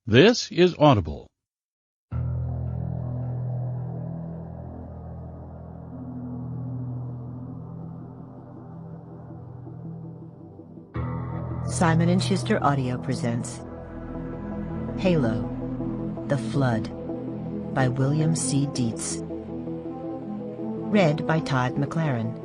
This is Audible. Simon & Schuster Audio presents Halo, The Flood by William C.Dietz. Read by Todd McLaren.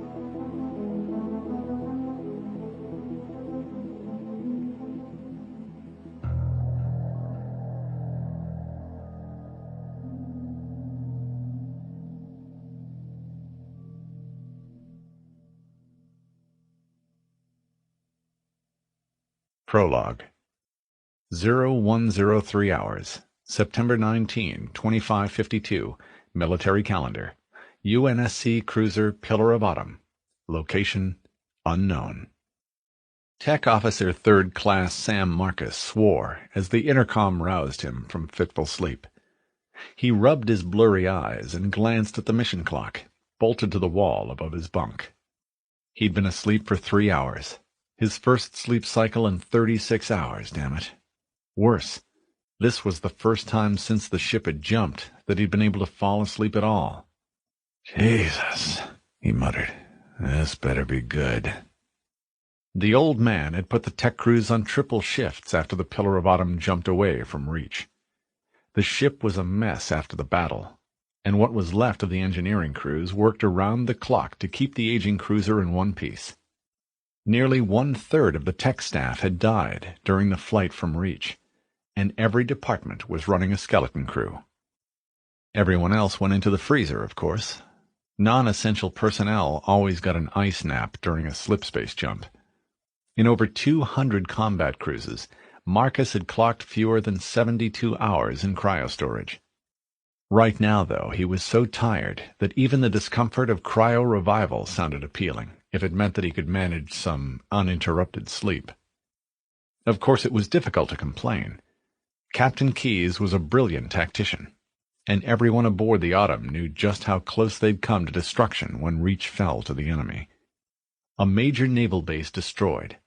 Prologue. 0103 hours, September 19, 2552, Military Calendar. UNSC Cruiser Pillar of Autumn. Location unknown. Tech Officer 3rd Class Sam Marcus swore as the intercom roused him from fitful sleep. He rubbed his blurry eyes and glanced at the mission clock, bolted to the wall above his bunk. He'd been asleep for 3 hours. His first sleep cycle in 36 hours, damn it. Worse, this was the first time since the ship had jumped that he'd been able to fall asleep at all. Jesus, he muttered. This better be good. The old man had put the tech crews on triple shifts after the Pillar of Autumn jumped away from reach. The ship was a mess after the battle, and what was left of the engineering crews worked around the clock to keep the aging cruiser in one piece. Nearly 1/3 of the tech staff had died during the flight from Reach, and every department was running a skeleton crew. Everyone else went into the freezer, of course. Non-essential personnel always got an ice nap during a slipspace jump. In over 200 combat cruises, Marcus had clocked fewer than 72 hours in cryostorage. Right now, though, he was so tired that even the discomfort of cryo-revival sounded appealing, if it meant that he could manage some uninterrupted sleep. Of course, it was difficult to complain. Captain Keyes was a brilliant tactician, and everyone aboard the Autumn knew just how close they'd come to destruction when Reach fell to the enemy. A major naval base destroyed,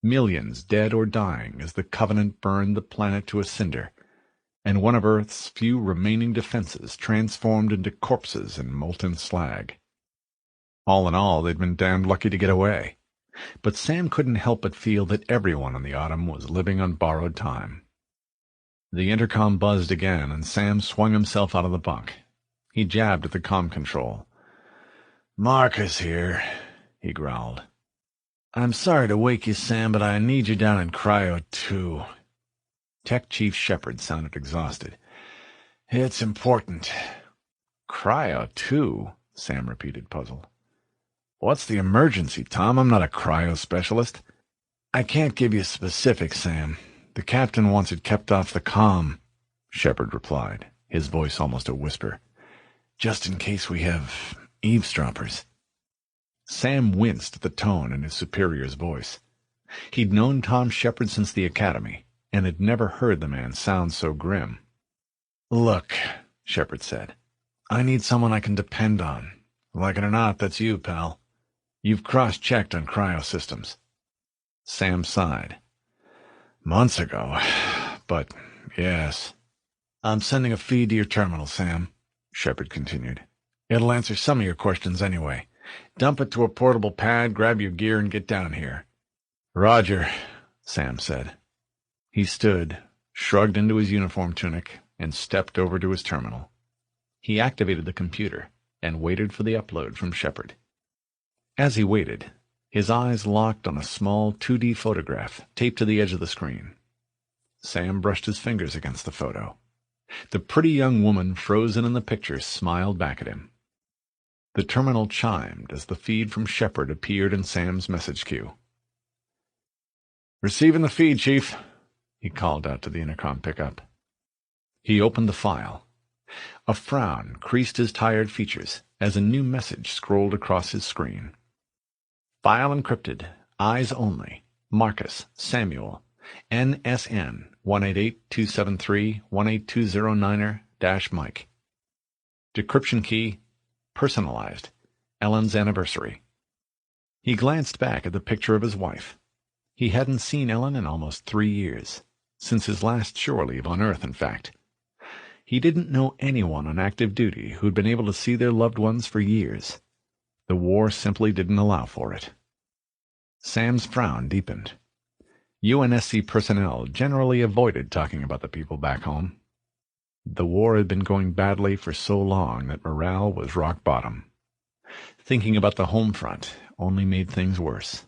millions dead or dying as the Covenant burned the planet to a cinder, and one of Earth's few remaining defenses transformed into corpses and molten slag. All in all, they'd been damned lucky to get away. But Sam couldn't help but feel that everyone on the Autumn was living on borrowed time. The intercom buzzed again, and Sam swung himself out of the bunk. He jabbed at the comm control. "Marcus here," he growled. "I'm sorry to wake you, Sam, but I need you down in Cryo 2. Tech Chief Shepard sounded exhausted. "It's important." "Cryo 2?" Sam repeated, puzzled. "What's the emergency, Tom? I'm not a cryo specialist." "I can't give you specifics, Sam. The captain wants it kept off the comm," Shepard replied, his voice almost a whisper. "Just in case we have eavesdroppers." Sam winced at the tone in his superior's voice. He'd known Tom Shepard since the academy, and had never heard the man sound so grim. "Look," Shepard said, "I need someone I can depend on. Like it or not, that's you, pal. You've cross-checked on cryo systems." Sam sighed. "Months ago, but yes." "I'm sending a feed to your terminal, Sam," Shepard continued. "It'll answer some of your questions anyway. Dump it to a portable pad, grab your gear, and get down here." "Roger," Sam said. He stood, shrugged into his uniform tunic, and stepped over to his terminal. He activated the computer and waited for the upload from Shepard. As he waited, his eyes locked on a small 2D photograph taped to the edge of the screen. Sam brushed his fingers against the photo. The pretty young woman frozen in the picture smiled back at him. The terminal chimed as the feed from Shepard appeared in Sam's message queue. "Receiving the feed, Chief," he called out to the intercom pickup. He opened the file. A frown creased his tired features as a new message scrolled across his screen. "File encrypted. Eyes only. Marcus Samuel. NSN 188-273-18209-Mike. Decryption key personalized. Ellen's anniversary." He glanced back at the picture of his wife. He hadn't seen Ellen in almost 3 years. since his last shore leave on Earth, in fact. He didn't know anyone on active duty who'd been able to see their loved ones for years. The war simply didn't allow for it. Sam's frown deepened. UNSC personnel generally avoided talking about the people back home. The war had been going badly for so long that morale was rock bottom. Thinking about the home front only made things worse.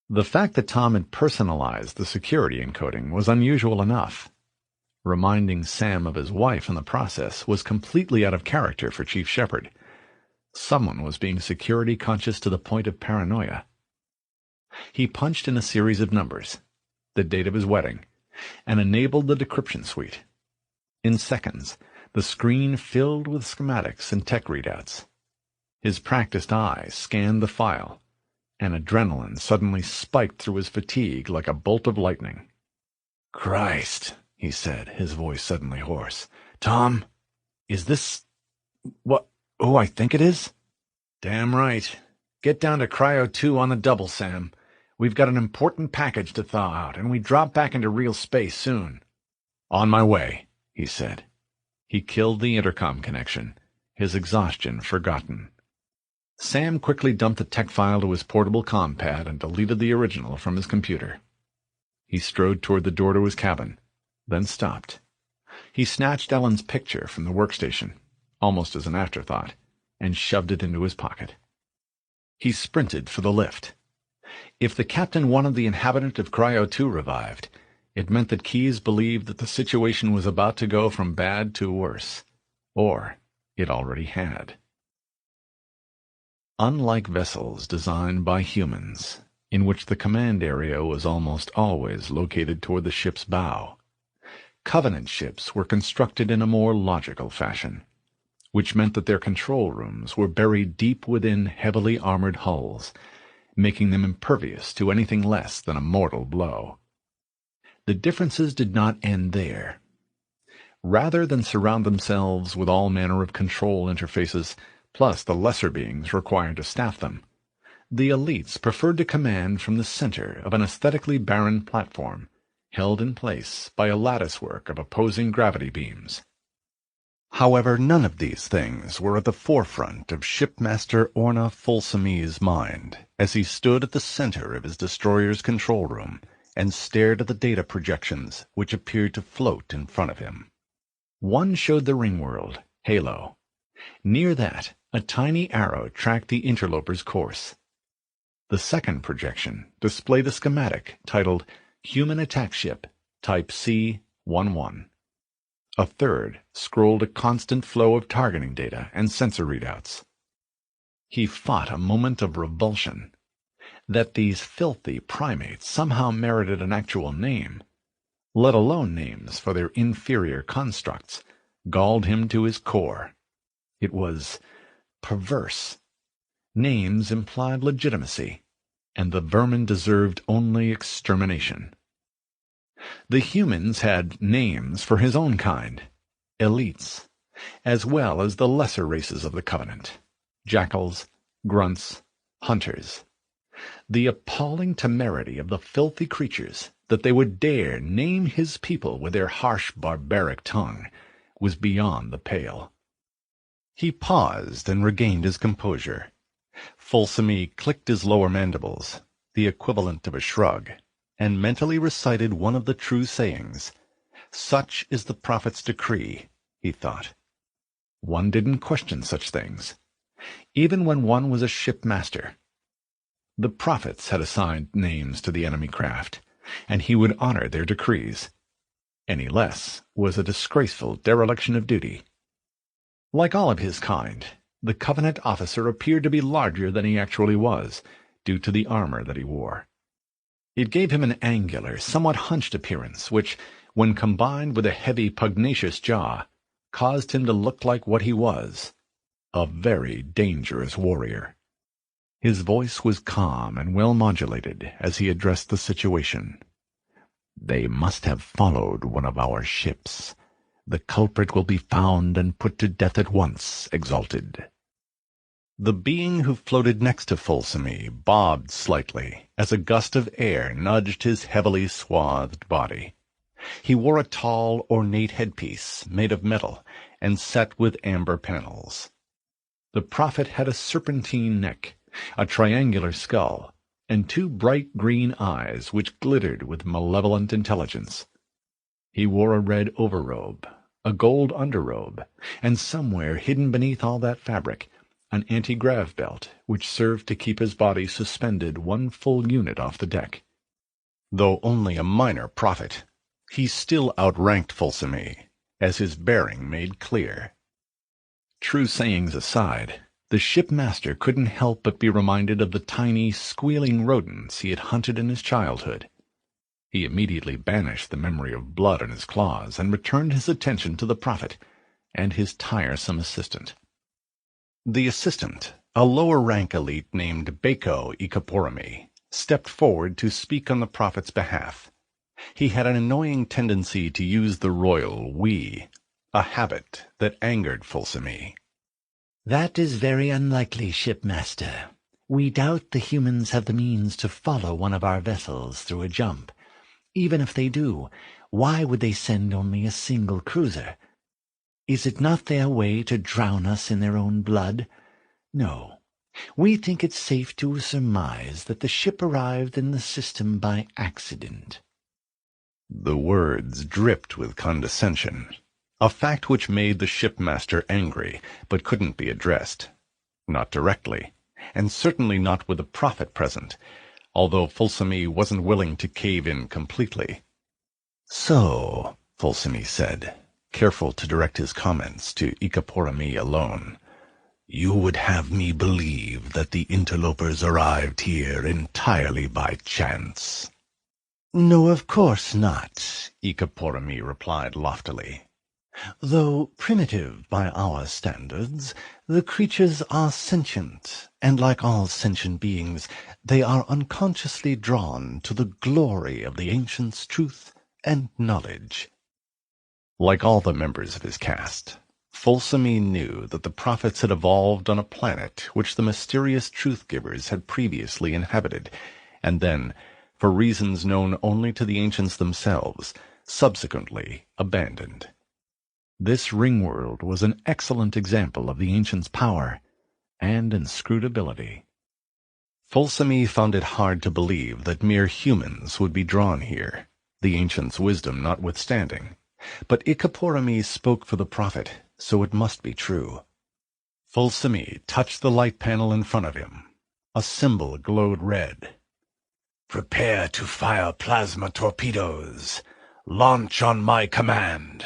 The fact that Tom had personalized the security encoding was unusual enough. Reminding Sam of his wife in the process was completely out of character for Chief Shepard. Someone was being security conscious to the point of paranoia. He punched in a series of numbers, the date of his wedding, and enabled the decryption suite. In seconds, the screen filled with schematics and tech readouts. His practiced eye scanned the file, and adrenaline suddenly spiked through his fatigue like a bolt of lightning. "Christ," he said, his voice suddenly hoarse. "Tom, is this who I think it is?" "Damn right. Get down to Cryo 2 on the double, Sam. We've got an important package to thaw out, and we drop back into real space soon." "On my way," he said. He killed the intercom connection, his exhaustion forgotten. Sam quickly dumped the tech file to his portable comm pad and deleted the original from his computer. He strode toward the door to his cabin, then stopped. He snatched Ellen's picture from the workstation, almost as an afterthought, and shoved it into his pocket. He sprinted for the lift. If the captain wanted the inhabitant of Cryo 2 revived, it meant that Keyes believed that the situation was about to go from bad to worse. Or it already had. Unlike vessels designed by humans, in which the command area was almost always located toward the ship's bow, Covenant ships were constructed in a more logical fashion, which meant that their control rooms were buried deep within heavily armored hulls, making them impervious to anything less than a mortal blow. The differences did not end there. Rather than surround themselves with all manner of control interfaces, plus the lesser beings required to staff them, the elites preferred to command from the center of an aesthetically barren platform, held in place by a latticework of opposing gravity beams. However, none of these things were at the forefront of Shipmaster Orna Fulsamee's mind as he stood at the center of his destroyer's control room and stared at the data projections which appeared to float in front of him. One showed the ringworld, Halo. Near that, a tiny arrow tracked the interloper's course. The second projection displayed a schematic titled Human Attack Ship, Type C-11. A third scrolled a constant flow of targeting data and sensor readouts. He fought a moment of revulsion. That these filthy primates somehow merited an actual name, let alone names for their inferior constructs, galled him to his core. It was perverse. Names implied legitimacy, and the vermin deserved only extermination. The humans had names for his own kind, elites, as well as the lesser races of the Covenant, jackals, grunts, hunters. The appalling temerity of the filthy creatures, that they would dare name his people with their harsh, barbaric tongue, was beyond the pale. He paused and regained his composure. Fulsamee clicked his lower mandibles, the equivalent of a shrug, and mentally recited one of the true sayings. Such is the prophet's decree, he thought. One didn't question such things, even when one was a shipmaster. The prophets had assigned names to the enemy craft, and he would honor their decrees. Any less was a disgraceful dereliction of duty. Like all of his kind, the Covenant officer appeared to be larger than he actually was, due to the armor that he wore. It gave him an angular, somewhat hunched appearance, which, when combined with a heavy, pugnacious jaw, caused him to look like what he was, a very dangerous warrior. His voice was calm and well modulated as he addressed the situation. "They must have followed one of our ships. The culprit will be found and put to death at once, Exalted." The being who floated next to Fulsamee bobbed slightly as a gust of air nudged his heavily swathed body. He wore a tall, ornate headpiece made of metal and set with amber panels. The prophet had a serpentine neck, a triangular skull, and two bright green eyes which glittered with malevolent intelligence. He wore a red overrobe, a gold underrobe, and somewhere hidden beneath all that fabric, an anti-grav belt which served to keep his body suspended one full unit off the deck. Though only a minor prophet, he still outranked Fulsami, as his bearing made clear. True sayings aside, the shipmaster couldn't help but be reminded of the tiny, squealing rodents he had hunted in his childhood. He immediately banished the memory of blood on his claws and returned his attention to the prophet and his tiresome assistant. The assistant, a lower-rank elite named Bako Ikaporami, stepped forward to speak on the prophet's behalf. He had an annoying tendency to use the royal we, a habit that angered Fulsami. "That is very unlikely, shipmaster. We doubt the humans have the means to follow one of our vessels through a jump. Even if they do, why would they send only a single cruiser? Is it not their way to drown us in their own blood? No. We think it safe to surmise that the ship arrived in the system by accident." The words dripped with condescension, a fact which made the shipmaster angry, but couldn't be addressed. Not directly, and certainly not with the prophet present, although Fulsami wasn't willing to cave in completely. "So," Fulsami said, careful to direct his comments to Ikaporami alone, "you would have me believe that the interlopers arrived here entirely by chance?" "No, of course not," Ikaporami replied loftily. "Though primitive by our standards, the creatures are sentient, and like all sentient beings, they are unconsciously drawn to the glory of the ancients' truth and knowledge." Like all the members of his caste, Fulsami knew that the prophets had evolved on a planet which the mysterious truth-givers had previously inhabited, and then, for reasons known only to the ancients themselves, subsequently abandoned. This ringworld was an excellent example of the ancients' power and inscrutability. Fulsami found it hard to believe that mere humans would be drawn here, the ancients' wisdom notwithstanding, but Ikaporami spoke for the prophet, so it must be true. Fulsami touched the light panel in front of him. A symbol glowed red. "Prepare to fire plasma torpedoes. Launch on my command."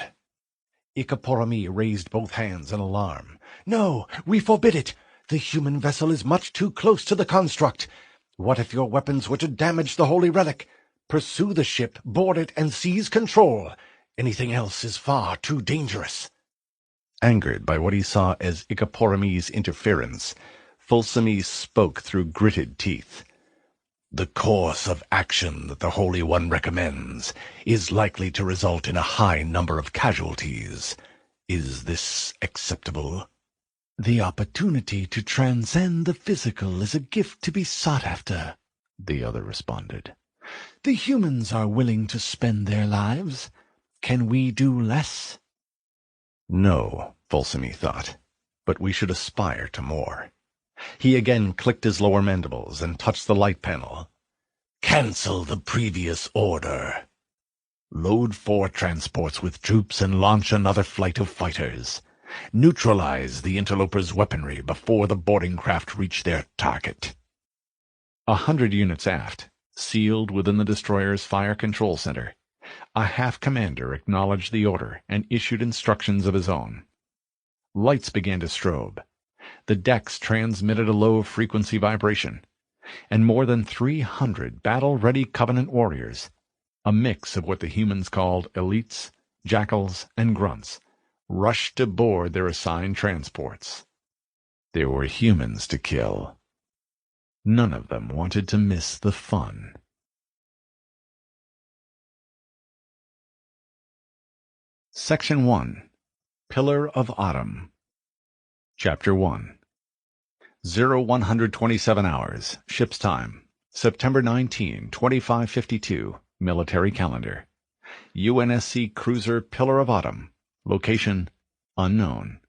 Ikaporami raised both hands in alarm. "No, we forbid it! The human vessel is much too close to the construct. What if your weapons were to damage the holy relic? Pursue the ship, board it, and seize control. Anything else is far too dangerous." Angered by what he saw as Ikaporami's interference, Fulsami spoke through gritted teeth. "The course of action that the Holy One recommends is likely to result in a high number of casualties. Is this acceptable?" "The opportunity to transcend the physical is a gift to be sought after," the other responded. "The humans are willing to spend their lives. Can we do less?" No, Fulsami thought, but we should aspire to more. He again clicked his lower mandibles and touched the light panel. "Cancel the previous order. Load 4 transports with troops and launch another flight of fighters. Neutralize the interlopers' weaponry before the boarding craft reach their target." 100 units aft, sealed within the destroyer's fire control center, a half-commander acknowledged the order and issued instructions of his own. Lights began to strobe. The decks transmitted a low-frequency vibration, and more than 300 battle-ready Covenant warriors, a mix of what the humans called elites, jackals, and grunts, rushed to board their assigned transports. There were humans to kill. None of them wanted to miss the fun. Section 1. Pillar of Autumn. Chapter 1. 0127 hours, ship's time, September 19, 2552, military calendar. UNSC cruiser Pillar of Autumn. Location unknown.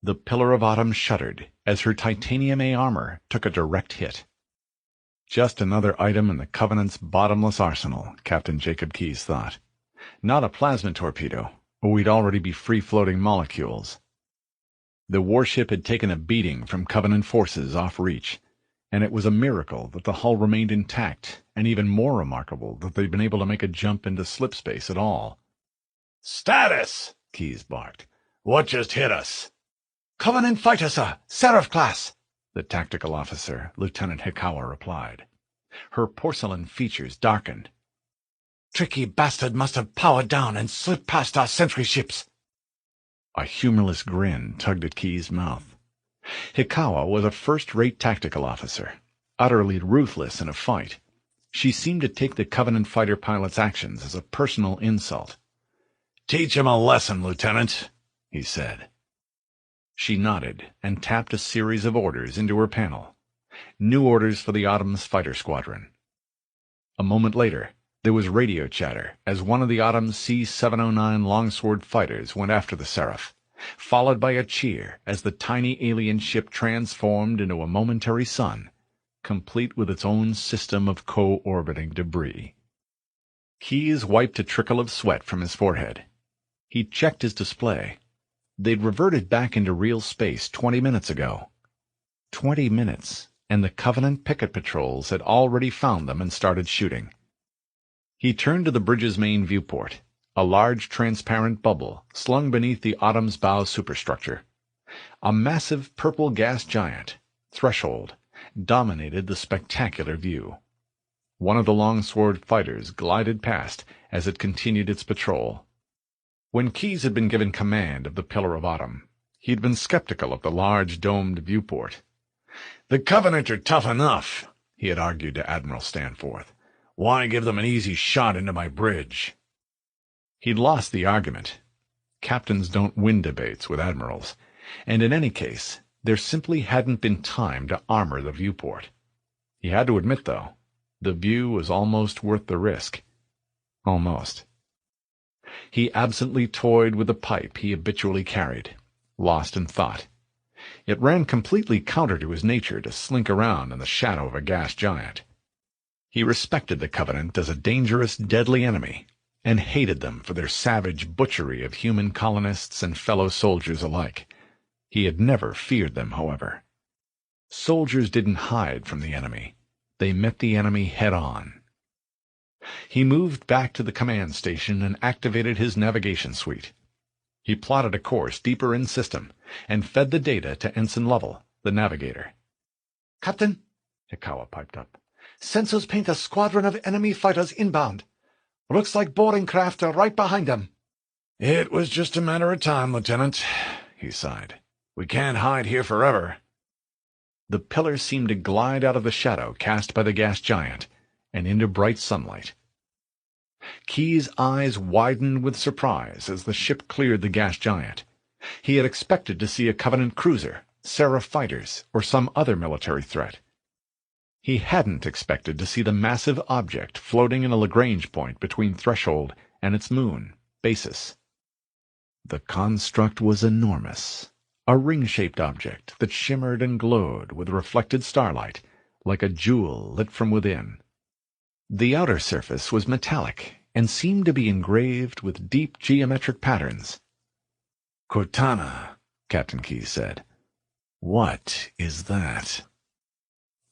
The Pillar of Autumn shuddered as her titanium A armor took a direct hit. Just another item in the Covenant's bottomless arsenal, Captain Jacob Keyes thought. Not a plasma torpedo, or we'd already be free-floating molecules. The warship had taken a beating from Covenant forces off reach, and it was a miracle that the hull remained intact, and even more remarkable that they'd been able to make a jump into slipspace at all. "Status!" Keyes barked. "What just hit us?" "Covenant fighter, sir. Seraph class," the tactical officer, Lieutenant Hikawa, replied. Her porcelain features darkened. "Tricky bastard must have powered down and slipped past our sentry ships." A humorless grin tugged at Keyes' mouth. Hikawa was a first-rate tactical officer, utterly ruthless in a fight. She seemed to take the Covenant fighter pilot's actions as a personal insult. "Teach him a lesson, Lieutenant," he said. She nodded and tapped a series of orders into her panel. New orders for the Autumn's fighter squadron. A moment later, there was radio chatter as one of the Autumn's C-709 longsword fighters went after the Seraph, followed by a cheer as the tiny alien ship transformed into a momentary sun, complete with its own system of co-orbiting debris. Keyes wiped a trickle of sweat from his forehead. He checked his display. They'd reverted back into real space 20 minutes ago. 20 minutes, and the Covenant picket patrols had already found them and started shooting. He turned to the bridge's main viewport, a large transparent bubble slung beneath the Autumn's bow superstructure. A massive purple gas giant, Threshold, dominated the spectacular view. One of the longsword fighters glided past as it continued its patrol. When Keyes had been given command of the Pillar of Autumn, he'd been skeptical of the large domed viewport. "The Covenant are tough enough," he had argued to Admiral Stanforth. "Why give them an easy shot into my bridge?" He'd lost the argument. Captains don't win debates with admirals, and in any case, there simply hadn't been time to armor the viewport. He had to admit, though, the view was almost worth the risk. Almost. He absently toyed with the pipe he habitually carried, lost in thought. It ran completely counter to his nature to slink around in the shadow of a gas giant. He respected the Covenant as a dangerous, deadly enemy, and hated them for their savage butchery of human colonists and fellow soldiers alike. He had never feared them, however. Soldiers didn't hide from the enemy. They met the enemy head-on. He moved back to the command station and activated his navigation suite. He plotted a course deeper in system and fed the data to Ensign Lovell, the navigator. "Captain," Hikawa piped up, "sensors paint a squadron of enemy fighters inbound. Looks like boarding craft are right behind them." "It was just a matter of time, Lieutenant," he sighed. "We can't hide here forever." The pillar seemed to glide out of the shadow cast by the gas giant and into bright sunlight. Keyes' eyes widened with surprise as the ship cleared the gas giant. He had expected to see a Covenant cruiser, Seraph fighters, or some other military threat. He hadn't expected to see the massive object floating in a Lagrange point between Threshold and its moon, Basis. The construct was enormous, a ring-shaped object that shimmered and glowed with reflected starlight, like a jewel lit from within. The outer surface was metallic and seemed to be engraved with deep geometric patterns. "Cortana," Captain Keyes said. "What is that?"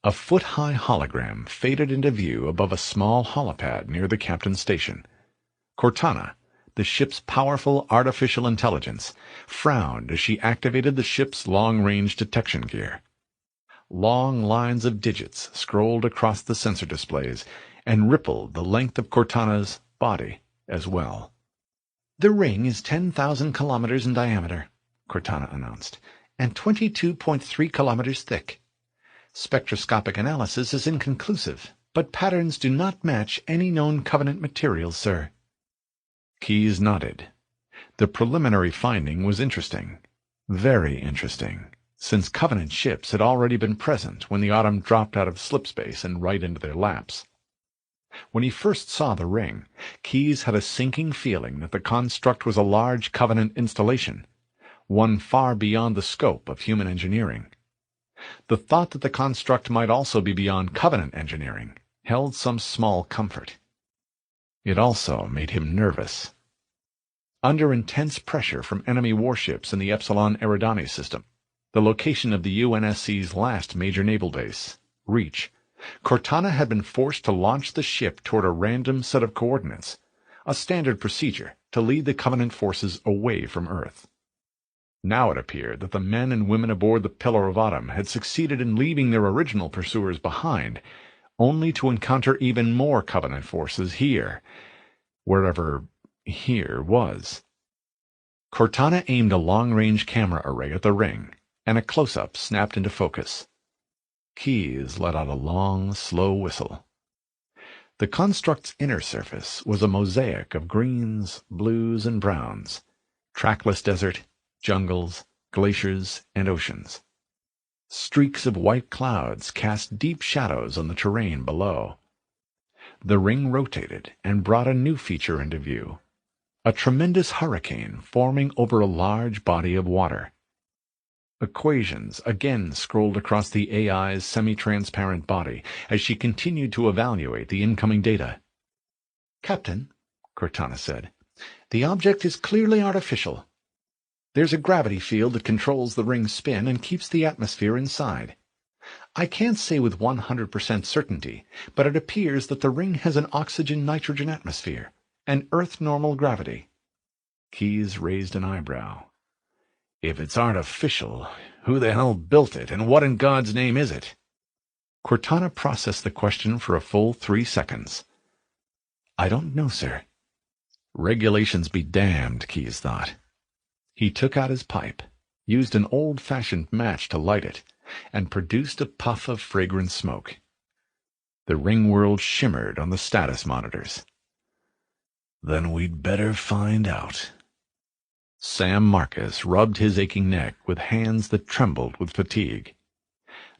A foot-high hologram faded into view above a small holopad near the captain's station. Cortana, the ship's powerful artificial intelligence, frowned as she activated the ship's long-range detection gear. Long lines of digits scrolled across the sensor displays and rippled the length of Cortana's body as well. "The ring is 10,000 kilometers in diameter," Cortana announced, "and 22.3 kilometers thick. Spectroscopic analysis is inconclusive, but patterns do not match any known Covenant materials, sir." Keyes nodded. The preliminary finding was interesting, very interesting, since Covenant ships had already been present when the Autumn dropped out of slipspace and right into their laps. When he first saw the ring, Keyes had a sinking feeling that the construct was a large Covenant installation, one far beyond the scope of human engineering. The thought that the construct might also be beyond Covenant engineering held some small comfort. It also made him nervous. Under intense pressure from enemy warships in the Epsilon Eridani system, the location of the UNSC's last major naval base, Reach, Cortana had been forced to launch the ship toward a random set of coordinates, a standard procedure to lead the Covenant forces away from Earth. Now it appeared that the men and women aboard the Pillar of Autumn had succeeded in leaving their original pursuers behind, only to encounter even more Covenant forces here, wherever here was. Cortana aimed a long-range camera array at the ring, and a close-up snapped into focus. Keyes let out a long, slow whistle. The construct's inner surface was a mosaic of greens, blues, and browns, trackless desert, jungles, glaciers, and oceans. Streaks of white clouds cast deep shadows on the terrain below. The ring rotated and brought a new feature into view, a tremendous hurricane forming over a large body of water. Equations again scrolled across the AI's semi-transparent body as she continued to evaluate the incoming data. "Captain," Cortana said, "the object is clearly artificial. There's a gravity field that controls the ring's spin and keeps the atmosphere inside. I can't say with 100% certainty, but it appears that the ring has an oxygen-nitrogen atmosphere and Earth-normal gravity." Keyes raised an eyebrow. "If it's artificial, who the hell built it, and what in God's name is it?" Cortana processed the question for a full 3 seconds. "I don't know, sir." Regulations be damned, Keyes thought. He took out his pipe, used an old-fashioned match to light it, and produced a puff of fragrant smoke. The ringworld shimmered on the status monitors. "Then we'd better find out." Sam Marcus rubbed his aching neck with hands that trembled with fatigue.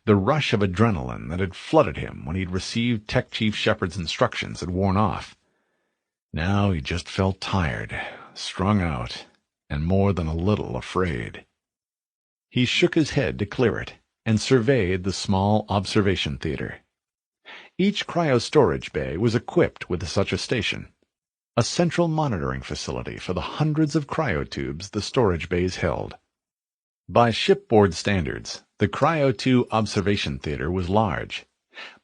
The rush of adrenaline that had flooded him when he'd received Tech Chief Shepard's instructions had worn off. Now he just felt tired, strung out, and more than a little afraid. He shook his head to clear it and surveyed the small observation theater. Each cryo-storage bay was equipped with such a station, a central monitoring facility for the hundreds of cryotubes the storage bays held. By shipboard standards, the Cryo 2 observation theater was large,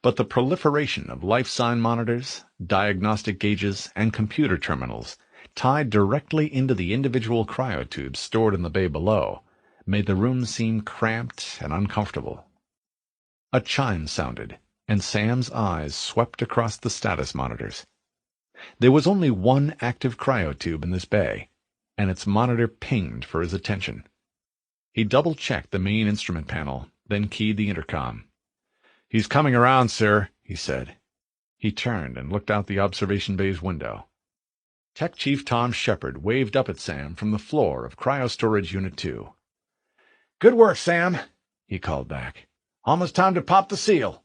but the proliferation of life sign monitors, diagnostic gauges, and computer terminals tied directly into the individual cryotubes stored in the bay below made the room seem cramped and uncomfortable. A chime sounded, and Sam's eyes swept across the status monitors. There was only one active cryotube in this bay, and its monitor pinged for his attention. He double-checked the main instrument panel, then keyed the intercom. "He's coming around, sir," he said. He turned and looked out the observation bay's window. Tech Chief Tom Shepard waved up at Sam from the floor of Cryostorage Unit 2. "Good work, Sam," he called back. "Almost time to pop the seal."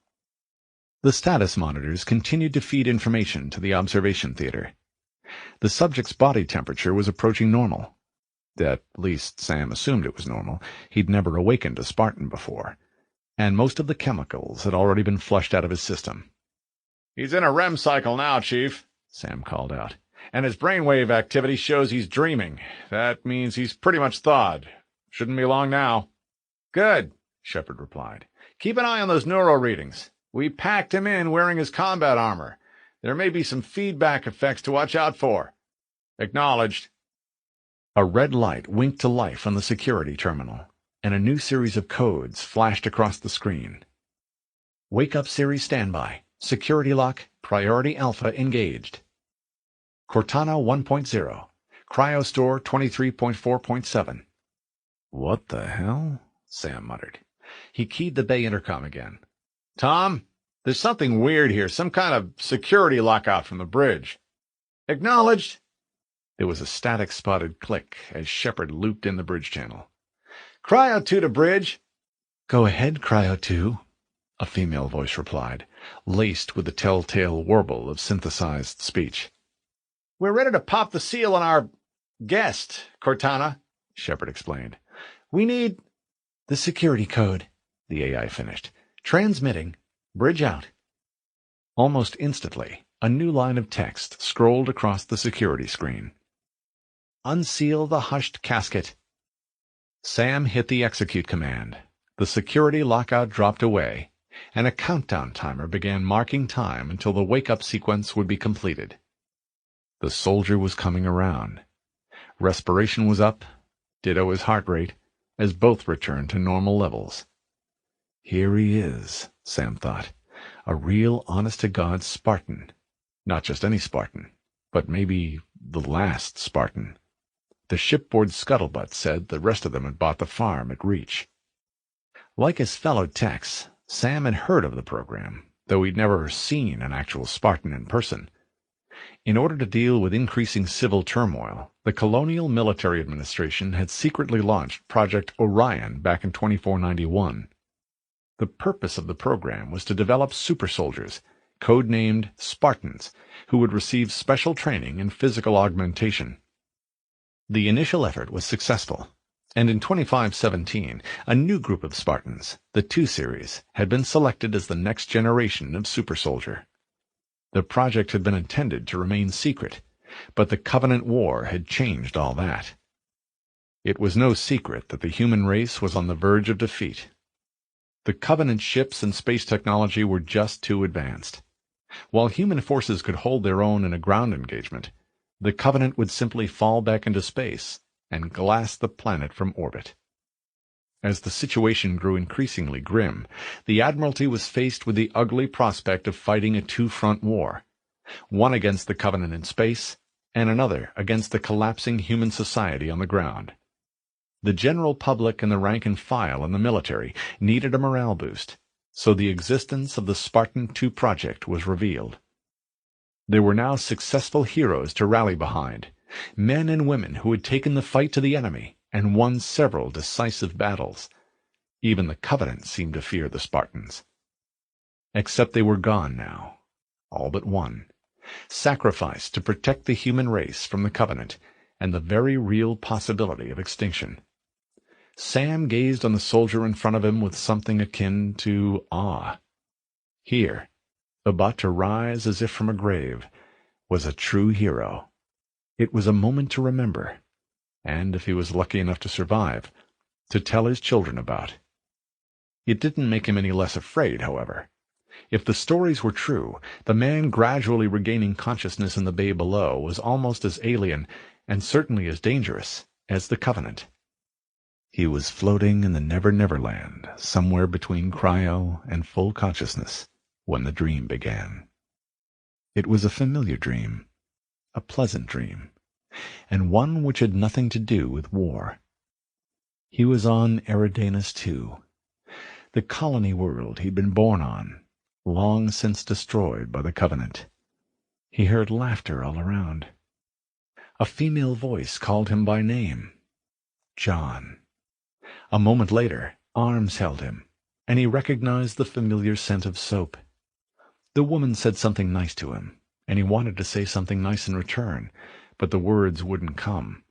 The status monitors continued to feed information to the observation theater. The subject's body temperature was approaching normal. At least Sam assumed it was normal. He'd never awakened a Spartan before. And most of the chemicals had already been flushed out of his system. "He's in a REM cycle now, Chief," Sam called out. "And his brainwave activity shows he's dreaming. That means he's pretty much thawed. Shouldn't be long now." "Good," Shepard replied. "Keep an eye on those neuro readings. We packed him in wearing his combat armor. There may be some feedback effects to watch out for." "Acknowledged." A red light winked to life on the security terminal, and a new series of codes flashed across the screen. "Wake up series standby. Security lock, priority alpha engaged. Cortana 1.0. Cryostore 23.4.7. "What the hell?" Sam muttered. He keyed the bay intercom again. "Tom, there's something weird here, some kind of security lockout from the bridge." "Acknowledged." There was a static spotted click as Shepard looped in the bridge channel. "Cryo 2 to bridge." "Go ahead, Cryo 2. a female voice replied, laced with the telltale warble of synthesized speech. "We're ready to pop the seal on our guest, Cortana," Shepard explained. "We need—" "The security code," the AI finished. "Transmitting. Bridge out." Almost instantly, a new line of text scrolled across the security screen. "Unseal the hushed casket." Sam hit the execute command. The security lockout dropped away, and a countdown timer began marking time until the wake-up sequence would be completed. The soldier was coming around. Respiration was up, ditto his heart rate, as both returned to normal levels. Here he is, Sam thought, a real honest-to-God Spartan. Not just any Spartan, but maybe the last Spartan. The shipboard scuttlebutt said the rest of them had bought the farm at Reach. Like his fellow techs, Sam had heard of the program, though he'd never seen an actual Spartan in person. In order to deal with increasing civil turmoil, the Colonial Military Administration had secretly launched Project Orion back in 2491. The purpose of the program was to develop super soldiers, codenamed Spartans, who would receive special training in physical augmentation. The initial effort was successful, and in 2517, a new group of Spartans, the 2 Series, had been selected as the next generation of super soldier. The project had been intended to remain secret, but the Covenant War had changed all that. It was no secret that the human race was on the verge of defeat. The Covenant ships and space technology were just too advanced. While human forces could hold their own in a ground engagement, the Covenant would simply fall back into space and glass the planet from orbit. As the situation grew increasingly grim, the Admiralty was faced with the ugly prospect of fighting a two-front war, one against the Covenant in space, and another against the collapsing human society on the ground. The general public and the rank and file in the military needed a morale boost, so the existence of the Spartan II project was revealed. There were now successful heroes to rally behind, men and women who had taken the fight to the enemy and won several decisive battles. Even the Covenant seemed to fear the Spartans. Except they were gone now, all but one, sacrificed to protect the human race from the Covenant and the very real possibility of extinction. Sam gazed on the soldier in front of him with something akin to awe. Here, about to rise as if from a grave, was a true hero. It was a moment to remember, and, if he was lucky enough to survive, to tell his children about. It didn't make him any less afraid, however. If the stories were true, the man gradually regaining consciousness in the bay below was almost as alien, and certainly as dangerous, as the Covenant. He was floating in the Never-Never Land, somewhere between cryo and full consciousness, when the dream began. It was a familiar dream, a pleasant dream, and one which had nothing to do with war. He was on Eridanus II, the colony world he'd been born on, long since destroyed by the Covenant. He heard laughter all around. A female voice called him by name, John. A moment later, arms held him, and he recognized the familiar scent of soap. The woman said something nice to him, and he wanted to say something nice in return, but the words wouldn't come.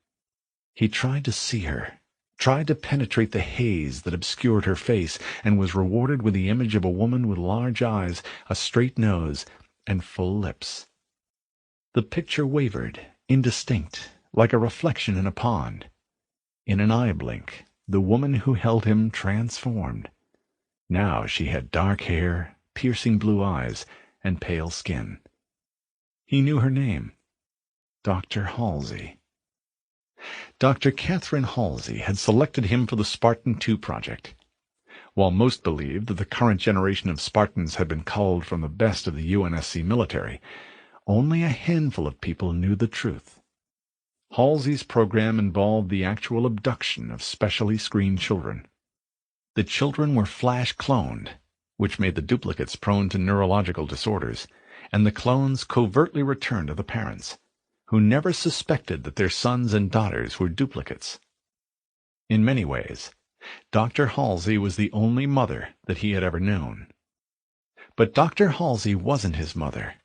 He tried to see her, tried to penetrate the haze that obscured her face, and was rewarded with the image of a woman with large eyes, a straight nose, and full lips. The picture wavered, indistinct, like a reflection in a pond. In an eye blink, the woman who held him transformed. Now she had dark hair, piercing blue eyes, and pale skin. He knew her name, Dr. Halsey. Dr. Catherine Halsey had selected him for the Spartan II project. While most believed that the current generation of Spartans had been culled from the best of the UNSC military, only a handful of people knew the truth. Halsey's program involved the actual abduction of specially screened children. The children were flash-cloned, which made the duplicates prone to neurological disorders, and the clones covertly returned to the parents, who never suspected that their sons and daughters were duplicates. In many ways, Dr. Halsey was the only mother that he had ever known. But Dr. Halsey wasn't his mother,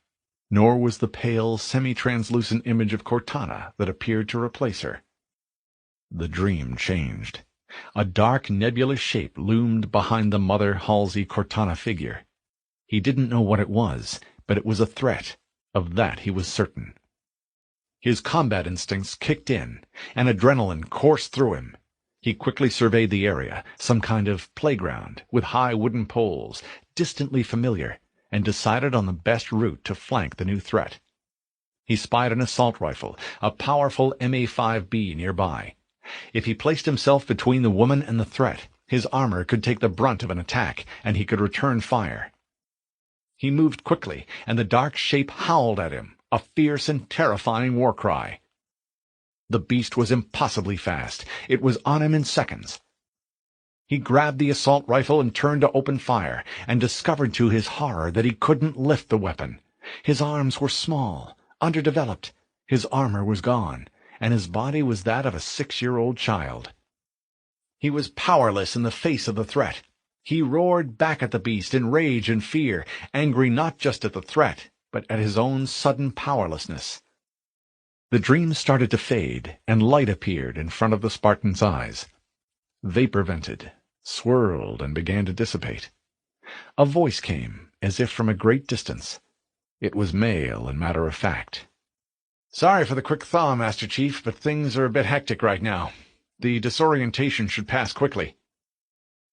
nor was the pale, semi-translucent image of Cortana that appeared to replace her. The dream changed. A dark, nebulous shape loomed behind the Mother Halsey-Cortana figure. He didn't know what it was, but it was a threat. Of that he was certain. His combat instincts kicked in, and adrenaline coursed through him. He quickly surveyed the area, some kind of playground, with high wooden poles, distantly familiar, and decided on the best route to flank the new threat. He spied an assault rifle, a powerful MA-5B nearby. If he placed himself between the woman and the threat, his armor could take the brunt of an attack, and he could return fire. He moved quickly, and the dark shape howled at him, a fierce and terrifying war cry. The beast was impossibly fast. It was on him in seconds. He grabbed the assault rifle and turned to open fire, and discovered to his horror that he couldn't lift the weapon. His arms were small, underdeveloped. His armor was gone, and his body was that of a 6-year-old child. He was powerless in the face of the threat. He roared back at the beast in rage and fear, angry not just at the threat, but at his own sudden powerlessness. The dream started to fade, and light appeared in front of the Spartan's eyes. Vapor vented, swirled, and began to dissipate. A voice came, as if from a great distance. It was male and matter-of-fact. "Sorry for the quick thaw, Master Chief, but things are a bit hectic right now. The disorientation should pass quickly."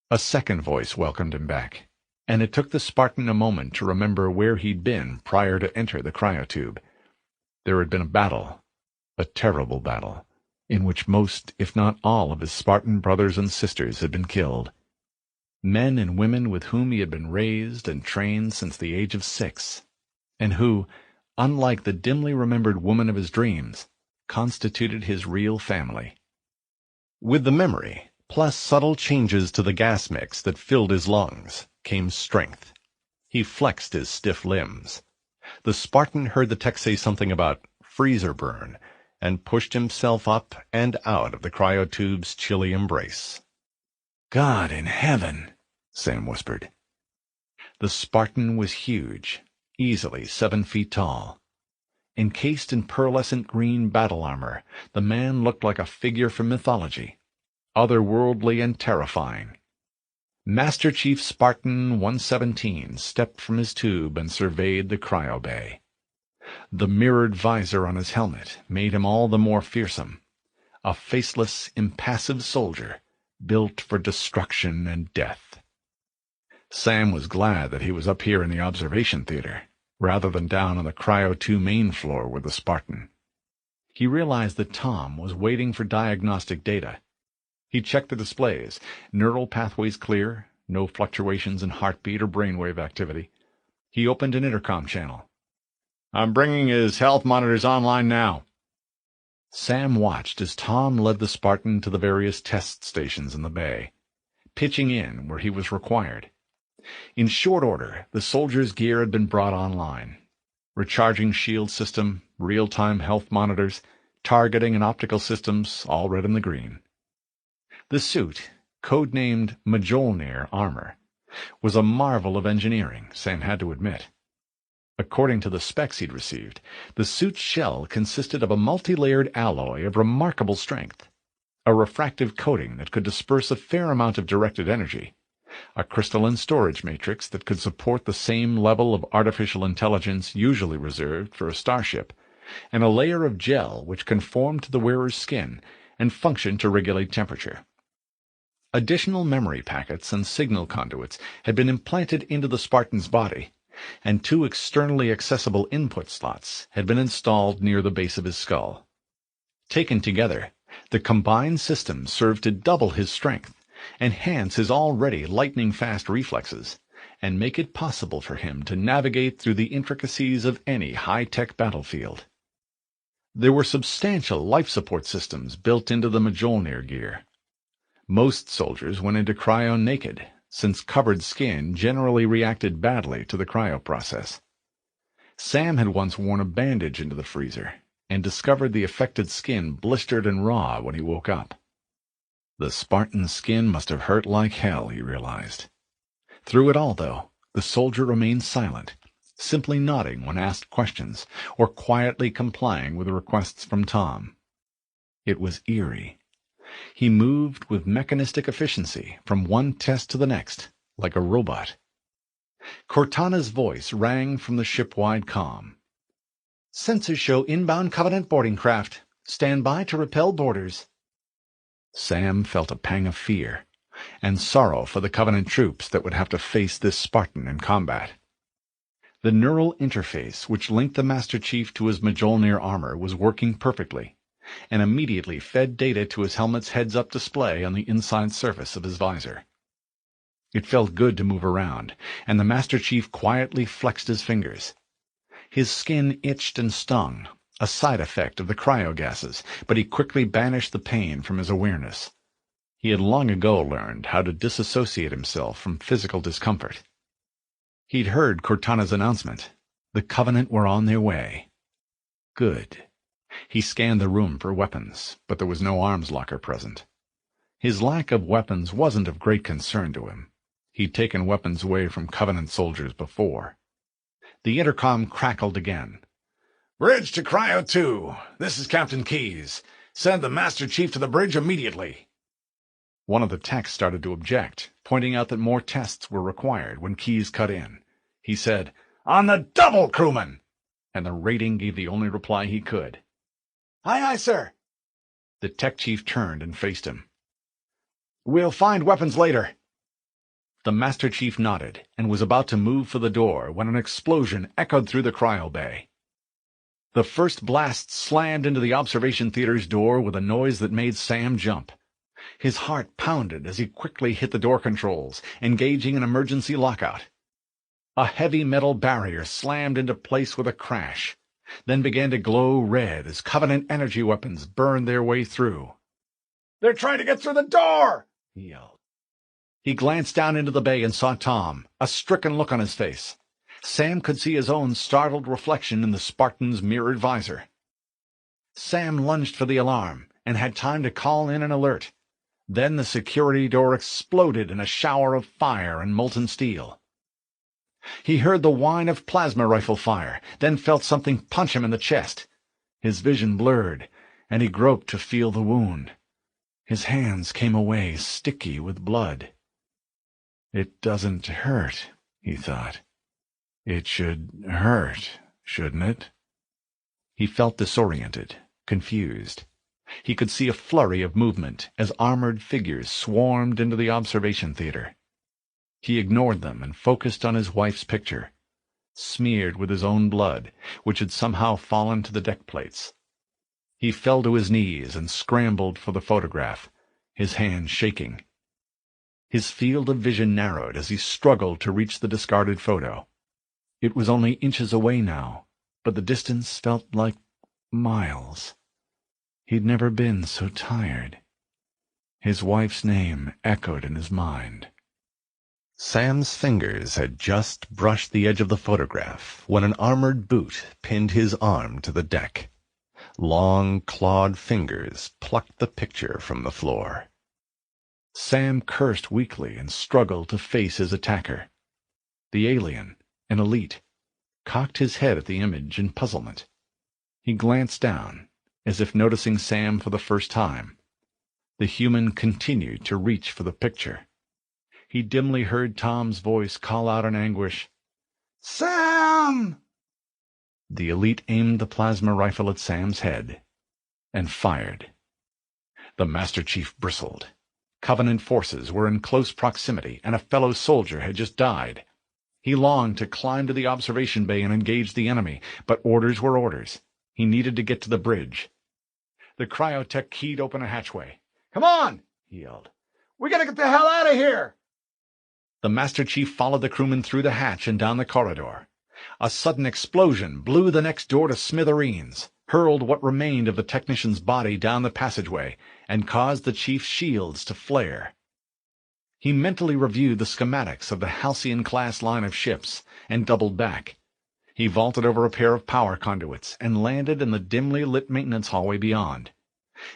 A second voice welcomed him back, and it took the Spartan a moment to remember where he'd been prior to enter the cryotube. There had been a battle, a terrible battle, in which most, if not all, of his Spartan brothers and sisters had been killed. Men and women with whom he had been raised and trained since the age of 6, and who, unlike the dimly remembered woman of his dreams, constituted his real family. With the memory, plus subtle changes to the gas mix that filled his lungs, came strength. He flexed his stiff limbs. The Spartan heard the tech say something about freezer burn, and pushed himself up and out of the cryotube's chilly embrace. "God in heaven," Sam whispered. The Spartan was huge, easily 7 feet tall. Encased in pearlescent green battle armor, the man looked like a figure from mythology, otherworldly and terrifying. Master Chief Spartan 117 stepped from his tube and surveyed the cryo-bay. The mirrored visor on his helmet made him all the more fearsome, a faceless, impassive soldier built for destruction and death. Sam was glad that he was up here in the observation theater, rather than down on the Cryo-2 main floor with the Spartan. He realized that Tom was waiting for diagnostic data. He checked the displays, neural pathways clear, no fluctuations in heartbeat or brainwave activity. He opened an intercom channel. "I'm bringing his health monitors online now." Sam watched as Tom led the Spartan to the various test stations in the bay, pitching in where he was required. In short order, the soldier's gear had been brought online. Recharging shield system, real-time health monitors, targeting and optical systems, all red in the green. The suit, codenamed Mjolnir armor, was a marvel of engineering, Sam had to admit. According to the specs he'd received, the suit's shell consisted of a multi-layered alloy of remarkable strength, a refractive coating that could disperse a fair amount of directed energy, a crystalline storage matrix that could support the same level of artificial intelligence usually reserved for a starship, and a layer of gel which conformed to the wearer's skin and functioned to regulate temperature. Additional memory packets and signal conduits had been implanted into the Spartan's body, and 2 externally accessible input slots had been installed near the base of his skull. Taken together, the combined system served to double his strength, enhance his already lightning-fast reflexes, and make it possible for him to navigate through the intricacies of any high-tech battlefield. There were substantial life support systems built into the Mjolnir gear. Most soldiers went into cryo naked, since covered skin generally reacted badly to the cryo process. Sam had once worn a bandage into the freezer, and discovered the affected skin blistered and raw when he woke up. The Spartan's skin must have hurt like hell, he realized. Through it all, though, The soldier remained silent, simply nodding when asked questions, or quietly complying with requests from Tom. It was eerie. He moved with mechanistic efficiency from one test to the next, like a robot. Cortana's voice rang from the ship-wide comm. "Sensors show inbound Covenant boarding craft. Stand by to repel boarders." Sam felt a pang of fear, and sorrow for the Covenant troops that would have to face this Spartan in combat. The neural interface which linked the Master Chief to his Mjolnir armor was working perfectly, and immediately fed data to his helmet's heads-up display on the inside surface of his visor. It felt good to move around, and the Master Chief quietly flexed his fingers. His skin itched and stung, a side effect of the cryogases, but he quickly banished the pain from his awareness. He had long ago learned how to disassociate himself from physical discomfort. He'd heard Cortana's announcement. The Covenant were on their way. Good. He scanned the room for weapons, but there was no arms locker present. His lack of weapons wasn't of great concern to him. He'd taken weapons away from Covenant soldiers before. The intercom crackled again. "Bridge to Cryo 2. This is Captain Keyes. Send the Master Chief to the bridge immediately." One of the techs started to object, pointing out that more tests were required when Keyes cut in. He said, "On the double, crewman!" And the rating gave the only reply he could. "Aye, aye, sir." The tech chief turned and faced him. "We'll find weapons later." The Master Chief nodded and was about to move for the door when an explosion echoed through the cryo bay. The first blast slammed into the observation theater's door with a noise that made Sam jump. His heart pounded as he quickly hit the door controls, engaging an emergency lockout. A heavy metal barrier slammed into place with a crash, then began to glow red as Covenant energy weapons burned their way through. "They're trying to get through the door!" he yelled. He glanced down into the bay and saw Tom, a stricken look on his face. Sam could see his own startled reflection in the Spartan's mirrored visor. Sam lunged for the alarm and had time to call in an alert. Then the security door exploded in a shower of fire and molten steel. He heard the whine of plasma rifle fire, then felt something punch him in the chest. His vision blurred, and he groped to feel the wound. His hands came away sticky with blood. "It doesn't hurt," he thought. "It should hurt, shouldn't it?" He felt disoriented, confused. He could see a flurry of movement as armored figures swarmed into the observation theater. He ignored them and focused on his wife's picture, smeared with his own blood, which had somehow fallen to the deck plates. He fell to his knees and scrambled for the photograph, his hands shaking. His field of vision narrowed as he struggled to reach the discarded photo. It was only inches away now, but the distance felt like miles. He'd never been so tired. His wife's name echoed in his mind. Sam's fingers had just brushed the edge of the photograph when an armored boot pinned his arm to the deck. Long, clawed fingers plucked the picture from the floor. Sam cursed weakly and struggled to face his attacker. The alien, an elite, cocked his head at the image in puzzlement. He glanced down, as if noticing Sam for the first time. The human continued to reach for the picture. He dimly heard Tom's voice call out in anguish, "Sam!" The elite aimed the plasma rifle at Sam's head and fired. The Master Chief bristled. Covenant forces were in close proximity, and a fellow soldier had just died. He longed to climb to the observation bay and engage the enemy, but orders were orders. He needed to get to the bridge. The cryotech keyed open a hatchway. "Come on!" he yelled. "We gotta get the hell out of here!" The Master Chief followed the crewman through the hatch and down the corridor. A sudden explosion blew the next door to smithereens, hurled what remained of the technician's body down the passageway, and caused the Chief's shields to flare. He mentally reviewed the schematics of the Halcyon-class line of ships and doubled back. He vaulted over a pair of power conduits and landed in the dimly lit maintenance hallway beyond.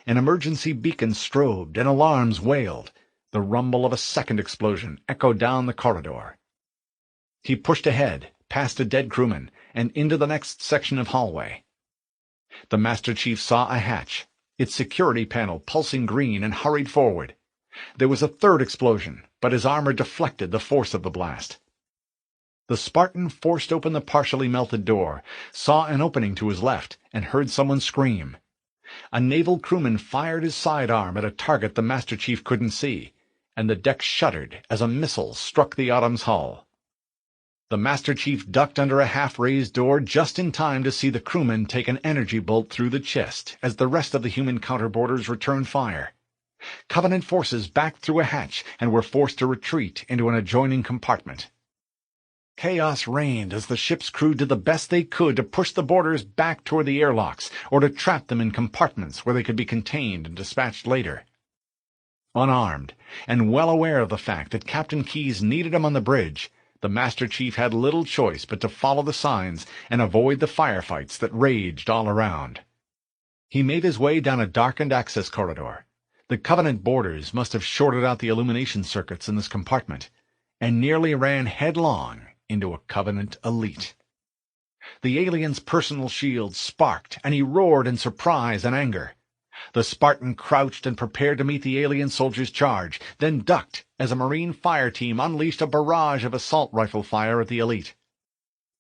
An emergency beacon strobed and alarms wailed. The rumble of a second explosion echoed down the corridor. He pushed ahead, past a dead crewman, and into the next section of hallway. The Master Chief saw a hatch, its security panel pulsing green, and hurried forward. There was a third explosion, but his armor deflected the force of the blast. The Spartan forced open the partially melted door, saw an opening to his left, and heard someone scream. A naval crewman fired his sidearm at a target the Master Chief couldn't see, and the deck shuddered as a missile struck the Autumn's hull. The Master Chief ducked under a half-raised door just in time to see the crewman take an energy bolt through the chest as the rest of the human counterboarders returned fire. Covenant forces backed through a hatch and were forced to retreat into an adjoining compartment. Chaos reigned as the ship's crew did the best they could to push the boarders back toward the airlocks or to trap them in compartments where they could be contained and dispatched later. Unarmed, and well aware of the fact that Captain Keyes needed him on the bridge, the Master Chief had little choice but to follow the signs and avoid the firefights that raged all around. He made his way down a darkened access corridor. The Covenant boarders must have shorted out the illumination circuits in this compartment, and nearly ran headlong into a Covenant elite. The alien's personal shield sparked, and he roared in surprise and anger. The Spartan crouched and prepared to meet the alien soldier's charge, then ducked as a Marine fire team unleashed a barrage of assault rifle fire at the elite.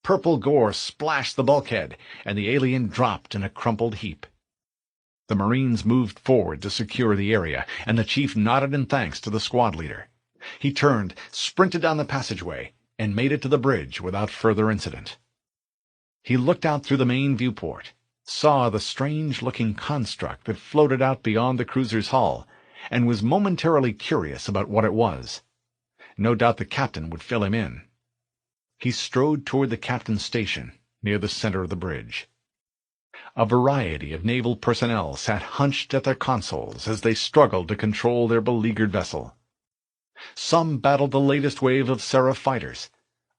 Purple gore splashed the bulkhead, and the alien dropped in a crumpled heap. The Marines moved forward to secure the area, and the chief nodded in thanks to the squad leader. He turned, sprinted down the passageway, and made it to the bridge without further incident. He looked out through the main viewport, saw the strange-looking construct that floated out beyond the cruiser's hull, and was momentarily curious about what it was. No doubt the captain would fill him in. He strode toward the captain's station, near the center of the bridge. A variety of naval personnel sat hunched at their consoles as they struggled to control their beleaguered vessel. Some battled the latest wave of Seraph fighters.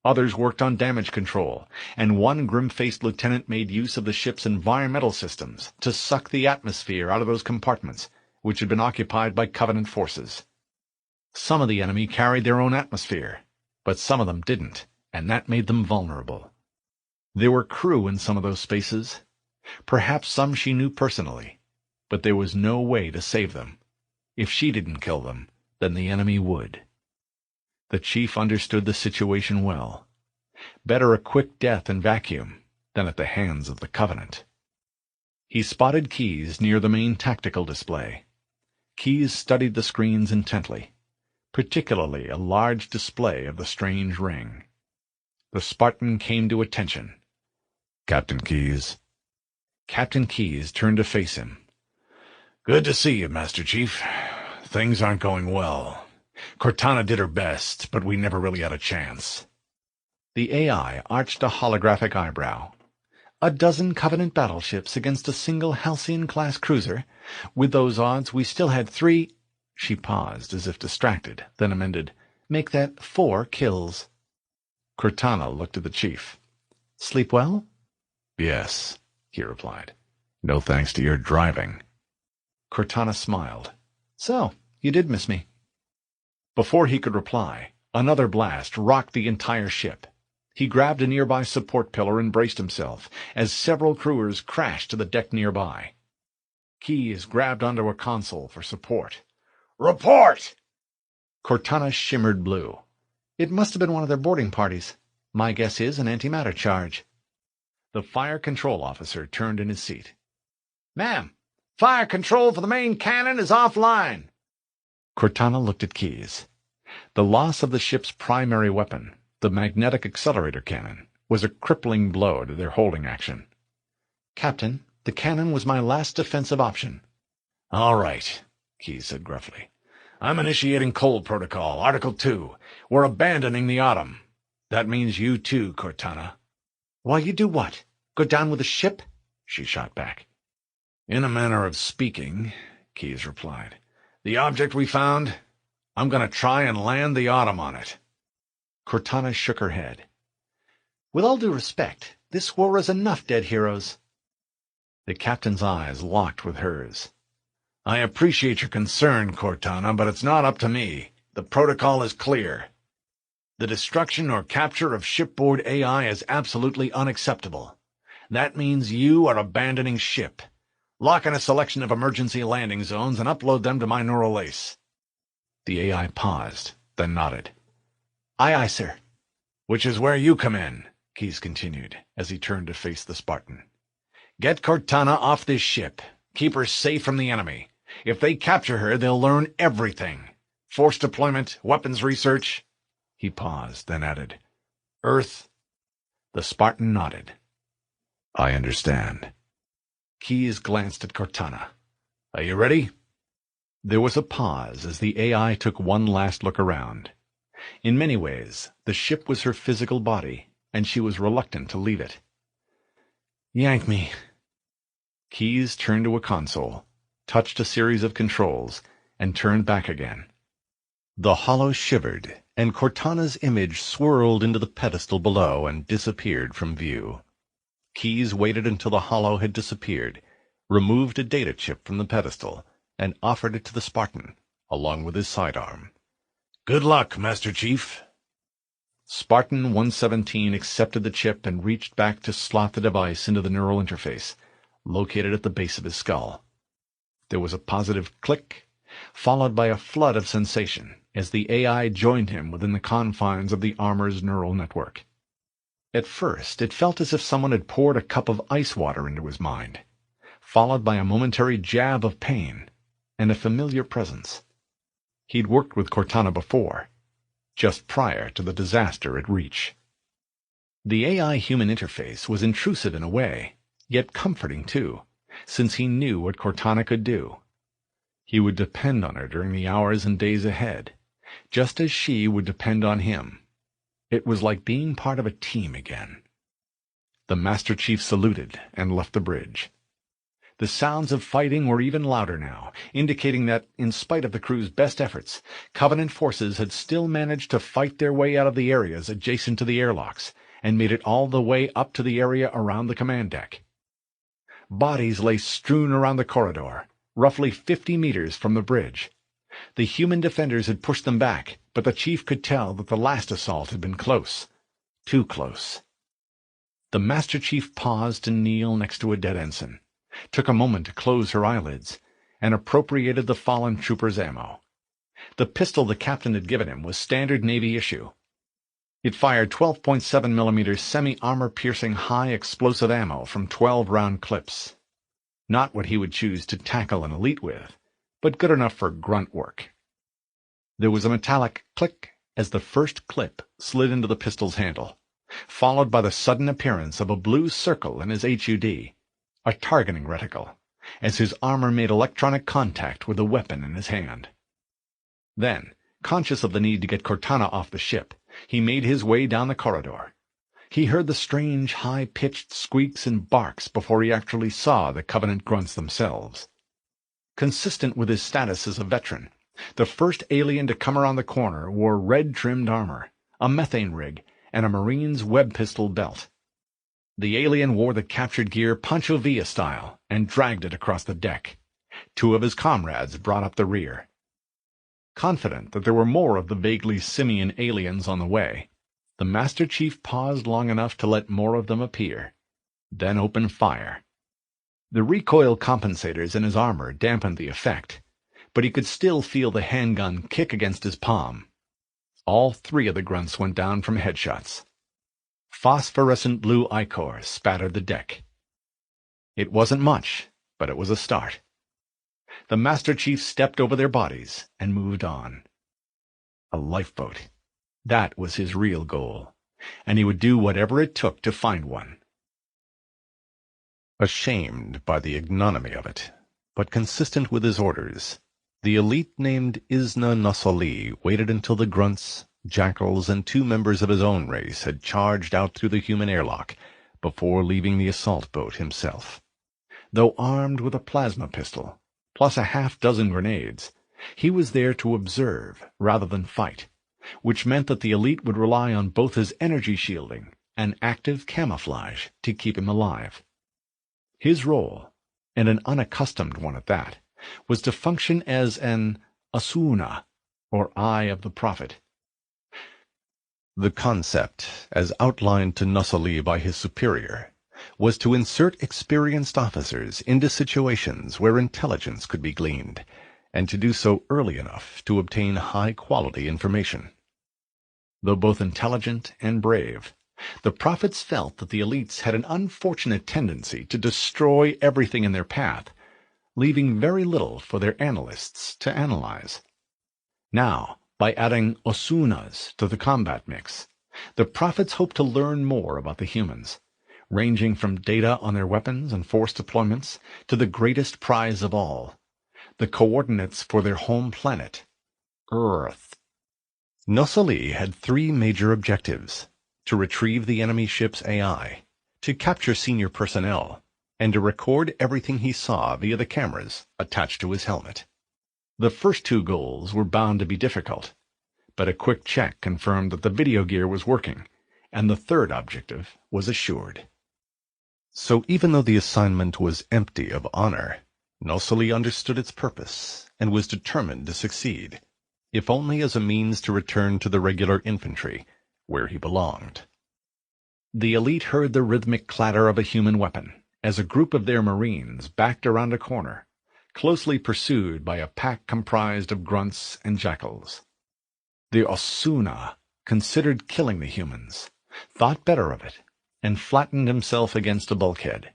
Others worked on damage control, and one grim-faced lieutenant made use of the ship's environmental systems to suck the atmosphere out of those compartments, which had been occupied by Covenant forces. Some of the enemy carried their own atmosphere, but some of them didn't, and that made them vulnerable. There were crew in some of those spaces. Perhaps some she knew personally, but there was no way to save them. If she didn't kill them, then the enemy would. The chief understood the situation well. Better a quick death in vacuum than at the hands of the Covenant. He spotted Keyes near the main tactical display. Keyes studied the screens intently, particularly a large display of the strange ring. The Spartan came to attention. "Captain Keyes." Captain Keyes turned to face him. "Good to see you, Master Chief. Things aren't going well. Cortana did her best, but we never really had a chance." The AI arched a holographic eyebrow. "A dozen Covenant battleships against a single Halcyon-class cruiser? With those odds, we still had 3—" She paused, as if distracted, then amended, "Make that 4 kills." Cortana looked at the chief. "Sleep well?" "Yes," he replied. "No thanks to your driving." Cortana smiled. "So, you did miss me." Before he could reply, another blast rocked the entire ship. He grabbed a nearby support pillar and braced himself, as several crewers crashed to the deck nearby. Keyes grabbed onto a console for support. "Report!" Cortana shimmered blue. "It must have been one of their boarding parties. My guess is an antimatter charge." The fire control officer turned in his seat. "Ma'am, fire control for the main cannon is offline." Cortana looked at Keyes. The loss of the ship's primary weapon, the magnetic accelerator cannon, was a crippling blow to their holding action. "Captain, the cannon was my last defensive option." "All right," Keyes said gruffly. "I'm initiating cold protocol, Article 2. We're abandoning the Autumn. That means you too, Cortana." "Why, you do what? Go down with the ship?" she shot back. "In a manner of speaking," Keyes replied. "The object we found, I'm going to try and land the Autumn on it." Cortana shook her head. "With all due respect, this war is enough dead heroes." The captain's eyes locked with hers. "I appreciate your concern, Cortana, but it's not up to me. The protocol is clear." The destruction or capture of shipboard AI is absolutely unacceptable. That means you are abandoning ship. Lock in a selection of emergency landing zones and upload them to my neural ace." The AI paused, then nodded. "Aye, aye, sir." "Which is where you come in," Keyes continued, as he turned to face the Spartan. "Get Cortana off this ship. Keep her safe from the enemy. If they capture her, they'll learn everything. Force deployment, weapons research." He paused, then added, "Earth." The Spartan nodded. "I understand." Keyes glanced at Cortana. "Are you ready?" There was a pause as the AI took one last look around. In many ways, the ship was her physical body, and she was reluctant to leave it. "Yank me." Keyes turned to a console, touched a series of controls, and turned back again. The hollow shivered, and Cortana's image swirled into the pedestal below and disappeared from view. Keyes waited until the hollow had disappeared, removed a data chip from the pedestal, and offered it to the Spartan, along with his sidearm. "Good luck, Master Chief." Spartan 117 accepted the chip and reached back to slot the device into the neural interface, located at the base of his skull. There was a positive click, followed by a flood of sensation as the AI joined him within the confines of the armor's neural network. At first, it felt as if someone had poured a cup of ice water into his mind, followed by a momentary jab of pain and a familiar presence. He'd worked with Cortana before, just prior to the disaster at Reach. The AI-human interface was intrusive in a way, yet comforting too, since he knew what Cortana could do. He would depend on her during the hours and days ahead, just as she would depend on him. It was like being part of a team again. The Master Chief saluted and left the bridge. The sounds of fighting were even louder now, indicating that, in spite of the crew's best efforts, Covenant forces had still managed to fight their way out of the areas adjacent to the airlocks and made it all the way up to the area around the command deck. Bodies lay strewn around the corridor, roughly 50 meters from the bridge. The human defenders had pushed them back, but the Chief could tell that the last assault had been close. Too close. The Master Chief paused to kneel next to a dead ensign, took a moment to close her eyelids, and appropriated the fallen trooper's ammo. The pistol the captain had given him was standard Navy issue. It fired 12.7mm semi-armor-piercing high-explosive ammo from 12-round clips. Not what he would choose to tackle an elite with, but good enough for grunt work. There was a metallic click as the first clip slid into the pistol's handle, followed by the sudden appearance of a blue circle in his HUD, a targeting reticle, as his armor made electronic contact with the weapon in his hand. Then, conscious of the need to get Cortana off the ship, he made his way down the corridor. He heard the strange, high-pitched squeaks and barks before he actually saw the Covenant grunts themselves. Consistent with his status as a veteran, the first alien to come around the corner wore red-trimmed armor, a methane rig, and a Marine's web pistol belt. The alien wore the captured gear Pancho Villa style and dragged it across the deck. Two of his comrades brought up the rear. Confident that there were more of the vaguely simian aliens on the way, the Master Chief paused long enough to let more of them appear, then opened fire. The recoil compensators in his armor dampened the effect, but he could still feel the handgun kick against his palm. All three of the grunts went down from headshots. Phosphorescent blue ichor spattered the deck. It wasn't much, but it was a start. The Master Chief stepped over their bodies and moved on. A lifeboat. That was his real goal, and he would do whatever it took to find one. Ashamed by the ignominy of it, but consistent with his orders, the elite named Isna Nasali waited until the grunts, jackals, and 2 members of his own race had charged out through the human airlock before leaving the assault boat himself. Though armed with a plasma pistol, plus a half-dozen grenades, he was there to observe rather than fight, which meant that the elite would rely on both his energy shielding and active camouflage to keep him alive. His role, and an unaccustomed one at that, was to function as an Asuna, or Eye of the Prophet. The concept, as outlined to Nusseli by his superior, was to insert experienced officers into situations where intelligence could be gleaned, and to do so early enough to obtain high-quality information. Though both intelligent and brave, the prophets felt that the elites had an unfortunate tendency to destroy everything in their path, leaving very little for their analysts to analyze. Now, by adding Osunas to the combat mix, the prophets hoped to learn more about the humans, ranging from data on their weapons and force deployments to the greatest prize of all, the coordinates for their home planet, Earth. Nusseli had 3 major objectives: to retrieve the enemy ship's AI, to capture senior personnel, and to record everything he saw via the cameras attached to his helmet. The first 2 goals were bound to be difficult, but a quick check confirmed that the video gear was working, and the third objective was assured. So even though the assignment was empty of honor, Nusseli understood its purpose and was determined to succeed, if only as a means to return to the regular infantry, where he belonged. The elite heard the rhythmic clatter of a human weapon as a group of their marines backed around a corner, closely pursued by a pack comprised of grunts and jackals. The Osuna considered killing the humans, thought better of it, and flattened himself against a bulkhead.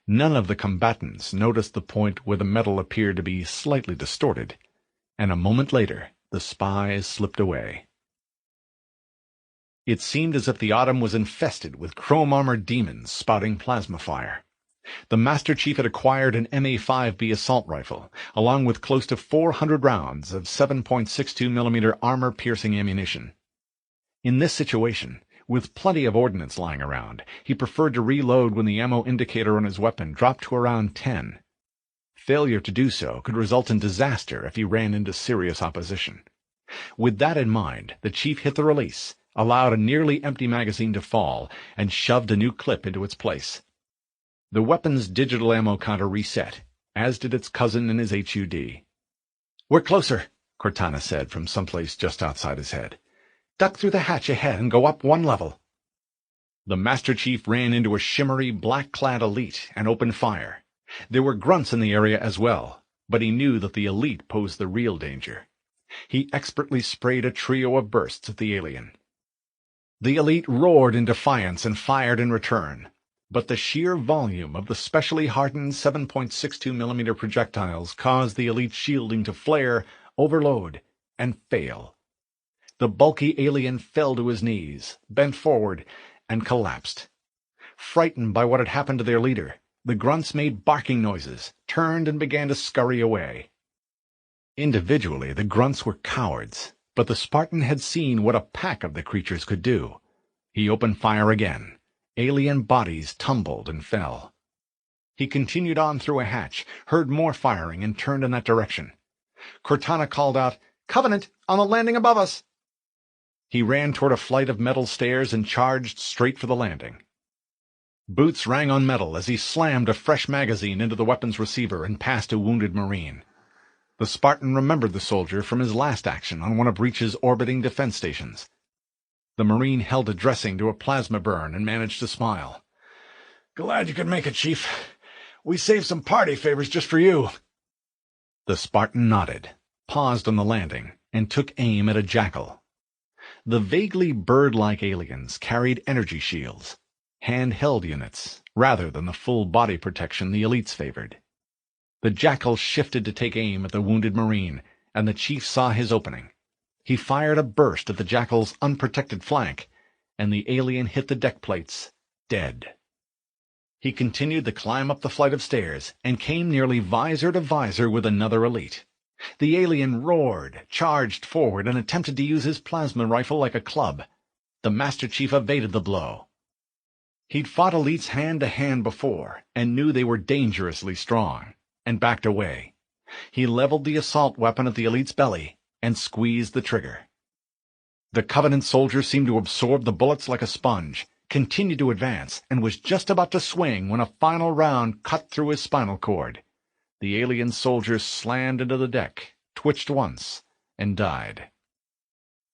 None of the combatants noticed the point where the metal appeared to be slightly distorted, and a moment later the spies slipped away. It seemed as if the autumn was infested with chrome-armored demons spouting plasma fire. The Master Chief had acquired an MA-5B assault rifle, along with close to 400 rounds of 7.62mm armor-piercing ammunition. In this situation, with plenty of ordnance lying around, he preferred to reload when the ammo indicator on his weapon dropped to around 10. Failure to do so could result in disaster if he ran into serious opposition. With that in mind, the Chief hit the release, allowed a nearly empty magazine to fall, and shoved a new clip into its place. The weapon's digital ammo counter reset, as did its cousin in his HUD. "We're closer," Cortana said from someplace just outside his head. "Duck through the hatch ahead and go up 1 level." The Master Chief ran into a shimmery, black-clad elite and opened fire. There were grunts in the area as well, but he knew that the elite posed the real danger. He expertly sprayed a trio of bursts at the alien. The elite roared in defiance and fired in return, but the sheer volume of the specially hardened 7.62mm projectiles caused the elite shielding to flare, overload, and fail. The bulky alien fell to his knees, bent forward, and collapsed. Frightened by what had happened to their leader, the grunts made barking noises, turned and began to scurry away. Individually, the grunts were cowards, but the Spartan had seen what a pack of the creatures could do. He opened fire again. Alien bodies tumbled and fell. He continued on through a hatch, heard more firing, and turned in that direction. Cortana called out, "Covenant, on the landing above us!" He ran toward a flight of metal stairs and charged straight for the landing. Boots rang on metal as he slammed a fresh magazine into the weapon's receiver and past a wounded Marine. The Spartan remembered the soldier from his last action on one of Reach's orbiting defense stations. The Marine held a dressing to a plasma burn and managed to smile. "Glad you could make it, Chief. We saved some party favors just for you." The Spartan nodded, paused on the landing, and took aim at a jackal. The vaguely bird-like aliens carried energy shields, handheld units, rather than the full body protection the elites favored. The jackal shifted to take aim at the wounded Marine, and the Chief saw his opening. He fired a burst at the jackal's unprotected flank, and the alien hit the deck plates, dead. He continued the climb up the flight of stairs, and came nearly visor to visor with another elite. The alien roared, charged forward, and attempted to use his plasma rifle like a club. The Master Chief evaded the blow. He'd fought elites hand-to-hand before, and knew they were dangerously strong, and backed away. He leveled the assault weapon at the elite's belly, and squeezed the trigger. The Covenant soldier seemed to absorb the bullets like a sponge, continued to advance, and was just about to swing when a final round cut through his spinal cord. The alien soldier slammed into the deck, twitched once, and died.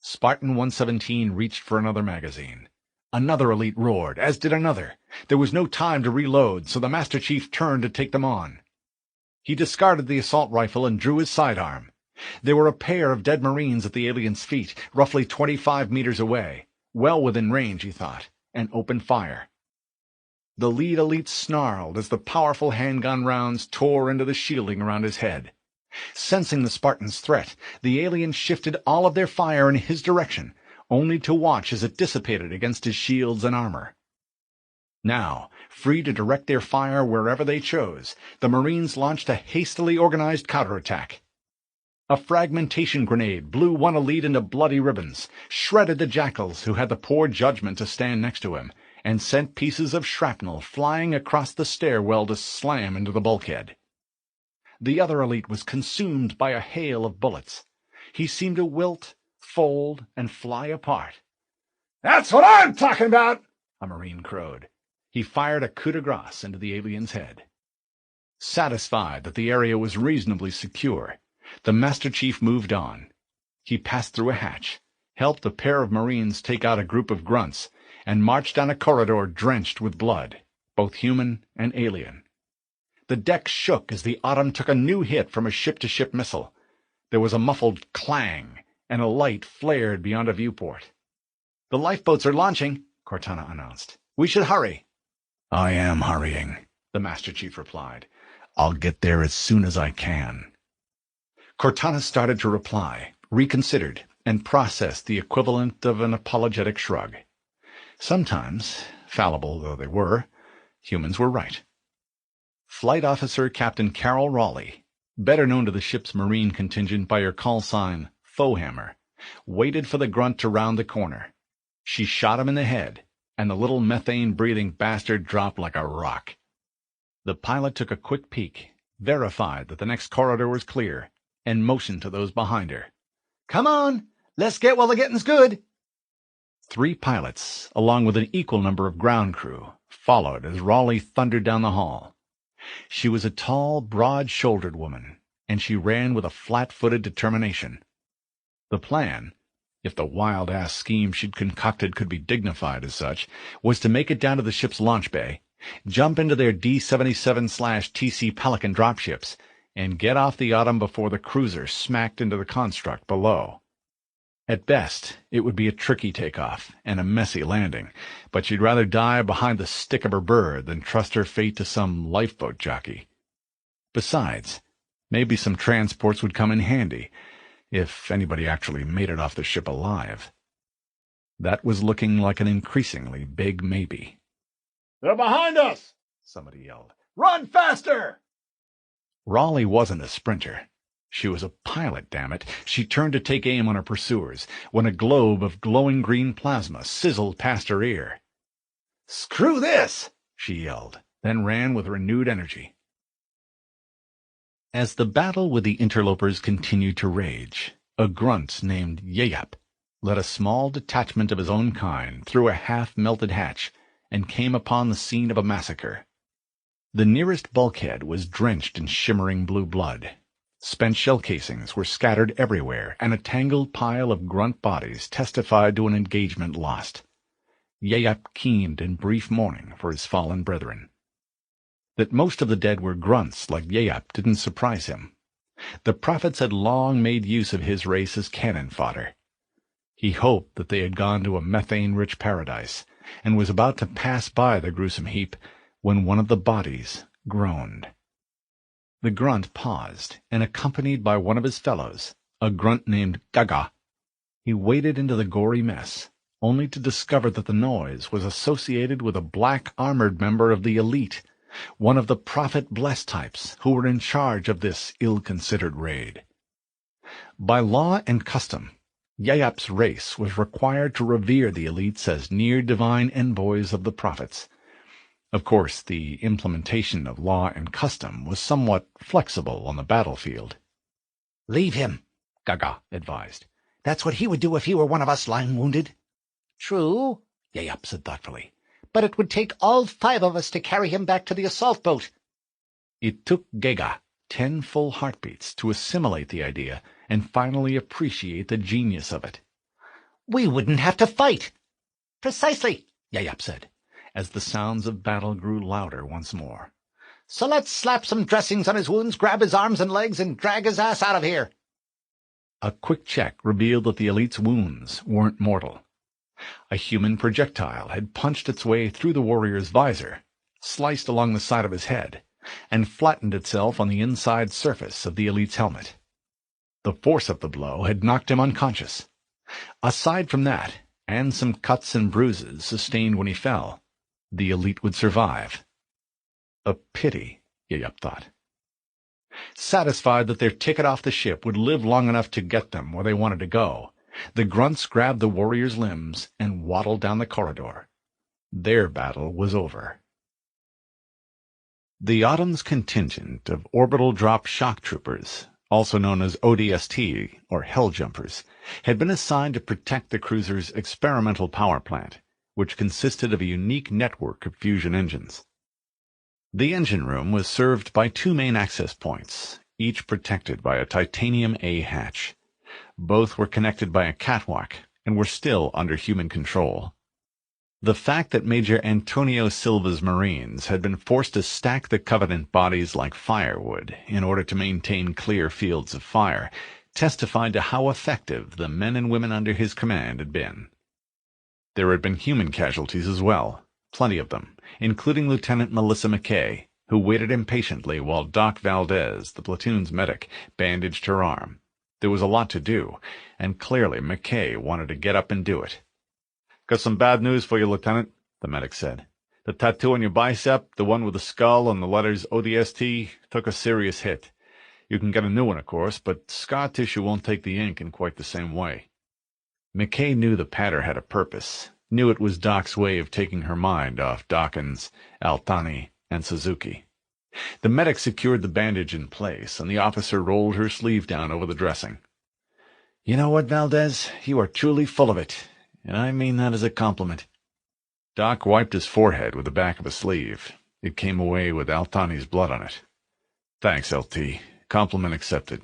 Spartan 117 reached for another magazine. Another elite roared, as did another. There was no time to reload, so the Master Chief turned to take them on. He discarded the assault rifle and drew his sidearm. There were a pair of dead Marines at the alien's feet, roughly 25 meters away. Well within range, he thought, and opened fire. The lead elite snarled as the powerful handgun rounds tore into the shielding around his head. Sensing the Spartan's threat, the aliens shifted all of their fire in his direction, only to watch as it dissipated against his shields and armor. Now, free to direct their fire wherever they chose, the Marines launched a hastily organized counterattack. A fragmentation grenade blew one elite into bloody ribbons, shredded the jackals who had the poor judgment to stand next to him, and sent pieces of shrapnel flying across the stairwell to slam into the bulkhead. The other elite was consumed by a hail of bullets. He seemed to wilt, fold, and fly apart. "That's what I'm talking about!" a Marine crowed. He fired a coup de grace into the alien's head. Satisfied that the area was reasonably secure, the Master Chief moved on. He passed through a hatch, helped a pair of Marines take out a group of grunts, and marched down a corridor drenched with blood, both human and alien. The deck shook as the Autumn took a new hit from a ship-to-ship missile. There was a muffled clang, and a light flared beyond a viewport. "The lifeboats are launching," Cortana announced. "We should hurry." "I am hurrying," the Master Chief replied. "I'll get there as soon as I can." Cortana started to reply, reconsidered, and processed the equivalent of an apologetic shrug. Sometimes, fallible though they were, humans were right. Flight Officer Captain Carol Raleigh, better known to the ship's Marine contingent by her call sign, Foehammer, waited for the grunt to round the corner. She shot him in the head, and the little methane-breathing bastard dropped like a rock. The pilot took a quick peek, verified that the next corridor was clear, and motioned to those behind her. "Come on, let's get while the getting's good." 3 pilots, along with an equal number of ground crew, followed as Raleigh thundered down the hall. She was a tall, broad-shouldered woman, and she ran with a flat-footed determination. The plan, if the wild-ass scheme she'd concocted could be dignified as such, was to make it down to the ship's launch bay, jump into their D-77/TC Pelican dropships, and get off the Autumn before the cruiser smacked into the construct below. At best, it would be a tricky takeoff and a messy landing, but she'd rather die behind the stick of her bird than trust her fate to some lifeboat jockey. Besides, maybe some transports would come in handy, if anybody actually made it off the ship alive. That was looking like an increasingly big maybe. "They're behind us!" somebody yelled. "Run faster!" Raleigh wasn't a sprinter. She was a pilot, damn it. She turned to take aim on her pursuers, when a globe of glowing green plasma sizzled past her ear. "Screw this!" she yelled, then ran with renewed energy. As the battle with the interlopers continued to rage, a grunt named Yeyap led a small detachment of his own kind through a half-melted hatch and came upon the scene of a massacre. The nearest bulkhead was drenched in shimmering blue blood. Spent shell casings were scattered everywhere, and a tangled pile of grunt bodies testified to an engagement lost. Yeyap keened in brief mourning for his fallen brethren. That most of the dead were grunts like Yeyap didn't surprise him. The prophets had long made use of his race as cannon fodder. He hoped that they had gone to a methane-rich paradise, and was about to pass by the gruesome heap when one of the bodies groaned. The grunt paused, and accompanied by one of his fellows, a grunt named Gaga, he waded into the gory mess, only to discover that the noise was associated with a black armored member of the elite, one of the prophet-blessed types who were in charge of this ill-considered raid. By law and custom, Yeyap's race was required to revere the elites as near-divine envoys of the prophets. Of course, the implementation of law and custom was somewhat flexible on the battlefield. "Leave him," Gaga advised. "That's what he would do if he were one of us lying wounded." "True," Yeyap said thoughtfully. "But it would take all 5 of us to carry him back to the assault boat." It took Gaga 10 full heartbeats to assimilate the idea and finally appreciate the genius of it. We wouldn't have to fight. Precisely, Yayap said, as the sounds of battle grew louder once more. So let's slap some dressings on his wounds, grab his arms and legs, and drag his ass out of here. A quick check revealed that the elite's wounds weren't mortal. A human projectile had punched its way through the warrior's visor, sliced along the side of his head, and flattened itself on the inside surface of the elite's helmet. The force of the blow had knocked him unconscious. Aside from that, and some cuts and bruises sustained when he fell, the elite would survive. A pity, Yayup thought. Satisfied that their ticket off the ship would live long enough to get them where they wanted to go, the grunts grabbed the warrior's limbs and waddled down the corridor. Their battle was over. The Autumn's contingent of orbital drop shock troopers, also known as ODST, or Helljumpers, had been assigned to protect the cruiser's experimental power plant, which consisted of a unique network of fusion engines. The engine room was served by two main access points, each protected by a titanium A hatch. Both were connected by a catwalk and were still under human control. The fact that Major Antonio Silva's Marines had been forced to stack the Covenant bodies like firewood in order to maintain clear fields of fire testified to how effective the men and women under his command had been. There had been human casualties as well, plenty of them, including Lieutenant Melissa McKay, who waited impatiently while Doc Valdez, the platoon's medic, bandaged her arm. There was a lot to do, and clearly McKay wanted to get up and do it. "Got some bad news for you, Lieutenant," the medic said. "The tattoo on your bicep, the one with the skull and the letters ODST, took a serious hit. You can get a new one, of course, but scar tissue won't take the ink in quite the same way." McKay knew the patter had a purpose, knew it was Doc's way of taking her mind off Dawkins, Altani, and Suzuki. The medic secured the bandage in place, and the officer rolled her sleeve down over the dressing. "You know what, Valdez? You are truly full of it, and I mean that as a compliment." Doc wiped his forehead with the back of a sleeve. It came away with Altani's blood on it. "Thanks, LT. Compliment accepted."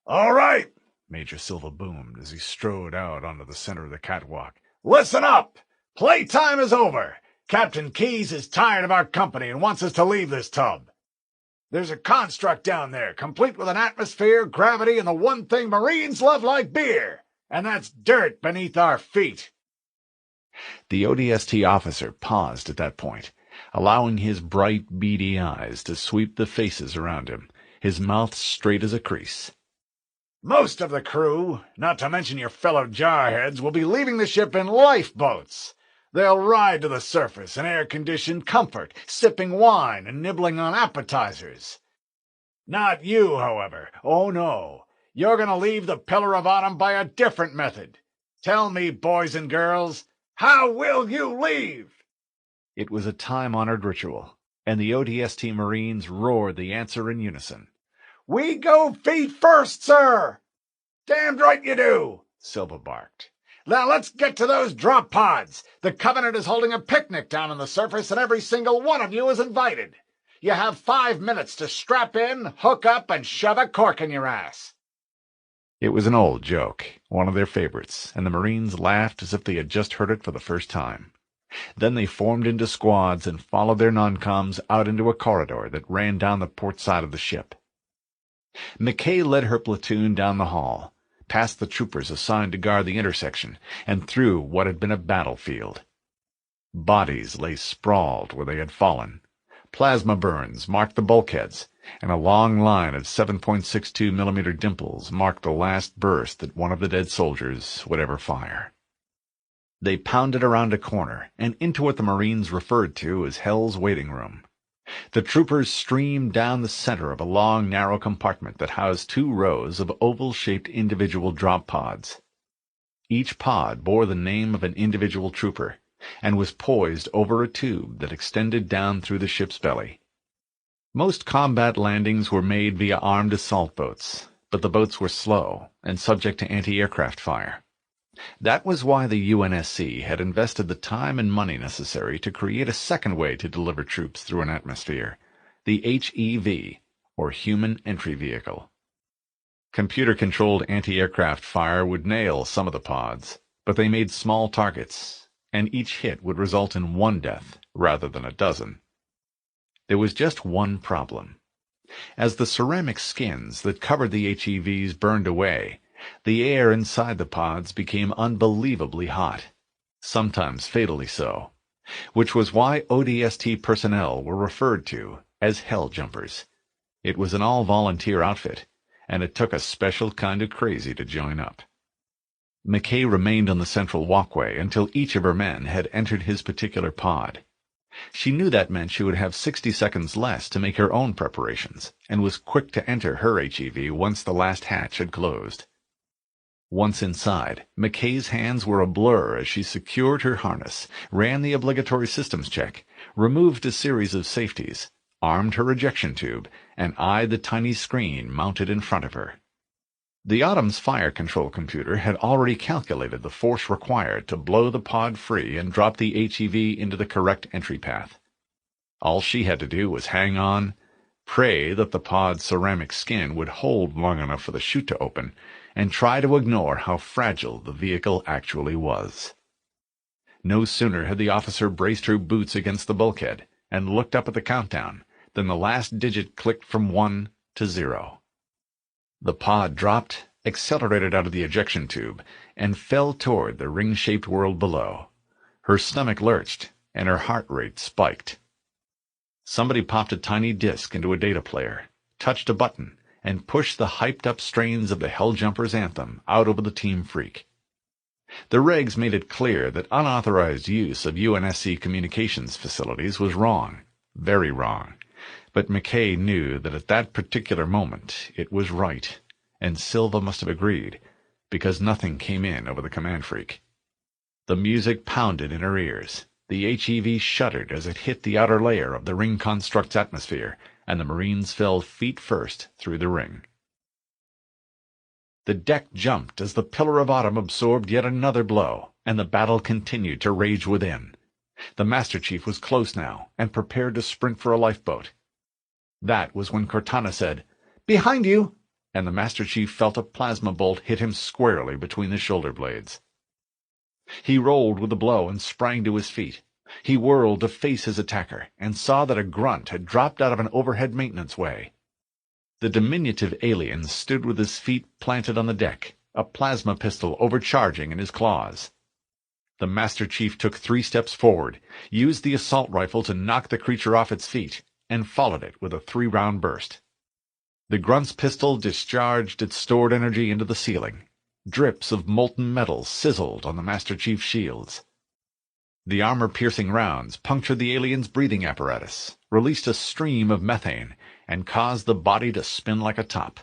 "All right," Major Silva boomed as he strode out onto the center of the catwalk. "Listen up! Playtime is over. Captain Keyes is tired of our company and wants us to leave this tub. There's a construct down there, complete with an atmosphere, gravity, and the one thing Marines love like beer, and that's dirt beneath our feet." The ODST officer paused at that point, allowing his bright, beady eyes to sweep the faces around him, his mouth straight as a crease. "Most of the crew, not to mention your fellow jarheads, will be leaving the ship in lifeboats. They'll ride to the surface in air-conditioned comfort, sipping wine and nibbling on appetizers. Not you, however. Oh, no. You're going to leave the Pillar of Autumn by a different method. Tell me, boys and girls, how will you leave?" It was a time-honored ritual, and the ODST Marines roared the answer in unison. "We go feet first, sir." "Damned right you do," Silva barked. "Now let's get to those drop pods. The Covenant is holding a picnic down on the surface, and every single one of you is invited. You have 5 minutes to strap in, hook up, and shove a cork in your ass." It was an old joke, one of their favorites, and the Marines laughed as if they had just heard it for the first time. Then they formed into squads and followed their non-coms out into a corridor that ran down the port side of the ship. McKay led her platoon down the hall, past the troopers assigned to guard the intersection, and through what had been a battlefield. Bodies lay sprawled where they had fallen. Plasma burns marked the bulkheads, and a long line of 7.62 millimeter dimples marked the last burst that one of the dead soldiers would ever fire. They pounded around a corner and into what the Marines referred to as Hell's Waiting Room. The troopers streamed down the center of a long, narrow compartment that housed 2 rows of oval-shaped individual drop pods. Each pod bore the name of an individual trooper and was poised over a tube that extended down through the ship's belly. Most combat landings were made via armed assault boats, but the boats were slow and subject to anti-aircraft fire. That was why the UNSC had invested the time and money necessary to create a second way to deliver troops through an atmosphere, the HEV, or Human Entry Vehicle. Computer-controlled anti-aircraft fire would nail some of the pods, but they made small targets, and each hit would result in one death rather than a dozen. There was just one problem. As the ceramic skins that covered the HEVs burned away, the air inside the pods became unbelievably hot, sometimes fatally so, which was why ODST personnel were referred to as Hell Jumpers. It was an all-volunteer outfit, and it took a special kind of crazy to join up. McKay remained on the central walkway until each of her men had entered his particular pod. She knew that meant she would have 60 seconds less to make her own preparations, and was quick to enter her HEV once the last hatch had closed. Once inside, McKay's hands were a blur as she secured her harness, ran the obligatory systems check, removed a series of safeties, armed her ejection tube, and eyed the tiny screen mounted in front of her. The Autumn's fire control computer had already calculated the force required to blow the pod free and drop the HEV into the correct entry path. All she had to do was hang on, pray that the pod's ceramic skin would hold long enough for the chute to open, and try to ignore how fragile the vehicle actually was. No sooner had the officer braced her boots against the bulkhead and looked up at the countdown than the last digit clicked from 1 to 0. The pod dropped, accelerated out of the ejection tube, and fell toward the ring-shaped world below. Her stomach lurched, and her heart rate spiked. Somebody popped a tiny disc into a data player, touched a button, and pushed the hyped-up strains of the Helljumpers' anthem out over the Team Freak. The regs made it clear that unauthorized use of UNSC communications facilities was wrong, very wrong, but McKay knew that at that particular moment it was right, and Silva must have agreed, because nothing came in over the command freak. The music pounded in her ears, the HEV shuddered as it hit the outer layer of the ring construct's atmosphere, and the Marines fell feet first through the ring. The deck jumped as the Pillar of Autumn absorbed yet another blow, and the battle continued to rage within. The Master Chief was close now, and prepared to sprint for a lifeboat. That was when Cortana said, "Behind you!" and the Master Chief felt a plasma bolt hit him squarely between the shoulder blades. He rolled with the blow and sprang to his feet. He whirled to face his attacker, and saw that a grunt had dropped out of an overhead maintenance way. The diminutive alien stood with his feet planted on the deck, a plasma pistol overcharging in his claws. The Master Chief took 3 steps forward, used the assault rifle to knock the creature off its feet, and followed it with a 3-round burst. The grunt's pistol discharged its stored energy into the ceiling. Drips of molten metal sizzled on the Master Chief's shields. The armor-piercing rounds punctured the alien's breathing apparatus, released a stream of methane, and caused the body to spin like a top.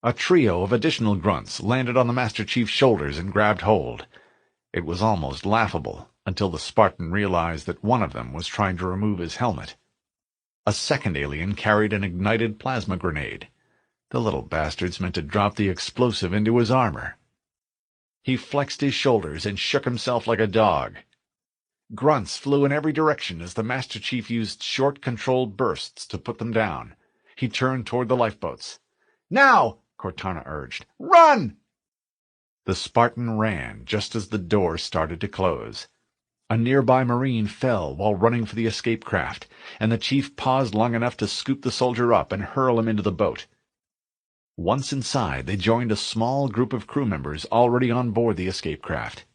A trio of additional grunts landed on the Master Chief's shoulders and grabbed hold. It was almost laughable, until the Spartan realized that one of them was trying to remove his helmet. A second alien carried an ignited plasma grenade. The little bastards meant to drop the explosive into his armor. He flexed his shoulders and shook himself like a dog. Grunts flew in every direction as the Master Chief used short, controlled bursts to put them down. He turned toward the lifeboats. "Now!" Cortana urged. "Run!" The Spartan ran just as the door started to close. A nearby Marine fell while running for the escape craft, and the Chief paused long enough to scoop the soldier up and hurl him into the boat. Once inside, they joined a small group of crew members already on board the escape craft.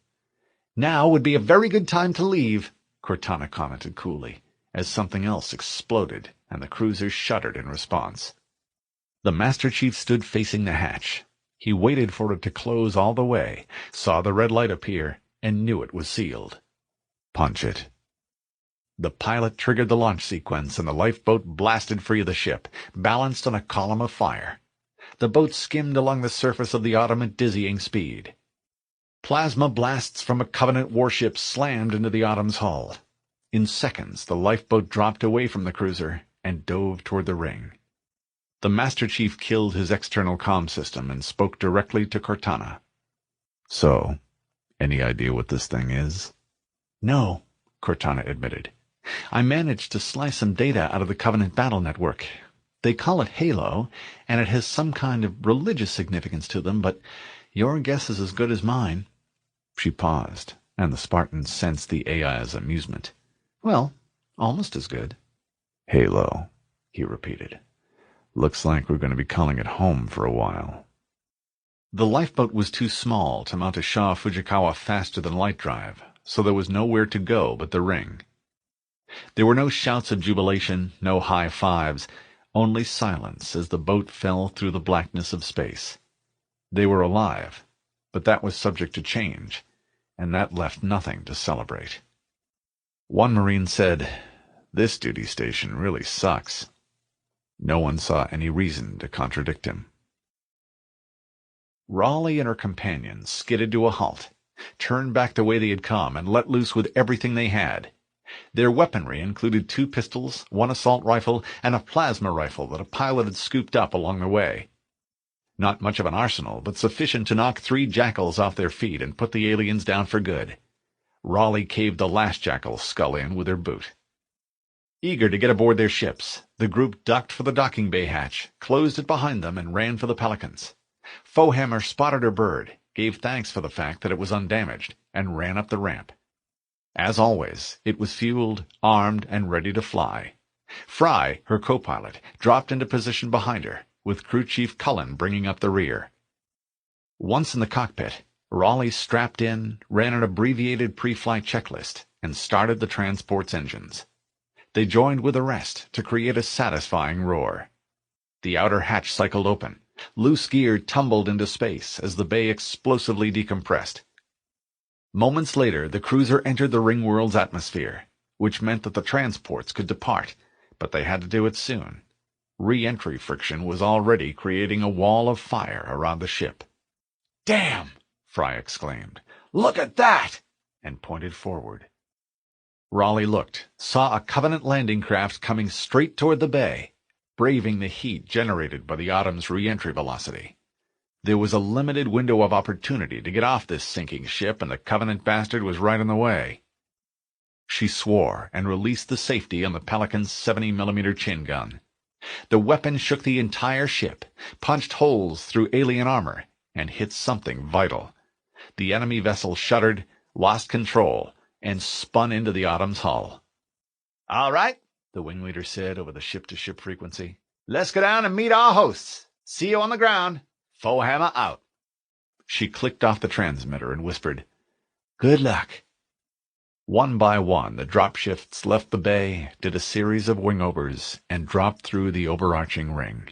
"Now would be a very good time to leave," Cortana commented coolly, as something else exploded, and the cruiser shuddered in response. The Master Chief stood facing the hatch. He waited for it to close all the way, saw the red light appear, and knew it was sealed. Punch it. The pilot triggered the launch sequence, and the lifeboat blasted free of the ship, balanced on a column of fire. The boat skimmed along the surface of the Autumn at dizzying speed. Plasma blasts from a Covenant warship slammed into the Autumn's hull. In seconds, the lifeboat dropped away from the cruiser and dove toward the ring. The Master Chief killed his external comm system and spoke directly to Cortana. "So, any idea what this thing is?" "No," Cortana admitted. "I managed to slice some data out of the Covenant battle network. They call it Halo, and it has some kind of religious significance to them, but your guess is as good as mine." She paused, and the Spartan sensed the AI's amusement. Well, almost as good. Halo, he repeated. Looks like we're going to be calling it home for a while. The lifeboat was too small to mount a Shaw Fujikawa faster-than-light drive, so there was nowhere to go but the ring. There were no shouts of jubilation, no high fives, only silence as the boat fell through the blackness of space. They were alive, but that was subject to change, and that left nothing to celebrate. One Marine said, "This duty station really sucks." No one saw any reason to contradict him. Raleigh and her companions skidded to a halt, turned back the way they had come, and let loose with everything they had. Their weaponry included 2 pistols, 1 assault rifle, and a plasma rifle that a pilot had scooped up along the way. Not much of an arsenal, but sufficient to knock 3 jackals off their feet and put the aliens down for good. Raleigh caved the last jackal's skull in with her boot. Eager to get aboard their ships, the group ducked for the docking bay hatch, closed it behind them, and ran for the Pelicans. Fohammer spotted her bird, gave thanks for the fact that it was undamaged, and ran up the ramp. As always, it was fueled, armed, and ready to fly. Fry, her co-pilot, dropped into position behind her, with Crew Chief Cullen bringing up the rear. Once in the cockpit, Raleigh strapped in, ran an abbreviated pre-flight checklist, and started the transport's engines. They joined with the rest to create a satisfying roar. The outer hatch cycled open. Loose gear tumbled into space as the bay explosively decompressed. Moments later, the cruiser entered the ringworld's atmosphere, which meant that the transports could depart, but they had to do it soon. Re-entry friction was already creating a wall of fire around the ship. "Damn!" Fry exclaimed. "Look at that!" and pointed forward. Raleigh looked, saw a Covenant landing craft coming straight toward the bay, braving the heat generated by the Autumn's re-entry velocity. There was a limited window of opportunity to get off this sinking ship, and the Covenant bastard was right in the way. She swore and released the safety on the Pelican's 70mm chin gun. The weapon shook the entire ship, punched holes through alien armor, and hit something vital. The enemy vessel shuddered, lost control, and spun into the Autumn's hull. "All right," the wing leader said over the ship-to-ship frequency. "Let's go down and meet our hosts. See you on the ground. Fohammer out." She clicked off the transmitter and whispered, "Good luck." One by one, the dropshifts left the bay, did a series of wingovers, and dropped through the overarching ring.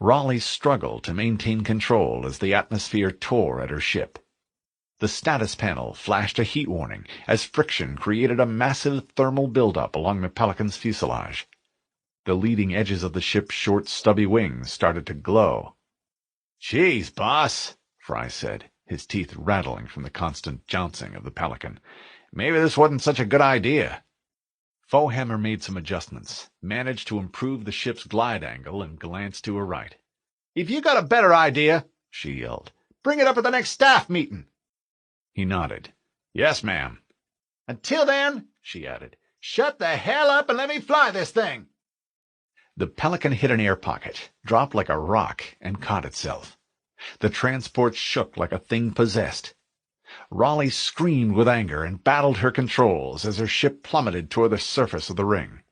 Raleigh struggled to maintain control as the atmosphere tore at her ship. The status panel flashed a heat warning as friction created a massive thermal buildup along the Pelican's fuselage. The leading edges of the ship's short, stubby wings started to glow. "Geez, boss," Fry said, his teeth rattling from the constant jouncing of the Pelican. "Maybe this wasn't such a good idea." Fohammer made some adjustments, managed to improve the ship's glide angle, and glanced to her right. "If you got a better idea," she yelled, "bring it up at the next staff meeting." He nodded. "Yes, ma'am." "Until then," she added, "shut the hell up and let me fly this thing." The Pelican hit an air pocket, dropped like a rock, and caught itself. The transport shook like a thing possessed. Raleigh screamed with anger and battled her controls as her ship plummeted toward the surface of the ring.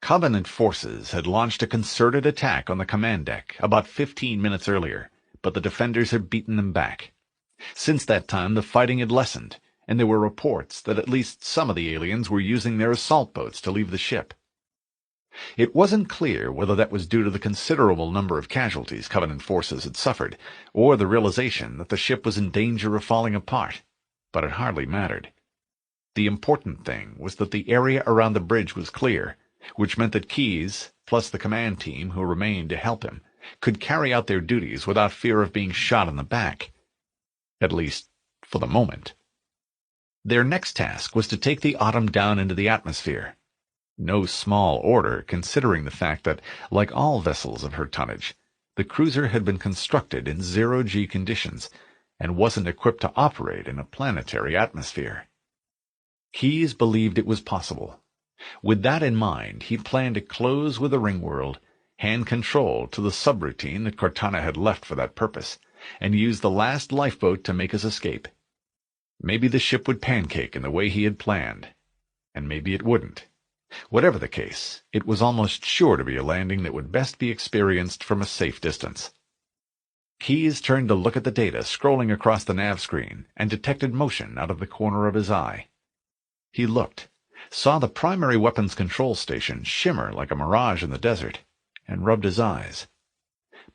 Covenant forces had launched a concerted attack on the command deck about 15 minutes earlier, but the defenders had beaten them back. Since that time, the fighting had lessened, and there were reports that at least some of the aliens were using their assault boats to leave the ship. It wasn't clear whether that was due to the considerable number of casualties Covenant forces had suffered, or the realization that the ship was in danger of falling apart, but it hardly mattered. The important thing was that the area around the bridge was clear, which meant that Keyes, plus the command team who remained to help him, could carry out their duties without fear of being shot in the back. At least, for the moment. Their next task was to take the Autumn down into the atmosphere. No small order, considering the fact that, like all vessels of her tonnage, the cruiser had been constructed in zero-G conditions and wasn't equipped to operate in a planetary atmosphere. Keyes believed it was possible. With that in mind, he planned to close with the ringworld, hand control to the subroutine that Cortana had left for that purpose, and use the last lifeboat to make his escape. Maybe the ship would pancake in the way he had planned, and maybe it wouldn't. Whatever the case, it was almost sure to be a landing that would best be experienced from a safe distance. Keyes turned to look at the data scrolling across the nav screen and detected motion out of the corner of his eye. He looked, saw the primary weapons control station shimmer like a mirage in the desert, and rubbed his eyes.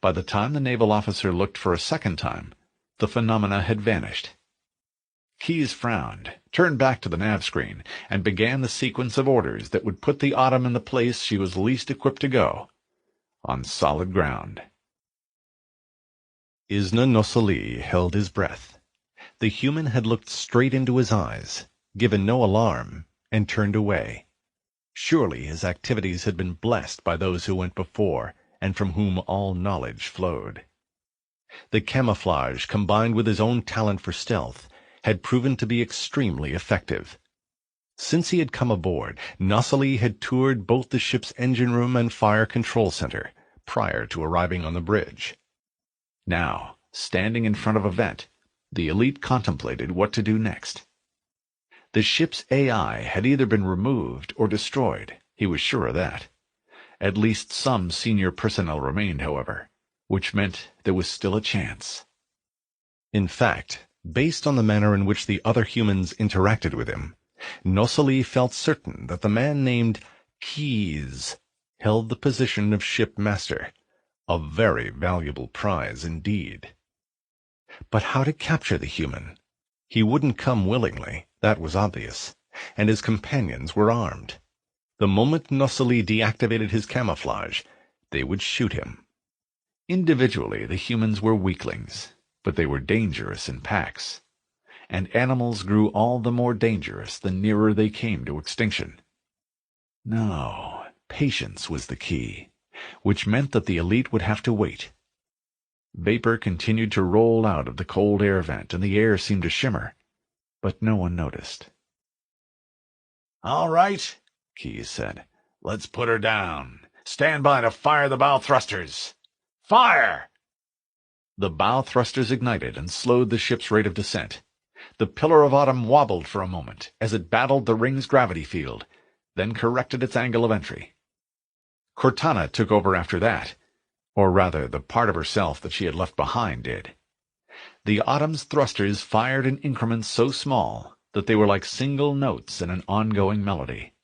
By the time the naval officer looked for a second time, the phenomena had vanished. Keyes frowned, turned back to the nav screen, and began the sequence of orders that would put the Autumn in the place she was least equipped to go, on solid ground. Isna Nosali held his breath. The human had looked straight into his eyes, given no alarm, and turned away. Surely his activities had been blessed by those who went before, and from whom all knowledge flowed. The camouflage, combined with his own talent for stealth, had proven to be extremely effective. Since he had come aboard, Nosali had toured both the ship's engine room and fire control center, prior to arriving on the bridge. Now, standing in front of a vent, the elite contemplated what to do next. The ship's AI had either been removed or destroyed, he was sure of that. At least some senior personnel remained, however, which meant there was still a chance. In fact, based on the manner in which the other humans interacted with him, Nosali felt certain that the man named Keyes held the position of shipmaster, a very valuable prize indeed. But how to capture the human? He wouldn't come willingly, that was obvious, and his companions were armed. The moment Nosali deactivated his camouflage, they would shoot him. Individually, the humans were weaklings, but they were dangerous in packs, and animals grew all the more dangerous the nearer they came to extinction. No, patience was the key, which meant that the elite would have to wait. Vapor continued to roll out of the cold air vent, and the air seemed to shimmer, but no one noticed. "All right," Keyes said. "Let's put her down. Stand by to fire the bow thrusters. Fire!" The bow thrusters ignited and slowed the ship's rate of descent. The Pillar of Autumn wobbled for a moment as it battled the ring's gravity field, then corrected its angle of entry. Cortana took over after that, or rather the part of herself that she had left behind did. The Autumn's thrusters fired in increments so small that they were like single notes in an ongoing melody.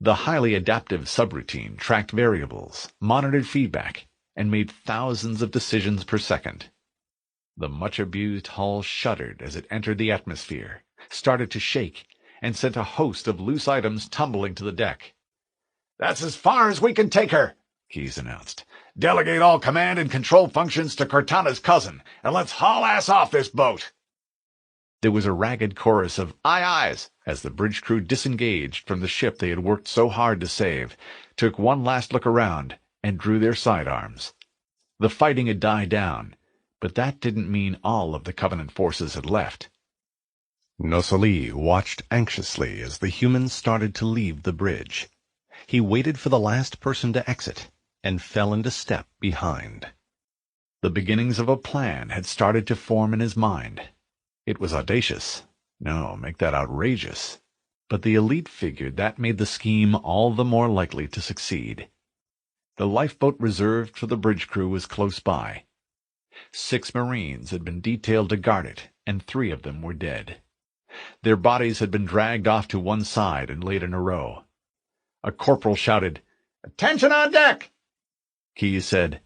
The highly adaptive subroutine tracked variables, monitored feedback, and made thousands of decisions per second. The much-abused hull shuddered as it entered the atmosphere, started to shake, and sent a host of loose items tumbling to the deck. "That's as far as we can take her," Keyes announced. "Delegate all command and control functions to Cortana's cousin, and let's haul ass off this boat." There was a ragged chorus of "aye ayes" as the bridge crew disengaged from the ship they had worked so hard to save, took one last look around, and drew their sidearms. The fighting had died down, but that didn't mean all of the Covenant forces had left. Nosali watched anxiously as the humans started to leave the bridge. He waited for the last person to exit, and fell into step behind. The beginnings of a plan had started to form in his mind. It was audacious. No, make that outrageous. But the elite figured that made the scheme all the more likely to succeed. The lifeboat reserved for the bridge crew was close by. 6 Marines had been detailed to guard it, and 3 of them were dead. Their bodies had been dragged off to one side and laid in a row. A corporal shouted, "Attention on deck!" Keyes said,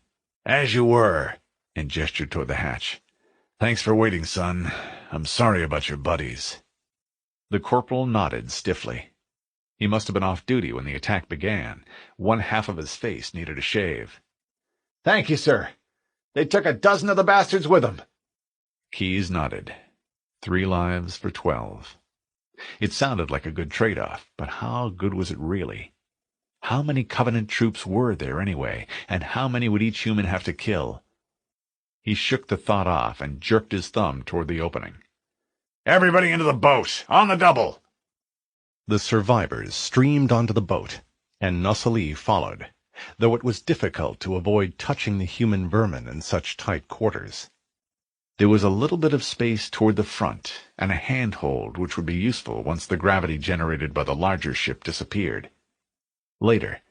"As you were," and gestured toward the hatch. "Thanks for waiting, son. I'm sorry about your buddies." The corporal nodded stiffly. He must have been off duty when the attack began. One half of his face needed a shave. "Thank you, sir. They took a dozen of the bastards with them." Keyes nodded. 3 lives for 12. It sounded like a good trade-off, but how good was it really? How many Covenant troops were there anyway, and how many would each human have to kill? He shook the thought off and jerked his thumb toward the opening. "Everybody into the boat, on the double!" The survivors streamed onto the boat, and Nosali followed, though it was difficult to avoid touching the human vermin in such tight quarters. There was a little bit of space toward the front, and a handhold which would be useful once the gravity generated by the larger ship disappeared. Later,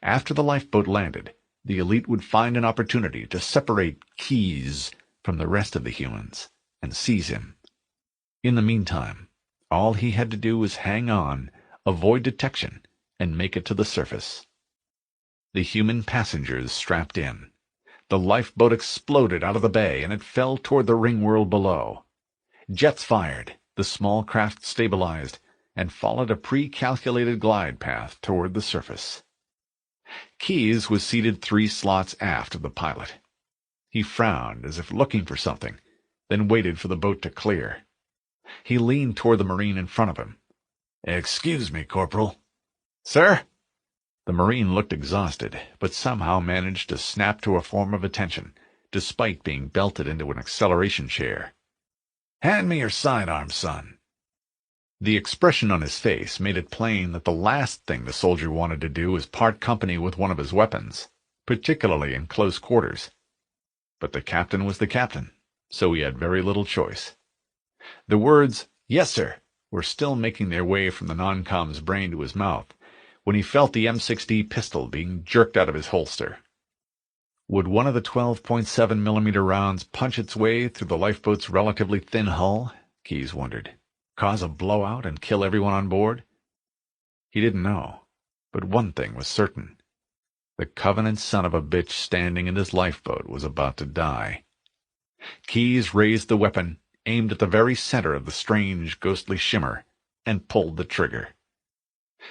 after the lifeboat landed, the elite would find an opportunity to separate Keyes from the rest of the humans and seize him. In the meantime, all he had to do was hang on, avoid detection, and make it to the surface. The human passengers strapped in. The lifeboat exploded out of the bay, and it fell toward the ringworld below. Jets fired, the small craft stabilized, and followed a pre-calculated glide path toward the surface. Keyes was seated 3 slots aft of the pilot. He frowned as if looking for something, then waited for the boat to clear. He leaned toward the Marine in front of him. "Excuse me, Corporal." "Sir?" The Marine looked exhausted, but somehow managed to snap to a form of attention, despite being belted into an acceleration chair. "Hand me your sidearm, son." The expression on his face made it plain that the last thing the soldier wanted to do was part company with one of his weapons, particularly in close quarters. But the captain was the captain, so he had very little choice. The words, "Yes, sir," were still making their way from the non-com's brain to his mouth, when he felt the M60 pistol being jerked out of his holster. Would one of the 12.7mm rounds punch its way through the lifeboat's relatively thin hull, Keyes wondered, cause a blowout and kill everyone on board? He didn't know, but one thing was certain. The Covenant son of a bitch standing in his lifeboat was about to die. Keyes raised the weapon, aimed at the very center of the strange, ghostly shimmer, and pulled the trigger.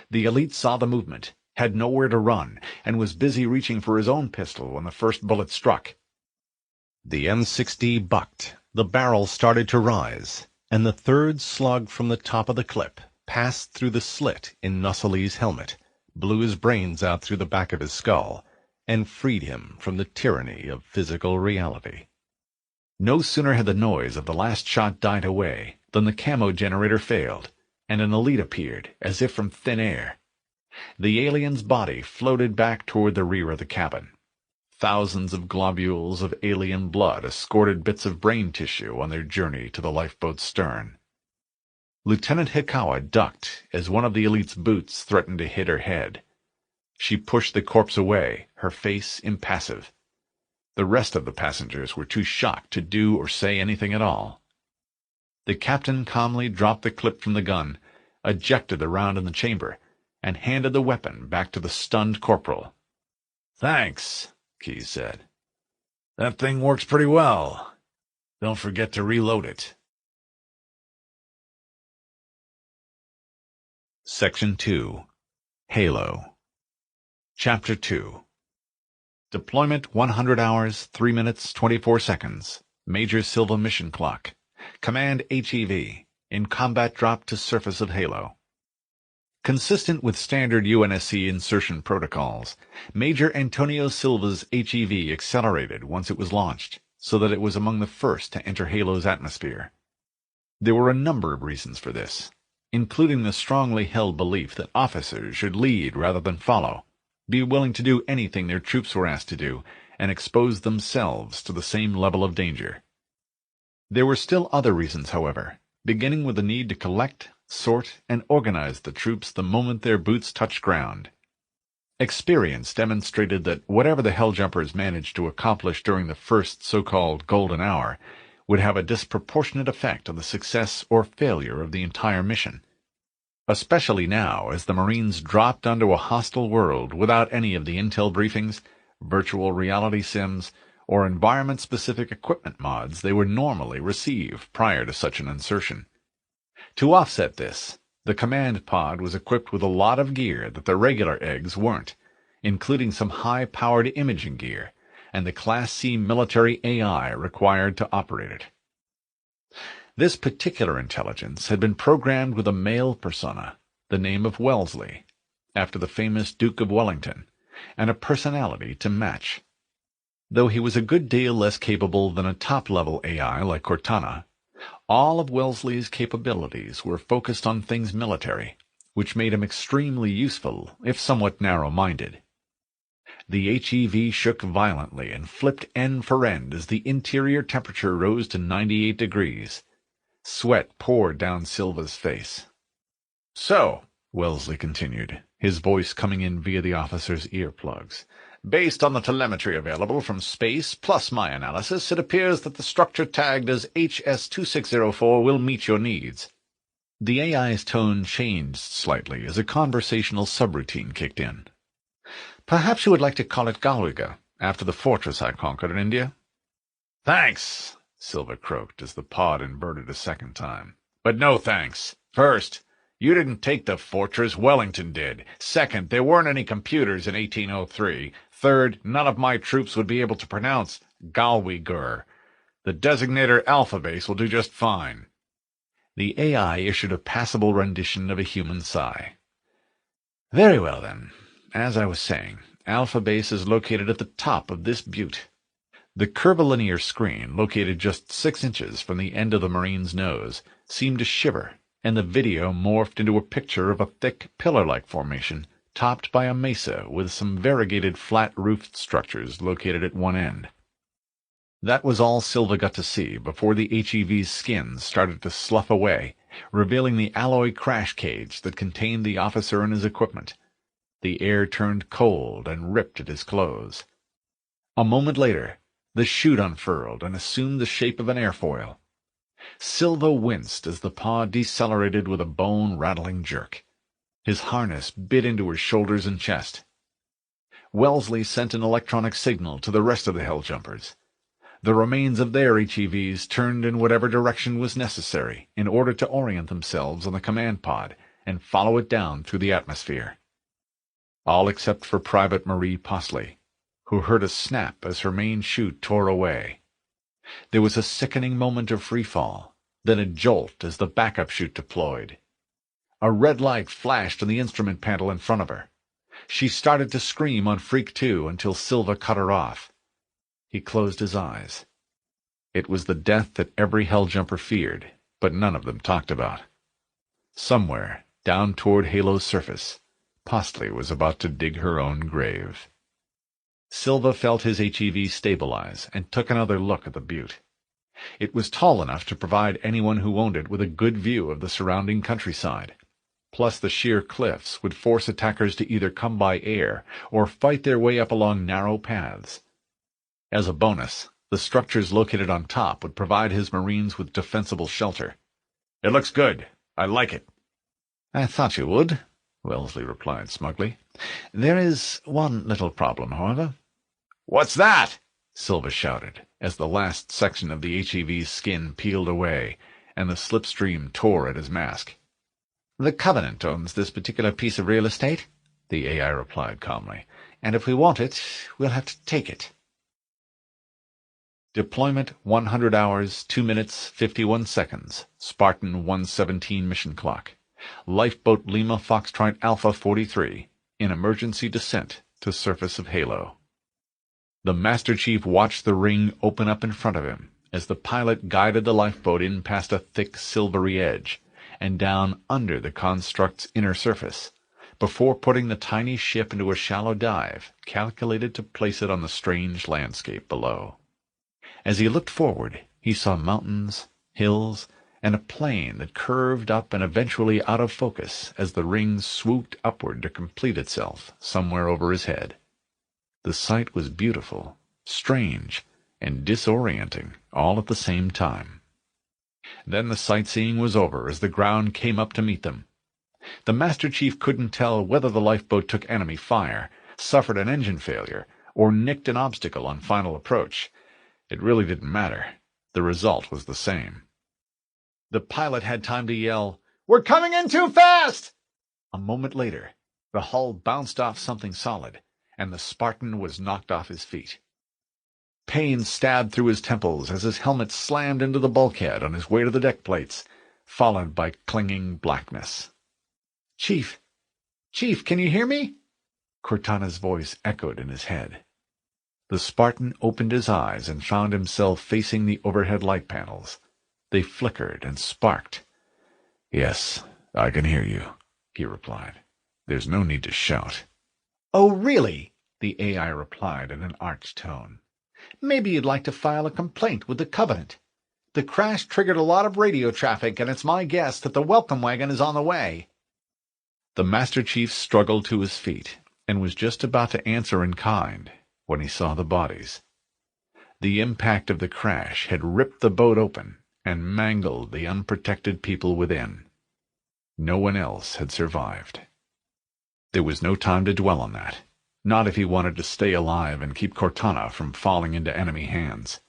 The elite saw the movement, had nowhere to run, and was busy reaching for his own pistol when the first bullet struck. The M60 bucked, the barrel started to rise, and the third slug from the top of the clip passed through the slit in Nussely's helmet, blew his brains out through the back of his skull, and freed him from the tyranny of physical reality. No sooner had the noise of the last shot died away than the camo generator failed, and an elite appeared, as if from thin air. The alien's body floated back toward the rear of the cabin. Thousands of globules of alien blood escorted bits of brain tissue on their journey to the lifeboat's stern. Lieutenant Hikawa ducked as one of the elite's boots threatened to hit her head. She pushed the corpse away, her face impassive. The rest of the passengers were too shocked to do or say anything at all. The captain calmly dropped the clip from the gun, ejected the round in the chamber, and handed the weapon back to the stunned corporal. "Thanks," Keyes said. "That thing works pretty well. Don't forget to reload it." Section 2. Halo. Chapter 2. Deployment 100 hours, 3 minutes, 24 seconds. Major Silva mission clock. Command HEV. In combat drop to surface of Halo. Consistent with standard UNSC insertion protocols, Major Antonio Silva's HEV accelerated once it was launched, so that it was among the first to enter Halo's atmosphere. There were a number of reasons for this, including the strongly held belief that officers should lead rather than follow, be willing to do anything their troops were asked to do, and expose themselves to the same level of danger. There were still other reasons, however, beginning with the need to collect, sort, and organize the troops the moment their boots touched ground. Experience demonstrated that whatever the Helljumpers managed to accomplish during the first so-called golden hour would have a disproportionate effect on the success or failure of the entire mission, especially now as the Marines dropped onto a hostile world without any of the intel briefings, virtual reality sims, or environment-specific equipment mods they would normally receive prior to such an insertion. To offset this, the command pod was equipped with a lot of gear that the regular eggs weren't, including some high-powered imaging gear and the Class C military AI required to operate it. This particular intelligence had been programmed with a male persona, the name of Wellesley, after the famous Duke of Wellington, and a personality to match. Though he was a good deal less capable than a top-level AI like Cortana, all of Wellesley's capabilities were focused on things military, which made him extremely useful, if somewhat narrow-minded. The HEV shook violently and flipped end for end as the interior temperature rose to 98 degrees. Sweat poured down Silva's face. "So," Wellesley continued, his voice coming in via the officer's earplugs, "based on the telemetry available from space plus my analysis, it appears that the structure tagged as HS-2604 will meet your needs." The AI's tone changed slightly as a conversational subroutine kicked in. "Perhaps you would like to call it Galwiga, after the fortress I conquered in India?" "Thanks," Silva croaked as the pod inverted a second time. "But no thanks. First, you didn't take the fortress, Wellington did. Second, there weren't any computers in 1803. Third, none of my troops would be able to pronounce Galwiger. The designator Alpha Base will do just fine." The AI issued a passable rendition of a human sigh. "Very well, then. As I was saying, Alpha Base is located at the top of this butte." The curvilinear screen, located just 6 inches from the end of the Marine's nose, seemed to shiver, and the video morphed into a picture of a thick, pillar-like formation topped by a mesa with some variegated flat-roofed structures located at one end. That was all Silva got to see before the HEV's skin started to slough away, revealing the alloy crash cage that contained the officer and his equipment. The air turned cold and ripped at his clothes. A moment later, the chute unfurled and assumed the shape of an airfoil. Silva winced as the pod decelerated with a bone-rattling jerk. His harness bit into his shoulders and chest. Wellesley sent an electronic signal to the rest of the Helljumpers. The remains of their HEVs turned in whatever direction was necessary in order to orient themselves on the command pod and follow it down through the atmosphere. All except for Private Marie Posley, who heard a snap as her main chute tore away. There was a sickening moment of freefall, then a jolt as the backup chute deployed. A red light flashed on the instrument panel in front of her. She started to scream on Freak 2 until Silva cut her off. He closed his eyes. It was the death that every Helljumper feared, but none of them talked about. Somewhere, down toward Halo's surface, Posley was about to dig her own grave. Silva felt his HEV stabilize and took another look at the butte. It was tall enough to provide anyone who owned it with a good view of the surrounding countryside. Plus the sheer cliffs would force attackers to either come by air or fight their way up along narrow paths. As a bonus, the structures located on top would provide his Marines with defensible shelter. "It looks good. I like it." "I thought you would," Wellesley replied smugly. "There is one little problem, however." "What's that?" Silva shouted, as the last section of the HEV's skin peeled away, and the slipstream tore at his mask. "The Covenant owns this particular piece of real estate," the AI replied calmly, "and if we want it, we'll have to take it." Deployment 100 hours, 2 minutes, 51 seconds. Spartan 117 mission clock. Lifeboat Lima Foxtrot Alpha 43 in emergency descent to surface of Halo. The Master Chief watched the ring open up in front of him as the pilot guided the lifeboat in past a thick silvery edge and down under the construct's inner surface, before putting the tiny ship into a shallow dive calculated to place it on the strange landscape below. As he looked forward, he saw mountains, hills, and a plain that curved up and eventually out of focus as the ring swooped upward to complete itself somewhere over his head. The sight was beautiful, strange, and disorienting all at the same time. Then the sightseeing was over as the ground came up to meet them. The Master Chief couldn't tell whether the lifeboat took enemy fire, suffered an engine failure, or nicked an obstacle on final approach. It really didn't matter. The result was the same. The pilot had time to yell, "We're coming in too fast!" A moment later, the hull bounced off something solid, and the Spartan was knocked off his feet. Pain stabbed through his temples as his helmet slammed into the bulkhead on his way to the deck plates, followed by clinging blackness. Chief, can you hear me?" Cortana's voice echoed in his head. The Spartan opened his eyes and found himself facing the overhead light panels. They flickered and sparked. "Yes, I can hear you," he replied. "There's no need to shout." "Oh, really?" The AI replied in an arch tone. "Maybe you'd like to file a complaint with the Covenant. The crash triggered a lot of radio traffic, and it's my guess that the welcome wagon is on the way." The Master Chief struggled to his feet and was just about to answer in kind when he saw the bodies. The impact of the crash had ripped the boat open and mangled the unprotected people within. No one else had survived. There was no time to dwell on that, not if he wanted to stay alive and keep Cortana from falling into enemy hands.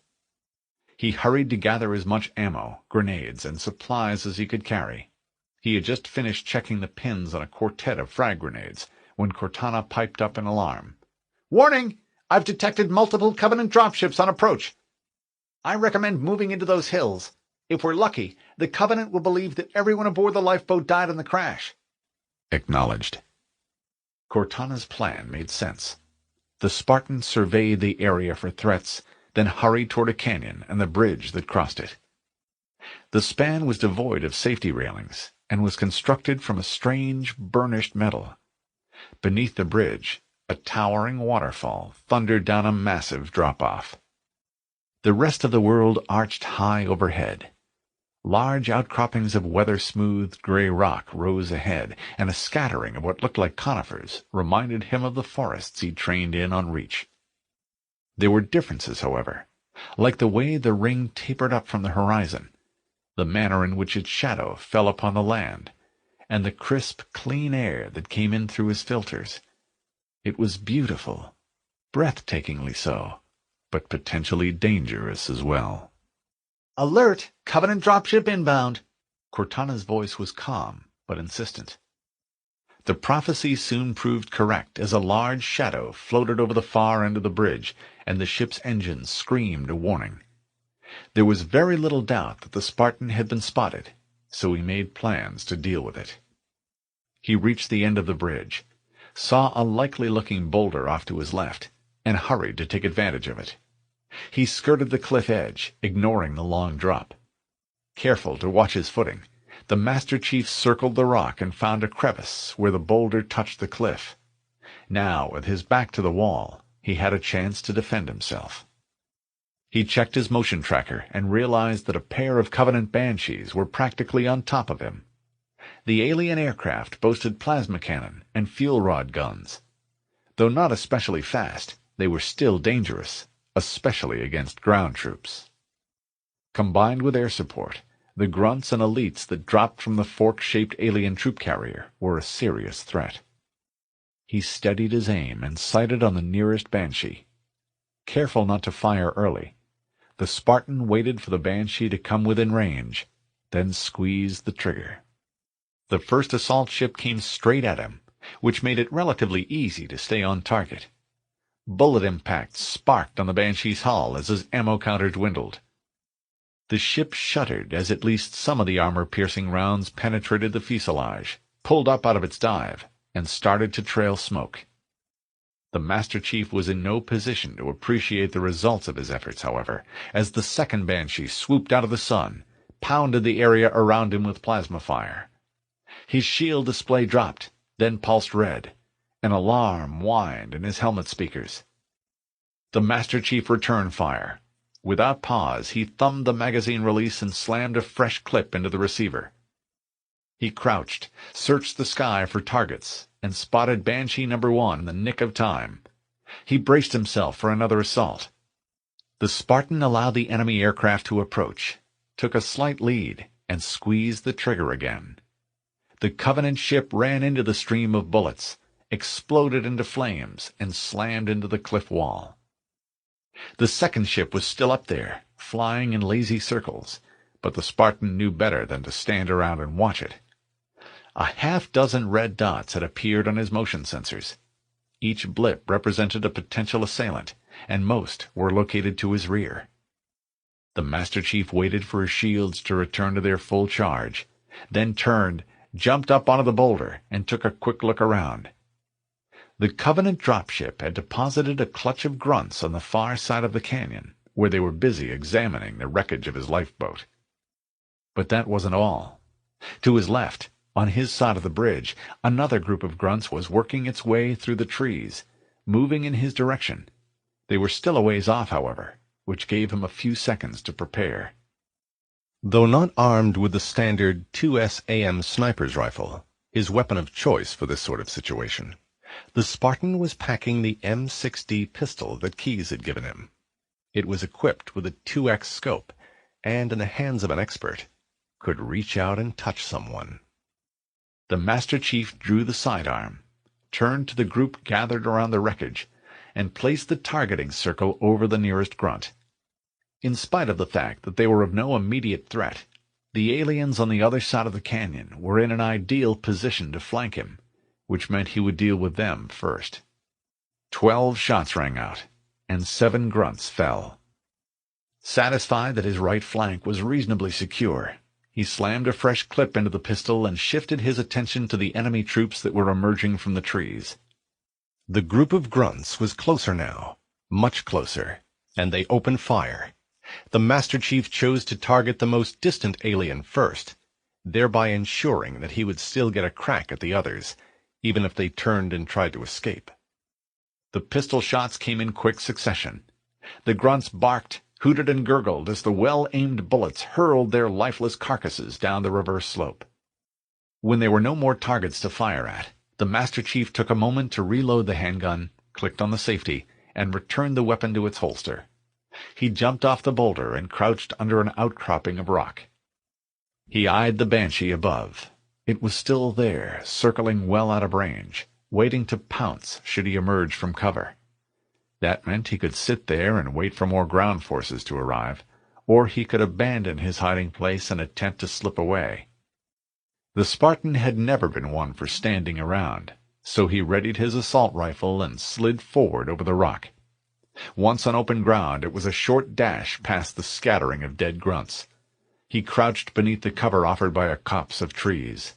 He hurried to gather as much ammo, grenades, and supplies as he could carry. He had just finished checking the pins on a quartet of frag grenades when Cortana piped up in alarm. "Warning! I've detected multiple Covenant dropships on approach. I recommend moving into those hills. If we're lucky, the Covenant will believe that everyone aboard the lifeboat died in the crash." Acknowledged. Cortana's plan made sense. The Spartan surveyed the area for threats, then hurried toward a canyon and the bridge that crossed it. The span was devoid of safety railings and was constructed from a strange, burnished metal. Beneath the bridge, a towering waterfall thundered down a massive drop-off. The rest of the world arched high overhead. Large outcroppings of weather-smoothed gray rock rose ahead, and a scattering of what looked like conifers reminded him of the forests he'd trained in on Reach. There were differences, however, like the way the ring tapered up from the horizon, the manner in which its shadow fell upon the land, and the crisp, clean air that came in through his filters. It was beautiful, breathtakingly so, but potentially dangerous as well. "Alert! Covenant dropship inbound!" Cortana's voice was calm, but insistent. The prophecy soon proved correct as a large shadow floated over the far end of the bridge, and the ship's engines screamed a warning. There was very little doubt that the Spartan had been spotted, so he made plans to deal with it. He reached the end of the bridge, saw a likely-looking boulder off to his left, and hurried to take advantage of it. He skirted the cliff edge, ignoring the long drop. Careful to watch his footing, the Master Chief circled the rock and found a crevice where the boulder touched the cliff. Now, with his back to the wall, he had a chance to defend himself. He checked his motion tracker and realized that a pair of Covenant Banshees were practically on top of him. The alien aircraft boasted plasma cannon and fuel rod guns. Though not especially fast, they were still dangerous, especially against ground troops. Combined with air support, the grunts and elites that dropped from the fork-shaped alien troop carrier were a serious threat. He steadied his aim and sighted on the nearest Banshee. Careful not to fire early, the Spartan waited for the Banshee to come within range, then squeezed the trigger. The first assault ship came straight at him, which made it relatively easy to stay on target. Bullet impacts sparked on the Banshee's hull as his ammo counter dwindled. The ship shuddered as at least some of the armor-piercing rounds penetrated the fuselage, pulled up out of its dive, and started to trail smoke. The Master Chief was in no position to appreciate the results of his efforts, however, as the second Banshee swooped out of the sun, pounded the area around him with plasma fire. His shield display dropped, then pulsed red. An alarm whined in his helmet speakers. The Master Chief returned fire. Without pause, he thumbed the magazine release and slammed a fresh clip into the receiver. He crouched, searched the sky for targets, and spotted Banshee number 1 in the nick of time. He braced himself for another assault. The Spartan allowed the enemy aircraft to approach, took a slight lead, and squeezed the trigger again. The Covenant ship ran into the stream of bullets, exploded into flames, and slammed into the cliff wall. The second ship was still up there, flying in lazy circles, but the Spartan knew better than to stand around and watch it. A half-dozen red dots had appeared on his motion sensors. Each blip represented a potential assailant, and most were located to his rear. The Master Chief waited for his shields to return to their full charge, then turned, jumped up onto the boulder, and took a quick look around. The Covenant dropship had deposited a clutch of grunts on the far side of the canyon, where they were busy examining the wreckage of his lifeboat. But that wasn't all. To his left, on his side of the bridge, another group of grunts was working its way through the trees, moving in his direction. They were still a ways off, however, which gave him a few seconds to prepare. Though not armed with the standard 2S AM sniper's rifle, his weapon of choice for this sort of situation, the Spartan was packing the M6D pistol that Keyes had given him. It was equipped with a 2X scope, and in the hands of an expert, could reach out and touch someone. The Master Chief drew the sidearm, turned to the group gathered around the wreckage, and placed the targeting circle over the nearest grunt. In spite of the fact that they were of no immediate threat, the aliens on the other side of the canyon were in an ideal position to flank him, which meant he would deal with them first. 12 shots rang out, and 7 grunts fell. Satisfied that his right flank was reasonably secure, he slammed a fresh clip into the pistol and shifted his attention to the enemy troops that were emerging from the trees. The group of grunts was closer now, much closer, and they opened fire. The Master Chief chose to target the most distant alien first, thereby ensuring that he would still get a crack at the others, even if they turned and tried to escape. The pistol shots came in quick succession. The grunts barked, hooted, and gurgled as the well-aimed bullets hurled their lifeless carcasses down the reverse slope. When there were no more targets to fire at, the Master Chief took a moment to reload the handgun, clicked on the safety, and returned the weapon to its holster. He jumped off the boulder and crouched under an outcropping of rock. He eyed the Banshee above. It was still there, circling well out of range, waiting to pounce should he emerge from cover. That meant he could sit there and wait for more ground forces to arrive, or he could abandon his hiding place and attempt to slip away. The Spartan had never been one for standing around, so he readied his assault rifle and slid forward over the rock. Once on open ground, it was a short dash past the scattering of dead grunts. He crouched beneath the cover offered by a copse of trees.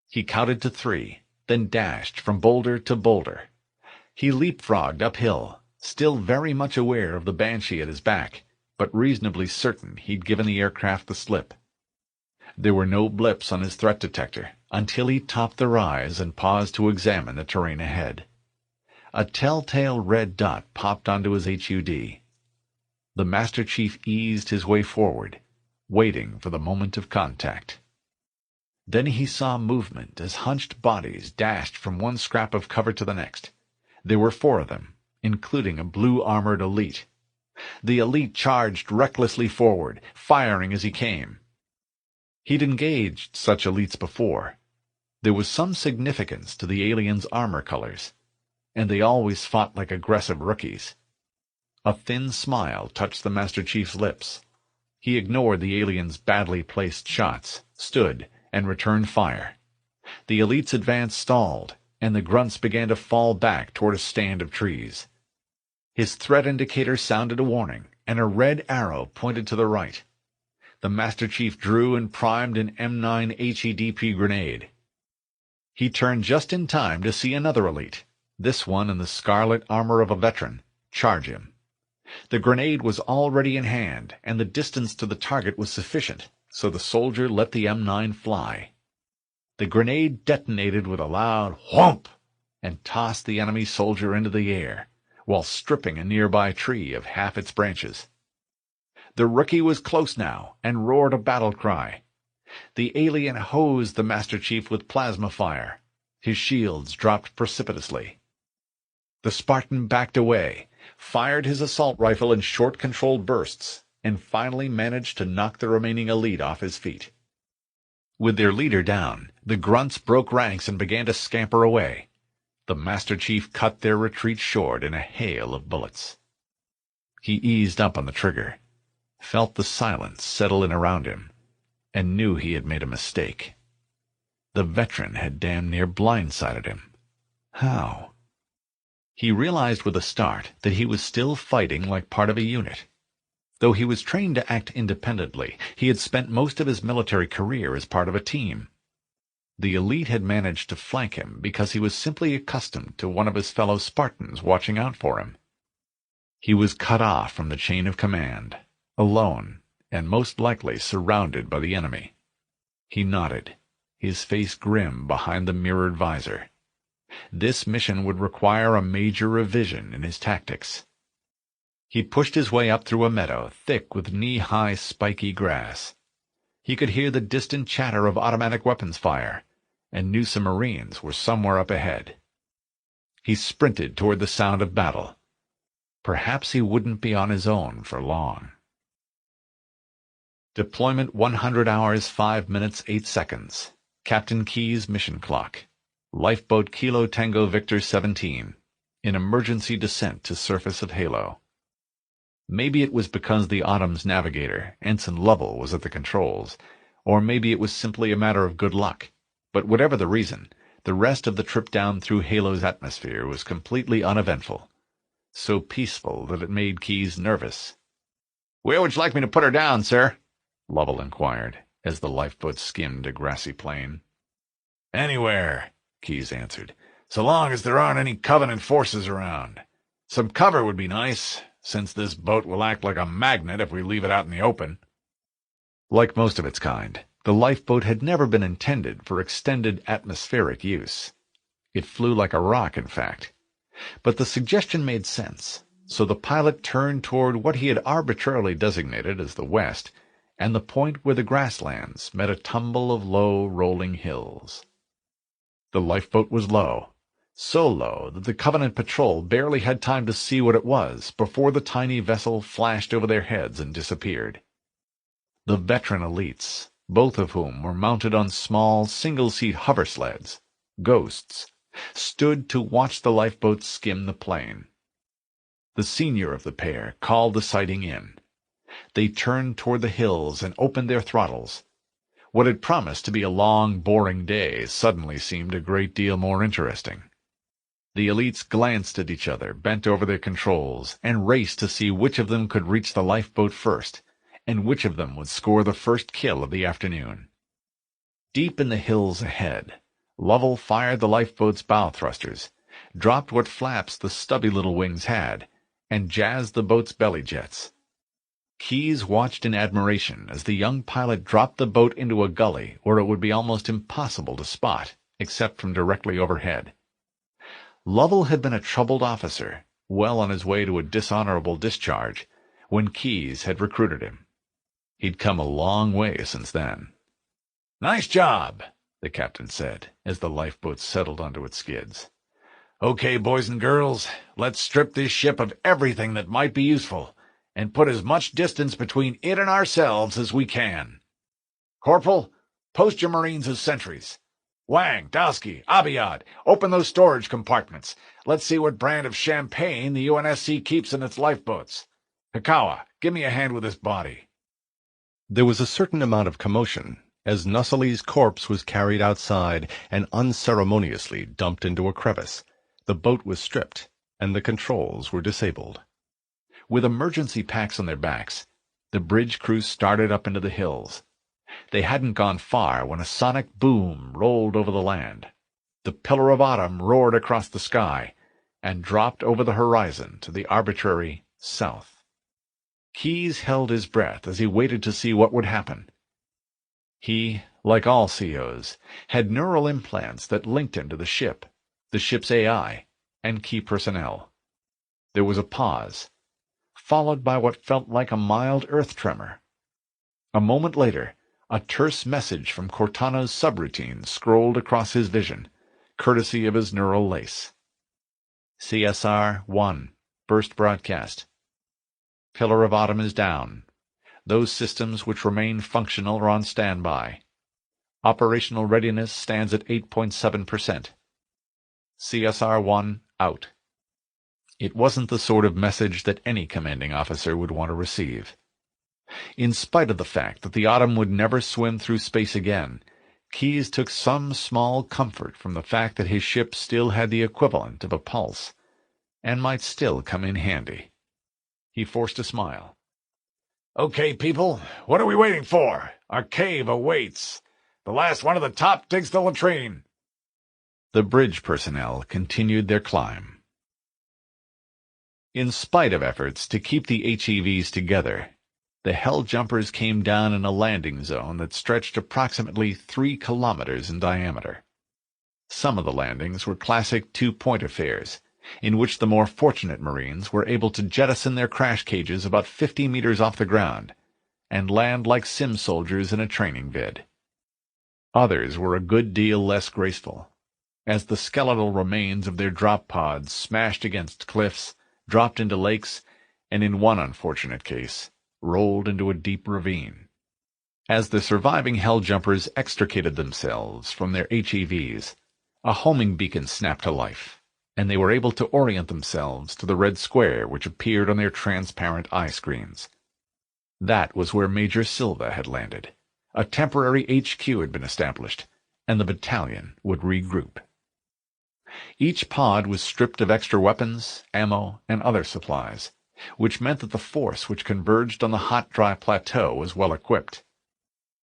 He counted to 3, then dashed from boulder to boulder. He leapfrogged uphill, still very much aware of the Banshee at his back, but reasonably certain he'd given the aircraft the slip. There were no blips on his threat detector until he topped the rise and paused to examine the terrain ahead. A telltale red dot popped onto his HUD. The Master Chief eased his way forward, waiting for the moment of contact. Then he saw movement as hunched bodies dashed from one scrap of cover to the next. There were 4 of them, including a blue-armored elite. The elite charged recklessly forward, firing as he came. He'd engaged such elites before. There was some significance to the aliens' armor colors, and they always fought like aggressive rookies. A thin smile touched the Master Chief's lips. He ignored the aliens' badly placed shots, stood, and returned fire. The elites' advance stalled, and the grunts began to fall back toward a stand of trees. His threat indicator sounded a warning, and a red arrow pointed to the right. The Master Chief drew and primed an M9 HEDP grenade. He turned just in time to see another elite, this one in the scarlet armor of a veteran, charge him. The grenade was already in hand, and the distance to the target was sufficient, so the soldier let the M9 fly. The grenade detonated with a loud whomp and tossed the enemy soldier into the air, while stripping a nearby tree of half its branches. The rookie was close now and roared a battle cry. The alien hosed the Master Chief with plasma fire. His shields dropped precipitously. The Spartan backed away, fired his assault rifle in short controlled bursts, and finally managed to knock the remaining elite off his feet. With their leader down, the grunts broke ranks and began to scamper away. The Master Chief cut their retreat short in a hail of bullets. He eased up on the trigger, felt the silence settle in around him, and knew he had made a mistake. The veteran had damn near blindsided him. How? He realized with a start that he was still fighting like part of a unit. Though he was trained to act independently, he had spent most of his military career as part of a team. The elite had managed to flank him because he was simply accustomed to one of his fellow Spartans watching out for him. He was cut off from the chain of command, alone, and most likely surrounded by the enemy. He nodded, his face grim behind the mirrored visor. This mission would require a major revision in his tactics. He pushed his way up through a meadow thick with knee-high spiky grass. He could hear the distant chatter of automatic weapons fire, and knew some Marines were somewhere up ahead. He sprinted toward the sound of battle. Perhaps he wouldn't be on his own for long. Deployment 100 hours 5 minutes 8 seconds. Captain Keyes mission clock. Lifeboat Kilo Tango Victor 17. In emergency descent to surface of Halo. Maybe it was because the Autumn's navigator, Ensign Lovell, was at the controls, or maybe it was simply a matter of good luck. But whatever the reason, the rest of the trip down through Halo's atmosphere was completely uneventful. So peaceful that it made Keyes nervous. "Where would you like me to put her down, sir?" Lovell inquired, as the lifeboat skimmed a grassy plain. "Anywhere," Keyes answered, "so long as there aren't any Covenant forces around. Some cover would be nice, since this boat will act like a magnet if we leave it out in the open." Like most of its kind, the lifeboat had never been intended for extended atmospheric use. It flew like a rock, in fact. But the suggestion made sense, so the pilot turned toward what he had arbitrarily designated as the west, and the point where the grasslands met a tumble of low, rolling hills. The lifeboat was low, so low that the Covenant patrol barely had time to see what it was before the tiny vessel flashed over their heads and disappeared. The veteran elites, both of whom were mounted on small, single-seat hover sleds, ghosts, stood to watch the lifeboat skim the plain. The senior of the pair called the sighting in. They turned toward the hills and opened their throttles. What had promised to be a long, boring day suddenly seemed a great deal more interesting. The elites glanced at each other, bent over their controls, and raced to see which of them could reach the lifeboat first, and which of them would score the first kill of the afternoon. Deep in the hills ahead, Lovell fired the lifeboat's bow thrusters, dropped what flaps the stubby little wings had, and jazzed the boat's belly jets. Keyes watched in admiration as the young pilot dropped the boat into a gully where it would be almost impossible to spot, except from directly overhead. Lovell had been a troubled officer, well on his way to a dishonorable discharge, when Keyes had recruited him. He'd come a long way since then. "Nice job," the captain said, as the lifeboat settled onto its skids. "Okay, boys and girls, let's strip this ship of everything that might be useful, and put as much distance between it and ourselves as we can. Corporal, post your Marines as sentries. Wang, Dowski, Abiyad, open those storage compartments. Let's see what brand of champagne the UNSC keeps in its lifeboats. Hikawa, give me a hand with this body." There was a certain amount of commotion as Nussely's corpse was carried outside and unceremoniously dumped into a crevice. The boat was stripped, and the controls were disabled. With emergency packs on their backs, the bridge crew started up into the hills. They hadn't gone far when a sonic boom rolled over the land. The pillar of autumn roared across the sky and dropped over the horizon to the arbitrary south. Keyes held his breath as he waited to see what would happen. He, like all COs, had neural implants that linked him to the ship's AI, and key personnel. There was a pause, followed by what felt like a mild earth tremor. A moment later, a terse message from Cortana's subroutine scrolled across his vision, courtesy of his neural lace. CSR-1, burst broadcast. Pillar of Autumn is down. Those systems which remain functional are on standby. Operational readiness stands at 8.7%. CSR-1 out. It wasn't the sort of message that any commanding officer would want to receive. In spite of the fact that the Autumn would never swim through space again, Keyes took some small comfort from the fact that his ship still had the equivalent of a pulse, and might still come in handy. He forced a smile. "Okay, people, what are we waiting for? Our cave awaits. The last one at the top digs the latrine." The bridge personnel continued their climb. In spite of efforts to keep the HEVs together, the Hell Jumpers came down in a landing zone that stretched approximately 3 kilometers in diameter. Some of the landings were classic two-point affairs, in which the more fortunate Marines were able to jettison their crash cages about 50 meters off the ground and land like sim soldiers in a training vid. Others were a good deal less graceful, as the skeletal remains of their drop pods smashed against cliffs, dropped into lakes, and in one unfortunate case, rolled into a deep ravine. As the surviving hell jumpers extricated themselves from their HEVs, a homing beacon snapped to life, and they were able to orient themselves to the red square which appeared on their transparent eye screens. That was where Major Silva had landed. A temporary HQ had been established, and the battalion would regroup. Each pod was stripped of extra weapons, ammo, and other supplies, which meant that the force which converged on the hot, dry plateau was well equipped.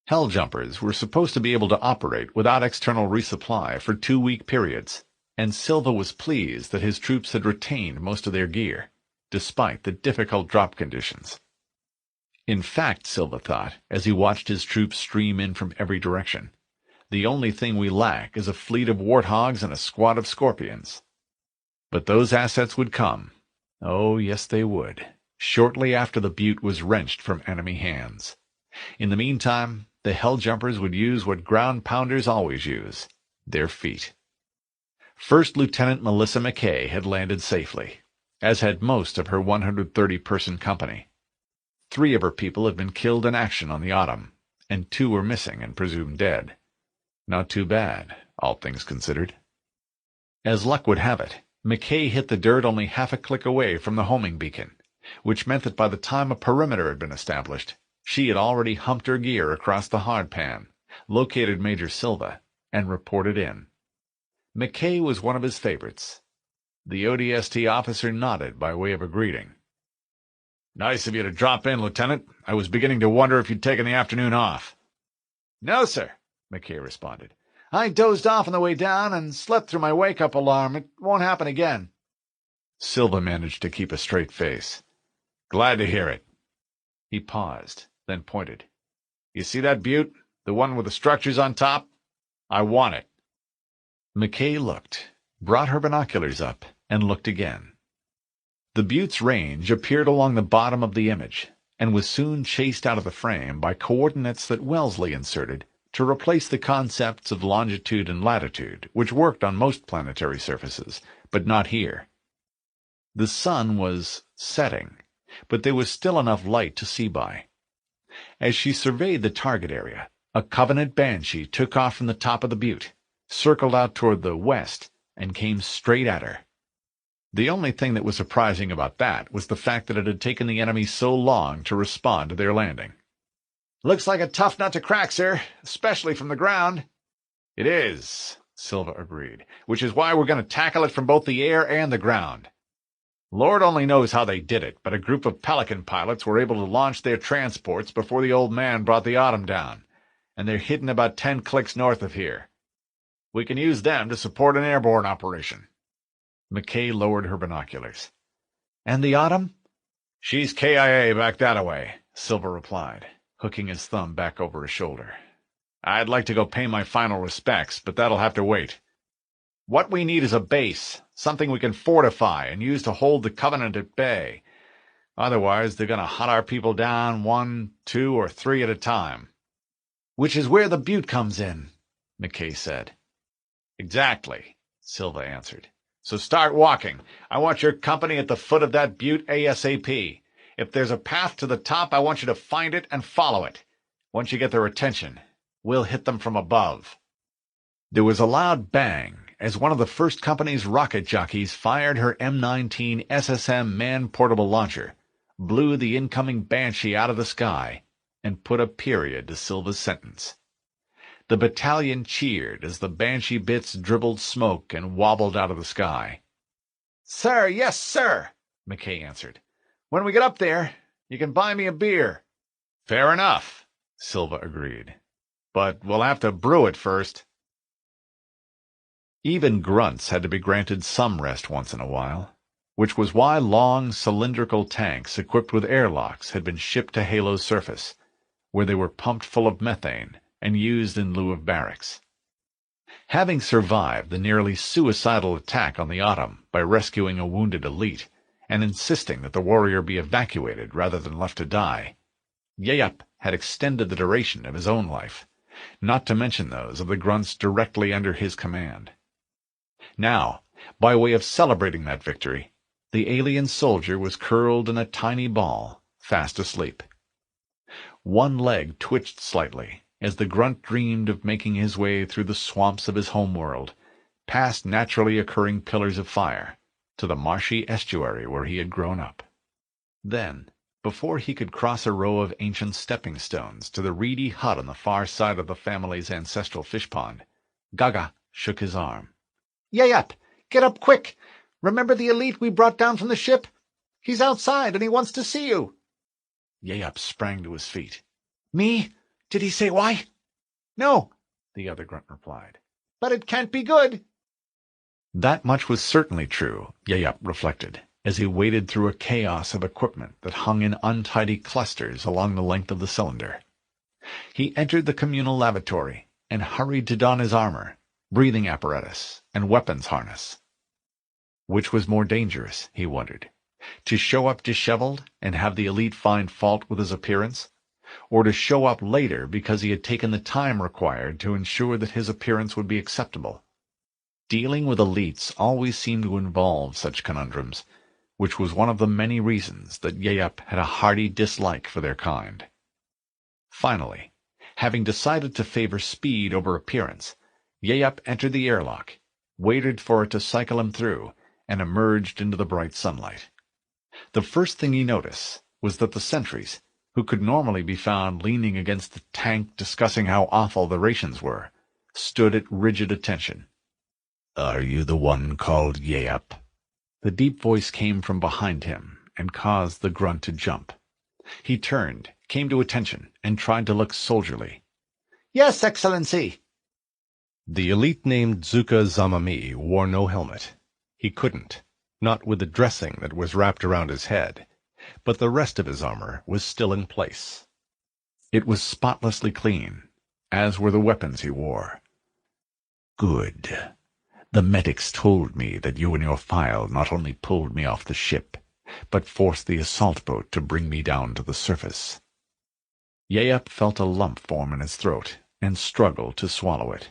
Hell jumpers were supposed to be able to operate without external resupply for 2-week periods, and Silva was pleased that his troops had retained most of their gear, despite the difficult drop conditions. In fact, Silva thought, as he watched his troops stream in from every direction, the only thing we lack is a fleet of warthogs and a squad of scorpions. But those assets would come. Oh, yes, they would, shortly after the butte was wrenched from enemy hands. In the meantime, the hell jumpers would use what ground pounders always use, their feet. First Lieutenant Melissa McKay had landed safely, as had most of her 130-person company. 3 of her people had been killed in action on the Autumn, and 2 were missing and presumed dead. Not too bad, all things considered. As luck would have it, McKay hit the dirt only half a click away from the homing beacon, which meant that by the time a perimeter had been established, she had already humped her gear across the hardpan, located Major Silva, and reported in. McKay was one of his favorites. The ODST officer nodded by way of a greeting. "Nice of you to drop in, Lieutenant. I was beginning to wonder if you'd taken the afternoon off." "No, sir," McKay responded. "I dozed off on the way down and slept through my wake-up alarm. It won't happen again." Silva managed to keep a straight face. "Glad to hear it." He paused, then pointed. "You see that butte? The one with the structures on top? I want it." McKay looked, brought her binoculars up, and looked again. The butte's range appeared along the bottom of the image, and was soon chased out of the frame by coordinates that Wellesley inserted to replace the concepts of longitude and latitude, which worked on most planetary surfaces, but not here. The sun was setting, but there was still enough light to see by. As she surveyed the target area, a Covenant Banshee took off from the top of the butte, circled out toward the west, and came straight at her. The only thing that was surprising about that was the fact that it had taken the enemy so long to respond to their landing. "Looks like a tough nut to crack, sir, especially from the ground." "It is," Silva agreed, "which is why we're going to tackle it from both the air and the ground. Lord only knows how they did it, but a group of Pelican pilots were able to launch their transports before the old man brought the Autumn down, and they're hidden about 10 clicks north of here. We can use them to support an airborne operation." McKay lowered her binoculars. "And the Autumn?" "She's KIA back that-a-way," Silva replied, hooking his thumb back over his shoulder. "I'd like to go pay my final respects, but that'll have to wait. What we need is a base, something we can fortify and use to hold the Covenant at bay. Otherwise, they're going to hunt our people down 1, 2, or 3 at a time." "Which is where the butte comes in," McKay said. "Exactly," Silva answered. "So start walking. I want your company at the foot of that butte ASAP. If there's a path to the top, I want you to find it and follow it. Once you get their attention, we'll hit them from above." There was a loud bang as one of the first company's rocket jockeys fired her M19 SSM man-portable launcher, blew the incoming Banshee out of the sky, and put a period to Silva's sentence. The battalion cheered as the Banshee bits dribbled smoke and wobbled out of the sky. "Sir, yes, sir," McKay answered. "When we get up there, you can buy me a beer." "Fair enough," Silva agreed. "But we'll have to brew it first." Even grunts had to be granted some rest once in a while, which was why long cylindrical tanks equipped with airlocks had been shipped to Halo's surface, where they were pumped full of methane and used in lieu of barracks. Having survived the nearly suicidal attack on the Autumn by rescuing a wounded elite and insisting that the warrior be evacuated rather than left to die, Yeyup had extended the duration of his own life, not to mention those of the grunts directly under his command. Now, by way of celebrating that victory, the alien soldier was curled in a tiny ball, fast asleep. One leg twitched slightly as the grunt dreamed of making his way through the swamps of his homeworld, past naturally occurring pillars of fire, to the marshy estuary where he had grown up. Then, before he could cross a row of ancient stepping stones to the reedy hut on the far side of the family's ancestral fish pond, Gaga shook his arm. Yeyup, get up quick! Remember the elite we brought down from the ship? He's outside and he wants to see you. Yeyup sprang to his feet. Me? Did he say why? No, the other grunt replied. But it can't be good. That much was certainly true, Yeyup reflected, as he waded through a chaos of equipment that hung in untidy clusters along the length of the cylinder. He entered the communal lavatory and hurried to don his armor, breathing apparatus, and weapons harness. Which was more dangerous, he wondered, to show up disheveled and have the elite find fault with his appearance, or to show up later because he had taken the time required to ensure that his appearance would be acceptable. Dealing with elites always seemed to involve such conundrums, which was one of the many reasons that Yeyup had a hearty dislike for their kind. Finally, having decided to favor speed over appearance, Yeyup entered the airlock, waited for it to cycle him through, and emerged into the bright sunlight. The first thing he noticed was that the sentries, who could normally be found leaning against the tank discussing how awful the rations were, stood at rigid attention. "Are you the one called Yeyup?" The deep voice came from behind him and caused the grunt to jump. He turned, came to attention, and tried to look soldierly. Yes, Excellency. The elite named Zuka Zamami wore no helmet. He couldn't, not with the dressing that was wrapped around his head, but the rest of his armor was still in place. It was spotlessly clean, as were the weapons he wore. "Good. The medics told me that you and your file not only pulled me off the ship, but forced the assault boat to bring me down to the surface." Yeyup felt a lump form in his throat and struggled to swallow it.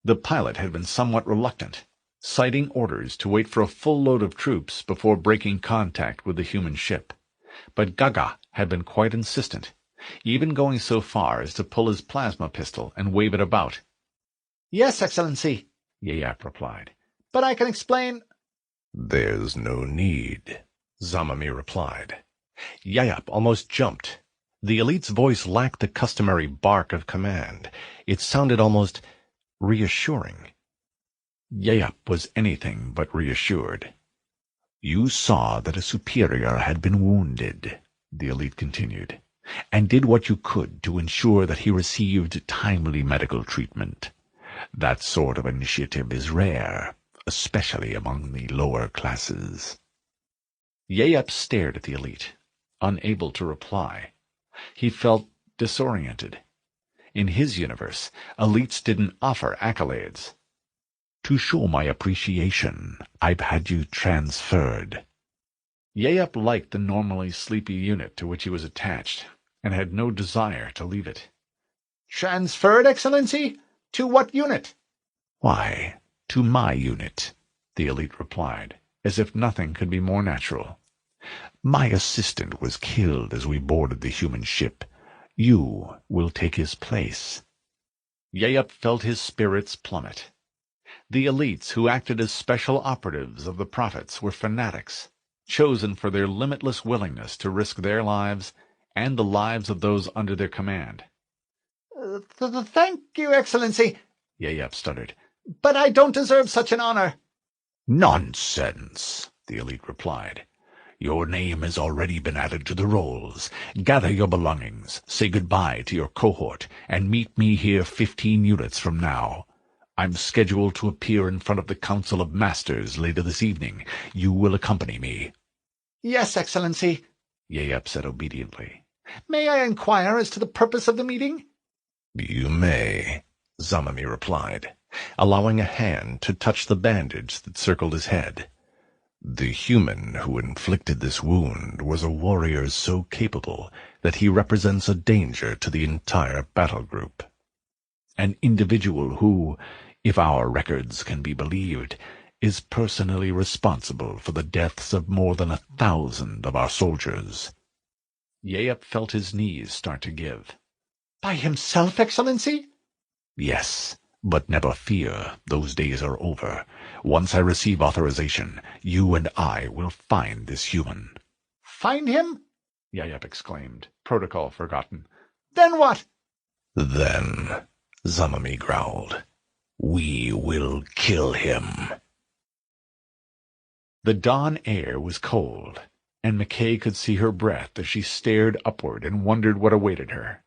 The pilot had been somewhat reluctant, citing orders to wait for a full load of troops before breaking contact with the human ship. But Gaga had been quite insistent, even going so far as to pull his plasma pistol and wave it about. Yes, Excellency, Yeyup replied. But I can explain. "There's no need," Zamami replied. Yeyup almost jumped. The elite's voice lacked the customary bark of command. It sounded almost reassuring. Yeyup was anything but reassured. "You saw that a superior had been wounded," the elite continued, "and did what you could to ensure that he received timely medical treatment. That sort of initiative is rare, especially among the lower classes." Yeyup stared at the elite, unable to reply. He felt disoriented. In his universe, elites didn't offer accolades. "To show my appreciation, I've had you transferred." Yeyup liked the normally sleepy unit to which he was attached, and had no desire to leave it. Transferred, Excellency? To what unit? "Why, to my unit," the elite replied, as if nothing could be more natural. "My assistant was killed as we boarded the human ship. You will take his place." Yeyup felt his spirits plummet. The elites who acted as special operatives of the prophets were fanatics, chosen for their limitless willingness to risk their lives and the lives of those under their command. Thank you, Excellency, Yeyup stuttered. But I don't deserve such an honor. "Nonsense," the elite replied. "Your name has already been added to the rolls. Gather your belongings, say goodbye to your cohort, and meet me here 15 units from now. I'm scheduled to appear in front of the Council of Masters later this evening. You will accompany me." Yes, Excellency, Yeyup said obediently. May I inquire as to the purpose of the meeting? "You may," Zamami replied. allowing a hand to touch the bandage that circled his head. The human who inflicted this wound was a warrior so capable that he represents a danger to the entire battle group. An individual who, if our records can be believed, is personally responsible for the deaths of more than 1,000 of our soldiers. Yeyup felt his knees start to give. By himself, Excellency? Yes, but never fear, those days are over. Once I receive authorization, you and I will find this human. Find him? Yeyup exclaimed, protocol forgotten. Then what? Then, Zamami growled, we will kill him. The dawn air was cold, and McKay could see her breath as she stared upward and wondered what awaited her.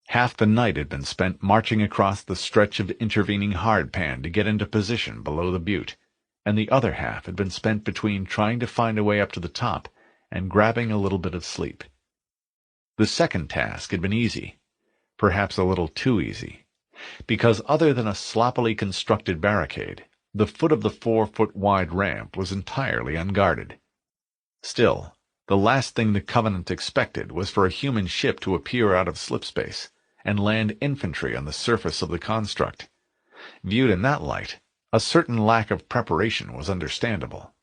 Half the night had been spent marching across the stretch of intervening hardpan to get into position below the butte, and the other half had been spent between trying to find a way up to the top and grabbing a little bit of sleep. The second task had been easy, perhaps a little too easy, because other than a sloppily constructed barricade, the foot of the 4-foot-wide ramp was entirely unguarded. Still, the last thing the Covenant expected was for a human ship to appear out of slipspace and land infantry on the surface of the construct. Viewed in that light, a certain lack of preparation was understandable.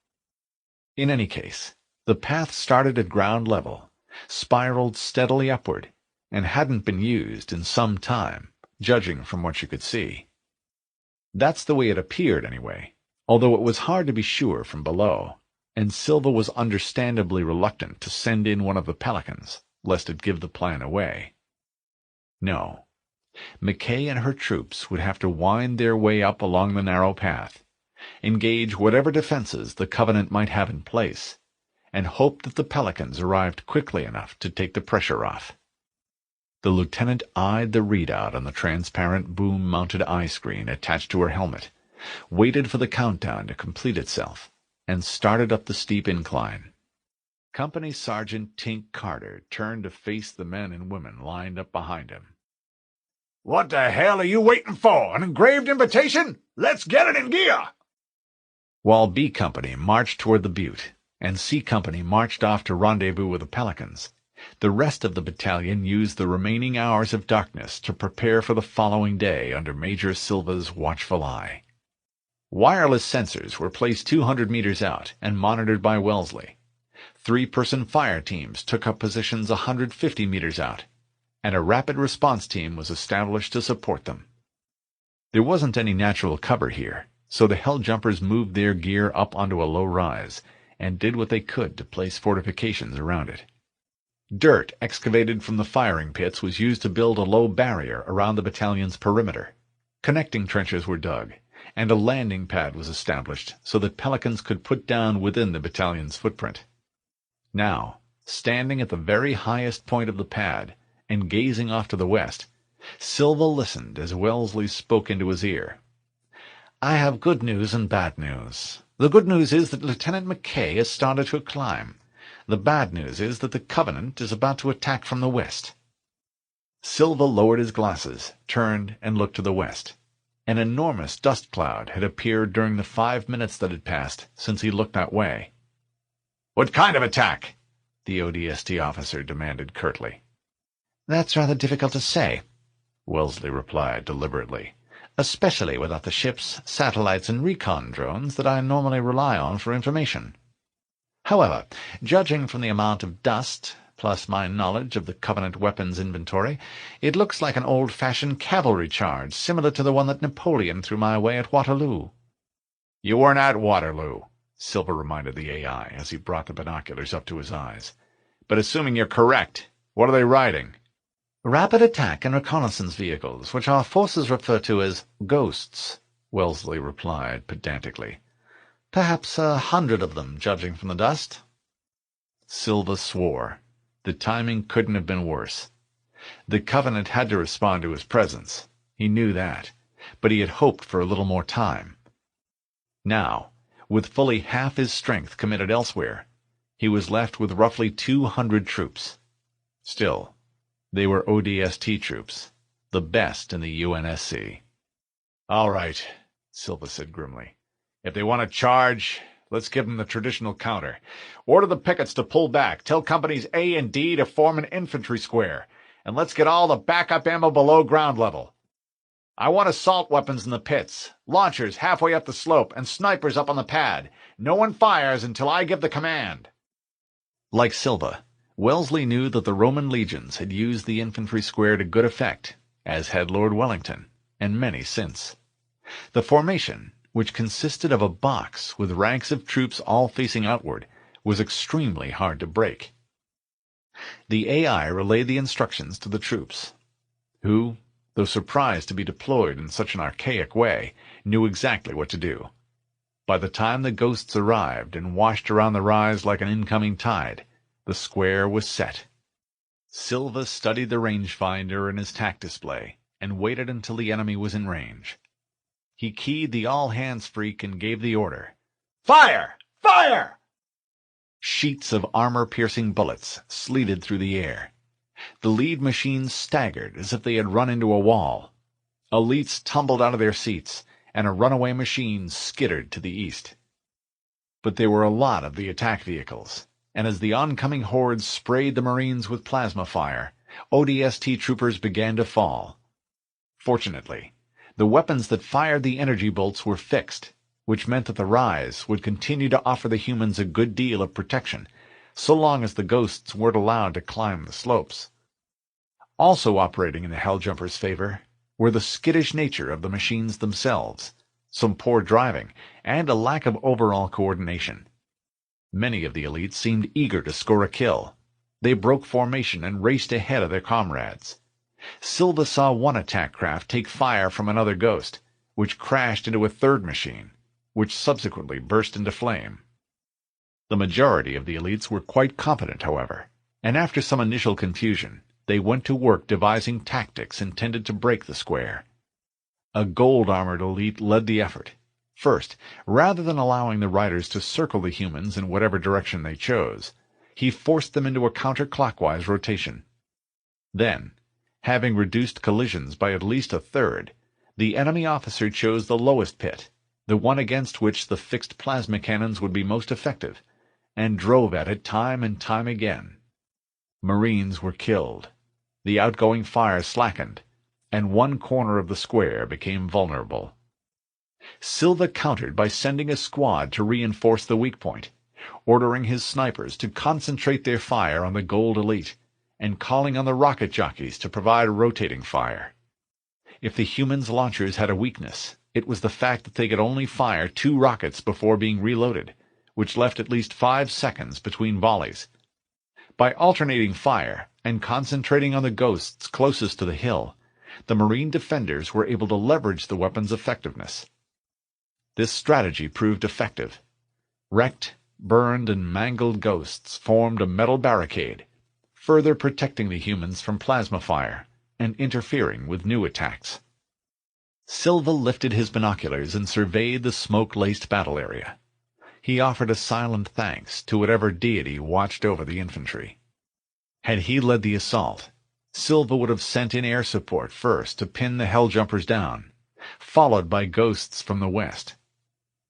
In any case, the path started at ground level, spiraled steadily upward, and hadn't been used in some time, judging from what you could see. That's the way it appeared, anyway, although it was hard to be sure from below, and Silva was understandably reluctant to send in one of the Pelicans, lest it give the plan away. No, McKay and her troops would have to wind their way up along the narrow path, engage whatever defenses the Covenant might have in place, and hope that the Pelicans arrived quickly enough to take the pressure off. The lieutenant eyed the readout on the transparent boom-mounted eye screen attached to her helmet, waited for the countdown to complete itself, and started up the steep incline. Company Sergeant Tink Carter turned to face the men and women lined up behind him. What the hell are you waiting for? An engraved invitation? Let's get it in gear! While B Company marched toward the butte, and C Company marched off to rendezvous with the Pelicans, the rest of the battalion used the remaining hours of darkness to prepare for the following day under Major Silva's watchful eye. Wireless sensors were placed 200 meters out and monitored by Wellesley. 3-person fire teams took up positions 150 meters out, and a rapid response team was established to support them. There wasn't any natural cover here, so the Hell Jumpers moved their gear up onto a low rise and did what they could to place fortifications around it. Dirt excavated from the firing pits was used to build a low barrier around the battalion's perimeter. Connecting trenches were dug, and a landing pad was established so that Pelicans could put down within the battalion's footprint. Now, standing at the very highest point of the pad, and gazing off to the west, Silva listened as Wellesley spoke into his ear. "I have good news and bad news. The good news is that Lieutenant McKay has started her climb. The bad news is that the Covenant is about to attack from the west." Silva lowered his glasses, turned, and looked to the west. An enormous dust cloud had appeared during the 5 minutes that had passed since he looked that way. "What kind of attack?" the ODST officer demanded curtly. "That's rather difficult to say," Wellesley replied deliberately, "especially without the ships, satellites, and recon drones that I normally rely on for information. However, judging from the amount of dust, plus my knowledge of the Covenant weapons inventory, it looks like an old-fashioned cavalry charge, similar to the one that Napoleon threw my way at Waterloo." "You weren't at Waterloo," Silva reminded the AI as he brought the binoculars up to his eyes. "But assuming you're correct, what are they riding?" "Rapid attack and reconnaissance vehicles, which our forces refer to as ghosts," Wellesley replied pedantically. "Perhaps 100 of them, judging from the dust." Silva swore. The timing couldn't have been worse. The Covenant had to respond to his presence. He knew that, but he had hoped for a little more time. Now, with fully half his strength committed elsewhere, he was left with roughly 200 troops. Still, they were ODST troops, the best in the UNSC. All right, Silva said grimly. If they want to charge, let's give them the traditional counter. Order the pickets to pull back. Tell companies A and D to form an infantry square. And let's get all the backup ammo below ground level. I want assault weapons in the pits, launchers halfway up the slope, and snipers up on the pad. No one fires until I give the command. Like Silva, Wellesley knew that the Roman legions had used the infantry square to good effect, as had Lord Wellington, and many since. The formation, which consisted of a box with ranks of troops all facing outward, was extremely hard to break. The AI relayed the instructions to the troops, who, though surprised to be deployed in such an archaic way, knew exactly what to do. By the time the ghosts arrived and washed around the rise like an incoming tide, the square was set. Silva studied the rangefinder in his tack display and waited until the enemy was in range. He keyed the all-hands freak and gave the order, "Fire! Fire!" Sheets of armor-piercing bullets sleeted through the air. The lead machines staggered as if they had run into a wall. Elites tumbled out of their seats, and a runaway machine skittered to the east. But there were a lot of the attack vehicles, and as the oncoming hordes sprayed the Marines with plasma fire, ODST troopers began to fall. Fortunately, the weapons that fired the energy bolts were fixed, which meant that the rise would continue to offer the humans a good deal of protection, so long as the ghosts weren't allowed to climb the slopes. Also operating in the Helljumpers' favor were the skittish nature of the machines themselves, some poor driving, and a lack of overall coordination. Many of the elites seemed eager to score a kill. They broke formation and raced ahead of their comrades. Silva saw one attack craft take fire from another ghost, which crashed into a third machine, which subsequently burst into flame. The majority of the elites were quite competent, however, and after some initial confusion, they went to work devising tactics intended to break the square. A gold-armored elite led the effort. First, rather than allowing the riders to circle the humans in whatever direction they chose, he forced them into a counterclockwise rotation. Then, having reduced collisions by at least a third, the enemy officer chose the lowest pit, the one against which the fixed plasma cannons would be most effective, and drove at it time and time again. Marines were killed, the outgoing fire slackened, and one corner of the square became vulnerable. Silva countered by sending a squad to reinforce the weak point, ordering his snipers to concentrate their fire on the gold elite, and calling on the rocket jockeys to provide rotating fire. If the humans' launchers had a weakness, it was the fact that they could only fire 2 rockets before being reloaded, which left at least 5 seconds between volleys. By alternating fire and concentrating on the ghosts closest to the hill, the Marine defenders were able to leverage the weapon's effectiveness. This strategy proved effective. Wrecked, burned, and mangled ghosts formed a metal barricade, further protecting the humans from plasma fire and interfering with new attacks. Silva lifted his binoculars and surveyed the smoke-laced battle area. He offered a silent thanks to whatever deity watched over the infantry. Had he led the assault, Silva would have sent in air support first to pin the Helljumpers down, followed by ghosts from the west.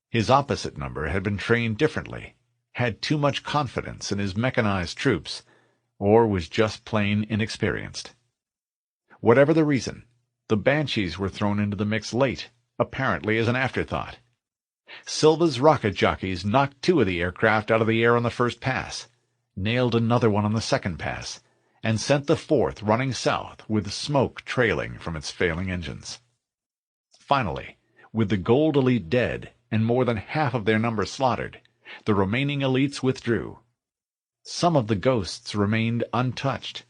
His opposite number had been trained differently, had too much confidence in his mechanized troops, or was just plain inexperienced. Whatever the reason, the Banshees were thrown into the mix late, apparently as an afterthought. Silva's rocket jockeys knocked 2 of the aircraft out of the air on the first pass, nailed another one on the second pass, and sent the 4th running south with smoke trailing from its failing engines. Finally, with the Gold Elite dead and more than half of their number slaughtered, the remaining elites withdrew. Some of the ghosts remained untouched,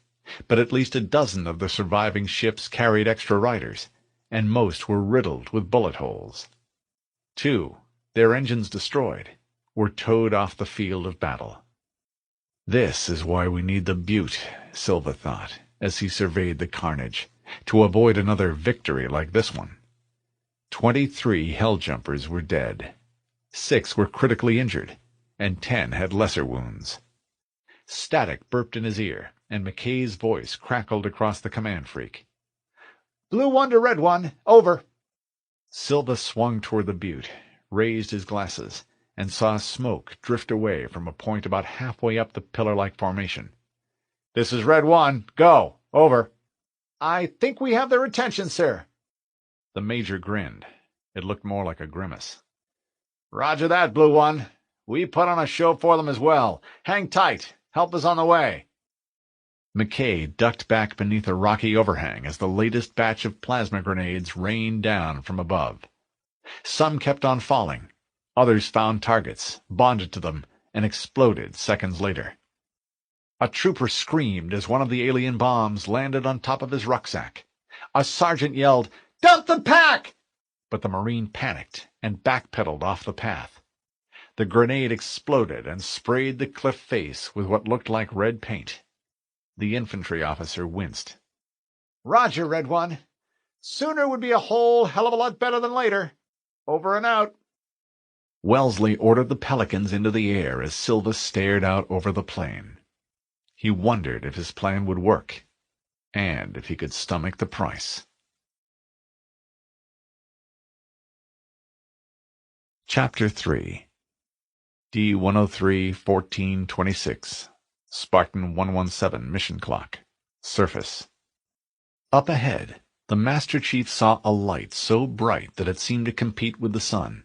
but at least a dozen of the surviving ships carried extra riders, and most were riddled with bullet holes. 2, their engines destroyed, were towed off the field of battle. This is why we need the Butte, Silva thought, as he surveyed the carnage, to avoid another victory like this one. 23 Helljumpers were dead. 6 were critically injured, and 10 had lesser wounds. Static burped in his ear, and McKay's voice crackled across the command freak. "Blue 1 to Red 1, over." Silva swung toward the butte, raised his glasses, and saw smoke drift away from a point about halfway up the pillar-like formation. "This is Red 1. Go. Over." "I think we have their attention, sir." The Major grinned. It looked more like a grimace. "Roger that, Blue 1. We put on a show for them as well. Hang tight. Help is on the way." McKay ducked back beneath a rocky overhang as the latest batch of plasma grenades rained down from above. Some kept on falling. Others found targets, bonded to them, and exploded seconds later. A trooper screamed as one of the alien bombs landed on top of his rucksack. A sergeant yelled, "Dump the pack!" But the Marine panicked and backpedaled off the path. The grenade exploded and sprayed the cliff face with what looked like red paint. The infantry officer winced. "Roger, Red 1. Sooner would be a whole hell of a lot better than later. Over and out." Wellesley ordered the Pelicans into the air as Silva stared out over the plain. He wondered if his plan would work, and if he could stomach the price. Chapter 3. D-103-1426 Spartan 117 Mission Clock. Surface. Up ahead, the Master Chief saw a light so bright that it seemed to compete with the sun.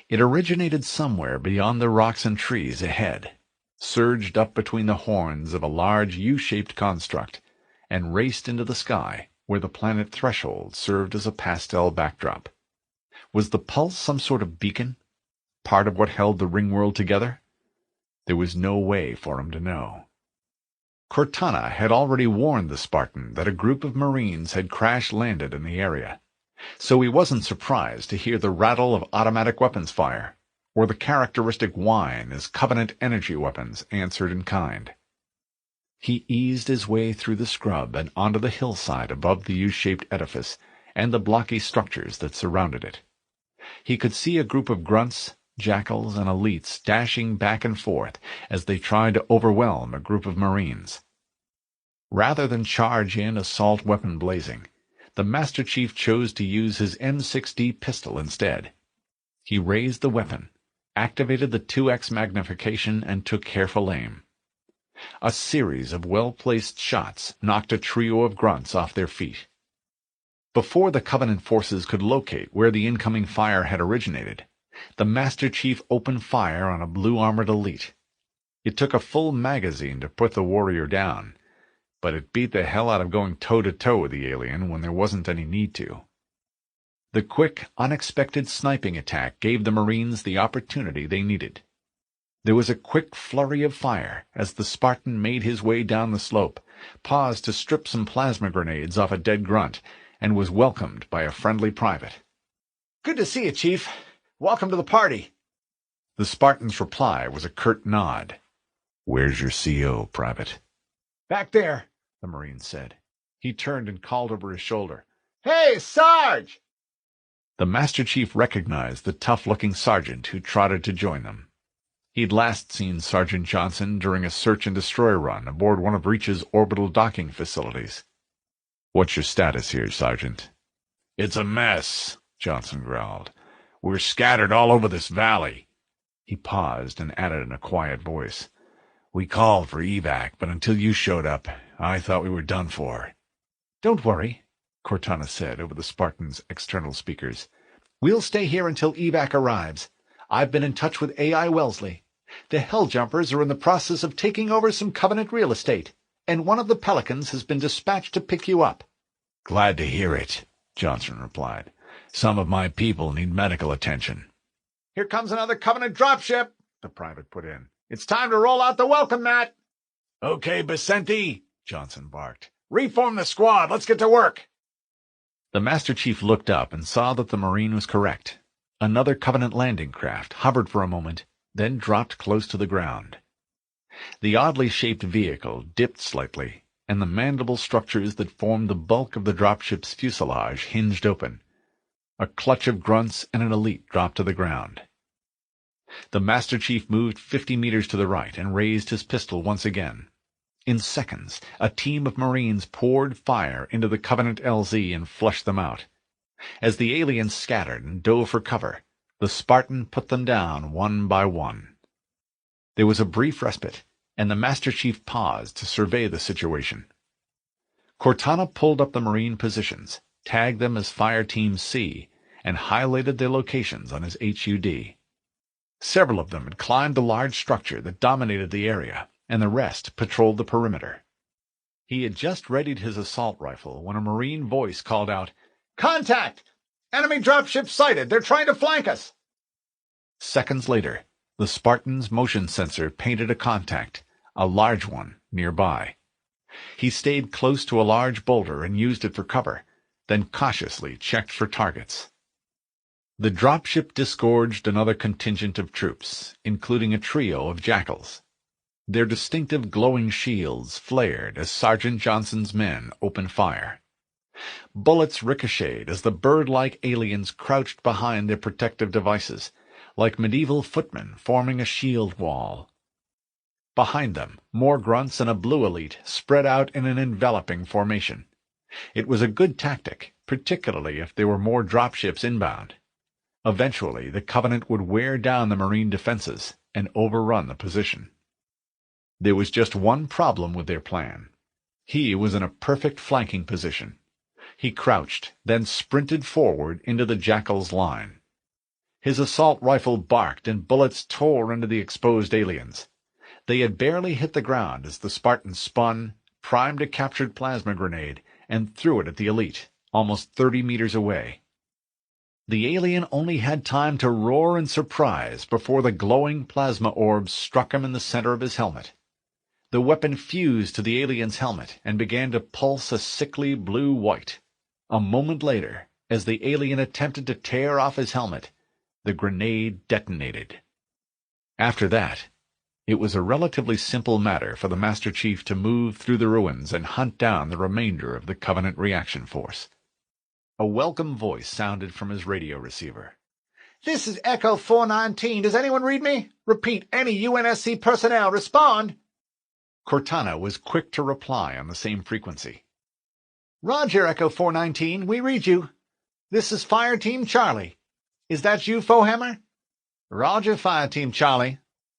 It originated somewhere beyond the rocks and trees ahead, surged up between the horns of a large U-shaped construct, and raced into the sky, where the planet Threshold served as a pastel backdrop. Was the pulse some sort of beacon? Part of what held the ringworld together? There was no way for him to know. Cortana had already warned the Spartan that a group of Marines had crash-landed in the area, so he wasn't surprised to hear the rattle of automatic weapons fire, or the characteristic whine as Covenant energy weapons answered in kind. He eased his way through the scrub and onto the hillside above the U-shaped edifice and the blocky structures that surrounded it. He could see a group of grunts, jackals, and elites dashing back and forth as they tried to overwhelm a group of Marines. Rather than charge in assault weapon blazing, the Master Chief chose to use his M6D pistol instead. He raised the weapon, activated the 2x magnification, and took careful aim. A series of well-placed shots knocked a trio of grunts off their feet. Before the Covenant forces could locate where the incoming fire had originated, the Master Chief opened fire on a blue-armored elite. It took a full magazine to put the warrior down, but it beat the hell out of going toe-to-toe with the alien when there wasn't any need to. The quick, unexpected sniping attack gave the Marines the opportunity they needed. There was a quick flurry of fire as the Spartan made his way down the slope, paused to strip some plasma grenades off a dead grunt, and was welcomed by a friendly private. "Good to see you, Chief. Welcome to the party." The Spartan's reply was a curt nod. "Where's your CO, Private?" "Back there," the Marine said. He turned and called over his shoulder. "Hey, Sarge!" The Master Chief recognized the tough-looking sergeant who trotted to join them. He'd last seen Sergeant Johnson during a search-and-destroy run aboard one of Reach's orbital docking facilities. "What's your status here, Sergeant?" "It's a mess," Johnson growled. "We're scattered all over this valley." He paused and added in a quiet voice. "We called for evac, but until you showed up, I thought we were done for." "Don't worry," Cortana said over the Spartan's external speakers. "We'll stay here until evac arrives. I've been in touch with A.I. Wellesley. The Helljumpers are in the process of taking over some Covenant real estate, and one of the Pelicans has been dispatched to pick you up." "Glad to hear it," Johnson replied. "Some of my people need medical attention." "Here comes another Covenant dropship," the private put in. "It's time to roll out the welcome mat." "Okay, Vicente," Johnson barked. "Reform the squad. Let's get to work." The Master Chief looked up and saw that the Marine was correct. Another Covenant landing craft hovered for a moment, then dropped close to the ground. The oddly shaped vehicle dipped slightly, and the mandible structures that formed the bulk of the dropship's fuselage hinged open. A clutch of grunts and an elite dropped to the ground. The Master Chief moved 50 meters to the right and raised his pistol once again. In seconds, a team of Marines poured fire into the Covenant LZ and flushed them out. As the aliens scattered and dove for cover, the Spartan put them down one by one. There was a brief respite, and the Master Chief paused to survey the situation. Cortana pulled up the Marine positions, tagged them as Fire Team C, and highlighted their locations on his HUD. Several of them had climbed the large structure that dominated the area, and the rest patrolled the perimeter. He had just readied his assault rifle when a Marine voice called out, "Contact! Enemy dropship sighted! They're trying to flank us!" Seconds later, the Spartan's motion sensor painted a contact, a large one, nearby. He stayed close to a large boulder and used it for cover, then cautiously checked for targets. The dropship disgorged another contingent of troops, including a trio of jackals. Their distinctive glowing shields flared as Sergeant Johnson's men opened fire. Bullets ricocheted as the bird-like aliens crouched behind their protective devices, like medieval footmen forming a shield wall. Behind them, more grunts and a blue elite spread out in an enveloping formation. It was a good tactic, particularly if there were more dropships inbound. Eventually, the Covenant would wear down the Marine defenses and overrun the position. There was just one problem with their plan. He was in a perfect flanking position. He crouched, then sprinted forward into the Jackal's line. His assault rifle barked and bullets tore into the exposed aliens. They had barely hit the ground as the Spartan spun, primed a captured plasma grenade, and threw it at the elite, almost 30 meters away. The alien only had time to roar in surprise before the glowing plasma orbs struck him in the center of his helmet. The weapon fused to the alien's helmet and began to pulse a sickly blue-white. A moment later, as the alien attempted to tear off his helmet, the grenade detonated. After that, it was a relatively simple matter for the Master Chief to move through the ruins and hunt down the remainder of the Covenant reaction force. A welcome voice sounded from his radio receiver. "This is Echo 419. Does anyone read me? Repeat, any UNSC personnel, respond!" Cortana was quick to reply on the same frequency. "Roger, Echo 419. We read you. This is Fire Team Charlie. Is that you, Foehammer?" "Roger, Fire Team Charlie,"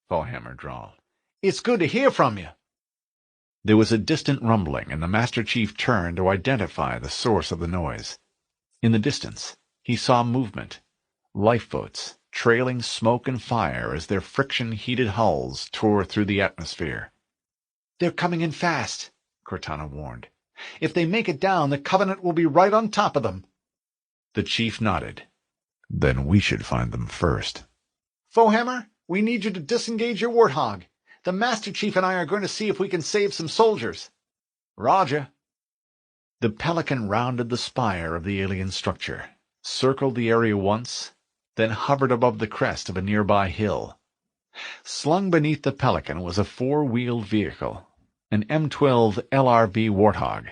Foehammer drawled. "It's good to hear from you." There was a distant rumbling, and the Master Chief turned to identify the source of the noise. In the distance, he saw movement. Lifeboats, trailing smoke and fire as their friction-heated hulls tore through the atmosphere. "They're coming in fast," Cortana warned. "If they make it down, the Covenant will be right on top of them." The Chief nodded. "Then we should find them first." "Foehammer, we need you to disengage your warthog. The Master Chief and I are going to see if we can save some soldiers." "Roger." The Pelican rounded the spire of the alien structure, circled the area once, then hovered above the crest of a nearby hill. Slung beneath the Pelican was a four-wheeled vehicle, an M12 LRB Warthog.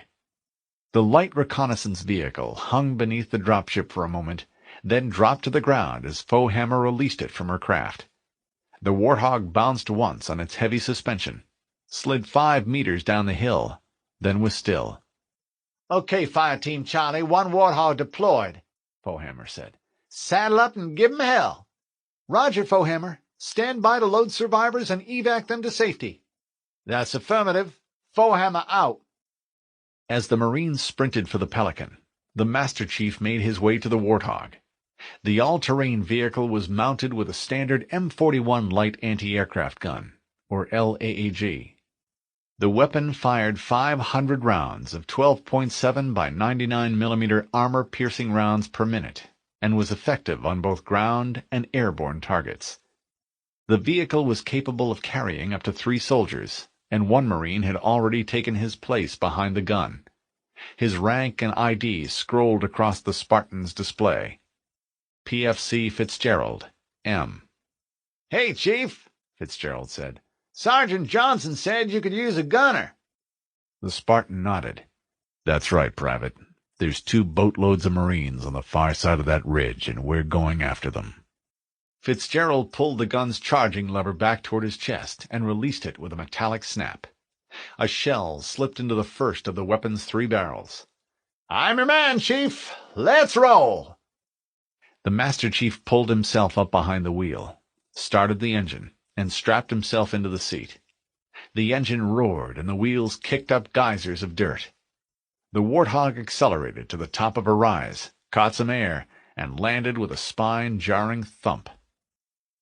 The light reconnaissance vehicle hung beneath the dropship for a moment, then dropped to the ground as Foehammer released it from her craft. The Warthog bounced once on its heavy suspension, slid 5 meters down the hill, then was still. "Okay, Fire Team Charlie, one Warthog deployed," Foehammer said. "Saddle up and give 'em hell." "Roger, Foehammer. Stand by to load survivors and evac them to safety." "That's affirmative. Foehammer out." As the Marines sprinted for the Pelican, the Master Chief made his way to the Warthog. The all-terrain vehicle was mounted with a standard M41 light anti-aircraft gun, or LAAG. The weapon fired 500 rounds of 12.7 by 99 mm armor-piercing rounds per minute, and was effective on both ground and airborne targets. The vehicle was capable of carrying up to 3 soldiers, and one Marine had already taken his place behind the gun. His rank and ID scrolled across the Spartan's display. PFC Fitzgerald, M. "Hey, Chief," Fitzgerald said. "Sergeant Johnson said you could use a gunner." The Spartan nodded. "That's right, Private. There's 2 boatloads of Marines on the far side of that ridge, and we're going after them." Fitzgerald pulled the gun's charging lever back toward his chest and released it with a metallic snap. A shell slipped into the first of the weapon's 3 barrels. "I'm your man, Chief. let's roll! The Master Chief pulled himself up behind the wheel, started the engine, and strapped himself into the seat. The engine roared, and the wheels kicked up geysers of dirt. The Warthog accelerated to the top of a rise, caught some air, and landed with a spine-jarring thump.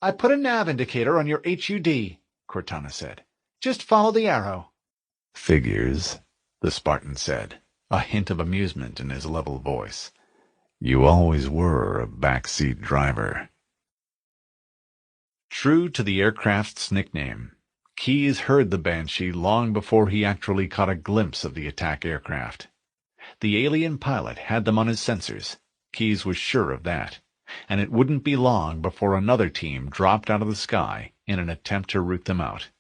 "I put a nav indicator on your HUD," Cortana said. "Just follow the arrow." "Figures," the Spartan said, a hint of amusement in his level voice. "You always were a backseat driver." True to the aircraft's nickname, Keyes heard the Banshee long before he actually caught a glimpse of the attack aircraft. The alien pilot had them on his sensors. Keyes was sure of that, and it wouldn't be long before another team dropped out of the sky in an attempt to root them out.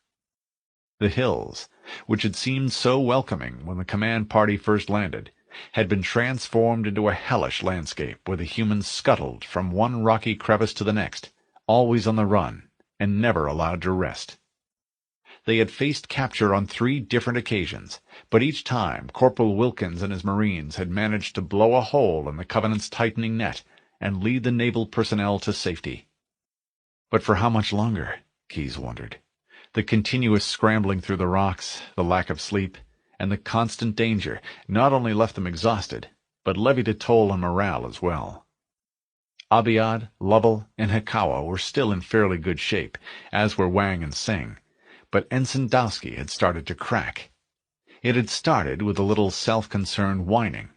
The hills, which had seemed so welcoming when the command party first landed, had been transformed into a hellish landscape where the humans scuttled from one rocky crevice to the next, always on the run, and never allowed to rest. They had faced capture on 3 different occasions, but each time Corporal Wilkins and his Marines had managed to blow a hole in the Covenant's tightening net and lead the naval personnel to safety. But for how much longer, Keyes wondered. The continuous scrambling through the rocks, the lack of sleep, and the constant danger not only left them exhausted, but levied a toll on morale as well. Abiad, Lovell, and Hikawa were still in fairly good shape, as were Wang and Singh, but Ensign Dowski had started to crack. It had started with a little self-concerned whining,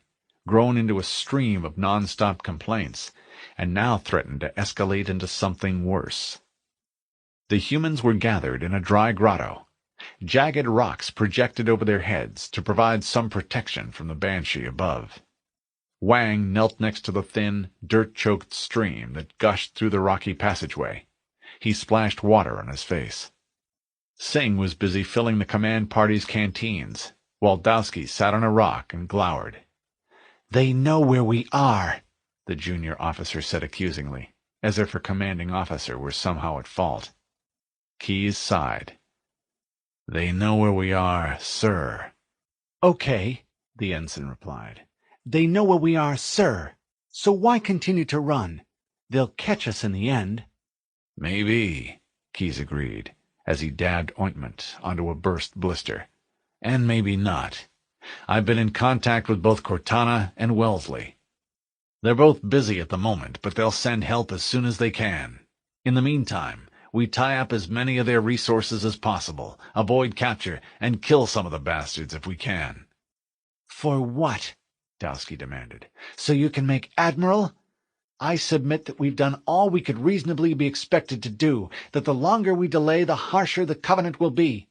grown into a stream of non-stop complaints, and now threatened to escalate into something worse. The humans were gathered in a dry grotto. Jagged rocks projected over their heads to provide some protection from the Banshee above. Wang knelt next to the thin, dirt-choked stream that gushed through the rocky passageway. He splashed water on his face. Singh was busy filling the command party's canteens, while Dowski sat on a rock and glowered. "They know where we are," the junior officer said accusingly, as if her commanding officer were somehow at fault. Keyes sighed. "They know where we are, sir." "Okay," the ensign replied. "They know where we are, sir. So why continue to run? They'll catch us in the end." "Maybe," Keyes agreed, as he dabbed ointment onto a burst blister. "And maybe not. I've been in contact with both Cortana and Wellesley. They're both busy at the moment, but they'll send help as soon as they can. In the meantime, we tie up as many of their resources as possible, avoid capture, and kill some of the bastards if we can." "For what?" Dowski demanded. "So you can make Admiral? I submit that we've done all we could reasonably be expected to do, that the longer we delay, the harsher the Covenant will be.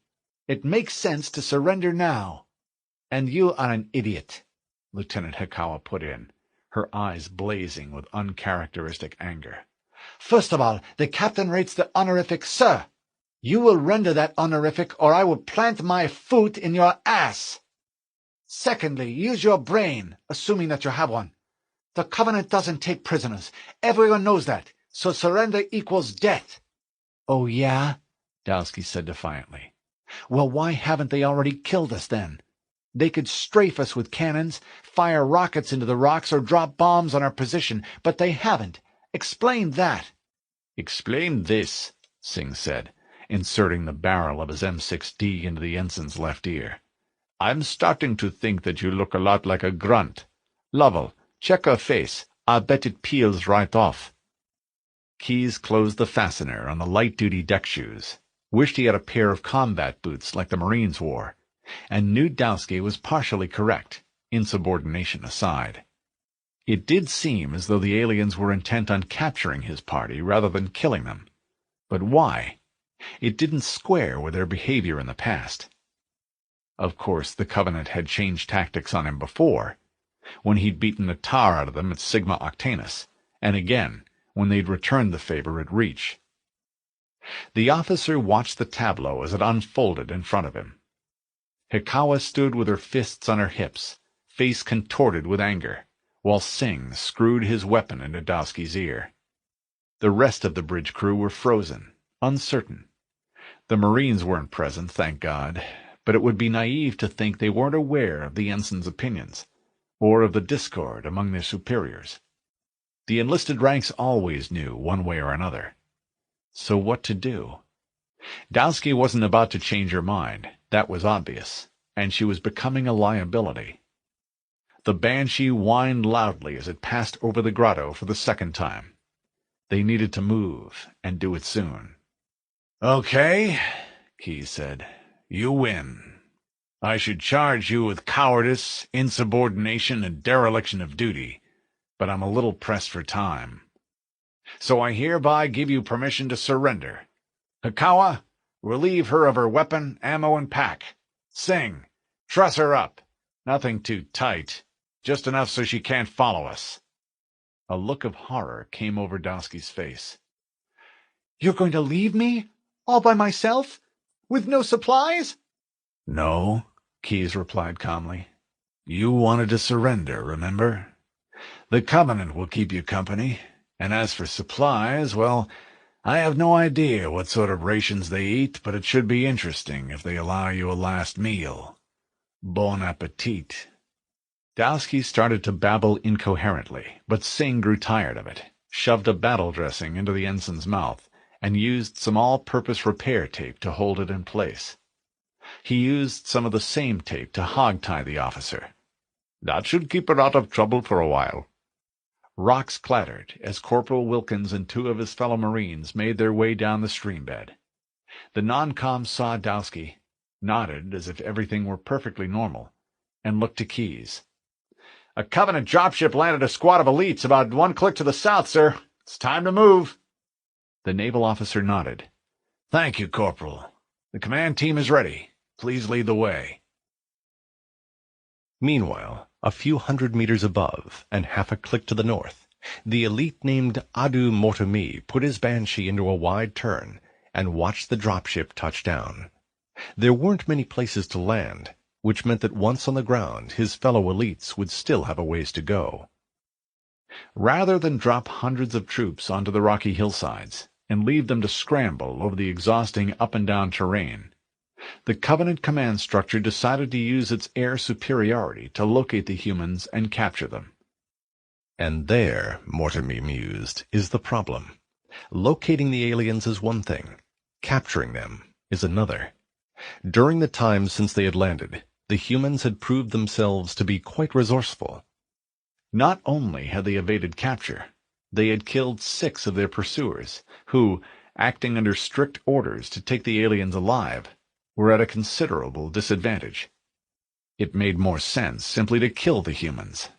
It makes sense to surrender now." "And you are an idiot," Lieutenant Hikawa put in, her eyes blazing with uncharacteristic anger. "First of all, the captain rates the honorific Sir. You will render that honorific, or I will plant my foot in your ass. Secondly, use your brain, assuming that you have one. The Covenant doesn't take prisoners. Everyone knows that, so surrender equals death." "Oh, yeah?" Dowski said defiantly. "Well, why haven't they already killed us, then? They could strafe us with cannons, fire rockets into the rocks, or drop bombs on our position, but they haven't. Explain that." "Explain this," Singh said, inserting the barrel of his M6D into the ensign's left ear. "I'm starting to think that you look a lot like a grunt. Lovell, check her face. I'll bet it peels right off." Keyes closed the fastener on the light-duty deck shoes, wished he had a pair of combat boots like the Marines wore, and knew Dowski was partially correct, insubordination aside. It did seem as though the aliens were intent on capturing his party rather than killing them. But why? It didn't square with their behavior in the past. Of course, the Covenant had changed tactics on him before, when he'd beaten the tar out of them at Sigma Octanus, and again when they'd returned the favor at Reach. The officer watched the tableau as it unfolded in front of him. Hikawa stood with her fists on her hips, face contorted with anger, while Singh screwed his weapon into Dowski's ear. The rest of the bridge crew were frozen, uncertain. The Marines weren't present, thank God, but it would be naive to think they weren't aware of the ensign's opinions. or of the discord among their superiors. The enlisted ranks always knew one way or another. So what to do? Dowski wasn't about to change her mind, that was obvious, and she was becoming a liability. The banshee whined loudly as it passed over the grotto for the second time. They needed to move, and do it soon. "Okay," Keyes said. "You win. I should charge you with cowardice, insubordination, and dereliction of duty, but I'm a little pressed for time. So I hereby give you permission to surrender. Hikawa, relieve her of her weapon, ammo, and pack. Sing, truss her up. Nothing too tight, just enough so she can't follow us." A look of horror came over Dowski's face. "You're going to leave me? All by myself? With no supplies?" "No," Keyes replied calmly. "You wanted to surrender, remember? The Covenant will keep you company, and as for supplies, well, I have no idea what sort of rations they eat, but it should be interesting if they allow you a last meal. Bon appetit." Dowski started to babble incoherently, but Singh grew tired of it, shoved a battle dressing into the ensign's mouth, and used some all-purpose repair tape to hold it in place. He used some of the same tape to hog-tie the officer. "That should keep her out of trouble for a while." Rocks clattered as Corporal Wilkins and 2 of his fellow Marines made their way down the stream bed. The non-com saw Dowski, nodded as if everything were perfectly normal, and looked to Keyes. "A Covenant dropship landed a squad of elites about 1 click to the south, sir. It's time to move." The naval officer nodded. "Thank you, Corporal. The command team is ready. Please lead the way." Meanwhile, a few hundred meters above, and half a click to the north, the elite named Adu Mortemi put his Banshee into a wide turn and watched the dropship touch down. There weren't many places to land, which meant that once on the ground his fellow elites would still have a ways to go. Rather than drop hundreds of troops onto the rocky hillsides and leave them to scramble over the exhausting up-and-down terrain, the Covenant command structure decided to use its air superiority to locate the humans and capture them. And there, Mortemi mused, is the problem. Locating the aliens is one thing. Capturing them is another. During the time since they had landed, the humans had proved themselves to be quite resourceful. Not only had they evaded capture, they had killed 6 of their pursuers, who, acting under strict orders to take the aliens alive, were at a considerable disadvantage. It made more sense simply to kill the humans.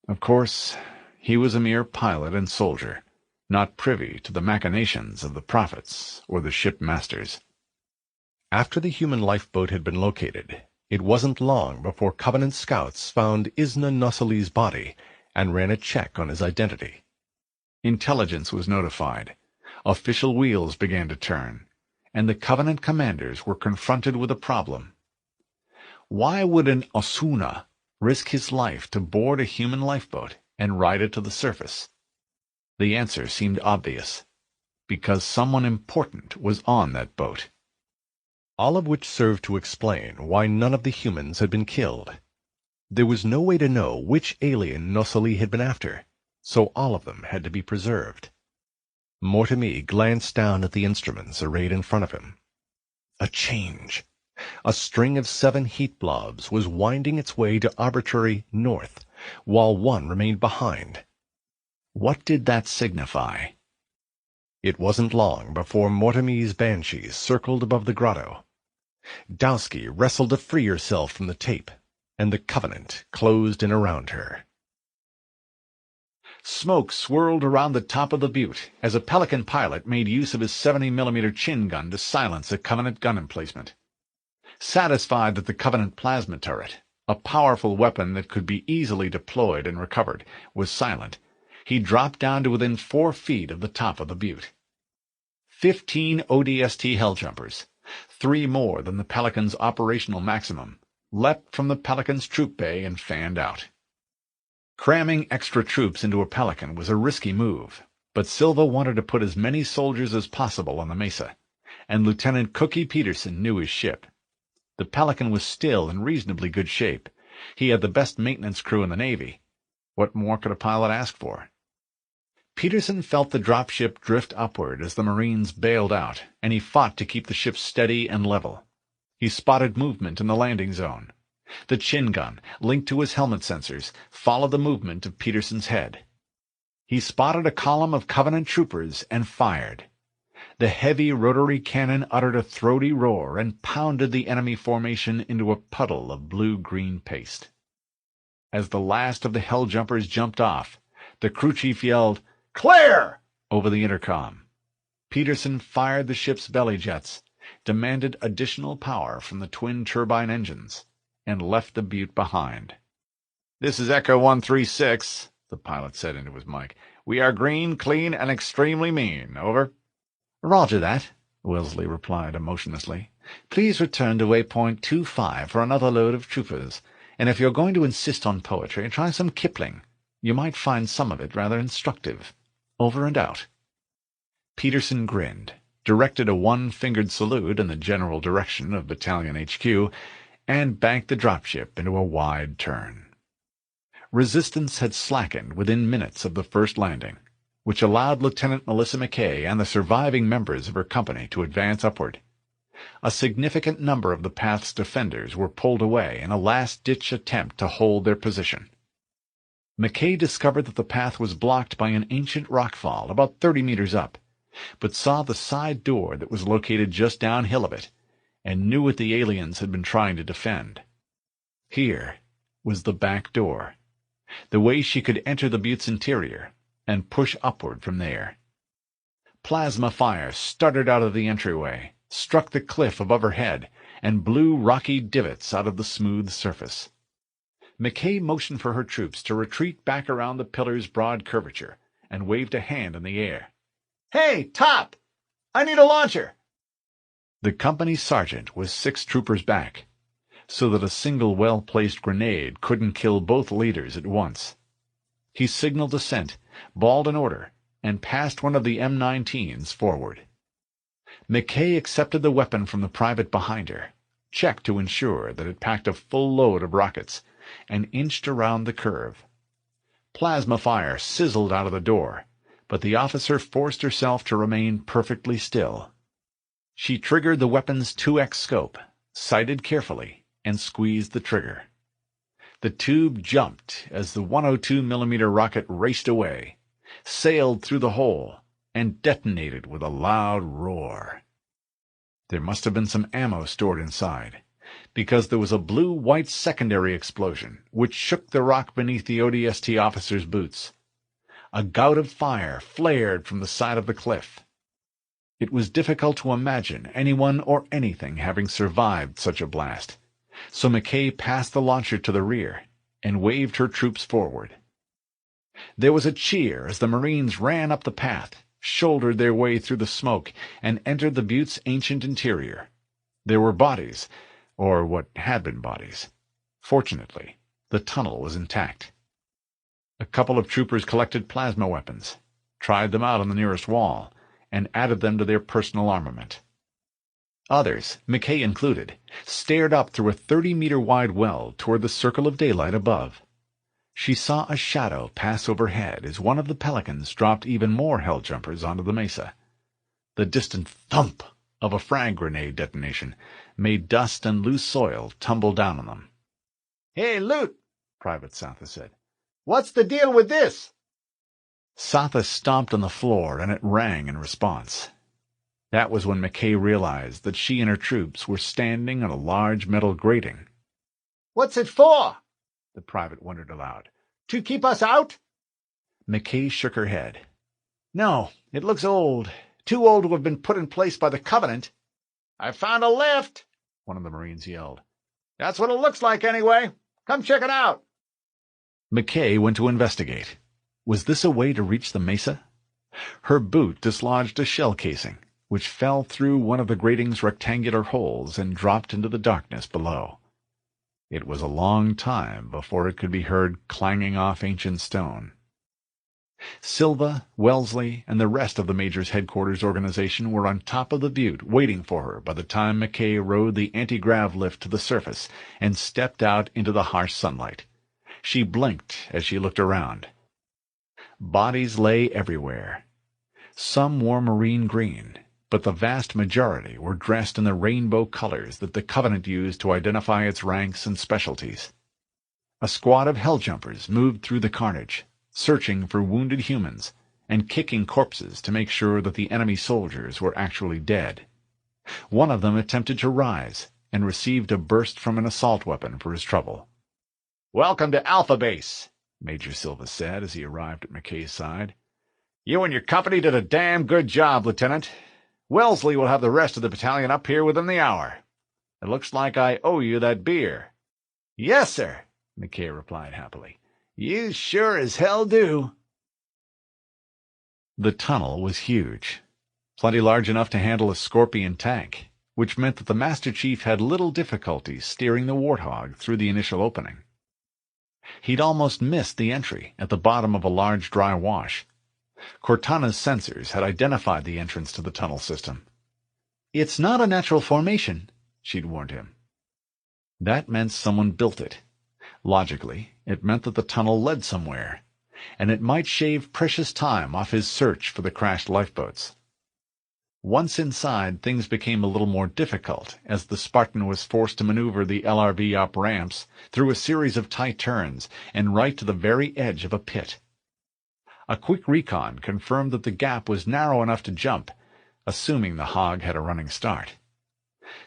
Of course, he was a mere pilot and soldier, not privy to the machinations of the prophets or the shipmasters. After the human lifeboat had been located, it wasn't long before Covenant scouts found Isna Nusseli's body and ran a check on his identity. Intelligence was notified. Official wheels began to turn, and the Covenant commanders were confronted with a problem. Why would an Osuna risk his life to board a human lifeboat and ride it to the surface? The answer seemed obvious. Because someone important was on that boat. All of which served to explain why none of the humans had been killed. There was no way to know which alien Nusseli had been after, so all of them had to be preserved. Mortemi glanced down at the instruments arrayed in front of him. A change. A string of 7 heat blobs was winding its way to arbitrary north, while 1 remained behind. What did that signify? It wasn't long before Mortemi's Banshee circled above the grotto. Dowski wrestled to free herself from the tape, and the Covenant closed in around her. Smoke swirled around the top of the butte as a Pelican pilot made use of his 70mm chin gun to silence a Covenant gun emplacement. Satisfied that the Covenant plasma turret, a powerful weapon that could be easily deployed and recovered, was silent, he dropped down to within 4 feet of the top of the butte. 15 ODST helljumpers, 3 more than the Pelican's operational maximum, leapt from the Pelican's troop bay and fanned out. Cramming extra troops into a Pelican was a risky move, but Silva wanted to put as many soldiers as possible on the mesa, and Lieutenant Cookie Peterson knew his ship. The Pelican was still in reasonably good shape, He had the best maintenance crew in the Navy. What more could a pilot ask for? Peterson felt the dropship drift upward as the Marines bailed out, and he fought to keep the ship steady and level. He spotted movement in the landing zone. The chin gun, linked to his helmet sensors, followed the movement of Peterson's head. He spotted a column of Covenant troopers and fired. The heavy rotary cannon uttered a throaty roar and pounded the enemy formation into a puddle of blue-green paste. As the last of the Hell Jumpers jumped off, the crew chief yelled, "Clear!" over the intercom. Peterson fired the ship's belly jets, demanded additional power from the twin turbine engines, and left the butte behind. "This is Echo 136, the pilot said into his mic. "We are green, clean, and extremely mean. Over." "Roger that," Wellesley replied emotionlessly. "Please return to waypoint 25 for another load of troopers, and if you're going to insist on poetry, try some Kipling. You might find some of it rather instructive. Over and out." Peterson grinned, directed a one-fingered salute in the general direction of Battalion HQ, and banked the dropship into a wide turn. Resistance had slackened within minutes of the first landing, which allowed Lieutenant Melissa McKay and the surviving members of her company to advance upward. A significant number of the path's defenders were pulled away in a last-ditch attempt to hold their position. McKay discovered that the path was blocked by an ancient rockfall about 30 meters up, but saw the side door that was located just downhill of it, and knew what the aliens had been trying to defend. Here was the back door, the way she could enter the butte's interior and push upward from there. Plasma fire started out of the entryway, struck the cliff above her head, and blew rocky divots out of the smooth surface. McKay motioned for her troops to retreat back around the pillar's broad curvature and waved a hand in the air. "Hey, Top! I need a launcher!" The company sergeant was 6 troopers back, so that a single well-placed grenade couldn't kill both leaders at once. He signaled ascent, bawled an order, and passed one of the M19s forward. McKay accepted the weapon from the private behind her, checked to ensure that it packed a full load of rockets, and inched around the curve. Plasma fire sizzled out of the door, but the officer forced herself to remain perfectly still. She triggered the weapon's 2x scope, sighted carefully, and squeezed the trigger. The tube jumped as the 102mm rocket raced away, sailed through the hole, and detonated with a loud roar. There must have been some ammo stored inside, because there was a blue-white secondary explosion which shook the rock beneath the ODST officer's boots. A gout of fire flared from the side of the cliff. It was difficult to imagine anyone or anything having survived such a blast, so McKay passed the launcher to the rear and waved her troops forward. There was a cheer as the Marines ran up the path, shouldered their way through the smoke, and entered the butte's ancient interior. There were bodies, or what had been bodies. Fortunately, the tunnel was intact. A couple of troopers collected plasma weapons, tried them out on the nearest wall, and added them to their personal armament. Others, McKay included, stared up through a 30-meter-wide well toward the circle of daylight above. She saw a shadow pass overhead as one of the Pelicans dropped even more hell jumpers onto the mesa. The distant thump of a frag grenade detonation made dust and loose soil tumble down on them. "Hey, Loot," Private Satha said. "What's the deal with this?" Satha stomped on the floor, and it rang in response. That was when McKay realized that she and her troops were standing on a large metal grating. "What's it for?" the private wondered aloud. "To keep us out?" McKay shook her head. "No, it looks old. Too old to have been put in place by the Covenant." "I found a lift," one of the Marines yelled. "That's what it looks like anyway. Come check it out." McKay went to investigate. Was this a way to reach the mesa? Her boot dislodged a shell casing, which fell through one of the grating's rectangular holes and dropped into the darkness below. It was a long time before it could be heard clanging off ancient stone. Silva, Wellesley, and the rest of the Major's headquarters organization were on top of the butte waiting for her by the time McKay rode the anti-grav lift to the surface and stepped out into the harsh sunlight. She blinked as she looked around. Bodies lay everywhere. Some wore marine green, but the vast majority were dressed in the rainbow colors that the Covenant used to identify its ranks and specialties. A squad of helljumpers moved through the carnage, searching for wounded humans and kicking corpses to make sure that the enemy soldiers were actually dead. One of them attempted to rise and received a burst from an assault weapon for his trouble. "Welcome to Alpha Base," Major Silva said as he arrived at McKay's side. "You and your company did a damn good job, Lieutenant. Wellesley will have the rest of the battalion up here within the hour. It looks like I owe you that beer." "Yes, sir," McKay replied happily. "You sure as hell do." The tunnel was huge, plenty large enough to handle a Scorpion tank, which meant that the Master Chief had little difficulty steering the Warthog through the initial opening. He'd almost missed the entry at the bottom of a large dry wash. Cortana's sensors had identified the entrance to the tunnel system. "It's not a natural formation," she'd warned him. That meant someone built it. Logically, it meant that the tunnel led somewhere, and it might shave precious time off his search for the crashed lifeboats. Once inside, things became a little more difficult as the Spartan was forced to maneuver the LRV up ramps through a series of tight turns and right to the very edge of a pit. A quick recon confirmed that the gap was narrow enough to jump, assuming the hog had a running start.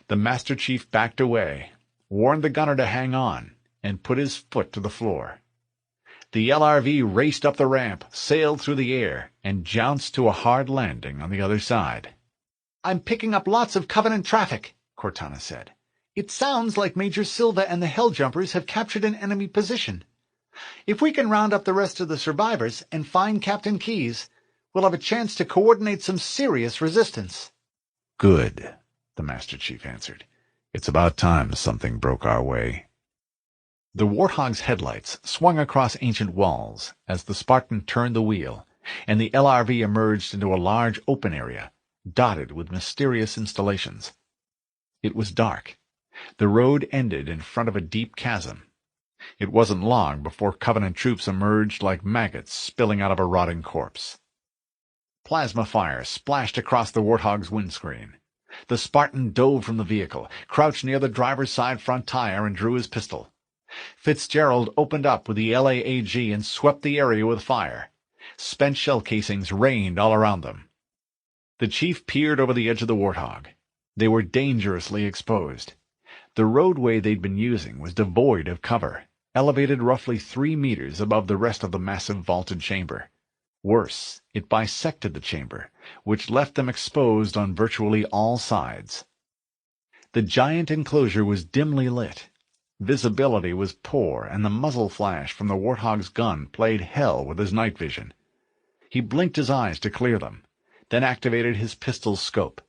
The Master Chief backed away, warned the gunner to hang on, and put his foot to the floor. The LRV raced up the ramp, sailed through the air, and jounced to a hard landing on the other side. "I'm picking up lots of Covenant traffic," Cortana said. "It sounds like Major Silva and the Helljumpers have captured an enemy position. If we can round up the rest of the survivors and find Captain Keyes, we'll have a chance to coordinate some serious resistance." "Good," the Master Chief answered. "It's about time something broke our way." The Warthog's headlights swung across ancient walls as the Spartan turned the wheel, and the LRV emerged into a large open area, dotted with mysterious installations. It was dark. The road ended in front of a deep chasm. It wasn't long before Covenant troops emerged like maggots spilling out of a rotting corpse. Plasma fire splashed across the Warthog's windscreen. The Spartan dove from the vehicle, crouched near the driver's side front tire, and drew his pistol. Fitzgerald opened up with the LAAG and swept the area with fire. Spent shell casings rained all around them. The chief peered over the edge of the Warthog. They were dangerously exposed. The roadway they'd been using was devoid of cover, elevated roughly 3 meters above the rest of the massive vaulted chamber. Worse, it bisected the chamber, which left them exposed on virtually all sides. The giant enclosure was dimly lit. Visibility was poor, and the muzzle flash from the Warthog's gun played hell with his night vision. He blinked his eyes to clear them, then activated his pistol's scope.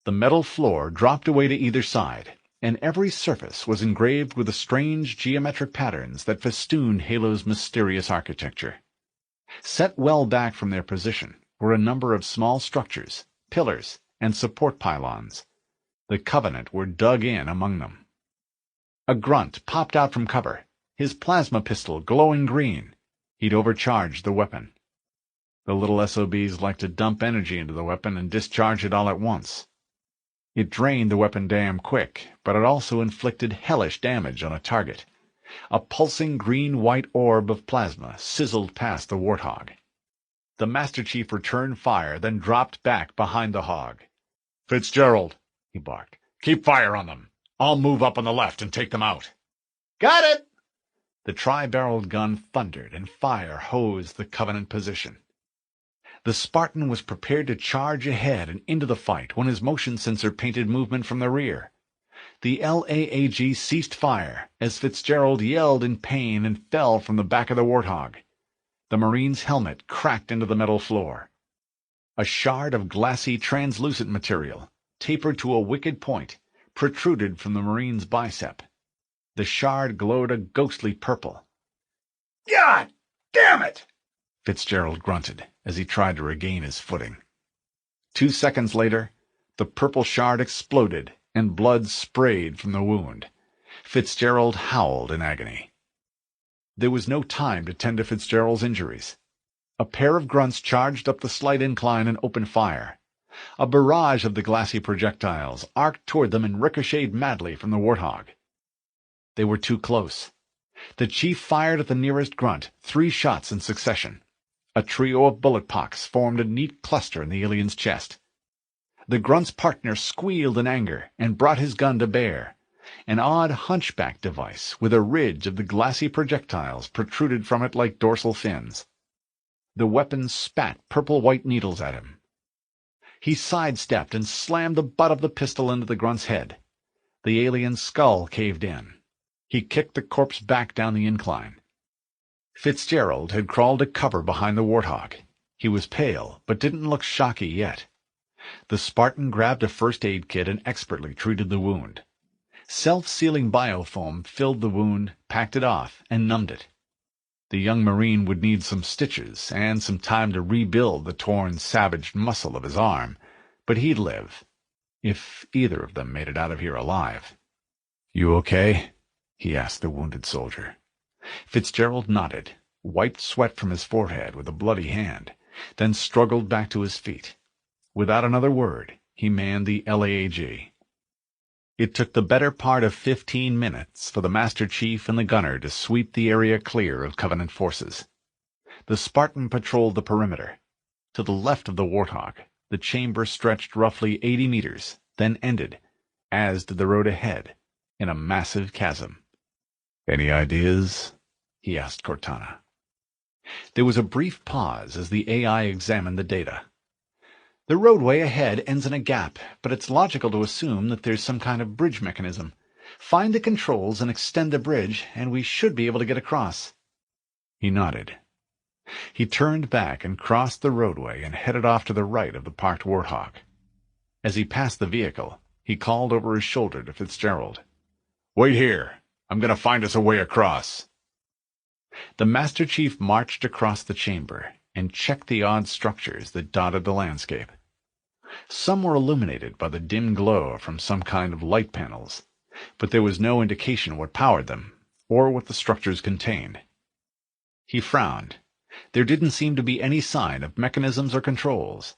The metal floor dropped away to either side, and every surface was engraved with the strange geometric patterns that festooned Halo's mysterious architecture. Set well back from their position were a number of small structures, pillars, and support pylons. The Covenant were dug in among them. A grunt popped out from cover, his plasma pistol glowing green. He'd overcharged the weapon. The little SOBs liked to dump energy into the weapon and discharge it all at once. It drained the weapon damn quick, but it also inflicted hellish damage on a target. A pulsing green-white orb of plasma sizzled past the Warthog. The Master Chief returned fire, then dropped back behind the hog. "Fitzgerald," he barked, "keep fire on them. I'll move up on the left and take them out." "Got it!" The tri-barreled gun thundered, and fire hosed the Covenant position. The Spartan was prepared to charge ahead and into the fight when his motion sensor painted movement from the rear. The LAAG ceased fire as Fitzgerald yelled in pain and fell from the back of the Warthog. The Marine's helmet cracked into the metal floor. A shard of glassy, translucent material, tapered to a wicked point, protruded from the Marine's bicep. The shard glowed a ghostly purple. "God damn it!" Fitzgerald grunted as he tried to regain his footing. 2 seconds later, the purple shard exploded and blood sprayed from the wound. Fitzgerald howled in agony. There was no time to tend to Fitzgerald's injuries. A pair of grunts charged up the slight incline and opened fire. A barrage of the glassy projectiles arced toward them and ricocheted madly from the warthog. They were too close. The chief fired at the nearest grunt, 3 shots in succession. A trio of bullet pocks formed a neat cluster in the alien's chest. The grunt's partner squealed in anger and brought his gun to bear. An odd hunchback device with a ridge of the glassy projectiles protruded from it like dorsal fins. The weapon spat purple-white needles at him. He sidestepped and slammed the butt of the pistol into the grunt's head. The alien's skull caved in. He kicked the corpse back down the incline. Fitzgerald had crawled to cover behind the warthog. He was pale, but didn't look shocky yet. The Spartan grabbed a first aid kit and expertly treated the wound. Self-sealing biofoam filled the wound, packed it off, and numbed it. The young Marine would need some stitches and some time to rebuild the torn, savaged muscle of his arm, but he'd live, if either of them made it out of here alive. "You okay?" he asked the wounded soldier. Fitzgerald nodded, wiped sweat from his forehead with a bloody hand, then struggled back to his feet. Without another word, he manned the LAAG. It took the better part of 15 minutes for the Master Chief and the gunner to sweep the area clear of Covenant forces. The Spartan patrolled the perimeter. To the left of the warthog, the chamber stretched roughly 80 meters, then ended, as did the road ahead, in a massive chasm. "Any ideas?" he asked Cortana. There was a brief pause as the AI examined the data. "The roadway ahead ends in a gap, but it's logical to assume that there's some kind of bridge mechanism. Find the controls and extend the bridge, and we should be able to get across." He nodded. He turned back and crossed the roadway and headed off to the right of the parked warthog. As he passed the vehicle, he called over his shoulder to Fitzgerald. "Wait here. I'm going to find us a way across." The Master Chief marched across the chamber and checked the odd structures that dotted the landscape. Some were illuminated by the dim glow from some kind of light panels, but there was no indication what powered them, or what the structures contained. He frowned. There didn't seem to be any sign of mechanisms or controls.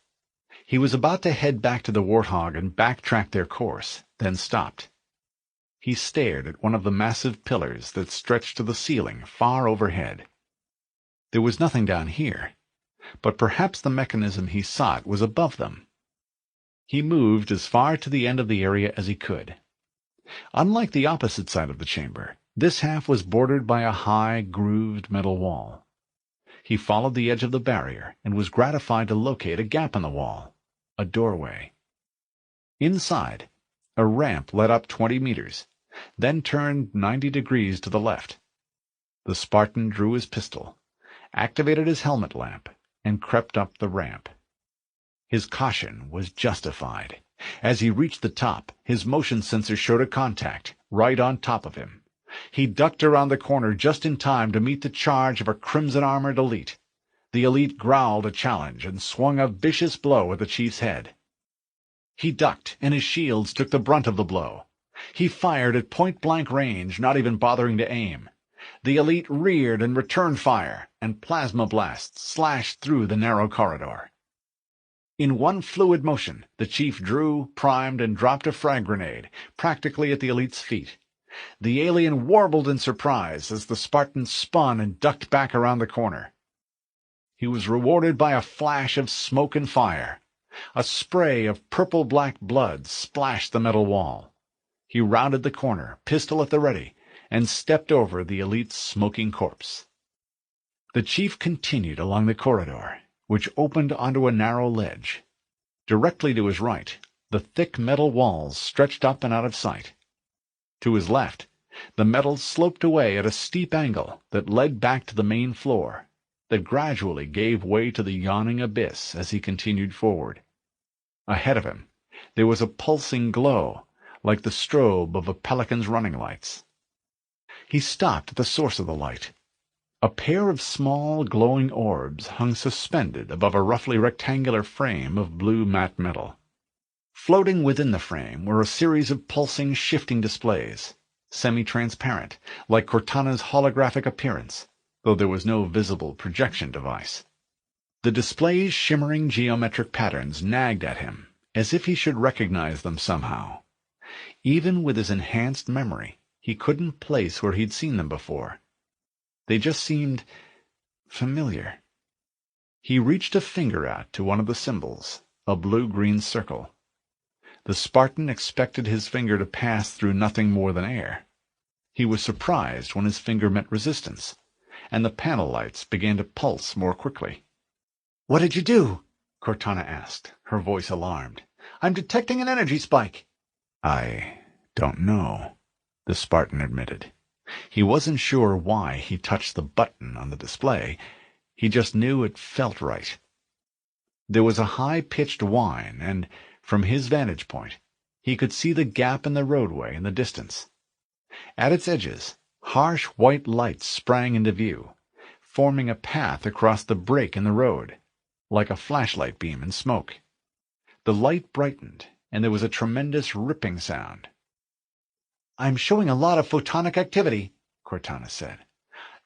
He was about to head back to the warthog and backtrack their course, then stopped. He stared at one of the massive pillars that stretched to the ceiling far overhead. There was nothing down here, but perhaps the mechanism he sought was above them. He moved as far to the end of the area as he could. Unlike the opposite side of the chamber, this half was bordered by a high, grooved metal wall. He followed the edge of the barrier and was gratified to locate a gap in the wall, a doorway. Inside, a ramp led up 20 meters, then turned 90 degrees to the left. The Spartan drew his pistol, activated his helmet lamp, and crept up the ramp. His caution was justified. As he reached the top, his motion sensor showed a contact, right on top of him. He ducked around the corner just in time to meet the charge of a crimson-armored elite. The elite growled a challenge and swung a vicious blow at the chief's head. He ducked, and his shields took the brunt of the blow. He fired at point-blank range, not even bothering to aim. The elite reared and returned fire, and plasma blasts slashed through the narrow corridor. In one fluid motion, the chief drew, primed, and dropped a frag grenade, practically at the elite's feet. The alien warbled in surprise as the Spartan spun and ducked back around the corner. He was rewarded by a flash of smoke and fire. A spray of purple-black blood splashed the metal wall. He rounded the corner, pistol at the ready, and stepped over the elite's smoking corpse. The chief continued along the corridor, which opened onto a narrow ledge. Directly to his right, the thick metal walls stretched up and out of sight. To his left, the metal sloped away at a steep angle that led back to the main floor, that gradually gave way to the yawning abyss as he continued forward. Ahead of him, there was a pulsing glow, like the strobe of a pelican's running lights. He stopped at the source of the light. A pair of small, glowing orbs hung suspended above a roughly rectangular frame of blue matte metal. Floating within the frame were a series of pulsing, shifting displays, semi-transparent, like Cortana's holographic appearance, though there was no visible projection device. The display's shimmering geometric patterns nagged at him, as if he should recognize them somehow. Even with his enhanced memory, he couldn't place where he'd seen them before. They just seemed familiar. He reached a finger out to one of the symbols, a blue-green circle. The Spartan expected his finger to pass through nothing more than air. He was surprised when his finger met resistance, and the panel lights began to pulse more quickly. "What did you do?" Cortana asked, her voice alarmed. "I'm detecting an energy spike." "I don't know," the Spartan admitted. He wasn't sure why he touched the button on the display. He just knew it felt right. There was a high-pitched whine, and, from his vantage point, he could see the gap in the roadway in the distance. At its edges, harsh white lights sprang into view, forming a path across the break in the road, like a flashlight beam in smoke. The light brightened, and there was a tremendous ripping sound. "I'm showing a lot of photonic activity," Cortana said.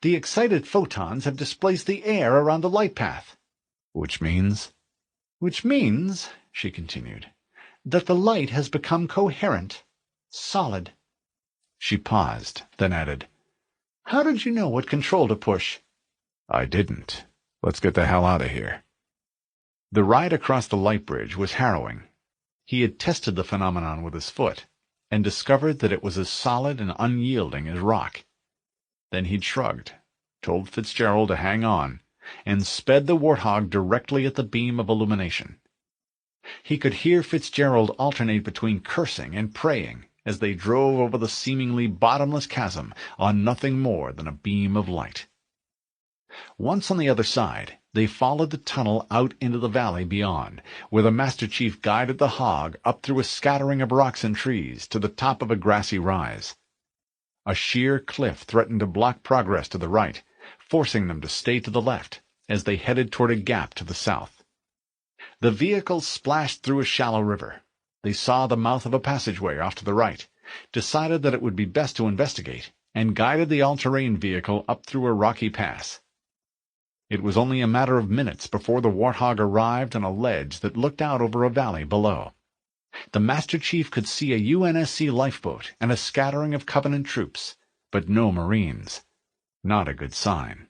"The excited photons have displaced the air around the light path." "Which means?" "Which means," she continued, "that the light has become coherent, solid." She paused, then added, "How did you know what control to push?" "I didn't. Let's get the hell out of here." The ride across the light bridge was harrowing. He had tested the phenomenon with his foot, and discovered that it was as solid and unyielding as rock. Then he'd shrugged, told Fitzgerald to hang on, and sped the warthog directly at the beam of illumination. He could hear Fitzgerald alternate between cursing and praying as they drove over the seemingly bottomless chasm on nothing more than a beam of light. Once on the other side, they followed the tunnel out into the valley beyond, where the Master Chief guided the hog up through a scattering of rocks and trees to the top of a grassy rise. A sheer cliff threatened to block progress to the right, forcing them to stay to the left as they headed toward a gap to the south. The vehicle splashed through a shallow river. They saw the mouth of a passageway off to the right, decided that it would be best to investigate, and guided the all-terrain vehicle up through a rocky pass. It was only a matter of minutes before the warthog arrived on a ledge that looked out over a valley below. The Master Chief could see a UNSC lifeboat and a scattering of Covenant troops, but no Marines. Not a good sign.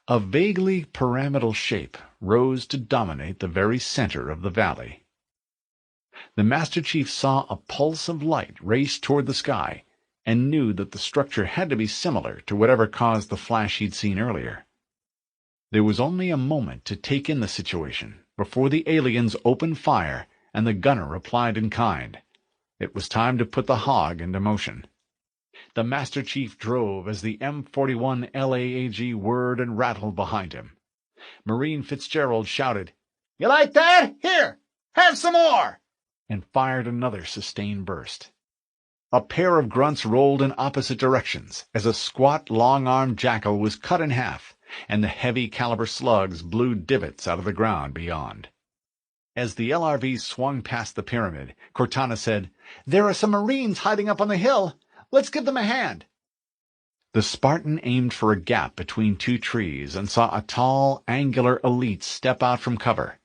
A vaguely pyramidal shape rose to dominate the very center of the valley. The Master Chief saw a pulse of light race toward the sky, and knew that the structure had to be similar to whatever caused the flash he'd seen earlier. There was only a moment to take in the situation before the aliens opened fire and the gunner replied in kind. It was time to put the hog into motion. The Master Chief drove as the M41 LAAG whirred and rattled behind him. Marine Fitzgerald shouted, "You like that? Here, have some more!" and fired another sustained burst. A pair of grunts rolled in opposite directions as a squat, long-armed jackal was cut in half, and the heavy-caliber slugs blew divots out of the ground beyond. As the LRV swung past the pyramid, Cortana said, "There are some Marines hiding up on the hill. Let's give them a hand." The Spartan aimed for a gap between two trees and saw a tall, angular elite step out from cover.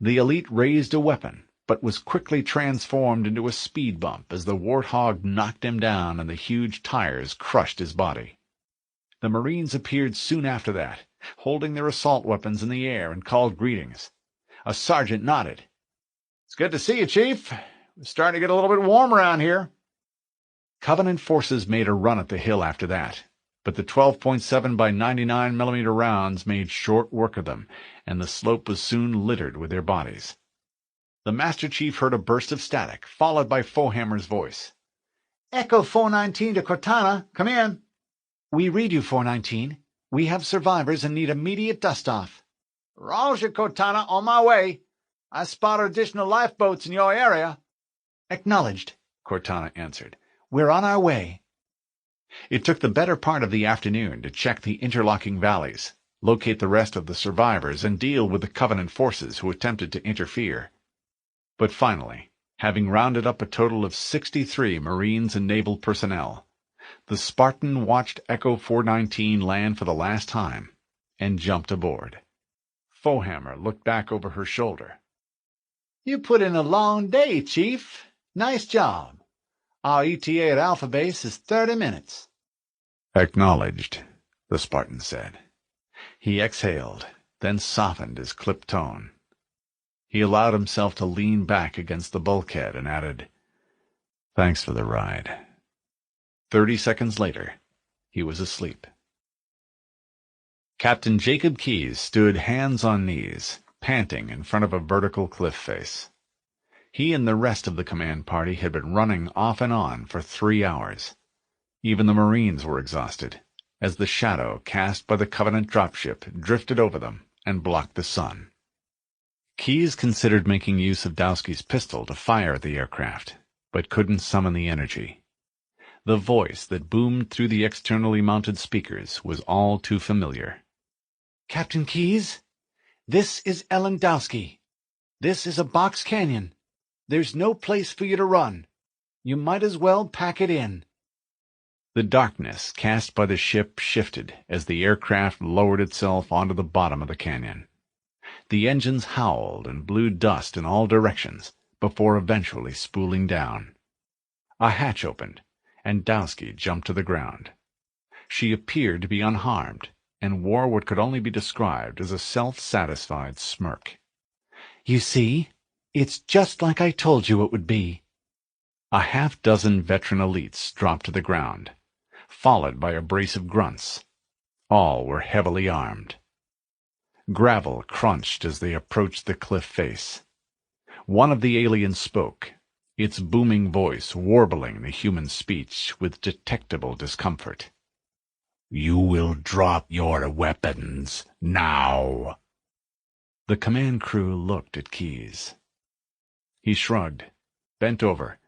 The elite raised a weapon, but was quickly transformed into a speed bump as the warthog knocked him down and the huge tires crushed his body. The Marines appeared soon after that, holding their assault weapons in the air and called greetings. A sergeant nodded. "It's good to see you, Chief. It's starting to get a little bit warm around here." Covenant forces made a run at the hill after that, but the 12.7 by 99 millimeter rounds made short work of them, and the slope was soon littered with their bodies. The Master Chief heard a burst of static, followed by Fohammer's voice. "Echo 419 to Cortana. Come in." "We read you, 419. We have survivors and need immediate dust-off." "Roger, Cortana, on my way. I spotted additional lifeboats in your area." "Acknowledged," Cortana answered. "We're on our way." It took the better part of the afternoon to check the interlocking valleys, locate the rest of the survivors, and deal with the Covenant forces who attempted to interfere. But finally, having rounded up a total of 63 Marines and naval personnel, the Spartan watched Echo 419 land for the last time and jumped aboard. Fohammer looked back over her shoulder. You put in a long day, Chief. Nice job. Our ETA at Alpha Base is 30 minutes. Acknowledged, the Spartan said. He exhaled, then softened his clipped tone. He allowed himself to lean back against the bulkhead and added, "Thanks for the ride." 30 seconds later, he was asleep. Captain Jacob Keyes stood hands on knees, panting in front of a vertical cliff face. He and the rest of the command party had been running off and on for 3 hours. Even the Marines were exhausted, as the shadow cast by the Covenant dropship drifted over them and blocked the sun. Keyes considered making use of Dowski's pistol to fire at the aircraft, but couldn't summon the energy. The voice that boomed through the externally mounted speakers was all too familiar. Captain Keyes, this is Ellen Dowski. This is a box canyon. There's no place for you to run. You might as well pack it in. The darkness cast by the ship shifted as the aircraft lowered itself onto the bottom of the canyon. The engines howled and blew dust in all directions before eventually spooling down. A hatch opened, and Dowski jumped to the ground. She appeared to be unharmed, and wore what could only be described as a self-satisfied smirk. You see, it's just like I told you it would be. A half-dozen veteran elites dropped to the ground, followed by a brace of grunts. All were heavily armed. Gravel crunched as they approached the cliff face. One of the aliens spoke, its booming voice warbling the human speech with detectable discomfort. "You will drop your weapons now." The command crew looked at Keyes. He shrugged, bent over,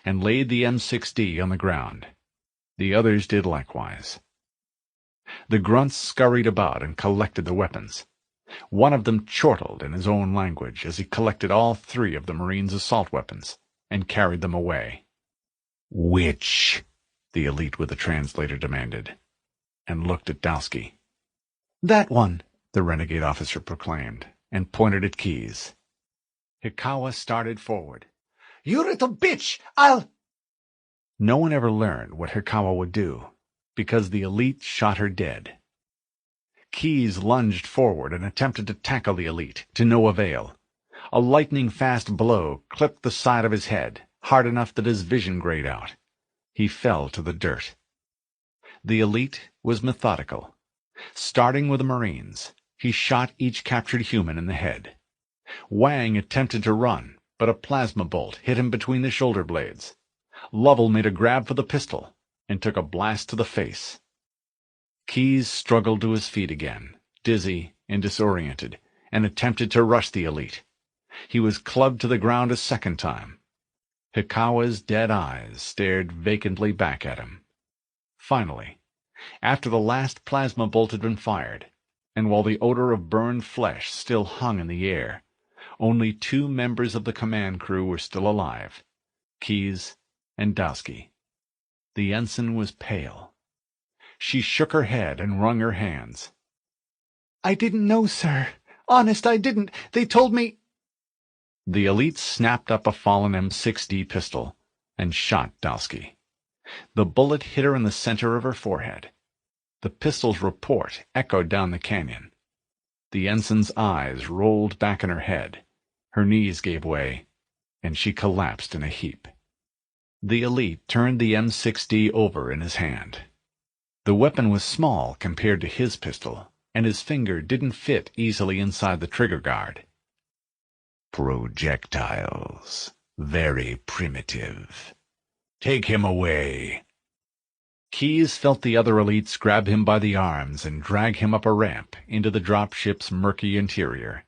and laid the M6D on the ground. The others did likewise. The grunts scurried about and collected the weapons. One of them chortled in his own language as he collected all 3 of the Marines' assault weapons and carried them away. "Which?" the elite with the translator demanded, and looked at Dowski. That one, the renegade officer proclaimed, and pointed at Keyes. Hikawa started forward. You little bitch! I'll... No one ever learned what Hikawa would do, because the elite shot her dead. Keyes lunged forward and attempted to tackle the elite, to no avail. A lightning-fast blow clipped the side of his head, hard enough that his vision grayed out. He fell to the dirt. The elite was methodical. Starting with the Marines, he shot each captured human in the head. Wang attempted to run, but a plasma bolt hit him between the shoulder blades. Lovell made a grab for the pistol and took a blast to the face. Keyes struggled to his feet again, dizzy and disoriented, and attempted to rush the elite. He was clubbed to the ground a second time. Hikawa's dead eyes stared vacantly back at him. Finally, after the last plasma bolt had been fired, and while the odor of burned flesh still hung in the air, only 2 members of the command crew were still alive, Keyes and Dowski. The ensign was pale. She shook her head and wrung her hands. I didn't know, sir. Honest, I didn't. They told me... The elite snapped up a fallen M6D pistol and shot Dowski. The bullet hit her in the center of her forehead. The pistol's report echoed down the canyon. The ensign's eyes rolled back in her head. Her knees gave way, and she collapsed in a heap. The elite turned the M6D over in his hand. The weapon was small compared to his pistol, and his finger didn't fit easily inside the trigger guard. "Projectiles. Very primitive. Take him away." Keyes felt the other elites grab him by the arms and drag him up a ramp into the dropship's murky interior.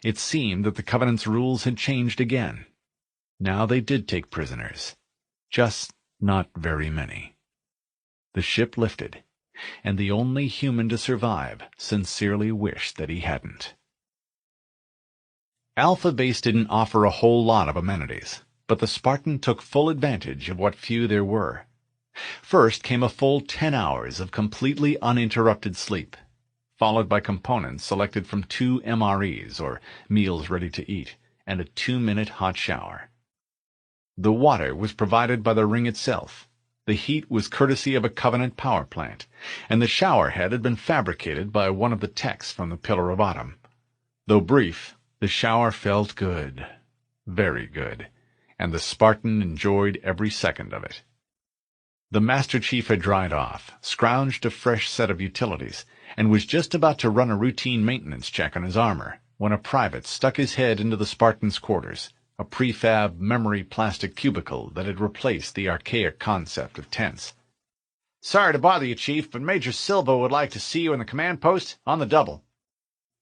It seemed that the Covenant's rules had changed again. Now they did take prisoners, just not very many. The ship lifted, and the only human to survive sincerely wished that he hadn't. Alpha Base didn't offer a whole lot of amenities, but the Spartan took full advantage of what few there were. First came a full 10 hours of completely uninterrupted sleep, followed by components selected from 2 MREs, or meals ready to eat, and a 2-minute hot shower. The water was provided by the ring itself. The heat was courtesy of a Covenant power plant, and the shower head had been fabricated by one of the techs from the Pillar of Autumn. Though brief, the shower felt good, very good, and the Spartan enjoyed every second of it. The Master Chief had dried off, scrounged a fresh set of utilities, and was just about to run a routine maintenance check on his armor when a private stuck his head into the Spartan's quarters, a prefab memory plastic cubicle that had replaced the archaic concept of tents. "Sorry to bother you, Chief, but Major Silva would like to see you in the command post on the double."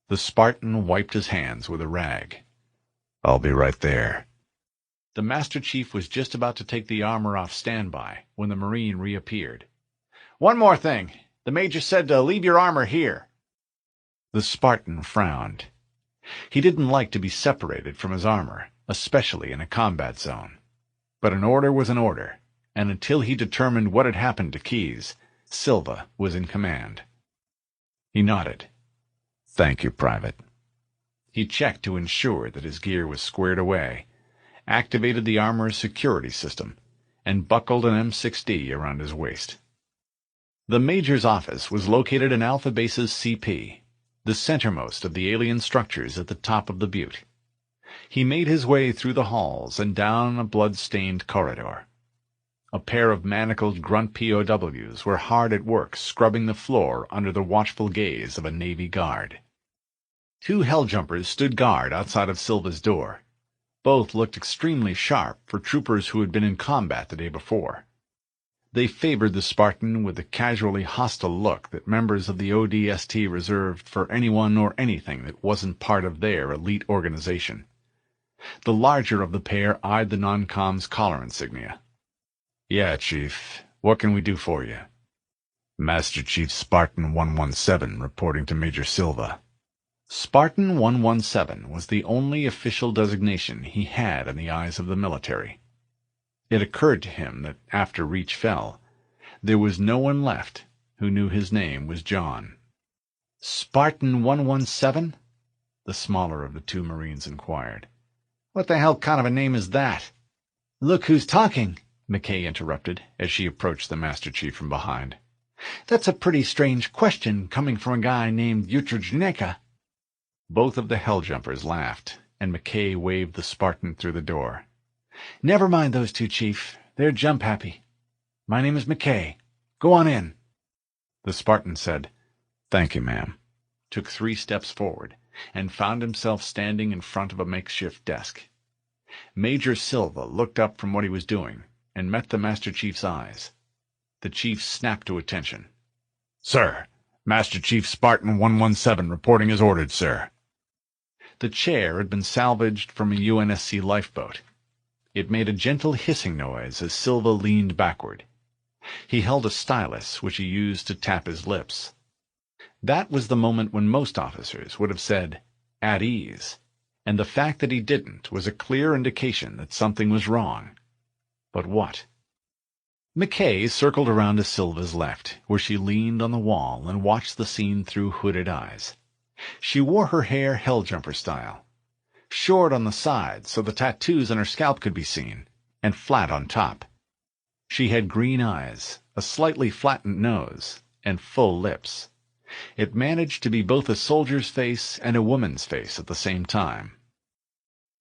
The Spartan wiped his hands with a rag. "I'll be right there." The Master Chief was just about to take the armor off standby when the Marine reappeared. "One more thing. The Major said to leave your armor here." The Spartan frowned. He didn't like to be separated from his armor, especially in a combat zone. But an order was an order, and until he determined what had happened to Keyes, Silva was in command. He nodded. "Thank you, Private." He checked to ensure that his gear was squared away, activated the armor's security system, and buckled an M6D around his waist. The Major's office was located in Alpha Base's CP, the centermost of the alien structures at the top of the butte. He made his way through the halls and down a blood-stained corridor. A pair of manacled grunt POWs were hard at work scrubbing the floor under the watchful gaze of a Navy guard. 2 helljumpers stood guard outside of Silva's door. Both looked extremely sharp for troopers who had been in combat the day before. They favored the Spartan with the casually hostile look that members of the ODST reserved for anyone or anything that wasn't part of their elite organization. The larger of the pair eyed the non-com's collar insignia. "Yeah, Chief. What can we do for you?" "Master Chief Spartan 117 reporting to Major Silva." Spartan 117 was the only official designation he had in the eyes of the military. It occurred to him that after Reach fell, there was no one left who knew his name was John. "Spartan 117? The smaller of the 2 Marines inquired. What the hell kind of a name is that?" "Look who's talking," McKay interrupted as she approached the Master Chief from behind. "That's a pretty strange question coming from a guy named Utrujneka." Both of the helljumpers laughed, and McKay waved the Spartan through the door. "Never mind those 2, Chief. They're jump-happy. My name is McKay. Go on in." The Spartan said, "Thank you, ma'am," took 3 steps forward, and found himself standing in front of a makeshift desk. Major Silva looked up from what he was doing and met the Master Chief's eyes. The Chief snapped to attention. "Sir, Master Chief Spartan 117 reporting as ordered, sir." The chair had been salvaged from a UNSC lifeboat. It made a gentle hissing noise as Silva leaned backward. He held a stylus which he used to tap his lips. That was the moment when most officers would have said, "at ease," and the fact that he didn't was a clear indication that something was wrong. But what? McKay circled around to Silva's left, where she leaned on the wall and watched the scene through hooded eyes. She wore her hair helljumper style, short on the sides so the tattoos on her scalp could be seen, and flat on top. She had green eyes, a slightly flattened nose, and full lips. It managed to be both a soldier's face and a woman's face at the same time.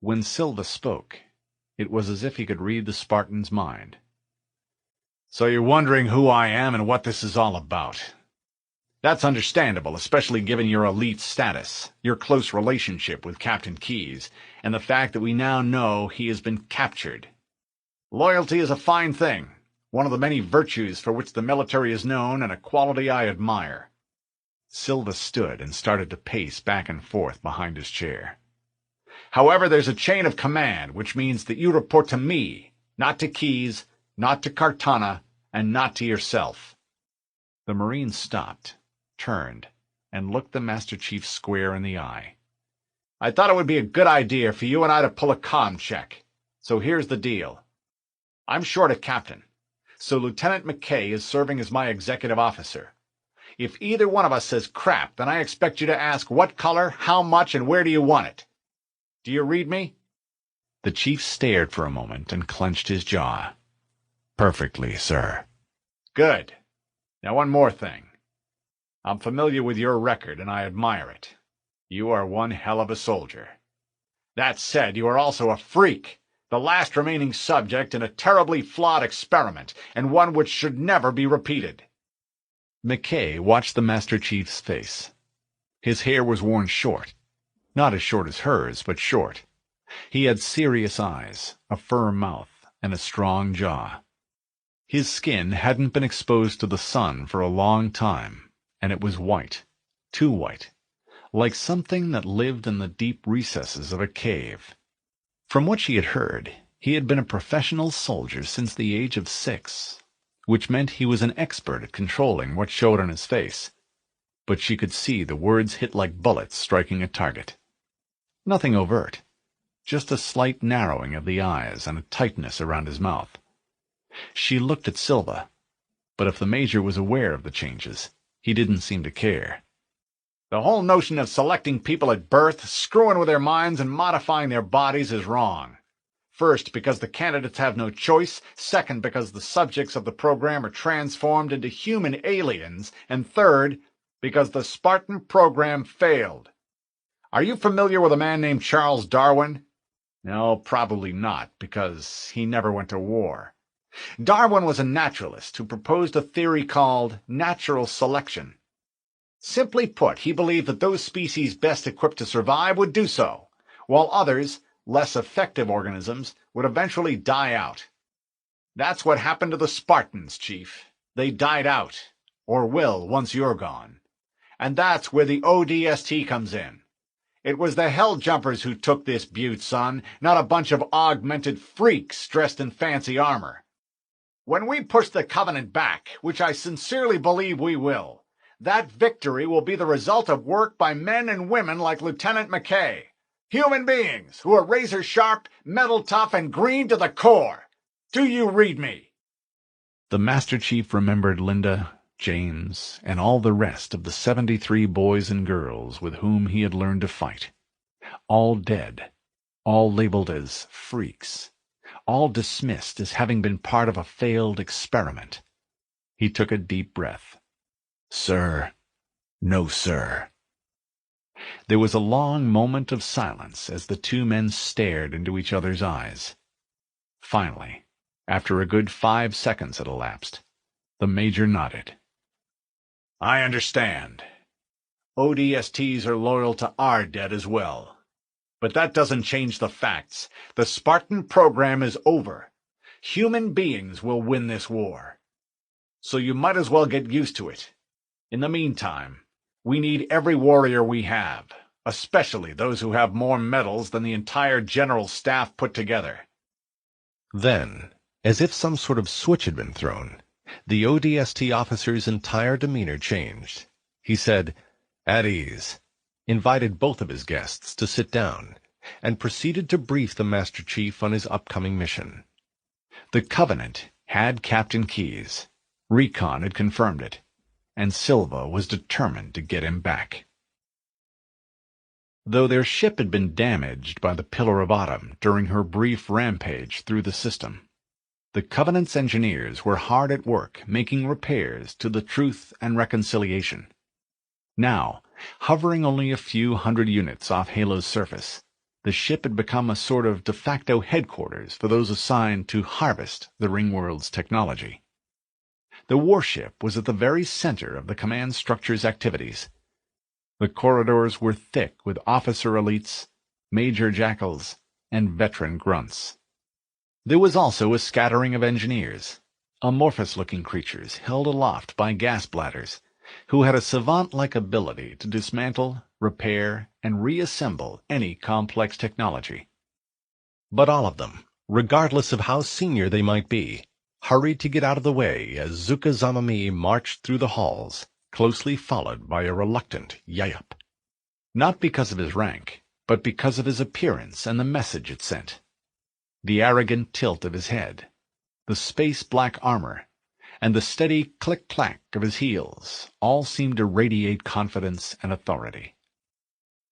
When Silva spoke, it was as if he could read the Spartan's mind. "So you're wondering who I am and what this is all about. That's understandable, especially given your elite status, your close relationship with Captain Keyes, and the fact that we now know he has been captured. Loyalty is a fine thing, one of the many virtues for which the military is known, and a quality I admire." Silva stood and started to pace back and forth behind his chair. "However, there's a chain of command, which means that you report to me, not to Keyes, not to Cortana, and not to yourself. The Marine stopped, turned, and looked the Master Chief square in the eye. I thought it would be a good idea for you and I to pull a comm check. So here's the deal. I'm short a captain, so Lieutenant McKay is serving as my executive officer. If either one of us says crap, then I expect you to ask what color, how much, and where do you want it. Do you read me? The Chief stared for a moment and clenched his jaw. Perfectly, sir. Good. Now one more thing. I'm familiar with your record, and I admire it. You are one hell of a soldier. That said, you are also a freak, the last remaining subject in a terribly flawed experiment, and one which should never be repeated. McKay watched the Master Chief's face. His hair was worn short. Not as short as hers, but short. He had serious eyes, a firm mouth, and a strong jaw. His skin hadn't been exposed to the sun for a long time, and it was white, too white, like something that lived in the deep recesses of a cave. From what she had heard, he had been a professional soldier since the age of 6, which meant he was an expert at controlling what showed on his face. But she could see the words hit like bullets striking a target. Nothing overt, just a slight narrowing of the eyes and a tightness around his mouth. She looked at Silva, but if the Major was aware of the changes, he didn't seem to care. The whole notion of selecting people at birth, screwing with their minds, and modifying their bodies is wrong. First, because the candidates have no choice. Second, because the subjects of the program are transformed into human aliens. And third, because the Spartan program failed. Are you familiar with a man named Charles Darwin? No, probably not, because he never went to war. Darwin was a naturalist who proposed a theory called natural selection. Simply put, he believed that those species best equipped to survive would do so, while others, less effective organisms, would eventually die out. That's what happened to the Spartans, Chief. They died out, or will once you're gone. And that's where the ODST comes in. It was the Hell Jumpers who took this butte, son, not a bunch of augmented freaks dressed in fancy armor. When we push the Covenant back, which I sincerely believe we will, that victory will be the result of work by men and women like Lieutenant McKay. Human beings who are razor-sharp, metal-tough, and green to the core. Do you read me? The Master Chief remembered Linda, James, and all the rest of the 73 boys and girls with whom he had learned to fight. All dead, all labeled as freaks, all dismissed as having been part of a failed experiment. He took a deep breath. Sir, no, sir. There was a long moment of silence as the two men stared into each other's eyes. Finally, after a good 5 seconds had elapsed, the Major nodded. I understand. ODSTs are loyal to our dead as well. But that doesn't change the facts. The Spartan program is over. Human beings will win this war. So you might as well get used to it. In the meantime, we need every warrior we have, especially those who have more medals than the entire general staff put together. Then, as if some sort of switch had been thrown, the ODST officer's entire demeanor changed. He said, "At ease," invited both of his guests to sit down, and proceeded to brief the Master Chief on his upcoming mission. The Covenant had Captain Keyes. Recon had confirmed it, and Silva was determined to get him back. Though their ship had been damaged by the Pillar of Autumn during her brief rampage through the system, the Covenant's engineers were hard at work making repairs to the Truth and Reconciliation. Now, hovering only a few hundred units off Halo's surface, the ship had become a sort of de facto headquarters for those assigned to harvest the ringworld's technology. The warship was at the very center of the command structure's activities. The corridors were thick with officer elites, major jackals, and veteran grunts. There was also a scattering of engineers, amorphous-looking creatures held aloft by gas bladders, who had a savant-like ability to dismantle, repair, and reassemble any complex technology. But all of them, regardless of how senior they might be, hurried to get out of the way as Zuka Zamami marched through the halls, closely followed by a reluctant Yayup. Not because of his rank, but because of his appearance and the message it sent. The arrogant tilt of his head, the space-black armor, and the steady click-clack of his heels all seemed to radiate confidence and authority.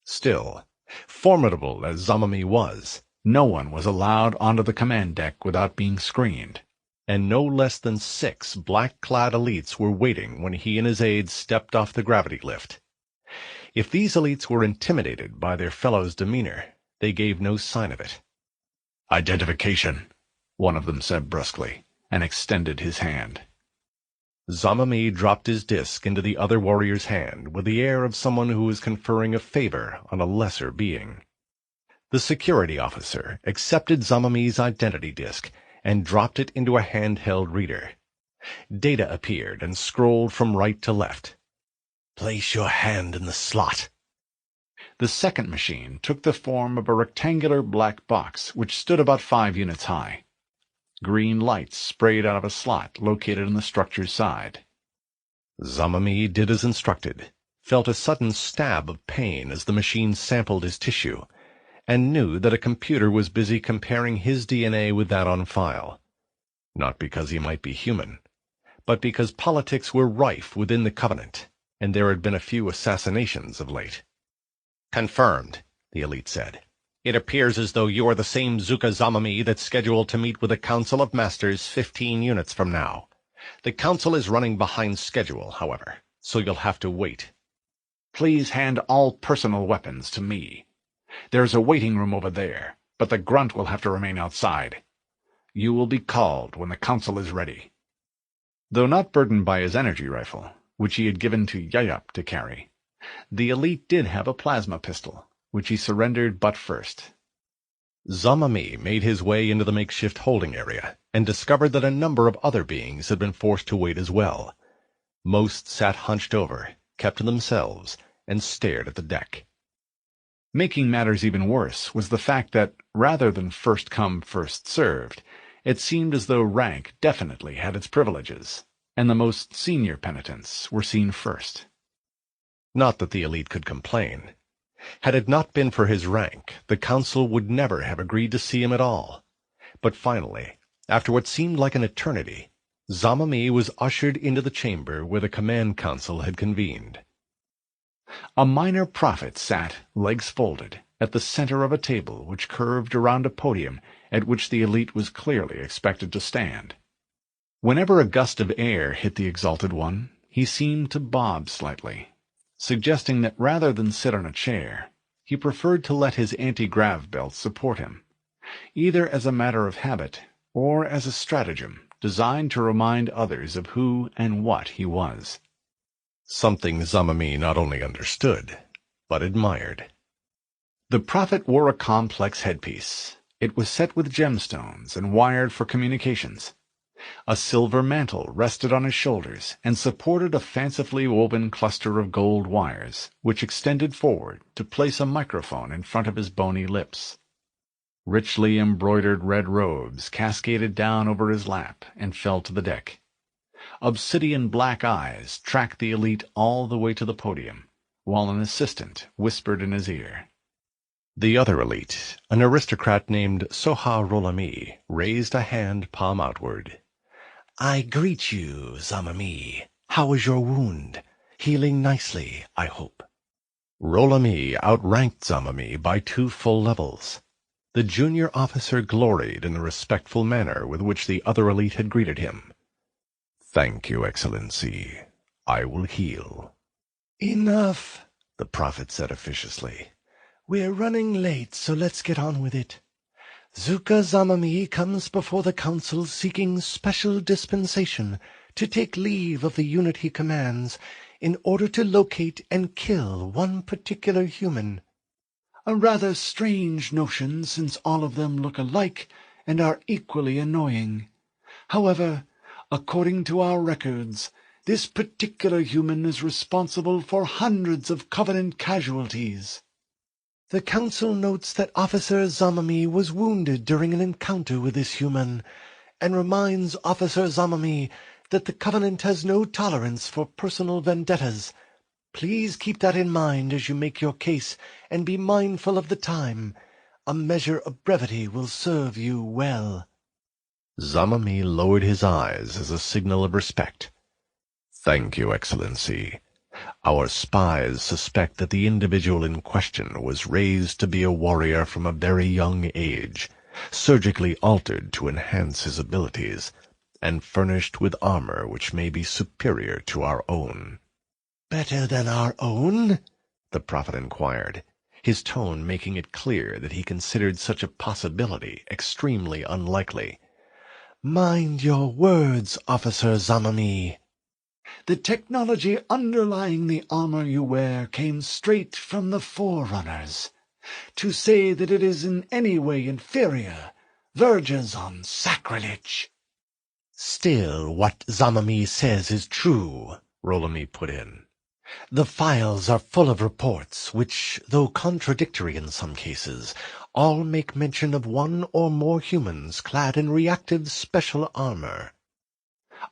Still, formidable as Zamami was, no one was allowed onto the command deck without being screened, and no less than 6 black-clad elites were waiting when he and his aides stepped off the gravity lift. If these elites were intimidated by their fellow's demeanor, they gave no sign of it. "Identification," one of them said brusquely, and extended his hand. Zamami dropped his disc into the other warrior's hand with the air of someone who was conferring a favor on a lesser being. The security officer accepted Zamami's identity disc and dropped it into a handheld reader. Data appeared and scrolled from right to left. "Place your hand in the slot." The second machine took the form of a rectangular black box which stood about 5 units high. Green lights sprayed out of a slot located on the structure's side. Zamami did as instructed, felt a sudden stab of pain as the machine sampled his tissue, and knew that a computer was busy comparing his DNA with that on file. Not because he might be human, but because politics were rife within the Covenant, and there had been a few assassinations of late. "Confirmed," the elite said. "It appears as though you are the same Zuka Zamami that's scheduled to meet with the Council of Masters 15 units from now. The Council is running behind schedule, however, so you'll have to wait." "Please hand all personal weapons to me. There's a waiting room over there, but the grunt will have to remain outside. You will be called when the Council is ready." Though not burdened by his energy rifle, which he had given to Yayup to carry, the elite did have a plasma pistol, which he surrendered butt first. Zamami made his way into the makeshift holding area and discovered that a number of other beings had been forced to wait as well. Most sat hunched over, kept to themselves, and stared at the deck. Making matters even worse was the fact that, rather than first come, first served, it seemed as though rank definitely had its privileges, and the most senior penitents were seen first. Not that the elite could complain. Had it not been for his rank, the Council would never have agreed to see him at all. But finally, after what seemed like an eternity, Zamami was ushered into the chamber where the Command Council had convened. A minor prophet sat, legs folded, at the center of a table which curved around a podium at which the elite was clearly expected to stand. Whenever a gust of air hit the exalted one, he seemed to bob slightly, suggesting that rather than sit on a chair, he preferred to let his anti-grav belt support him, either as a matter of habit or as a stratagem designed to remind others of who and what he was. Something Zamami not only understood, but admired. The prophet wore a complex headpiece. It was set with gemstones and wired for communications. A silver mantle rested on his shoulders and supported a fancifully woven cluster of gold wires, which extended forward to place a microphone in front of his bony lips. Richly embroidered red robes cascaded down over his lap and fell to the deck. Obsidian black eyes tracked the elite all the way to the podium, while an assistant whispered in his ear. The other elite, an aristocrat named Soha Rolami, raised a hand palm outward. "I greet you, Zamami. How is your wound? Healing nicely, I hope." Rolami outranked Zamami by 2 full levels. The junior officer gloried in the respectful manner with which the other elite had greeted him. "Thank you, Excellency. I will heal." "Enough," the prophet said officiously. "We're running late, so let's get on with it. Zuka Zamami comes before the Council seeking special dispensation to take leave of the unit he commands in order to locate and kill one particular human." A rather strange notion, since all of them look alike and are equally annoying. However, according to our records, this particular human is responsible for hundreds of Covenant casualties. The Council notes that Officer Zamami was wounded during an encounter with this human, and reminds Officer Zamami that the Covenant has no tolerance for personal vendettas. Please keep that in mind as you make your case, and be mindful of the time. A measure of brevity will serve you well." Zamami lowered his eyes as a signal of respect. "Thank you, Excellency. Our spies suspect that the individual in question was raised to be a warrior from a very young age, surgically altered to enhance his abilities, and furnished with armor which may be superior to our own." "Better than our own?" the prophet inquired, his tone making it clear that he considered such a possibility extremely unlikely. "Mind your words, Officer Zamami." "The technology underlying the armor you wear came straight from the Forerunners. To say that it is in any way inferior verges on sacrilege." "Still, what Zamami says is true," Rolami put in. "The files are full of reports which, though contradictory in some cases, all make mention of one or more humans clad in reactive special armor."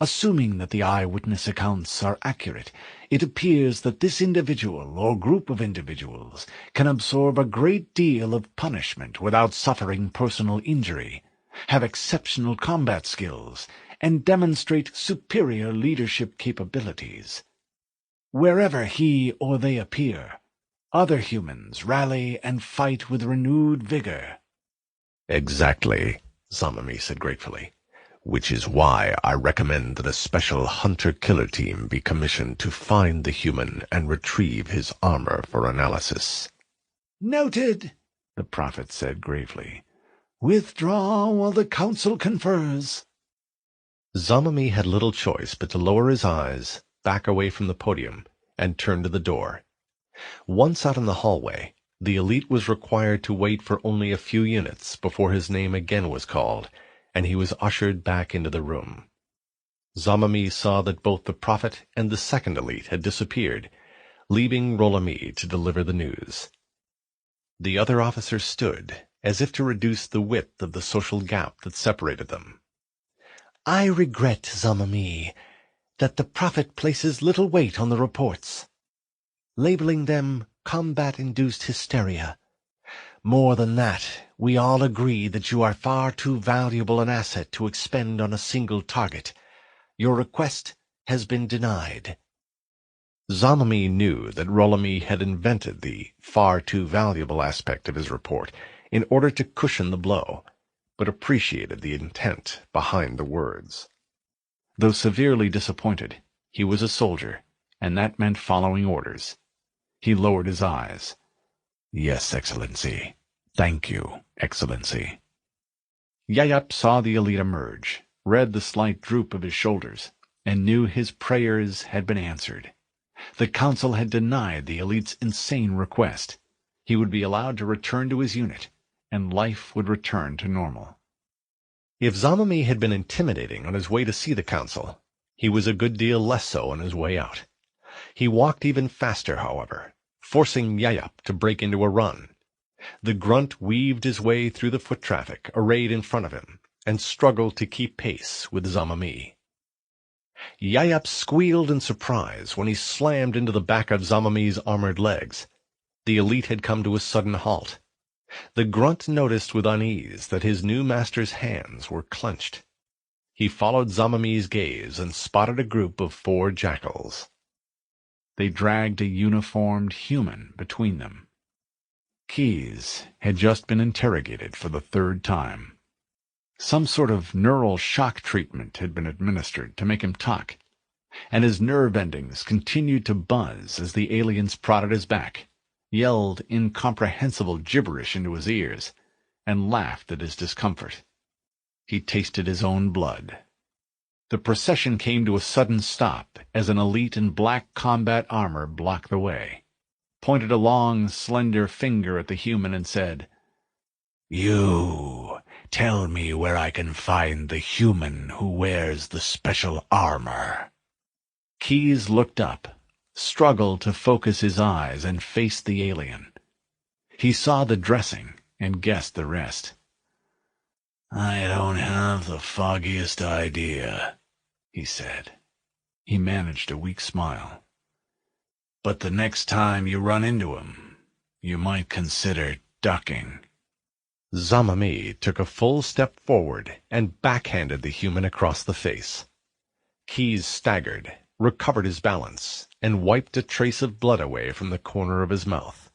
Assuming that the eyewitness accounts are accurate, it appears that this individual or group of individuals can absorb a great deal of punishment without suffering personal injury, have exceptional combat skills, and demonstrate superior leadership capabilities. Wherever he or they appear, other humans rally and fight with renewed vigor. "Exactly," Zamami said gratefully. "Which is why I recommend that a special hunter-killer team be commissioned to find the human and retrieve his armor for analysis." "Noted," the prophet said gravely. "Withdraw while the council confers." Zamami had little choice but to lower his eyes, back away from the podium, and turn to the door. Once out in the hallway, the elite was required to wait for only a few units before his name again was called, and he was ushered back into the room. Zamami saw that both the prophet and the second elite had disappeared, leaving Rolami to deliver the news. The other officers stood, as if to reduce the width of the social gap that separated them. "I regret, Zamami, that the prophet places little weight on the reports, labeling them combat-induced hysteria. More than that, we all agree that you are far too valuable an asset to expend on a single target. Your request has been denied." Zamami knew that Rolami had invented the far too valuable aspect of his report in order to cushion the blow, but appreciated the intent behind the words. Though severely disappointed, he was a soldier, and that meant following orders. He lowered his eyes. "Yes, Excellency. Thank you, Excellency." Yayap saw the elite emerge, read the slight droop of his shoulders, and knew his prayers had been answered. The council had denied the elite's insane request. He would be allowed to return to his unit, and life would return to normal. If Zamami had been intimidating on his way to see the council, he was a good deal less so on his way out. He walked even faster, however, forcing Yayap to break into a run. The grunt weaved his way through the foot traffic arrayed in front of him, and struggled to keep pace with Zamami. Yayap squealed in surprise when he slammed into the back of Zamami's armored legs. The elite had come to a sudden halt. The grunt noticed with unease that his new master's hands were clenched. He followed Zamami's gaze and spotted a group of 4 jackals. They dragged a uniformed human between them. Keyes had just been interrogated for the 3rd time. Some sort of neural shock treatment had been administered to make him talk, and his nerve endings continued to buzz as the aliens prodded his back, yelled incomprehensible gibberish into his ears, and laughed at his discomfort. He tasted his own blood. The procession came to a sudden stop as an elite in black combat armor blocked the way, pointed a long, slender finger at the human and said, "You, tell me where I can find the human who wears the special armor." Keyes looked up, struggled to focus his eyes, and faced the alien. He saw the dressing and guessed the rest. I don't have the foggiest idea, he said. He managed a weak smile. But the next time you run into him, you might consider ducking. Zamami took a full step forward and backhanded the human across the face. Keyes staggered, recovered his balance, and wiped a trace of blood away from the corner of his mouth.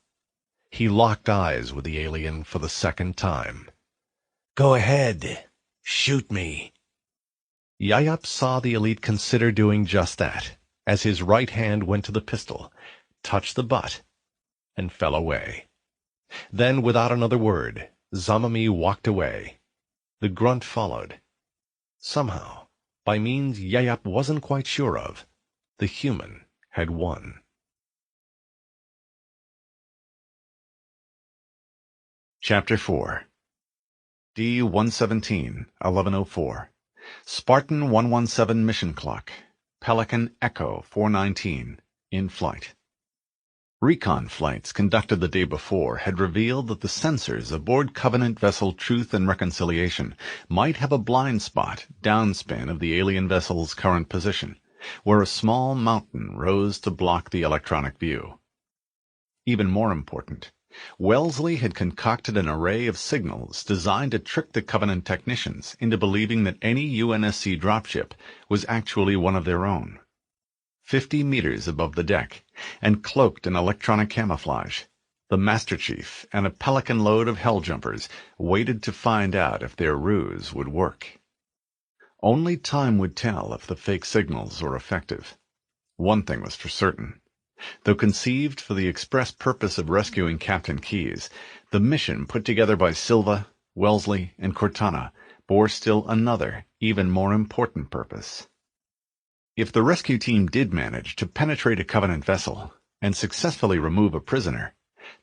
He locked eyes with the alien for the second time. Go ahead. Shoot me. Yayap saw the elite consider doing just that, as his right hand went to the pistol, touched the butt, and fell away. Then, without another word, Zamami walked away. The grunt followed. Somehow, by means Yayap wasn't quite sure of, the human had won. Chapter 4 D-117, 1104. Spartan 117 Mission Clock. Pelican Echo 419, in flight. Recon flights conducted the day before had revealed that the sensors aboard Covenant vessel Truth and Reconciliation might have a blind spot downspin of the alien vessel's current position, where a small mountain rose to block the electronic view. Even more important, Wellesley had concocted an array of signals designed to trick the Covenant technicians into believing that any UNSC dropship was actually one of their own. 50 meters above the deck, and cloaked in electronic camouflage, the Master Chief and a Pelican load of helljumpers waited to find out if their ruse would work. Only time would tell if the fake signals were effective. One thing was for certain. Though conceived for the express purpose of rescuing Captain Keyes, the mission put together by Silva, Wellesley, and Cortana bore still another, even more important purpose. If the rescue team did manage to penetrate a Covenant vessel and successfully remove a prisoner,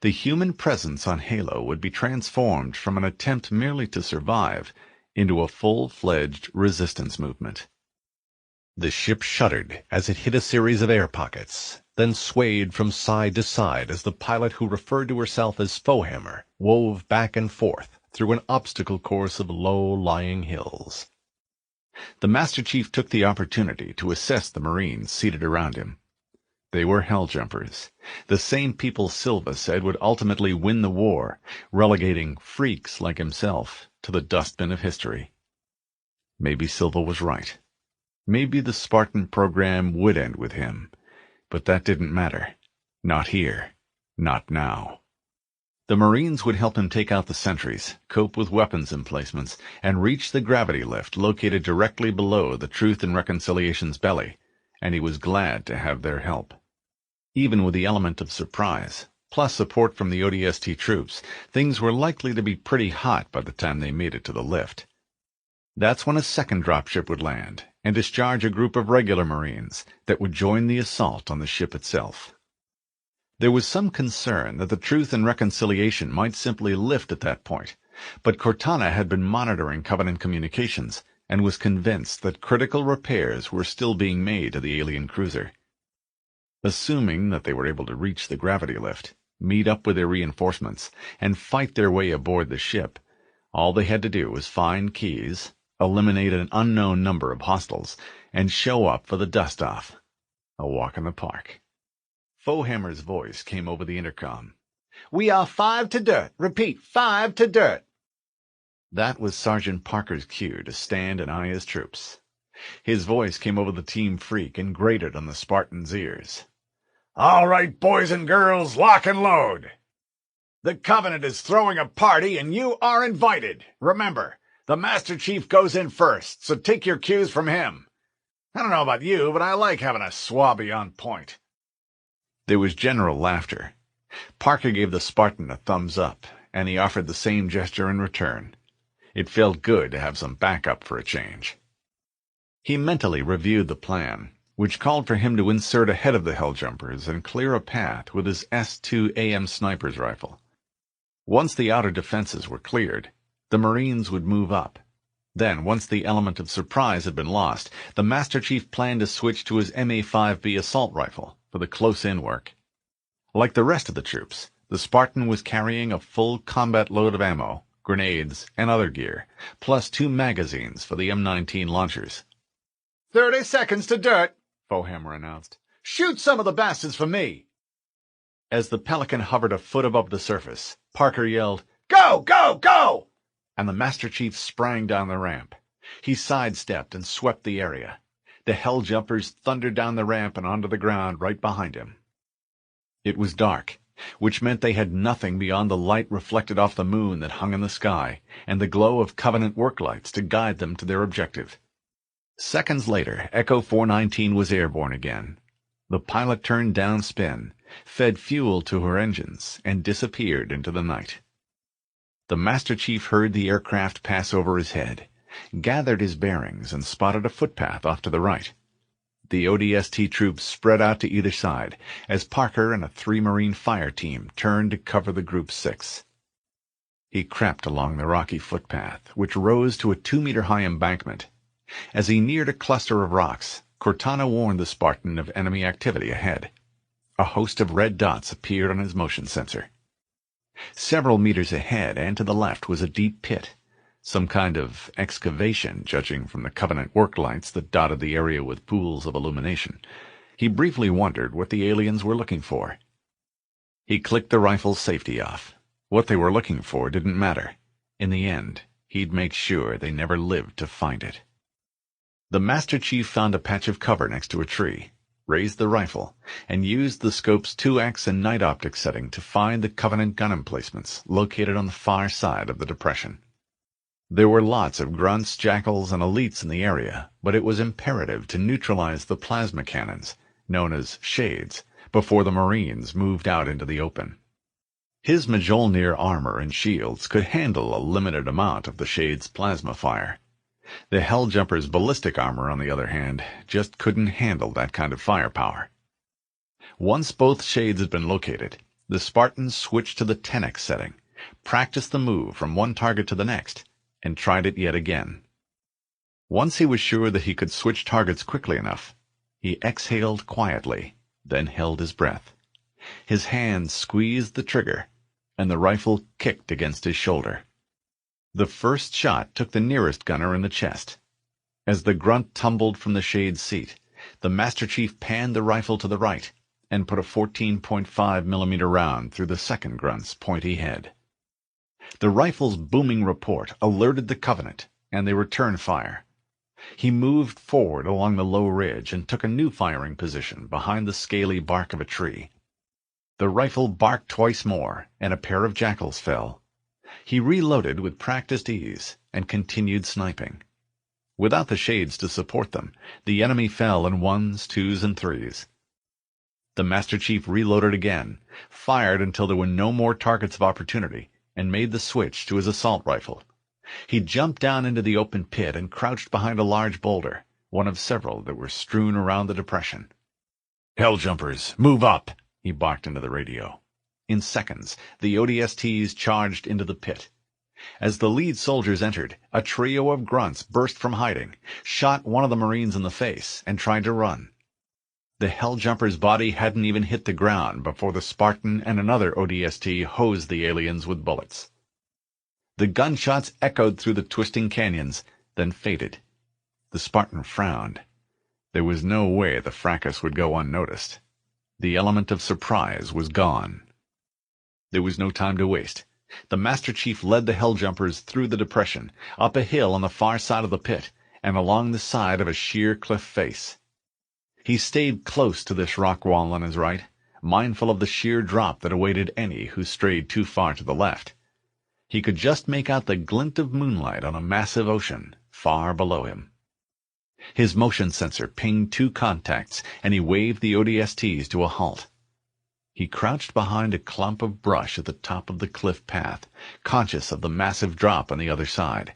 the human presence on Halo would be transformed from an attempt merely to survive into a full-fledged resistance movement. The ship shuddered as it hit a series of air pockets, then swayed from side to side as the pilot who referred to herself as Foehammer wove back and forth through an obstacle course of low-lying hills. The Master Chief took the opportunity to assess the Marines seated around him. They were helljumpers, the same people Silva said would ultimately win the war, relegating freaks like himself to the dustbin of history. Maybe Silva was right. Maybe the Spartan program would end with him, but that didn't matter. Not here. Not now. The Marines would help him take out the sentries, cope with weapons emplacements, and reach the gravity lift located directly below the Truth and Reconciliation's belly, and he was glad to have their help. Even with the element of surprise, plus support from the ODST troops, things were likely to be pretty hot by the time they made it to the lift. That's when a second dropship would land and discharge a group of regular Marines that would join the assault on the ship itself. There was some concern that the Truth and Reconciliation might simply lift at that point, but Cortana had been monitoring Covenant communications and was convinced that critical repairs were still being made to the alien cruiser. Assuming that they were able to reach the gravity lift, meet up with their reinforcements, and fight their way aboard the ship, all they had to do was find Keyes, eliminate an unknown number of hostiles, and show up for the dust-off. A walk in the park. Foehammer's voice came over the intercom. "We are 5 to dirt. Repeat, 5 to dirt." That was Sergeant Parker's cue to stand and eye his troops. His voice came over the team freak and grated on the Spartan's ears. "All right, boys and girls, lock and load. The Covenant is throwing a party, and you are invited. Remember, the Master Chief goes in first, so take your cues from him. I don't know about you, but I like having a swabby on point." There was general laughter. Parker gave the Spartan a thumbs up, and he offered the same gesture in return. It felt good to have some backup for a change. He mentally reviewed the plan, which called for him to insert ahead of the helljumpers and clear a path with his S2 AM sniper's rifle. Once the outer defenses were cleared, the Marines would move up. Then, once the element of surprise had been lost, the Master Chief planned to switch to his MA-5B assault rifle for the close-in work. Like the rest of the troops, the Spartan was carrying a full combat load of ammo, grenades, and other gear, plus 2 magazines for the M19 launchers. 30 seconds to dirt, Fohammer announced. Shoot some of the bastards for me. As the Pelican hovered a foot above the surface, Parker yelled, "Go! Go! Go!" and the Master Chief sprang down the ramp. He sidestepped and swept the area. The Hell Jumpers thundered down the ramp and onto the ground right behind him. It was dark, which meant they had nothing beyond the light reflected off the moon that hung in the sky and the glow of Covenant work lights to guide them to their objective. Seconds later, Echo 419 was airborne again. The pilot turned down spin, fed fuel to her engines, and disappeared into the night. The Master Chief heard the aircraft pass over his head, gathered his bearings, and spotted a footpath off to the right. The ODST troops spread out to either side as Parker and a 3 Marine fire team turned to cover the Group 6. He crept along the rocky footpath, which rose to a 2-meter-high embankment. As he neared a cluster of rocks, Cortana warned the Spartan of enemy activity ahead. A host of red dots appeared on his motion sensor. Several meters ahead and to the left was a deep pit, some kind of excavation, judging from the Covenant work lights that dotted the area with pools of illumination. He briefly wondered what the aliens were looking for. He clicked the rifle's safety off. What they were looking for didn't matter. In the end, he'd make sure they never lived to find it. The Master Chief found a patch of cover next to a tree, raised the rifle, and used the scope's 2x and night optics setting to find the Covenant gun emplacements located on the far side of the depression. There were lots of grunts, jackals, and elites in the area, but it was imperative to neutralize the plasma cannons, known as shades, before the Marines moved out into the open. His Mjolnir armor and shields could handle a limited amount of the shades' plasma fire. The Helljumpers' ballistic armor, on the other hand, just couldn't handle that kind of firepower. Once both shades had been located, the Spartans switched to the 10x setting, practiced the move from one target to the next, and tried it yet again. Once he was sure that he could switch targets quickly enough, he exhaled quietly, then held his breath. His hand squeezed the trigger, and the rifle kicked against his shoulder. The first shot took the nearest gunner in the chest. As the grunt tumbled from the shade's seat, the Master Chief panned the rifle to the right and put a 14.5mm round through the second grunt's pointy head. The rifle's booming report alerted the Covenant, and they returned fire. He moved forward along the low ridge and took a new firing position behind the scaly bark of a tree. The rifle barked twice more, and a pair of jackals fell. He reloaded with practiced ease and continued sniping. Without the shades to support them, the enemy fell in 1s, 2s, and 3s. The Master Chief reloaded again, fired until there were no more targets of opportunity, and made the switch to his assault rifle. He jumped down into the open pit and crouched behind a large boulder, one of several that were strewn around the depression. "Helljumpers, move up!" he barked into the radio. In seconds, the ODSTs charged into the pit. As the lead soldiers entered, a trio of grunts burst from hiding, shot one of the Marines in the face, and tried to run. The Helljumper's body hadn't even hit the ground before the Spartan and another ODST hosed the aliens with bullets. The gunshots echoed through the twisting canyons, then faded. The Spartan frowned. There was no way the fracas would go unnoticed. The element of surprise was gone. There was no time to waste. The Master Chief led the Helljumpers through the depression, up a hill on the far side of the pit, and along the side of a sheer cliff face. He stayed close to this rock wall on his right, mindful of the sheer drop that awaited any who strayed too far to the left. He could just make out the glint of moonlight on a massive ocean far below him. His motion sensor pinged 2 contacts, and he waved the ODSTs to a halt. He crouched behind a clump of brush at the top of the cliff path, conscious of the massive drop on the other side.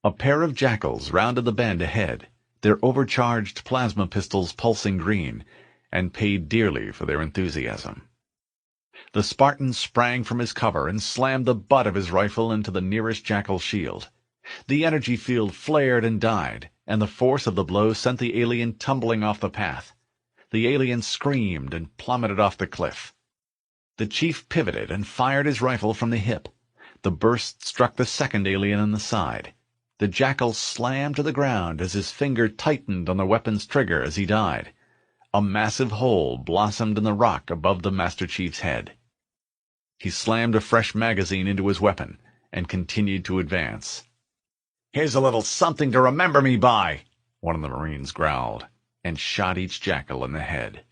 A pair of jackals rounded the bend ahead, their overcharged plasma pistols pulsing green, and paid dearly for their enthusiasm. The Spartan sprang from his cover and slammed the butt of his rifle into the nearest jackal's shield. The energy field flared and died, and the force of the blow sent the alien tumbling off the path. The alien screamed and plummeted off the cliff. The chief pivoted and fired his rifle from the hip. The burst struck the second alien in the side. The jackal slammed to the ground as his finger tightened on the weapon's trigger as he died. A massive hole blossomed in the rock above the Master Chief's head. He slammed a fresh magazine into his weapon and continued to advance. "Here's a little something to remember me by," one of the Marines growled, and shot each jackal in the head.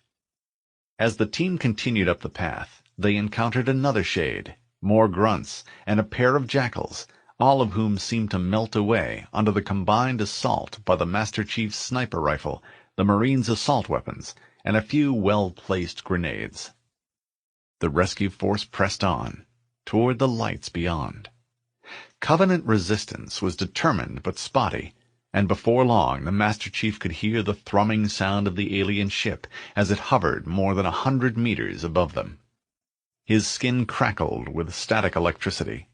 As the team continued up the path, they encountered another shade, more grunts, and a pair of jackals, all of whom seemed to melt away under the combined assault by the Master Chief's sniper rifle, the Marines' assault weapons, and a few well-placed grenades. The rescue force pressed on, toward the lights beyond. Covenant resistance was determined but spotty, and before long the Master Chief could hear the thrumming sound of the alien ship as it hovered more than 100 meters above them. His skin crackled with static electricity.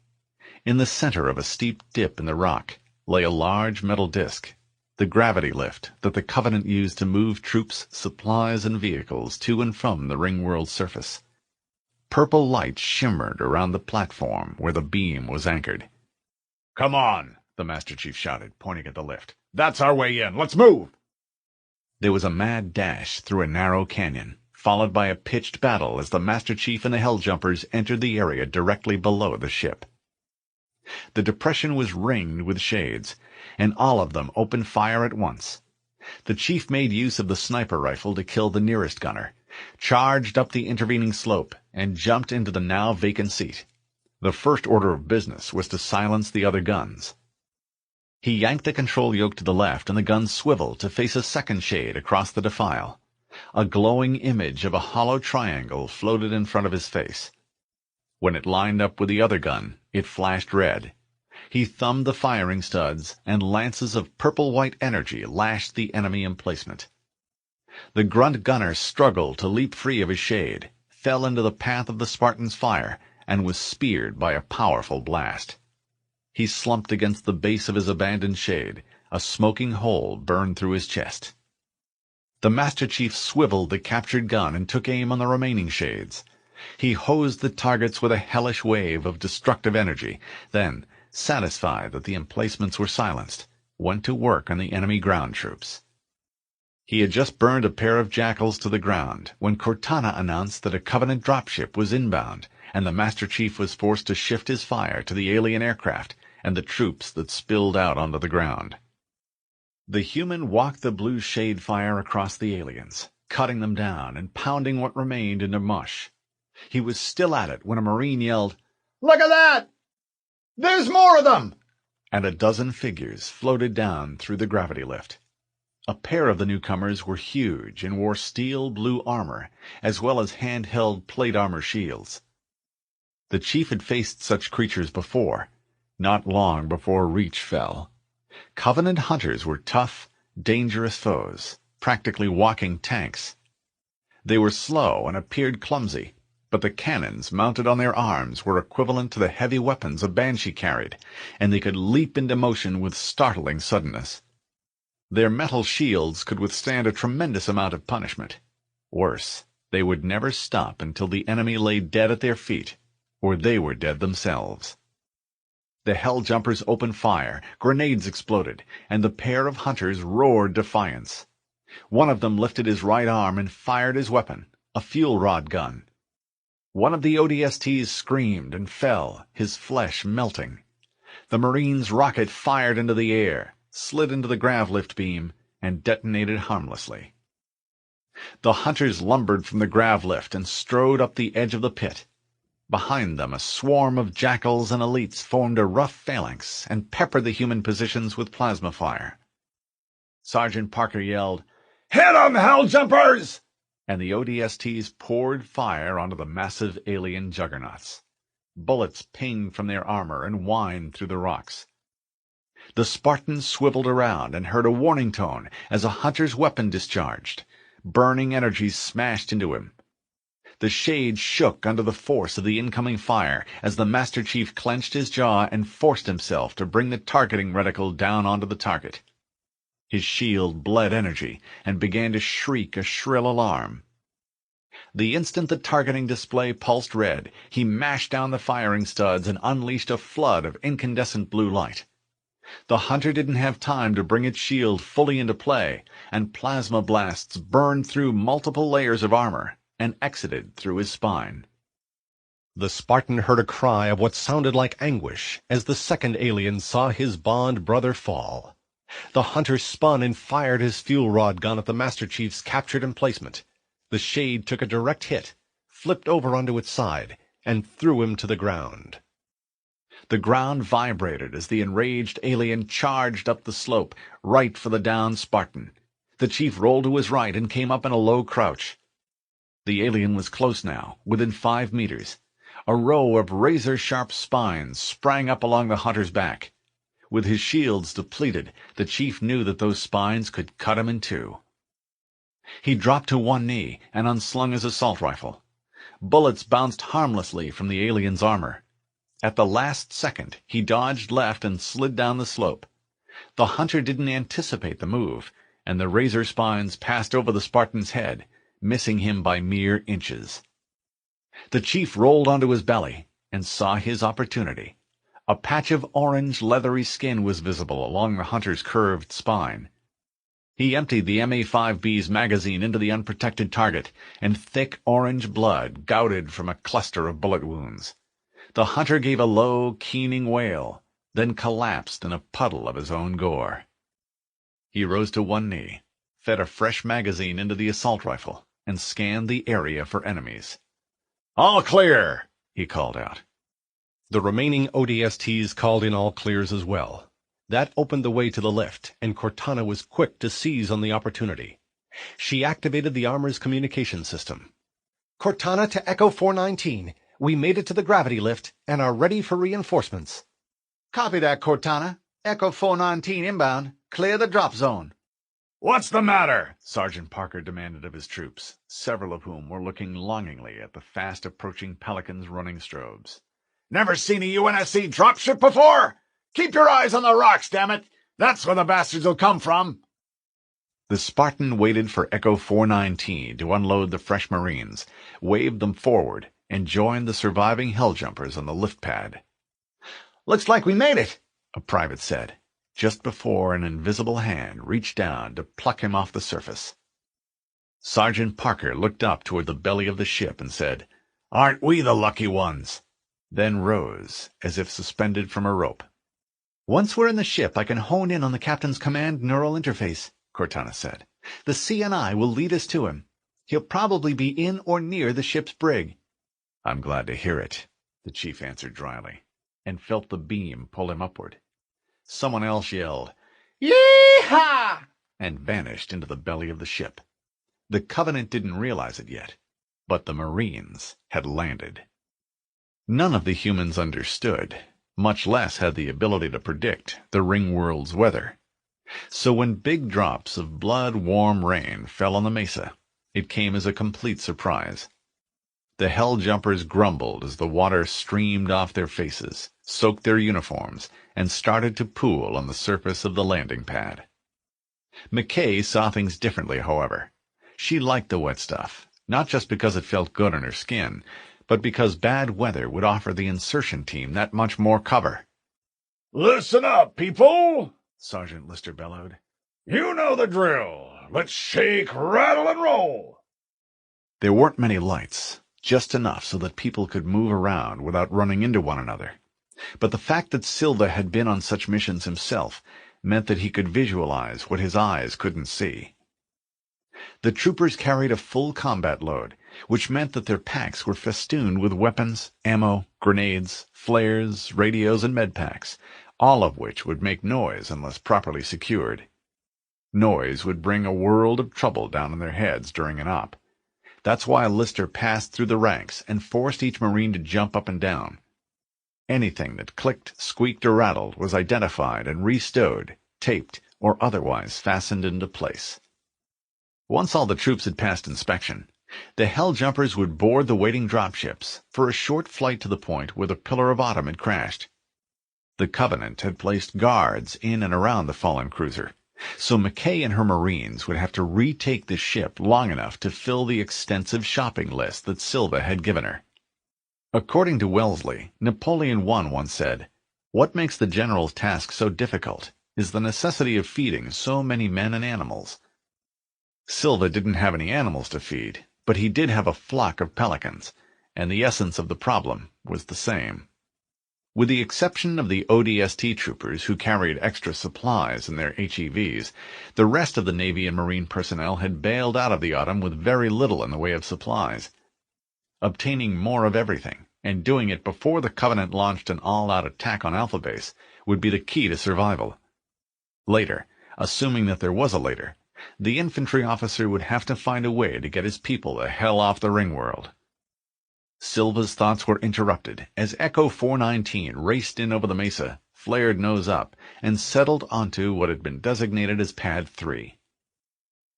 In the center of a steep dip in the rock lay a large metal disc, the gravity lift that the Covenant used to move troops, supplies, and vehicles to and from the ringworld surface. Purple light shimmered around the platform where the beam was anchored. "Come on," the Master Chief shouted, pointing at the lift. "That's our way in. Let's move!" There was a mad dash through a narrow canyon, followed by a pitched battle as the Master Chief and the Helljumpers entered the area directly below the ship. The depression was ringed with shades, and all of them opened fire at once. The Chief made use of the sniper rifle to kill the nearest gunner, charged up the intervening slope, and jumped into the now vacant seat. The first order of business was to silence the other guns. He yanked the control yoke to the left, and the gun swiveled to face a second shade across the defile. A glowing image of a hollow triangle floated in front of his face. When it lined up with the other gun, it flashed red. He thumbed the firing studs, and lances of purple-white energy lashed the enemy emplacement. The grunt gunner struggled to leap free of his shade, fell into the path of the Spartan's fire, and was speared by a powerful blast. He slumped against the base of his abandoned shade. A smoking hole burned through his chest. The Master Chief swiveled the captured gun and took aim on the remaining shades. He hosed the targets with a hellish wave of destructive energy, then, satisfied that the emplacements were silenced, went to work on the enemy ground troops. He had just burned a pair of jackals to the ground when Cortana announced that a Covenant dropship was inbound, and the Master Chief was forced to shift his fire to the alien aircraft and the troops that spilled out onto the ground. The human walked the blue shade fire across the aliens, cutting them down and pounding what remained into mush. He was still at it when a Marine yelled, "Look at that! There's more of them!" and a dozen figures floated down through the gravity lift. A pair of the newcomers were huge and wore steel blue armor, as well as hand-held plate armor shields. The Chief had faced such creatures before, not long before Reach fell. Covenant hunters were tough, dangerous foes, practically walking tanks. They were slow and appeared clumsy, but the cannons mounted on their arms were equivalent to the heavy weapons a Banshee carried, and they could leap into motion with startling suddenness. Their metal shields could withstand a tremendous amount of punishment. Worse, they would never stop until the enemy lay dead at their feet, or they were dead themselves. The Helljumpers opened fire, grenades exploded, and the pair of hunters roared defiance. One of them lifted his right arm and fired his weapon, a fuel rod gun. One of the ODSTs screamed and fell, his flesh melting. The Marine's rocket fired into the air, slid into the gravlift beam, and detonated harmlessly. The hunters lumbered from the gravlift and strode up the edge of the pit. Behind them, a swarm of jackals and elites formed a rough phalanx and peppered the human positions with plasma fire. Sergeant Parker yelled, "Hit 'em, Helljumpers!" and the ODSTs poured fire onto the massive alien juggernauts. Bullets pinged from their armor and whined through the rocks. The Spartan swiveled around and heard a warning tone as a hunter's weapon discharged. Burning energy smashed into him. The shade shook under the force of the incoming fire as the Master Chief clenched his jaw and forced himself to bring the targeting reticle down onto the target. His shield bled energy and began to shriek a shrill alarm. The instant the targeting display pulsed red, he mashed down the firing studs and unleashed a flood of incandescent blue light. The hunter didn't have time to bring its shield fully into play, and plasma blasts burned through multiple layers of armor and exited through his spine. The Spartan heard a cry of what sounded like anguish as the second alien saw his bond brother fall. The hunter spun and fired his fuel rod gun at the Master Chief's captured emplacement. The Shade took a direct hit, flipped over onto its side, and threw him to the ground. The ground vibrated as the enraged alien charged up the slope, right for the downed Spartan. The chief rolled to his right and came up in a low crouch. The alien was close now, within 5 meters. A row of razor-sharp spines sprang up along the hunter's back. With his shields depleted, the chief knew that those spines could cut him in two. He dropped to one knee and unslung his assault rifle. Bullets bounced harmlessly from the alien's armor. At the last second, he dodged left and slid down the slope. The hunter didn't anticipate the move, and the razor spines passed over the Spartan's head, missing him by mere inches. The chief rolled onto his belly and saw his opportunity. A patch of orange, leathery skin was visible along the hunter's curved spine. He emptied the MA-5B's magazine into the unprotected target, and thick orange blood gouted from a cluster of bullet wounds. The hunter gave a low, keening wail, then collapsed in a puddle of his own gore. He rose to one knee, fed a fresh magazine into the assault rifle, and scanned the area for enemies. "All clear!" he called out. The remaining ODSTs called in all clears as well. That opened the way to the lift, and Cortana was quick to seize on the opportunity. She activated the armor's communication system. "Cortana to Echo 419. We made it to the gravity lift and are ready for reinforcements." Copy that, Cortana. Echo 419 inbound. Clear the drop zone. "What's the matter?" Sergeant Parker demanded of his troops, several of whom were looking longingly at the fast-approaching Pelican's running strobes. "Never seen a UNSC dropship before? Keep your eyes on the rocks, damn it! That's where the bastards will come from." The Spartan waited for Echo 419 to unload the fresh Marines, waved them forward, and joined the surviving Helljumpers on the lift pad. "Looks like we made it," a private said, just before an invisible hand reached down to pluck him off the surface. Sergeant Parker looked up toward the belly of the ship and said, "Aren't we the lucky ones?" then rose as if suspended from a rope. "Once we're in the ship, I can hone in on the captain's command neural interface," Cortana said. "The CNI will lead us to him. He'll probably be in or near the ship's brig." "I'm glad to hear it," the chief answered dryly, and felt the beam pull him upward. Someone else yelled, "Yee-haw!" and vanished into the belly of the ship. The Covenant didn't realize it yet, but the Marines had landed. None of the humans understood, much less had the ability to predict the ringworld's weather. So when big drops of blood-warm rain fell on the mesa, it came as a complete surprise. The Helljumpers grumbled as the water streamed off their faces, soaked their uniforms, and started to pool on the surface of the landing pad. McKay saw things differently, however. She liked the wet stuff, not just because it felt good on her skin, but because bad weather would offer the insertion team that much more cover. "Listen up, people!" Sergeant Lister bellowed. "You know the drill. Let's shake, rattle, and roll." There weren't many lights, just enough so that people could move around without running into one another. But the fact that Silva had been on such missions himself meant that he could visualize what his eyes couldn't see. The troopers carried a full combat load, which meant that their packs were festooned with weapons, ammo, grenades, flares, radios, and med packs, all of which would make noise unless properly secured. Noise would bring a world of trouble down on their heads during an op. That's why Lister passed through the ranks and forced each Marine to jump up and down. Anything that clicked, squeaked, or rattled was identified and restowed, taped, or otherwise fastened into place. Once all the troops had passed inspection, the Helljumpers would board the waiting dropships for a short flight to the point where the Pillar of Autumn had crashed. The Covenant had placed guards in and around the fallen cruiser, So McKay and her Marines would have to retake the ship long enough to fill the extensive shopping list that Silva had given her. According to Wellesley, Napoleon I once said, "What makes the general's task so difficult is the necessity of feeding so many men and animals." Silva didn't have any animals to feed, but he did have a flock of pelicans, and the essence of the problem was the same. With the exception of the ODST troopers who carried extra supplies in their HEVs, the rest of the Navy and Marine personnel had bailed out of the autumn with very little in the way of supplies. Obtaining more of everything, and doing it before the Covenant launched an all-out attack on Alpha Base, would be the key to survival. Later, assuming that there was a later, the infantry officer would have to find a way to get his people the hell off the ringworld. Silva's thoughts were interrupted as Echo 419 raced in over the mesa, flared nose up, and settled onto what had been designated as Pad 3.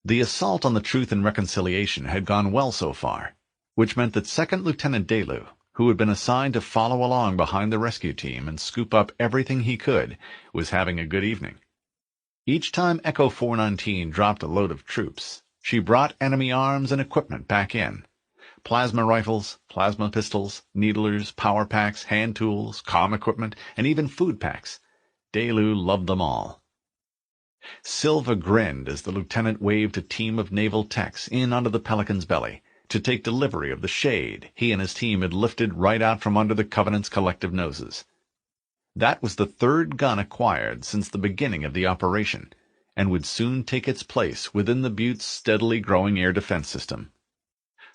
The assault on the Truth and Reconciliation had gone well so far, which meant that Second Lieutenant Delu, who had been assigned to follow along behind the rescue team and scoop up everything he could, was having a good evening. Each time Echo 419 dropped a load of troops, she brought enemy arms and equipment back in. Plasma rifles, plasma pistols, needlers, power packs, hand tools, comm equipment, and even food packs. Delu loved them all. Silva grinned as the lieutenant waved a team of naval techs in onto the Pelican's belly to take delivery of the shade he and his team had lifted right out from under the Covenant's collective noses. That was the third gun acquired since the beginning of the operation, and would soon take its place within the Butte's steadily growing air defense system.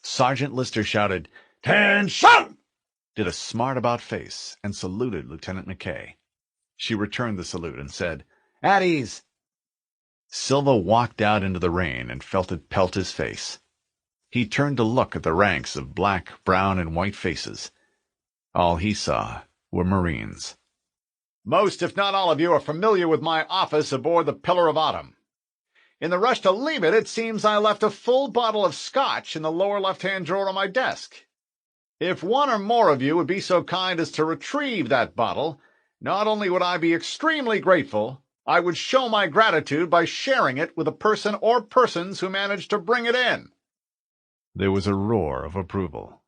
Sergeant Lister shouted, "Attention!" did a smart-about face, and saluted Lieutenant McKay. She returned the salute and said, "At ease." Silva walked out into the rain and felt it pelt his face. He turned to look at the ranks of black, brown, and white faces. All he saw were Marines. Most, if not all of you, are familiar with my office aboard the Pillar of Autumn. In the rush to leave it, it seems I left a full bottle of scotch in the lower left-hand drawer of my desk. If one or more of you would be so kind as to retrieve that bottle, not only would I be extremely grateful, I would show my gratitude by sharing it with a person or persons who managed to bring it in. There was a roar of approval.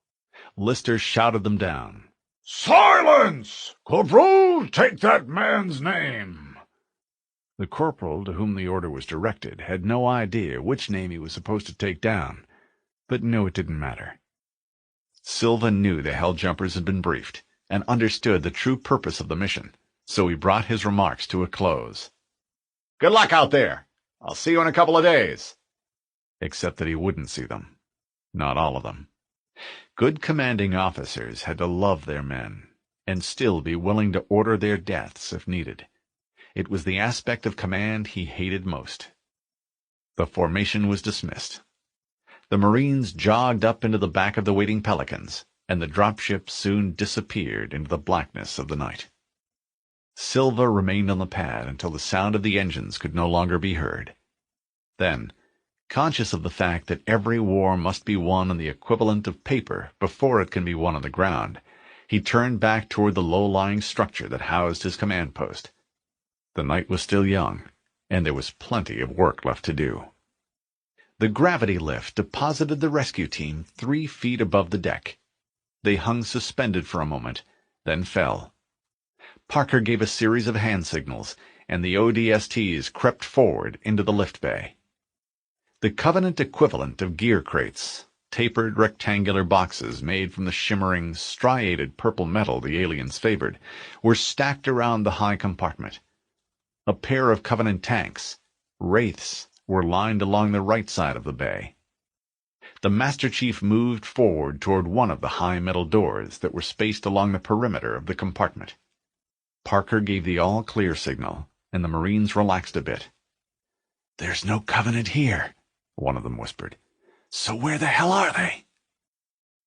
Lister shouted them down. "Silence! Corporal, take that man's name." The corporal to whom the order was directed had no idea which name he was supposed to take down, but no, it didn't matter. Silva knew the Hell Jumpers had been briefed, and understood the true purpose of the mission, so he brought his remarks to a close. Good luck out there. I'll see you in a couple of days. Except that he wouldn't see them. Not all of them. Good commanding officers had to love their men, and still be willing to order their deaths if needed. It was the aspect of command he hated most. The formation was dismissed. The Marines jogged up into the back of the waiting Pelicans, and the dropship soon disappeared into the blackness of the night. Silva remained on the pad until the sound of the engines could no longer be heard. Then, conscious of the fact that every war must be won on the equivalent of paper before it can be won on the ground, he turned back toward the low-lying structure that housed his command post. The night was still young, and there was plenty of work left to do. The gravity lift deposited the rescue team 3 feet above the deck. They hung suspended for a moment, then fell. Parker gave a series of hand signals, and the ODSTs crept forward into the lift bay. The Covenant equivalent of gear crates, tapered rectangular boxes made from the shimmering, striated purple metal the aliens favored, were stacked around the high compartment. A pair of Covenant tanks, Wraiths, were lined along the right side of the bay. The Master Chief moved forward toward one of the high metal doors that were spaced along the perimeter of the compartment. Parker gave the all-clear signal, and the Marines relaxed a bit. "There's no Covenant here," one of them whispered. "So where the hell are they?"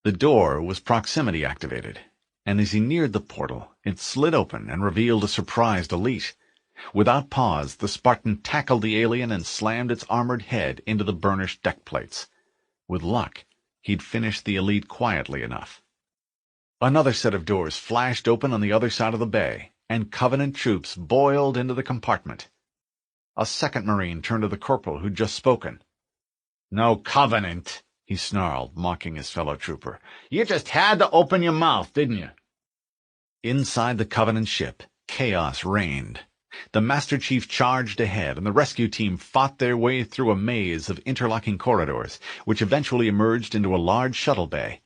The door was proximity activated, and as he neared the portal, it slid open and revealed a surprised Elite. Without pause, the Spartan tackled the alien and slammed its armored head into the burnished deck plates. With luck, he'd finished the Elite quietly enough. Another set of doors flashed open on the other side of the bay, and Covenant troops boiled into the compartment. A second Marine turned to the corporal who'd just spoken. "No covenant," he snarled, mocking his fellow trooper. "You just had to open your mouth, didn't you?" Inside the Covenant ship, chaos reigned. The Master Chief charged ahead, and the rescue team fought their way through a maze of interlocking corridors, which eventually emerged into a large shuttle bay.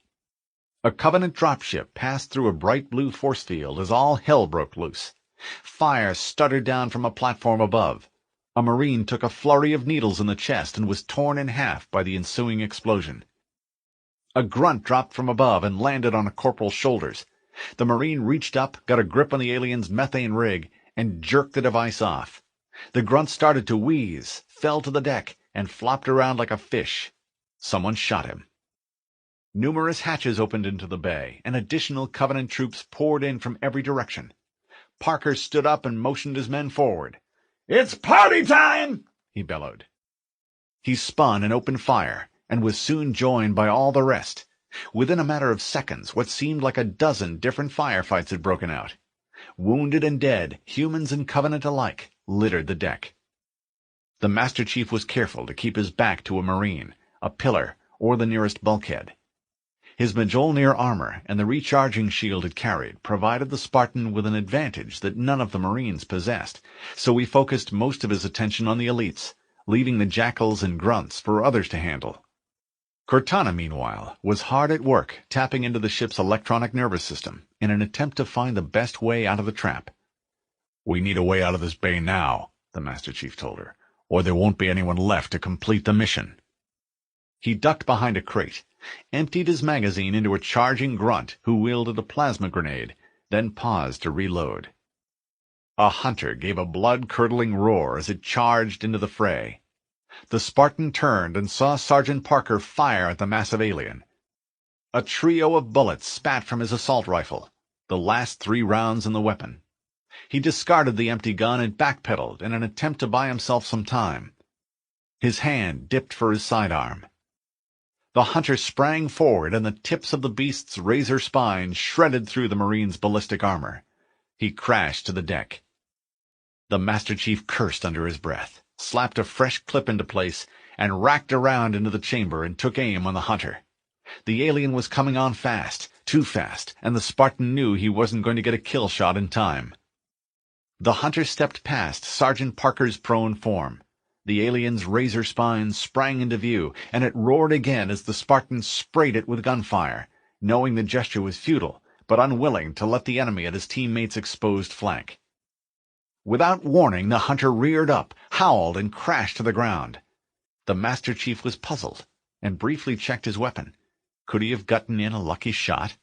A Covenant dropship passed through a bright blue force field as all hell broke loose. Fire stuttered down from a platform above. A Marine took a flurry of needles in the chest and was torn in half by the ensuing explosion. A grunt dropped from above and landed on a corporal's shoulders. The Marine reached up, got a grip on the alien's methane rig, and jerked the device off. The grunt started to wheeze, fell to the deck, and flopped around like a fish. Someone shot him. Numerous hatches opened into the bay, and additional Covenant troops poured in from every direction. Parker stood up and motioned his men forward. "It's party time!" he bellowed. He spun and opened fire, and was soon joined by all the rest. Within a matter of seconds, what seemed like a dozen different firefights had broken out. Wounded and dead, humans and Covenant alike, littered the deck. The Master Chief was careful to keep his back to a Marine, a pillar, or the nearest bulkhead. His Mjolnir armor and the recharging shield it carried provided the Spartan with an advantage that none of the Marines possessed, so he focused most of his attention on the elites, leaving the jackals and grunts for others to handle. Cortana, meanwhile, was hard at work tapping into the ship's electronic nervous system in an attempt to find the best way out of the trap. "We need a way out of this bay now," the Master Chief told her, "or there won't be anyone left to complete the mission." He ducked behind a crate, emptied his magazine into a charging grunt who wielded a plasma grenade, then paused to reload. A hunter gave a blood-curdling roar as it charged into the fray. The Spartan turned and saw Sergeant Parker fire at the massive alien. A trio of bullets spat from his assault rifle, the last 3 rounds in the weapon. He discarded the empty gun and backpedaled in an attempt to buy himself some time. His hand dipped for his sidearm. The hunter sprang forward, and the tips of the beast's razor spines shredded through the Marine's ballistic armor. He crashed to the deck. The Master Chief cursed under his breath, slapped a fresh clip into place, and racked around into the chamber and took aim on the hunter. The alien was coming on fast, too fast, and the Spartan knew he wasn't going to get a kill shot in time. The hunter stepped past Sergeant Parker's prone form. The alien's razor spines sprang into view, and it roared again as the Spartan sprayed it with gunfire, knowing the gesture was futile, but unwilling to let the enemy at his teammate's exposed flank. Without warning, the hunter reared up, howled, and crashed to the ground. The Master Chief was puzzled, and briefly checked his weapon. Could he have gotten in a lucky shot?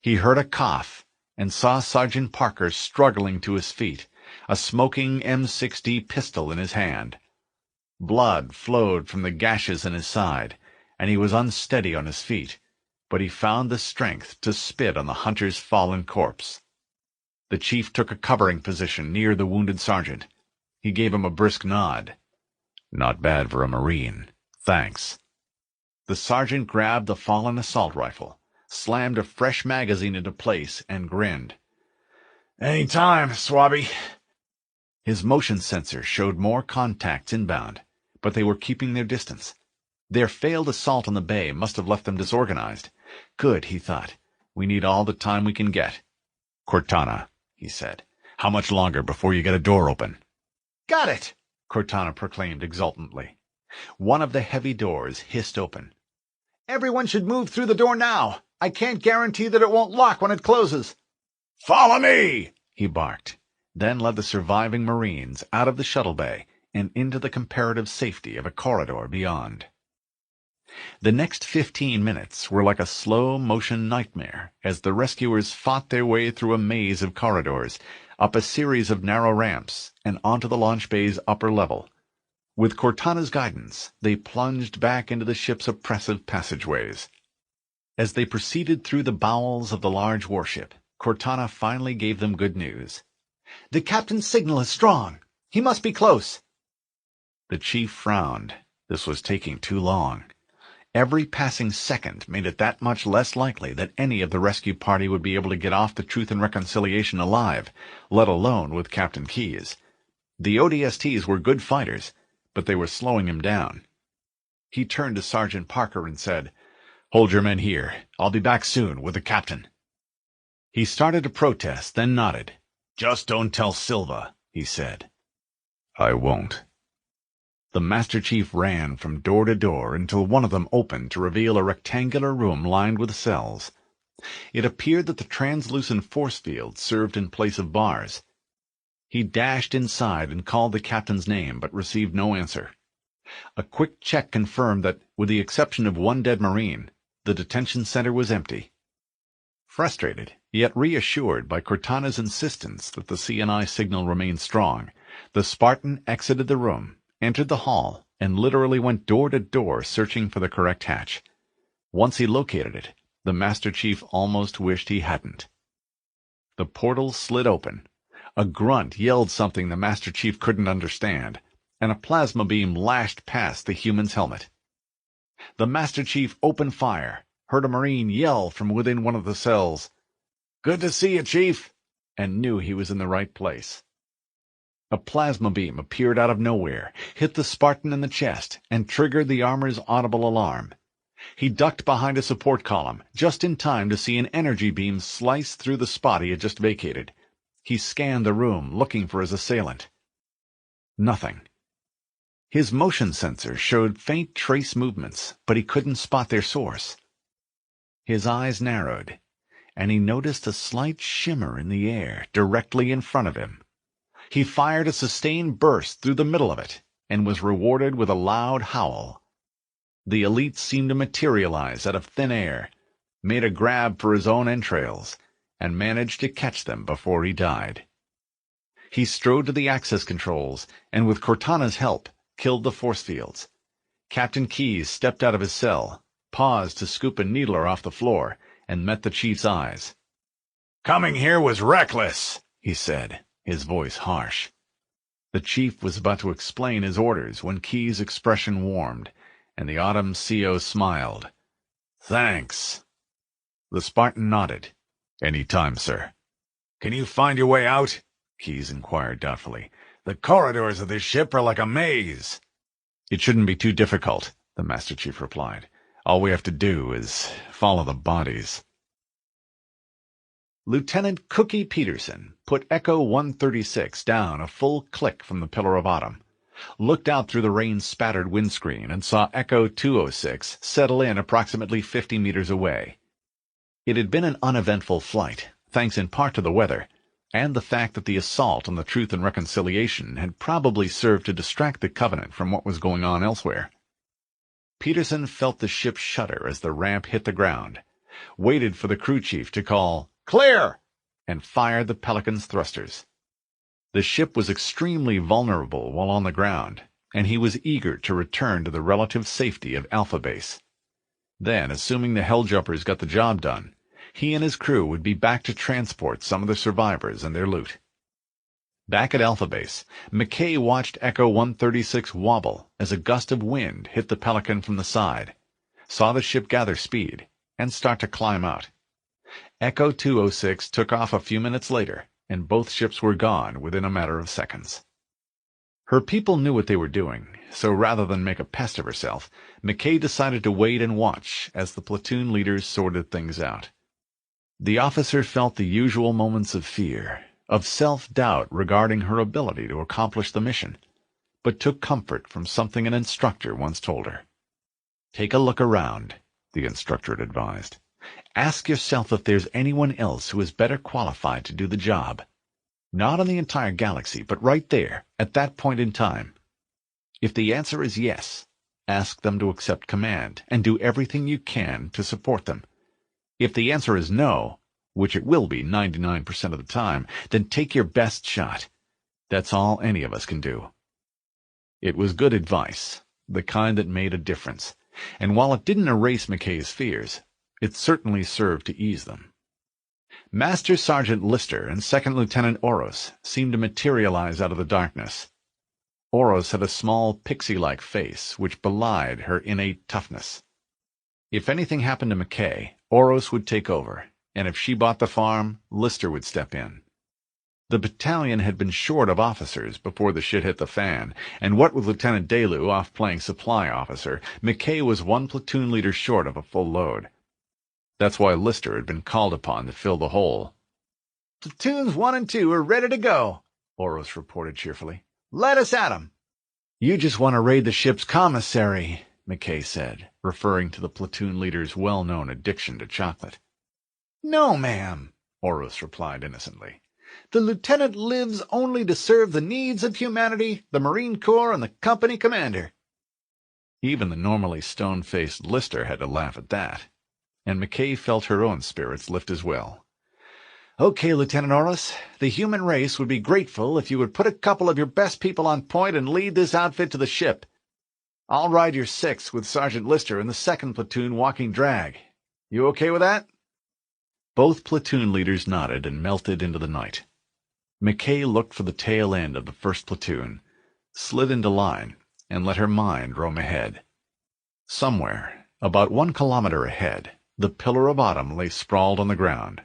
He heard a cough, and saw Sergeant Parker struggling to his feet, a smoking M60 pistol in his hand. Blood flowed from the gashes in his side, and he was unsteady on his feet, but he found the strength to spit on the hunter's fallen corpse. The chief took a covering position near the wounded sergeant. He gave him a brisk nod. "Not bad for a Marine. Thanks." The sergeant grabbed the fallen assault rifle, slammed a fresh magazine into place, and grinned. "Any time, Swabby." His motion sensor showed more contacts inbound, but they were keeping their distance. Their failed assault on the bay must have left them disorganized. Good, he thought. We need all the time we can get. "Cortana," he said, "how much longer before you get a door open?" "Got it!" Cortana proclaimed exultantly. One of the heavy doors hissed open. "Everyone should move through the door now. I can't guarantee that it won't lock when it closes." "Follow me!" he barked, then led the surviving Marines out of the shuttle bay and into the comparative safety of a corridor beyond. The next 15 minutes were like a slow-motion nightmare as the rescuers fought their way through a maze of corridors, up a series of narrow ramps, and onto the launch bay's upper level. With Cortana's guidance, they plunged back into the ship's oppressive passageways. As they proceeded through the bowels of the large warship, Cortana finally gave them good news. "The captain's signal is strong. He must be close." The chief frowned. This was taking too long. Every passing second made it that much less likely that any of the rescue party would be able to get off the Truth and Reconciliation alive, let alone with Captain Keyes. The ODSTs were good fighters, but they were slowing him down. He turned to Sergeant Parker and said, "Hold your men here. I'll be back soon with the captain." He started to protest, then nodded. "Just don't tell Silva," he said. "I won't." The Master Chief ran from door to door until one of them opened to reveal a rectangular room lined with cells. It appeared that the translucent force field served in place of bars. He dashed inside and called the captain's name, but received no answer. A quick check confirmed that, with the exception of one dead Marine, the detention center was empty. Frustrated, yet reassured by Cortana's insistence that the CNI signal remained strong, the Spartan exited the room, entered the hall, and literally went door to door searching for the correct hatch. Once he located it, the Master Chief almost wished he hadn't. The portal slid open. A grunt yelled something the Master Chief couldn't understand, and a plasma beam lashed past the human's helmet. The Master Chief opened fire, heard a Marine yell from within one of the cells, "Good to see you, Chief," and knew he was in the right place. A plasma beam appeared out of nowhere, hit the Spartan in the chest, and triggered the armor's audible alarm. He ducked behind a support column, just in time to see an energy beam slice through the spot he had just vacated. He scanned the room, looking for his assailant. Nothing. His motion sensor showed faint trace movements, but he couldn't spot their source. His eyes narrowed, and he noticed a slight shimmer in the air directly in front of him. He fired a sustained burst through the middle of it, and was rewarded with a loud howl. The elite seemed to materialize out of thin air, made a grab for his own entrails, and managed to catch them before he died. He strode to the access controls, and with Cortana's help, killed the force fields. Captain Keyes stepped out of his cell, paused to scoop a needler off the floor, and met the Chief's eyes. "Coming here was reckless," he said, his voice harsh. The Chief was about to explain his orders when Keyes' expression warmed, and the Autumn CO smiled. "Thanks." The Spartan nodded. "Any time, sir." "Can you find your way out?" Keyes inquired doubtfully. "The corridors of this ship are like a maze." "It shouldn't be too difficult," the Master Chief replied. "All we have to do is follow the bodies." Lieutenant Cookie Peterson put Echo 136 down a full click from the Pillar of Autumn, looked out through the rain-spattered windscreen, and saw Echo 206 settle in approximately 50 meters away. It had been an uneventful flight, thanks in part to the weather, and the fact that the assault on the Truth and Reconciliation had probably served to distract the Covenant from what was going on elsewhere. Peterson felt the ship shudder as the ramp hit the ground, waited for the crew chief to call, "Clear!" and fired the Pelican's thrusters. The ship was extremely vulnerable while on the ground, and he was eager to return to the relative safety of Alpha Base. Then, assuming the Helljumpers got the job done, he and his crew would be back to transport some of the survivors and their loot. Back at Alpha Base, McKay watched Echo 136 wobble as a gust of wind hit the Pelican from the side, saw the ship gather speed, and start to climb out. Echo 206 took off a few minutes later, and both ships were gone within a matter of seconds. Her people knew what they were doing, so rather than make a pest of herself, McKay decided to wait and watch as the platoon leaders sorted things out. The officer felt the usual moments of fear, of self-doubt regarding her ability to accomplish the mission, but took comfort from something an instructor once told her. "Take a look around," the instructor had advised. "Ask yourself if there's anyone else who is better qualified to do the job. Not in the entire galaxy, but right there, at that point in time. If the answer is yes, ask them to accept command, and do everything you can to support them. If the answer is no, which it will be 99% of the time, then take your best shot. That's all any of us can do." It was good advice, the kind that made a difference, and while it didn't erase McKay's fears, it certainly served to ease them. Master Sergeant Lister and Second Lieutenant Oros seemed to materialize out of the darkness. Oros had a small, pixie-like face, which belied her innate toughness. If anything happened to McKay, Oros would take over, and if she bought the farm, Lister would step in. The battalion had been short of officers before the shit hit the fan, and what with Lieutenant Delu off playing supply officer, McKay was one platoon leader short of a full load. That's why Lister had been called upon to fill the hole. "Platoons 1 and 2 are ready to go," Oros reported cheerfully. "Let us at 'em." "You just want to raid the ship's commissary," McKay said, referring to the platoon leader's well-known addiction to chocolate. "No, ma'am," Oros replied innocently. "The lieutenant lives only to serve the needs of humanity, the Marine Corps, and the company commander." Even the normally stone-faced Lister had to laugh at that, and McKay felt her own spirits lift as well. "Okay, Lieutenant Oros, the human race would be grateful if you would put a couple of your best people on point and lead this outfit to the ship. I'll ride your 6th with Sergeant Lister in the 2nd platoon walking drag. You okay with that?" Both platoon leaders nodded and melted into the night. McKay looked for the tail end of the 1st platoon, slid into line, and let her mind roam ahead. Somewhere, about 1 kilometer ahead, the Pillar of Autumn lay sprawled on the ground.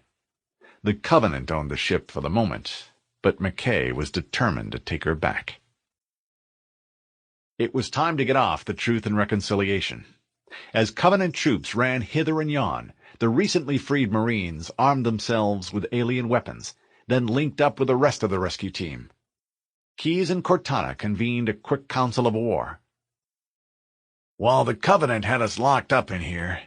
The Covenant owned the ship for the moment, but McKay was determined to take her back. It was time to get off the Truth and Reconciliation. As Covenant troops ran hither and yon, the recently freed Marines armed themselves with alien weapons, then linked up with the rest of the rescue team. Keyes and Cortana convened a quick council of war. "While the Covenant had us locked up in here,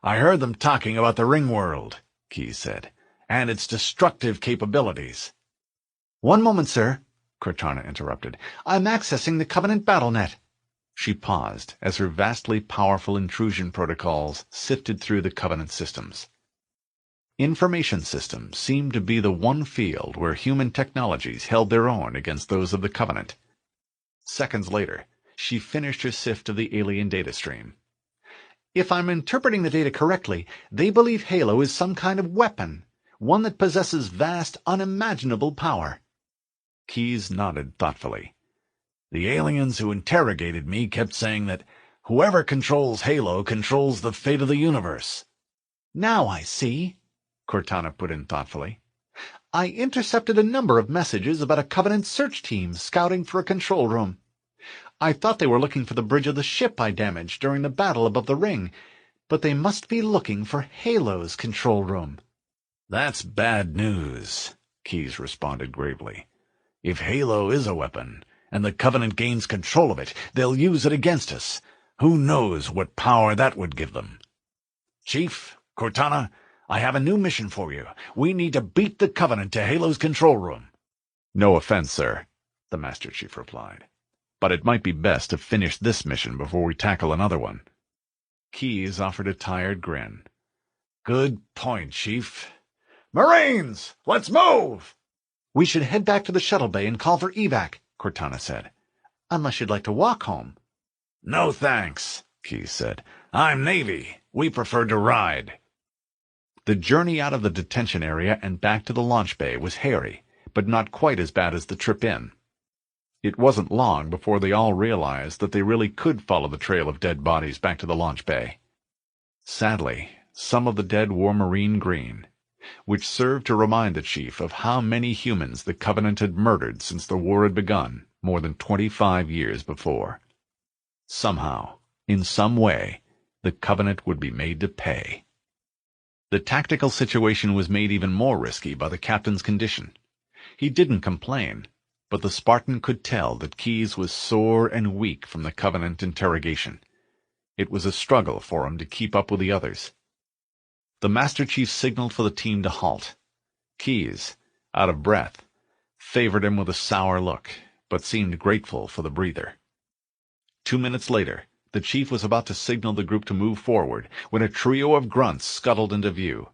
I heard them talking about the ringworld," Keyes said, "and its destructive capabilities." "One moment, sir," Cortana interrupted. "I'm accessing the Covenant BattleNet." She paused as her vastly powerful intrusion protocols sifted through the Covenant systems. Information systems seemed to be the one field where human technologies held their own against those of the Covenant. Seconds later, she finished her sift of the alien data stream. "If I'm interpreting the data correctly, they believe Halo is some kind of weapon, one that possesses vast, unimaginable power." Keyes nodded thoughtfully. "The aliens who interrogated me kept saying that whoever controls Halo controls the fate of the universe." "Now I see," Cortana put in thoughtfully. "I intercepted a number of messages about a Covenant search team scouting for a control room. I thought they were looking for the bridge of the ship I damaged during the battle above the ring, but they must be looking for Halo's control room." "That's bad news," Keyes responded gravely. "If Halo is a weapon, and the Covenant gains control of it, they'll use it against us. Who knows what power that would give them? Chief, Cortana, I have a new mission for you. We need to beat the Covenant to Halo's control room." "No offense, sir," the Master Chief replied, "but it might be best to finish this mission before we tackle another one." Keyes offered a tired grin. "Good point, Chief. Marines, let's move!" "We should head back to the shuttle bay and call for evac," Cortana said. "Unless you'd like to walk home." "No thanks," Keyes said. "I'm Navy. We prefer to ride." The journey out of the detention area and back to the launch bay was hairy, but not quite as bad as the trip in. It wasn't long before they all realized that they really could follow the trail of dead bodies back to the launch bay. Sadly, some of the dead wore marine green, which served to remind the chief of how many humans the Covenant had murdered since the war had begun more than 25 years before. Somehow, in some way, the Covenant would be made to pay. The tactical situation was made even more risky by the captain's condition. He didn't complain, but the Spartan could tell that Keyes was sore and weak from the Covenant interrogation. It was a struggle for him to keep up with the others. The Master Chief signaled for the team to halt. Keyes, out of breath, favored him with a sour look, but seemed grateful for the breather. 2 minutes later, the chief was about to signal the group to move forward when a trio of grunts scuttled into view.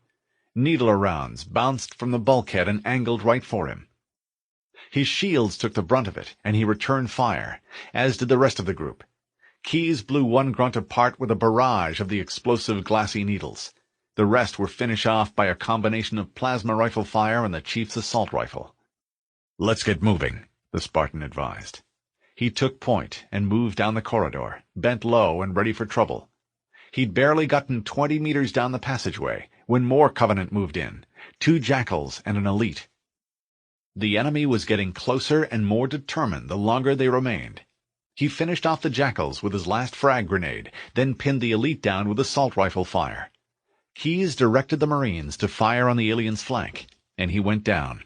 Needler rounds bounced from the bulkhead and angled right for him. His shields took the brunt of it, and he returned fire, as did the rest of the group. Keyes blew one grunt apart with a barrage of the explosive glassy needles. The rest were finished off by a combination of plasma rifle fire and the chief's assault rifle. "Let's get moving," the Spartan advised. He took point and moved down the corridor, bent low and ready for trouble. He'd barely gotten 20 meters down the passageway when more Covenant moved in, 2 jackals and an elite. The enemy was getting closer and more determined the longer they remained. He finished off the jackals with his last frag grenade, then pinned the elite down with assault rifle fire. Keyes directed the Marines to fire on the alien's flank, and he went down.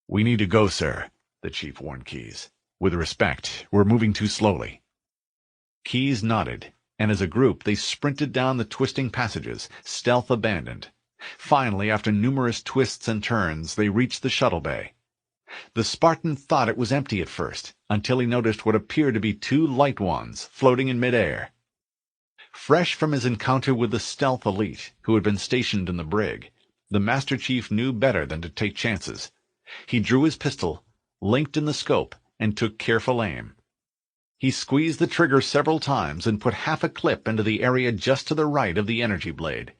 "We need to go, sir," the chief warned Keyes. "With respect, we're moving too slowly." Keyes nodded, and as a group they sprinted down the twisting passages, stealth abandoned. Finally, after numerous twists and turns, they reached the shuttle bay. The Spartan thought it was empty at first, until he noticed what appeared to be two light wands floating in midair. Fresh from his encounter with the stealth elite, who had been stationed in the brig, the Master Chief knew better than to take chances. He drew his pistol, linked in the scope, and took careful aim. He squeezed the trigger several times and put half a clip into the area just to the right of the energy blade.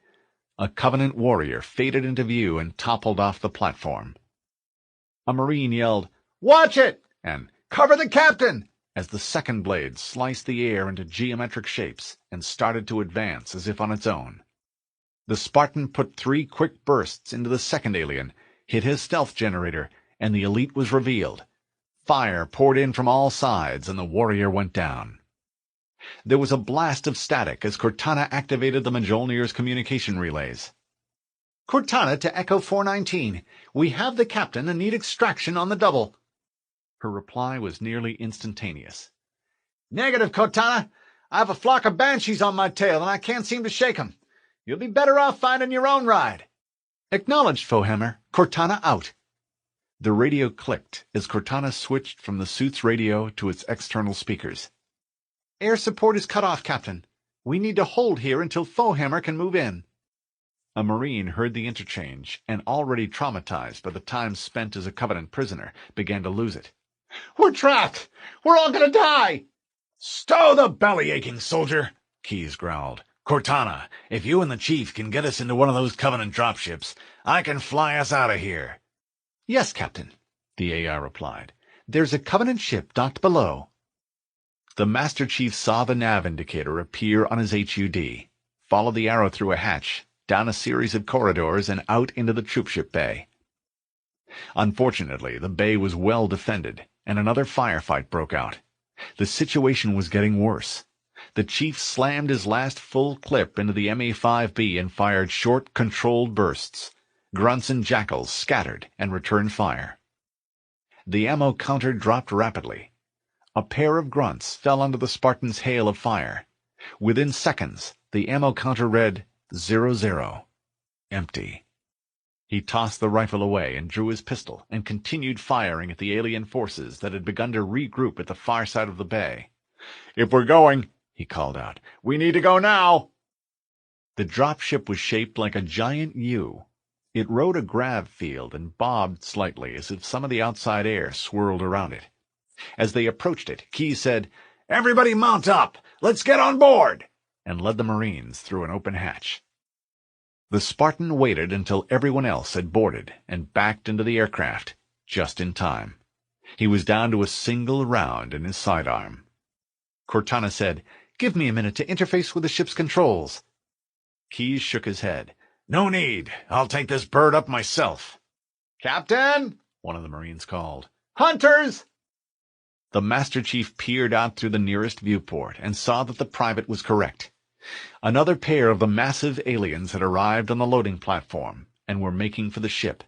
A Covenant warrior faded into view and toppled off the platform. A Marine yelled, "Watch it!" and "Cover the captain!" as the second blade sliced the air into geometric shapes and started to advance as if on its own. The Spartan put 3 quick bursts into the second alien, hit his stealth generator, and the elite was revealed. Fire poured in from all sides, and the warrior went down. There was a blast of static as Cortana activated the Mjolnir's communication relays. "Cortana to Echo 419. We have the captain and need extraction on the double." Her reply was nearly instantaneous. "Negative, Cortana. I have a flock of banshees on my tail, and I can't seem to shake 'em. You'll be better off finding your own ride." "Acknowledged, Foehammer. Cortana out." The radio clicked as Cortana switched from the suit's radio to its external speakers. "Air support is cut off, Captain. We need to hold here until Foehammer can move in." A Marine heard the interchange, and already traumatized by the time spent as a Covenant prisoner, began to lose it. "We're trapped! We're all gonna die!" "Stow the belly-aching, soldier!" Keyes growled. "Cortana, if you and the Chief can get us into one of those Covenant dropships, I can fly us out of here." "Yes, Captain," the AI replied. "There's a Covenant ship docked below." The Master Chief saw the nav indicator appear on his HUD, followed the arrow through a hatch, down a series of corridors, and out into the troopship bay. Unfortunately, the bay was well defended, and another firefight broke out. The situation was getting worse. The Chief slammed his last full clip into the MA-5B and fired short, controlled bursts. Grunts and jackals scattered and returned fire. The ammo counter dropped rapidly. A pair of grunts fell under the Spartan's hail of fire. Within seconds, the ammo counter read 00. Empty. He tossed the rifle away and drew his pistol and continued firing at the alien forces that had begun to regroup at the far side of the bay. "If we're going," he called out, "we need to go now." The dropship was shaped like a giant U. It rode a grav field and bobbed slightly as if some of the outside air swirled around it. As they approached it, Keyes said, "Everybody mount up! Let's get on board!" and led the Marines through an open hatch. The Spartan waited until everyone else had boarded and backed into the aircraft, just in time. He was down to a single round in his sidearm. Cortana said, "Give me a minute to interface with the ship's controls." Keyes shook his head. "No need. I'll take this bird up myself." "Captain!" one of the Marines called. "Hunters!" The Master Chief peered out through the nearest viewport and saw that the private was correct. Another pair of the massive aliens had arrived on the loading platform and were making for the ship.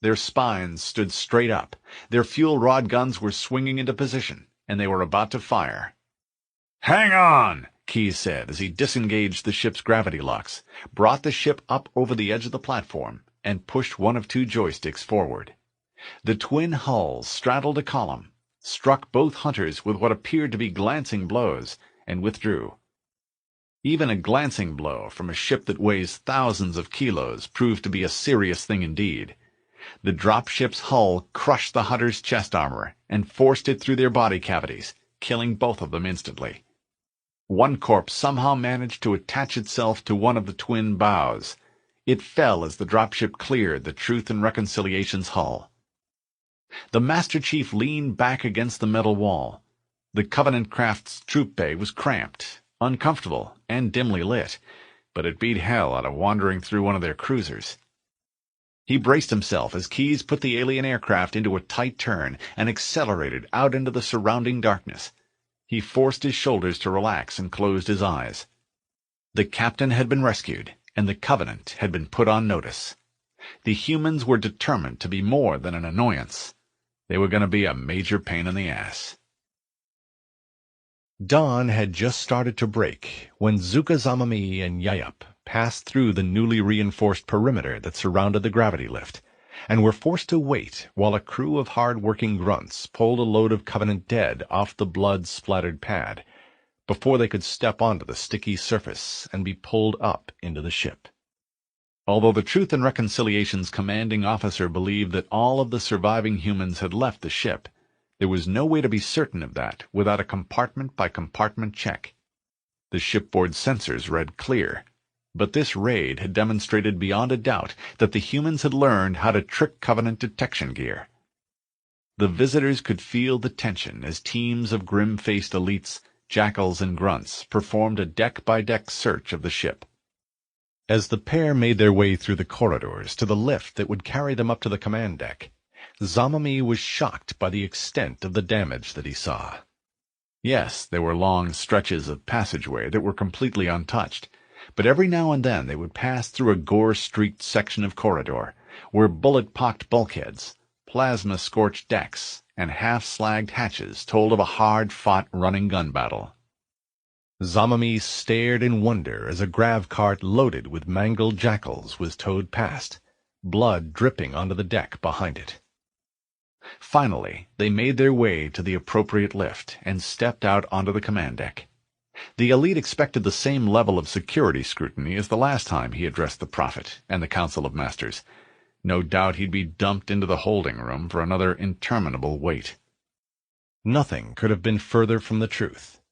Their spines stood straight up, their fuel rod guns were swinging into position, and they were about to fire. "Hang on!" Keyes said as he disengaged the ship's gravity locks, brought the ship up over the edge of the platform, and pushed one of 2 joysticks forward. The twin hulls straddled a column, struck both hunters with what appeared to be glancing blows, and withdrew. Even a glancing blow from a ship that weighs thousands of kilos proved to be a serious thing indeed. The dropship's hull crushed the hunter's chest armor and forced it through their body cavities, killing both of them instantly. One corpse somehow managed to attach itself to one of the twin bows. It fell as the dropship cleared the Truth and Reconciliation's hull. The Master Chief leaned back against the metal wall. The Covenant craft's troop bay was cramped, uncomfortable, and dimly lit, but it beat hell out of wandering through one of their cruisers. He braced himself as Keyes put the alien aircraft into a tight turn and accelerated out into the surrounding darkness. He forced his shoulders to relax and closed his eyes. The captain had been rescued, and the Covenant had been put on notice. The humans were determined to be more than an annoyance. They were going to be a major pain in the ass. Dawn had just started to break when Zuka Zamami and Yayup passed through the newly reinforced perimeter that surrounded the gravity lift, and were forced to wait while a crew of hard-working grunts pulled a load of Covenant dead off the blood-splattered pad, before they could step onto the sticky surface and be pulled up into the ship. Although the Truth and Reconciliation's commanding officer believed that all of the surviving humans had left the ship, there was no way to be certain of that without a compartment-by-compartment check. The shipboard sensors read clear, but this raid had demonstrated beyond a doubt that the humans had learned how to trick Covenant detection gear. The visitors could feel the tension as teams of grim-faced elites, jackals, and grunts performed a deck-by-deck search of the ship. As the pair made their way through the corridors to the lift that would carry them up to the command deck, Zamami was shocked by the extent of the damage that he saw. Yes, there were long stretches of passageway that were completely untouched, but every now and then they would pass through a gore-streaked section of corridor, where bullet-pocked bulkheads, plasma-scorched decks, and half-slagged hatches told of a hard-fought running-gun battle. Zamami stared in wonder as a grav cart loaded with mangled jackals was towed past, blood dripping onto the deck behind it. Finally, they made their way to the appropriate lift and stepped out onto the command deck. The elite expected the same level of security scrutiny as the last time he addressed the Prophet and the Council of Masters. No doubt he'd be dumped into the holding room for another interminable wait. Nothing could have been further from the truth.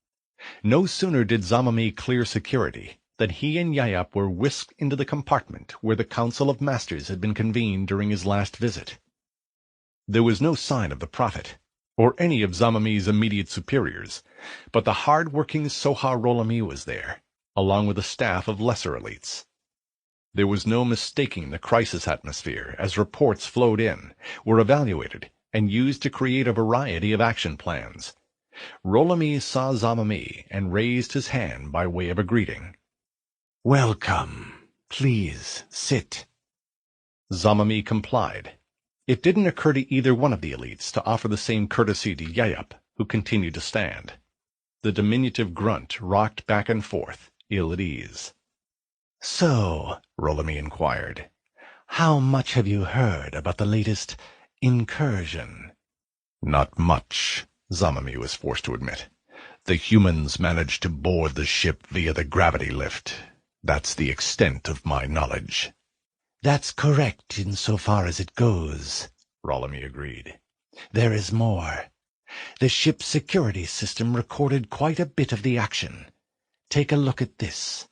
No sooner did Zamami clear security than he and Yayup were whisked into the compartment where the Council of Masters had been convened during his last visit. There was no sign of the Prophet, or any of Zamami's immediate superiors, but the hard-working Soha Rolami was there, along with a staff of lesser elites. There was no mistaking the crisis atmosphere as reports flowed in, were evaluated, and used to create a variety of action plans. Rolami saw Zamami and raised his hand by way of a greeting. "Welcome. Please, sit." Zamami complied. It didn't occur to either one of the elites to offer the same courtesy to Yayup, who continued to stand. The diminutive grunt rocked back and forth, ill at ease. "So," Rolami inquired, "how much have you heard about the latest incursion?" "Not much," Zamami was forced to admit. "The humans managed to board the ship via the gravity lift. That's the extent of my knowledge." "That's correct insofar as it goes," Rolami agreed. "There is more. The ship's security system recorded quite a bit of the action. Take a look at this."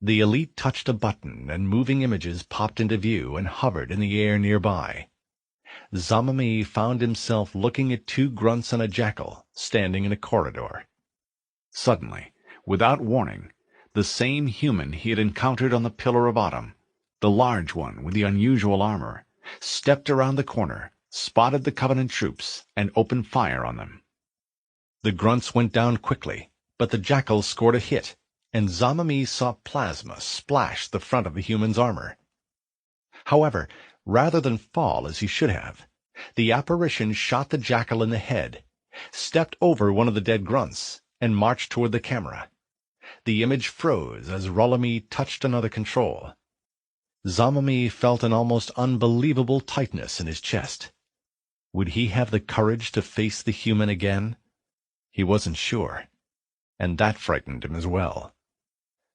The elite touched a button, and moving images popped into view and hovered in the air nearby. Zamami found himself looking at two grunts and a jackal standing in a corridor. Suddenly, without warning, the same human he had encountered on the Pillar of Autumn, the large one with the unusual armor, stepped around the corner, spotted the Covenant troops, and opened fire on them. The grunts went down quickly, but the jackals scored a hit, and Zamami saw plasma splash the front of the human's armor. However, rather than fall as he should have, the apparition shot the jackal in the head, stepped over one of the dead grunts, and marched toward the camera. The image froze as Rolami touched another control. Zamami felt an almost unbelievable tightness in his chest. Would he have the courage to face the human again? He wasn't sure, and that frightened him as well.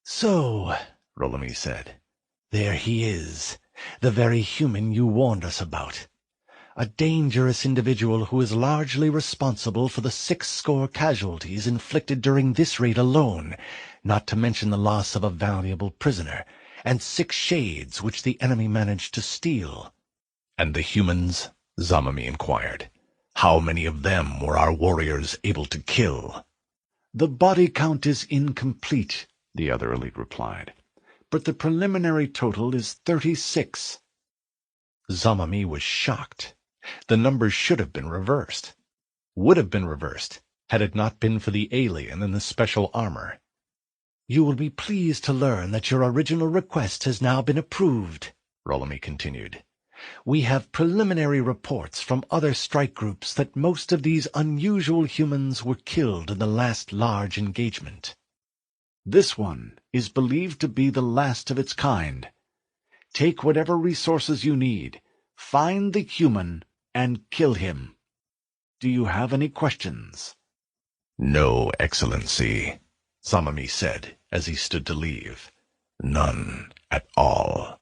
"So," Rolami said, "there he is, the very human you warned us about. A dangerous individual who is largely responsible for the 6 casualties inflicted during this raid alone, not to mention the loss of a valuable prisoner, and 6 shades which the enemy managed to steal." "And the humans?" Zamami inquired. "How many of them were our warriors able to kill?" "The body count is incomplete," the other elite replied, "but the preliminary total is 36. Zamami was shocked. The numbers should have been reversed. Would have been reversed, had it not been for the alien in the special armor. "You will be pleased to learn that your original request has now been approved," Rolamy continued. "We have preliminary reports from other strike groups that most of these unusual humans were killed in the last large engagement. This one is believed to be the last of its kind. Take whatever resources you need, find the human, and kill him. Do you have any questions?" "No, Excellency," Zamami said as he stood to leave. "None at all."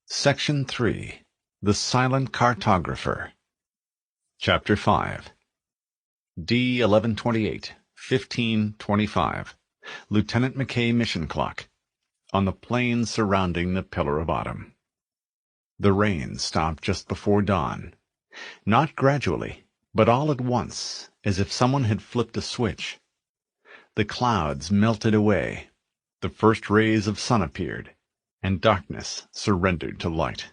Section 3. The Silent Cartographer. Chapter 5. D 1128, 1525. Lieutenant McKay mission clock. On the plain surrounding the Pillar of Autumn. The rain stopped just before dawn. Not gradually, but all at once, as if someone had flipped a switch. The clouds melted away, the first rays of sun appeared, and darkness surrendered to light.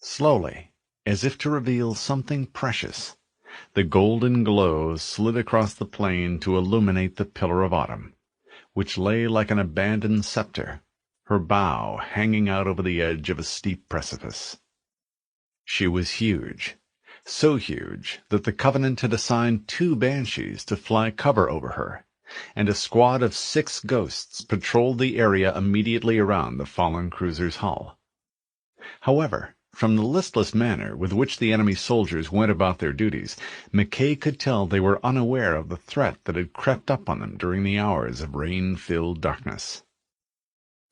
Slowly, as if to reveal something precious, the golden glow slid across the plain to illuminate the Pillar of Autumn, which lay like an abandoned scepter, her bow hanging out over the edge of a steep precipice. She was huge, so huge that the Covenant had assigned 2 banshees to fly cover over her, and a squad of 6 ghosts patrolled the area immediately around the fallen cruiser's hull. However, from the listless manner with which the enemy soldiers went about their duties, McKay could tell they were unaware of the threat that had crept up on them during the hours of rain-filled darkness.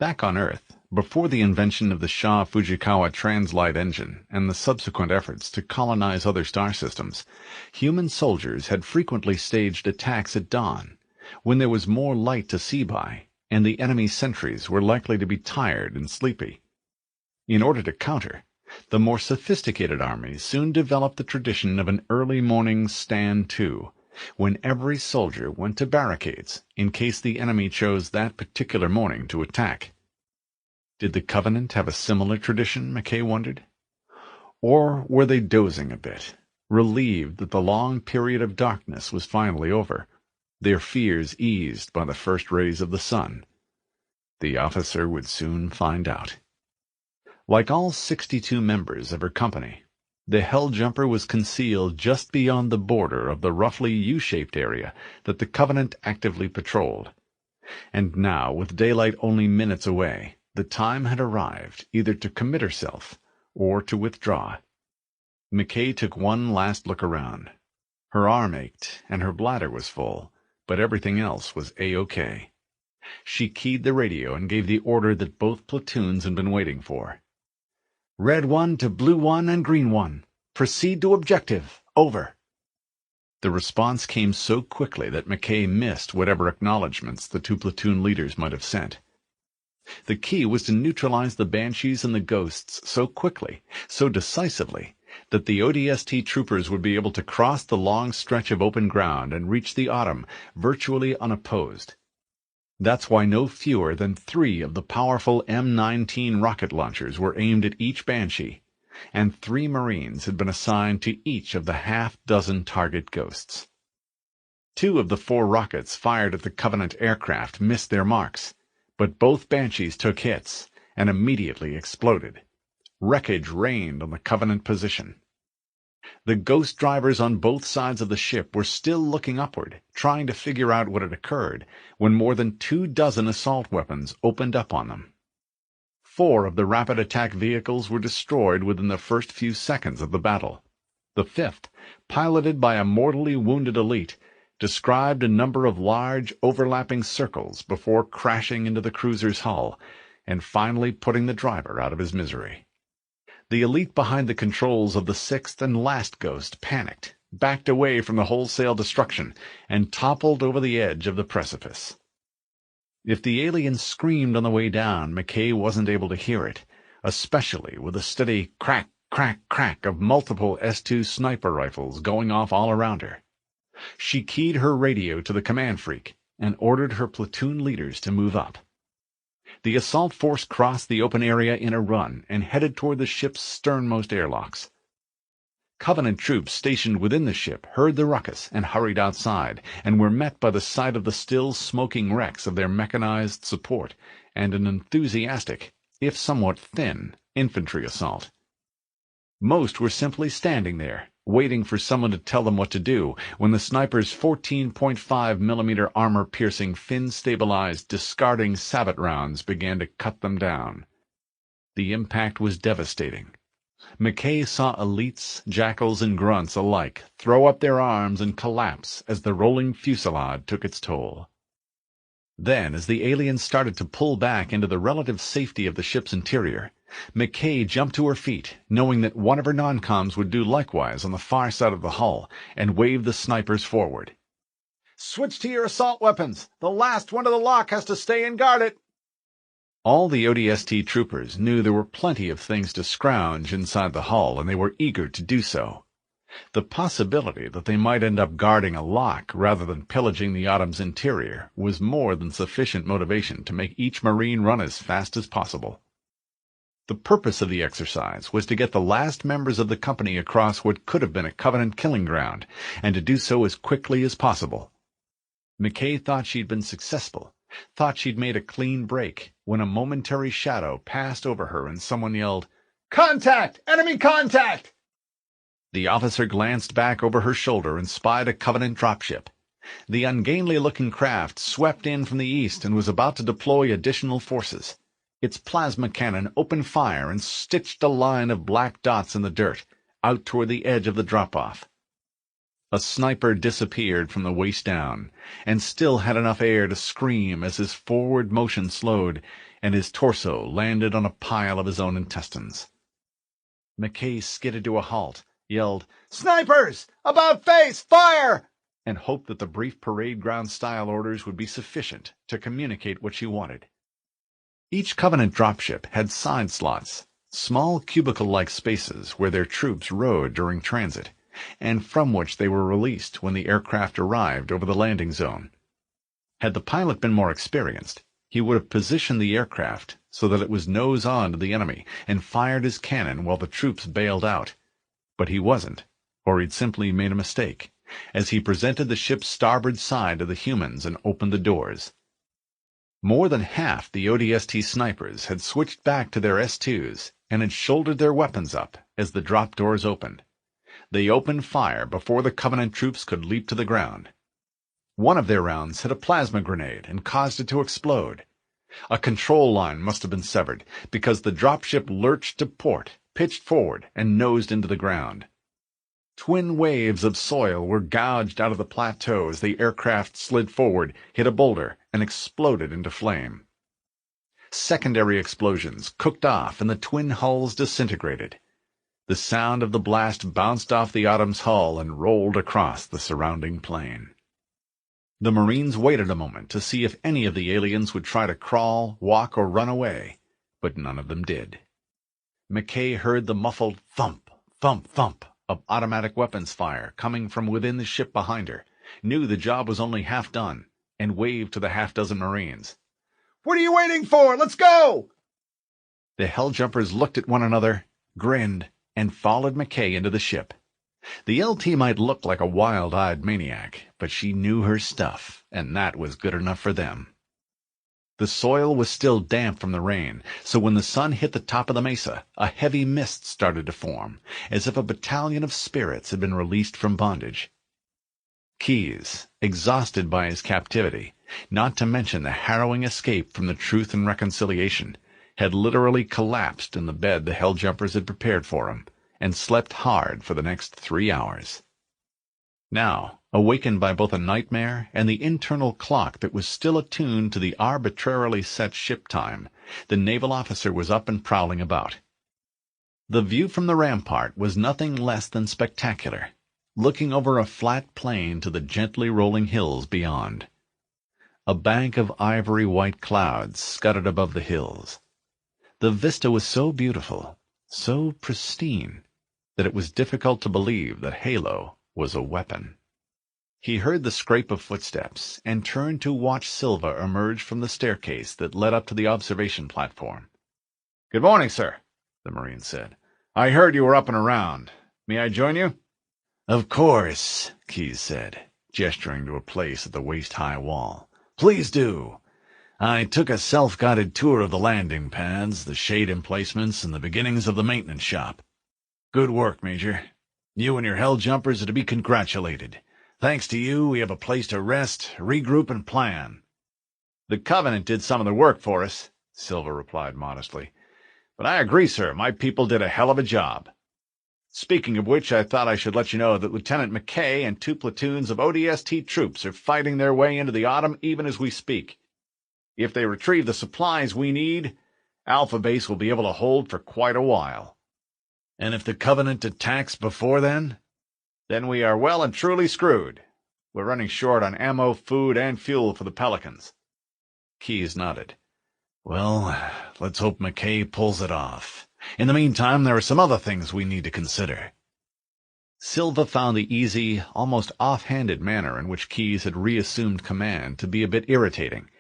Back on Earth, before the invention of the Shah Fujikawa Translight engine and the subsequent efforts to colonize other star systems, human soldiers had frequently staged attacks at dawn, when there was more light to see by, and the enemy sentries were likely to be tired and sleepy. In order to counter, the more sophisticated armies soon developed the tradition of an early morning stand-to, when every soldier went to barricades in case the enemy chose that particular morning to attack. Did the Covenant have a similar tradition, McKay wondered? Or were they dozing a bit, relieved that the long period of darkness was finally over, their fears eased by the first rays of the sun? The officer would soon find out. Like all 62 members of her company, the Helljumper was concealed just beyond the border of the roughly U-shaped area that the Covenant actively patrolled. And now, with daylight only minutes away, the time had arrived either to commit herself or to withdraw. McKay took one last look around. Her arm ached and her bladder was full, but everything else was A-OK. She keyed the radio and gave the order that both platoons had been waiting for. "Red 1 to Blue 1 and Green 1. Proceed to objective. Over." The response came so quickly that McKay missed whatever acknowledgments the 2 platoon leaders might have sent. The key was to neutralize the Banshees and the Ghosts so quickly, so decisively, that the ODST troopers would be able to cross the long stretch of open ground and reach the Autumn virtually unopposed. That's why no fewer than 3 of the powerful M19 rocket launchers were aimed at each Banshee, and 3 Marines had been assigned to each of the half-dozen target Ghosts. 2 of the 4 rockets fired at the Covenant aircraft missed their marks, but both Banshees took hits and immediately exploded. Wreckage rained on the Covenant position. The Ghost drivers on both sides of the ship were still looking upward, trying to figure out what had occurred, when more than 24 assault weapons opened up on them. 4 of the rapid attack vehicles were destroyed within the first few seconds of the battle. The 5th, piloted by a mortally wounded elite, described a number of large, overlapping circles before crashing into the cruiser's hull, and finally putting the driver out of his misery. The elite behind the controls of the 6th and last Ghost panicked, backed away from the wholesale destruction, and toppled over the edge of the precipice. If the alien screamed on the way down, McKay wasn't able to hear it, especially with the steady crack, crack, crack of multiple S2 sniper rifles going off all around her. She keyed her radio to the command freak and ordered her platoon leaders to move up. The assault force crossed the open area in a run and headed toward the ship's sternmost airlocks. Covenant troops stationed within the ship heard the ruckus and hurried outside, and were met by the sight of the still smoking wrecks of their mechanized support and an enthusiastic, if somewhat thin, infantry assault. Most were simply standing there, waiting for someone to tell them what to do, when the sniper's 14.5mm armor-piercing, fin-stabilized, discarding sabot rounds began to cut them down. The impact was devastating. McKay saw elites, jackals, and grunts alike throw up their arms and collapse as the rolling fusillade took its toll. Then, as the aliens started to pull back into the relative safety of the ship's interior, McKay jumped to her feet, knowing that one of her non-coms would do likewise on the far side of the hull, and waved the snipers forward. "Switch to your assault weapons. The last one to the lock has to stay and guard it." All the ODST troopers knew there were plenty of things to scrounge inside the hull, and they were eager to do so. The possibility that they might end up guarding a lock rather than pillaging the Autumn's interior was more than sufficient motivation to make each Marine run as fast as possible. The purpose of the exercise was to get the last members of the company across what could have been a Covenant killing ground, and to do so as quickly as possible. McKay thought she'd been successful, thought she'd made a clean break, when a momentary shadow passed over her and someone yelled, "Contact! Enemy contact!" The officer glanced back over her shoulder and spied a Covenant dropship. The ungainly-looking craft swept in from the east and was about to deploy additional forces. Its plasma cannon opened fire and stitched a line of black dots in the dirt, out toward the edge of the drop-off. A sniper disappeared from the waist down, and still had enough air to scream as his forward motion slowed, and his torso landed on a pile of his own intestines. McKay skidded to a halt, yelled, "Snipers! About face! Fire!" and hoped that the brief parade ground-style orders would be sufficient to communicate what she wanted. Each Covenant dropship had side slots, small cubicle-like spaces where their troops rode during transit, and from which they were released when the aircraft arrived over the landing zone. Had the pilot been more experienced, he would have positioned the aircraft so that it was nose-on to the enemy and fired his cannon while the troops bailed out. But he wasn't, or he'd simply made a mistake, as he presented the ship's starboard side to the humans and opened the doors. More than half the ODST snipers had switched back to their S2s and had shouldered their weapons up as the drop doors opened. They opened fire before the Covenant troops could leap to the ground. One of their rounds hit a plasma grenade and caused it to explode. A control line must have been severed, because the dropship lurched to port, pitched forward, and nosed into the ground. Twin waves of soil were gouged out of the plateau as the aircraft slid forward, hit a boulder, and exploded into flame. Secondary explosions cooked off, and the twin hulls disintegrated. The sound of the blast bounced off the Autumn's hull and rolled across the surrounding plain. The Marines waited a moment to see if any of the aliens would try to crawl, walk, or run away, but none of them did. McKay heard the muffled thump, thump, thump of automatic weapons fire coming from within the ship behind her, knew the job was only half done, and waved to the half-dozen Marines. "What are you waiting for? Let's go!" The Helljumpers looked at one another, grinned, and followed McKay into the ship. The LT might look like a wild-eyed maniac, but she knew her stuff, and that was good enough for them. The soil was still damp from the rain, so when the sun hit the top of the mesa, a heavy mist started to form, as if a battalion of spirits had been released from bondage. Keyes, exhausted by his captivity, not to mention the harrowing escape from the Truth and Reconciliation, had literally collapsed in the bed the Helljumpers had prepared for him, and slept hard for the next 3 hours. Now, awakened by both a nightmare and the internal clock that was still attuned to the arbitrarily set ship time, the naval officer was up and prowling about. The view from the rampart was nothing less than spectacular, looking over a flat plain to the gently rolling hills beyond. A bank of ivory-white clouds scudded above the hills. The vista was so beautiful, so pristine, that it was difficult to believe that Halo was a weapon. He heard the scrape of footsteps and turned to watch Silva emerge from the staircase that led up to the observation platform. "Good morning, sir," the Marine said. "I heard you were up and around. May I join you?" "Of course," Keyes said, gesturing to a place at the waist-high wall. "Please do. I took a self-guided tour of the landing pads, the shade emplacements, and the beginnings of the maintenance shop. Good work, Major. You and your hell jumpers are to be congratulated. Thanks to you, we have a place to rest, regroup, and plan." "The Covenant did some of the work for us," Silva replied modestly. "But I agree, sir, my people did a hell of a job. Speaking of which, I thought I should let you know that Lieutenant McKay and 2 platoons of ODST troops are fighting their way into the Autumn even as we speak. If they retrieve the supplies we need, Alpha Base will be able to hold for quite a while." "And if the Covenant attacks before then?" "Then we are well and truly screwed. We're running short on ammo, food, and fuel for the Pelicans." Keyes nodded. "Well, let's hope McKay pulls it off. In the meantime, there are some other things we need to consider." Silva found the easy, almost off-handed manner in which Keyes had reassumed command to be a bit irritating,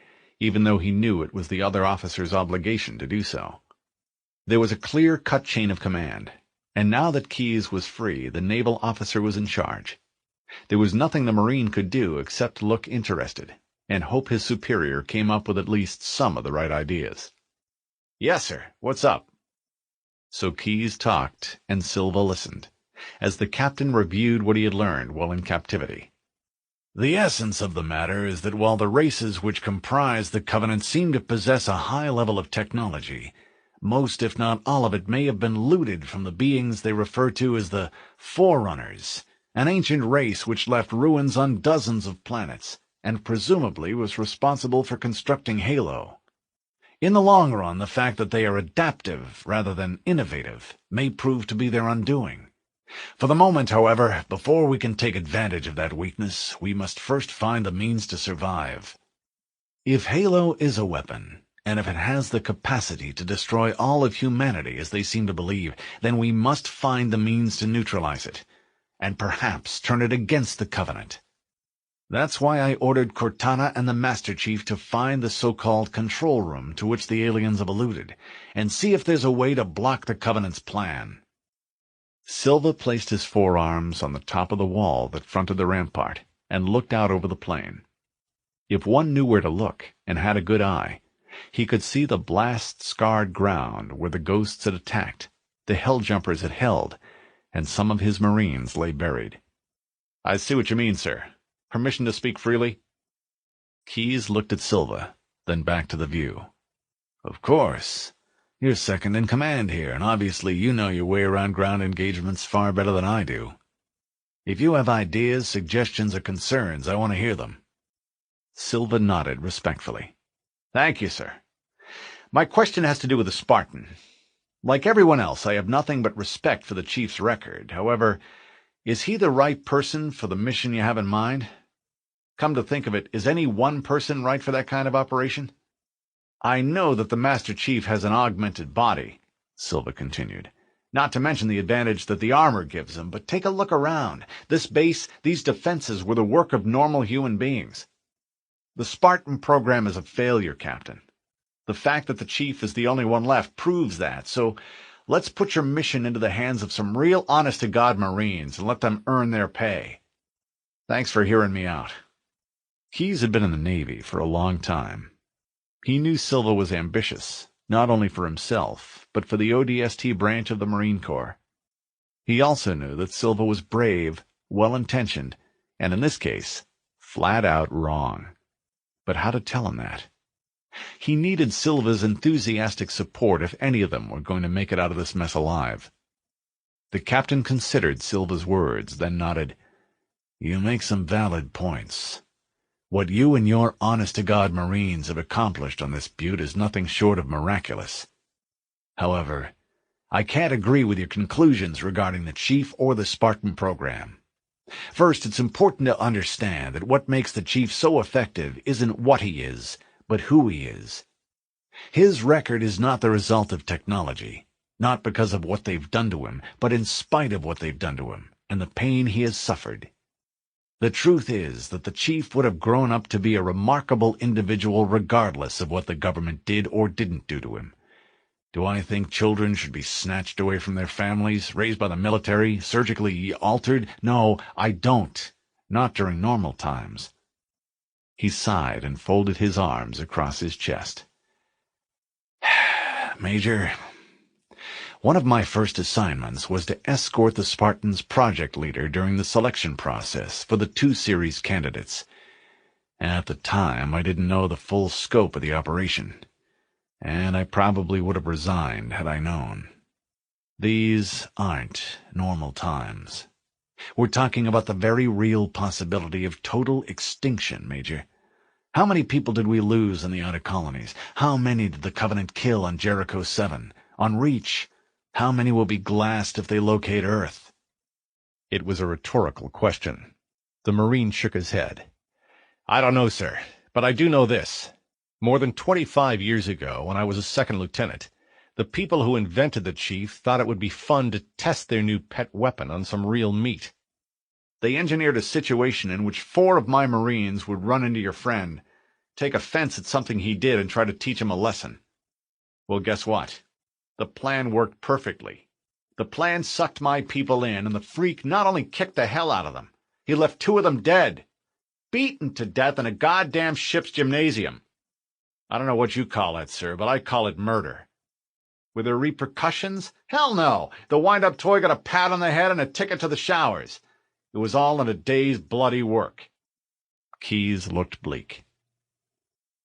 even though he knew it was the other officer's obligation to do so. There was a clear-cut chain of command, and now that Keyes was free, the naval officer was in charge. There was nothing the Marine could do except look interested, and hope his superior came up with at least some of the right ideas. "Yes, sir. What's up?" So Keyes talked, and Silva listened, as the captain reviewed what he had learned while in captivity. "The essence of the matter is that while the races which comprise the Covenant seem to possess a high level of technology, most, if not all of it, may have been looted from the beings they refer to as the Forerunners, an ancient race which left ruins on dozens of planets, and presumably was responsible for constructing Halo. In the long run, the fact that they are adaptive rather than innovative may prove to be their undoing. For the moment, however, before we can take advantage of that weakness, we must first find the means to survive. If Halo is a weapon, and if it has the capacity to destroy all of humanity as they seem to believe, then we must find the means to neutralize it, and perhaps turn it against the Covenant. That's why I ordered Cortana and the Master Chief to find the so-called control room to which the aliens have alluded, and see if there's a way to block the Covenant's plan." Silva placed his forearms on the top of the wall that fronted the rampart, and looked out over the plain. If one knew where to look, and had a good eye, he could see the blast-scarred ground where the ghosts had attacked, the hell-jumpers had held, and some of his Marines lay buried. "I see what you mean, sir. Permission to speak freely?" Keyes looked at Silva, then back to the view. "Of course. You're second in command here, and obviously you know your way around ground engagements far better than I do. If you have ideas, suggestions, or concerns, I want to hear them." Silva nodded respectfully. "Thank you, sir. My question has to do with the Spartan. Like everyone else, I have nothing but respect for the Chief's record. However, is he the right person for the mission you have in mind? Come to think of it, is any one person right for that kind of operation? I know that the Master Chief has an augmented body," Silva continued, "not to mention the advantage that the armor gives him, but take a look around. This base, these defenses were the work of normal human beings. The Spartan program is a failure, Captain. The fact that the Chief is the only one left proves that, so let's put your mission into the hands of some real honest-to-God Marines and let them earn their pay. Thanks for hearing me out." Keyes had been in the Navy for a long time. He knew Silva was ambitious, not only for himself, but for the ODST branch of the Marine Corps. He also knew that Silva was brave, well-intentioned, and in this case, flat-out wrong. But how to tell him that? He needed Silva's enthusiastic support if any of them were going to make it out of this mess alive. The captain considered Silva's words, then nodded. "You make some valid points. What you and your honest-to-God Marines have accomplished on this butte is nothing short of miraculous. However, I can't agree with your conclusions regarding the Chief or the Spartan program. First, it's important to understand that what makes the Chief so effective isn't what he is, but who he is. His record is not the result of technology, not because of what they've done to him, but in spite of what they've done to him, and the pain he has suffered. The truth is that the chief would have grown up to be a remarkable individual regardless of what the government did or didn't do to him. Do I think children should be snatched away from their families, raised by the military, surgically altered? No, I don't. Not during normal times. He sighed and folded his arms across his chest. Major, one of my first assignments was to escort the Spartans' project leader during the selection process for the 2 series candidates. At the time, I didn't know the full scope of the operation, and I probably would have resigned had I known. These aren't normal times. We're talking about the very real possibility of total extinction, Major. How many people did we lose in the outer colonies? How many did the Covenant kill on Jericho 7? On Reach? How many will be glassed if they locate Earth? It was a rhetorical question. The Marine shook his head. I don't know, sir, but I do know this. More than 25 years ago, when I was a second lieutenant, the people who invented the Chief thought it would be fun to test their new pet weapon on some real meat. They engineered a situation in which 4 of my Marines would run into your friend, take offense at something he did, and try to teach him a lesson. Well, guess what? The plan worked perfectly. The plan sucked my people in, and the freak not only kicked the hell out of them, he left 2 of them dead, beaten to death in a goddamn ship's gymnasium. I don't know what you call that, sir, but I call it murder. Were there repercussions? Hell no! The wind-up toy got a pat on the head and a ticket to the showers. It was all in a day's bloody work. Keyes looked bleak.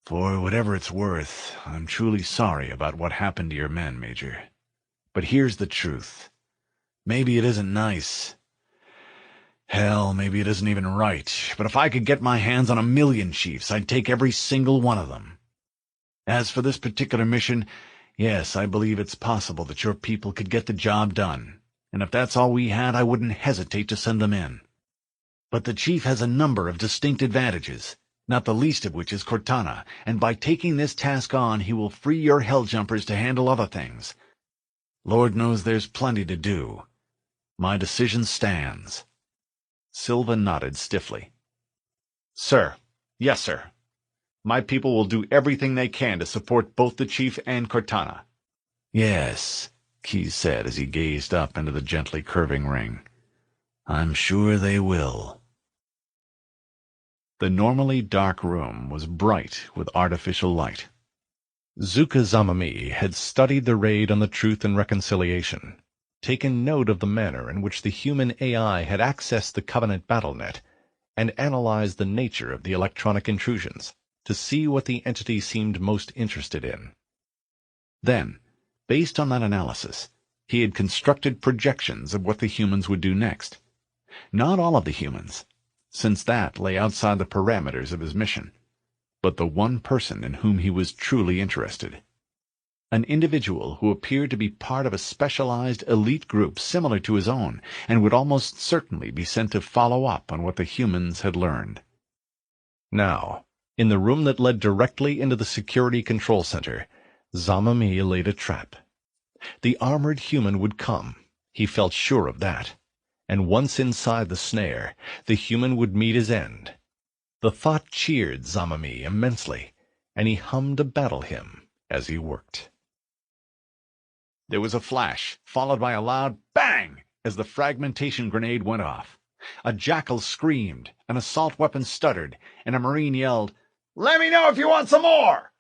For whatever it's worth, I'm truly sorry about what happened to your men, Major. But here's the truth. Maybe it isn't nice. Hell, maybe it isn't even right. But if I could get my hands on 1,000,000 chiefs, I'd take every single one of them. As for this particular mission, yes, I believe it's possible that your people could get the job done. And if that's all we had, I wouldn't hesitate to send them in. But the Chief has a number of distinct advantages, not the least of which is Cortana, and by taking this task on, he will free your Helljumpers to handle other things. Lord knows there's plenty to do. My decision stands. Silva nodded stiffly. Sir, yes, sir. My people will do everything they can to support both the Chief and Cortana. Yes, Keyes said as he gazed up into the gently curving ring. I'm sure they will. The normally dark room was bright with artificial light. Zuka Zamami had studied the raid on the Truth and Reconciliation, taken note of the manner in which the human AI had accessed the Covenant BattleNet, and analyzed the nature of the electronic intrusions to see what the entity seemed most interested in. Then, based on that analysis, he had constructed projections of what the humans would do next. Not all of the humans, since that lay outside the parameters of his mission, but the one person in whom he was truly interested. An individual who appeared to be part of a specialized elite group similar to his own, and would almost certainly be sent to follow up on what the humans had learned. Now, in the room that led directly into the security control center, Zamami laid a trap. The armored human would come, he felt sure of that, and once inside the snare, the human would meet his end. The thought cheered Zamami immensely, and he hummed a battle hymn as he worked. There was a flash, followed by a loud bang as the fragmentation grenade went off. A jackal screamed, an assault weapon stuttered, and a Marine yelled, "Let me know if you want some more!"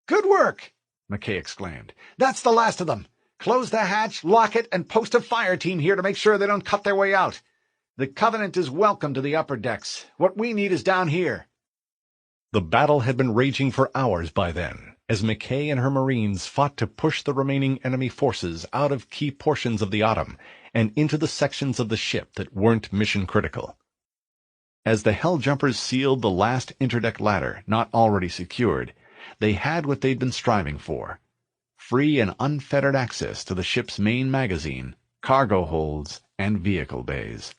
"Good work!" McKay exclaimed. "That's the last of them. Close the hatch, lock it, and post a fire team here to make sure they don't cut their way out. The Covenant is welcome to the upper decks. What we need is down here." The battle had been raging for hours by then, as McKay and her Marines fought to push the remaining enemy forces out of key portions of the Autumn and into the sections of the ship that weren't mission-critical. As the Helljumpers sealed the last interdeck ladder not already secured, they had what they'd been striving for: free and unfettered access to the ship's main magazine, cargo holds, and vehicle bays.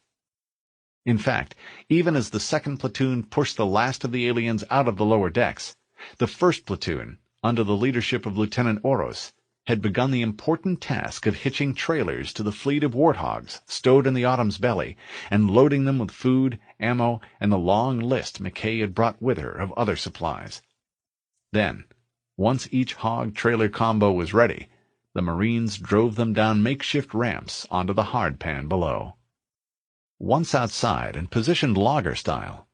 In fact, even as the second platoon pushed the last of the aliens out of the lower decks, the first platoon, under the leadership of Lieutenant Oros, had begun the important task of hitching trailers to the fleet of warthogs stowed in the Autumn's belly and loading them with food, ammo, and the long list McKay had brought with her of other supplies. Then, once each hog-trailer combo was ready, the Marines drove them down makeshift ramps onto the hardpan below. Once outside and positioned logger style,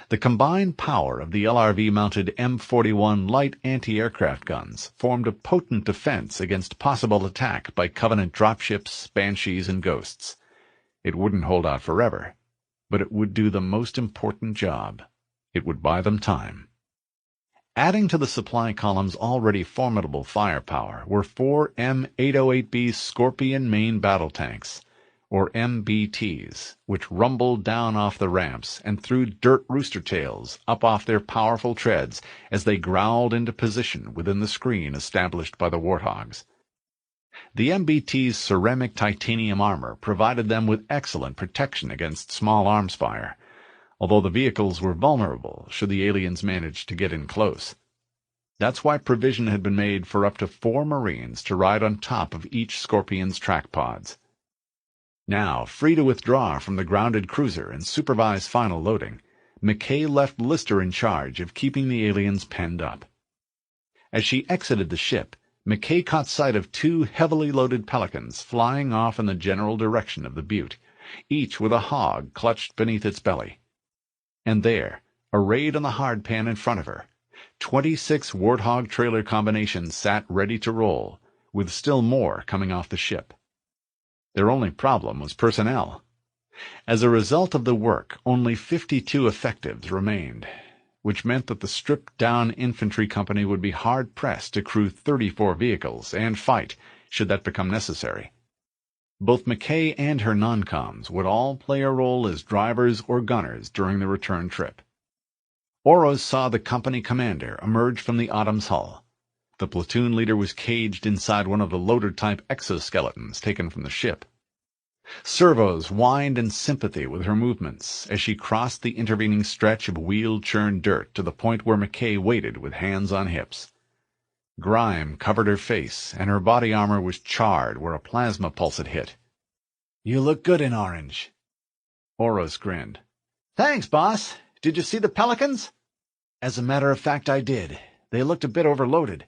the combined power of the LRV-mounted M41 light anti-aircraft guns formed a potent defense against possible attack by Covenant dropships, Banshees, and Ghosts. It wouldn't hold out forever, but it would do the most important job. It would buy them time. Adding to the supply column's already formidable firepower were 4 M808B Scorpion main battle tanks, or MBTs, which rumbled down off the ramps and threw dirt rooster tails up off their powerful treads as they growled into position within the screen established by the warthogs. The MBT's ceramic titanium armor provided them with excellent protection against small arms fire, although the vehicles were vulnerable should the aliens manage to get in close. That's why provision had been made for up to 4 Marines to ride on top of each Scorpion's track pods. Now, free to withdraw from the grounded cruiser and supervise final loading, McKay left Lister in charge of keeping the aliens penned up. As she exited the ship, McKay caught sight of 2 heavily loaded Pelicans flying off in the general direction of the butte, each with a hog clutched beneath its belly. And there, arrayed on the hardpan in front of her, 26 Warthog trailer combinations sat ready to roll, with still more coming off the ship. Their only problem was personnel. As a result of the work, only 52 effectives remained, which meant that the stripped-down infantry company would be hard-pressed to crew 34 vehicles and fight, should that become necessary. Both McKay and her non-coms would all play a role as drivers or gunners during the return trip. Oros saw the company commander emerge from the Autumn's hull. The platoon leader was caged inside one of the loader-type exoskeletons taken from the ship. Servos whined in sympathy with her movements as she crossed the intervening stretch of wheel-churned dirt to the point where McKay waited with hands on hips. Grime covered her face, and her body armor was charred where a plasma pulse had hit. "You look good in orange." Oros grinned. "Thanks, boss. Did you see the Pelicans?" "As a matter of fact, I did. They looked a bit overloaded."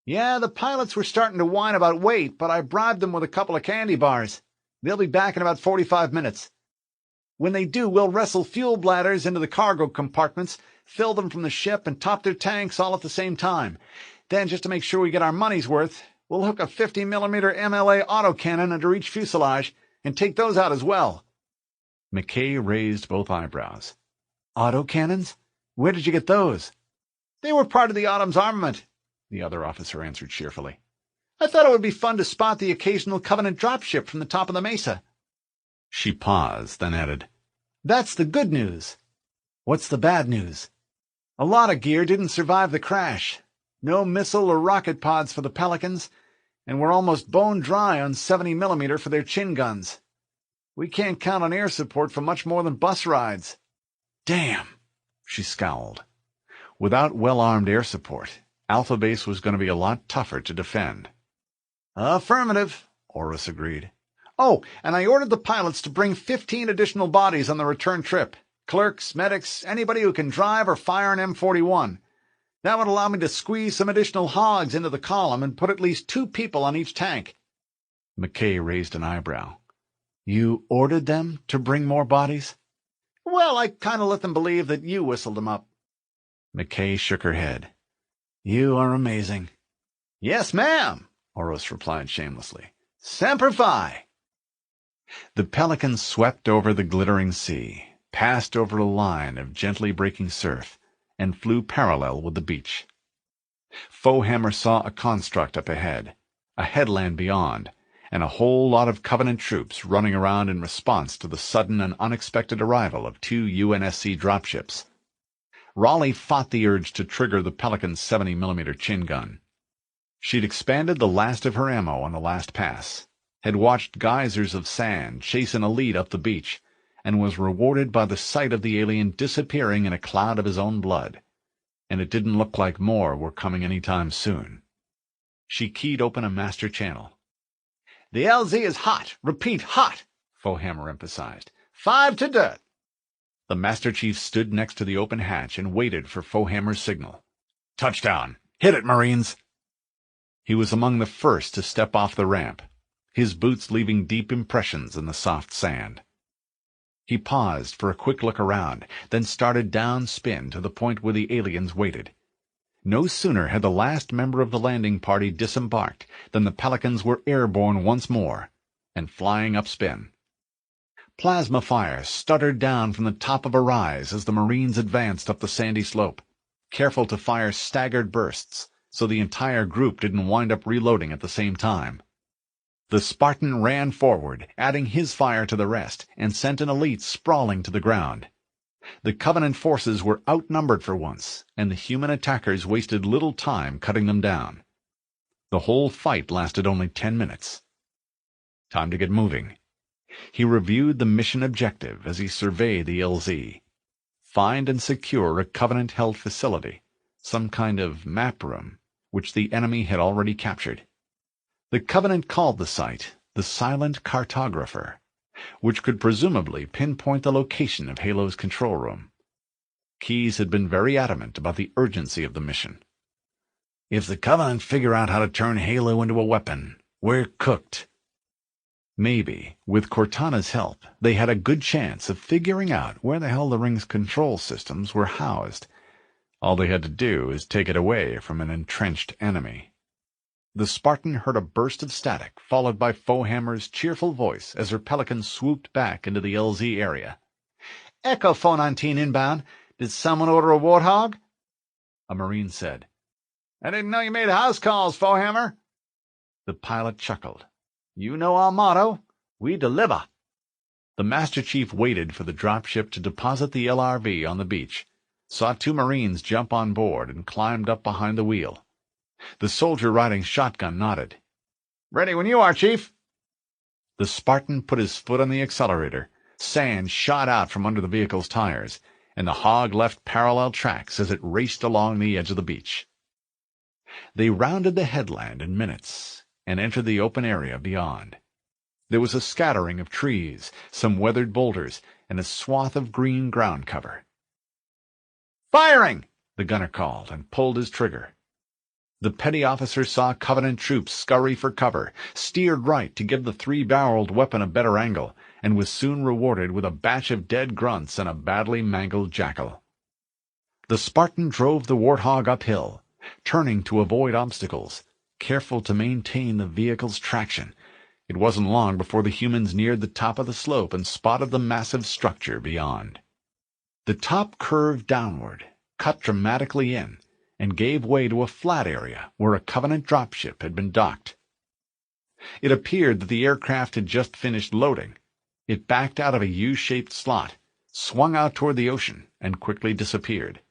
"Yeah, the pilots were starting to whine about weight, but I bribed them with a couple of candy bars. They'll be back in about 45 minutes. When they do, we'll wrestle fuel bladders into the cargo compartments, fill them from the ship, and top their tanks all at the same time. Then, just to make sure we get our money's worth, we'll hook a 50mm MLA autocannon under each fuselage and take those out as well." McKay raised both eyebrows. "Autocannons? Where did you get those?" "They were part of the Autumn's armament," the other officer answered cheerfully. "I thought it would be fun to spot the occasional Covenant dropship from the top of the mesa." She paused, then added, "That's the good news." "What's the bad news?" "A lot of gear didn't survive the crash. No missile or rocket pods for the Pelicans, and we're almost bone dry on 70mm for their chin guns. We can't count on air support for much more than bus rides." "Damn!" She scowled. Without well-armed air support, Alpha Base was going to be a lot tougher to defend. "Affirmative," Oros agreed. "Oh, and I ordered the pilots to bring 15 additional bodies on the return trip. Clerks, medics, anybody who can drive or fire an M41. That would allow me to squeeze some additional hogs into the column and put at least 2 people on each tank." McKay raised an eyebrow. "You ordered them to bring more bodies?" "Well, I kind of let them believe that you whistled them up." McKay shook her head. "You are amazing." "Yes, ma'am," Oros replied shamelessly. "Semper Fi." The Pelicans swept over the glittering sea, passed over a line of gently breaking surf, and flew parallel with the beach. Foehammer saw a construct up ahead, a headland beyond, and a whole lot of Covenant troops running around in response to the sudden and unexpected arrival of 2 UNSC dropships. Raleigh fought the urge to trigger the Pelican's 70mm chin gun. She'd expanded the last of her ammo on the last pass, had watched geysers of sand chase an elite up the beach, and was rewarded by the sight of the alien disappearing in a cloud of his own blood. And it didn't look like more were coming any time soon. She keyed open a master channel. "The LZ is hot. Repeat, hot," Fohammer emphasized. 5 to dirt. The Master Chief stood next to the open hatch and waited for Fohammer's signal. "Touchdown! Hit it, Marines!" He was among the first to step off the ramp, his boots leaving deep impressions in the soft sand. He paused for a quick look around, then started downspin to the point where the aliens waited. No sooner had the last member of the landing party disembarked than the Pelicans were airborne once more and flying upspin. Plasma fire stuttered down from the top of a rise as the Marines advanced up the sandy slope, careful to fire staggered bursts so the entire group didn't wind up reloading at the same time. The Spartan ran forward, adding his fire to the rest, and sent an elite sprawling to the ground. The Covenant forces were outnumbered for once, and the human attackers wasted little time cutting them down. The whole fight lasted only 10 minutes. Time to get moving. He reviewed the mission objective as he surveyed the LZ. Find and secure a Covenant-held facility, some kind of map room, which the enemy had already captured. The Covenant called the site the Silent Cartographer, which could presumably pinpoint the location of Halo's control room. Keyes had been very adamant about the urgency of the mission. "If the Covenant figure out how to turn Halo into a weapon, we're cooked." Maybe, with Cortana's help, they had a good chance of figuring out where the hell the ring's control systems were housed. All they had to do is take it away from an entrenched enemy. The Spartan heard a burst of static, followed by Fohammer's cheerful voice as her Pelican swooped back into the LZ area. "Echo 419 inbound. Did someone order a warthog?" A Marine said. "I didn't know you made house calls, Fohammer." The pilot chuckled. "You know our motto. We deliver." The Master Chief waited for the dropship to deposit the LRV on the beach, saw 2 Marines jump on board, and climbed up behind the wheel. The soldier riding shotgun nodded. "Ready when you are, Chief." The Spartan put his foot on the accelerator. Sand shot out from under the vehicle's tires, and the hog left parallel tracks as it raced along the edge of the beach. They rounded the headland in minutes and entered the open area beyond. There was a scattering of trees, some weathered boulders, and a swath of green ground cover. "Firing!" the gunner called and pulled his trigger. The petty officer saw Covenant troops scurry for cover, steered right to give the 3-barreled weapon a better angle, and was soon rewarded with a batch of dead grunts and a badly mangled jackal. The Spartan drove the warthog uphill, turning to avoid obstacles, careful to maintain the vehicle's traction. It wasn't long before the humans neared the top of the slope and spotted the massive structure beyond. The top curved downward, cut dramatically in, and gave way to a flat area where a Covenant dropship had been docked. It appeared that the aircraft had just finished loading. It backed out of a U-shaped slot, swung out toward the ocean, and quickly disappeared.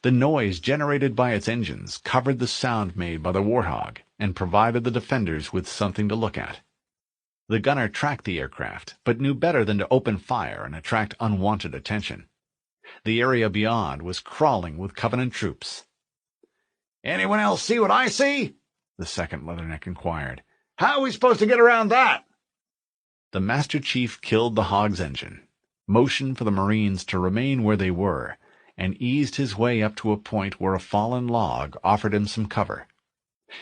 The noise generated by its engines covered the sound made by the warthog and provided the defenders with something to look at. The gunner tracked the aircraft, but knew better than to open fire and attract unwanted attention. The area beyond was crawling with Covenant troops. "Anyone else see what I see?" the second Leatherneck inquired. "How are we supposed to get around that?" The Master Chief killed the hog's engine, motioned for the Marines to remain where they were, and eased his way up to a point where a fallen log offered him some cover.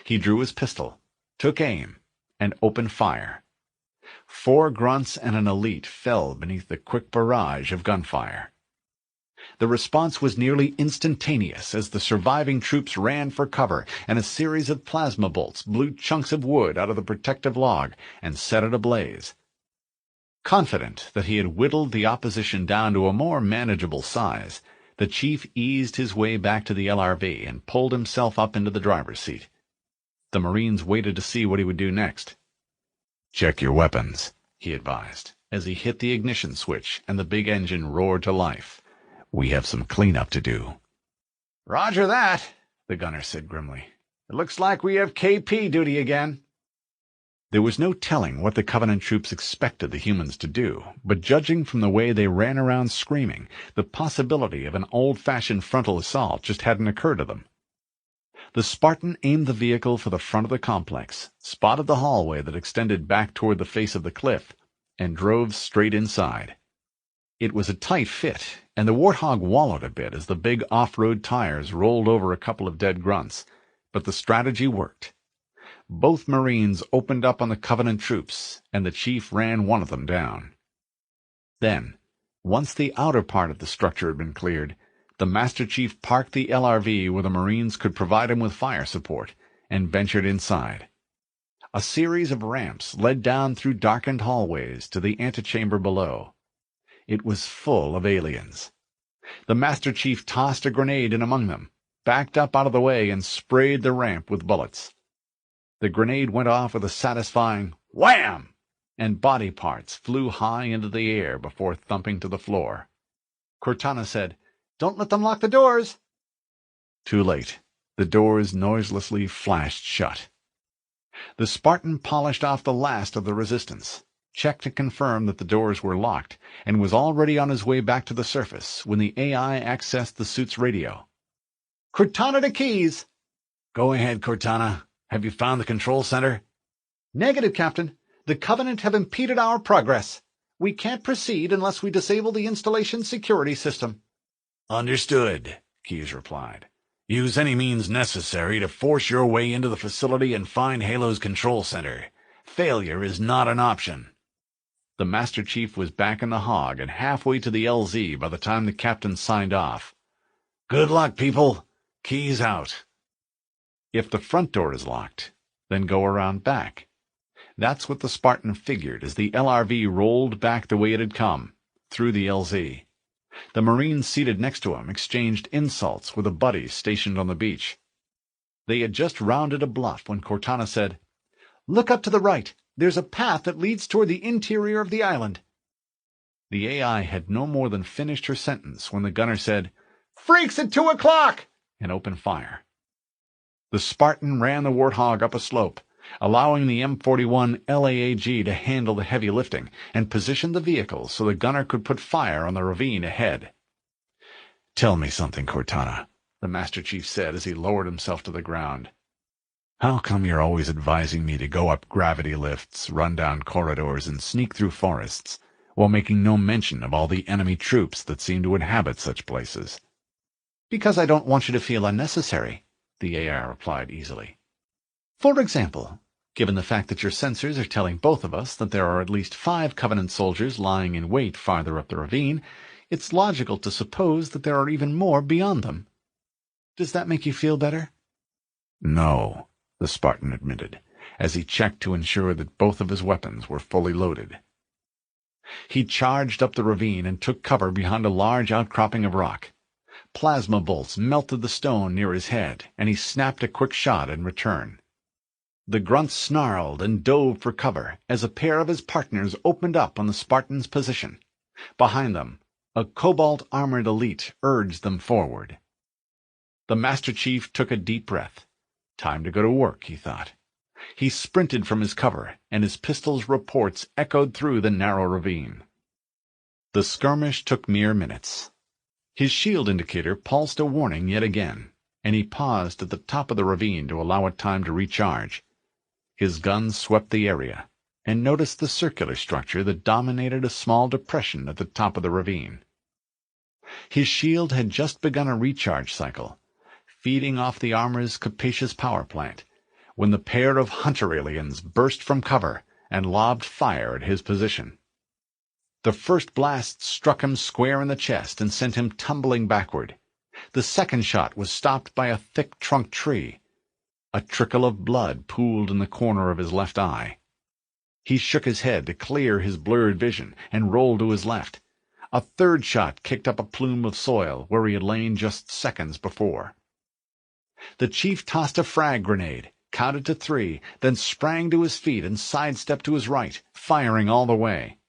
He drew his pistol, took aim, and opened fire. 4 grunts and an elite fell beneath the quick barrage of gunfire. The response was nearly instantaneous as the surviving troops ran for cover, and a series of plasma bolts blew chunks of wood out of the protective log and set it ablaze. Confident that he had whittled the opposition down to a more manageable size, the chief eased his way back to the LRV and pulled himself up into the driver's seat. The Marines waited to see what he would do next. "Check your weapons," he advised, as he hit the ignition switch and the big engine roared to life. "We have some cleanup to do." "Roger that," the gunner said grimly. "It looks like we have KP duty again." There was no telling what the Covenant troops expected the humans to do, but judging from the way they ran around screaming, the possibility of an old-fashioned frontal assault just hadn't occurred to them. The Spartan aimed the vehicle for the front of the complex, spotted the hallway that extended back toward the face of the cliff, and drove straight inside. It was a tight fit, and the Warthog wallowed a bit as the big off-road tires rolled over a couple of dead grunts, but the strategy worked. Both Marines opened up on the Covenant troops, and the chief ran one of them down. Then, once the outer part of the structure had been cleared, the Master Chief parked the LRV where the Marines could provide him with fire support, and ventured inside. A series of ramps led down through darkened hallways to the antechamber below. It was full of aliens. The Master Chief tossed a grenade in among them, backed up out of the way, and sprayed the ramp with bullets. The grenade went off with a satisfying wham, and body parts flew high into the air before thumping to the floor. Cortana said, "Don't let them lock the doors." Too late. The doors noiselessly flashed shut. The Spartan polished off the last of the resistance, checked to confirm that the doors were locked, and was already on his way back to the surface when the AI accessed the suit's radio. "Cortana to Keys." "Go ahead, Cortana. Have you found the control center?" "Negative, Captain. The Covenant have impeded our progress. We can't proceed unless we disable the installation's security system." "Understood," Keys replied. "Use any means necessary to force your way into the facility and find Halo's control center. Failure is not an option." The Master Chief was back in the Hog and halfway to the LZ by the time the captain signed off. "Good luck, people. Keys out." If the front door is locked, then go around back. That's what the Spartan figured as the LRV rolled back the way it had come, through the LZ. The Marines seated next to him exchanged insults with the buddies stationed on the beach. They had just rounded a bluff when Cortana said, "Look up to the right. There's a path that leads toward the interior of the island." The AI had no more than finished her sentence when the gunner said, "Freaks at 2 o'clock!" and opened fire. The Spartan ran the Warthog up a slope, allowing the M41 LAAG to handle the heavy lifting, and positioned the vehicle so the gunner could put fire on the ravine ahead. "Tell me something, Cortana," the Master Chief said as he lowered himself to the ground. "How come you're always advising me to go up gravity lifts, run down corridors, and sneak through forests, while making no mention of all the enemy troops that seem to inhabit such places?" "Because I don't want you to feel unnecessary," the AI replied easily. "For example, given the fact that your sensors are telling both of us that there are at least 5 Covenant soldiers lying in wait farther up the ravine, it's logical to suppose that there are even more beyond them. Does that make you feel better?" "No," the Spartan admitted, as he checked to ensure that both of his weapons were fully loaded. He charged up the ravine and took cover behind a large outcropping of rock. Plasma bolts melted the stone near his head, and he snapped a quick shot in return. The grunt snarled and dove for cover as a pair of his partners opened up on the Spartan's position. Behind them, a cobalt-armored elite urged them forward. The Master Chief took a deep breath. Time to go to work, he thought. He sprinted from his cover, and his pistol's reports echoed through the narrow ravine. The skirmish took mere minutes. His shield indicator pulsed a warning yet again, and he paused at the top of the ravine to allow it time to recharge. His gun swept the area, and noticed the circular structure that dominated a small depression at the top of the ravine. His shield had just begun a recharge cycle, feeding off the armor's capacious power plant, when the pair of hunter aliens burst from cover and lobbed fire at his position. The first blast struck him square in the chest and sent him tumbling backward. The second shot was stopped by a thick-trunked tree. A trickle of blood pooled in the corner of his left eye. He shook his head to clear his blurred vision and rolled to his left. A third shot kicked up a plume of soil where he had lain just seconds before. The chief tossed a frag grenade, counted to 3, then sprang to his feet and sidestepped to his right, firing all the way.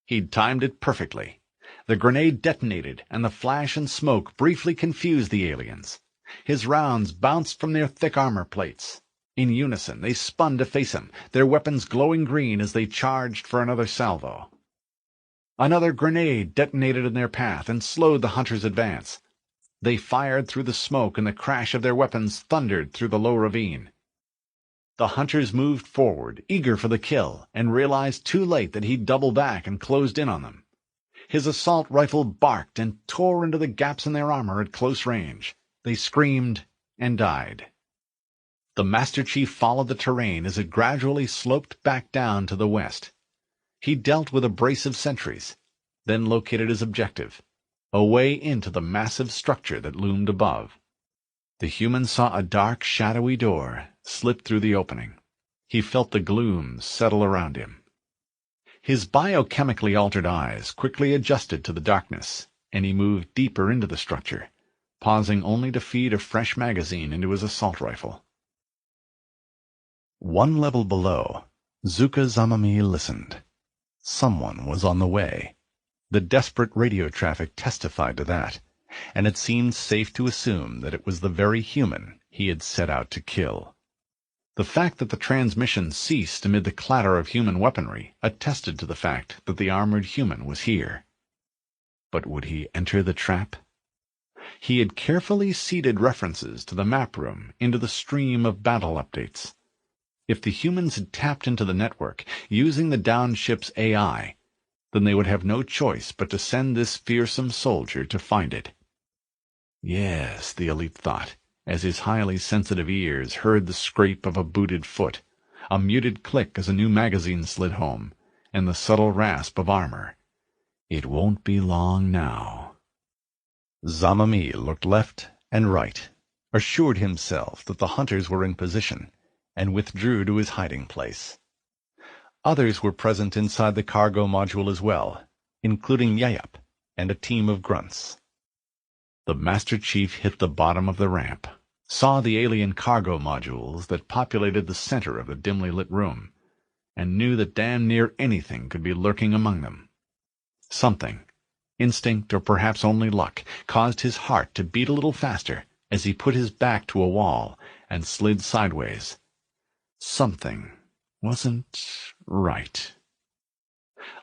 He'd timed it perfectly. The grenade detonated, and the flash and smoke briefly confused the aliens. His rounds bounced from their thick armor plates. In unison, they spun to face him, their weapons glowing green as they charged for another salvo. Another grenade detonated in their path and slowed the hunter's advance. They fired through the smoke, and the crash of their weapons thundered through the low ravine. The hunters moved forward, eager for the kill, and realized too late that he'd doubled back and closed in on them. His assault rifle barked and tore into the gaps in their armor at close range. They screamed and died. The Master Chief followed the terrain as it gradually sloped back down to the west. He dealt with a brace of sentries, then located his objective, a way into the massive structure that loomed above. The human saw a dark, shadowy door slip through the opening. He felt the gloom settle around him. His biochemically altered eyes quickly adjusted to the darkness, and he moved deeper into the structure, pausing only to feed a fresh magazine into his assault rifle. One level below, Zuka Zamami listened. Someone was on the way. The desperate radio traffic testified to that, and it seemed safe to assume that it was the very human he had set out to kill. The fact that the transmission ceased amid the clatter of human weaponry attested to the fact that the armored human was here. But would he enter the trap? He had carefully seeded references to the map room into the stream of battle updates. If the humans had tapped into the network using the downed ship's AI, then they would have no choice but to send this fearsome soldier to find it. Yes, the elite thought, as his highly sensitive ears heard the scrape of a booted foot, a muted click as a new magazine slid home, and the subtle rasp of armor. It won't be long now. Zamami looked left and right, assured himself that the hunters were in position, and withdrew to his hiding place. Others were present inside the cargo module as well, including Yayap and a team of grunts. The Master Chief hit the bottom of the ramp, saw the alien cargo modules that populated the center of the dimly lit room, and knew that damn near anything could be lurking among them. Something, instinct or perhaps only luck, caused his heart to beat a little faster as he put his back to a wall and slid sideways. Something wasn't right.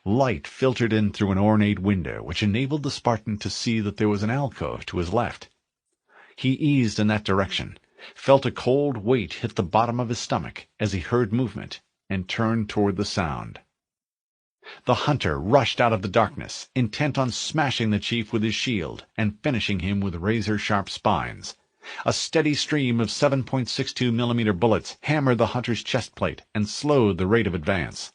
Light filtered in through an ornate window, which enabled the Spartan to see that there was an alcove to his left. He eased in that direction, felt a cold weight hit the bottom of his stomach as he heard movement, and turned toward the sound. The hunter rushed out of the darkness, intent on smashing the chief with his shield and finishing him with razor-sharp spines. A steady stream of 7.62mm bullets hammered the hunter's chest plate and slowed the rate of advance.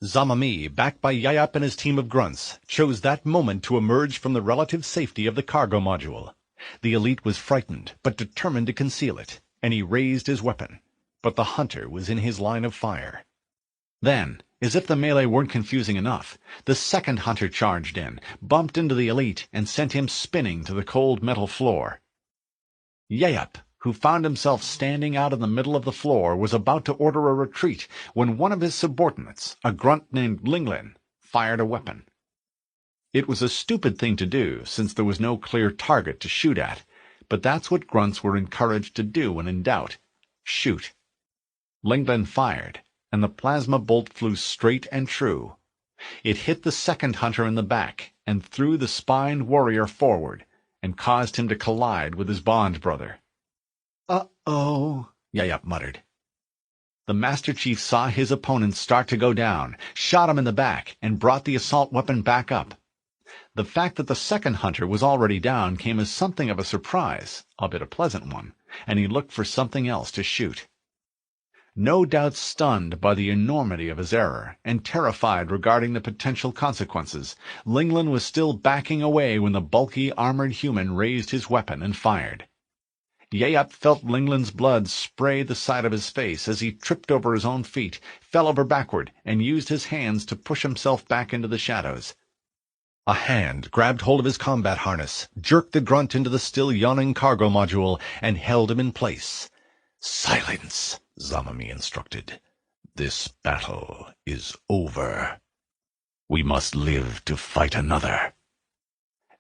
Zamami, backed by Yayap and his team of grunts, chose that moment to emerge from the relative safety of the cargo module. The elite was frightened, but determined to conceal it, and he raised his weapon. But the hunter was in his line of fire. Then, as if the melee weren't confusing enough, the second hunter charged in, bumped into the elite, and sent him spinning to the cold metal floor. Yayap, who found himself standing out in the middle of the floor, was about to order a retreat when one of his subordinates, a grunt named Linglin, fired a weapon. It was a stupid thing to do, since there was no clear target to shoot at, but that's what grunts were encouraged to do when in doubt. Shoot. Linglin fired, and the plasma bolt flew straight and true. It hit the second hunter in the back and threw the spined warrior forward, and caused him to collide with his bond brother. "Uh-oh," Yayap muttered. The Master Chief saw his opponent start to go down, shot him in the back, and brought the assault weapon back up. The fact that the second hunter was already down came as something of a surprise, albeit a pleasant one, and he looked for something else to shoot. No doubt stunned by the enormity of his error, and terrified regarding the potential consequences, Linglin was still backing away when the bulky, armored human raised his weapon and fired. Yayap felt Linglin's blood spray the side of his face as he tripped over his own feet, fell over backward, and used his hands to push himself back into the shadows. A hand grabbed hold of his combat harness, jerked the grunt into the still yawning cargo module, and held him in place. "Silence," Zamami instructed. "This battle is over. We must live to fight another."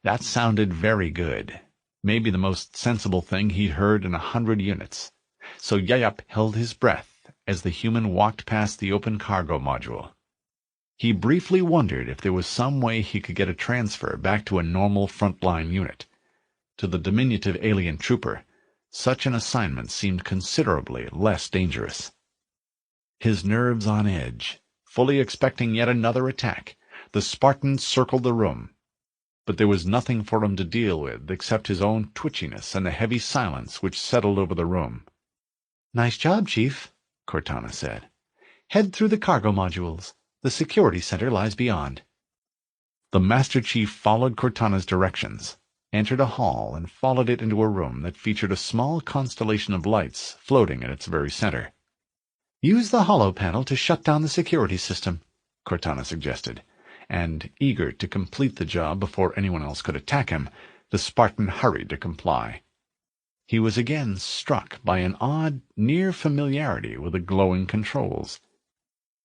That sounded very good. Maybe the most sensible thing he'd heard in 100 units. So Yayap held his breath as the human walked past the open cargo module. He briefly wondered if there was some way he could get a transfer back to a normal frontline unit. To the diminutive alien trooper, such an assignment seemed considerably less dangerous. His nerves on edge, fully expecting yet another attack, the Spartan circled the room. But there was nothing for him to deal with except his own twitchiness and the heavy silence which settled over the room. "Nice job, Chief," Cortana said. "Head through the cargo modules. The security center lies beyond." The Master Chief followed Cortana's directions, entered a hall, and followed it into a room that featured a small constellation of lights floating in its very center. "Use the holo panel to shut down the security system," Cortana suggested, and, eager to complete the job before anyone else could attack him, the Spartan hurried to comply. He was again struck by an odd, near familiarity with the glowing controls.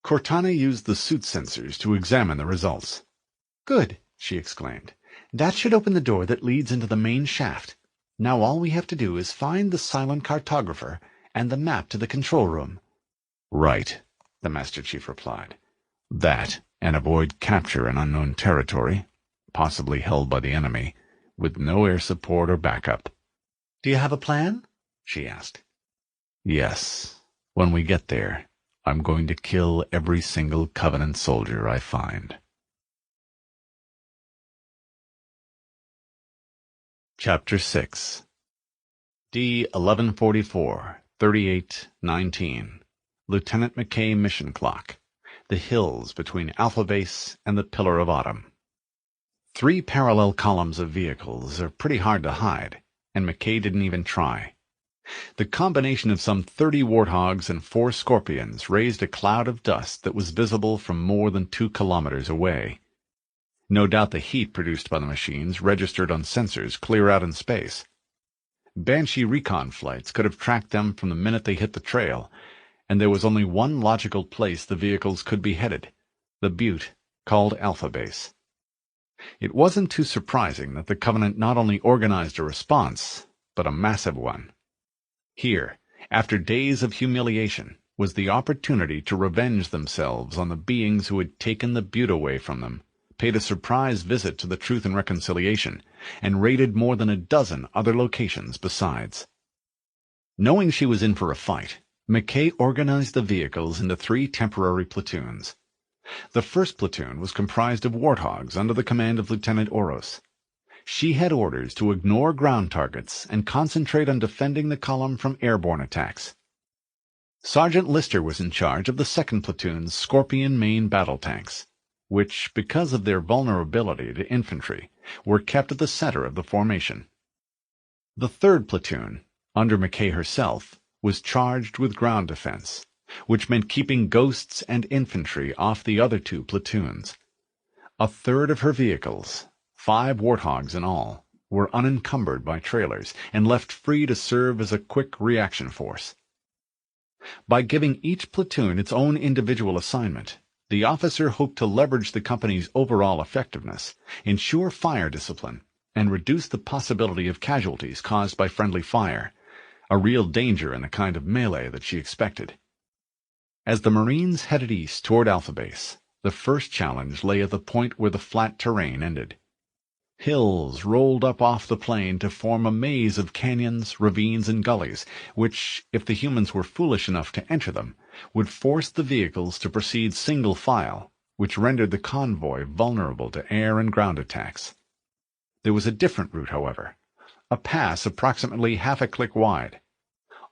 Cortana used the suit sensors to examine the results. "Good," she exclaimed. "That should open the door that leads into the main shaft. Now all we have to do is find the silent cartographer and the map to the control room." "Right," the Master Chief replied. "That, and avoid capture in unknown territory, possibly held by the enemy, with no air support or backup." "Do you have a plan?" she asked. "Yes. When we get there, I'm going to kill every single Covenant soldier I find." Chapter 6 D-1144, 3819. Lieutenant McKay Mission Clock. The hills between Alpha Base and the Pillar of Autumn. 3 parallel columns of vehicles are pretty hard to hide, and McKay didn't even try. The combination of some 30 warthogs and 4 scorpions raised a cloud of dust that was visible from more than 2 kilometers away. No doubt the heat produced by the machines registered on sensors clear out in space. Banshee recon flights could have tracked them from the minute they hit the trail, and there was only one logical place the vehicles could be headed, the butte called Alpha Base. It wasn't too surprising that the Covenant not only organized a response, but a massive one. Here, after days of humiliation, was the opportunity to revenge themselves on the beings who had taken the butte away from them, paid a surprise visit to the Truth and Reconciliation, and raided more than a dozen other locations besides. Knowing she was in for a fight, McKay organized the vehicles into 3 temporary platoons. The first platoon was comprised of warthogs under the command of Lieutenant Oros. She had orders to ignore ground targets and concentrate on defending the column from airborne attacks. Sergeant Lister was in charge of the second platoon's Scorpion main battle tanks, which, because of their vulnerability to infantry, were kept at the center of the formation. The third platoon, under McKay herself, was charged with ground defense, which meant keeping ghosts and infantry off the other 2 platoons. A third of her vehicles, 5 warthogs in all, were unencumbered by trailers and left free to serve as a quick reaction force. By giving each platoon its own individual assignment, the officer hoped to leverage the company's overall effectiveness, ensure fire discipline, and reduce the possibility of casualties caused by friendly fire, a real danger in the kind of melee that she expected. As the Marines headed east toward Alpha Base, the first challenge lay at the point where the flat terrain ended. Hills rolled up off the plain to form a maze of canyons, ravines, and gullies, which, if the humans were foolish enough to enter them, would force the vehicles to proceed single file, which rendered the convoy vulnerable to air and ground attacks. There was a different route, however, a pass approximately half a click wide.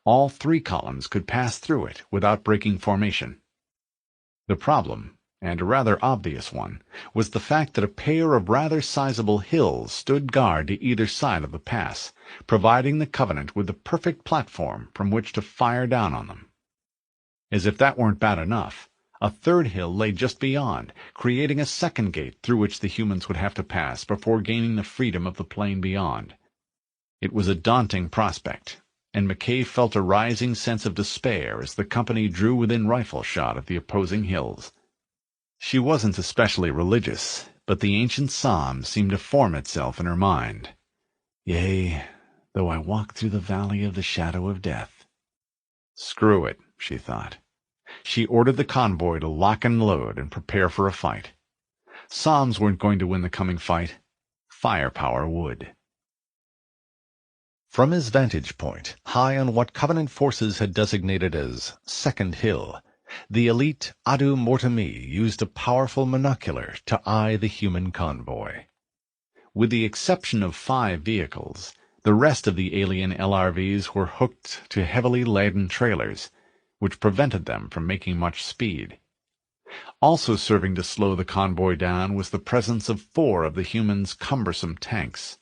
All 3 columns could pass through it without breaking formation. The problem, and a rather obvious one, was the fact that a pair of rather sizable hills stood guard to either side of the pass, providing the Covenant with the perfect platform from which to fire down on them. As if that weren't bad enough, a third hill lay just beyond, creating a second gate through which the humans would have to pass before gaining the freedom of the plain beyond. It was a daunting prospect, and McKay felt a rising sense of despair as the company drew within rifle shot of the opposing hills. She wasn't especially religious, but the ancient psalm seemed to form itself in her mind. "Yea, though I walk through the valley of the shadow of death." Screw it, she thought. She ordered the convoy to lock and load and prepare for a fight. Psalms weren't going to win the coming fight. Firepower would. From his vantage point, high on what Covenant forces had designated as Second Hill, the elite Adu Mortemi used a powerful monocular to eye the human convoy. With the exception of 5 vehicles, the rest of the alien LRVs were hooked to heavily laden trailers, which prevented them from making much speed. Also serving to slow the convoy down was the presence of 4 of the humans' cumbersome tanks.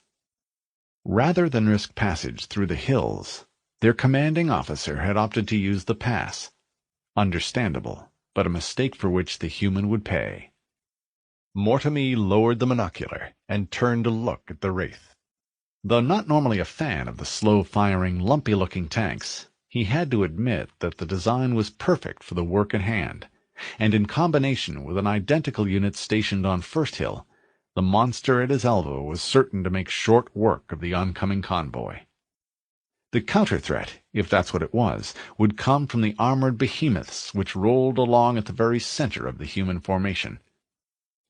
Rather than risk passage through the hills, their commanding officer had opted to use the pass. Understandable, but a mistake for which the human would pay. Mortemi lowered the monocular and turned to look at the Wraith. Though not normally a fan of the slow-firing, lumpy-looking tanks, he had to admit that the design was perfect for the work at hand, and in combination with an identical unit stationed on First Hill, the monster at his elbow was certain to make short work of the oncoming convoy. The counter-threat, if that's what it was, would come from the armored behemoths which rolled along at the very center of the human formation.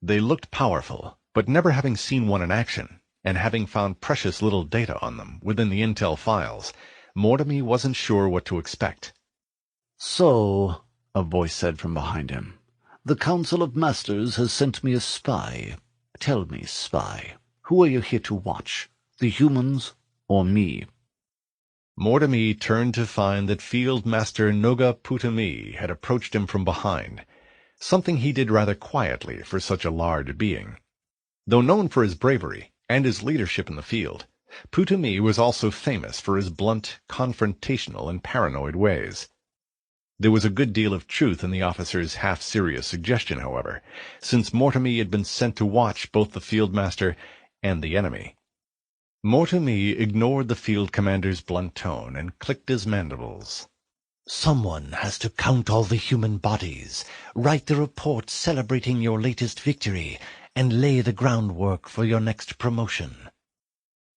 They looked powerful, but never having seen one in action, and having found precious little data on them within the intel files, Mortemi wasn't sure what to expect. "So," a voice said from behind him, "the Council of Masters has sent me a spy. Tell me, spy, who are you here to watch, the humans or me?" Mortemi turned to find that Field Master Noga Putami had approached him from behind, something he did rather quietly for such a large being. Though known for his bravery and his leadership in the field, Putami was also famous for his blunt, confrontational, and paranoid ways. There was a good deal of truth in the officer's half-serious suggestion, however, since Mortemi had been sent to watch both the field master and the enemy. Mortemi ignored the field commander's blunt tone and clicked his mandibles. Someone has to count all the human bodies, write the report celebrating your latest victory, and lay the groundwork for your next promotion.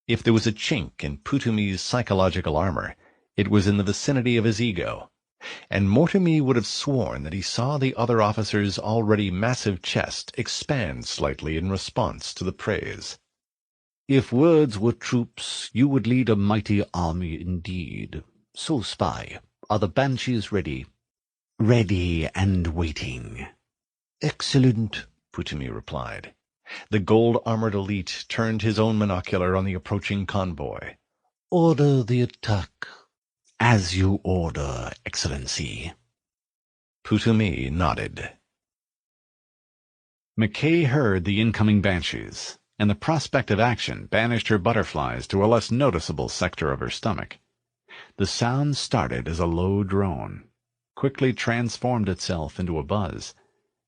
If there was a chink in Putumi's psychological armor, it was in the vicinity of his ego, and Mortemi would have sworn that he saw the other officer's already massive chest expand slightly in response to the praise. "If words were troops, you would lead a mighty army indeed. So, spy, are the Banshees ready?" Ready and waiting. "Excellent," Putumi replied. The gold-armored elite turned his own monocular on the approaching convoy. "Order the attack." As you order, Excellency. Putumi nodded. McKay heard the incoming Banshees, and the prospect of action banished her butterflies to a less noticeable sector of her stomach. The sound started as a low drone, quickly transformed itself into a buzz,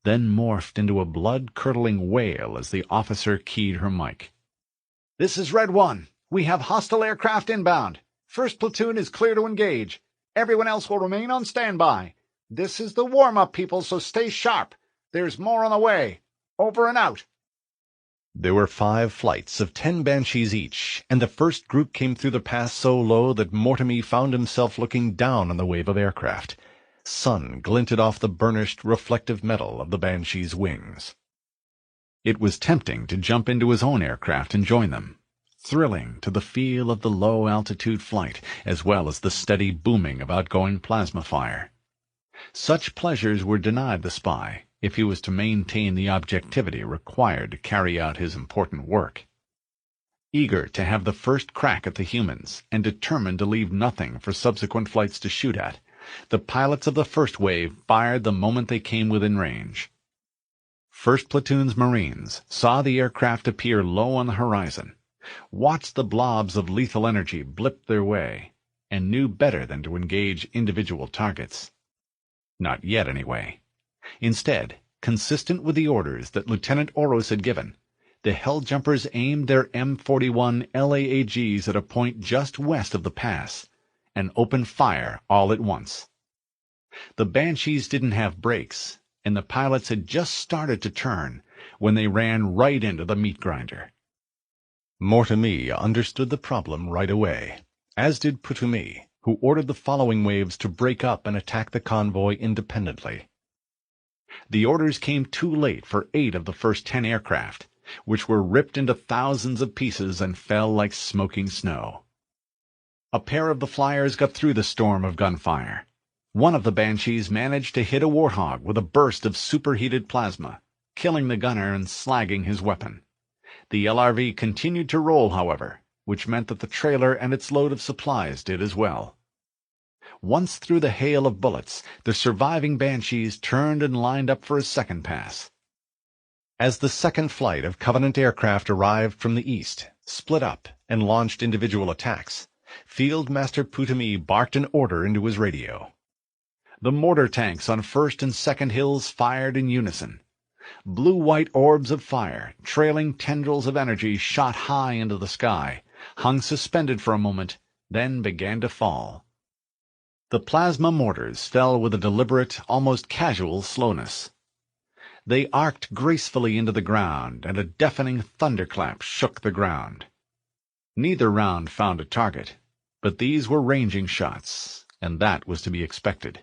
then morphed into a blood-curdling wail as the officer keyed her mic. "This is Red 1. We have hostile aircraft inbound. First platoon is clear to engage. Everyone else will remain on standby. This is the warm-up, people, so stay sharp. There's more on the way. Over and out." There were 5 flights of 10 Banshees each, and the first group came through the pass so low that Mortemi found himself looking down on the wave of aircraft. Sun glinted off the burnished, reflective metal of the Banshees' wings. It was tempting to jump into his own aircraft and join them, thrilling to the feel of the low-altitude flight, as well as the steady booming of outgoing plasma fire. Such pleasures were denied the spy if he was to maintain the objectivity required to carry out his important work. Eager to have the first crack at the humans, and determined to leave nothing for subsequent flights to shoot at, the pilots of the first wave fired the moment they came within range. First Platoon's Marines saw the aircraft appear low on the horizon, watched the blobs of lethal energy blip their way, and knew better than to engage individual targets. Not yet, anyway. Instead, consistent with the orders that Lieutenant Oros had given, the Helljumpers aimed their M41 LAAGs at a point just west of the pass, and opened fire all at once. The Banshees didn't have brakes, and the pilots had just started to turn when they ran right into the meat grinder. Mortemi understood the problem right away, as did Putumi, who ordered the following waves to break up and attack the convoy independently. The orders came too late for 8 of the first 10 aircraft, which were ripped into thousands of pieces and fell like smoking snow. A pair of the flyers got through the storm of gunfire. One of the Banshees managed to hit a warthog with a burst of superheated plasma, killing the gunner and slagging his weapon. The LRV continued to roll, however, which meant that the trailer and its load of supplies did as well. Once through the hail of bullets, the surviving Banshees turned and lined up for a second pass. As the second flight of Covenant aircraft arrived from the east, split up, and launched individual attacks, Field Master Putami barked an order into his radio. The mortar tanks on first and second hills fired in unison. Blue-white orbs of fire, trailing tendrils of energy, shot high into the sky, hung suspended for a moment, then began to fall. The plasma mortars fell with a deliberate, almost casual slowness. They arced gracefully into the ground, and a deafening thunderclap shook the ground. Neither round found a target, but these were ranging shots, and that was to be expected.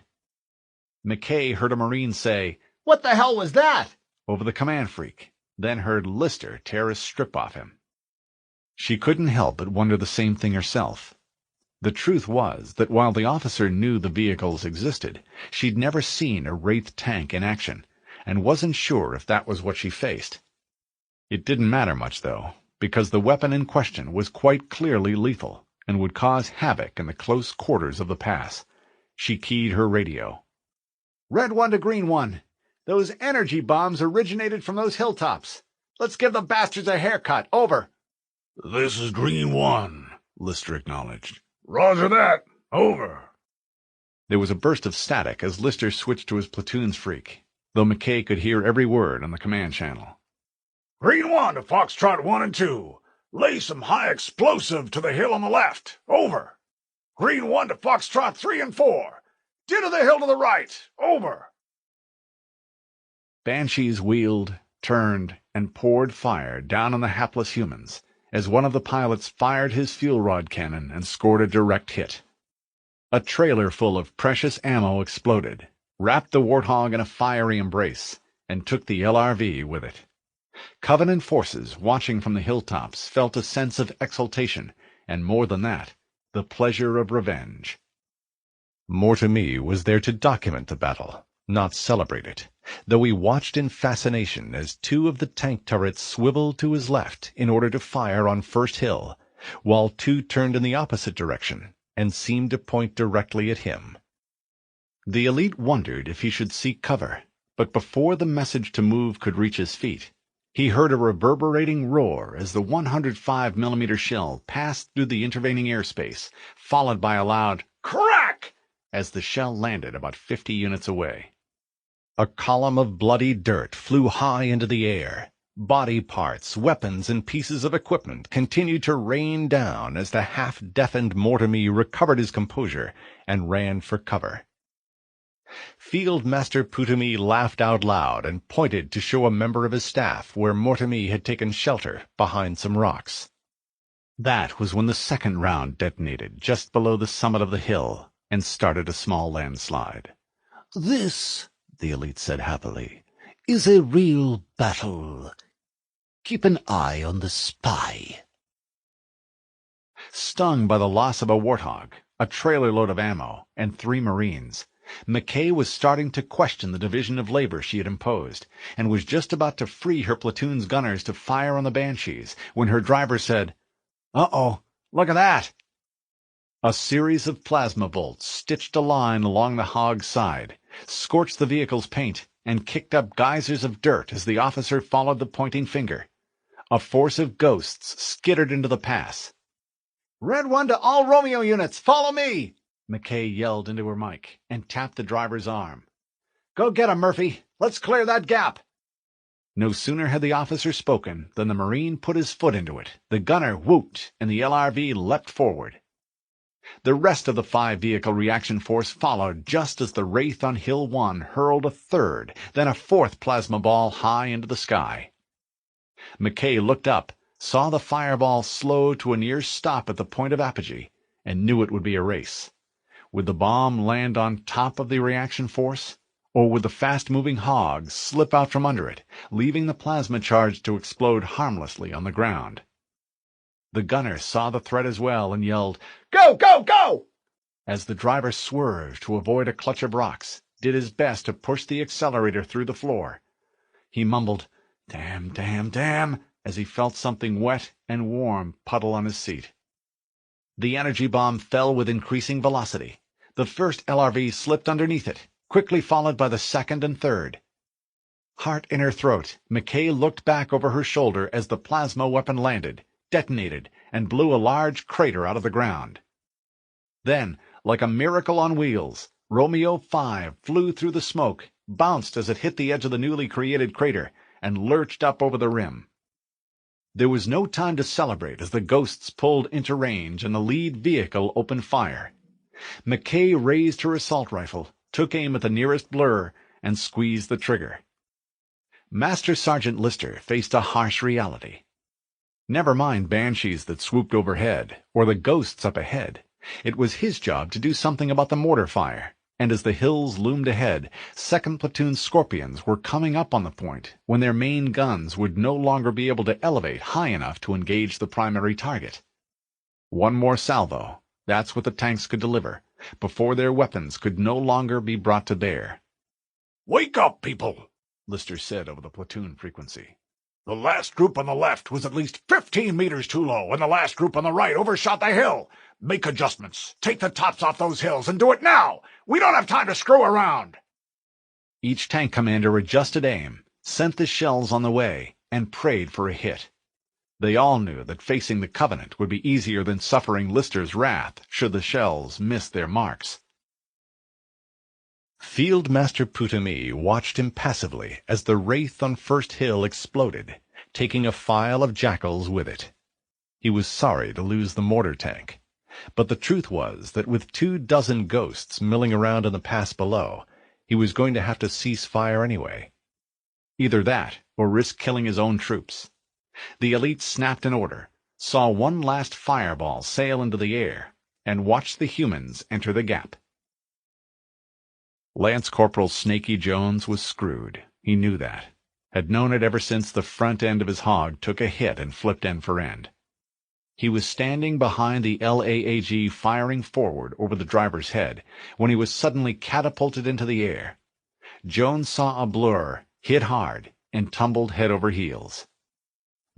McKay heard a Marine say, "What the hell was that?" over the command freak, then heard Lister tear a strip off him. She couldn't help but wonder the same thing herself. The truth was that while the officer knew the vehicles existed, she'd never seen a Wraith tank in action, and wasn't sure if that was what she faced. It didn't matter much, though, because the weapon in question was quite clearly lethal, and would cause havoc in the close quarters of the pass. She keyed her radio. "Red 1 to Green 1. Those energy bombs originated from those hilltops. Let's give the bastards a haircut. Over." "This is Green 1, Lister acknowledged. "Roger that. Over." There was a burst of static as Lister switched to his platoon's freak, though McKay could hear every word on the command channel. "Green 1 to Foxtrot 1 and 2. Lay some high explosive to the hill on the left. Over. Green 1 to Foxtrot 3 and 4. Ditto the hill to the right. Over." Banshees wheeled, turned, and poured fire down on the hapless humans, as one of the pilots fired his fuel rod cannon and scored a direct hit. A trailer full of precious ammo exploded, wrapped the Warthog in a fiery embrace, and took the LRV with it. Covenant forces watching from the hilltops felt a sense of exultation, and more than that, the pleasure of revenge. Mortemy was there to document the battle, not celebrate it, though he watched in fascination as two of the tank turrets swiveled to his left in order to fire on First Hill, while two turned in the opposite direction and seemed to point directly at him. The elite wondered if he should seek cover, but before the message to move could reach his feet, he heard a reverberating roar as the 105mm shell passed through the intervening airspace, followed by a loud crack as the shell landed about 50 units away. A column of bloody dirt flew high into the air. Body parts, weapons, and pieces of equipment continued to rain down as the half-deafened Mortemy recovered his composure and ran for cover. Field Master Putami laughed out loud and pointed to show a member of his staff where Mortemy had taken shelter behind some rocks. That was when the second round detonated just below the summit of the hill and started a small landslide. "This," the elite said happily, "is a real battle. Keep an eye on the spy." Stung by the loss of a Warthog, a trailer load of ammo, and 3 Marines, McKay was starting to question the division of labor she had imposed, and was just about to free her platoon's gunners to fire on the Banshees when her driver said, "Uh-oh, look at that!" A series of plasma bolts stitched a line along the Hog's side, scorched the vehicle's paint, and kicked up geysers of dirt as the officer followed the pointing finger. A force of ghosts skittered into the pass. "Red 1 to all Romeo units, follow me!" McKay yelled into her mic, and tapped the driver's arm. "Go get him, Murphy! Let's clear that gap!" No sooner had the officer spoken than the Marine put his foot into it, the gunner whooped, and the LRV leapt forward. The rest of the 5-vehicle reaction force followed just as the Wraith on Hill 1 hurled a third, then a fourth plasma ball high into the sky. McKay looked up, saw the fireball slow to a near stop at the point of apogee, and knew it would be a race. Would the bomb land on top of the reaction force, or would the fast-moving Hog slip out from under it, leaving the plasma charge to explode harmlessly on the ground? The gunner saw the threat as well and yelled, "Go, go, go!" as the driver swerved to avoid a clutch of rocks, did his best to push the accelerator through the floor. He mumbled, "Damn, damn, damn," as he felt something wet and warm puddle on his seat. The energy bomb fell with increasing velocity. The first LRV slipped underneath it, quickly followed by the second and third. Heart in her throat, McKay looked back over her shoulder as the plasma weapon landed, detonated, and blew a large crater out of the ground. Then, like a miracle on wheels, Romeo 5 flew through the smoke, bounced as it hit the edge of the newly created crater, and lurched up over the rim. There was no time to celebrate as the ghosts pulled into range and the lead vehicle opened fire. McKay raised her assault rifle, took aim at the nearest blur, and squeezed the trigger. Master Sergeant Lister faced a harsh reality. Never mind banshees that swooped overhead, or the ghosts up ahead. It was his job to do something about the mortar fire, and as the hills loomed ahead, 2nd Platoon Scorpions were coming up on the point when their main guns would no longer be able to elevate high enough to engage the primary target. One more salvo, that's what the tanks could deliver, before their weapons could no longer be brought to bear. "Wake up, people," Lister said over the platoon frequency. "The last group on the left was at least 15 meters too low, and the last group on the right overshot the hill. Make adjustments. Take the tops off those hills, and do it now! We don't have time to screw around!" Each tank commander adjusted aim, sent the shells on the way, and prayed for a hit. They all knew that facing the Covenant would be easier than suffering Lister's wrath should the shells miss their marks. Field Master Putami watched impassively as the Wraith on First Hill exploded, taking a file of jackals with it. He was sorry to lose the mortar tank, but the truth was that with 24 ghosts milling around in the pass below, he was going to have to cease fire anyway. Either that, or risk killing his own troops. The elite snapped an order, saw one last fireball sail into the air, and watched the humans enter the gap. Lance Corporal Snaky Jones was screwed. He knew that. Had known it ever since the front end of his hog took a hit and flipped end for end. He was standing behind the LAAG firing forward over the driver's head when he was suddenly catapulted into the air. Jones saw a blur, hit hard, and tumbled head over heels.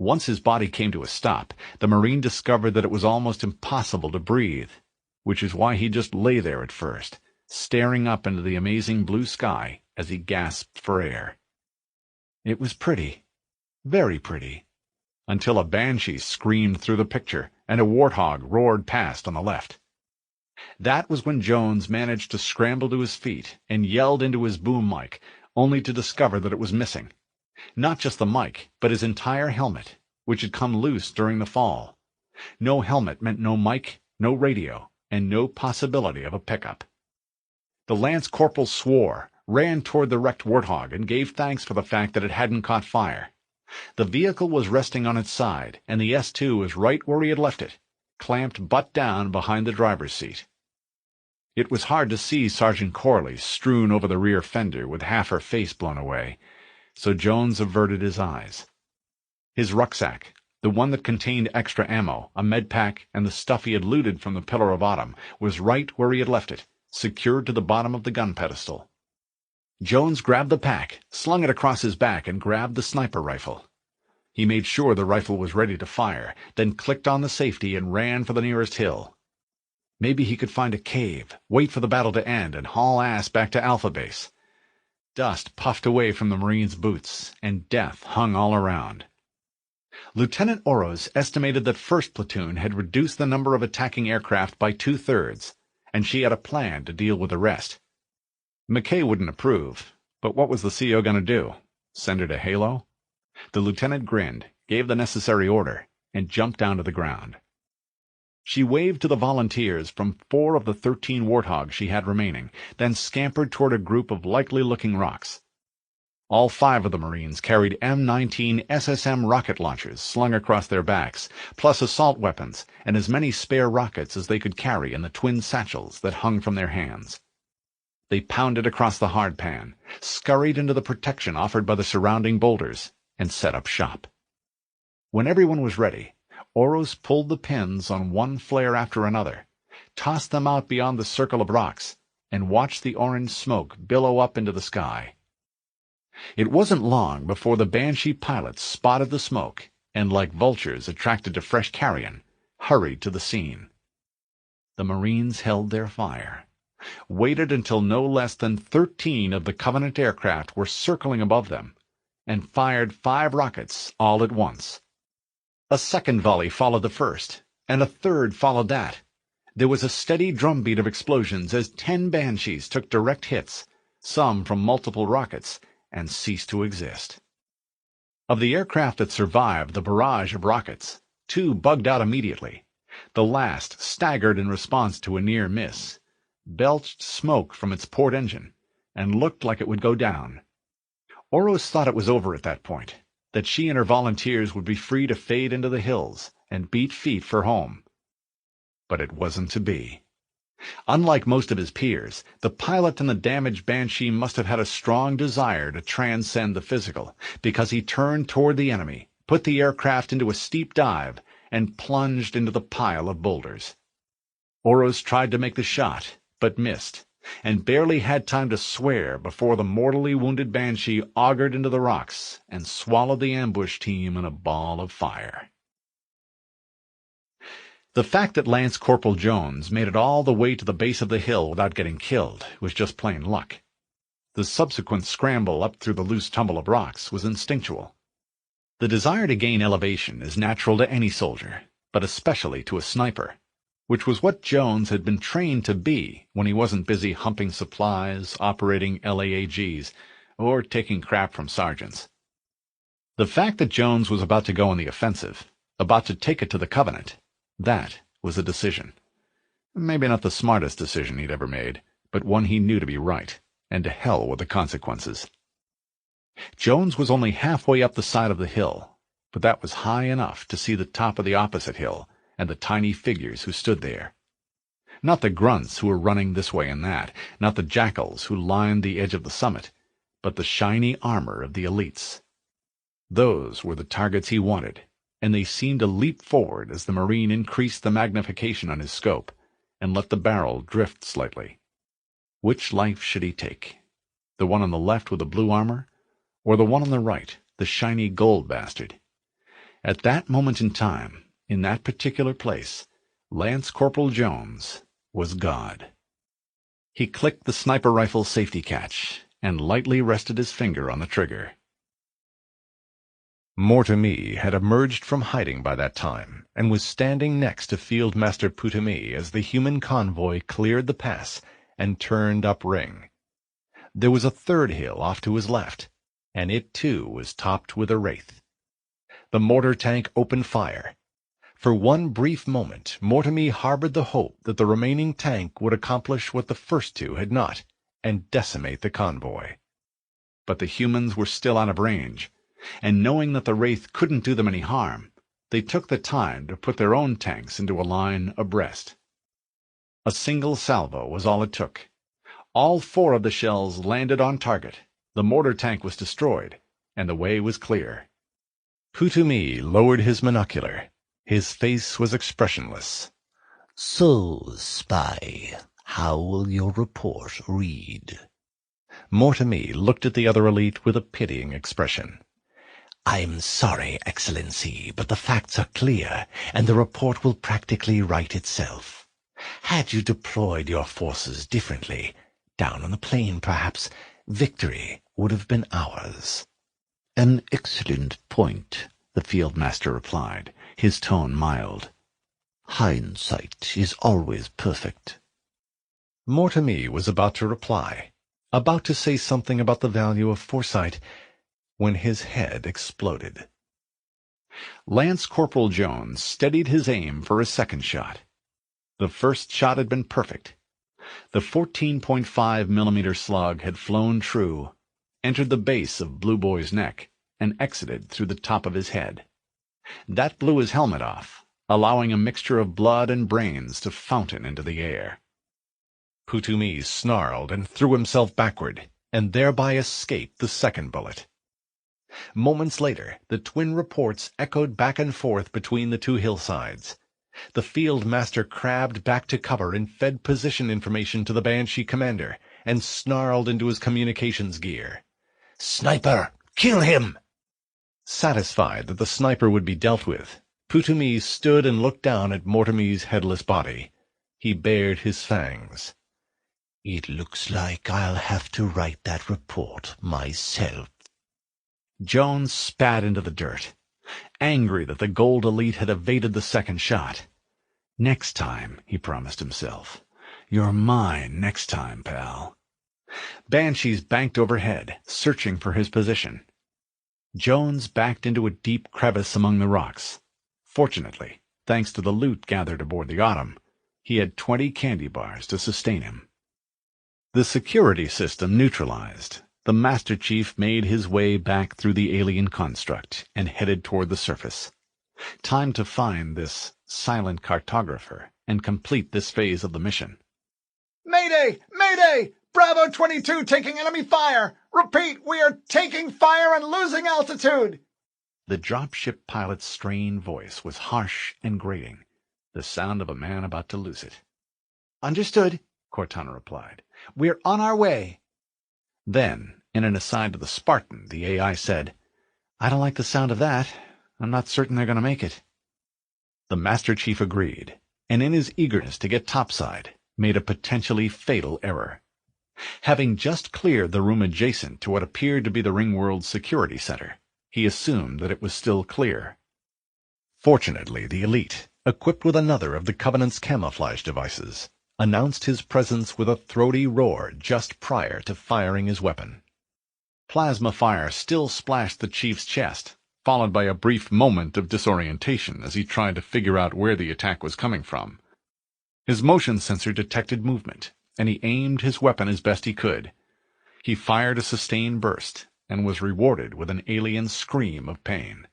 Once his body came to a stop, the Marine discovered that it was almost impossible to breathe, which is why he just lay there at first, staring up into the amazing blue sky as he gasped for air. It was pretty, very pretty, until a banshee screamed through the picture and a warthog roared past on the left. That was when Jones managed to scramble to his feet and yelled into his boom mic, only to discover that it was missing. Not just the mic, but his entire helmet, which had come loose during the fall. No helmet meant no mic, no radio, and no possibility of a pickup. The Lance Corporal swore, ran toward the wrecked warthog, and gave thanks for the fact that it hadn't caught fire. The vehicle was resting on its side, and the S-2 was right where he had left it, clamped butt down behind the driver's seat. It was hard to see Sergeant Corley strewn over the rear fender with half her face blown away, so Jones averted his eyes. His rucksack, the one that contained extra ammo, a med pack, and the stuff he had looted from the Pillar of Autumn, was right where he had left it, secured to the bottom of the gun pedestal. Jones grabbed the pack, slung it across his back, and grabbed the sniper rifle. He made sure the rifle was ready to fire, then clicked on the safety and ran for the nearest hill. Maybe he could find a cave, wait for the battle to end, and haul ass back to Alpha Base. Dust puffed away from the Marines' boots, and death hung all around. Lieutenant Oros estimated that 1st Platoon had reduced the number of attacking aircraft by 2/3, and she had a plan to deal with the rest. McKay wouldn't approve, but what was the CO going to do? Send her to Halo? The lieutenant grinned, gave the necessary order, and jumped down to the ground. She waved to the volunteers from 4 of the 13 warthogs she had remaining, then scampered toward a group of likely-looking rocks. All 5 of the Marines carried M19 SSM rocket launchers slung across their backs, plus assault weapons and as many spare rockets as they could carry in the twin satchels that hung from their hands. They pounded across the hardpan, scurried into the protection offered by the surrounding boulders, and set up shop. When everyone was ready, Oros pulled the pins on one flare after another, tossed them out beyond the circle of rocks, and watched the orange smoke billow up into the sky. It wasn't long before the Banshee pilots spotted the smoke and, like vultures attracted to fresh carrion, hurried to the scene. The Marines held their fire, waited until no less than 13 of the Covenant aircraft were circling above them, and fired 5 rockets all at once. A second volley followed the first, and a third followed that. There was a steady drumbeat of explosions as 10 Banshees took direct hits, some from multiple rockets, and ceased to exist. Of the aircraft that survived the barrage of rockets, 2 bugged out immediately. The last staggered in response to a near miss, belched smoke from its port engine, and looked like it would go down. Oros thought it was over at that point, that she and her volunteers would be free to fade into the hills and beat feet for home. But it wasn't to be. Unlike most of his peers, the pilot in the damaged Banshee must have had a strong desire to transcend the physical, because he turned toward the enemy, put the aircraft into a steep dive, and plunged into the pile of boulders. Oros tried to make the shot, but missed, and barely had time to swear before the mortally wounded Banshee augured into the rocks and swallowed the ambush team in a ball of fire. The fact that Lance Corporal Jones made it all the way to the base of the hill without getting killed was just plain luck. The subsequent scramble up through the loose tumble of rocks was instinctual. The desire to gain elevation is natural to any soldier, but especially to a sniper, which was what Jones had been trained to be when he wasn't busy humping supplies, operating LAAGs, or taking crap from sergeants. The fact that Jones was about to go on the offensive, about to take it to the Covenant, that was a decision. Maybe not the smartest decision he'd ever made, but one he knew to be right, and to hell with the consequences. Jones was only halfway up the side of the hill, but that was high enough to see the top of the opposite hill and the tiny figures who stood there. Not the grunts who were running this way and that, not the jackals who lined the edge of the summit, but the shiny armor of the elites. Those were the targets he wanted, and they seemed to leap forward as the Marine increased the magnification on his scope and let the barrel drift slightly. Which life should he take? The one on the left with the blue armor, or the one on the right, the shiny gold bastard? At that moment in time, in that particular place, Lance Corporal Jones was God. He clicked the sniper rifle safety catch and lightly rested his finger on the trigger. Mortemy had emerged from hiding by that time, and was standing next to Field Master Putamy as the human convoy cleared the pass and turned upring. There was a third hill off to his left, and it too was topped with a wraith. The mortar tank opened fire. For one brief moment, Mortemy harbored the hope that the remaining tank would accomplish what the first two had not, and decimate the convoy. But the humans were still out of range, and knowing that the wraith couldn't do them any harm, they took the time to put their own tanks into a line abreast. A single salvo was all it took. All 4 of the shells landed on target, the mortar tank was destroyed, and the way was clear. Putamy lowered his monocular. His face was expressionless. "So, Spy, how will your report read?" Mortemy looked at the other elite with a pitying expression. "I'm sorry, Excellency, but the facts are clear, and the report will practically write itself. Had you deployed your forces differently, down on the plain perhaps, victory would have been ours." "An excellent point," the Field Master replied, his tone mild. "Hindsight is always perfect." Mortemy was about to reply, about to say something about the value of foresight, when his head exploded. Lance Corporal Jones steadied his aim for a second shot. The first shot had been perfect. The 14.5mm slug had flown true, entered the base of Blue Boy's neck, and exited through the top of his head. That blew his helmet off, allowing a mixture of blood and brains to fountain into the air. Putamy snarled and threw himself backward, and thereby escaped the second bullet. Moments later, the twin reports echoed back and forth between the two hillsides. The field master crabbed back to cover and fed position information to the Banshee commander, and snarled into his communications gear. "Sniper! Kill him!" Satisfied that the sniper would be dealt with, Putumi stood and looked down at Mortimer's headless body. He bared his fangs. "It looks like I'll have to write that report myself." Jones spat into the dirt, angry that the Gold Elite had evaded the second shot. Next time, he promised himself. You're mine next time, pal. Banshees banked overhead, searching for his position. Jones backed into a deep crevice among the rocks. Fortunately, thanks to the loot gathered aboard the Autumn, he had 20 candy bars to sustain him. The security system neutralized, the Master Chief made his way back through the alien construct and headed toward the surface. Time to find this silent cartographer and complete this phase of the mission. Mayday! Mayday! Bravo 22 taking enemy fire! Repeat, we are taking fire and losing altitude! The dropship pilot's strained voice was harsh and grating, the sound of a man about to lose it. Understood, Cortana replied. We're on our way. Then, in an aside to the Spartan, the AI said, I don't like the sound of that. I'm not certain they're going to make it. The Master Chief agreed, and in his eagerness to get topside, made a potentially fatal error. Having just cleared the room adjacent to what appeared to be the ringworld security center, he assumed that it was still clear. Fortunately, the elite, equipped with another of the Covenant's camouflage devices, announced his presence with a throaty roar just prior to firing his weapon. Plasma fire still splashed the Chief's chest, followed by a brief moment of disorientation as he tried to figure out where the attack was coming from. His motion sensor detected movement, and he aimed his weapon as best he could. He fired a sustained burst, and was rewarded with an alien scream of pain.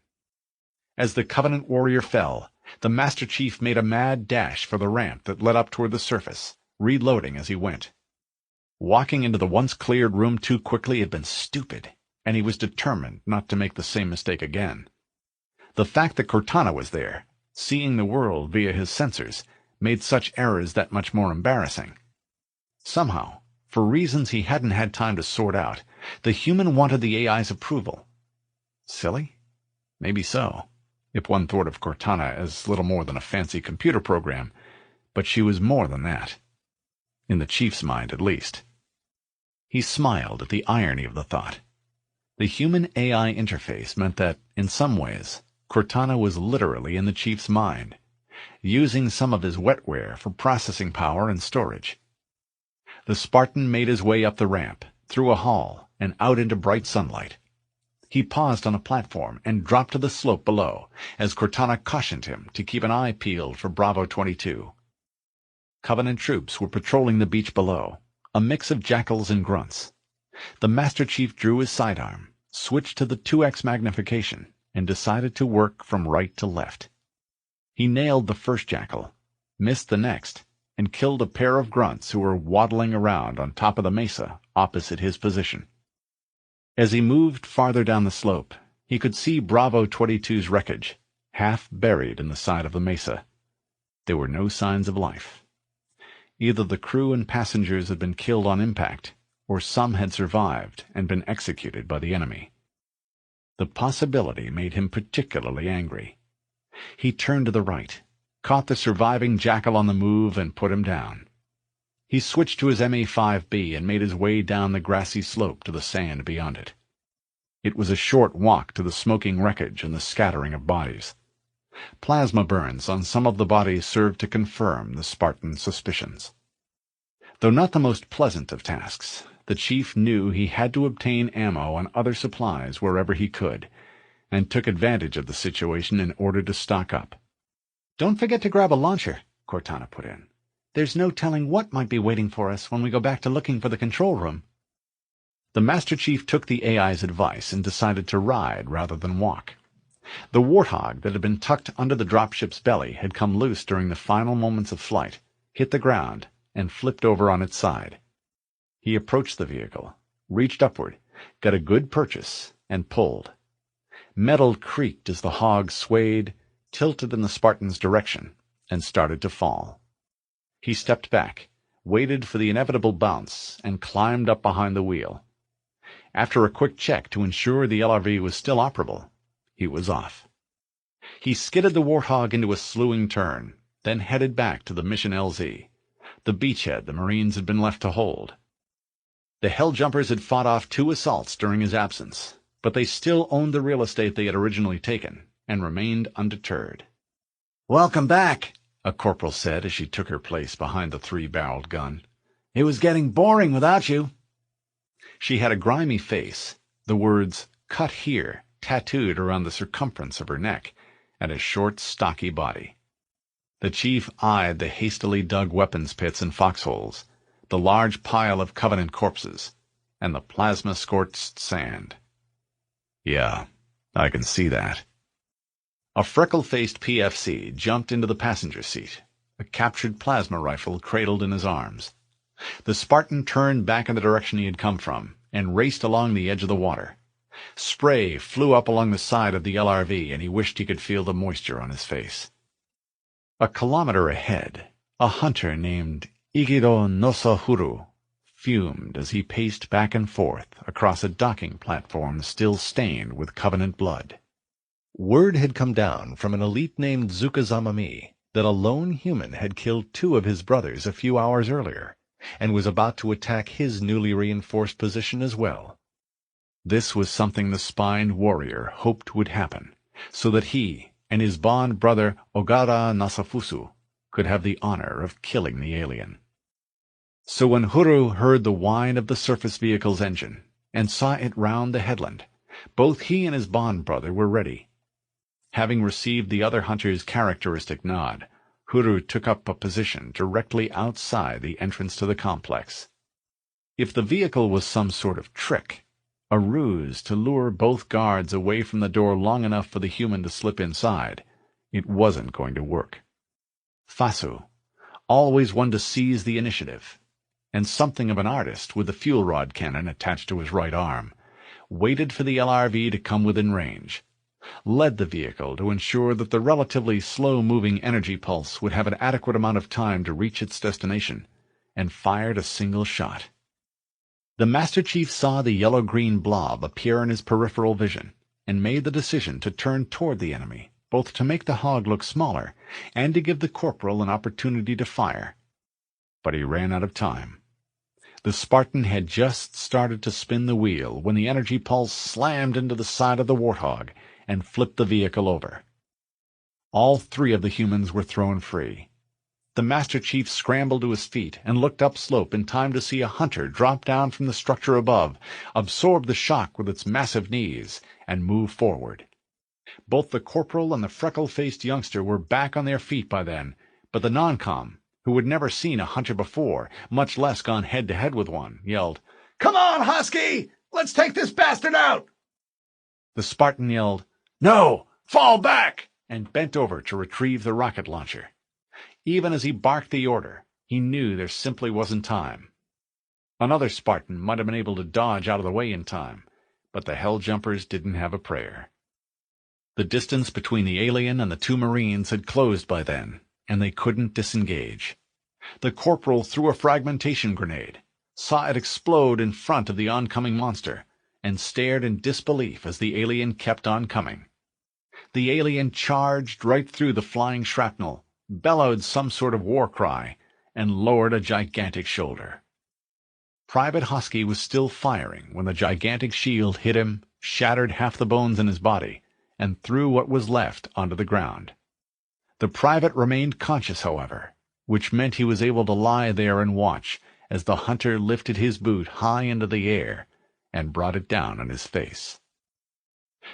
As the Covenant warrior fell, the Master Chief made a mad dash for the ramp that led up toward the surface, reloading as he went. Walking into the once-cleared room too quickly had been stupid, and he was determined not to make the same mistake again. The fact that Cortana was there, seeing the world via his sensors, made such errors that much more embarrassing. Somehow, for reasons he hadn't had time to sort out, the human wanted the AI's approval. Silly? Maybe so, if one thought of Cortana as little more than a fancy computer program, but she was more than that. In the Chief's mind, at least. He smiled at the irony of the thought. The human-AI interface meant that, in some ways, Cortana was literally in the Chief's mind, using some of his wetware for processing power and storage. The Spartan made his way up the ramp, through a hall, and out into bright sunlight. He paused on a platform and dropped to the slope below, as Cortana cautioned him to keep an eye peeled for Bravo 22. Covenant troops were patrolling the beach below, a mix of jackals and grunts. The Master Chief drew his sidearm, switched to the 2x magnification, and decided to work from right to left. He nailed the first jackal, missed the next, and killed a pair of grunts who were waddling around on top of the mesa opposite his position. As he moved farther down the slope, he could see Bravo 22's wreckage, half buried in the side of the mesa. There were no signs of life. Either the crew and passengers had been killed on impact, or some had survived and been executed by the enemy. The possibility made him particularly angry. He turned to the right, caught the surviving jackal on the move, and put him down. He switched to his MA-5B and made his way down the grassy slope to the sand beyond it. It was a short walk to the smoking wreckage and the scattering of bodies. Plasma burns on some of the bodies served to confirm the Spartan's suspicions. Though not the most pleasant of tasks, the Chief knew he had to obtain ammo and other supplies wherever he could, and took advantage of the situation in order to stock up. "Don't forget to grab a launcher," Cortana put in. "There's no telling what might be waiting for us when we go back to looking for the control room." The Master Chief took the AI's advice and decided to ride rather than walk. The warthog that had been tucked under the dropship's belly had come loose during the final moments of flight, hit the ground, and flipped over on its side. He approached the vehicle, reached upward, got a good purchase, and pulled, Metal creaked as the hog swayed, tilted in the Spartan's direction, and started to fall. He stepped back, waited for the inevitable bounce, and climbed up behind the wheel. After a quick check to ensure the LRV was still operable, he was off. He skidded the Warthog into a slewing turn, then headed back to the Mission LZ, the beachhead the Marines had been left to hold. The Helljumpers had fought off 2 assaults during his absence, but they still owned the real estate they had originally taken, and remained undeterred. "Welcome back," a corporal said as she took her place behind the 3-barreled gun. "It was getting boring without you." She had a grimy face, the words "Cut Here" tattooed around the circumference of her neck, and a short, stocky body. The chief eyed the hastily dug weapons pits and foxholes, the large pile of Covenant corpses, and the plasma-scorched sand. "Yeah, I can see that." A freckle-faced PFC jumped into the passenger seat, a captured plasma rifle cradled in his arms. The Spartan turned back in the direction he had come from, and raced along the edge of the water. Spray flew up along the side of the LRV, and he wished he could feel the moisture on his face. A kilometer ahead, a hunter named Igido Nosahuru fumed as he paced back and forth across a docking platform still stained with Covenant blood. Word had come down from an elite named Zukazamami that a lone human had killed 2 of his brothers a few hours earlier, and was about to attack his newly reinforced position as well. This was something the spined warrior hoped would happen, so that he and his bond brother Ogara Nasafusu could have the honor of killing the alien. So when Huru heard the whine of the surface vehicle's engine, and saw it round the headland, both he and his bond brother were ready. Having received the other hunter's characteristic nod, Huru took up a position directly outside the entrance to the complex. If the vehicle was some sort of trick, a ruse to lure both guards away from the door long enough for the human to slip inside, it wasn't going to work. Fasu, always one to seize the initiative, and something of an artist with the fuel rod cannon attached to his right arm, waited for the LRV to come within range, led the vehicle to ensure that the relatively slow-moving energy pulse would have an adequate amount of time to reach its destination, and fired a single shot. The Master Chief saw the yellow-green blob appear in his peripheral vision, and made the decision to turn toward the enemy, both to make the hog look smaller, and to give the corporal an opportunity to fire. But he ran out of time. The Spartan had just started to spin the wheel when the energy pulse slammed into the side of the Warthog and flipped the vehicle over. All 3 of the humans were thrown free. The Master Chief scrambled to his feet and looked upslope in time to see a hunter drop down from the structure above, absorb the shock with its massive knees, and move forward. Both the corporal and the freckle-faced youngster were back on their feet by then, but the non-com, who had never seen a hunter before, much less gone head-to-head with one, yelled, "Come on, Husky! Let's take this bastard out!" The Spartan yelled, "No! Fall back!" and bent over to retrieve the rocket launcher. Even as he barked the order, he knew there simply wasn't time. Another Spartan might have been able to dodge out of the way in time, but the Helljumpers didn't have a prayer. The distance between the alien and the 2 Marines had closed by then, and they couldn't disengage. The corporal threw a fragmentation grenade, saw it explode in front of the oncoming monster, and stared in disbelief as the alien kept on coming. The alien charged right through the flying shrapnel, bellowed some sort of war cry, and lowered a gigantic shoulder. Private Husky was still firing when the gigantic shield hit him, shattered half the bones in his body, and threw what was left onto the ground. The private remained conscious, however, which meant he was able to lie there and watch as the hunter lifted his boot high into the air and brought it down on his face.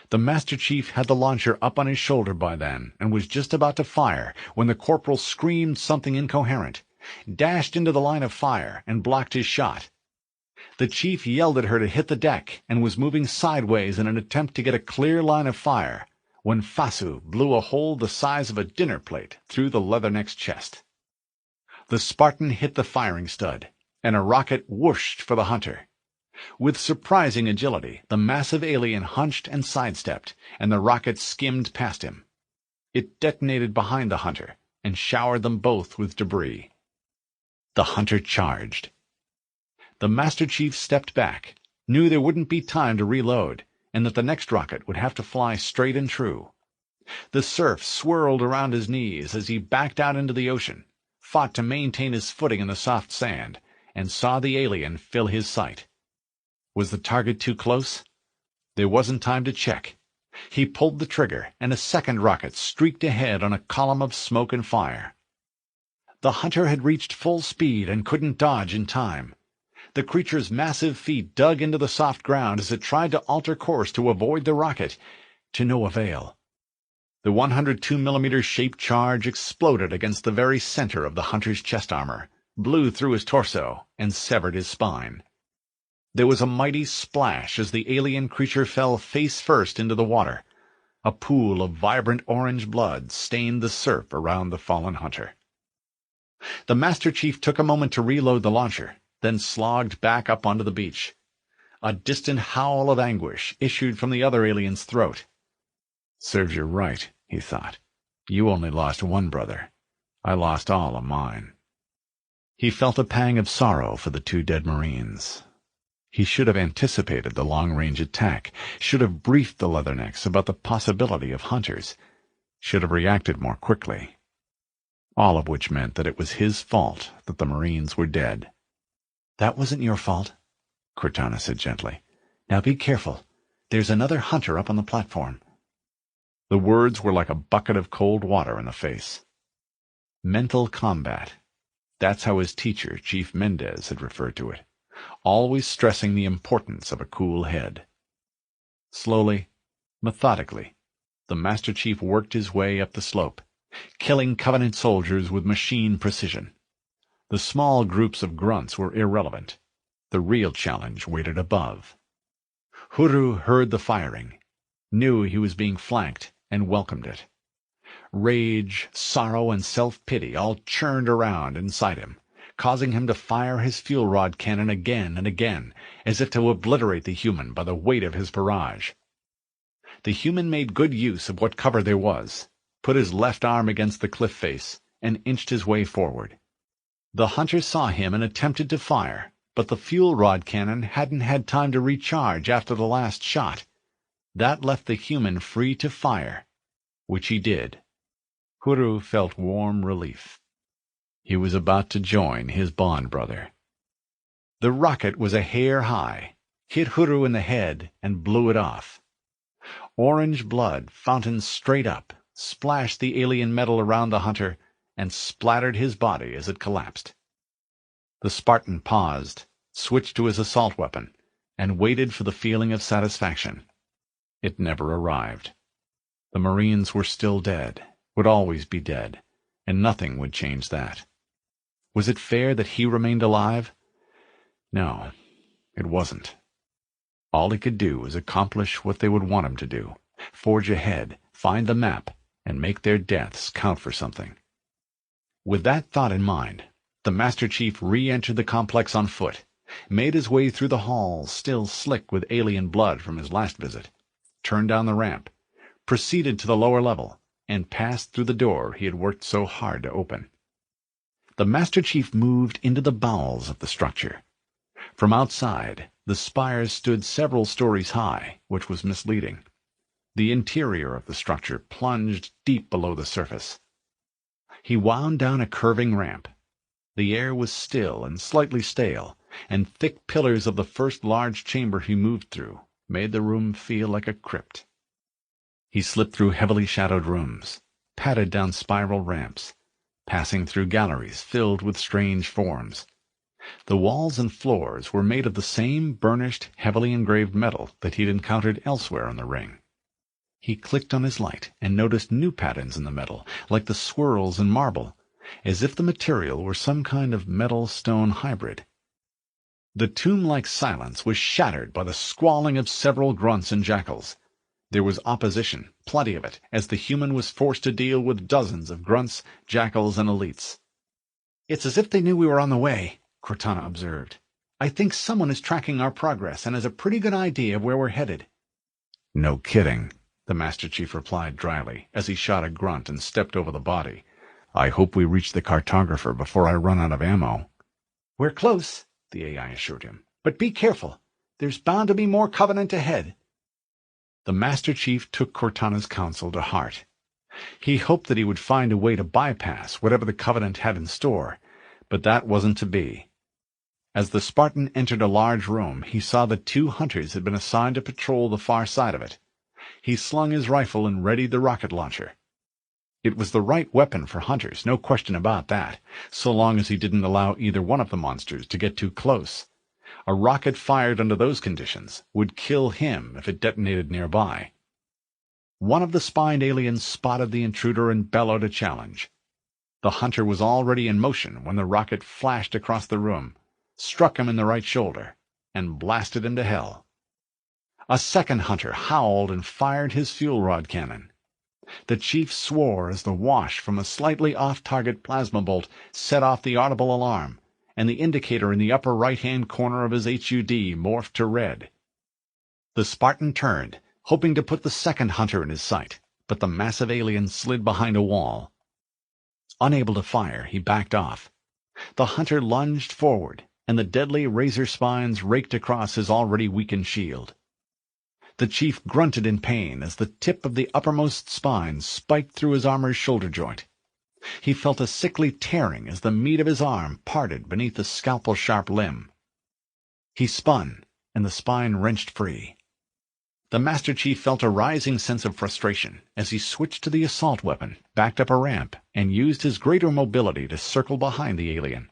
The Master Chief had the launcher up on his shoulder by then and was just about to fire when the corporal screamed something incoherent, dashed into the line of fire, and blocked his shot. The chief yelled at her to hit the deck and was moving sideways in an attempt to get a clear line of fire when Fasu blew a hole the size of a dinner plate through the leatherneck's chest. The Spartan hit the firing stud, and a rocket whooshed for the hunter. With surprising agility, the massive alien hunched and sidestepped, and the rocket skimmed past him. It detonated behind the hunter and showered them both with debris. The hunter charged. The Master Chief stepped back, knew there wouldn't be time to reload, and that the next rocket would have to fly straight and true. The surf swirled around his knees as he backed out into the ocean, fought to maintain his footing in the soft sand, and saw the alien fill his sight. Was the target too close? There wasn't time to check. He pulled the trigger, and a second rocket streaked ahead on a column of smoke and fire. The hunter had reached full speed and couldn't dodge in time. The creature's massive feet dug into the soft ground as it tried to alter course to avoid the rocket, to no avail. The 102mm shaped charge exploded against the very center of the hunter's chest armor, blew through his torso, and severed his spine. There was a mighty splash as the alien creature fell face first into the water. A pool of vibrant orange blood stained the surf around the fallen hunter. The Master Chief took a moment to reload the launcher, then slogged back up onto the beach. A distant howl of anguish issued from the other alien's throat. "Serves you right," he thought. "You only lost one brother. I lost all of mine." He felt a pang of sorrow for the two dead Marines. He should have anticipated the long-range attack, should have briefed the Leathernecks about the possibility of hunters, should have reacted more quickly. All of which meant that it was his fault that the Marines were dead. "That wasn't your fault," Cortana said gently. "Now be careful. There's another hunter up on the platform." The words were like a bucket of cold water in the face. Mental combat. That's how his teacher, Chief Mendez, had referred to it, always stressing the importance of a cool head. Slowly, methodically, the Master Chief worked his way up the slope, killing Covenant soldiers with machine precision. The small groups of grunts were irrelevant. The real challenge waited above. Huru heard the firing, knew he was being flanked, and welcomed it. Rage, sorrow, and self-pity all churned around inside him, causing him to fire his fuel rod cannon again and again, as if to obliterate the human by the weight of his barrage. The human made good use of what cover there was, put his left arm against the cliff face, and inched his way forward. The hunter saw him and attempted to fire, but the fuel rod cannon hadn't had time to recharge after the last shot. That left the human free to fire, which he did. Huru felt warm relief. He was about to join his bond brother. The rocket was a hair high, hit Huru in the head, and blew it off. Orange blood fountained straight up, splashed the alien metal around the hunter, and splattered his body as it collapsed. The Spartan paused, switched to his assault weapon, and waited for the feeling of satisfaction. It never arrived. The Marines were still dead, would always be dead, and nothing would change that. Was it fair that he remained alive? No, it wasn't. All he could do was accomplish what they would want him to do, forge ahead, find the map, and make their deaths count for something. With that thought in mind, the Master Chief re-entered the complex on foot, made his way through the halls still slick with alien blood from his last visit, turned down the ramp, proceeded to the lower level, and passed through the door he had worked so hard to open. The Master Chief moved into the bowels of the structure. From outside, the spires stood several stories high, which was misleading. The interior of the structure plunged deep below the surface. He wound down a curving ramp. The air was still and slightly stale, and thick pillars of the first large chamber he moved through made the room feel like a crypt. He slipped through heavily shadowed rooms, padded down spiral ramps, passing through galleries filled with strange forms. The walls and floors were made of the same burnished, heavily engraved metal that he'd encountered elsewhere on the ring. He clicked on his light and noticed new patterns in the metal, like the swirls in marble, as if the material were some kind of metal-stone hybrid. The tomb-like silence was shattered by the squalling of several grunts and jackals. There was opposition, plenty of it, as the human was forced to deal with dozens of grunts, jackals, and elites. "It's as if they knew we were on the way," Cortana observed. I think someone is tracking our progress and has a pretty good idea of where we're headed." "No kidding," the Master Chief replied dryly, as he shot a grunt and stepped over the body. "I hope we reach the cartographer before I run out of ammo." "We're close," the AI assured him. "But be careful. There's bound to be more Covenant ahead." The Master Chief took Cortana's counsel to heart. He hoped that he would find a way to bypass whatever the Covenant had in store, but that wasn't to be. As the Spartan entered a large room, he saw that 2 hunters had been assigned to patrol the far side of it. He slung his rifle and readied the rocket launcher. It was the right weapon for hunters, no question about that, so long as he didn't allow either one of the monsters to get too close. A rocket fired under those conditions would kill him if it detonated nearby. One of the spined aliens spotted the intruder and bellowed a challenge. The hunter was already in motion when the rocket flashed across the room, struck him in the right shoulder, and blasted him to hell. A second hunter howled and fired his fuel rod cannon. The chief swore as the wash from a slightly off-target plasma bolt set off the audible alarm, and the indicator in the upper right-hand corner of his HUD morphed to red. The Spartan turned, hoping to put the second hunter in his sight, but the massive alien slid behind a wall. Unable to fire, he backed off. The hunter lunged forward, and the deadly razor spines raked across his already weakened shield. The chief grunted in pain as the tip of the uppermost spine spiked through his armor's shoulder joint. He felt a sickly tearing as the meat of his arm parted beneath the scalpel-sharp limb. He spun, and the spine wrenched free. The Master Chief felt a rising sense of frustration as he switched to the assault weapon, backed up a ramp, and used his greater mobility to circle behind the alien.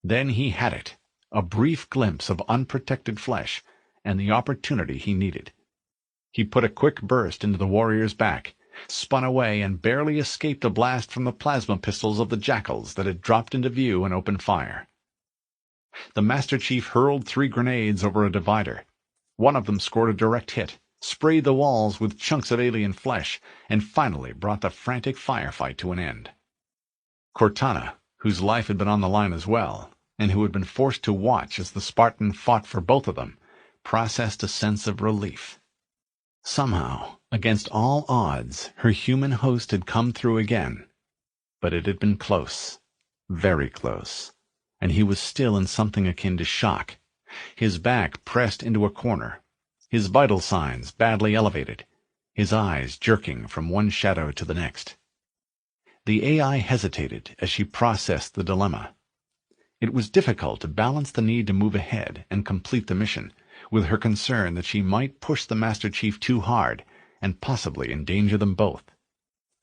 Then he had it, a brief glimpse of unprotected flesh, and the opportunity he needed. He put a quick burst into the warrior's back, spun away, and barely escaped a blast from the plasma pistols of the jackals that had dropped into view and opened fire. The Master Chief hurled 3 grenades over a divider. One of them scored a direct hit, sprayed the walls with chunks of alien flesh, and finally brought the frantic firefight to an end. Cortana, whose life had been on the line as well, and who had been forced to watch as the Spartan fought for both of them, processed a sense of relief. Somehow, against all odds, her human host had come through again. But it had been close, very close, and he was still in something akin to shock, his back pressed into a corner, his vital signs badly elevated, his eyes jerking from one shadow to the next. The AI hesitated as she processed the dilemma. It was difficult to balance the need to move ahead and complete the mission, with her concern that she might push the Master Chief too hard and possibly endanger them both.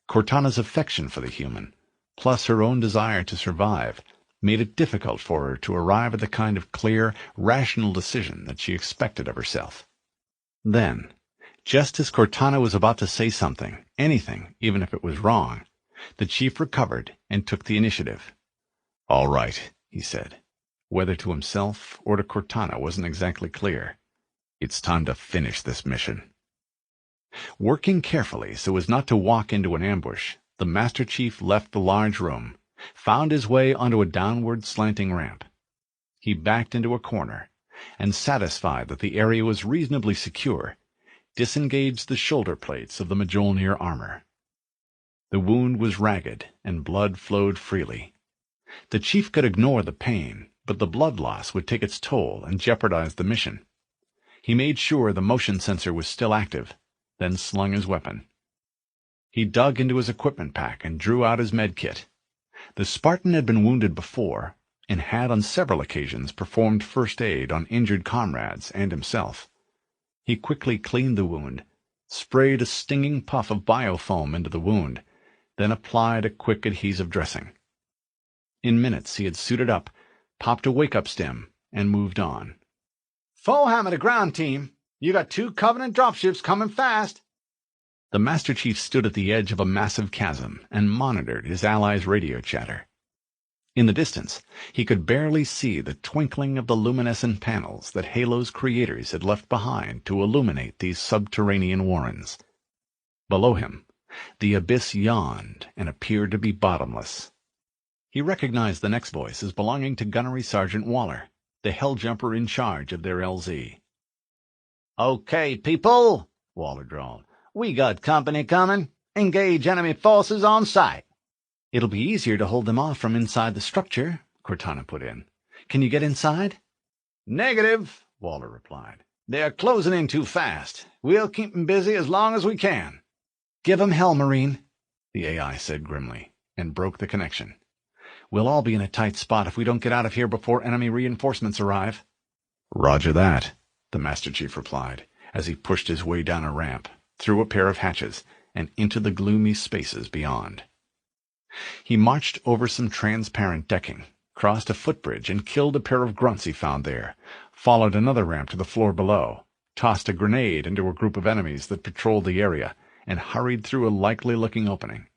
Cortana's affection for the human, plus her own desire to survive, made it difficult for her to arrive at the kind of clear, rational decision that she expected of herself. Then, just as Cortana was about to say something, anything, even if it was wrong, the chief recovered and took the initiative. "All right," he said, whether to himself or to Cortana wasn't exactly clear. "It's time to finish this mission." Working carefully so as not to walk into an ambush, the Master Chief left the large room, found his way onto a downward slanting ramp. He backed into a corner, and satisfied that the area was reasonably secure, disengaged the shoulder plates of the Mjolnir armor. The wound was ragged, and blood flowed freely. The chief could ignore the pain, but the blood loss would take its toll and jeopardize the mission. He made sure the motion sensor was still active, then slung his weapon. He dug into his equipment pack and drew out his med kit. The Spartan had been wounded before, and had on several occasions performed first aid on injured comrades and himself. He quickly cleaned the wound, sprayed a stinging puff of biofoam into the wound, then applied a quick adhesive dressing. In minutes he had suited up, popped a wake-up stem, and moved on. "Full hammer to ground, team. You got 2 Covenant dropships coming fast." The Master Chief stood at the edge of a massive chasm and monitored his allies' radio chatter. In the distance, he could barely see the twinkling of the luminescent panels that Halo's creators had left behind to illuminate these subterranean warrens. Below him, the abyss yawned and appeared to be bottomless. He recognized the next voice as belonging to Gunnery Sergeant Waller. the Helljumper in charge of their LZ. "Okay, people," Waller drawled. "We got company coming. Engage enemy forces on sight." "It'll be easier to hold them off from inside the structure," Cortana put in. "Can you get inside?" "Negative," Waller replied. "They're closing in too fast. We'll keep 'em busy as long as we can." "Give 'em hell, Marine," the AI said grimly, and broke the connection. "We'll all be in a tight spot if we don't get out of here before enemy reinforcements arrive." "Roger that," the Master Chief replied, as he pushed his way down a ramp, through a pair of hatches, and into the gloomy spaces beyond. He marched over some transparent decking, crossed a footbridge and killed a pair of grunts he found there, followed another ramp to the floor below, tossed a grenade into a group of enemies that patrolled the area, and hurried through a likely-looking opening.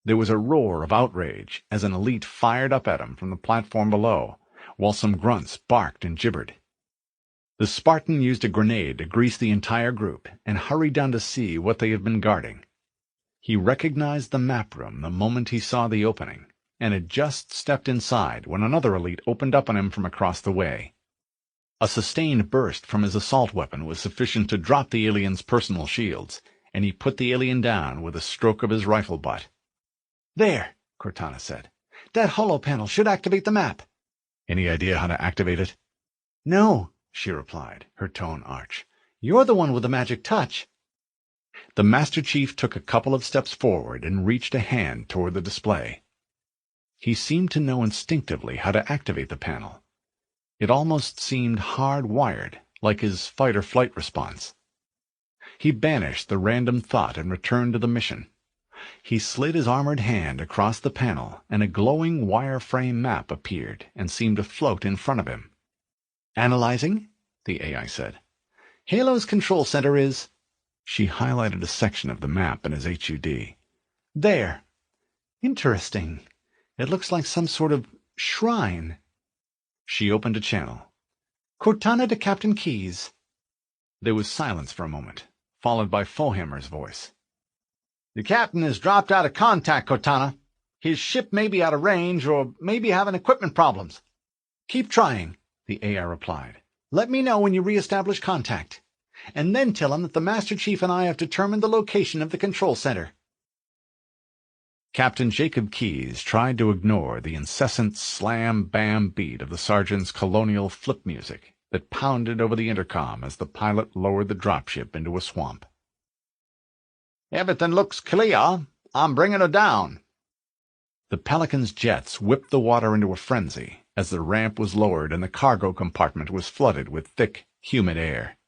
There was a roar of outrage as an elite fired up at him from the platform below, while some grunts barked and gibbered. The Spartan used a grenade to grease the entire group and hurried down to see what they had been guarding. He recognized the map room the moment he saw the opening, and had just stepped inside when another elite opened up on him from across the way. A sustained burst from his assault weapon was sufficient to drop the alien's personal shields, and he put the alien down with a stroke of his rifle butt. "There," Cortana said. "That holo panel should activate the map." "Any idea how to activate it?" "No," she replied, her tone arch. "You're the one with the magic touch." The Master Chief took a couple of steps forward and reached a hand toward the display. He seemed to know instinctively how to activate the panel. It almost seemed hard-wired, like his fight-or-flight response. He banished the random thought and returned to the mission. He slid his armored hand across the panel, and a glowing wireframe map appeared and seemed to float in front of him. "Analyzing," the AI said. "Halo's control center is—" She highlighted a section of the map in his HUD. "There. Interesting. It looks like some sort of shrine." She opened a channel. "Cortana to Captain Keyes." There was silence for a moment, followed by Fohammer's voice. "The captain has dropped out of contact, Cortana. His ship may be out of range, or may be having equipment problems." "Keep trying," the AI replied. "Let me know when you re-establish contact. And then tell him that the Master Chief and I have determined the location of the control center." Captain Jacob Keyes tried to ignore the incessant slam-bam beat of the sergeant's colonial flip music that pounded over the intercom as the pilot lowered the dropship into a swamp. "Everything looks clear. I'm bringing her down." The Pelican's jets whipped the water into a frenzy as the ramp was lowered and the cargo compartment was flooded with thick, humid air.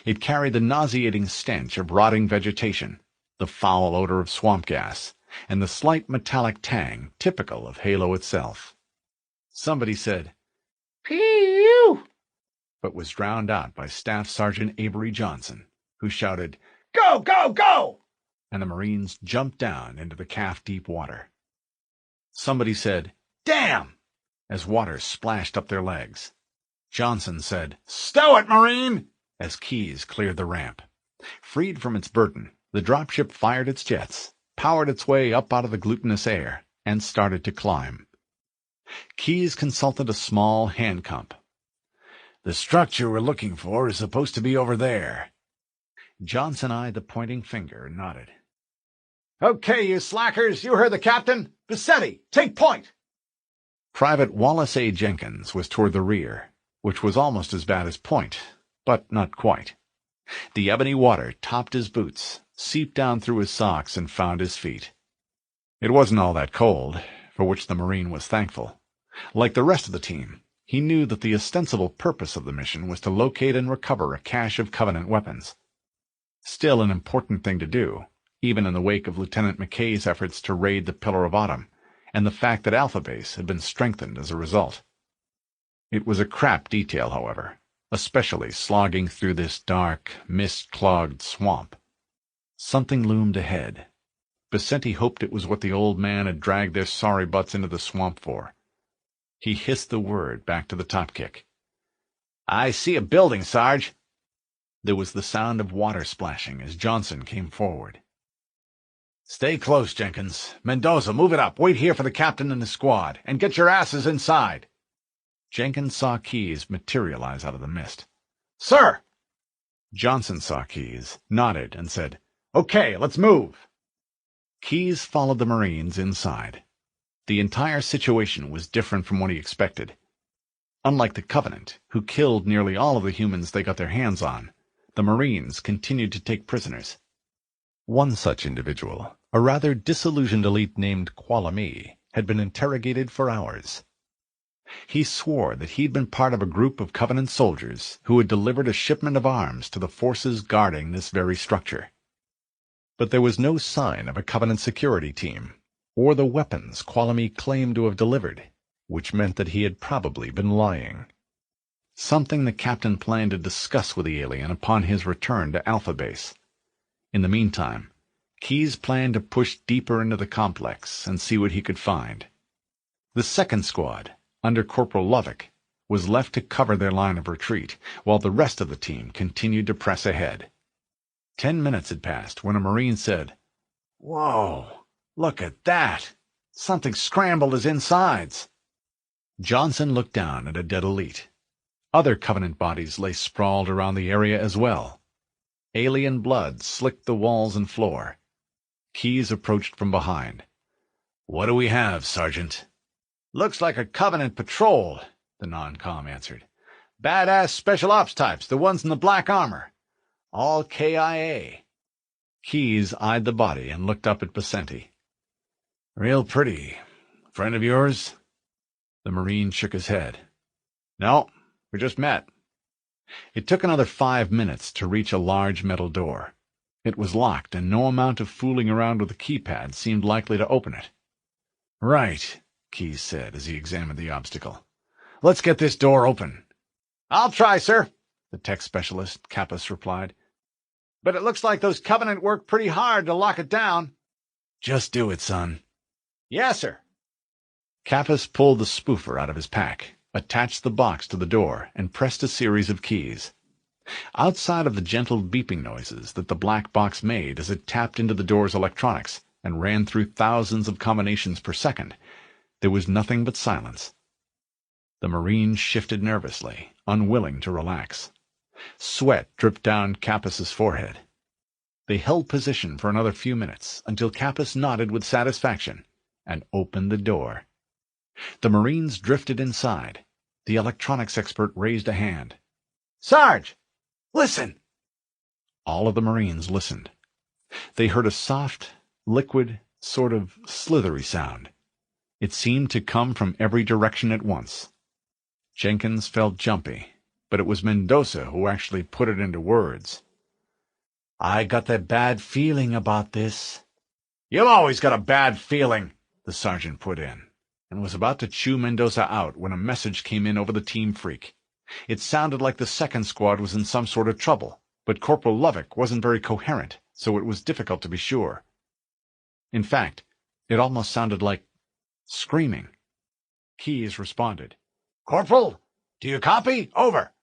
It carried the nauseating stench of rotting vegetation, the foul odor of swamp gas, and the slight metallic tang typical of Halo itself. Somebody said, "Pew!" but was drowned out by Staff Sergeant Avery Johnson, who shouted, "Go, go, go!" and the Marines jumped down into the calf-deep water. Somebody said, "Damn!" as water splashed up their legs. Johnson said, "Stow it, Marine!" as Keyes cleared the ramp. Freed from its burden, the dropship fired its jets, powered its way up out of the glutinous air, and started to climb. Keyes consulted a small hand comp. "The structure we're looking for is supposed to be over there." Johnson eyed the pointing finger and nodded. "Okay, you slackers, you heard the captain. Bassetti, take point!" Private Wallace A. Jenkins was toward the rear, which was almost as bad as point, but not quite. The ebony water topped his boots, seeped down through his socks, and found his feet. It wasn't all that cold, for which the Marine was thankful. Like the rest of the team, he knew that the ostensible purpose of the mission was to locate and recover a cache of Covenant weapons. Still an important thing to do, even in the wake of Lieutenant McKay's efforts to raid the Pillar of Autumn, and the fact that Alpha Base had been strengthened as a result. It was a crap detail, however, especially slogging through this dark, mist-clogged swamp. Something loomed ahead. Bassetti hoped it was what the old man had dragged their sorry butts into the swamp for. He hissed the word back to the Topkick. "I see a building, Sarge." There was the sound of water splashing as Johnson came forward. "Stay close, Jenkins. Mendoza, move it up. Wait here for the captain and his squad, and get your asses inside." Jenkins saw Keyes materialize out of the mist. "Sir!" Johnson saw Keyes, nodded, and said, "Okay, let's move." Keyes followed the Marines inside. The entire situation was different from what he expected. Unlike the Covenant, who killed nearly all of the humans they got their hands on, the Marines continued to take prisoners. One such individual, a rather disillusioned elite named Qualamy, had been interrogated for hours. He swore that he'd been part of a group of Covenant soldiers who had delivered a shipment of arms to the forces guarding this very structure. But there was no sign of a Covenant security team, or the weapons Qualamy claimed to have delivered, which meant that he had probably been lying. Something the captain planned to discuss with the alien upon his return to Alpha Base. In the meantime, Keyes planned to push deeper into the complex and see what he could find. The second squad, under Corporal Lovick, was left to cover their line of retreat, while the rest of the team continued to press ahead. 10 minutes had passed when a Marine said, "Whoa, look at that! Something scrambled his insides." Johnson looked down at a dead elite. Other Covenant bodies lay sprawled around the area as well. Alien blood slicked the walls and floor. Keyes approached from behind. "What do we have, Sergeant?" "Looks like a Covenant patrol," the non-com answered. "Badass special ops types, the ones in the black armor. All KIA. Keyes eyed the body and looked up at Vicente. "Real pretty. Friend of yours?" The Marine shook his head. "No, we just met." It took another 5 minutes to reach a large metal door. It was locked, and no amount of fooling around with the keypad seemed likely to open it. "Right," Keyes said as he examined the obstacle. "Let's get this door open." "I'll try, sir," the tech specialist, Kappas, replied. "But it looks like those Covenant worked pretty hard to lock it down." "Just do it, son." "Yes, sir." Kappas pulled the spoofer out of his pack, attached the box to the door, and pressed a series of keys. Outside of the gentle beeping noises that the black box made as it tapped into the door's electronics and ran through thousands of combinations per second, there was nothing but silence. The Marine shifted nervously, unwilling to relax. Sweat dripped down Kappas's forehead. They held position for another few minutes until Kappas nodded with satisfaction and opened the door. The Marines drifted inside. The electronics expert raised a hand. "Sarge! Listen!" All of the Marines listened. They heard a soft, liquid, sort of slithery sound. It seemed to come from every direction at once. Jenkins felt jumpy, but it was Mendoza who actually put it into words. "I got a bad feeling about this." "You've always got a bad feeling," the sergeant put in, and was about to chew Mendoza out when a message came in over the team freak. It sounded like the second squad was in some sort of trouble, but Corporal Lovick wasn't very coherent, so it was difficult to be sure. In fact, it almost sounded like screaming. Keyes responded. "Corporal, do you copy? Over."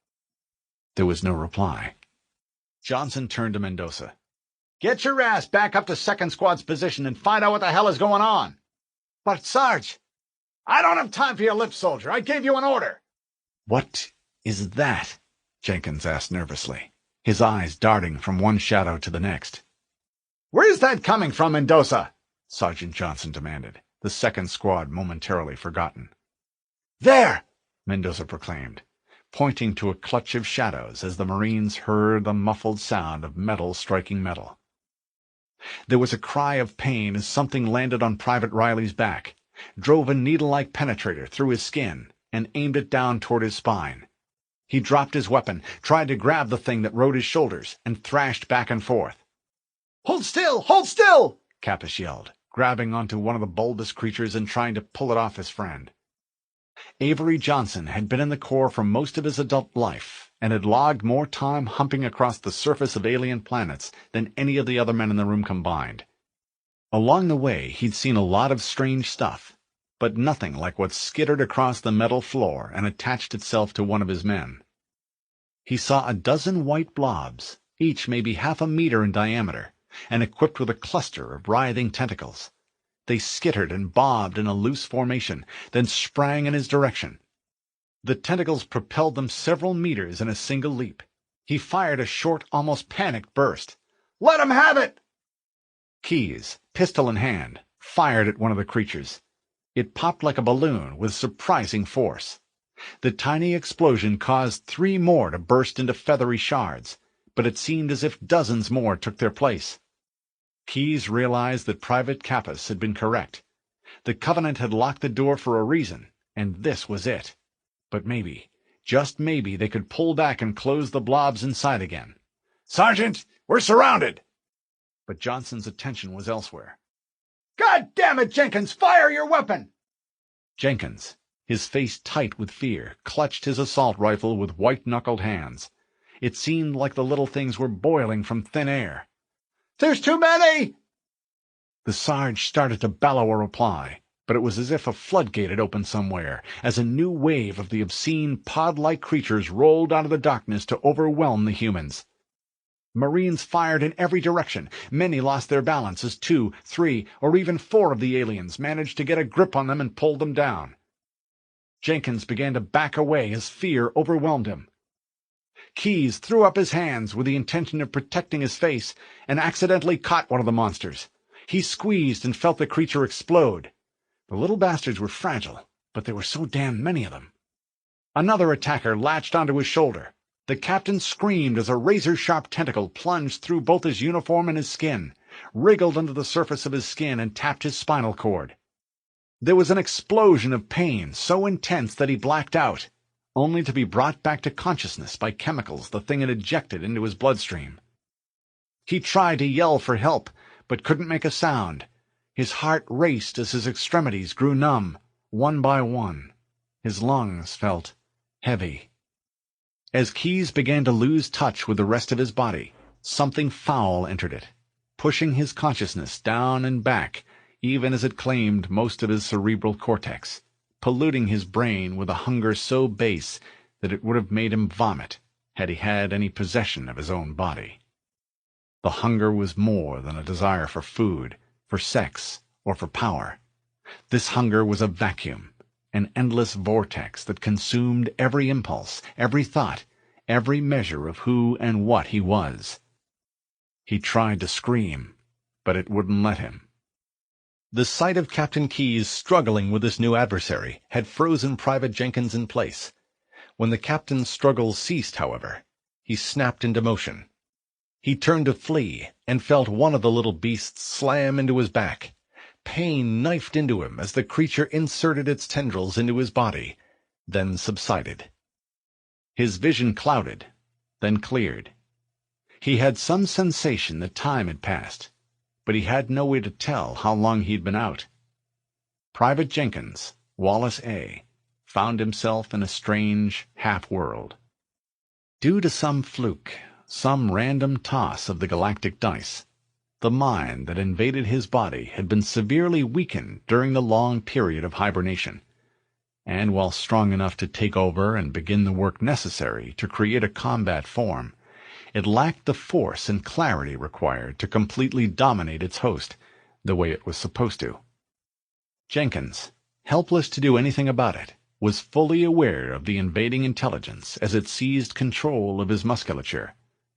There was no reply. Johnson turned to Mendoza. "Get your ass back up to second squad's position and find out what the hell is going on." "But, Sarge, I don't have time for your lip soldier. I gave you an order." "What is that?" Jenkins asked nervously, his eyes darting from one shadow to the next. "Where's that coming from, Mendoza?" Sergeant Johnson demanded, the second squad momentarily forgotten. "There!" Mendoza proclaimed, pointing to a clutch of shadows as the Marines heard the muffled sound of metal striking metal. There was a cry of pain as something landed on Private Riley's back, drove a needle-like penetrator through his skin, and aimed it down toward his spine. He dropped his weapon, tried to grab the thing that rode his shoulders, and thrashed back and forth. "Hold still! Hold still!" Kappas yelled, grabbing onto one of the bulbous creatures and trying to pull it off his friend. Avery Johnson had been in the Corps for most of his adult life and had logged more time humping across the surface of alien planets than any of the other men in the room combined. Along the way, he'd seen a lot of strange stuff, but nothing like what skittered across the metal floor and attached itself to one of his men. He saw a dozen white blobs, each maybe half a meter in diameter, and equipped with a cluster of writhing tentacles. They skittered and bobbed in a loose formation, then sprang in his direction. The tentacles propelled them several meters in a single leap. He fired a short, almost panicked burst. "Let him have it!" Keyes, pistol in hand, fired at one of the creatures. It popped like a balloon with surprising force. The tiny explosion caused 3 more to burst into feathery shards, but it seemed as if dozens more took their place. Keyes realized that Private Kappas had been correct. The Covenant had locked the door for a reason, and this was it. But maybe, just maybe, they could pull back and close the blobs inside again. "Sergeant, we're surrounded!" But Johnson's attention was elsewhere. "God damn it, Jenkins! Fire your weapon!" Jenkins, his face tight with fear, clutched his assault rifle with white-knuckled hands. It seemed like the little things were boiling from thin air. "There's too many!" The Sarge started to bellow a reply, but it was as if a floodgate had opened somewhere, as a new wave of the obscene, pod-like creatures rolled out of the darkness to overwhelm the humans. Marines fired in every direction. Many lost their balance as 2, 3, or even 4 of the aliens managed to get a grip on them and pulled them down. Jenkins began to back away as fear overwhelmed him. Keyes threw up his hands with the intention of protecting his face and accidentally caught one of the monsters. He squeezed and felt the creature explode. The little bastards were fragile, but there were so damn many of them. Another attacker latched onto his shoulder. The captain screamed as a razor-sharp tentacle plunged through both his uniform and his skin, wriggled under the surface of his skin, and tapped his spinal cord. There was an explosion of pain so intense that he blacked out, only to be brought back to consciousness by chemicals the thing had ejected into his bloodstream. He tried to yell for help, but couldn't make a sound. His heart raced as his extremities grew numb, one by one. His lungs felt heavy. As Keyes began to lose touch with the rest of his body, something foul entered it, pushing his consciousness down and back, even as it claimed most of his cerebral cortex, polluting his brain with a hunger so base that it would have made him vomit had he had any possession of his own body. The hunger was more than a desire for food, for sex, or for power. This hunger was a vacuum, an endless vortex that consumed every impulse, every thought, every measure of who and what he was. He tried to scream, but it wouldn't let him. The sight of Captain Keyes struggling with this new adversary had frozen Private Jenkins in place. When the captain's struggles ceased, however, he snapped into motion. He turned to flee and felt one of the little beasts slam into his back. Pain knifed into him as the creature inserted its tendrils into his body, then subsided. His vision clouded, then cleared. He had some sensation that time had passed, but he had no way to tell how long he'd been out. Private Jenkins, Wallace A., found himself in a strange half-world. Due to some fluke, some random toss of the galactic dice, the mind that invaded his body had been severely weakened during the long period of hibernation, and while strong enough to take over and begin the work necessary to create a combat form, it lacked the force and clarity required to completely dominate its host the way it was supposed to. Jenkins, helpless to do anything about it, was fully aware of the invading intelligence as it seized control of his musculature,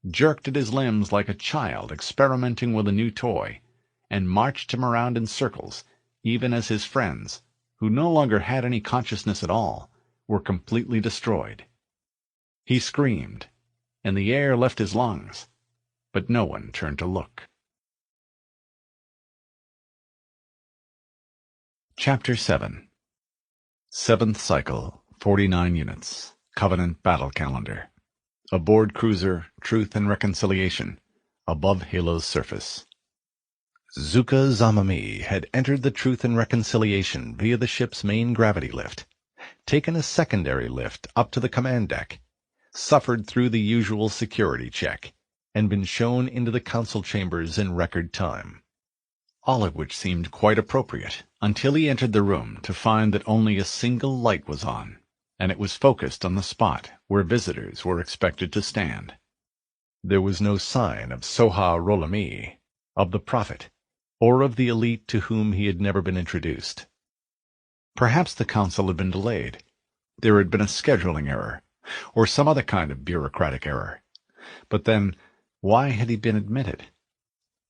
jerked at his limbs like a child experimenting with a new toy, and marched him around in circles, even as his friends, who no longer had any consciousness at all, were completely destroyed. He screamed, and the air left his lungs, but no one turned to look. Chapter 7. 7th Cycle, 49 Units, Covenant Battle Calendar. Aboard cruiser Truth and Reconciliation, above Halo's surface. Zuka Zamami had entered the Truth and Reconciliation via the ship's main gravity lift, taken a secondary lift up to the command deck, suffered through the usual security check, and been shown into the council chambers in record time. All of which seemed quite appropriate, until he entered the room to find that only a single light was on, and it was focused on the spot where visitors were expected to stand. There was no sign of Soha Rolami, of the Prophet, or of the elite to whom he had never been introduced. Perhaps the council had been delayed, There had been a scheduling error, or some other kind of bureaucratic error. But then, why had he been admitted?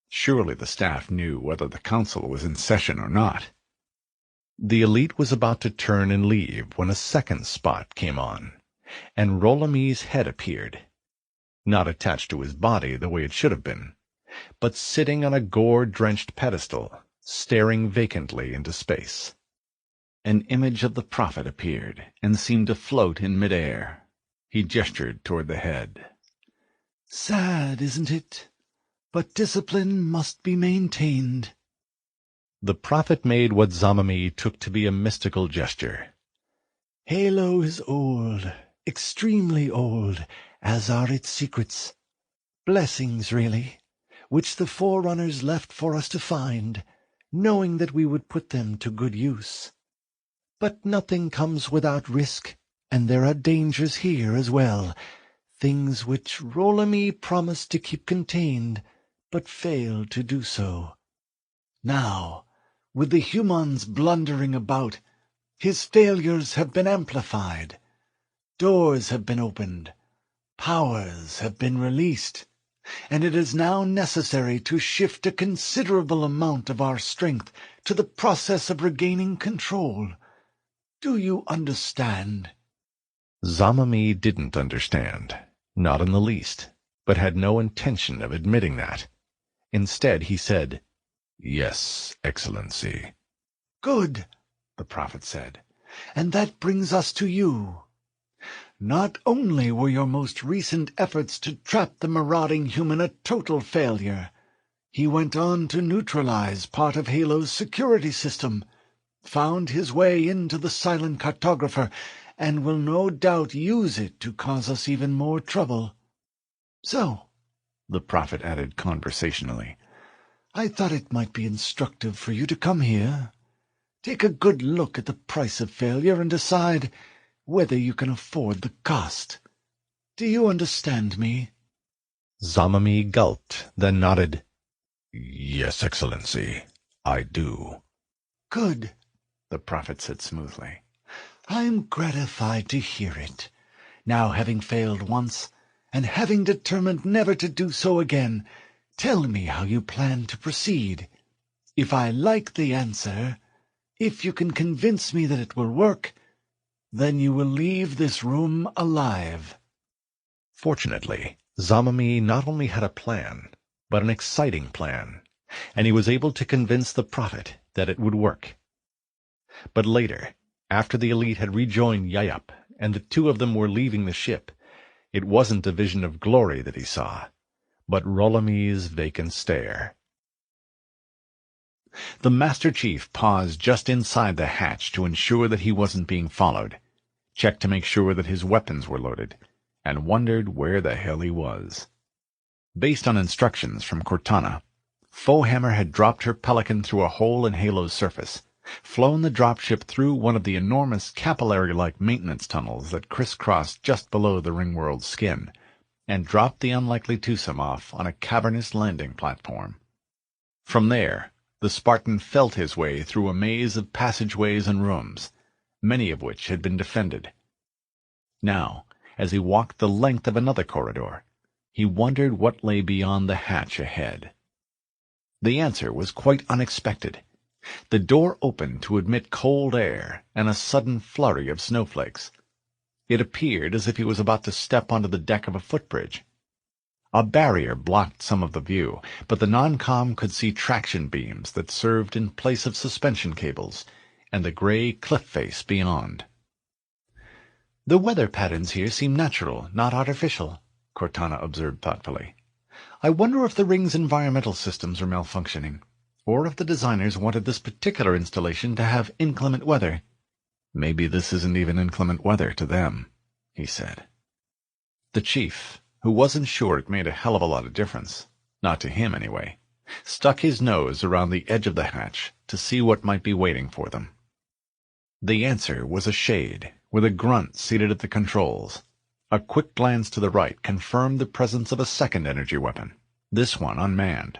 Surely the staff knew whether the council was in session or not. The elite was about to turn and leave when a second spot came on, and Rolami's head appeared, not attached to his body the way it should have been, but sitting on a gore-drenched pedestal, staring vacantly into space. An image of the prophet appeared and seemed to float in midair. He gestured toward the head. "Sad, isn't it? But discipline must be maintained." The prophet made what Zamami took to be a mystical gesture. "Halo is old, extremely old, as are its secrets. Blessings, really, which the Forerunners left for us to find, knowing that we would put them to good use. But nothing comes without risk, and there are dangers here as well, things which Rolami promised to keep contained, but failed to do so. Now, with the humans blundering about, his failures have been amplified. Doors have been opened, powers have been released, and it is now necessary to shift a considerable amount of our strength to the process of regaining control. Do you understand?" Zamami didn't understand, not in the least, but had no intention of admitting that. Instead, he said, "Yes, Excellency." "Good," the prophet said, "and that brings us to you. Not only were your most recent efforts to trap the marauding human a total failure, he went on to neutralize part of Halo's security system, found his way into the silent cartographer, and will no doubt use it to cause us even more trouble. So," the prophet added conversationally, "I thought it might be instructive for you to come here. Take a good look at the price of failure and decide whether you can afford the cost. Do you understand me?" Zamami gulped, then nodded. "Yes, Excellency, I do." "Good," the prophet said smoothly. "I'm gratified to hear it. Now, having failed once, and having determined never to do so again, tell me how you plan to proceed. If I like the answer, if you can convince me that it will work, then you will leave this room alive." Fortunately, Zamami not only had a plan, but an exciting plan, and he was able to convince the prophet that it would work. But later, after the elite had rejoined Yayap and the two of them were leaving the ship, it wasn't a vision of glory that he saw, but Rolami's vacant stare. The Master Chief paused just inside the hatch to ensure that he wasn't being followed, checked to make sure that his weapons were loaded, and wondered where the hell he was. Based on instructions from Cortana, Foehammer had dropped her Pelican through a hole in Halo's surface, flown the dropship through one of the enormous capillary-like maintenance tunnels that crisscrossed just below the ringworld's skin, and dropped the unlikely twosome off on a cavernous landing platform. From there, the Spartan felt his way through a maze of passageways and rooms, many of which had been defended. Now, as he walked the length of another corridor, he wondered what lay beyond the hatch ahead. The answer was quite unexpected. The door opened to admit cold air and a sudden flurry of snowflakes. It appeared as if he was about to step onto the deck of a footbridge. A barrier blocked some of the view, but the non-com could see traction beams that served in place of suspension cables, and the gray cliff face beyond. "The weather patterns here seem natural, not artificial," Cortana observed thoughtfully. "I wonder if the ring's environmental systems are malfunctioning, or if the designers wanted this particular installation to have inclement weather." "Maybe this isn't even inclement weather to them," he said. The chief, who wasn't sure it made a hell of a lot of difference, not to him anyway, stuck his nose around the edge of the hatch to see what might be waiting for them. The answer was a shade, with a grunt seated at the controls. A quick glance to the right confirmed the presence of a second energy weapon, this one unmanned.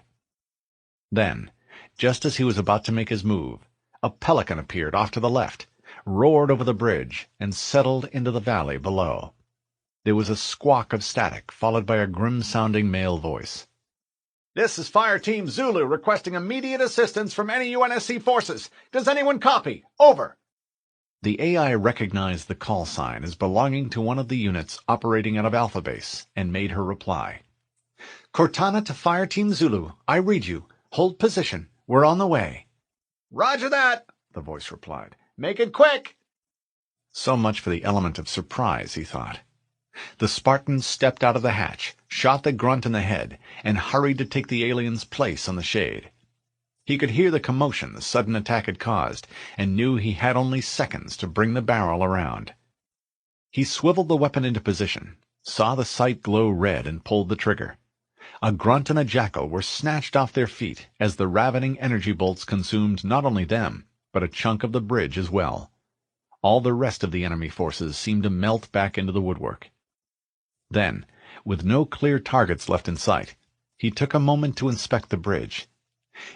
Then, just as he was about to make his move, a Pelican appeared off to the left, roared over the bridge and settled into the valley below. There was a squawk of static, followed by a grim-sounding male voice. "This is Fire Team Zulu requesting immediate assistance from any UNSC forces. Does anyone copy? Over." The AI recognized the call sign as belonging to one of the units operating out of Alpha Base and made her reply. "Cortana to Fire Team Zulu. I read you. Hold position. We're on the way." "Roger that," the voice replied. "Make it quick." So much for the element of surprise, he thought. The Spartan stepped out of the hatch, shot the grunt in the head, and hurried to take the alien's place on the shade. He could hear the commotion the sudden attack had caused, and knew he had only seconds to bring the barrel around. He swiveled the weapon into position, saw the sight glow red, and pulled the trigger. A grunt and a jackal were snatched off their feet as the ravening energy bolts consumed not only them, but a chunk of the bridge as well. All the rest of the enemy forces seemed to melt back into the woodwork. Then, with no clear targets left in sight, he took a moment to inspect the bridge.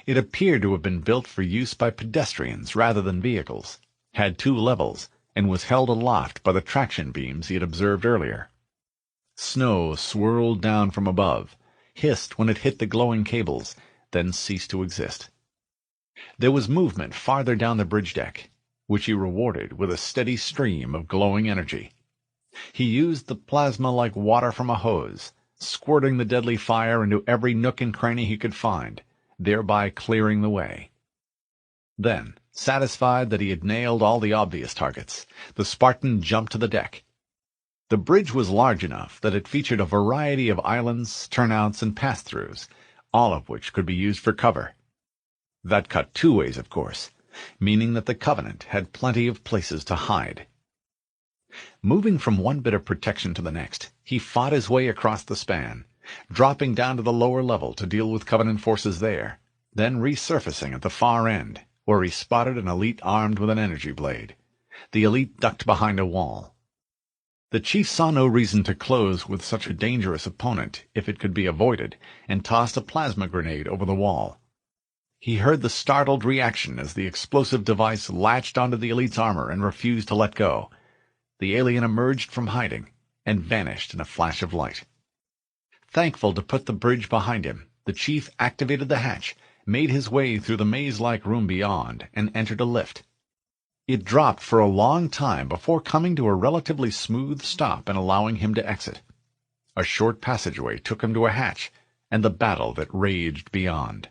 It appeared to have been built for use by pedestrians rather than vehicles, had 2 levels, and was held aloft by the traction beams he had observed earlier. Snow swirled down from above, hissed when it hit the glowing cables, then ceased to exist. There was movement farther down the bridge deck, which he rewarded with a steady stream of glowing energy. He used the plasma like water from a hose, squirting the deadly fire into every nook and cranny he could find, thereby clearing the way. Then, satisfied that he had nailed all the obvious targets, the Spartan jumped to the deck. The bridge was large enough that it featured a variety of islands, turnouts, and pass-throughs, all of which could be used for cover. That cut 2 ways, of course, meaning that the Covenant had plenty of places to hide. Moving from one bit of protection to the next, he fought his way across the span, dropping down to the lower level to deal with Covenant forces there, then resurfacing at the far end, where he spotted an elite armed with an energy blade. The elite ducked behind a wall. The chief saw no reason to close with such a dangerous opponent if it could be avoided, and tossed a plasma grenade over the wall. He heard the startled reaction as the explosive device latched onto the elite's armor and refused to let go. The alien emerged from hiding and vanished in a flash of light. Thankful to put the bridge behind him, the chief activated the hatch, made his way through the maze-like room beyond, and entered a lift. It dropped for a long time before coming to a relatively smooth stop and allowing him to exit. A short passageway took him to a hatch, and the battle that raged beyond.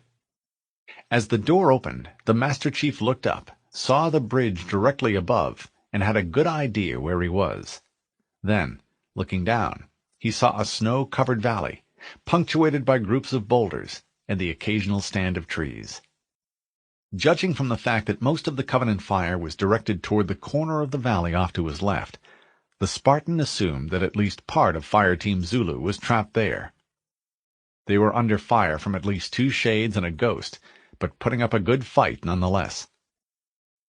As the door opened, the Master Chief looked up, saw the bridge directly above, and had a good idea where he was. Then, looking down, he saw a snow-covered valley, punctuated by groups of boulders and the occasional stand of trees. Judging from the fact that most of the Covenant fire was directed toward the corner of the valley off to his left, the Spartan assumed that at least part of Fire Team Zulu was trapped there. They were under fire from at least 2 shades and a ghost, but putting up a good fight nonetheless.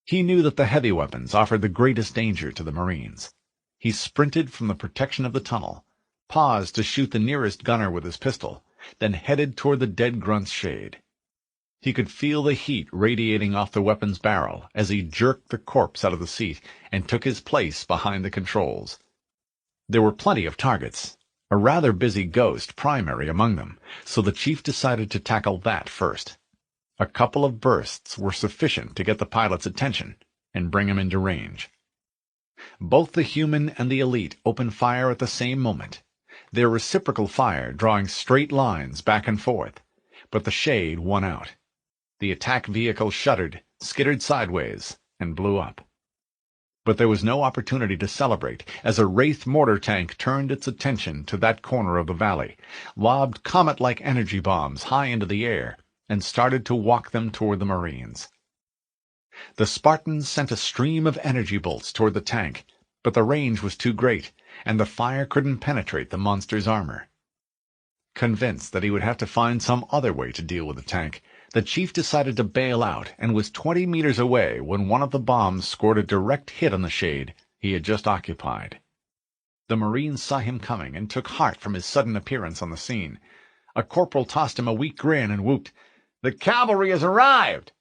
He knew that the heavy weapons offered the greatest danger to the Marines. He sprinted from the protection of the tunnel, paused to shoot the nearest gunner with his pistol, then headed toward the dead grunt's shade. He could feel the heat radiating off the weapon's barrel as he jerked the corpse out of the seat and took his place behind the controls. There were plenty of targets, a rather busy ghost primary among them, so the chief decided to tackle that first. A couple of bursts were sufficient to get the pilot's attention and bring him into range. Both the human and the elite opened fire at the same moment, their reciprocal fire drawing straight lines back and forth, but the shade won out. The attack vehicle shuddered, skittered sideways, and blew up. But there was no opportunity to celebrate as a Wraith mortar tank turned its attention to that corner of the valley, lobbed comet-like energy bombs high into the air, and started to walk them toward the Marines. The Spartans sent a stream of energy bolts toward the tank, but the range was too great, and the fire couldn't penetrate the monster's armor. Convinced that he would have to find some other way to deal with the tank, the chief decided to bail out and was 20 meters away when one of the bombs scored a direct hit on the shade he had just occupied. The Marines saw him coming and took heart from his sudden appearance on the scene. A corporal tossed him a weak grin and whooped, "The cavalry has arrived!"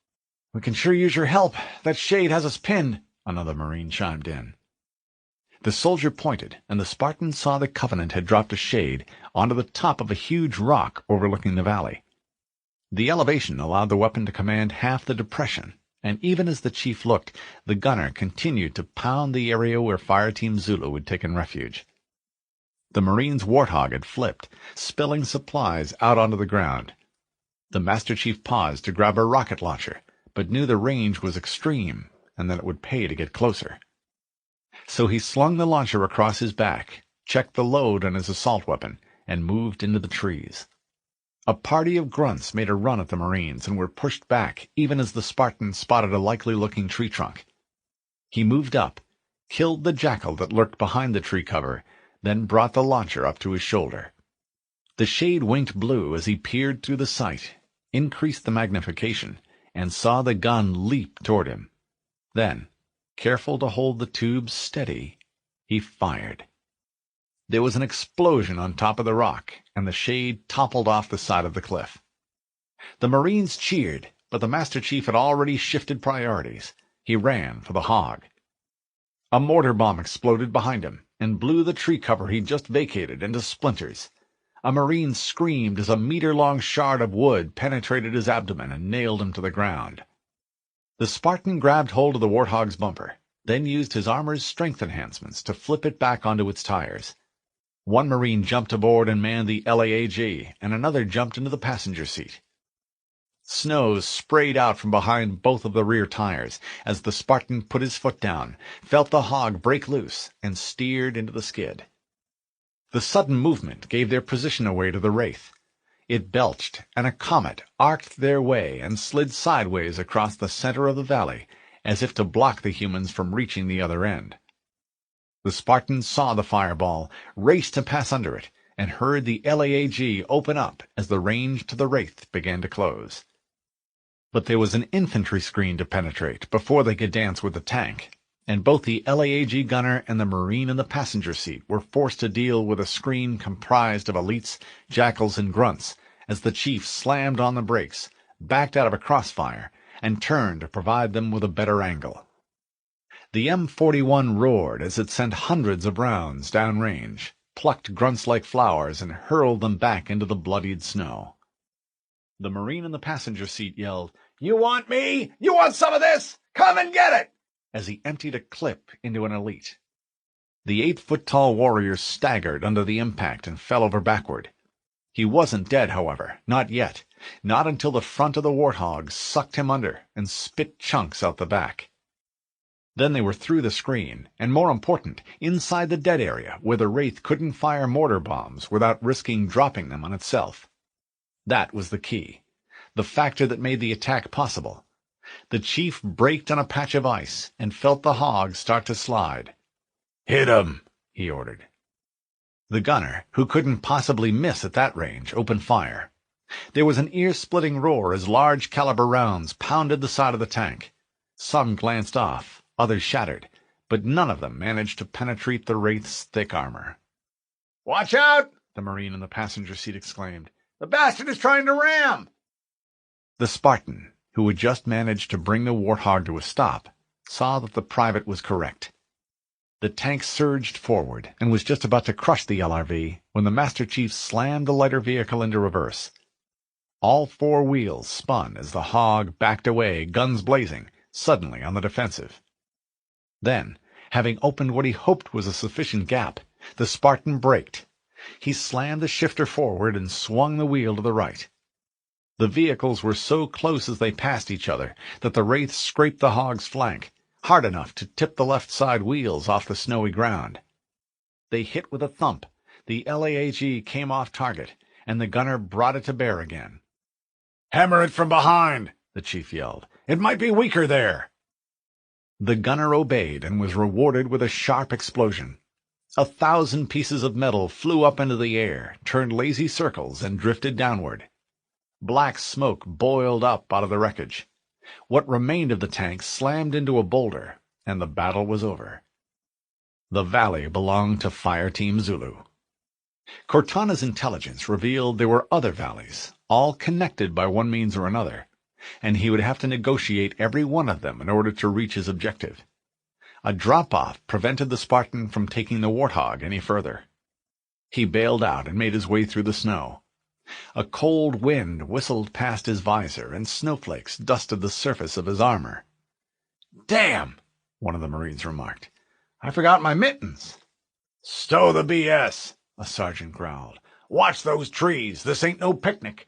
"We can sure use your help. That shade has us pinned," another Marine chimed in. The soldier pointed, and the Spartan saw the Covenant had dropped a shade onto the top of a huge rock overlooking the valley. The elevation allowed the weapon to command half the depression, and even as the chief looked, the gunner continued to pound the area where Fireteam Zulu had taken refuge. The Marine's Warthog had flipped, spilling supplies out onto the ground. The Master Chief paused to grab a rocket launcher, but knew the range was extreme and that it would pay to get closer. So he slung the launcher across his back, checked the load on his assault weapon, and moved into the trees. A party of grunts made a run at the Marines and were pushed back even as the Spartan spotted a likely-looking tree trunk. He moved up, killed the jackal that lurked behind the tree cover, then brought the launcher up to his shoulder. The shade winked blue as he peered through the sight, increased the magnification, and saw the gun leap toward him. Then, careful to hold the tube steady, he fired. There was an explosion on top of the rock, and the shade toppled off the side of the cliff. The Marines cheered, but the Master Chief had already shifted priorities. He ran for the hog. A mortar bomb exploded behind him and blew the tree cover he'd just vacated into splinters. A Marine screamed as a meter-long shard of wood penetrated his abdomen and nailed him to the ground. The Spartan grabbed hold of the Warthog's bumper, then used his armor's strength enhancements to flip it back onto its tires. One Marine jumped aboard and manned the LAAG, and another jumped into the passenger seat. Snow sprayed out from behind both of the rear tires as the Spartan put his foot down, felt the hog break loose, and steered into the skid. The sudden movement gave their position away to the Wraith. It belched, and a comet arced their way and slid sideways across the center of the valley, as if to block the humans from reaching the other end. The Spartans saw the fireball, raced to pass under it, and heard the LAAG open up as the range to the Wraith began to close. But there was an infantry screen to penetrate before they could dance with the tank, and both the LAAG gunner and the Marine in the passenger seat were forced to deal with a screen comprised of elites, jackals, and grunts as the chief slammed on the brakes, backed out of a crossfire, and turned to provide them with a better angle. The M41 roared as it sent hundreds of rounds downrange, plucked grunts like flowers, and hurled them back into the bloodied snow. The Marine in the passenger seat yelled, "You want me? You want some of this? Come and get it!" as he emptied a clip into an elite. The 8-foot-tall warrior staggered under the impact and fell over backward. He wasn't dead, however, not yet, not until the front of the Warthog sucked him under and spit chunks out the back. Then they were through the screen, and more important, inside the dead area where the Wraith couldn't fire mortar bombs without risking dropping them on itself. That was the key, the factor that made the attack possible. The chief braked on a patch of ice and felt the hog start to slide. "Hit 'em," he ordered. The gunner, who couldn't possibly miss at that range, opened fire. There was an ear-splitting roar as large-caliber rounds pounded the side of the tank. Some glanced off, others shattered, but none of them managed to penetrate the Wraith's thick armor. "Watch out!" the Marine in the passenger seat exclaimed. "The bastard is trying to ram!" The Spartan, who had just managed to bring the Warthog to a stop, saw that the private was correct. The tank surged forward and was just about to crush the LRV when the Master Chief slammed the lighter vehicle into reverse. All four wheels spun as the hog backed away, guns blazing, suddenly on the defensive. Then, having opened what he hoped was a sufficient gap, the Spartan braked. He slammed the shifter forward and swung the wheel to the right. The vehicles were so close as they passed each other that the Wraith scraped the hog's flank, hard enough to tip the left side wheels off the snowy ground. They hit with a thump, the LAAG came off target, and the gunner brought it to bear again. "Hammer it from behind," the chief yelled. "It might be weaker there." The gunner obeyed and was rewarded with a sharp explosion. 1,000 pieces of metal flew up into the air, turned lazy circles, and drifted downward. Black smoke boiled up out of the wreckage. What remained of the tank slammed into a boulder, and the battle was over. The valley belonged to Fireteam Zulu. Cortana's intelligence revealed there were other valleys, all connected by one means or another, and he would have to negotiate every one of them in order to reach his objective. A drop-off prevented the Spartan from taking the Warthog any further. He bailed out and made his way through the snow. A cold wind whistled past his visor, and snowflakes dusted the surface of his armor. "Damn!" one of the Marines remarked. "I forgot my mittens." "Stow the BS," a sergeant growled. "Watch those trees. This ain't no picnic."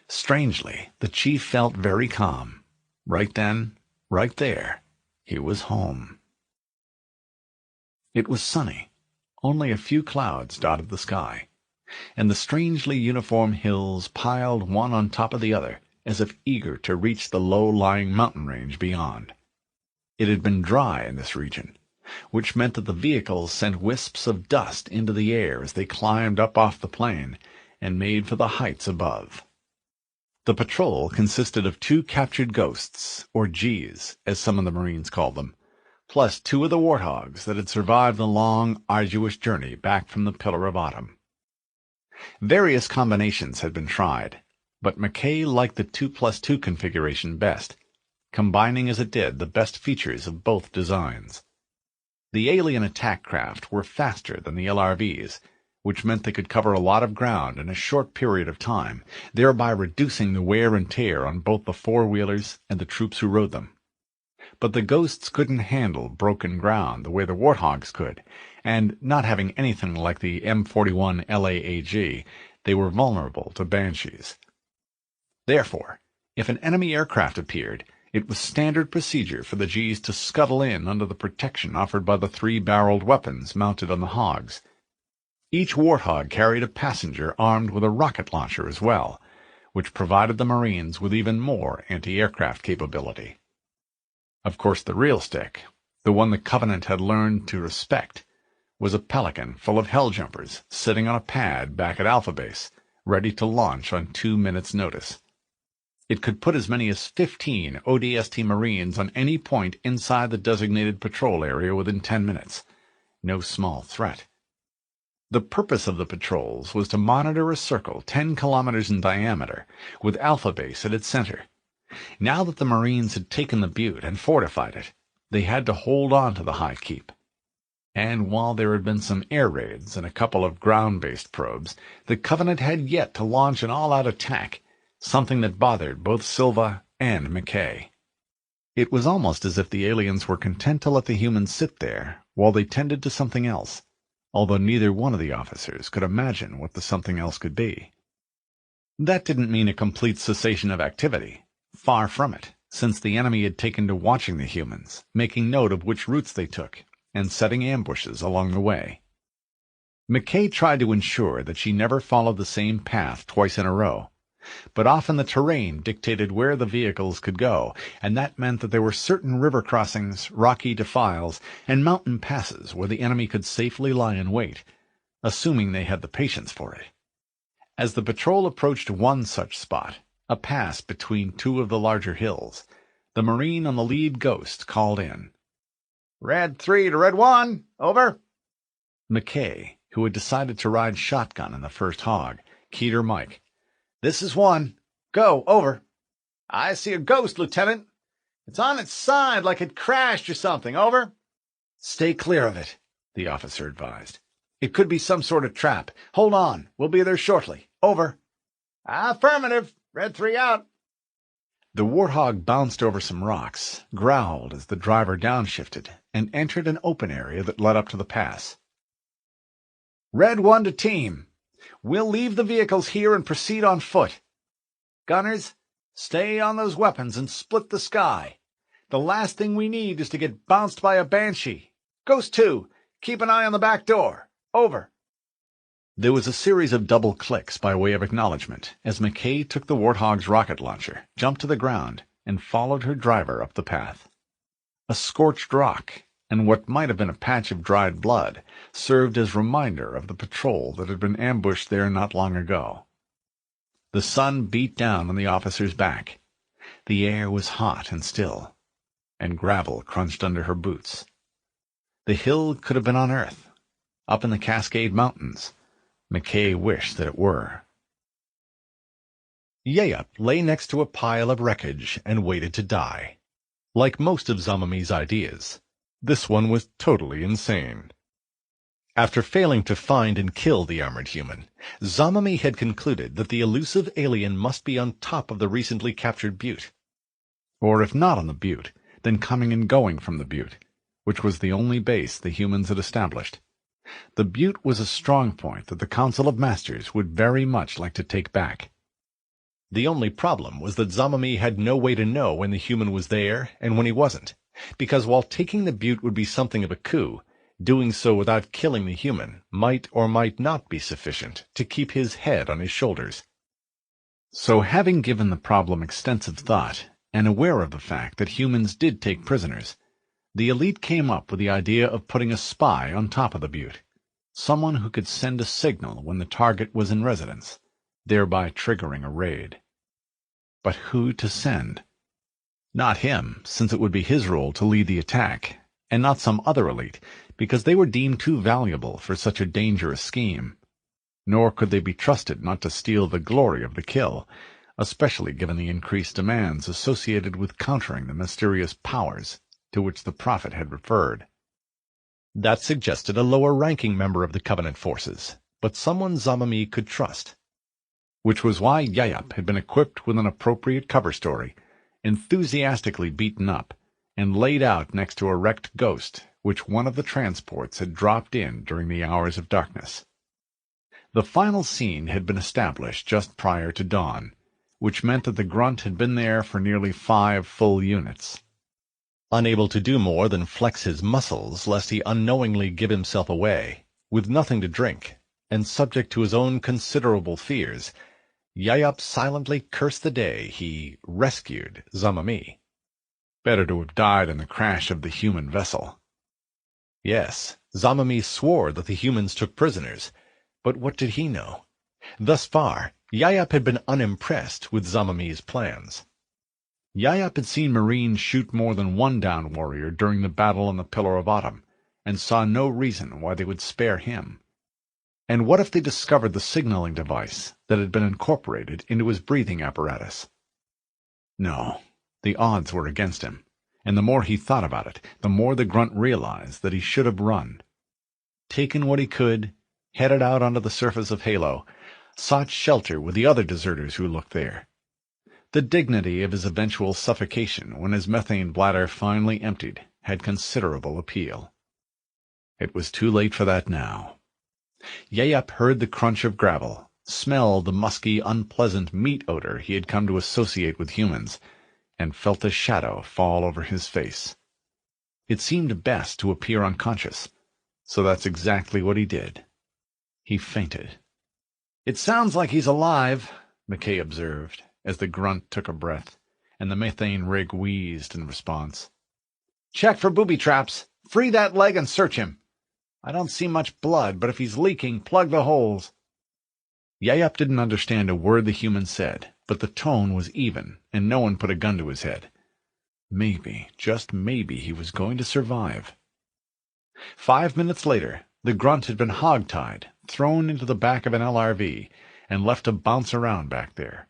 Strangely, the chief felt very calm. Right then, right there, he was home. It was sunny. Only a few clouds dotted the sky, and the strangely uniform hills piled one on top of the other, as if eager to reach the low-lying mountain range beyond. It had been dry in this region, which meant that the vehicles sent wisps of dust into the air as they climbed up off the plain and made for the heights above. The patrol consisted of 2 captured ghosts, or Gs, as some of the Marines called them, plus 2 of the Warthogs that had survived the long, arduous journey back from the Pillar of Autumn. Various combinations had been tried, but McKay liked the 2+2 configuration best, combining as it did the best features of both designs. The alien attack craft were faster than the LRVs, which meant they could cover a lot of ground in a short period of time, thereby reducing the wear and tear on both the four-wheelers and the troops who rode them. But the Ghosts couldn't handle broken ground the way the Warthogs could, and not having anything like the M41 LAAG, they were vulnerable to Banshees. Therefore, if an enemy aircraft appeared, it was standard procedure for the Gs to scuttle in under the protection offered by the 3-barreled weapons mounted on the Hogs. Each Warthog carried a passenger armed with a rocket launcher as well, which provided the Marines with even more anti-aircraft capability. Of course, the real stick, the one the Covenant had learned to respect, was a Pelican full of helljumpers sitting on a pad back at Alpha Base, ready to launch on 2 minutes' notice. It could put as many as 15 ODST Marines on any point inside the designated patrol area within 10 minutes. No small threat. The purpose of the patrols was to monitor a circle 10 kilometers in diameter, with Alpha Base at its center. Now that the Marines had taken the butte and fortified it, they had to hold on to the high keep. And while there had been some air raids and a couple of ground-based probes, the Covenant had yet to launch an all-out attack, something that bothered both Silva and McKay. It was almost as if the aliens were content to let the humans sit there while they tended to something else, although neither one of the officers could imagine what the something else could be. That didn't mean a complete cessation of activity. Far from it, since the enemy had taken to watching the humans, making note of which routes they took, and setting ambushes along the way. McKay tried to ensure that she never followed the same path twice in a row, but often the terrain dictated where the vehicles could go, and that meant that there were certain river crossings, rocky defiles, and mountain passes where the enemy could safely lie in wait, assuming they had the patience for it. As the patrol approached one such spot, a pass between 2 of the larger hills, the Marine on the lead Ghost called in. "Red 3 to Red 1, over." McKay, who had decided to ride shotgun in the first Hog, keyed her mic. "This is 1. Go, over." "I see a Ghost, Lieutenant. It's on its side like it crashed or something, over." "Stay clear of it," the officer advised. "It could be some sort of trap. Hold on, we'll be there shortly. Over." "Affirmative. Red 3 out." The Warthog bounced over some rocks, growled as the driver downshifted, and entered an open area that led up to the pass. "Red 1 to team. We'll leave the vehicles here and proceed on foot. Gunners, stay on those weapons and split the sky. The last thing we need is to get bounced by a Banshee. Ghost 2, keep an eye on the back door. Over." There was a series of double clicks by way of acknowledgement as McKay took the Warthog's rocket launcher, jumped to the ground, and followed her driver up the path. A scorched rock, and what might have been a patch of dried blood, served as reminder of the patrol that had been ambushed there not long ago. The sun beat down on the officer's back. The air was hot and still, and gravel crunched under her boots. The hill could have been on Earth, up in the Cascade Mountains. McKay wished that it were. Yeyup lay next to a pile of wreckage and waited to die. Like most of Zamami's ideas, This one was totally insane. After failing to find and kill the armored human, Zamami had concluded that the elusive alien must be on top of the recently captured butte. Or if not on the butte, then coming and going from the butte, which was the only base the humans had established. The butte was a strong point that the Council of Masters would very much like to take back. The only problem was that Zamami had no way to know when the human was there and when he wasn't, because while taking the butte would be something of a coup, doing so without killing the human might or might not be sufficient to keep his head on his shoulders. So having given the problem extensive thought, and aware of the fact that humans did take prisoners, the elite came up with the idea of putting a spy on top of the butte, someone who could send a signal when the target was in residence, thereby triggering a raid. But who to send? Not him, since it would be his role to lead the attack, and not some other elite, because they were deemed too valuable for such a dangerous scheme. Nor could they be trusted not to steal the glory of the kill, especially given the increased demands associated with countering the mysterious powers to which the prophet had referred. That suggested a lower-ranking member of the Covenant forces, but someone Zamami could trust. Which was why Yayap had been equipped with an appropriate cover story, enthusiastically beaten up, and laid out next to a wrecked ghost which one of the transports had dropped in during the hours of darkness. The final scene had been established just prior to dawn, which meant that the grunt had been there for nearly 5 full units. Unable to do more than flex his muscles lest he unknowingly give himself away, with nothing to drink, and subject to his own considerable fears, Yayap silently cursed the day he rescued Zamami. Better to have died in the crash of the human vessel. Yes, Zamami swore that the humans took prisoners, but what did he know? Thus far, Yayap had been unimpressed with Zamami's plans. Yayap had seen Marines shoot more than one downed warrior during the battle on the Pillar of Autumn, and saw no reason why they would spare him. And what if they discovered the signaling device that had been incorporated into his breathing apparatus? No, the odds were against him, and the more he thought about it, the more the grunt realized that he should have run. Taken what he could, headed out onto the surface of Halo, sought shelter with the other deserters who looked there. The dignity of his eventual suffocation when his methane bladder finally emptied had considerable appeal. It was too late for that now. Yayap heard the crunch of gravel, smelled the musky, unpleasant meat odor he had come to associate with humans, and felt a shadow fall over his face. It seemed best to appear unconscious, so that's exactly what he did. He fainted. "It sounds like he's alive," McKay observed, as the grunt took a breath, and the methane rig wheezed in response. "Check for booby traps. Free that leg and search him. I don't see much blood, but if he's leaking, plug the holes." Yayap didn't understand a word the human said, but the tone was even, and no one put a gun to his head. Maybe, just maybe, he was going to survive. 5 minutes later, the grunt had been hog-tied, thrown into the back of an LRV, and left to bounce around back there.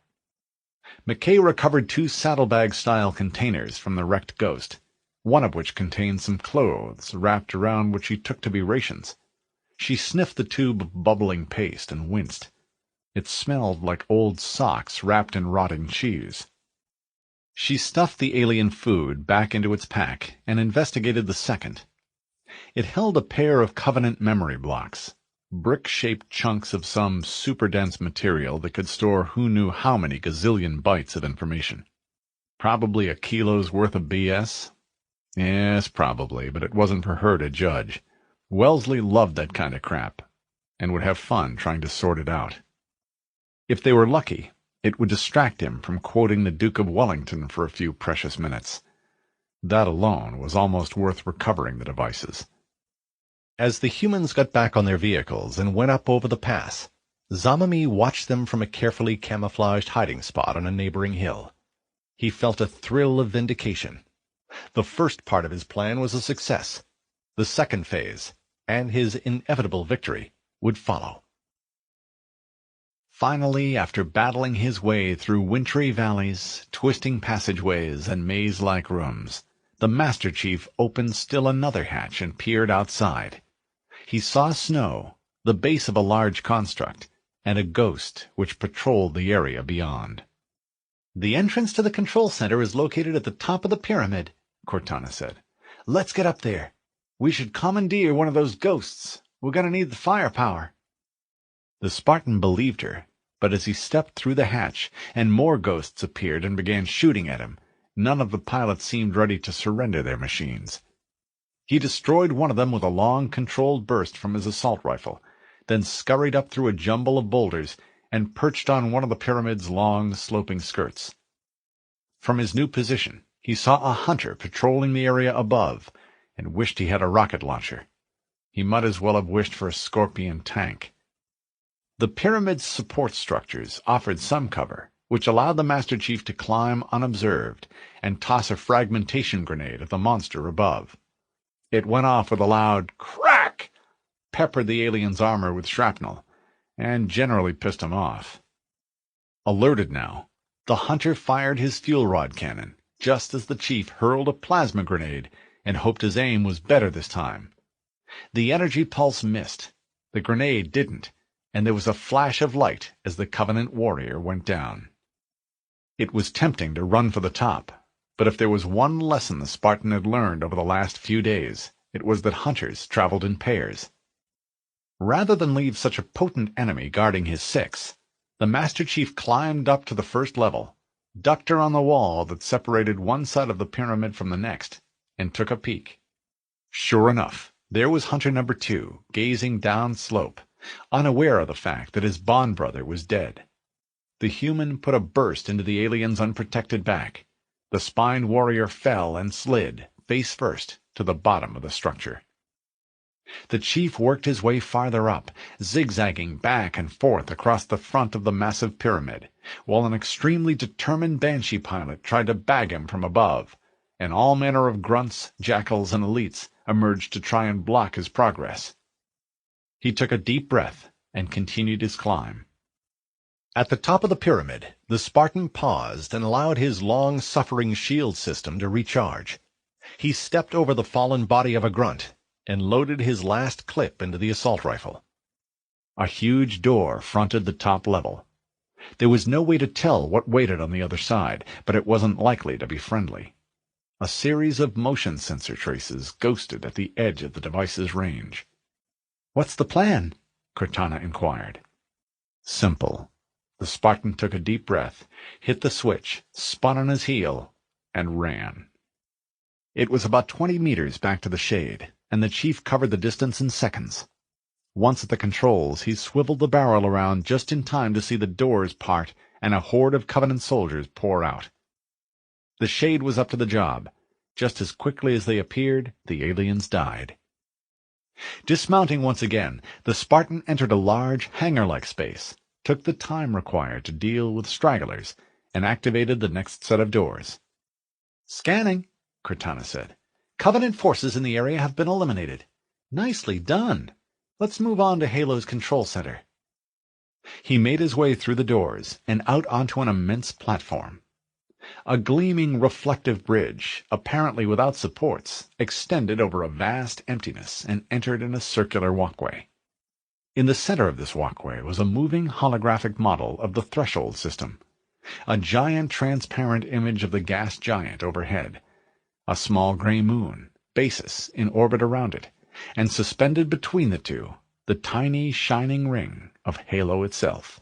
McKay recovered 2 saddlebag-style containers from the wrecked ghost, one of which contained some clothes wrapped around which she took to be rations. She sniffed the tube of bubbling paste and winced. It smelled like old socks wrapped in rotting cheese. She stuffed the alien food back into its pack and investigated the second. It held a pair of Covenant memory blocks, brick-shaped chunks of some super-dense material that could store who knew how many gazillion bytes of information. Probably a kilo's worth of BS? Yes, probably, but it wasn't for her to judge. Wellesley loved that kind of crap, and would have fun trying to sort it out. If they were lucky, it would distract him from quoting the Duke of Wellington for a few precious minutes. That alone was almost worth recovering the devices. As the humans got back on their vehicles and went up over the pass, Zamami watched them from a carefully camouflaged hiding spot on a neighboring hill. He felt a thrill of vindication. The first part of his plan was a success. The second phase, and his inevitable victory, would follow. Finally, after battling his way through wintry valleys, twisting passageways, and maze-like rooms, the Master Chief opened still another hatch and peered outside. He saw snow, the base of a large construct, and a ghost which patrolled the area beyond. "The entrance to the control center is located at the top of the pyramid," Cortana said. "Let's get up there. We should commandeer one of those ghosts. We're going to need the firepower." The Spartan believed her, but as he stepped through the hatch and more ghosts appeared and began shooting at him, none of the pilots seemed ready to surrender their machines. He destroyed one of them with a long, controlled burst from his assault rifle, then scurried up through a jumble of boulders and perched on one of the pyramid's long, sloping skirts. From his new position, he saw a hunter patrolling the area above and wished he had a rocket launcher. He might as well have wished for a Scorpion tank. The pyramid's support structures offered some cover, which allowed the Master Chief to climb unobserved and toss a fragmentation grenade at the monster above. It went off with a loud crack, peppered the alien's armor with shrapnel, and generally pissed him off. Alerted now, the hunter fired his fuel rod cannon, just as the Chief hurled a plasma grenade and hoped his aim was better this time. The energy pulse missed, the grenade didn't, and there was a flash of light as the Covenant warrior went down. It was tempting to run for the top, but if there was one lesson the Spartan had learned over the last few days, it was that hunters traveled in pairs. Rather than leave such a potent enemy guarding his six, the Master Chief climbed up to the first level, ducked around the wall that separated one side of the pyramid from the next, and took a peek. Sure enough, there was Hunter number 2, gazing down slope, unaware of the fact that his bond brother was dead. The human put a burst into the alien's unprotected back. The spined warrior fell and slid, face first, to the bottom of the structure. The Chief worked his way farther up, zigzagging back and forth across the front of the massive pyramid, while an extremely determined Banshee pilot tried to bag him from above, and all manner of grunts, jackals, and elites emerged to try and block his progress. He took a deep breath and continued his climb. At the top of the pyramid, the Spartan paused and allowed his long-suffering shield system to recharge. He stepped over the fallen body of a grunt and loaded his last clip into the assault rifle. A huge door fronted the top level. There was no way to tell what waited on the other side, but it wasn't likely to be friendly. A series of motion sensor traces ghosted at the edge of the device's range. "What's the plan?" Cortana inquired. Simple. The Spartan took a deep breath, hit the switch, spun on his heel, and ran. It was about 20 meters back to the shade, and the Chief covered the distance in seconds. Once at the controls, he swiveled the barrel around just in time to see the doors part and a horde of Covenant soldiers pour out. The shade was up to the job. Just as quickly as they appeared, the aliens died. Dismounting once again, the Spartan entered a large hangar-like space, took the time required to deal with stragglers, and activated the next set of doors. "Scanning," Cortana said. "Covenant forces in the area have been eliminated. Nicely done. Let's move on to Halo's control center." He made his way through the doors and out onto an immense platform. A gleaming reflective bridge, apparently without supports, extended over a vast emptiness and entered in a circular walkway. In the center of this walkway was a moving holographic model of the threshold system, a giant transparent image of the gas giant overhead, a small gray moon, Basis, in orbit around it, and suspended between the two, the tiny shining ring of Halo itself.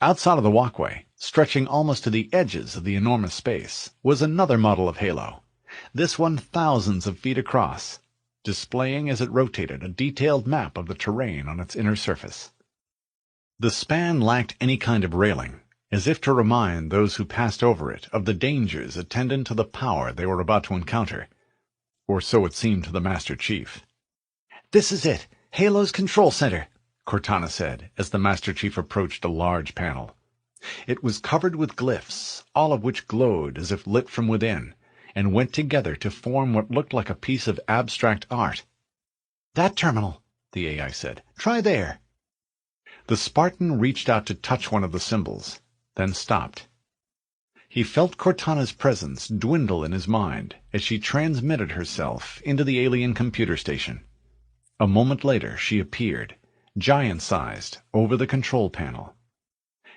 Outside of the walkway, stretching almost to the edges of the enormous space, was another model of Halo, this one thousands of feet across, displaying as it rotated a detailed map of the terrain on its inner surface. The span lacked any kind of railing, as if to remind those who passed over it of the dangers attendant to the power they were about to encounter, or so it seemed to the Master Chief. "This is it, Halo's control center," Cortana said, as the Master Chief approached a large panel. It was covered with glyphs, all of which glowed as if lit from within, and went together to form what looked like a piece of abstract art. "That terminal," the AI said. "Try there." The Spartan reached out to touch one of the symbols, then stopped. He felt Cortana's presence dwindle in his mind as she transmitted herself into the alien computer station. A moment later she appeared, giant-sized, over the control panel.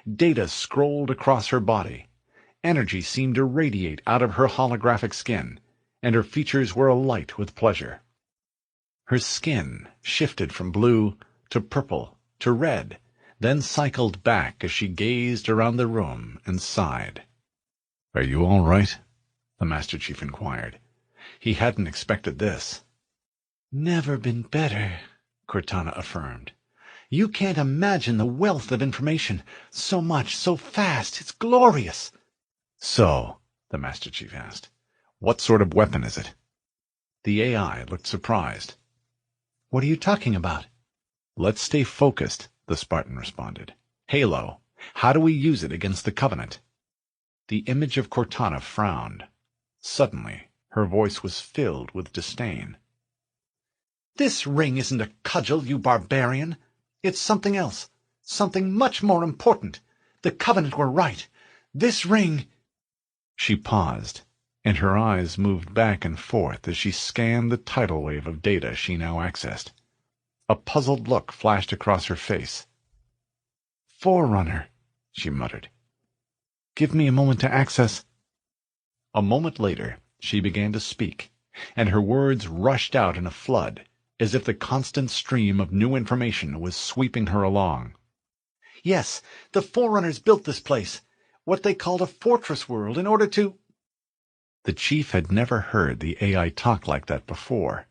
Data scrolled across her body. Energy seemed to radiate out of her holographic skin, and her features were alight with pleasure. Her skin shifted from blue to purple to red, then cycled back as she gazed around the room and sighed. "Are you all right?" the Master Chief inquired. He hadn't expected this. "Never been better," Cortana affirmed. "You can't imagine the wealth of information. So much, so fast. It's glorious." "So," the Master Chief asked, "what sort of weapon is it?" The AI looked surprised. "What are you talking about?" "Let's stay focused," the Spartan responded. "Halo. How do we use it against the Covenant?" The image of Cortana frowned. Suddenly, her voice was filled with disdain. "This ring isn't a cudgel, you barbarian. It's something else. Something much more important. The Covenant were right. This ring—" She paused, and her eyes moved back and forth as she scanned the tidal wave of data she now accessed. A puzzled look flashed across her face. "Forerunner," she muttered. "Give me a moment to access—" A moment later she began to speak, and her words rushed out in a flood, as if the constant stream of new information was sweeping her along. "Yes, the Forerunners built this place, what they called a fortress world, in order to—" The chief had never heard the AI talk like that before,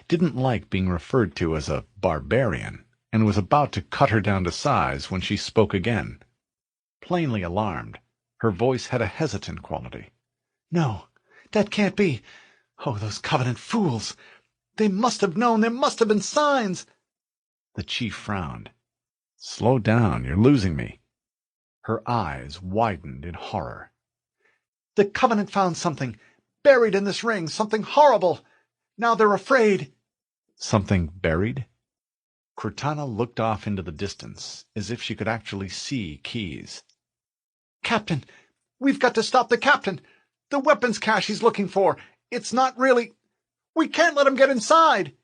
didn't like being referred to as a barbarian, and was about to cut her down to size when she spoke again. Plainly alarmed, her voice had a hesitant quality. "No, that can't be. Oh, those Covenant fools! They must have known. There must have been signs." The chief frowned. "Slow down, you're losing me." Her eyes widened in horror. "The Covenant found something, buried in this ring, something horrible. Now they're afraid." "Something buried?" Cortana looked off into the distance, as if she could actually see Keyes. "Captain! We've got to stop the Captain! The weapons cache he's looking for! It's not really— We can't let him get inside!"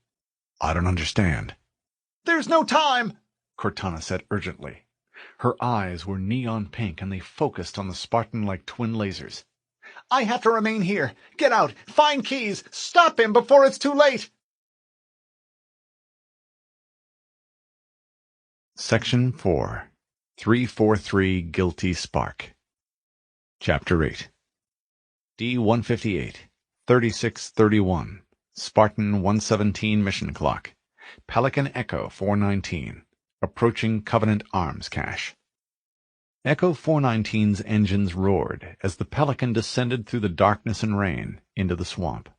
"I don't understand." "There's no time!" Cortana said urgently. Her eyes were neon pink, and they focused on the Spartan like twin lasers. "I have to remain here. Get out! Find Keyes! Stop him before it's too late!" Section 4. 343 Guilty Spark. Chapter 8. D-158, 3631, Spartan 117 mission clock, Pelican Echo 419, approaching Covenant arms cache. Echo 419's engines roared as the Pelican descended through the darkness and rain into the swamp.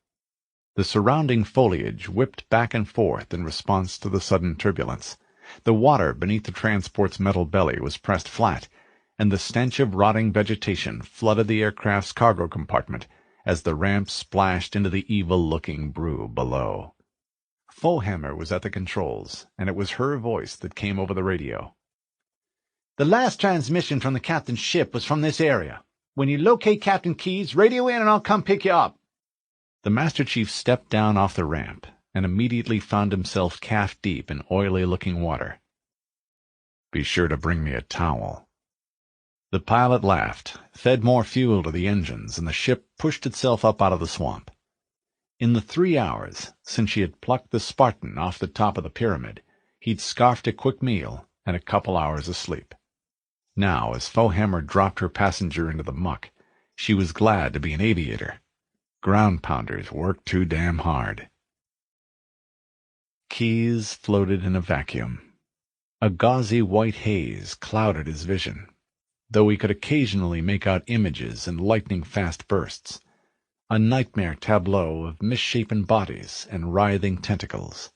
The surrounding foliage whipped back and forth in response to the sudden turbulence. The water beneath the transport's metal belly was pressed flat, and the stench of rotting vegetation flooded the aircraft's cargo compartment as the ramp splashed into the evil-looking brew below. Fohammer was at the controls, and it was her voice that came over the radio. "The last transmission from the captain's ship was from this area. When you locate Captain Keyes, radio in and I'll come pick you up." The Master Chief stepped down off the ramp and immediately found himself calf-deep in oily-looking water. "Be sure to bring me a towel." The pilot laughed, fed more fuel to the engines, and the ship pushed itself up out of the swamp. In the 3 hours since she had plucked the Spartan off the top of the pyramid, he'd scarfed a quick meal and a couple hours of sleep. Now, as Fohammer dropped her passenger into the muck, she was glad to be an aviator. Ground pounders worked too damn hard. Keyes floated in a vacuum. A gauzy white haze clouded his vision, though he could occasionally make out images in lightning-fast bursts. A nightmare tableau of misshapen bodies and writhing tentacles.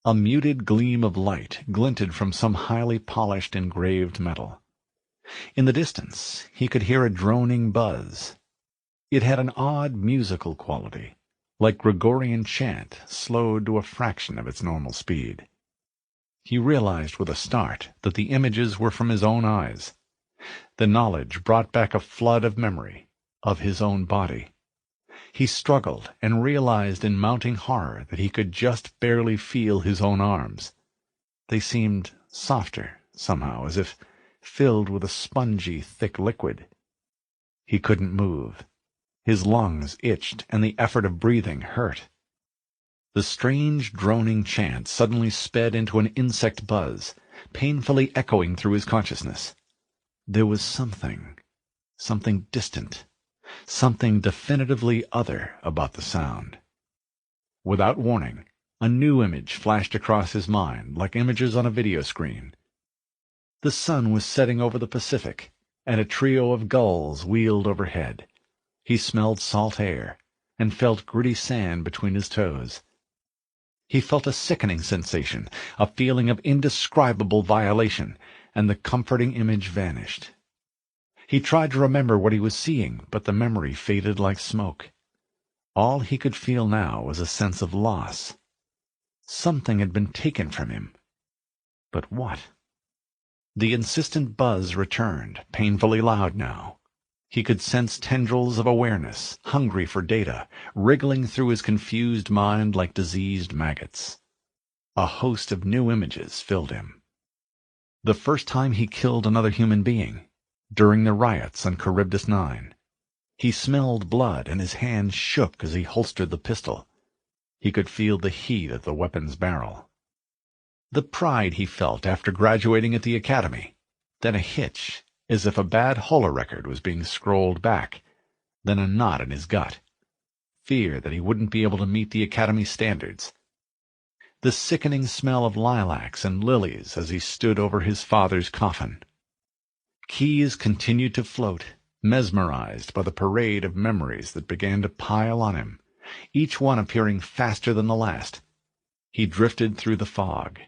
A muted gleam of light glinted from some highly polished engraved metal. In the distance he could hear a droning buzz. It had an odd musical quality, like Gregorian chant slowed to a fraction of its normal speed. He realized with a start that the images were from his own eyes. The knowledge brought back a flood of memory of his own body. He struggled and realized in mounting horror that he could just barely feel his own arms. They seemed softer, somehow, as if filled with a spongy, thick liquid. He couldn't move. His lungs itched, and the effort of breathing hurt. The strange, droning chant suddenly sped into an insect buzz, painfully echoing through his consciousness. There was something distant, something definitively other about the sound. Without warning, a new image flashed across his mind, like images on a video screen. The sun was setting over the Pacific, and a trio of gulls wheeled overhead. He smelled salt air, and felt gritty sand between his toes. He felt a sickening sensation, a feeling of indescribable violation, and the comforting image vanished. He tried to remember what he was seeing, but the memory faded like smoke. All he could feel now was a sense of loss. Something had been taken from him. But what? The insistent buzz returned, painfully loud now. He could sense tendrils of awareness, hungry for data, wriggling through his confused mind like diseased maggots. A host of new images filled him. The first time he killed another human being, during the riots on Charybdis 9. He smelled blood, and his hand shook as he holstered the pistol. He could feel the heat of the weapon's barrel. The pride he felt after graduating at the academy, then a hitch, as if a bad holorecord was being scrolled back, then a knot in his gut. Fear that he wouldn't be able to meet the academy standards. The sickening smell of lilacs and lilies as he stood over his father's coffin. Keys continued to float, mesmerized by the parade of memories that began to pile on him, each one appearing faster than the last. He drifted through the fog.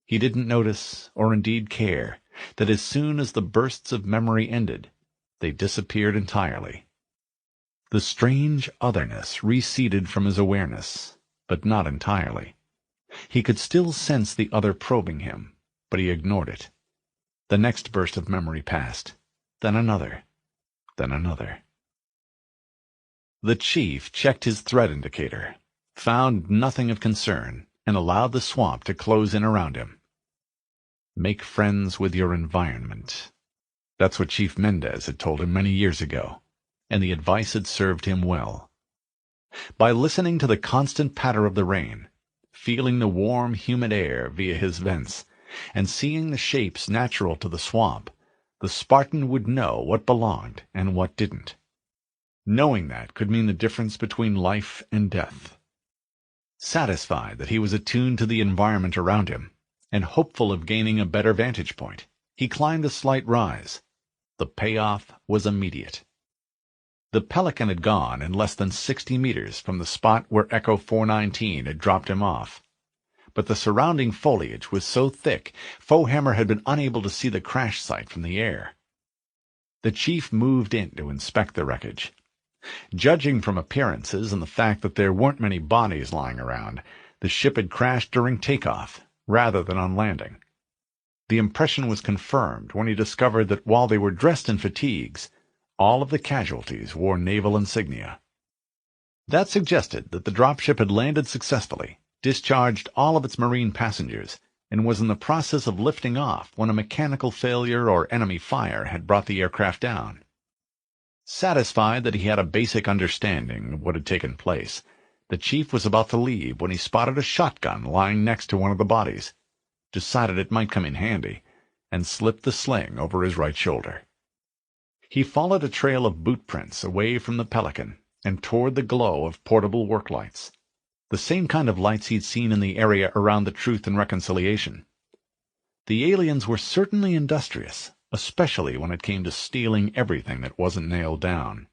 He didn't notice, or indeed care, that as soon as the bursts of memory ended, they disappeared entirely. The strange otherness receded from his awareness, but not entirely. He could still sense the other probing him, but he ignored it. The next burst of memory passed, then another, then another. The chief checked his threat indicator, found nothing of concern, and allowed the swamp to close in around him. Make friends with your environment. That's what Chief Mendez had told him many years ago, and the advice had served him well. By listening to the constant patter of the rain, feeling the warm, humid air via his vents, and seeing the shapes natural to the swamp, the Spartan would know what belonged and what didn't. Knowing that could mean the difference between life and death. Satisfied that he was attuned to the environment around him, and hopeful of gaining a better vantage point, he climbed a slight rise. The payoff was immediate. The Pelican had gone in less than 60 meters from the spot where Echo 419 had dropped him off. But the surrounding foliage was so thick, Foehammer had been unable to see the crash site from the air. The chief moved in to inspect the wreckage. Judging from appearances and the fact that there weren't many bodies lying around, the ship had crashed during takeoff, rather than on landing. The impression was confirmed when he discovered that while they were dressed in fatigues, all of the casualties wore naval insignia. That suggested that the dropship had landed successfully, discharged all of its marine passengers, and was in the process of lifting off when a mechanical failure or enemy fire had brought the aircraft down. Satisfied that he had a basic understanding of what had taken place, the chief was about to leave when he spotted a shotgun lying next to one of the bodies, decided it might come in handy, and slipped the sling over his right shoulder. He followed a trail of boot prints away from the Pelican and toward the glow of portable work lights, the same kind of lights he'd seen in the area around the Truth and Reconciliation. The aliens were certainly industrious, especially when it came to stealing everything that wasn't nailed down.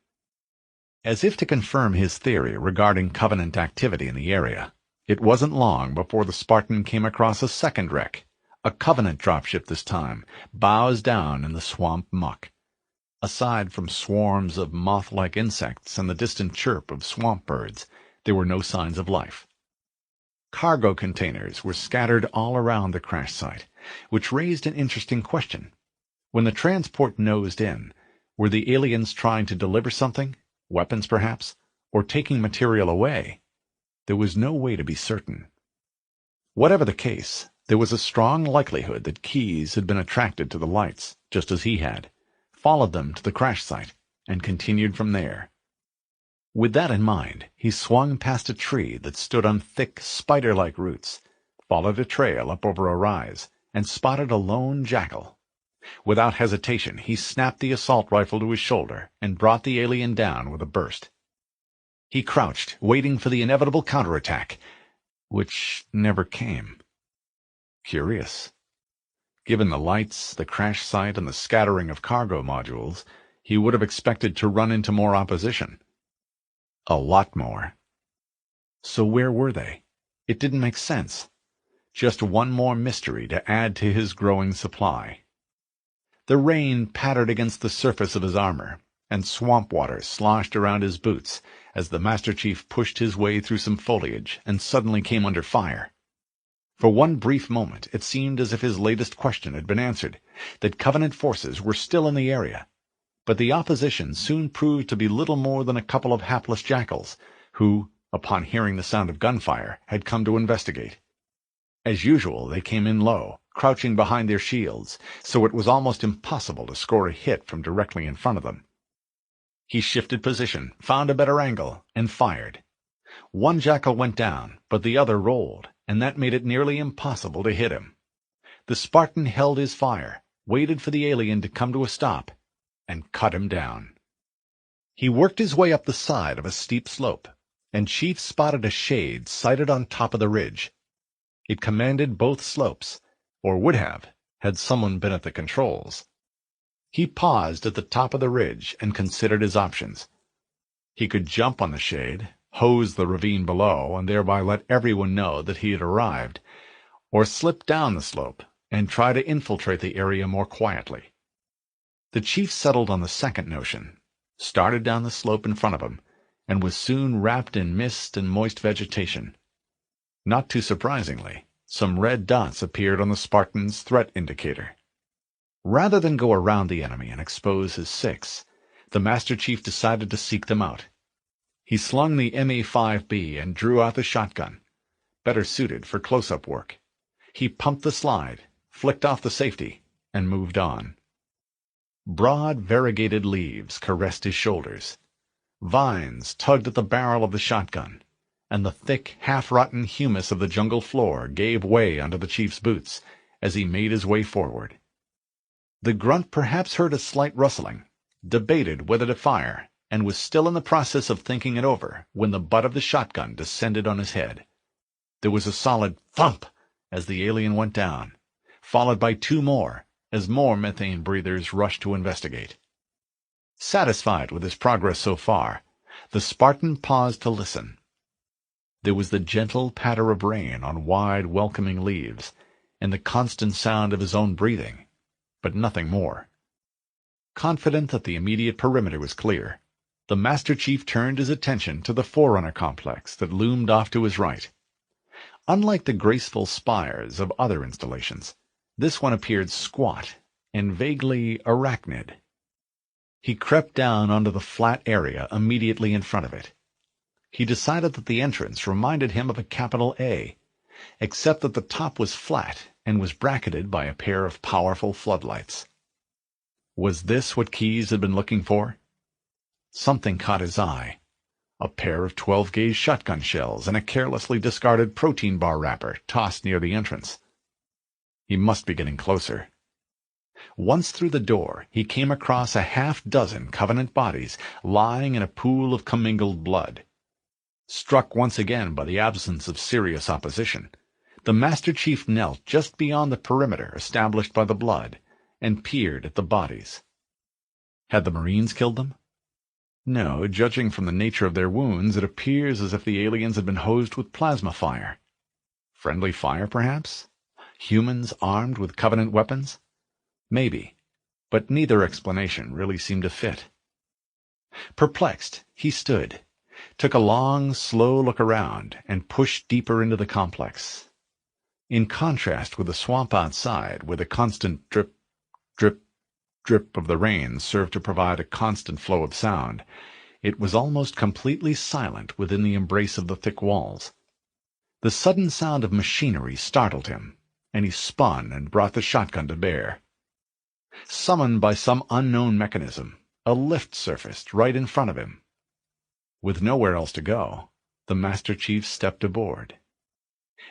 As if to confirm his theory regarding Covenant activity in the area, it wasn't long before the Spartan came across a second wreck, a Covenant dropship this time, bows down in the swamp muck. Aside from swarms of moth-like insects and the distant chirp of swamp birds, there were no signs of life. Cargo containers were scattered all around the crash site, which raised an interesting question. When the transport nosed in, were the aliens trying to deliver something, weapons perhaps, or taking material away? There was no way to be certain. Whatever the case, there was a strong likelihood that Keyes had been attracted to the lights, just as he had, followed them to the crash site, and continued from there. With that in mind, he swung past a tree that stood on thick, spider-like roots, followed a trail up over a rise, and spotted a lone jackal. Without hesitation, he snapped the assault rifle to his shoulder and brought the alien down with a burst. He crouched, waiting for the inevitable counterattack, which never came. Curious. Given the lights, the crash site, and the scattering of cargo modules, he would have expected to run into more opposition. A lot more. So where were they? It didn't make sense. Just one more mystery to add to his growing supply. The rain pattered against the surface of his armor, and swamp water sloshed around his boots as the Master Chief pushed his way through some foliage and suddenly came under fire. For one brief moment it seemed as if his latest question had been answered, that Covenant forces were still in the area. But the opposition soon proved to be little more than a couple of hapless jackals, who, upon hearing the sound of gunfire, had come to investigate. As usual, they came in low, crouching behind their shields, so it was almost impossible to score a hit from directly in front of them. He shifted position, found a better angle, and fired. One jackal went down, but the other rolled, and that made it nearly impossible to hit him. The Spartan held his fire, waited for the alien to come to a stop, and cut him down. He worked his way up the side of a steep slope, and Chief spotted a shade sighted on top of the ridge. It commanded both slopes, or would have, had someone been at the controls. He paused at the top of the ridge and considered his options. He could jump on the shade, hose the ravine below, and thereby let everyone know that he had arrived, or slip down the slope and try to infiltrate the area more quietly. The Chief settled on the second notion, started down the slope in front of him, and was soon wrapped in mist and moist vegetation. Not too surprisingly, some red dots appeared on the Spartan's threat indicator. Rather than go around the enemy and expose his six, the Master Chief decided to seek them out. He slung the MA-5B and drew out the shotgun, better suited for close-up work. He pumped the slide, flicked off the safety, and moved on. Broad, variegated leaves caressed his shoulders. Vines tugged at the barrel of the shotgun, and the thick, half-rotten humus of the jungle floor gave way under the Chief's boots as he made his way forward. The grunt perhaps heard a slight rustling, debated whether to fire, and was still in the process of thinking it over when the butt of the shotgun descended on his head. There was a solid thump as the alien went down, followed by two more as more methane breathers rushed to investigate. Satisfied with his progress so far, the Spartan paused to listen. There was the gentle patter of rain on wide, welcoming leaves, and the constant sound of his own breathing, but nothing more. Confident that the immediate perimeter was clear, the Master Chief turned his attention to the Forerunner complex that loomed off to his right. Unlike the graceful spires of other installations, this one appeared squat and vaguely arachnid. He crept down onto the flat area immediately in front of it. He decided that the entrance reminded him of a capital A, except that the top was flat and was bracketed by a pair of powerful floodlights. Was this what Keyes had been looking for? Something caught his eye. A pair of 12-gauge shotgun shells and a carelessly discarded protein bar wrapper tossed near the entrance. He must be getting closer. Once through the door, he came across a half-dozen Covenant bodies lying in a pool of commingled blood. Struck once again by the absence of serious opposition, the Master Chief knelt just beyond the perimeter established by the blood and peered at the bodies. Had the Marines killed them? No, judging from the nature of their wounds, it appears as if the aliens had been hosed with plasma fire. Friendly fire, perhaps? Humans armed with Covenant weapons? Maybe, but neither explanation really seemed to fit. Perplexed, he stood, took a long, slow look around, and pushed deeper into the complex. In contrast with the swamp outside, where the constant drip, drip, drip of the rain served to provide a constant flow of sound, it was almost completely silent within the embrace of the thick walls. The sudden sound of machinery startled him, and he spun and brought the shotgun to bear. Summoned by some unknown mechanism, a lift surfaced right in front of him. With nowhere else to go, the Master Chief stepped aboard.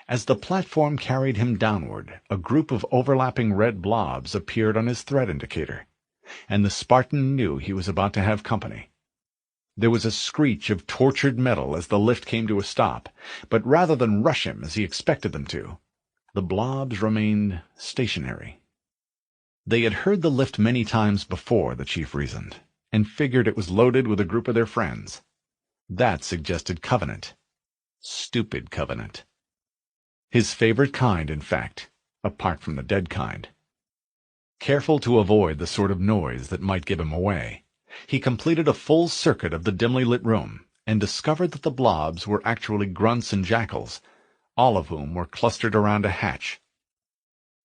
As the platform carried him downward, a group of overlapping red blobs appeared on his threat indicator, and the Spartan knew he was about to have company. There was a screech of tortured metal as the lift came to a stop, but rather than rush him as he expected them to, the blobs remained stationary. They had heard the lift many times before, the Chief reasoned, and figured it was loaded with a group of their friends. That suggested Covenant. Stupid Covenant. His favorite kind, in fact, apart from the dead kind. Careful to avoid the sort of noise that might give him away, he completed a full circuit of the dimly lit room and discovered that the blobs were actually grunts and jackals, all of whom were clustered around a hatch.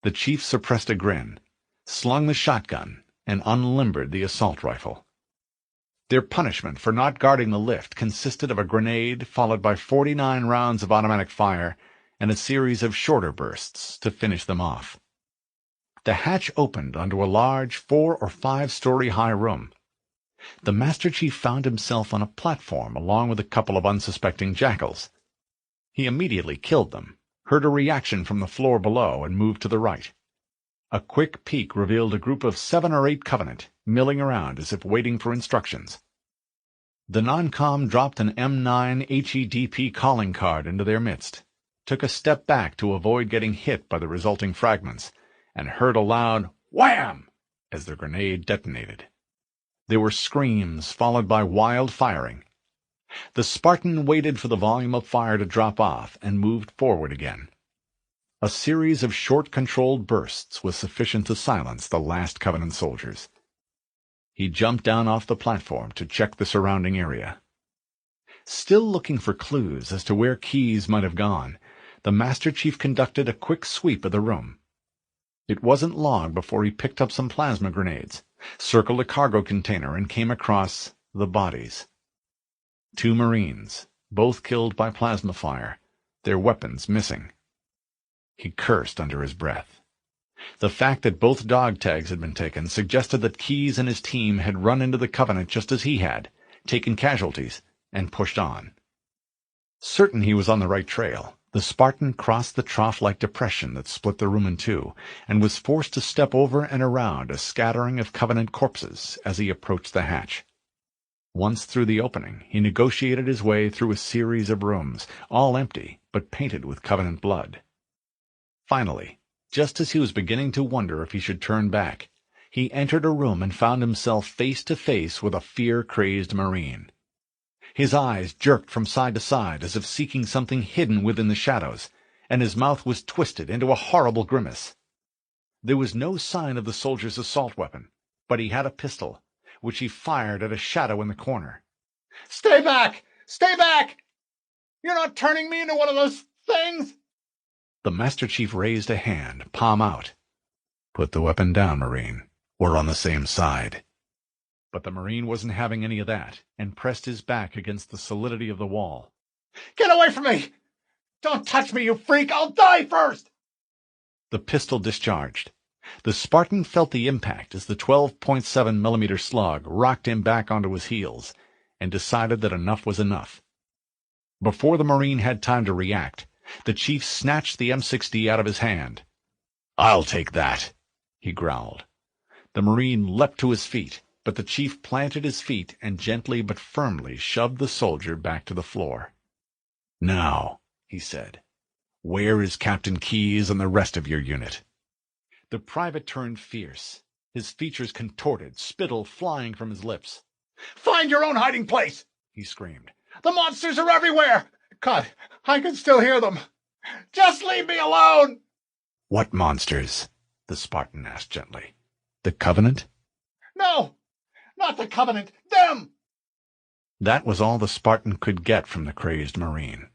The Chief suppressed a grin, slung the shotgun, and unlimbered the assault rifle. Their punishment for not guarding the lift consisted of a grenade followed by 49 rounds of automatic fire and a series of shorter bursts to finish them off. The hatch opened onto a large 4- or 5-story-high room. The Master Chief found himself on a platform along with a couple of unsuspecting jackals. He immediately killed them, heard a reaction from the floor below, and moved to the right. A quick peek revealed a group of 7 or 8 Covenant, milling around as if waiting for instructions. The non-com dropped an M9 HEDP calling card into their midst, took a step back to avoid getting hit by the resulting fragments, and heard a loud wham as the grenade detonated. There were screams followed by wild firing. The Spartan waited for the volume of fire to drop off and moved forward again. A series of short controlled bursts was sufficient to silence the last Covenant soldiers. He jumped down off the platform to check the surrounding area. Still looking for clues as to where Keyes might have gone, the Master Chief conducted a quick sweep of the room. It wasn't long before he picked up some plasma grenades, circled a cargo container, and came across the bodies. 2 Marines, both killed by plasma fire, their weapons missing. He cursed under his breath. The fact that both dog tags had been taken suggested that Keyes and his team had run into the Covenant just as he had, taken casualties, and pushed on. Certain he was on the right trail, the Spartan crossed the trough-like depression that split the room in two, and was forced to step over and around a scattering of Covenant corpses as he approached the hatch. Once through the opening, he negotiated his way through a series of rooms, all empty, but painted with Covenant blood. Finally, just as he was beginning to wonder if he should turn back, he entered a room and found himself face to face with a fear-crazed Marine. His eyes jerked from side to side as if seeking something hidden within the shadows, and his mouth was twisted into a horrible grimace. There was no sign of the soldier's assault weapon, but he had a pistol, which he fired at a shadow in the corner. "Stay back! Stay back! You're not turning me into one of those things!" The Master Chief raised a hand, palm out. "Put the weapon down, Marine. We're on the same side." But the Marine wasn't having any of that, and pressed his back against the solidity of the wall. "Get away from me! Don't touch me, you freak! I'll die first!" The pistol discharged. The Spartan felt the impact as the 12.7mm slug rocked him back onto his heels, and decided that enough was enough. Before the Marine had time to react, the Chief snatched the M60 out of his hand. "I'll take that," he growled. The Marine leapt to his feet, but the Chief planted his feet and gently but firmly shoved the soldier back to the floor. "Now," he said, "where is Captain Keyes and the rest of your unit?" The private turned fierce, his features contorted, spittle flying from his lips. "Find your own hiding place!" he screamed. "The monsters are everywhere! God, I can still hear them! Just leave me alone!" "What monsters?" the Spartan asked gently. "The Covenant?" "No, not the Covenant! Them!" That was all the Spartan could get from the crazed Marine.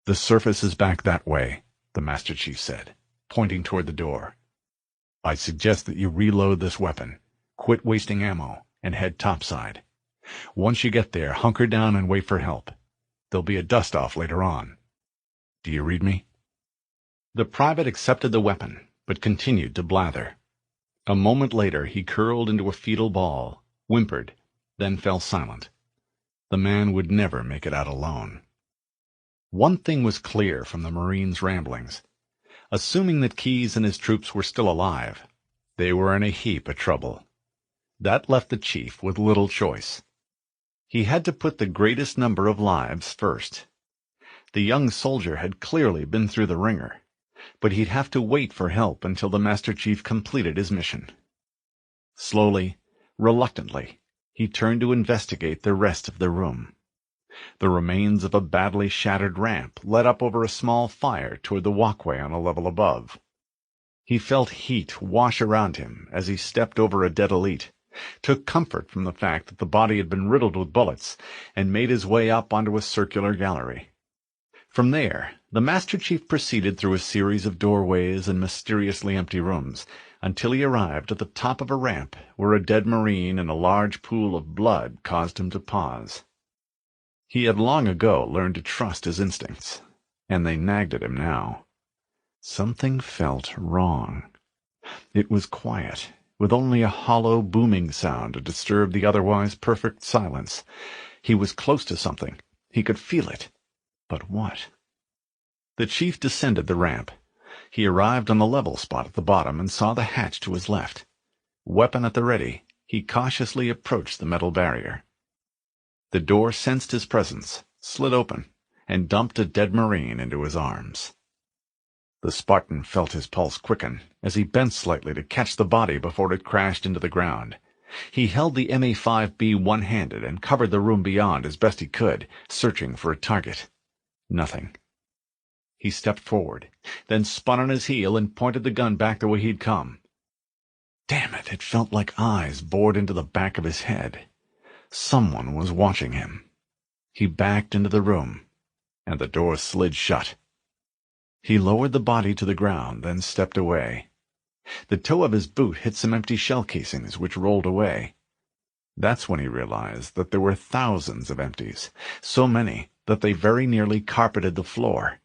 "The surface is back that way," the Master Chief said, pointing toward the door. I suggest that you reload this weapon, quit wasting ammo, and head topside. Once you get there, hunker down and wait for help. There'll be a dust-off later on. Do you read me?" The private accepted the weapon, but continued to blather. A moment later he curled into a fetal ball, whimpered, then fell silent. The man would never make it out alone. One thing was clear from the Marine's ramblings. Assuming that Keyes and his troops were still alive, they were in a heap of trouble. That left the chief with little choice. He had to put the greatest number of lives first. The young soldier had clearly been through the ringer, but he'd have to wait for help until the Master Chief completed his mission. Slowly, reluctantly, he turned to investigate the rest of the room. The remains of a badly shattered ramp led up over a small fire toward the walkway on a level above. He felt heat wash around him as he stepped over a dead elite, took comfort from the fact that the body had been riddled with bullets, and made his way up onto a circular gallery. From there, the Master Chief proceeded through a series of doorways and mysteriously empty rooms, until he arrived at the top of a ramp where a dead Marine and a large pool of blood caused him to pause. He had long ago learned to trust his instincts, and they nagged at him now. Something felt wrong. It was quiet, with only a hollow, booming sound to disturb the otherwise perfect silence. He was close to something. He could feel it. But what? The chief descended the ramp. He arrived on the level spot at the bottom and saw the hatch to his left. Weapon at the ready, he cautiously approached the metal barrier. The door sensed his presence, slid open, and dumped a dead Marine into his arms. The Spartan felt his pulse quicken as he bent slightly to catch the body before it crashed into the ground. He held the MA-5B one-handed and covered the room beyond as best he could, searching for a target. Nothing. He stepped forward, then spun on his heel and pointed the gun back the way he'd come. Damn it, it felt like eyes bored into the back of his head. Someone was watching him. He backed into the room, and the door slid shut. He lowered the body to the ground, then stepped away. The toe of his boot hit some empty shell casings, which rolled away. That's when he realized that there were thousands of empties, so many that they very nearly carpeted the floor.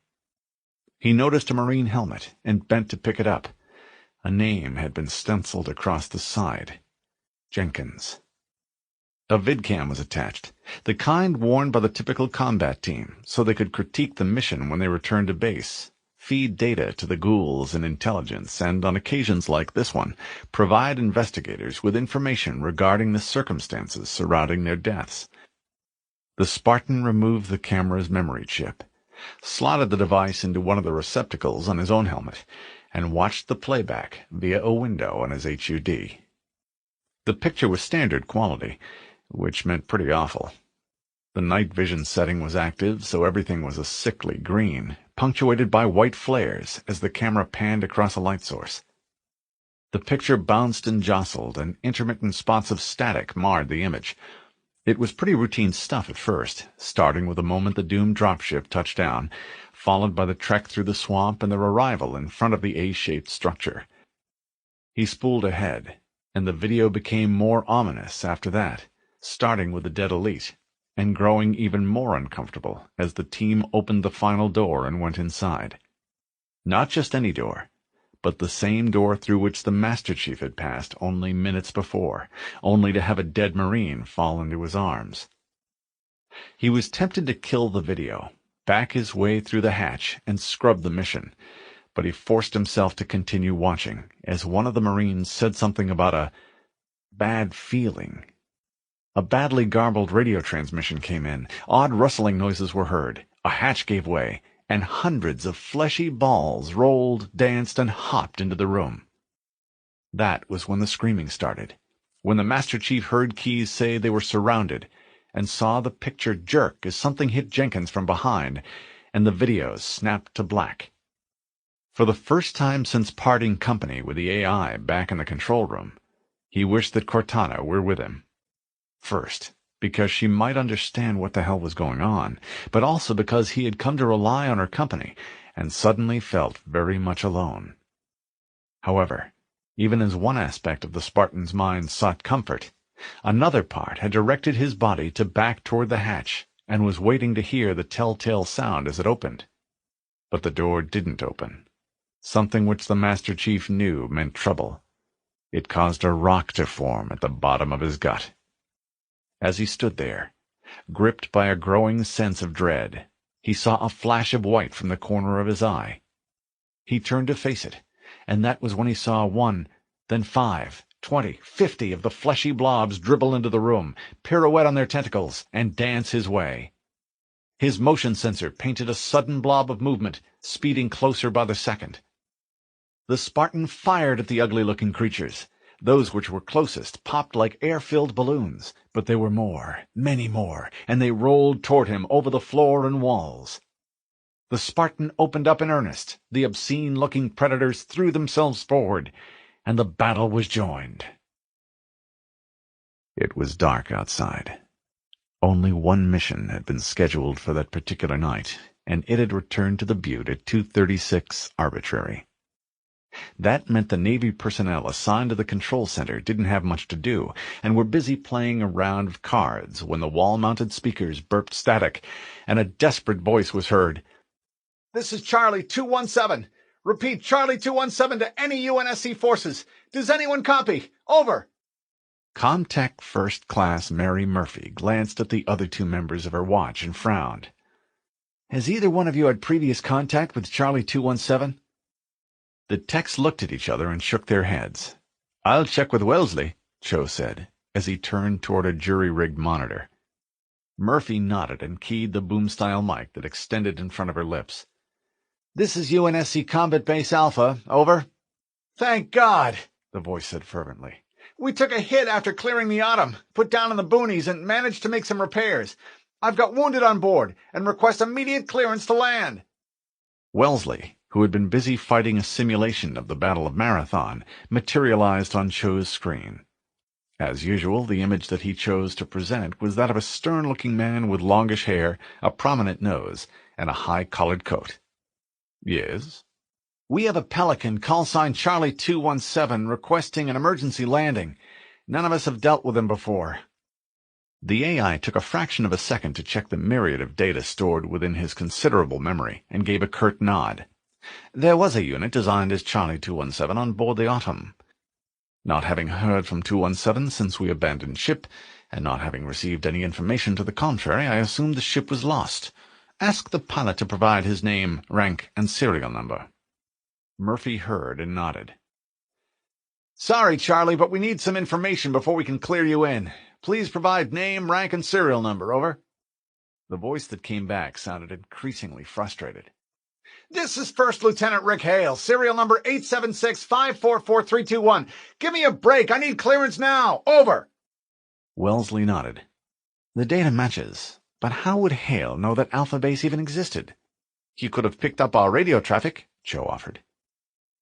He noticed a Marine helmet and bent to pick it up. A name had been stenciled across the side. Jenkins. A vidcam was attached, the kind worn by the typical combat team, so they could critique the mission when they returned to base, feed data to the ghouls and intelligence, and, on occasions like this one, provide investigators with information regarding the circumstances surrounding their deaths. The Spartan removed the camera's memory chip, slotted the device into one of the receptacles on his own helmet, and watched the playback via a window on his HUD. The picture was standard quality, which meant pretty awful. The night vision setting was active, so everything was a sickly green, punctuated by white flares as the camera panned across a light source. The picture bounced and jostled, and intermittent spots of static marred the image. It was pretty routine stuff at first, starting with the moment the doomed dropship touched down, followed by the trek through the swamp and their arrival in front of the A-shaped structure. He spooled ahead, and the video became more ominous after that, starting with the dead elite, and growing even more uncomfortable as the team opened the final door and went inside. Not just any door, but the same door through which the Master Chief had passed only minutes before, only to have a dead Marine fall into his arms. He was tempted to kill the video, back his way through the hatch, and scrub the mission, but he forced himself to continue watching as one of the Marines said something about a bad feeling. A badly garbled radio transmission came in, odd rustling noises were heard, a hatch gave way, and hundreds of fleshy balls rolled, danced, and hopped into the room. That was when the screaming started, when the Master Chief heard Keyes say they were surrounded, and saw the picture jerk as something hit Jenkins from behind, and the video snapped to black. For the first time since parting company with the AI back in the control room, he wished that Cortana were with him. First, because she might understand what the hell was going on, but also because he had come to rely on her company and suddenly felt very much alone. However, Even as one aspect of the Spartan's mind sought comfort, another part had directed his body to back toward the hatch and was waiting to hear the telltale sound as it opened. But the door didn't open. Something which the Master Chief knew meant trouble. It caused a rock to form at the bottom of his gut. As he stood there, gripped by a growing sense of dread, he saw a flash of white from the corner of his eye. He turned to face it, and that was when he saw 1, then 5, 20, 50 of the fleshy blobs dribble into the room, pirouette on their tentacles, and dance his way. His motion sensor painted a sudden blob of movement, speeding closer by the second. The Spartan fired at the ugly-looking creatures. Those which were closest popped like air-filled balloons, but there were more, many more, and they rolled toward him over the floor and walls. The Spartan opened up in earnest. The obscene-looking predators threw themselves forward, and the battle was joined. It was dark outside. Only one mission had been scheduled for that particular night, and it had returned to the butte at 2:36 arbitrary. That meant the Navy personnel assigned to the control center didn't have much to do, and were busy playing a round of cards when the wall-mounted speakers burped static, and a desperate voice was heard. "This is Charlie 217. Repeat, Charlie 217 to any UNSC forces. Does anyone copy? Over." Comtech First Class Mary Murphy glanced at the other two members of her watch and frowned. "Has either one of you had previous contact with Charlie 217? The techs looked at each other and shook their heads. "I'll check with Wellesley," Cho said, as he turned toward a jury-rigged monitor. Murphy nodded and keyed the boom-style mic that extended in front of her lips. "This is UNSC Combat Base Alpha. Over." "Thank God," the voice said fervently. "We took a hit after clearing the Autumn, put down in the boonies, and managed to make some repairs. I've got wounded on board, and request immediate clearance to land." Wellesley, who had been busy fighting a simulation of the Battle of Marathon, materialized on Cho's screen. As usual, the image that he chose to present was that of a stern-looking man with longish hair, a prominent nose, and a high-collared coat. "Yes?" "We have a Pelican, call sign Charlie 217, requesting an emergency landing. None of us have dealt with him before." The AI took a fraction of a second to check the myriad of data stored within his considerable memory, and gave a curt nod. There was a unit designed as Charlie 217 on board the Autumn. Not having heard from 217 since we abandoned ship, and not having received any information to the contrary, I assumed the ship was lost. Ask the pilot to provide his name, rank, and serial number." Murphy heard and nodded. "Sorry, Charlie, but we need some information before we can clear you in. Please provide name, rank, and serial number. Over." The voice that came back sounded increasingly frustrated. "This is First Lieutenant Rick Hale, serial number 876544321. Give me a break. I need clearance now. Over." Wellesley nodded. "The data matches, but how would Hale know that Alpha Base even existed?" "He could have picked up our radio traffic," Cho offered.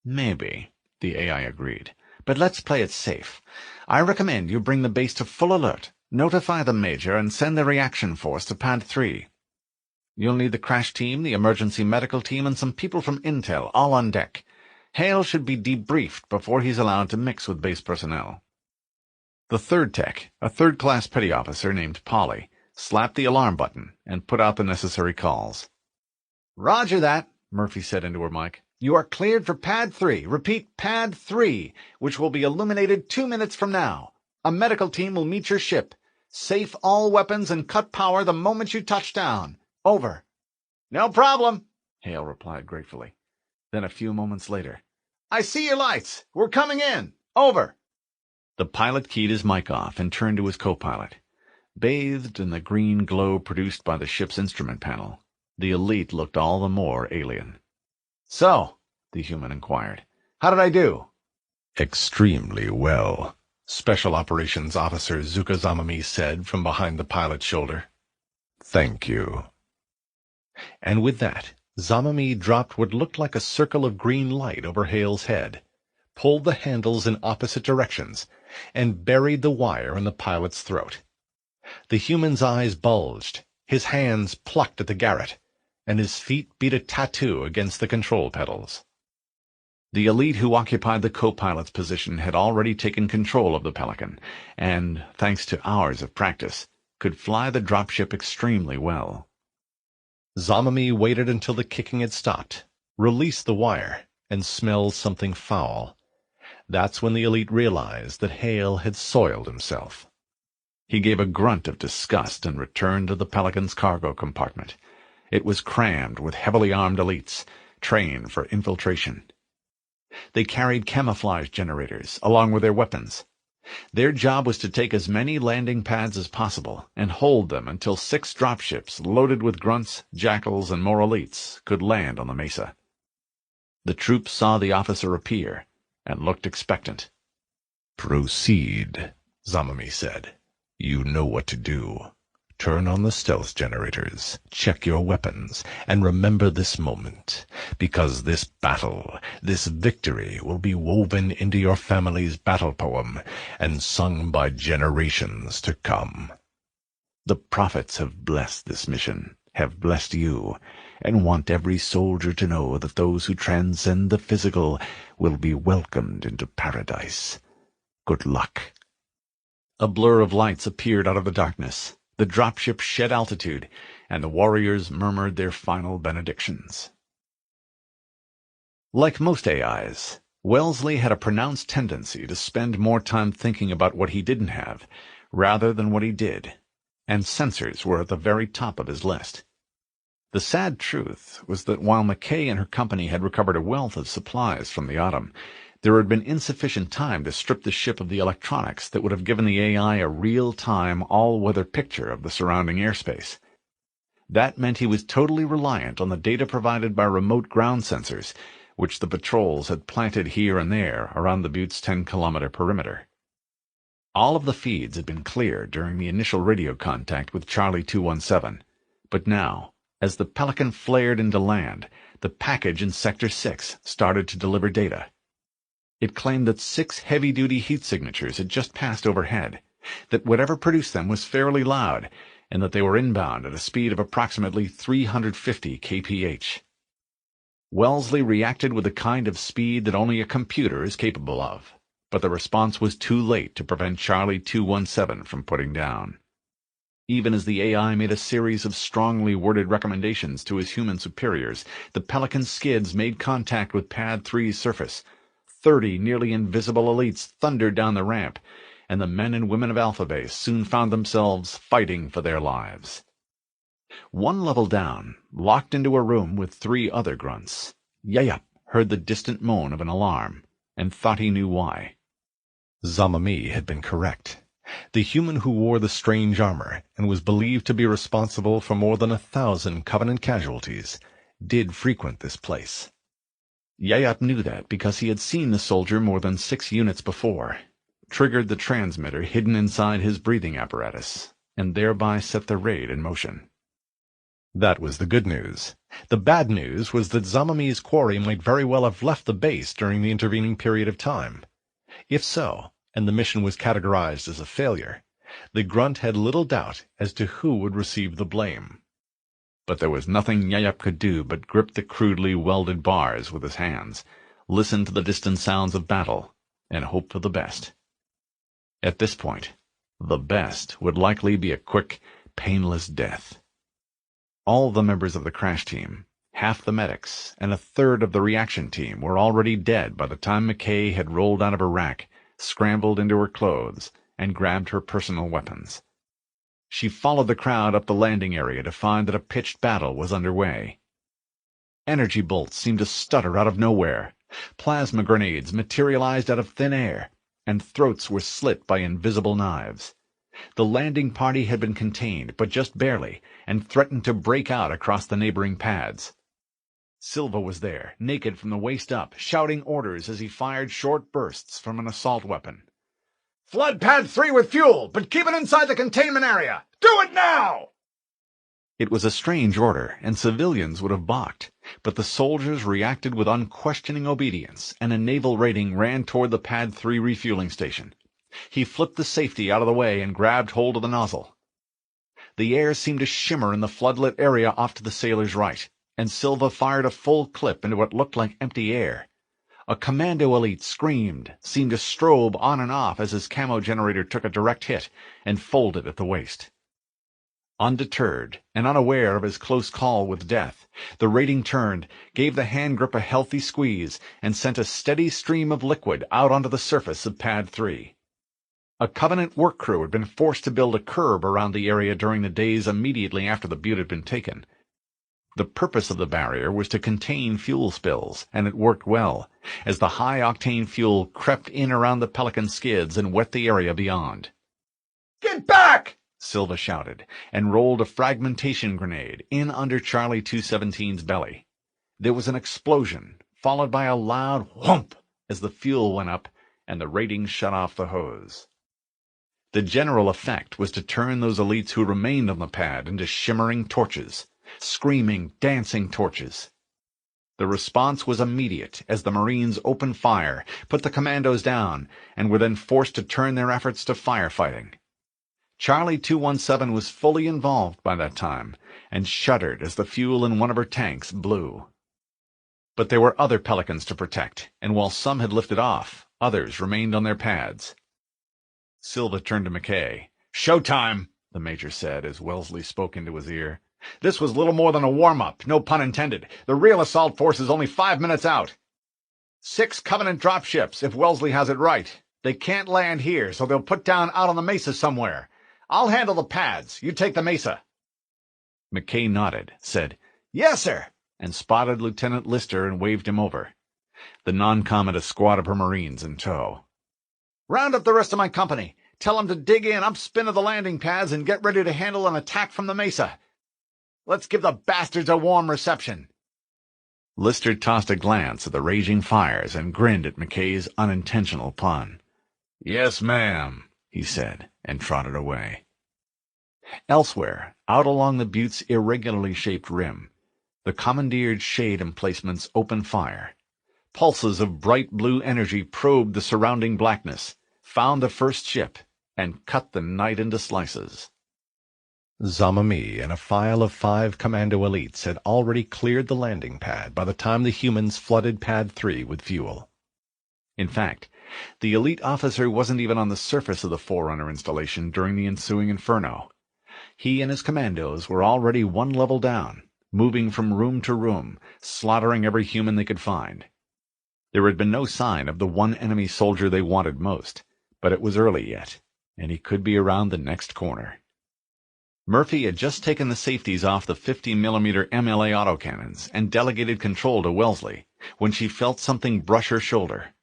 "Maybe," the AI agreed. "But let's play it safe. I recommend you bring the base to full alert, notify the Major, and send the reaction force to Pad 3. You'll need the crash team, the emergency medical team, and some people from Intel, all on deck. Hale should be debriefed before he's allowed to mix with base personnel." The third tech, a third-class petty officer named Polly, slapped the alarm button and put out the necessary calls. "Roger that," Murphy said into her mic. "You are cleared for Pad 3. Repeat, Pad 3, which will be illuminated 2 minutes from now. A medical team will meet your ship. Safe all weapons and cut power the moment you touch down. Over." "No problem," Hale replied gratefully. Then a few moments later, "I see your lights. We're coming in. Over." The pilot keyed his mic off and turned to his co-pilot. Bathed in the green glow produced by the ship's instrument panel, the elite looked all the more alien. "So," the human inquired, "how did I do?" "Extremely well," Special Operations Officer Zuka Zamami said from behind the pilot's shoulder. "Thank you." And with that, Zamami dropped what looked like a circle of green light over Hale's head, pulled the handles in opposite directions, and buried the wire in the pilot's throat. The human's eyes bulged, his hands plucked at the garrote, and his feet beat a tattoo against the control pedals. The elite who occupied the co-pilot's position had already taken control of the Pelican, and, thanks to hours of practice, could fly the dropship extremely well. Zamami waited until the kicking had stopped, released the wire, and smelled something foul. That's when the elite realized that Hale had soiled himself. He gave a grunt of disgust and returned to the Pelican's cargo compartment. It was crammed with heavily armed elites, trained for infiltration. They carried camouflage generators, along with their weapons. Their job was to take as many landing pads as possible and hold them until 6 dropships loaded with grunts, jackals, and more elites could land on the mesa. The troops saw the officer appear and looked expectant. "Proceed," Zamami said. "You know what to do. Turn on the stealth generators, check your weapons, and remember this moment, because this battle, this victory, will be woven into your family's battle poem and sung by generations to come." The prophets have blessed this mission, have blessed you, and want every soldier to know that those who transcend the physical will be welcomed into paradise. Good luck. A blur of lights appeared out of the darkness. The dropship shed altitude, and the warriors murmured their final benedictions. Like most AIs, Wellesley had a pronounced tendency to spend more time thinking about what he didn't have, rather than what he did, and sensors were at the very top of his list. The sad truth was that while McKay and her company had recovered a wealth of supplies from the Autumn, there had been insufficient time to strip the ship of the electronics that would have given the AI a real-time, all-weather picture of the surrounding airspace. That meant he was totally reliant on the data provided by remote ground sensors, which the patrols had planted here and there around the Butte's 10-kilometer perimeter. All of the feeds had been clear during the initial radio contact with Charlie 217, but now, as the Pelican flared into land, the package in Sector 6 started to deliver data. It claimed that 6 heavy-duty heat signatures had just passed overhead, that whatever produced them was fairly loud, and that they were inbound at a speed of approximately 350 kph. Wellesley reacted with the kind of speed that only a computer is capable of, but the response was too late to prevent Charlie 217 from putting down. Even as the AI made a series of strongly worded recommendations to his human superiors, the Pelican skids made contact with Pad 3's surface. 30 nearly invisible elites thundered down the ramp, and the men and women of Alpha Base soon found themselves fighting for their lives. One level down, locked into a room with 3 other grunts, Yayup heard the distant moan of an alarm, and thought he knew why. Zamami had been correct. The human who wore the strange armor, and was believed to be responsible for more than 1,000 Covenant casualties, did frequent this place. Yayup knew that because he had seen the soldier more than 6 units before, triggered the transmitter hidden inside his breathing apparatus, and thereby set the raid in motion. That was the good news. The bad news was that Zamami's quarry might very well have left the base during the intervening period of time. If so, and the mission was categorized as a failure, the grunt had little doubt as to who would receive the blame. But there was nothing Yayup could do but grip the crudely welded bars with his hands, listen to the distant sounds of battle, and hope for the best. At this point, the best would likely be a quick, painless death. All the members of the crash team, half the medics, and a third of the reaction team were already dead by the time McKay had rolled out of her rack, scrambled into her clothes, and grabbed her personal weapons. She followed the crowd up the landing area to find that a pitched battle was underway. Energy bolts seemed to stutter out of nowhere. Plasma grenades materialized out of thin air, and throats were slit by invisible knives. The landing party had been contained, but just barely, and threatened to break out across the neighboring pads. Silva was there, naked from the waist up, shouting orders as he fired short bursts from an assault weapon. "Flood Pad 3 with fuel, but keep it inside the containment area! Do it now!" It was a strange order, and civilians would have balked, but the soldiers reacted with unquestioning obedience, and a naval rating ran toward the Pad 3 refueling station. He flipped the safety out of the way and grabbed hold of the nozzle. The air seemed to shimmer in the floodlit area off to the sailor's right, and Silva fired a full clip into what looked like empty air. A commando elite screamed, seemed to strobe on and off as his camo generator took a direct hit and folded at the waist. Undeterred and unaware of his close call with death, the rating turned, gave the hand grip a healthy squeeze, and sent a steady stream of liquid out onto the surface of Pad 3. A Covenant work crew had been forced to build a curb around the area during the days immediately after the butte had been taken. The purpose of the barrier was to contain fuel spills, and it worked well, as the high-octane fuel crept in around the Pelican skids and wet the area beyond. "Get back!" Silva shouted, and rolled a fragmentation grenade in under Charlie 217's belly. There was an explosion, followed by a loud whump as the fuel went up and the ratings shut off the hose. The general effect was to turn those elites who remained on the pad into shimmering torches, screaming, dancing torches. The response was immediate as the Marines opened fire, put the commandos down, and were then forced to turn their efforts to firefighting. Charlie 217 was fully involved by that time, and shuddered as the fuel in one of her tanks blew. But there were other Pelicans to protect, and while some had lifted off, others remained on their pads. Silva turned to McKay. "Showtime," the Major said as Wellesley spoke into his ear. "This was little more than a warm-up, no pun intended. The real assault force is only 5 minutes out. 6 Covenant dropships, if Wellesley has it right. They can't land here, so they'll put down out on the mesa somewhere. I'll handle the pads. You take the mesa." McKay nodded, said, "Yes, sir," and spotted Lieutenant Lister and waved him over. The non-com had a squad of her Marines in tow. "Round up the rest of my company. Tell them to dig in upspin of the landing pads and get ready to handle an attack from the mesa. Let's give the bastards a warm reception." Lister tossed a glance at the raging fires and grinned at McKay's unintentional pun. "Yes, ma'am," he said, and trotted away. Elsewhere, out along the butte's irregularly shaped rim, the commandeered shade emplacements opened fire. Pulses of bright blue energy probed the surrounding blackness, found the first ship, and cut the night into slices. Zamami and a file of 5 commando elites had already cleared the landing pad by the time the humans flooded Pad 3 with fuel. In fact, the elite officer wasn't even on the surface of the Forerunner installation during the ensuing inferno. He and his commandos were already 1 level down, moving from room to room, slaughtering every human they could find. There had been no sign of the one enemy soldier they wanted most, but it was early yet, and he could be around the next corner. Murphy had just taken the safeties off the 50mm MLA autocannons and delegated control to Wellesley when she felt something brush her shoulder.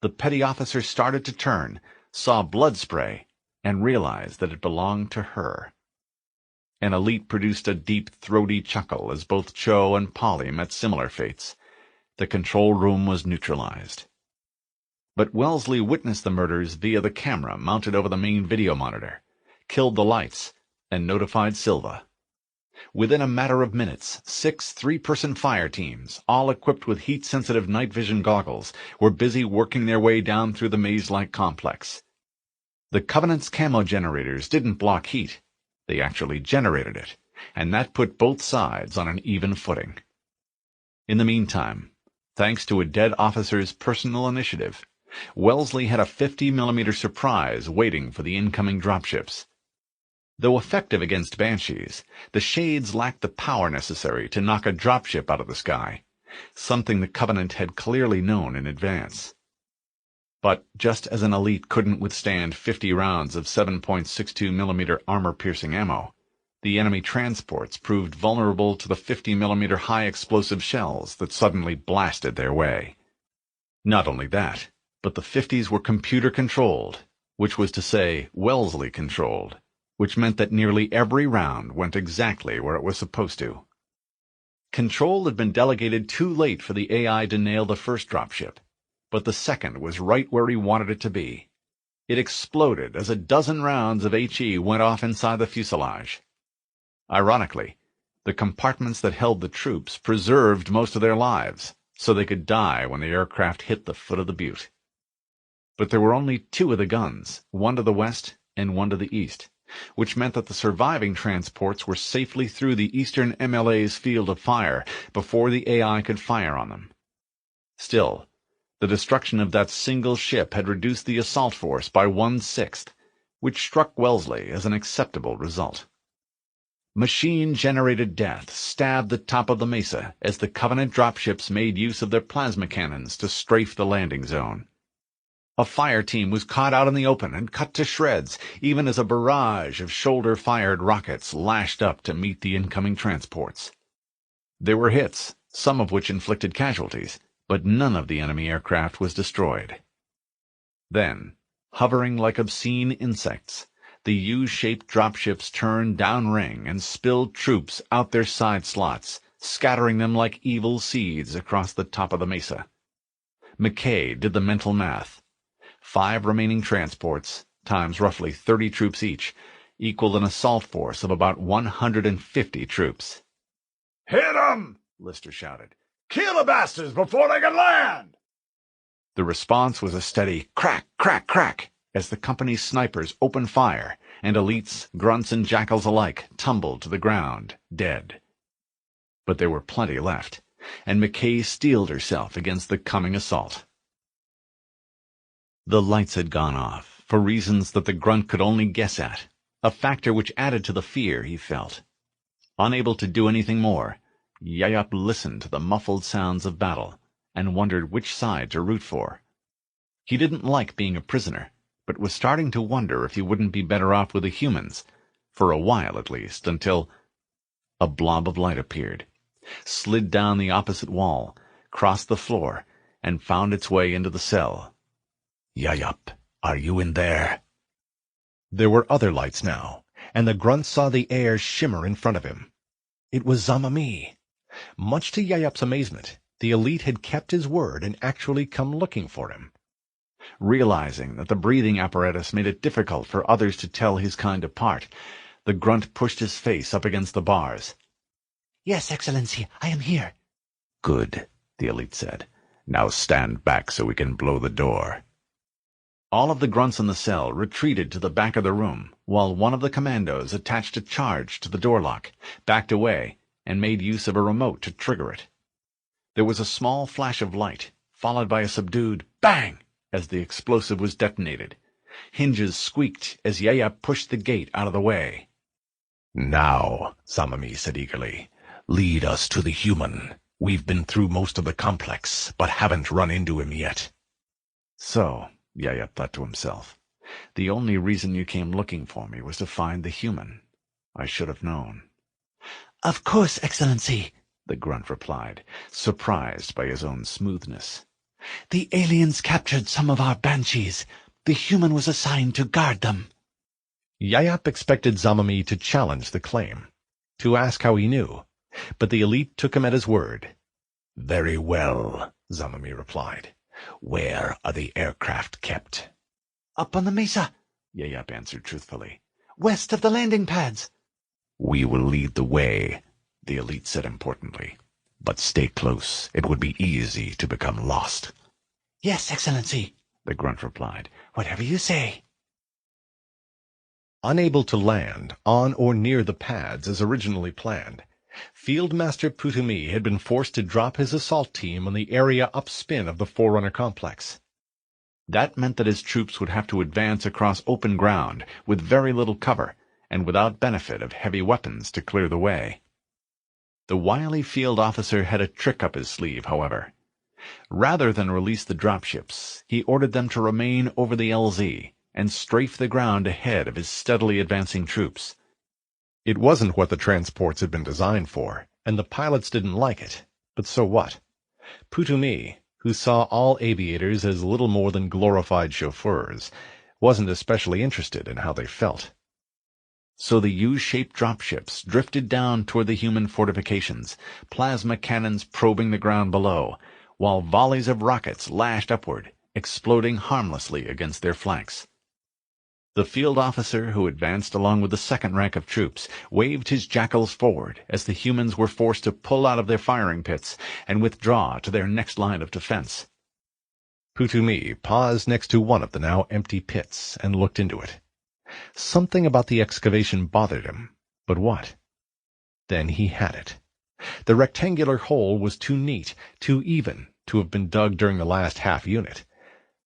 The petty officer started to turn, saw blood spray, and realized that it belonged to her. An elite produced a deep, throaty chuckle as both Cho and Polly met similar fates. The control room was neutralized. But Wellesley witnessed the murders via the camera mounted over the main video monitor, killed the lights, and notified Silva. Within a matter of minutes, 6 3-person fire teams, all equipped with heat-sensitive night vision goggles, were busy working their way down through the maze-like complex. The Covenant's camo generators didn't block heat. They actually generated it, and that put both sides on an even footing. In the meantime, thanks to a dead officer's personal initiative, Wellesley had a 50mm surprise waiting for the incoming dropships. Though effective against Banshees, the Shades lacked the power necessary to knock a dropship out of the sky, something the Covenant had clearly known in advance. But just as an elite couldn't withstand 50 rounds of 7.62mm armor-piercing ammo, the enemy transports proved vulnerable to the 50mm high-explosive shells that suddenly blasted their way. Not only that, but the 50s were computer-controlled, which was to say Wellesley-controlled, which meant that nearly every round went exactly where it was supposed to. Control had been delegated too late for the AI to nail the first dropship, but the second was right where he wanted it to be. It exploded as a dozen rounds of HE went off inside the fuselage. Ironically, the compartments that held the troops preserved most of their lives, so they could die when the aircraft hit the foot of the butte. But there were only 2 of the guns, one to the west and one to the east, which meant that the surviving transports were safely through the eastern MLA's field of fire before the AI could fire on them. Still, The destruction of that single ship had reduced the assault force by 1/6, which struck Wellesley as an acceptable result. Machine-generated death stabbed the top of the mesa as the Covenant dropships made use of their plasma cannons to strafe the landing zone. A fire team was caught out in the open and cut to shreds, even as a barrage of shoulder-fired rockets lashed up to meet the incoming transports. There were hits, some of which inflicted casualties, but none of the enemy aircraft was destroyed. Then, hovering like obscene insects, the U-shaped dropships turned downring and spilled troops out their side slots, scattering them like evil seeds across the top of the mesa. McKay did the mental math. 5 remaining transports, times roughly 30 troops each, equaled an assault force of about 150 troops. "Hit 'em!" Lister shouted. "Kill the bastards before they can land!" The response was a steady crack, crack, crack, as the company's snipers opened fire, and elites, grunts, and jackals alike tumbled to the ground, dead. But there were plenty left, and McKay steeled herself against the coming assault. The lights had gone off, for reasons that the grunt could only guess at, a factor which added to the fear he felt. Unable to do anything more, Yayup listened to the muffled sounds of battle, and wondered which side to root for. He didn't like being a prisoner, but was starting to wonder if he wouldn't be better off with the humans, for a while at least, until a blob of light appeared, slid down the opposite wall, crossed the floor, and found its way into the cell. "Yayup, are you in there?" There were other lights now, and the grunt saw the air shimmer in front of him. It was Zamami. Much to Yayup's amazement, the elite had kept his word and actually come looking for him. Realizing that the breathing apparatus made it difficult for others to tell his kind apart, the grunt pushed his face up against the bars. "Yes, Excellency, I am here." "Good," the elite said. "Now stand back so we can blow the door." All of the grunts in the cell retreated to the back of the room, while one of the commandos attached a charge to the door lock, backed away, and made use of a remote to trigger it. There was a small flash of light, followed by a subdued bang as the explosive was detonated. Hinges squeaked as Yayup pushed the gate out of the way. "Now," Zamami said eagerly, "lead us to the human. We've been through most of the complex, but haven't run into him yet." So, Yayup thought to himself, the only reason you came looking for me was to find the human. I should have known. "Of course, Excellency," the grunt replied, surprised by his own smoothness. "The aliens captured some of our banshees. The human was assigned to guard them." Yayup expected Zamami to challenge the claim, to ask how he knew, but the elite took him at his word. "Very well," Zamami replied. "Where are the aircraft kept?" "Up on the mesa," Yayup answered truthfully. "west of the landing pads." "We will lead the way," the elite said importantly. "But stay close. It would be easy to become lost." "Yes, Excellency," the grunt replied. "whatever you say." Unable to land on or near the pads as originally planned, Field Master Putumi had been forced to drop his assault team on the area upspin of the Forerunner complex. That meant that his troops would have to advance across open ground with very little cover and without benefit of heavy weapons to clear the way. The wily field officer had a trick up his sleeve, however. Rather than release the dropships, he ordered them to remain over the LZ and strafe the ground ahead of his steadily advancing troops. It wasn't what the transports had been designed for, and the pilots didn't like it, but so what? Putumi, who saw all aviators as little more than glorified chauffeurs, wasn't especially interested in how they felt. So the U-shaped dropships drifted down toward the human fortifications, plasma cannons probing the ground below, while volleys of rockets lashed upward, exploding harmlessly against their flanks. The field officer, who advanced along with the second rank of troops, waved his jackals forward as the humans were forced to pull out of their firing pits and withdraw to their next line of defense. Putumi paused next to one of the now empty pits and looked into it. Something about the excavation bothered him, but what? Then he had it. The rectangular hole was too neat, too even, to have been dug during the last half unit.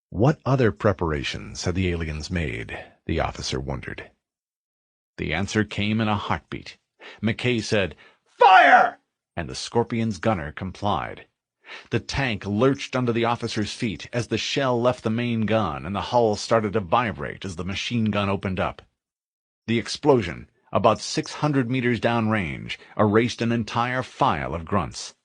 What other preparations had the aliens made, the officer wondered. The answer came in a heartbeat. McKay said, "Fire!" and the Scorpion's gunner complied. The tank lurched under the officer's feet as the shell left the main gun and the hull started to vibrate as the machine gun opened up. The explosion, about 600 meters downrange, erased an entire file of grunts.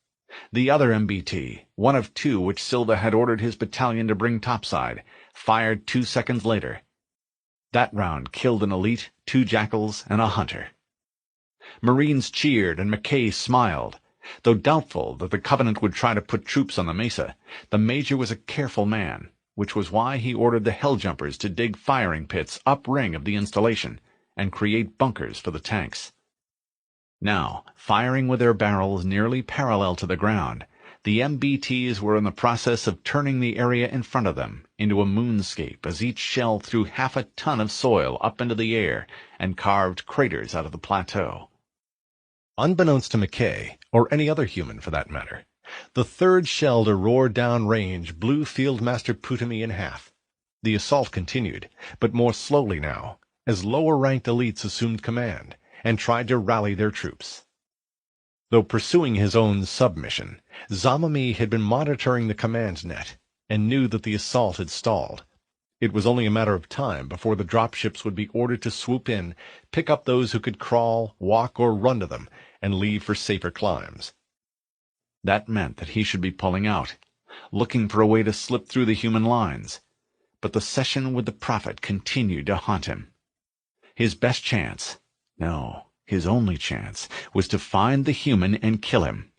The other MBT, one of two which Silva had ordered his battalion to bring topside, fired 2 seconds later. That round killed an elite, 2 jackals, and a hunter. Marines cheered and McKay smiled. Though doubtful that the Covenant would try to put troops on the mesa, the Major was a careful man, which was why he ordered the Helljumpers to dig firing pits upring of the installation and create bunkers for the tanks. Now, firing with their barrels nearly parallel to the ground, the MBTs were in the process of turning the area in front of them into a moonscape as each shell threw half a ton of soil up into the air and carved craters out of the plateau. Unbeknownst to McKay, or any other human for that matter, the third shell to roar downrange blew Field Master Putami in half. The assault continued, but more slowly now, as lower-ranked elites assumed command and tried to rally their troops. Though pursuing his own submission, Zamami had been monitoring the command net and knew that the assault had stalled. It was only a matter of time before the dropships would be ordered to swoop in, pick up those who could crawl, walk, or run to them, and leave for safer climes. That meant that he should be pulling out, looking for a way to slip through the human lines. But the session with the Prophet continued to haunt him. His best chance, no, his only chance, was to find the human and kill him.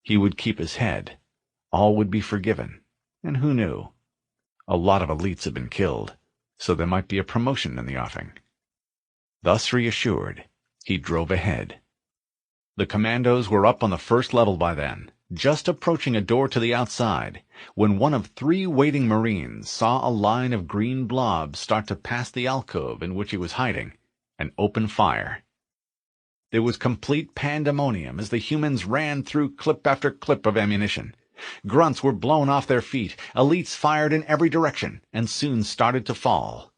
He would keep his head. All would be forgiven. And who knew? A lot of elites had been killed, so there might be a promotion in the offing. Thus reassured, he drove ahead. The commandos were up on the first level by then, just approaching a door to the outside, when one of 3 waiting Marines saw a line of green blobs start to pass the alcove in which he was hiding, and open fire. There was complete pandemonium as the humans ran through clip after clip of ammunition. Grunts were blown off their feet, elites fired in every direction, and soon started to fall.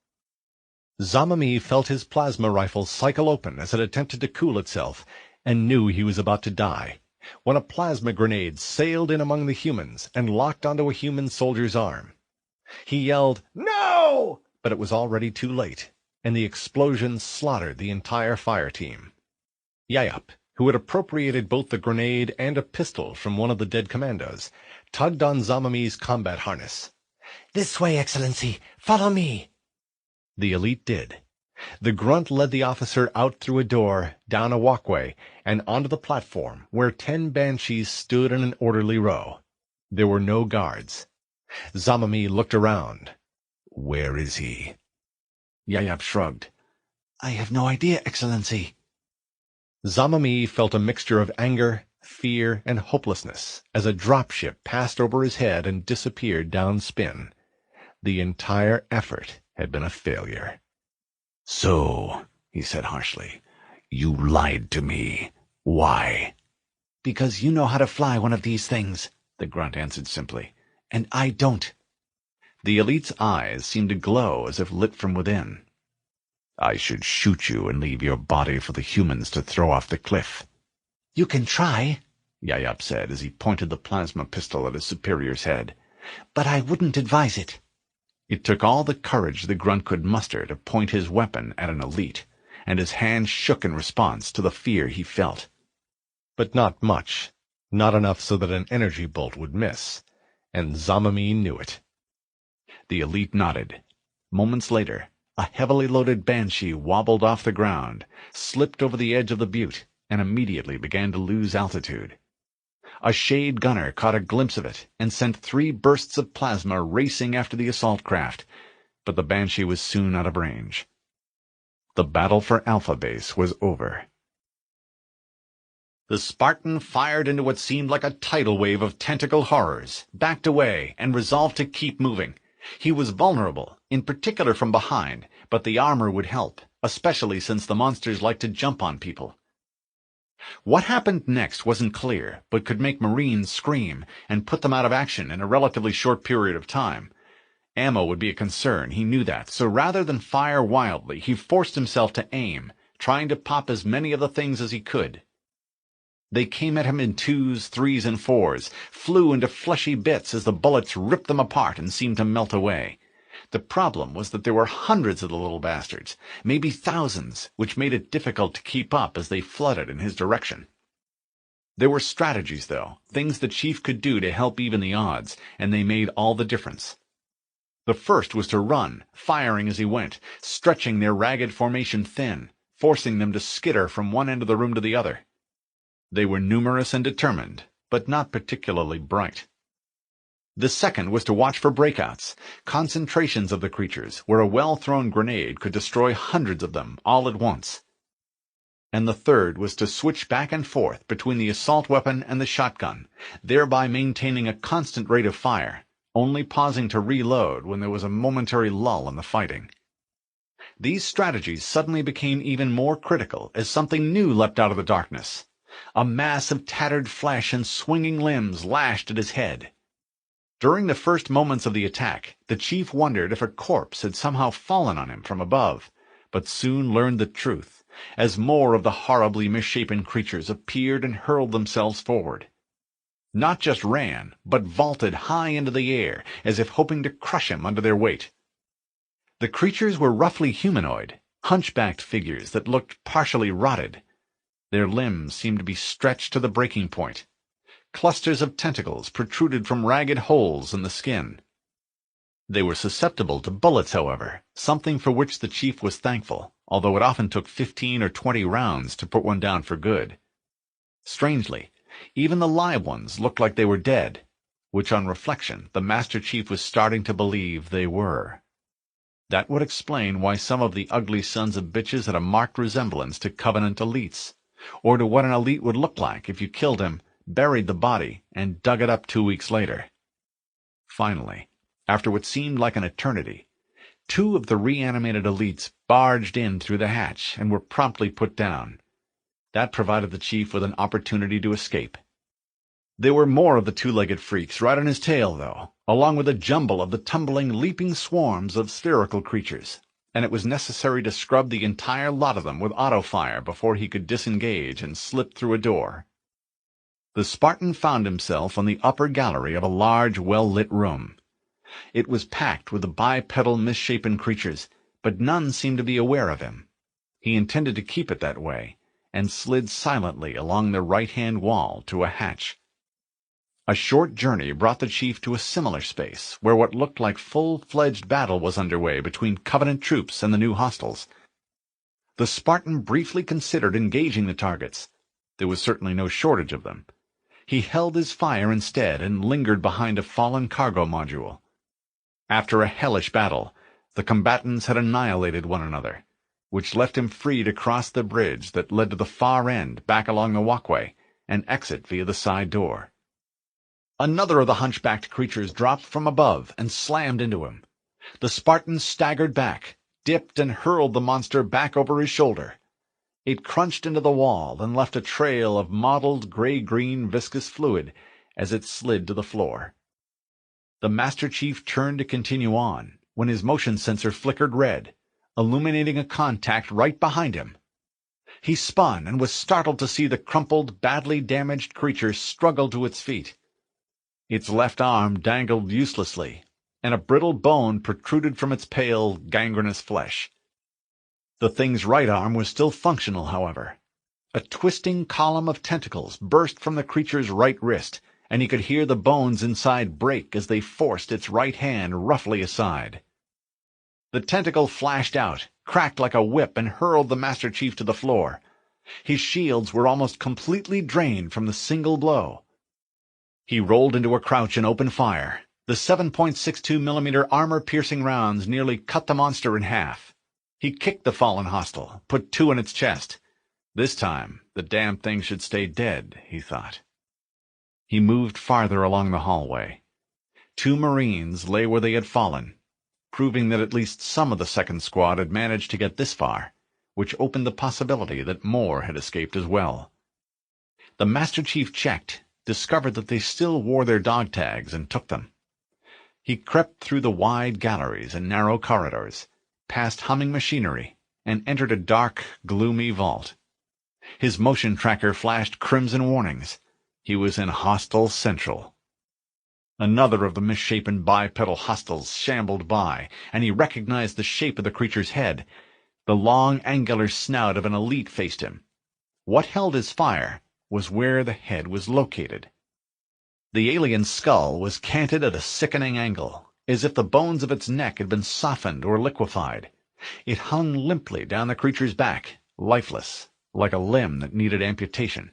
Zamami felt his plasma rifle cycle open as it attempted to cool itself, and knew he was about to die, when a plasma grenade sailed in among the humans and locked onto a human soldier's arm. He yelled, "No!" but it was already too late, and the explosion slaughtered the entire fire team. Yayup, who had appropriated both the grenade and a pistol from one of the dead commandos, tugged on Zamami's combat harness. "This way, Excellency. Follow me." The elite did. The grunt led the officer out through a door, down a walkway, and onto the platform, where 10 banshees stood in an orderly row. There were no guards. Zamami looked around. "Where is he?" Yayup shrugged. "I have no idea, Excellency." Zamami felt a mixture of anger, fear, and hopelessness as a dropship passed over his head and disappeared downspin. The entire effort had been a failure. "So," he said harshly, "you lied to me. Why?" "Because you know how to fly one of these things," the grunt answered simply, "and I don't." The elite's eyes seemed to glow as if lit from within. "I should shoot you and leave your body for the humans to throw off the cliff." "You can try," Yayup said as he pointed the plasma pistol at his superior's head. "but I wouldn't advise it." It took all the courage the grunt could muster to point his weapon at an elite, and his hand shook in response to the fear he felt. But not much, not enough so that an energy bolt would miss, and Zamami knew it. The elite nodded. Moments later, a heavily loaded banshee wobbled off the ground, slipped over the edge of the butte, and immediately began to lose altitude. A shade gunner caught a glimpse of it and sent 3 bursts of plasma racing after the assault craft, but the banshee was soon out of range. The battle for Alpha Base was over. The Spartan fired into what seemed like a tidal wave of tentacle horrors, backed away, and resolved to keep moving. He was vulnerable, in particular from behind, but the armor would help, especially since the monsters liked to jump on people. What happened next wasn't clear, but could make Marines scream and put them out of action in a relatively short period of time. Ammo would be a concern, he knew that, so rather than fire wildly, he forced himself to aim, trying to pop as many of the things as he could. They came at him in 2s, 3s, and 4s, flew into fleshy bits as the bullets ripped them apart and seemed to melt away. The problem was that there were hundreds of the little bastards, maybe thousands, which made it difficult to keep up as they flooded in his direction. There were strategies, though, things the chief could do to help even the odds, and they made all the difference. The first was to run, firing as he went, stretching their ragged formation thin, forcing them to skitter from one end of the room to the other. They were numerous and determined, but not particularly bright. The second was to watch for breakouts, concentrations of the creatures, where a well-thrown grenade could destroy hundreds of them all at once. And the third was to switch back and forth between the assault weapon and the shotgun, thereby maintaining a constant rate of fire, only pausing to reload when there was a momentary lull in the fighting. These strategies suddenly became even more critical as something new leapt out of the darkness. A mass of tattered flesh and swinging limbs lashed at his head. During the first moments of the attack, the chief wondered if a corpse had somehow fallen on him from above, but soon learned the truth, as more of the horribly misshapen creatures appeared and hurled themselves forward. Not just ran, but vaulted high into the air, as if hoping to crush him under their weight. The creatures were roughly humanoid, hunchbacked figures that looked partially rotted. Their limbs seemed to be stretched to the breaking point. Clusters of tentacles protruded from ragged holes in the skin. They were susceptible to bullets, however, something for which the chief was thankful, although it often took 15 or 20 rounds to put one down for good. Strangely, even the live ones looked like they were dead, which on reflection the Master Chief was starting to believe they were. That would explain why some of the ugly sons of bitches had a marked resemblance to Covenant elites, or to what an elite would look like if you killed him, buried the body, and dug it up 2 weeks later. Finally, after what seemed like an eternity, 2 of the reanimated elites barged in through the hatch and were promptly put down. That provided the chief with an opportunity to escape. There were more of the 2-legged freaks right on his tail, though, along with a jumble of the tumbling, leaping swarms of spherical creatures, and it was necessary to scrub the entire lot of them with auto-fire before he could disengage and slip through a door. The Spartan found himself on the upper gallery of a large, well-lit room. It was packed with the bipedal, misshapen creatures, but none seemed to be aware of him. He intended to keep it that way, and slid silently along the right-hand wall to a hatch. A short journey brought the chief to a similar space, where what looked like full-fledged battle was underway between Covenant troops and the new hostiles. The Spartan briefly considered engaging the targets. There was certainly no shortage of them. He held his fire instead and lingered behind a fallen cargo module. After a hellish battle, the combatants had annihilated one another, which left him free to cross the bridge that led to the far end back along the walkway and exit via the side door. Another of the hunchbacked creatures dropped from above and slammed into him. The Spartan staggered back, dipped and hurled the monster back over his shoulder. It crunched into the wall and left a trail of mottled gray-green viscous fluid as it slid to the floor. The Master Chief turned to continue on when his motion sensor flickered red, illuminating a contact right behind him. He spun and was startled to see the crumpled, badly damaged creature struggle to its feet. Its left arm dangled uselessly, and a brittle bone protruded from its pale, gangrenous flesh. The thing's right arm was still functional, however. A twisting column of tentacles burst from the creature's right wrist, and he could hear the bones inside break as they forced its right hand roughly aside. The tentacle flashed out, cracked like a whip, and hurled the Master Chief to the floor. His shields were almost completely drained from the single blow. He rolled into a crouch and opened fire. The 7.62mm armor-piercing rounds nearly cut the monster in half. He kicked the fallen hostile, put 2 in its chest. This time, the damn thing should stay dead, he thought. He moved farther along the hallway. 2 Marines lay where they had fallen, proving that at least some of the second squad had managed to get this far, which opened the possibility that more had escaped as well. The Master Chief checked, discovered that they still wore their dog tags, and took them. He crept through the wide galleries and narrow corridors, past humming machinery, and entered a dark, gloomy vault. His motion tracker flashed crimson warnings. He was in Hostile Central. Another of the misshapen bipedal hostiles shambled by, and he recognized the shape of the creature's head. The long, angular snout of an elite faced him. What held his fire was where the head was located. The alien's skull was canted at a sickening angle, as if the bones of its neck had been softened or liquefied. It hung limply down the creature's back, lifeless, like a limb that needed amputation.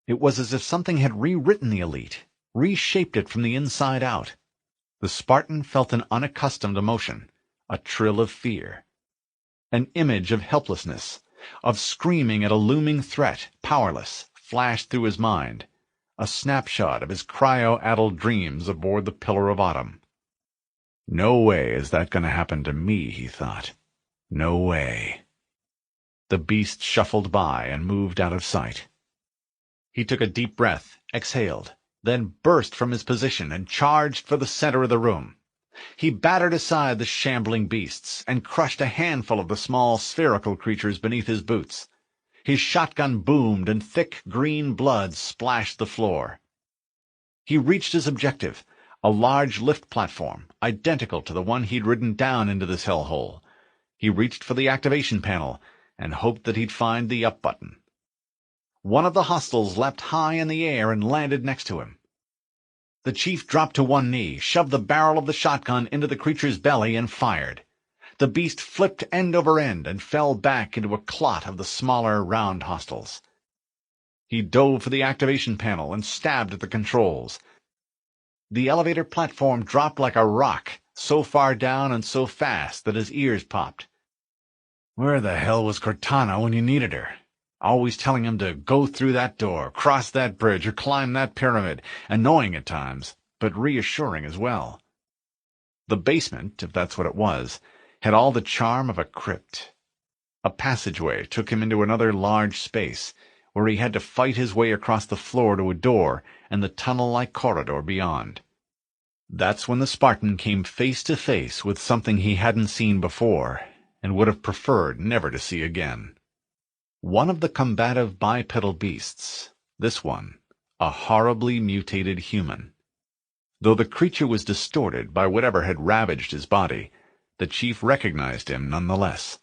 It was as if something had rewritten the elite, reshaped it from the inside out. The Spartan felt an unaccustomed emotion, a trill of fear. An image of helplessness, of screaming at a looming threat, powerless, flashed through his mind, a snapshot of his cryo-addled dreams aboard the Pillar of Autumn. No way is that going to happen to me, he thought. No way. The beast shuffled by and moved out of sight. He took a deep breath, exhaled, then burst from his position and charged for the center of the room. He battered aside the shambling beasts and crushed a handful of the small spherical creatures beneath his boots. His shotgun boomed and thick green blood splashed the floor. He reached his objective, a large lift platform, identical to the one he'd ridden down into this hellhole. He reached for the activation panel and hoped that he'd find the up button. One of the hostiles leapt high in the air and landed next to him. The chief dropped to one knee, shoved the barrel of the shotgun into the creature's belly, and fired. The beast flipped end over end and fell back into a clot of the smaller, round hostiles. He dove for the activation panel and stabbed at the controls. The elevator platform dropped like a rock, so far down and so fast that his ears popped. Where the hell was Cortana when you needed her? Always telling him to go through that door, cross that bridge, or climb that pyramid, annoying at times, but reassuring as well. The basement, if that's what it was, had all the charm of a crypt. A passageway took him into another large space, where he had to fight his way across the floor to a door and the tunnel-like corridor beyond. That's when the Spartan came face to face with something he hadn't seen before, and would have preferred never to see again. One of the combative bipedal beasts, this one, a horribly mutated human. Though the creature was distorted by whatever had ravaged his body, the chief recognized him nonetheless.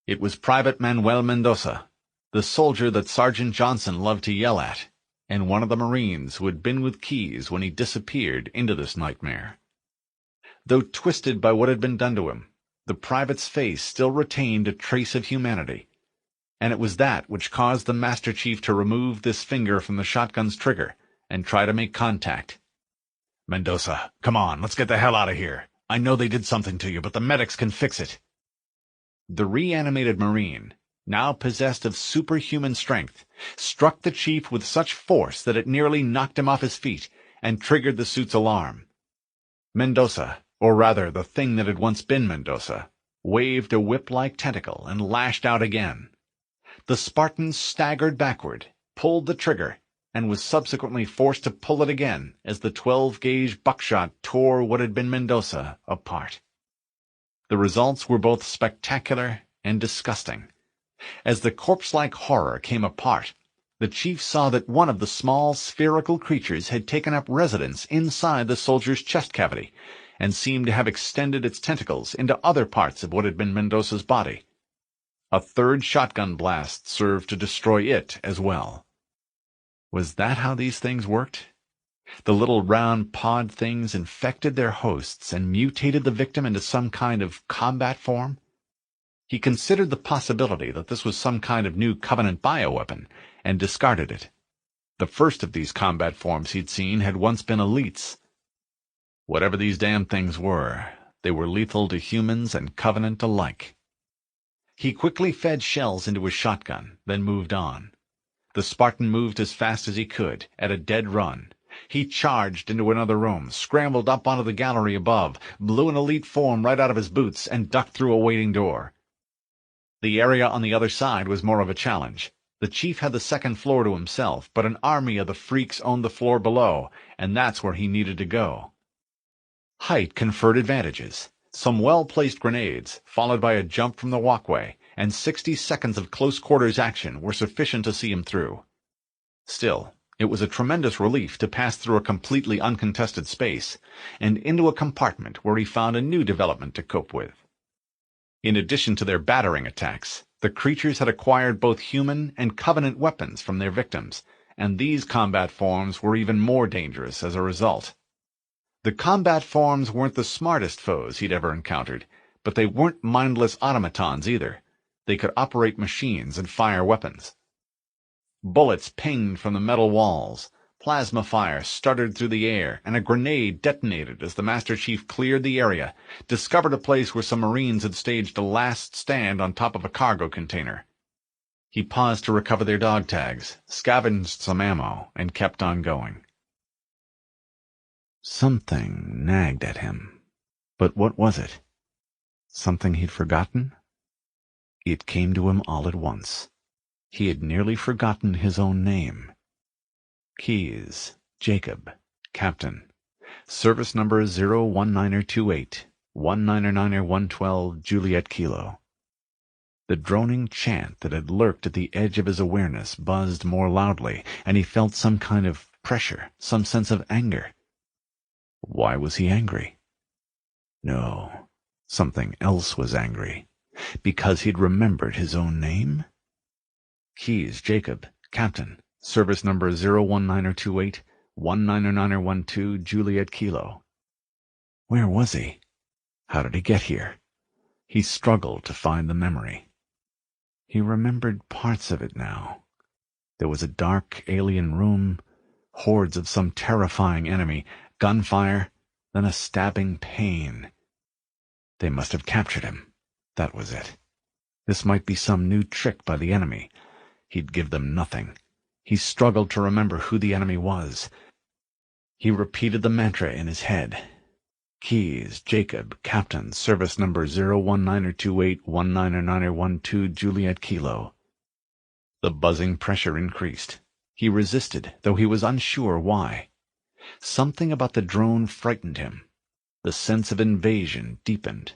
It was Private Manuel Mendoza, the soldier that Sergeant Johnson loved to yell at, and one of the Marines who had been with Keyes when he disappeared into this nightmare. Though twisted by what had been done to him, the private's face still retained a trace of humanity, and it was that which caused the Master Chief to remove this finger from the shotgun's trigger and try to make contact. "Mendoza, come on, let's get the hell out of here. I know they did something to you, but the medics can fix it." The reanimated Marine, now possessed of superhuman strength, struck the chief with such force that it nearly knocked him off his feet and triggered the suit's alarm. Mendoza, or rather the thing that had once been Mendoza, waved a whip-like tentacle and lashed out again. The Spartan staggered backward, pulled the trigger, and was subsequently forced to pull it again as the 12-gauge buckshot tore what had been Mendoza apart. The results were both spectacular and disgusting. As the corpse-like horror came apart, the chief saw that one of the small spherical creatures had taken up residence inside the soldier's chest cavity, and seemed to have extended its tentacles into other parts of what had been Mendoza's body. A third shotgun blast served to destroy it as well. Was that how these things worked? The little round pod things infected their hosts and mutated the victim into some kind of combat form? He considered the possibility that this was some kind of new Covenant bioweapon, and discarded it. The first of these combat forms he'd seen had once been elites. Whatever these damn things were, they were lethal to humans and Covenant alike. He quickly fed shells into his shotgun, then moved on. The Spartan moved as fast as he could, at a dead run. He charged into another room, scrambled up onto the gallery above, blew an elite form right out of his boots, and ducked through a waiting door. The area on the other side was more of a challenge. The chief had the second floor to himself, but an army of the freaks owned the floor below, and that's where he needed to go. Height conferred advantages. Some well-placed grenades, followed by a jump from the walkway, and 60 seconds of close-quarters action were sufficient to see him through. Still, it was a tremendous relief to pass through a completely uncontested space, and into a compartment where he found a new development to cope with. In addition to their battering attacks, the creatures had acquired both human and Covenant weapons from their victims, and these combat forms were even more dangerous as a result. The combat forms weren't the smartest foes he'd ever encountered, but they weren't mindless automatons either. They could operate machines and fire weapons. Bullets pinged from the metal walls, plasma fire stuttered through the air, and a grenade detonated as the Master Chief cleared the area, discovered a place where some Marines had staged a last stand on top of a cargo container. He paused to recover their dog tags, scavenged some ammo, and kept on going. Something nagged at him. But what was it? Something he'd forgotten? It came to him all at once. He had nearly forgotten his own name. Keyes, Jacob, Captain. Service number 01928, 199-112, Juliet Kilo. The droning chant that had lurked at the edge of his awareness buzzed more loudly, and he felt some kind of pressure, some sense of anger. Why was he angry? No, something else was angry. Because he'd remembered his own name? Keyes, Jacob, Captain. Service number 01928, 199-12, Juliet Kilo. Where was he? How did he get here? He struggled to find the memory. He remembered parts of it now. There was a dark alien room, hordes of some terrifying enemy, gunfire, then a stabbing pain. They must have captured him. That was it. This might be some new trick by the enemy. He'd give them nothing. He struggled to remember who the enemy was. He repeated the mantra in his head. Keyes, Jacob, Captain, service number 01928, 199-12, Juliet Kilo. The buzzing pressure increased. He resisted, though he was unsure why. Something about the drone frightened him. The sense of invasion deepened.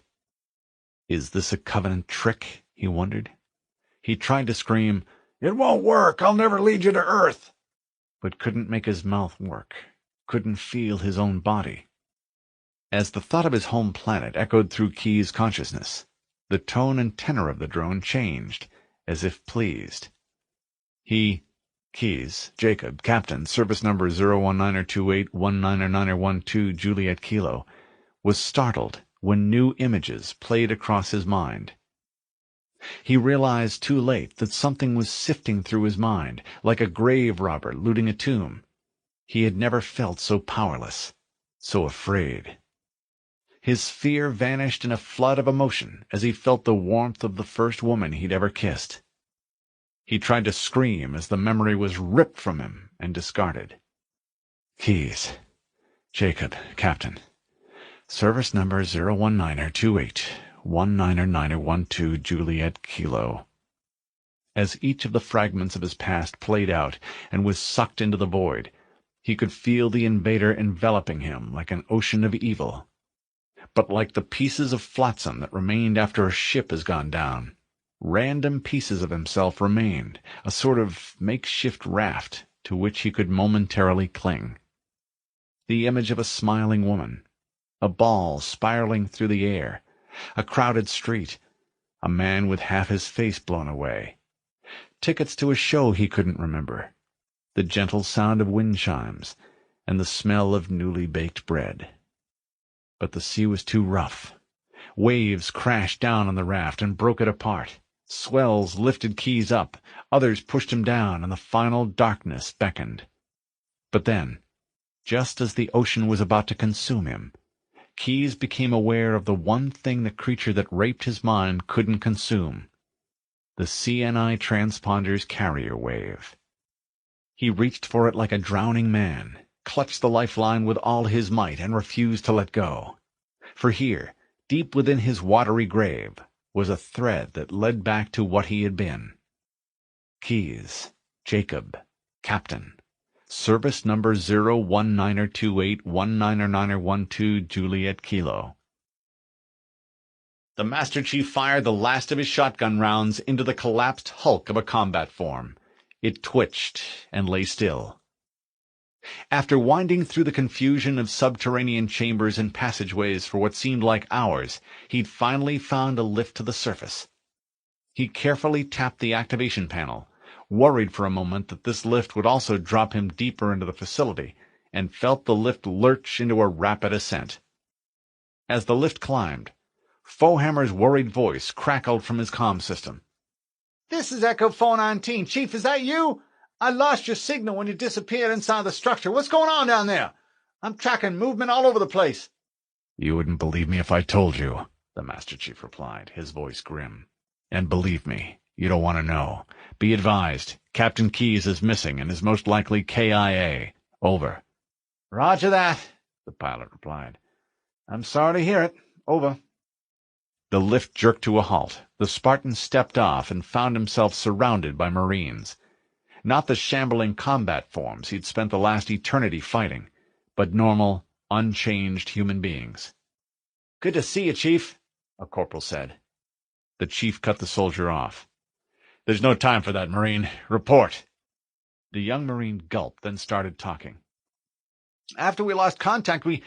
Is this a Covenant trick? He wondered. He tried to scream, "It won't work! I'll never lead you to Earth!" but couldn't make his mouth work, couldn't feel his own body. As the thought of his home planet echoed through Keyes' consciousness, the tone and tenor of the drone changed, as if pleased. Keyes, Jacob, Captain, service number 01928, 199-12, Juliet Kilo, was startled when new images played across his mind. He realized too late that something was sifting through his mind, like a grave robber looting a tomb. He had never felt so powerless, so afraid. His fear vanished in a flood of emotion as he felt the warmth of the first woman he'd ever kissed. He tried to scream as the memory was ripped from him and discarded. Keyes, Jacob, Captain. Service number 01928, 199-12, Juliet Kilo. As each of the fragments of his past played out and was sucked into the void, he could feel the invader enveloping him like an ocean of evil. But like the pieces of flotsam that remained after a ship has gone down, random pieces of himself remained, a sort of makeshift raft to which he could momentarily cling. The image of a smiling woman, a ball spiraling through the air, a crowded street, a man with half his face blown away, tickets to a show he couldn't remember, the gentle sound of wind chimes, and the smell of newly baked bread. But the sea was too rough. Waves crashed down on the raft and broke it apart. Swells lifted Keyes up, others pushed him down, and the final darkness beckoned. But then, just as the ocean was about to consume him, Keyes became aware of the one thing the creature that raped his mind couldn't consume: the CNI transponder's carrier wave. He reached for it like a drowning man, clutched the lifeline with all his might, and refused to let go. For here, deep within his watery grave, was a thread that led back to what he had been. Keys, Jacob, Captain. Service number 019er2819er12 Juliet Kilo. The Master Chief fired the last of his shotgun rounds into the collapsed hulk of a combat form. It twitched and lay still. After winding through the confusion of subterranean chambers and passageways for what seemed like hours, he'd finally found a lift to the surface. He carefully tapped the activation panel, worried for a moment that this lift would also drop him deeper into the facility, and felt the lift lurch into a rapid ascent. As the lift climbed, Fohammer's worried voice crackled from his comm system. "This is Echo 419. Chief, is that you? I lost your signal when you disappeared inside the structure. What's going on down there? I'm tracking movement all over the place." "You wouldn't believe me if I told you," the Master Chief replied, his voice grim. "And believe me, you don't want to know. Be advised, Captain Keyes is missing and is most likely KIA. Over." "Roger that," the pilot replied. "I'm sorry to hear it. Over." The lift jerked to a halt. The Spartan stepped off and found himself surrounded by Marines. Not the shambling combat forms he'd spent the last eternity fighting, but normal, unchanged human beings. "Good to see you, Chief," a corporal said. The chief cut the soldier off. "There's no time for that, Marine. Report." The young Marine gulped, then started talking. "After we lost contact, we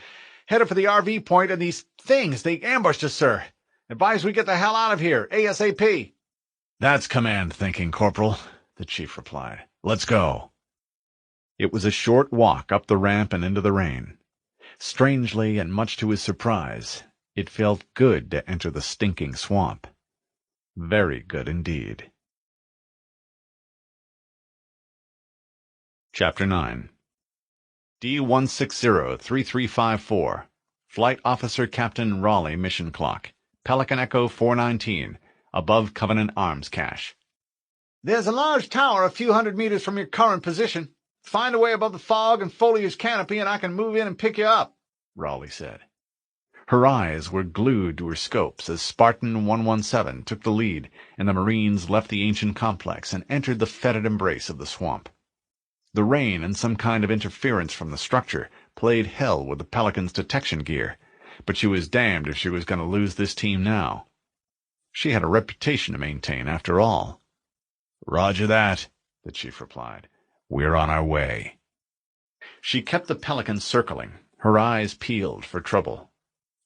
headed for the RV point, and these things, they ambushed us, sir. Advise we get the hell out of here, ASAP." "That's command thinking, Corporal," the chief replied. "Let's go." It was a short walk up the ramp and into the rain. Strangely, and much to his surprise, it felt good to enter the stinking swamp. Very good indeed. Chapter 9. D-160-3354. Flight Officer Captain Raleigh Mission Clock. Pelican Echo 419. Above Covenant Arms Cache. "There's a large tower a few hundred meters from your current position. Find a way above the fog and foliage canopy, and I can move in and pick you up," Raleigh said. Her eyes were glued to her scopes as Spartan 117 took the lead, and the Marines left the ancient complex and entered the fetid embrace of the swamp. The rain and some kind of interference from the structure played hell with the Pelican's detection gear, but she was damned if she was going to lose this team now. She had a reputation to maintain, after all. "Roger that," the chief replied. "We're on our way." She kept the Pelican circling, her eyes peeled for trouble.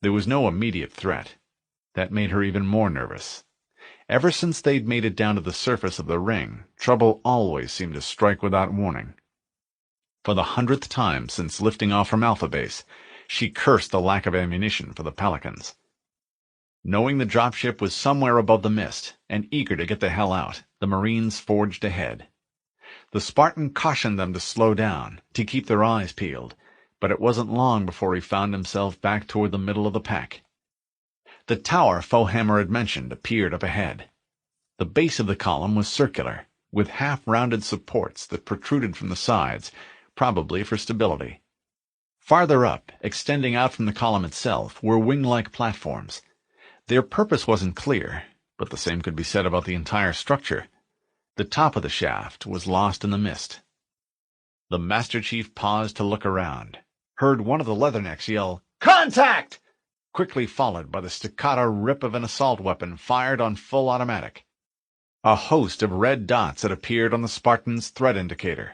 There was no immediate threat. That made her even more nervous. Ever since they'd made it down to the surface of the ring, trouble always seemed to strike without warning. For the 100th time since lifting off from Alpha Base, she cursed the lack of ammunition for the Pelicans. Knowing the dropship was somewhere above the mist, and eager to get the hell out, the Marines forged ahead. The Spartan cautioned them to slow down, to keep their eyes peeled, but it wasn't long before he found himself back toward the middle of the pack. The tower Fohammer had mentioned appeared up ahead. The base of the column was circular, with half-rounded supports that protruded from the sides, probably for stability. Farther up, extending out from the column itself, were wing-like platforms. Their purpose wasn't clear, but the same could be said about the entire structure. The top of the shaft was lost in the mist. The Master Chief paused to look around, heard one of the leathernecks yell, "Contact!" quickly followed by the staccato rip of an assault weapon fired on full automatic. A host of red dots had appeared on the Spartan's threat indicator.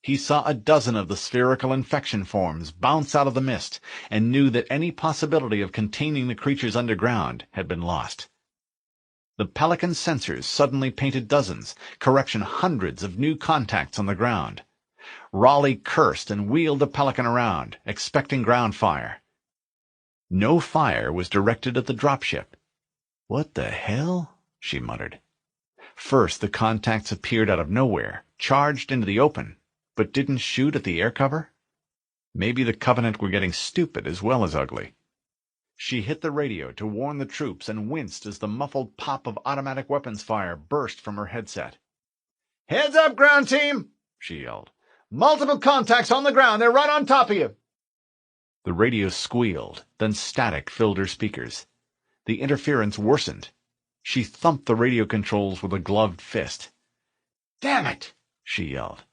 He saw a dozen of the spherical infection forms bounce out of the mist, and knew that any possibility of containing the creatures underground had been lost. The Pelican sensors suddenly painted dozens, correction hundreds of new contacts on the ground. Raleigh cursed and wheeled the Pelican around, expecting ground fire. No fire was directed at the dropship. "What the hell?" she muttered. First, the contacts appeared out of nowhere, charged into the open, but didn't shoot at the air cover? Maybe the Covenant were getting stupid as well as ugly. She hit the radio to warn the troops and winced as the muffled pop of automatic weapons fire burst from her headset. "Heads up, ground team!" she yelled. "Multiple contacts on the ground. They're right on top of you." The radio squealed, then static filled her speakers. The interference worsened. She thumped the radio controls with a gloved fist. Damn it! She yelled.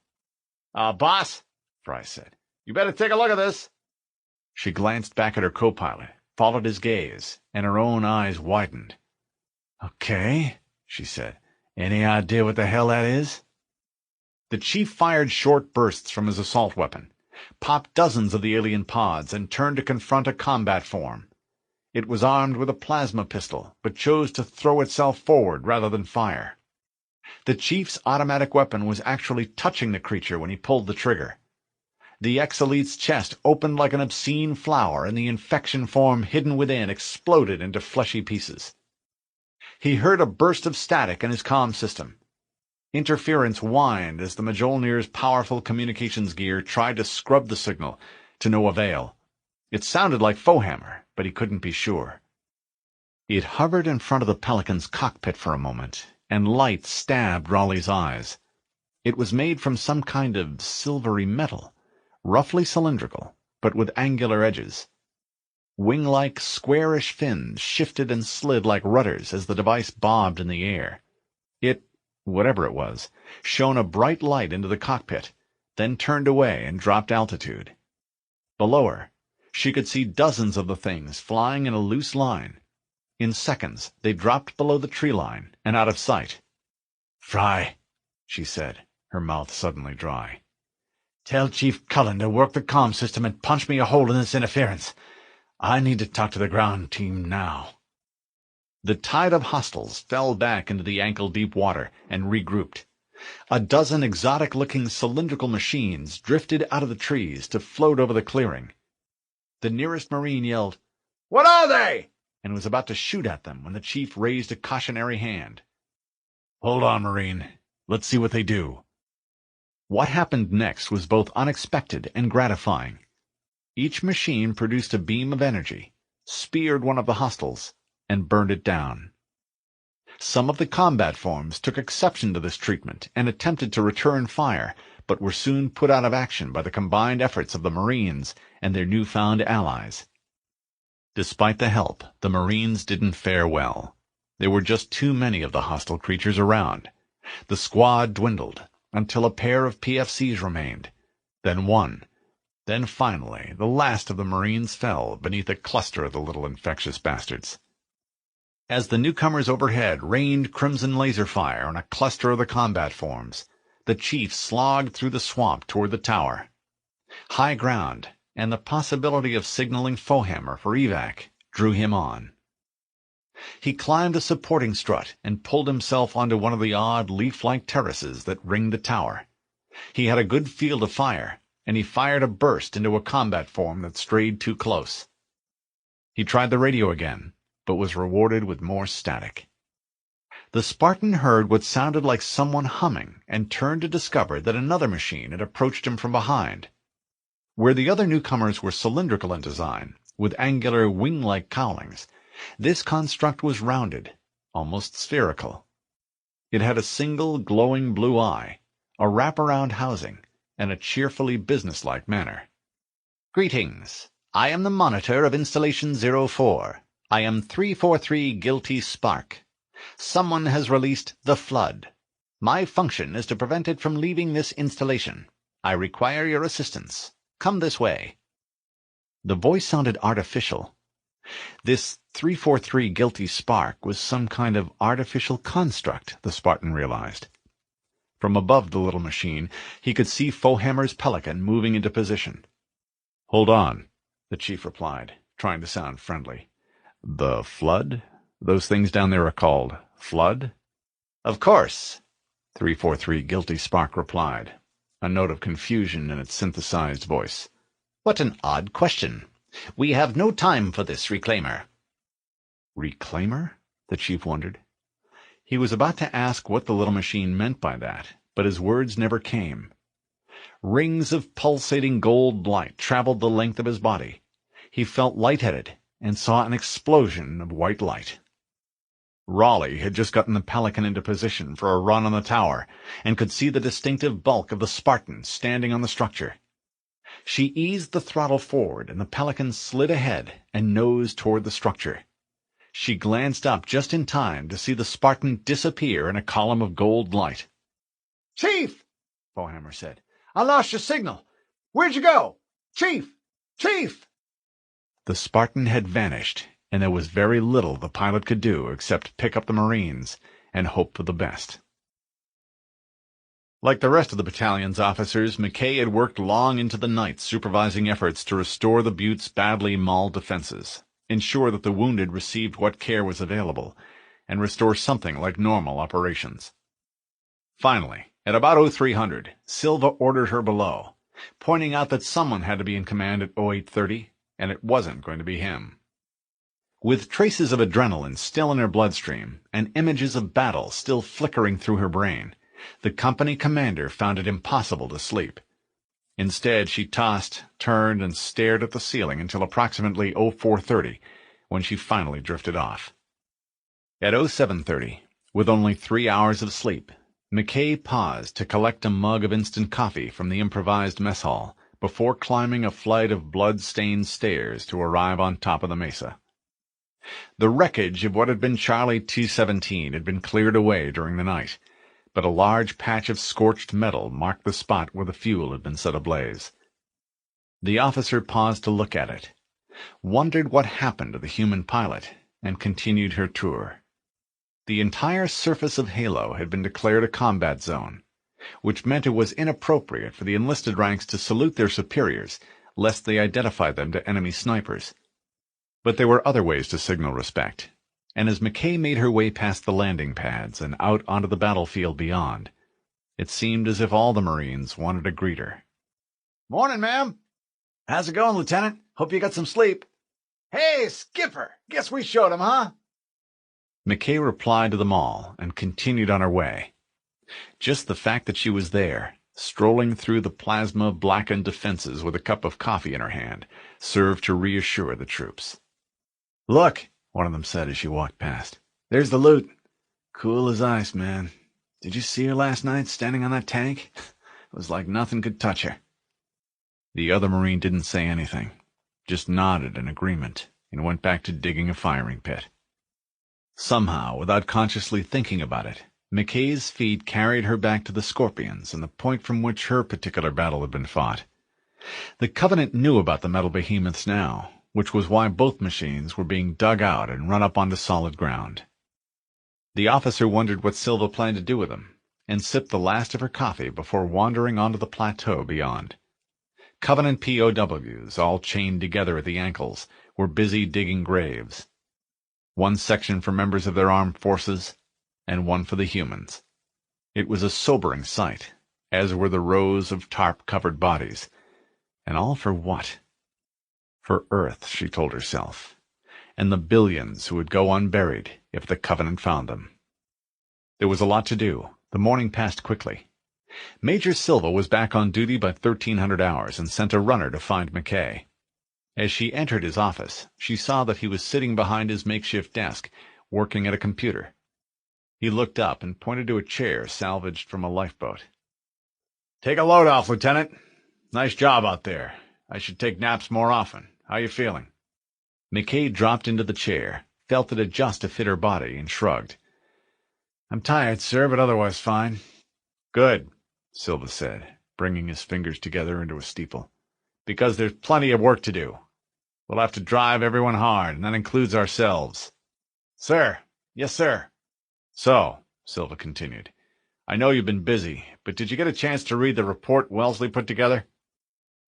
Boss, Fry said, you better take a look at this. She glanced back at her co-pilot, followed his gaze, and her own eyes widened. Okay, she said. Any idea what the hell that is? The chief fired short bursts from his assault weapon, popped dozens of the alien pods, and turned to confront a combat form. It was armed with a plasma pistol, but chose to throw itself forward rather than fire. The chief's automatic weapon was actually touching the creature when he pulled the trigger. The ex-elite's chest opened like an obscene flower, and the infection form hidden within exploded into fleshy pieces. He heard a burst of static in his comm system. Interference whined as the Mjolnir's powerful communications gear tried to scrub the signal, to no avail. It sounded like Foehammer, but he couldn't be sure. It hovered in front of the Pelican's cockpit for a moment, and light stabbed Raleigh's eyes. It was made from some kind of silvery metal, roughly cylindrical, but with angular edges. Wing-like, squarish fins shifted and slid like rudders as the device bobbed in the air. It, whatever it was, shone a bright light into the cockpit, then turned away and dropped altitude. Below her, she could see dozens of the things flying in a loose line. In seconds, they dropped below the tree line and out of sight. "Fry," she said, her mouth suddenly dry. "Tell Chief Cullen to work the comm system and punch me a hole in this interference. I need to talk to the ground team now." The tide of hostiles fell back into the ankle-deep water and regrouped. A dozen exotic-looking cylindrical machines drifted out of the trees to float over the clearing. The nearest Marine yelled, "What are they?" and was about to shoot at them when the chief raised a cautionary hand. "Hold on, Marine. Let's see what they do." What happened next was both unexpected and gratifying. Each machine produced a beam of energy, speared one of the hostiles, and burned it down. Some of the combat forms took exception to this treatment and attempted to return fire, but were soon put out of action by the combined efforts of the Marines and their newfound allies. Despite the help, the Marines didn't fare well. There were just too many of the hostile creatures around. The squad dwindled until a pair of PFCs remained, then one. Then finally, the last of the Marines fell beneath a cluster of the little infectious bastards. As the newcomers overhead rained crimson laser fire on a cluster of the combat forms, the chief slogged through the swamp toward the tower. High ground, and the possibility of signaling Foehammer for evac, drew him on. He climbed a supporting strut and pulled himself onto one of the odd leaf-like terraces that ringed the tower. He had a good field of fire, and he fired a burst into a combat form that strayed too close. He tried the radio again, but was rewarded with more static. The Spartan heard what sounded like someone humming and turned to discover that another machine had approached him from behind. Where the other newcomers were cylindrical in design, with angular wing-like cowlings, this construct was rounded, almost spherical. It had a single glowing blue eye, a wraparound housing, and a cheerfully businesslike manner. "Greetings. I am the monitor of Installation 04. I am 343 Guilty Spark. Someone has released the Flood. My function is to prevent it from leaving this installation. I require your assistance. Come this way." The voice sounded artificial. This 343 Guilty Spark was some kind of artificial construct, the Spartan realized. From above the little machine, he could see Foehammer's Pelican moving into position. "Hold on," the chief replied, trying to sound friendly. "The Flood? Those things down there are called Flood?" "Of course," 343 Guilty Spark replied, a note of confusion in its synthesized voice. "What an odd question. We have no time for this, Reclaimer." Reclaimer? The chief wondered. He was about to ask what the little machine meant by that, but his words never came. Rings of pulsating gold light traveled the length of his body. He felt lightheaded and saw an explosion of white light. Raleigh had just gotten the Pelican into position for a run on the tower, and could see the distinctive bulk of the Spartan standing on the structure. She eased the throttle forward, and the Pelican slid ahead and nosed toward the structure. She glanced up just in time to see the Spartan disappear in a column of gold light. Chief! Bowhammer said. I lost your signal. Where'd you go? Chief! Chief! The Spartan had vanished, and there was very little the pilot could do except pick up the Marines and hope for the best. Like the rest of the battalion's officers, McKay had worked long into the night supervising efforts to restore the Butte's badly mauled defenses, ensure that the wounded received what care was available, and restore something like normal operations. Finally, at about 0300, Silva ordered her below, pointing out that someone had to be in command at 0830, and it wasn't going to be him. With traces of adrenaline still in her bloodstream and images of battle still flickering through her brain, the company commander found it impossible to sleep. Instead, she tossed, turned, and stared at the ceiling until approximately 0430, when she finally drifted off. At 0730, with only 3 hours of sleep, McKay paused to collect a mug of instant coffee from the improvised mess hall before climbing a flight of blood-stained stairs to arrive on top of the mesa. The wreckage of what had been Charlie T-17 had been cleared away during the night, but a large patch of scorched metal marked the spot where the fuel had been set ablaze. The officer paused to look at it, wondered what happened to the human pilot, and continued her tour. The entire surface of Halo had been declared a combat zone, which meant it was inappropriate for the enlisted ranks to salute their superiors, lest they identify them to enemy snipers. But there were other ways to signal respect, and as McKay made her way past the landing pads and out onto the battlefield beyond, it seemed as if all the Marines wanted to greet her. Morning, ma'am. How's it going, Lieutenant? Hope you got some sleep. Hey, Skipper! Guess we showed him, huh? McKay replied to them all and continued on her way. Just the fact that she was there, strolling through the plasma-blackened defenses with a cup of coffee in her hand, served to reassure the troops. Look, one of them said as she walked past. There's the loot. Cool as ice, man. Did you see her last night standing on that tank? It was like nothing could touch her. The other Marine didn't say anything, just nodded in agreement and went back to digging a firing pit. Somehow, without consciously thinking about it, McKay's feet carried her back to the Scorpions and the point from which her particular battle had been fought. The Covenant knew about the metal behemoths now, which was why both machines were being dug out and run up onto solid ground. The officer wondered what Silva planned to do with them, and sipped the last of her coffee before wandering onto the plateau beyond. Covenant POWs, all chained together at the ankles, were busy digging graves. One section for members of their armed forces, and one for the humans. It was a sobering sight, as were the rows of tarp-covered bodies. And all for what? For Earth, she told herself, and the billions who would go unburied if the Covenant found them. There was a lot to do. The morning passed quickly. Major Silva was back on duty by 1300 hours and sent a runner to find McKay. As she entered his office, she saw that he was sitting behind his makeshift desk, working at a computer. He looked up and pointed to a chair salvaged from a lifeboat. Take a load off, Lieutenant. Nice job out there. I should take naps more often. How you feeling? McKay dropped into the chair, felt it adjust to fit her body, and shrugged. I'm tired, sir, but otherwise fine. Good, Silva said, bringing his fingers together into a steeple. Because there's plenty of work to do. We'll have to drive everyone hard, and that includes ourselves. Sir. Yes, sir. So, Silva continued, I know you've been busy, but did you get a chance to read the report Wellesley put together?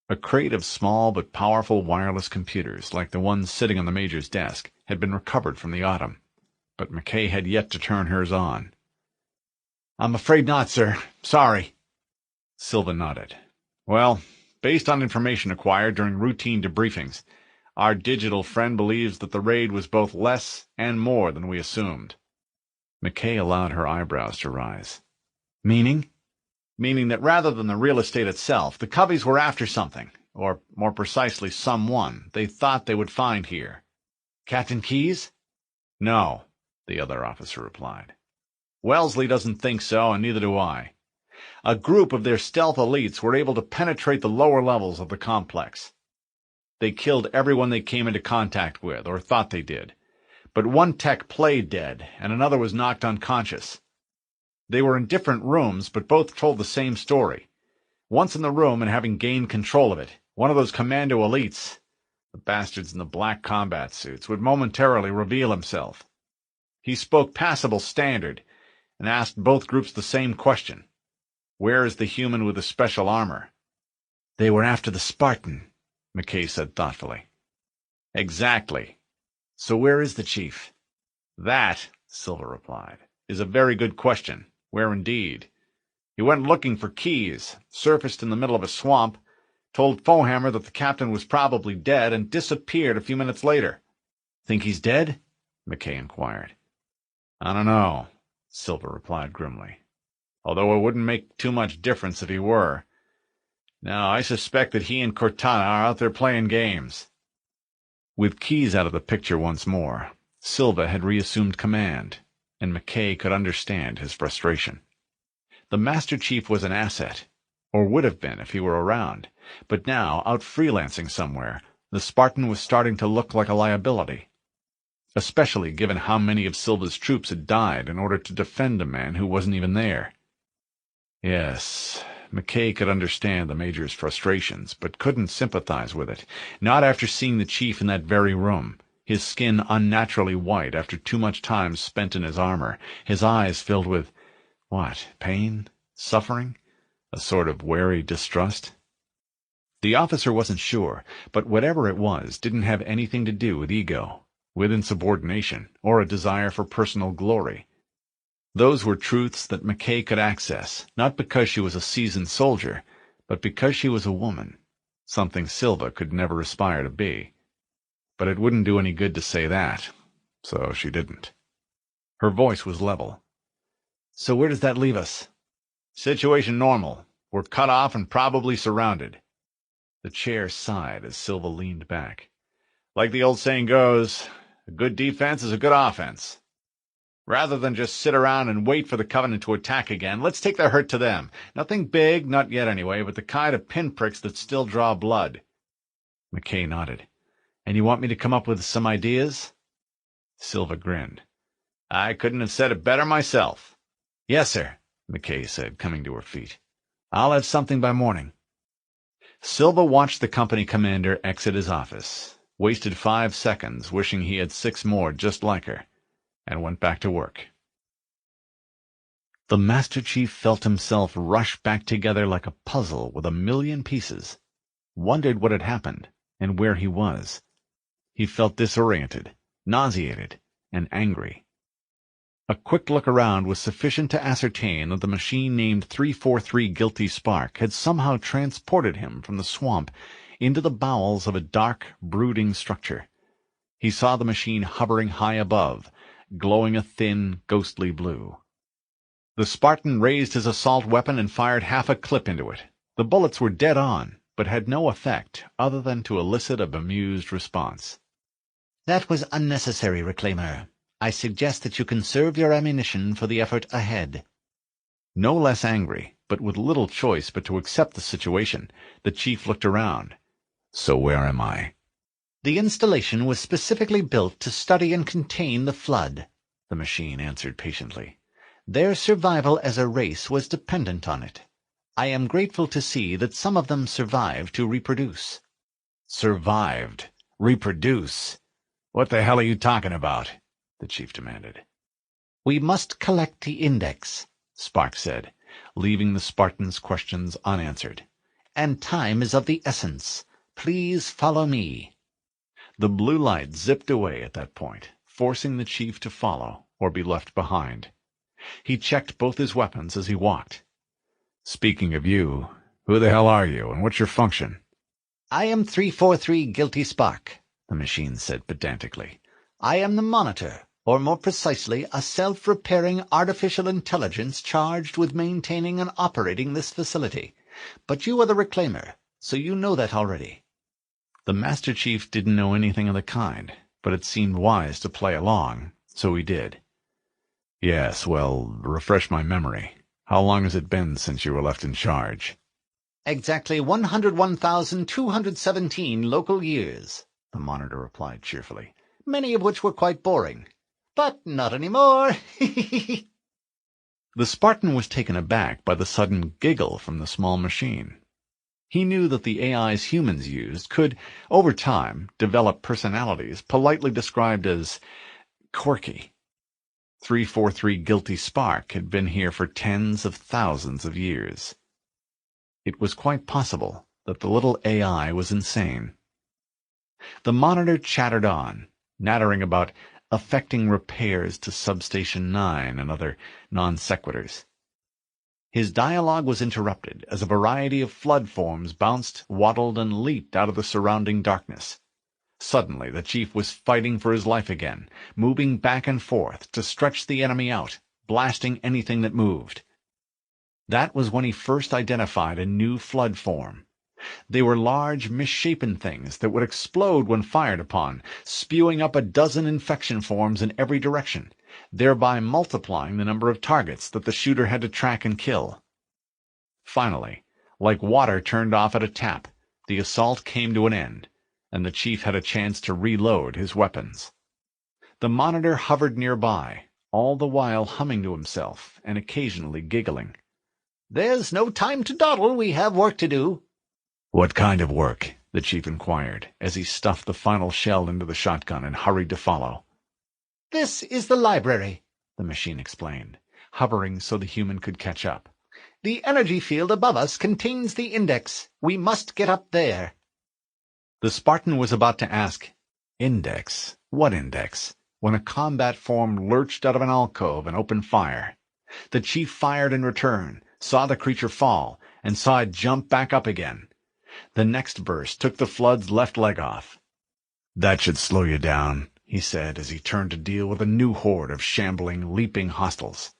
A crate of small but powerful wireless computers, like the ones sitting on the Major's desk, had been recovered from the Autumn, but McKay had yet to turn hers on. I'm afraid not, sir. Sorry. Silva nodded. Well, based on information acquired during routine debriefings, our digital friend believes that the raid was both less and more than we assumed. McKay allowed her eyebrows to rise. Meaning? Meaning that rather than the real estate itself, the Cubbies were after something, or more precisely someone, they thought they would find here. Captain Keyes? No, the other officer replied. Wellesley doesn't think so, and neither do I. A group of their stealth elites were able to penetrate the lower levels of the complex. They killed everyone they came into contact with, or thought they did. But one tech played dead, and another was knocked unconscious. They were in different rooms, but both told the same story. Once in the room and having gained control of it, one of those commando elites, the bastards in the black combat suits, would momentarily reveal himself. He spoke passable Standard and asked both groups the same question. Where is the human with the special armor? They were after the Spartan, McKay said thoughtfully. Exactly. So where is the chief? That, Silva replied, is a very good question. Where indeed? He went looking for keys, surfaced in the middle of a swamp, told Fohammer that the captain was probably dead, and disappeared a few minutes later. Think he's dead? McKay inquired. I don't know, Silva replied grimly, although it wouldn't make too much difference if he were. No, I suspect that he and Cortana are out there playing games. With Keyes out of the picture once more, Silva had reassumed command, and McKay could understand his frustration. The Master Chief was an asset, or would have been if he were around, but now, out freelancing somewhere, the Spartan was starting to look like a liability, especially given how many of Silva's troops had died in order to defend a man who wasn't even there. Yes, McKay could understand the Major's frustrations, but couldn't sympathize with it, not after seeing the Chief in that very room, his skin unnaturally white after too much time spent in his armor, his eyes filled with, what, pain? Suffering? A sort of wary distrust? The officer wasn't sure, but whatever it was didn't have anything to do with ego, with insubordination, or a desire for personal glory. Those were truths that McKay could access, not because she was a seasoned soldier, but because she was a woman, something Silva could never aspire to be. But it wouldn't do any good to say that, so she didn't. Her voice was level. So where does that leave us? Situation normal. We're cut off and probably surrounded. The chair sighed as Silva leaned back. Like the old saying goes, a good defense is a good offense. Rather than just sit around and wait for the Covenant to attack again, let's take the hurt to them. Nothing big, not yet anyway, but the kind of pinpricks that still draw blood. McKay nodded. And you want me to come up with some ideas? Silva grinned. I couldn't have said it better myself. Yes, sir, McKay said, coming to her feet. I'll have something by morning. Silva watched the company commander exit his office, wasted 5 seconds wishing he had 6 more just like her, and went back to work. The Master Chief felt himself rush back together like a puzzle with 1,000,000 pieces, wondered what had happened and where he was. He felt disoriented, nauseated, and angry. A quick look around was sufficient to ascertain that the machine named 343 Guilty Spark had somehow transported him from the swamp into the bowels of a dark, brooding structure. He saw the machine hovering high above, glowing a thin, ghostly blue. The Spartan raised his assault weapon and fired half a clip into it. The bullets were dead on, but had no effect other than to elicit a bemused response. That was unnecessary, Reclaimer. I suggest that you conserve your ammunition for the effort ahead. No less angry, but with little choice but to accept the situation, the Chief looked around. So where am I? The installation was specifically built to study and contain the Flood, the machine answered patiently. Their survival as a race was dependent on it. I am grateful to see that some of them survived to reproduce. Survived? Reproduce? What the hell are you talking about? The Chief demanded. We must collect the index, Spark said, leaving the Spartan's questions unanswered. And time is of the essence. Please follow me. The blue light zipped away at that point, forcing the Chief to follow or be left behind. He checked both his weapons as he walked. Speaking of you, who the hell are you, and what's your function? I am 343 Guilty Spark, the machine said pedantically. I am the Monitor, or more precisely, a self-repairing artificial intelligence charged with maintaining and operating this facility. But you are the Reclaimer, so you know that already. The Master Chief didn't know anything of the kind, but it seemed wise to play along, so he did. Yes, well, refresh my memory. How long has it been since you were left in charge? Exactly 101,217 local years, the Monitor replied cheerfully, many of which were quite boring. But not anymore. The Spartan was taken aback by the sudden giggle from the small machine. He knew that the AIs humans used could, over time, develop personalities politely described as quirky. 343 Guilty Spark had been here for tens of thousands of years. It was quite possible that the little AI was insane. The monitor chattered on, nattering about affecting repairs to Substation 9 and other non-sequiturs. His dialogue was interrupted as a variety of flood forms bounced, waddled, and leaped out of the surrounding darkness. Suddenly, the chief was fighting for his life again, moving back and forth to stretch the enemy out, blasting anything that moved. That was when he first identified a new flood form. They were large, misshapen things that would explode when fired upon, spewing up a dozen infection forms in every direction, thereby multiplying the number of targets that the shooter had to track and kill. Finally, like water turned off at a tap, the assault came to an end, and the chief had a chance to reload his weapons. The monitor hovered nearby, all the while humming to himself and occasionally giggling. "There's no time to dawdle. We have work to do." "What kind of work?" the chief inquired, as he stuffed the final shell into the shotgun and hurried to follow. "This is the library," the machine explained, hovering so the human could catch up. "The energy field above us contains the index. We must get up there." The Spartan was about to ask, "Index? What index?" when a combat form lurched out of an alcove and opened fire. The chief fired in return, saw the creature fall, and saw it jump back up again. The next burst took the flood's left leg off. "That should slow you down," he said as he turned to deal with a new horde of shambling, leaping hostiles.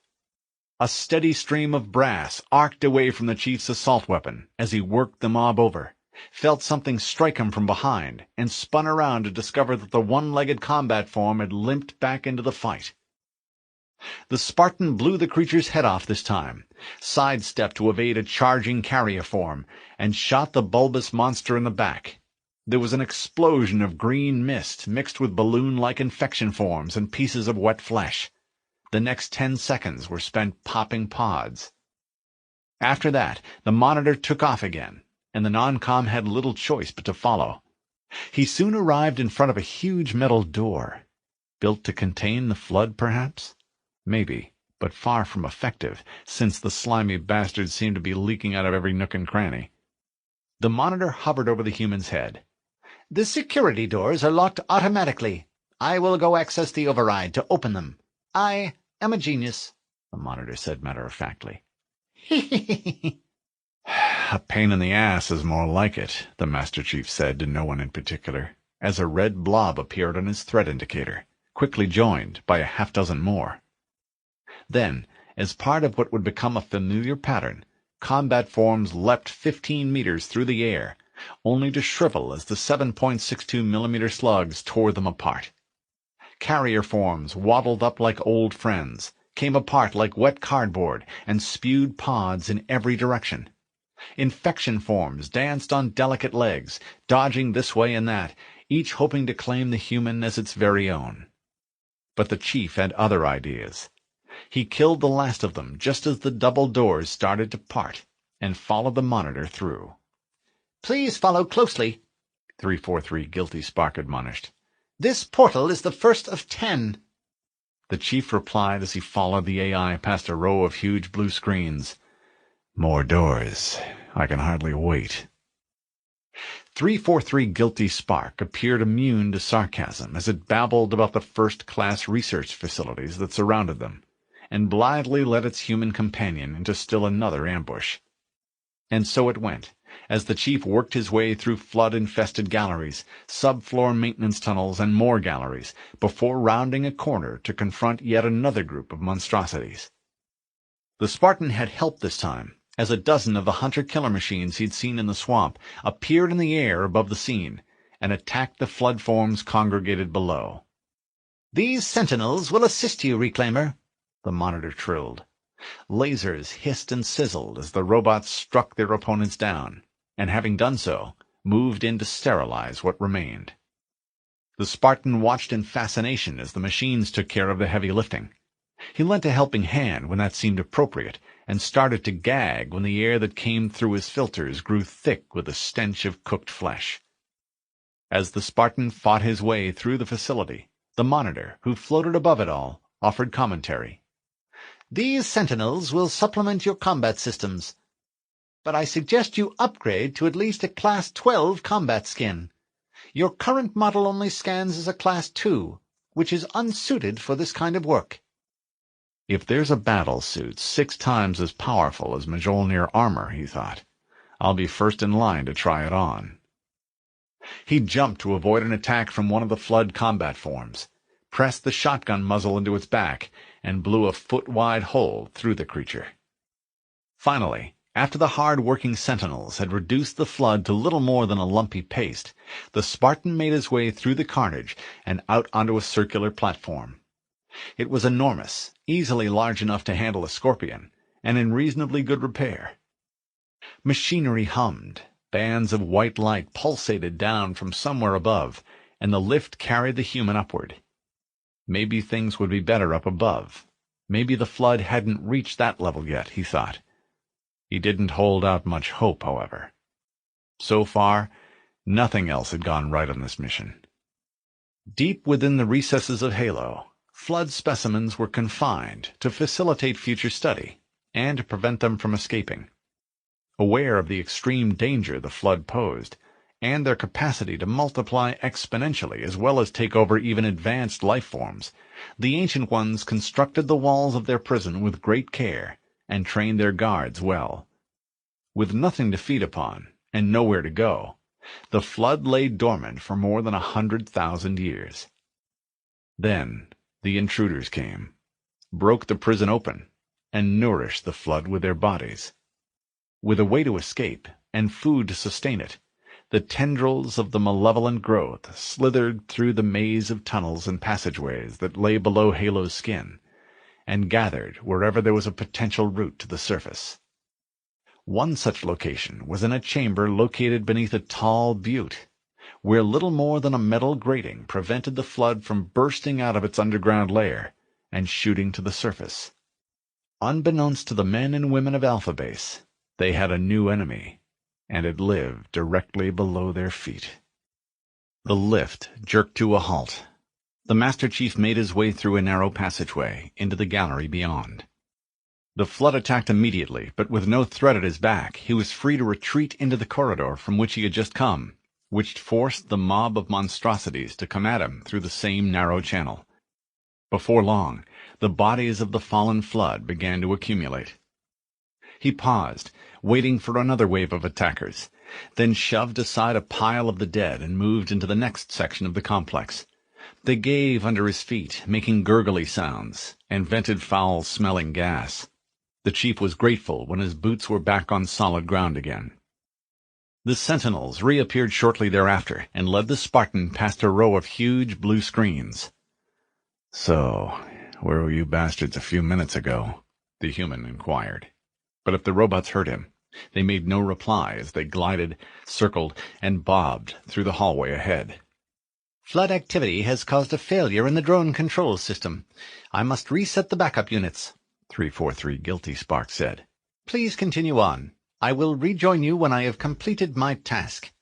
A steady stream of brass arced away from the chief's assault weapon as he worked the mob over, felt something strike him from behind, and spun around to discover that the one-legged combat form had limped back into the fight. The Spartan blew the creature's head off this time, sidestepped to evade a charging carrier form, and shot the bulbous monster in the back. There was an explosion of green mist mixed with balloon-like infection forms and pieces of wet flesh. The next 10 seconds were spent popping pods. After that, the monitor took off again, and the non-com had little choice but to follow. He soon arrived in front of a huge metal door. Built to contain the flood, perhaps? Maybe, but far from effective, since the slimy bastards seemed to be leaking out of every nook and cranny. The monitor hovered over the human's head. "The security doors are locked automatically. I will go access the override to open them. I am a genius," the monitor said matter-of-factly. "A pain in the ass is more like it," the Master Chief said to no one in particular, as a red blob appeared on his threat indicator, quickly joined by a half-dozen more. Then, as part of what would become a familiar pattern, combat forms leapt 15 meters through the air, only to shrivel as the 7.62mm slugs tore them apart. Carrier forms waddled up like old friends, came apart like wet cardboard, and spewed pods in every direction. Infection forms danced on delicate legs, dodging this way and that, each hoping to claim the human as its very own. But the chief had other ideas. He killed the last of them just as the double doors started to part, and followed the monitor through. "Please follow closely," 343 Guilty Spark admonished. "This portal is the first of 10. The chief replied as he followed the AI past a row of huge blue screens. "More doors. I can hardly wait." 343 Guilty Spark appeared immune to sarcasm as it babbled about the first-class research facilities that surrounded them, and blithely led its human companion into still another ambush. And so it went, as the chief worked his way through flood-infested galleries, subfloor maintenance tunnels, and more galleries, before rounding a corner to confront yet another group of monstrosities. The Spartan had help this time, as a dozen of the hunter-killer machines he'd seen in the swamp appeared in the air above the scene, and attacked the flood forms congregated below. "These sentinels will assist you, Reclaimer," the monitor trilled. Lasers hissed and sizzled as the robots struck their opponents down, and having done so, moved in to sterilize what remained. The Spartan watched in fascination as the machines took care of the heavy lifting. He lent a helping hand when that seemed appropriate, and started to gag when the air that came through his filters grew thick with the stench of cooked flesh. As the Spartan fought his way through the facility, the Monitor, who floated above it all, offered commentary. "These Sentinels will supplement your combat systems, but I suggest you upgrade to at least a Class 12 combat skin. Your current model only scans as a Class 2, which is unsuited for this kind of work." If there's a battle suit 6 times as powerful as Mjolnir armor, he thought, I'll be first in line to try it on. He jumped to avoid an attack from one of the Flood combat forms, pressed the shotgun muzzle into its back, and blew a foot-wide hole through the creature. Finally, after the hard-working Sentinels had reduced the Flood to little more than a lumpy paste, the Spartan made his way through the carnage and out onto a circular platform. It was enormous, easily large enough to handle a scorpion, and in reasonably good repair. Machinery hummed, bands of white light pulsated down from somewhere above, and the lift carried the human upward. Maybe things would be better up above. Maybe the Flood hadn't reached that level yet, he thought. He didn't hold out much hope, however. So far, nothing else had gone right on this mission. Deep within the recesses of Halo, Flood specimens were confined to facilitate future study and to prevent them from escaping. Aware of the extreme danger the Flood posed, and their capacity to multiply exponentially as well as take over even advanced life forms, the Ancient Ones constructed the walls of their prison with great care and trained their guards well. With nothing to feed upon and nowhere to go, the Flood lay dormant for more than 100,000 years. Then the intruders came, broke the prison open, and nourished the Flood with their bodies. With a way to escape and food to sustain it, the tendrils of the malevolent growth slithered through the maze of tunnels and passageways that lay below Halo's skin, and gathered wherever there was a potential route to the surface. One such location was in a chamber located beneath a tall butte, where little more than a metal grating prevented the Flood from bursting out of its underground lair and shooting to the surface. Unbeknownst to the men and women of Alpha Base, they had a new enemy, and it lived directly below their feet. The lift jerked to a halt. The Master Chief made his way through a narrow passageway into the gallery beyond. The Flood attacked immediately, but with no threat at his back, he was free to retreat into the corridor from which he had just come, which forced the mob of monstrosities to come at him through the same narrow channel. Before long, the bodies of the fallen Flood began to accumulate. He paused, waiting for another wave of attackers, then shoved aside a pile of the dead and moved into the next section of the complex. They gave under his feet, making gurgly sounds, and vented foul-smelling gas. The Chief was grateful when his boots were back on solid ground again. The Sentinels reappeared shortly thereafter and led the Spartan past a row of huge blue screens. "So, where were you bastards a few minutes ago?" the human inquired. But if the robots heard him, they made no reply as they glided, circled, and bobbed through the hallway ahead. "Flood activity has caused a failure in the drone control system. I must reset the backup units," 343 Guilty Spark said. "Please continue on. I will rejoin you when I have completed my task."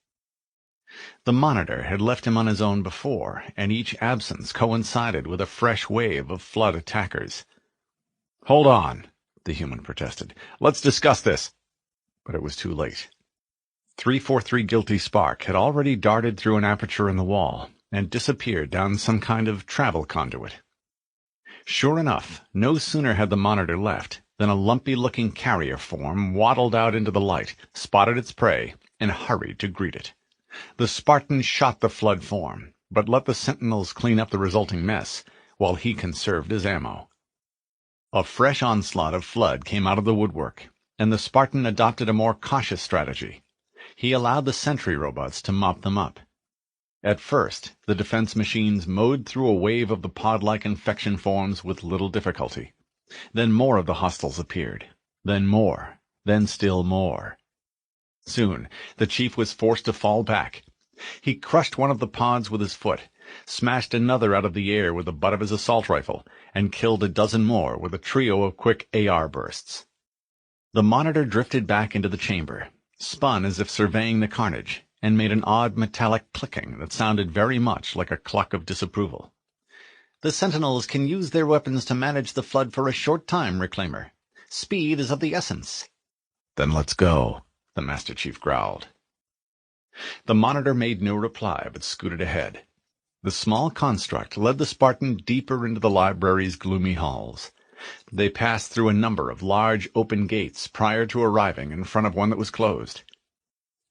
The Monitor had left him on his own before, and each absence coincided with a fresh wave of Flood attackers. "Hold on," the human protested. "Let's discuss this." But it was too late. 343 Guilty Spark had already darted through an aperture in the wall and disappeared down some kind of travel conduit. Sure enough, no sooner had the Monitor left than a lumpy-looking carrier form waddled out into the light, spotted its prey, and hurried to greet it. The Spartan shot the Flood form, but let the Sentinels clean up the resulting mess, while he conserved his ammo. A fresh onslaught of Flood came out of the woodwork, and the Spartan adopted a more cautious strategy. He allowed the sentry robots to mop them up. At first, the defense machines mowed through a wave of the pod-like infection forms with little difficulty. Then more of the hostiles appeared. Then more. Then still more. Soon, the Chief was forced to fall back. He crushed one of the pods with his foot, smashed another out of the air with the butt of his assault rifle, and killed a dozen more with a trio of quick AR bursts. The monitor drifted back into the chamber, spun as if surveying the carnage, and made an odd metallic clicking that sounded very much like a cluck of disapproval. "The Sentinels can use their weapons to manage the flood for a short time, Reclaimer. Speed is of the essence." "Then let's go," the Master Chief growled. The monitor made no reply, but scooted ahead. The small construct led the Spartan deeper into the library's gloomy halls. They passed through a number of large open gates prior to arriving in front of one that was closed.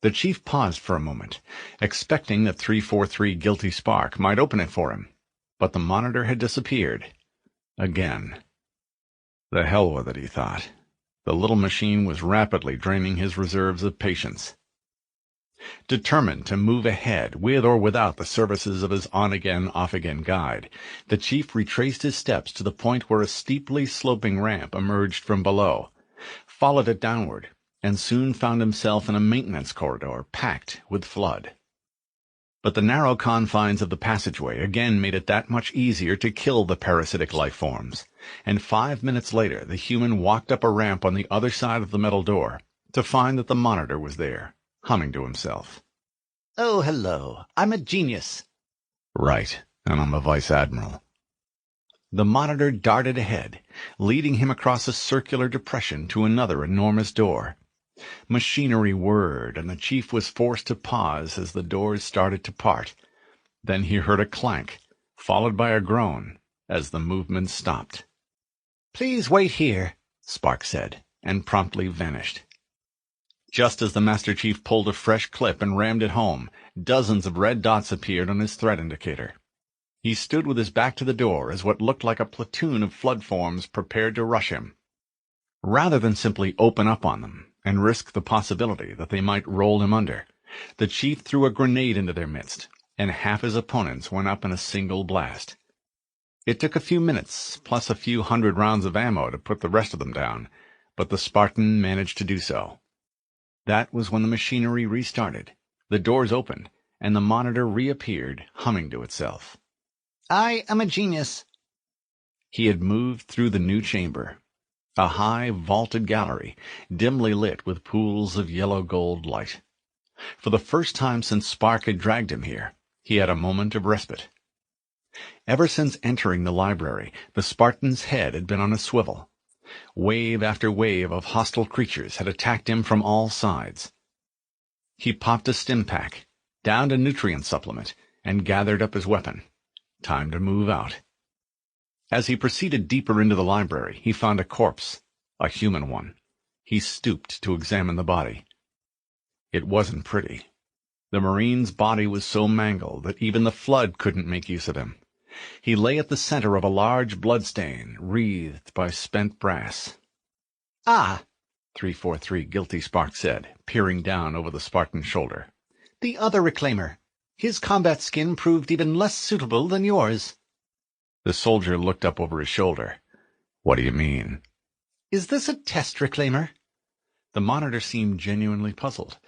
The chief paused for a moment, expecting that 343 Guilty Spark might open it for him, but the monitor had disappeared. Again. The hell with it, he thought. The little machine was rapidly draining his reserves of patience. Determined to move ahead with or without the services of his on-again, off-again guide, the chief retraced his steps to the point where a steeply sloping ramp emerged from below, followed it downward, and soon found himself in a maintenance corridor packed with flood. But the narrow confines of the passageway again made it that much easier to kill the parasitic life forms, and 5 minutes later the human walked up a ramp on the other side of the metal door to find that the monitor was there, humming to himself. "Oh, hello. I'm a genius." "Right, and I'm a vice admiral." The monitor darted ahead, leading him across a circular depression to another enormous door. Machinery whirred, and the chief was forced to pause as the doors started to part. Then he heard a clank, followed by a groan, as the movement stopped. "Please wait here," Spark said, and promptly vanished. Just as the Master Chief pulled a fresh clip and rammed it home, dozens of red dots appeared on his threat indicator. He stood with his back to the door as what looked like a platoon of flood forms prepared to rush him. Rather than simply open up on them and risk the possibility that they might roll him under, the chief threw a grenade into their midst, and half his opponents went up in a single blast. It took a few minutes, plus a few hundred rounds of ammo to put the rest of them down, but the Spartan managed to do so. That was when the machinery restarted, the doors opened, and the monitor reappeared, humming to itself. "I am a genius." He had moved through the new chamber, a high, vaulted gallery, dimly lit with pools of yellow-gold light. For the first time since Spark had dragged him here, he had a moment of respite. Ever since entering the library, the Spartan's head had been on a swivel. Wave after wave of hostile creatures had attacked him from all sides. He popped a stim pack, downed a nutrient supplement, and gathered up his weapon. Time to move out. As he proceeded deeper into the library, he found a corpse, a human one. He stooped to examine the body. It wasn't pretty. The Marine's body was so mangled that even the flood couldn't make use of him. He lay at the center of a large bloodstain, wreathed by spent brass. "Ah," 343 Guilty Spark said, peering down over the Spartan's shoulder. "The other Reclaimer. His combat skin proved even less suitable than yours." The soldier looked up over his shoulder. "What do you mean?" "Is this a test, Reclaimer?" The monitor seemed genuinely puzzled.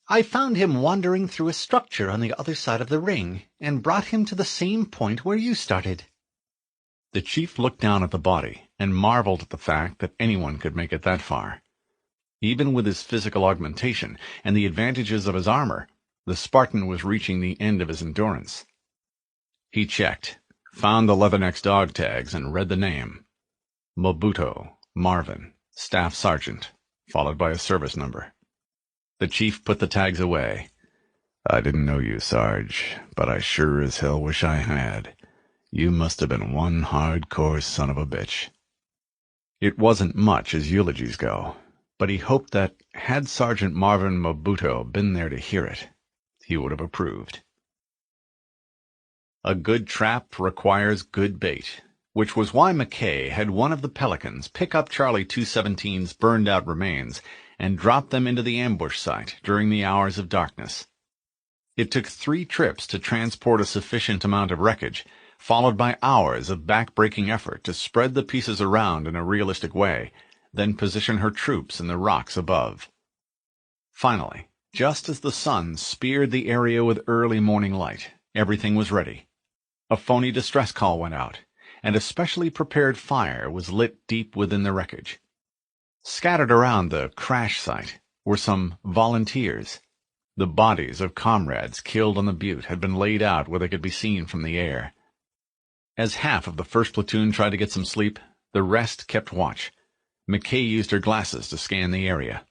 "I found him wandering through a structure on the other side of the ring, and brought him to the same point where you started." The chief looked down at the body and marveled at the fact that anyone could make it that far. Even with his physical augmentation and the advantages of his armor, the Spartan was reaching the end of his endurance. He checked, found the Leatherneck's dog tags, and read the name. Mobuto, Marvin, Staff Sergeant, followed by a service number. The chief put the tags away. "I didn't know you, Sarge, but I sure as hell wish I had. You must have been one hardcore son of a bitch." It wasn't much as eulogies go, but he hoped that, had Sergeant Marvin Mobuto been there to hear it, he would have approved. A good trap requires good bait, which was why McKay had one of the Pelicans pick up Charlie 217's burned-out remains and drop them into the ambush site during the hours of darkness. It took 3 trips to transport a sufficient amount of wreckage, followed by hours of back-breaking effort to spread the pieces around in a realistic way, then position her troops in the rocks above. Finally, just as the sun speared the area with early morning light, everything was ready, A phony distress call went out, and a specially prepared fire was lit deep within the wreckage. Scattered around the crash site were some volunteers. The bodies of comrades killed on the butte had been laid out where they could be seen from the air. As half of the first platoon tried to get some sleep, the rest kept watch. McKay used her glasses to scan the area.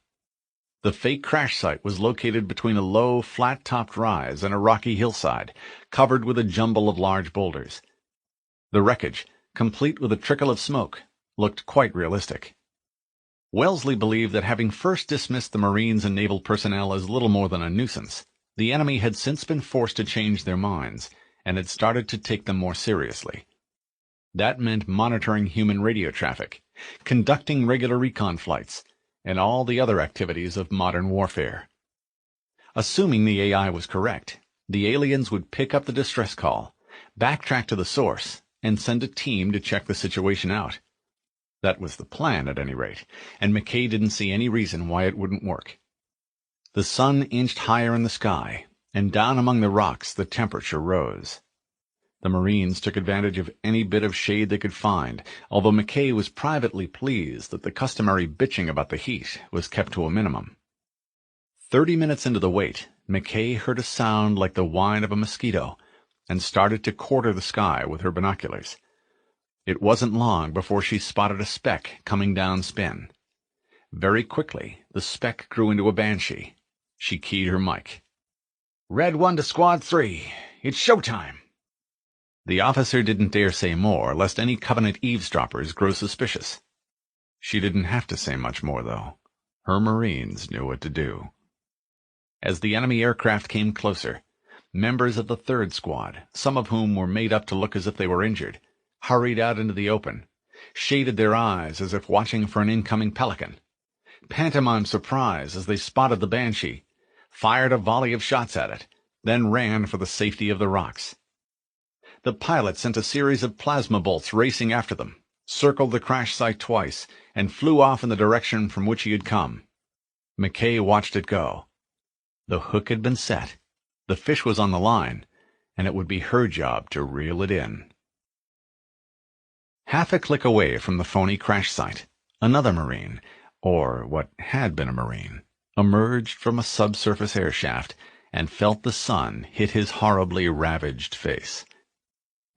The fake crash site was located between a low, flat-topped rise and a rocky hillside, covered with a jumble of large boulders. The wreckage, complete with a trickle of smoke, looked quite realistic. Wellesley believed that having first dismissed the Marines and naval personnel as little more than a nuisance, the enemy had since been forced to change their minds and had started to take them more seriously. That meant monitoring human radio traffic, conducting regular recon flights, and all the other activities of modern warfare. Assuming the AI was correct, the aliens would pick up the distress call, backtrack to the source, and send a team to check the situation out. That was the plan, at any rate, and McKay didn't see any reason why it wouldn't work. The sun inched higher in the sky, and down among the rocks the temperature rose. The Marines took advantage of any bit of shade they could find, although McKay was privately pleased that the customary bitching about the heat was kept to a minimum. 30 minutes into the wait, McKay heard a sound like the whine of a mosquito, and started to quarter the sky with her binoculars. It wasn't long before she spotted a speck coming down spin. Very quickly, the speck grew into a banshee. She keyed her mic. "Red 1 to Squad 3. It's showtime." The officer didn't dare say more, lest any Covenant eavesdroppers grow suspicious. She didn't have to say much more, though. Her Marines knew what to do. As the enemy aircraft came closer, members of the 3rd Squad, some of whom were made up to look as if they were injured, hurried out into the open, shaded their eyes as if watching for an incoming pelican, pantomimed surprise as they spotted the banshee, fired a volley of shots at it, then ran for the safety of the rocks. The pilot sent a series of plasma bolts racing after them, circled the crash site twice, and flew off in the direction from which he had come. McKay watched it go. The hook had been set, the fish was on the line, and it would be her job to reel it in. Half a click away from the phony crash site, another Marine, or what had been a Marine, emerged from a subsurface air shaft and felt the sun hit his horribly ravaged face.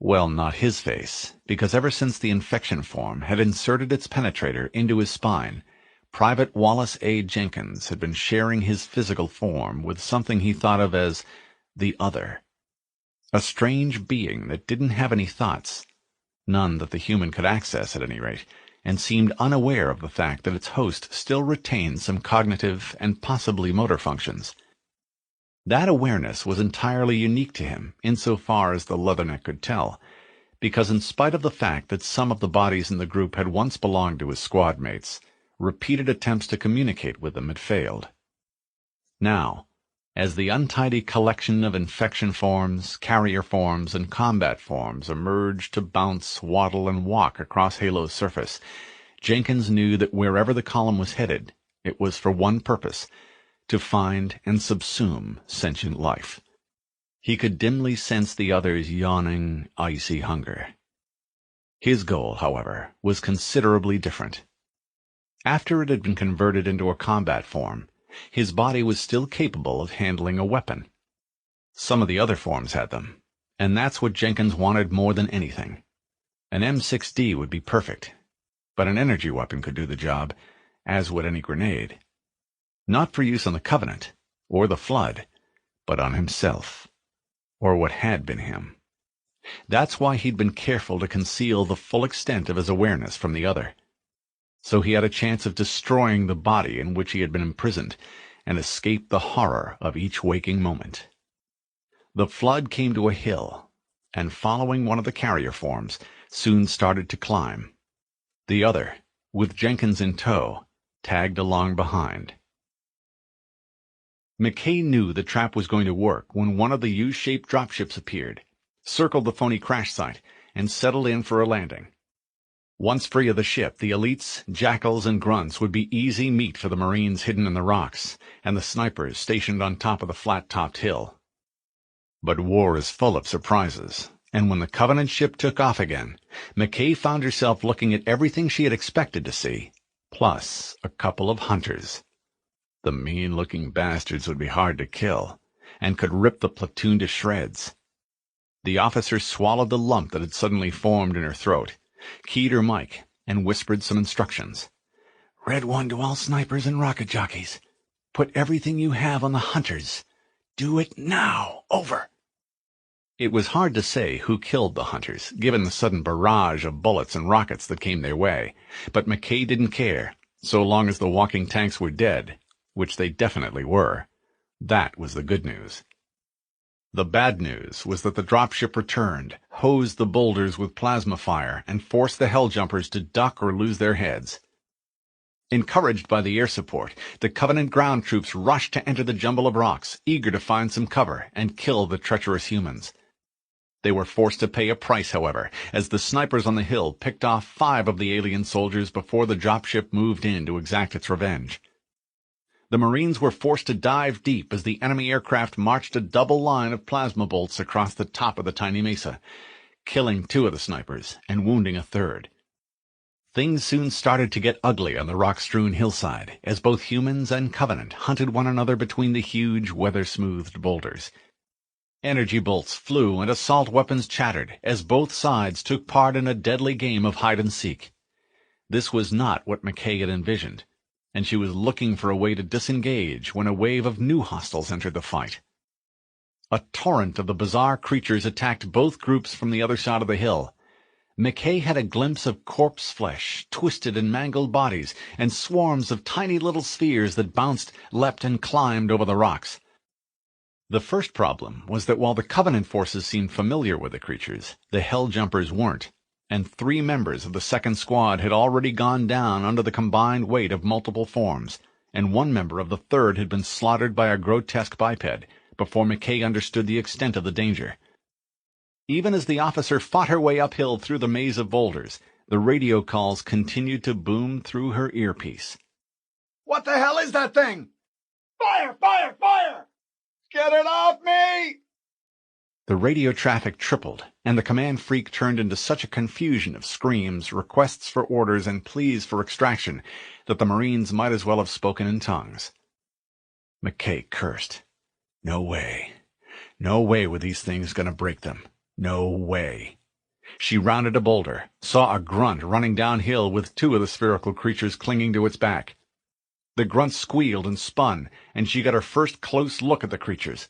Well, not his face, because ever since the infection form had inserted its penetrator into his spine, Private Wallace A. Jenkins had been sharing his physical form with something he thought of as the Other. A strange being that didn't have any thoughts, none that the human could access at any rate, and seemed unaware of the fact that its host still retained some cognitive and possibly motor functions. That awareness was entirely unique to him, insofar as the Leatherneck could tell, because in spite of the fact that some of the bodies in the group had once belonged to his squad mates, repeated attempts to communicate with them had failed. Now, as the untidy collection of infection forms, carrier forms, and combat forms emerged to bounce, waddle, and walk across Halo's surface, Jenkins knew that wherever the column was headed, it was for one purpose: to find and subsume sentient life. He could dimly sense the other's yawning, icy hunger. His goal, however, was considerably different. After it had been converted into a combat form, his body was still capable of handling a weapon. Some of the other forms had them, and that's what Jenkins wanted more than anything. An M6D would be perfect, but an energy weapon could do the job, as would any grenade. Not for use on the Covenant, or the Flood, but on himself, or what had been him. That's why he'd been careful to conceal the full extent of his awareness from the other, so he had a chance of destroying the body in which he had been imprisoned, and escape the horror of each waking moment. The Flood came to a hill, and following one of the carrier forms, soon started to climb. The other, with Jenkins in tow, tagged along behind. McKay knew the trap was going to work when one of the U-shaped dropships appeared, circled the phony crash site, and settled in for a landing. Once free of the ship, the elites, jackals, and grunts would be easy meat for the Marines hidden in the rocks, and the snipers stationed on top of the flat-topped hill. But war is full of surprises, And when the Covenant ship took off again, McKay found herself looking at everything she had expected to see, plus a couple of hunters. The mean-looking bastards would be hard to kill, and could rip the platoon to shreds. The officer swallowed the lump that had suddenly formed in her throat, keyed her mic, and whispered some instructions. "Red 1 to all snipers and rocket jockeys. Put everything you have on the hunters. Do it now. Over." It was hard to say who killed the hunters, given the sudden barrage of bullets and rockets that came their way, but McKay didn't care, so long as the walking tanks were dead, which they definitely were. That was the good news. The bad news was that the dropship returned, hosed the boulders with plasma fire, and forced the Helljumpers to duck or lose their heads. Encouraged by the air support, the Covenant ground troops rushed to enter the jumble of rocks, eager to find some cover and kill the treacherous humans. They were forced to pay a price, however, as the snipers on the hill picked off 5 of the alien soldiers before the dropship moved in to exact its revenge. The Marines were forced to dive deep as the enemy aircraft marched a double line of plasma bolts across the top of the tiny mesa, killing 2 of the snipers and wounding a 3rd. Things soon started to get ugly on the rock-strewn hillside, as both humans and Covenant hunted one another between the huge, weather-smoothed boulders. Energy bolts flew and assault weapons chattered as both sides took part in a deadly game of hide-and-seek. This was not what McKay had envisioned, and she was looking for a way to disengage when a wave of new hostiles entered the fight. A torrent of the bizarre creatures attacked both groups from the other side of the hill. McKay had a glimpse of corpse flesh, twisted and mangled bodies, and swarms of tiny little spheres that bounced, leapt, and climbed over the rocks. The first problem was that while the Covenant forces seemed familiar with the creatures, the Helljumpers weren't, and 3 members of the second squad had already gone down under the combined weight of multiple forms, and 1 member of the third had been slaughtered by a grotesque biped before McKay understood the extent of the danger. Even as the officer fought her way uphill through the maze of boulders, the radio calls continued to boom through her earpiece. "What the hell is that thing? Fire! Fire! Fire! Get it off me!" The radio traffic tripled, and the command freak turned into such a confusion of screams, requests for orders, and pleas for extraction that the Marines might as well have spoken in tongues. McKay cursed. No way. No way were these things going to break them. No way. She rounded a boulder, saw a grunt running downhill with 2 of the spherical creatures clinging to its back. The grunt squealed and spun, and she got her first close look at the creatures.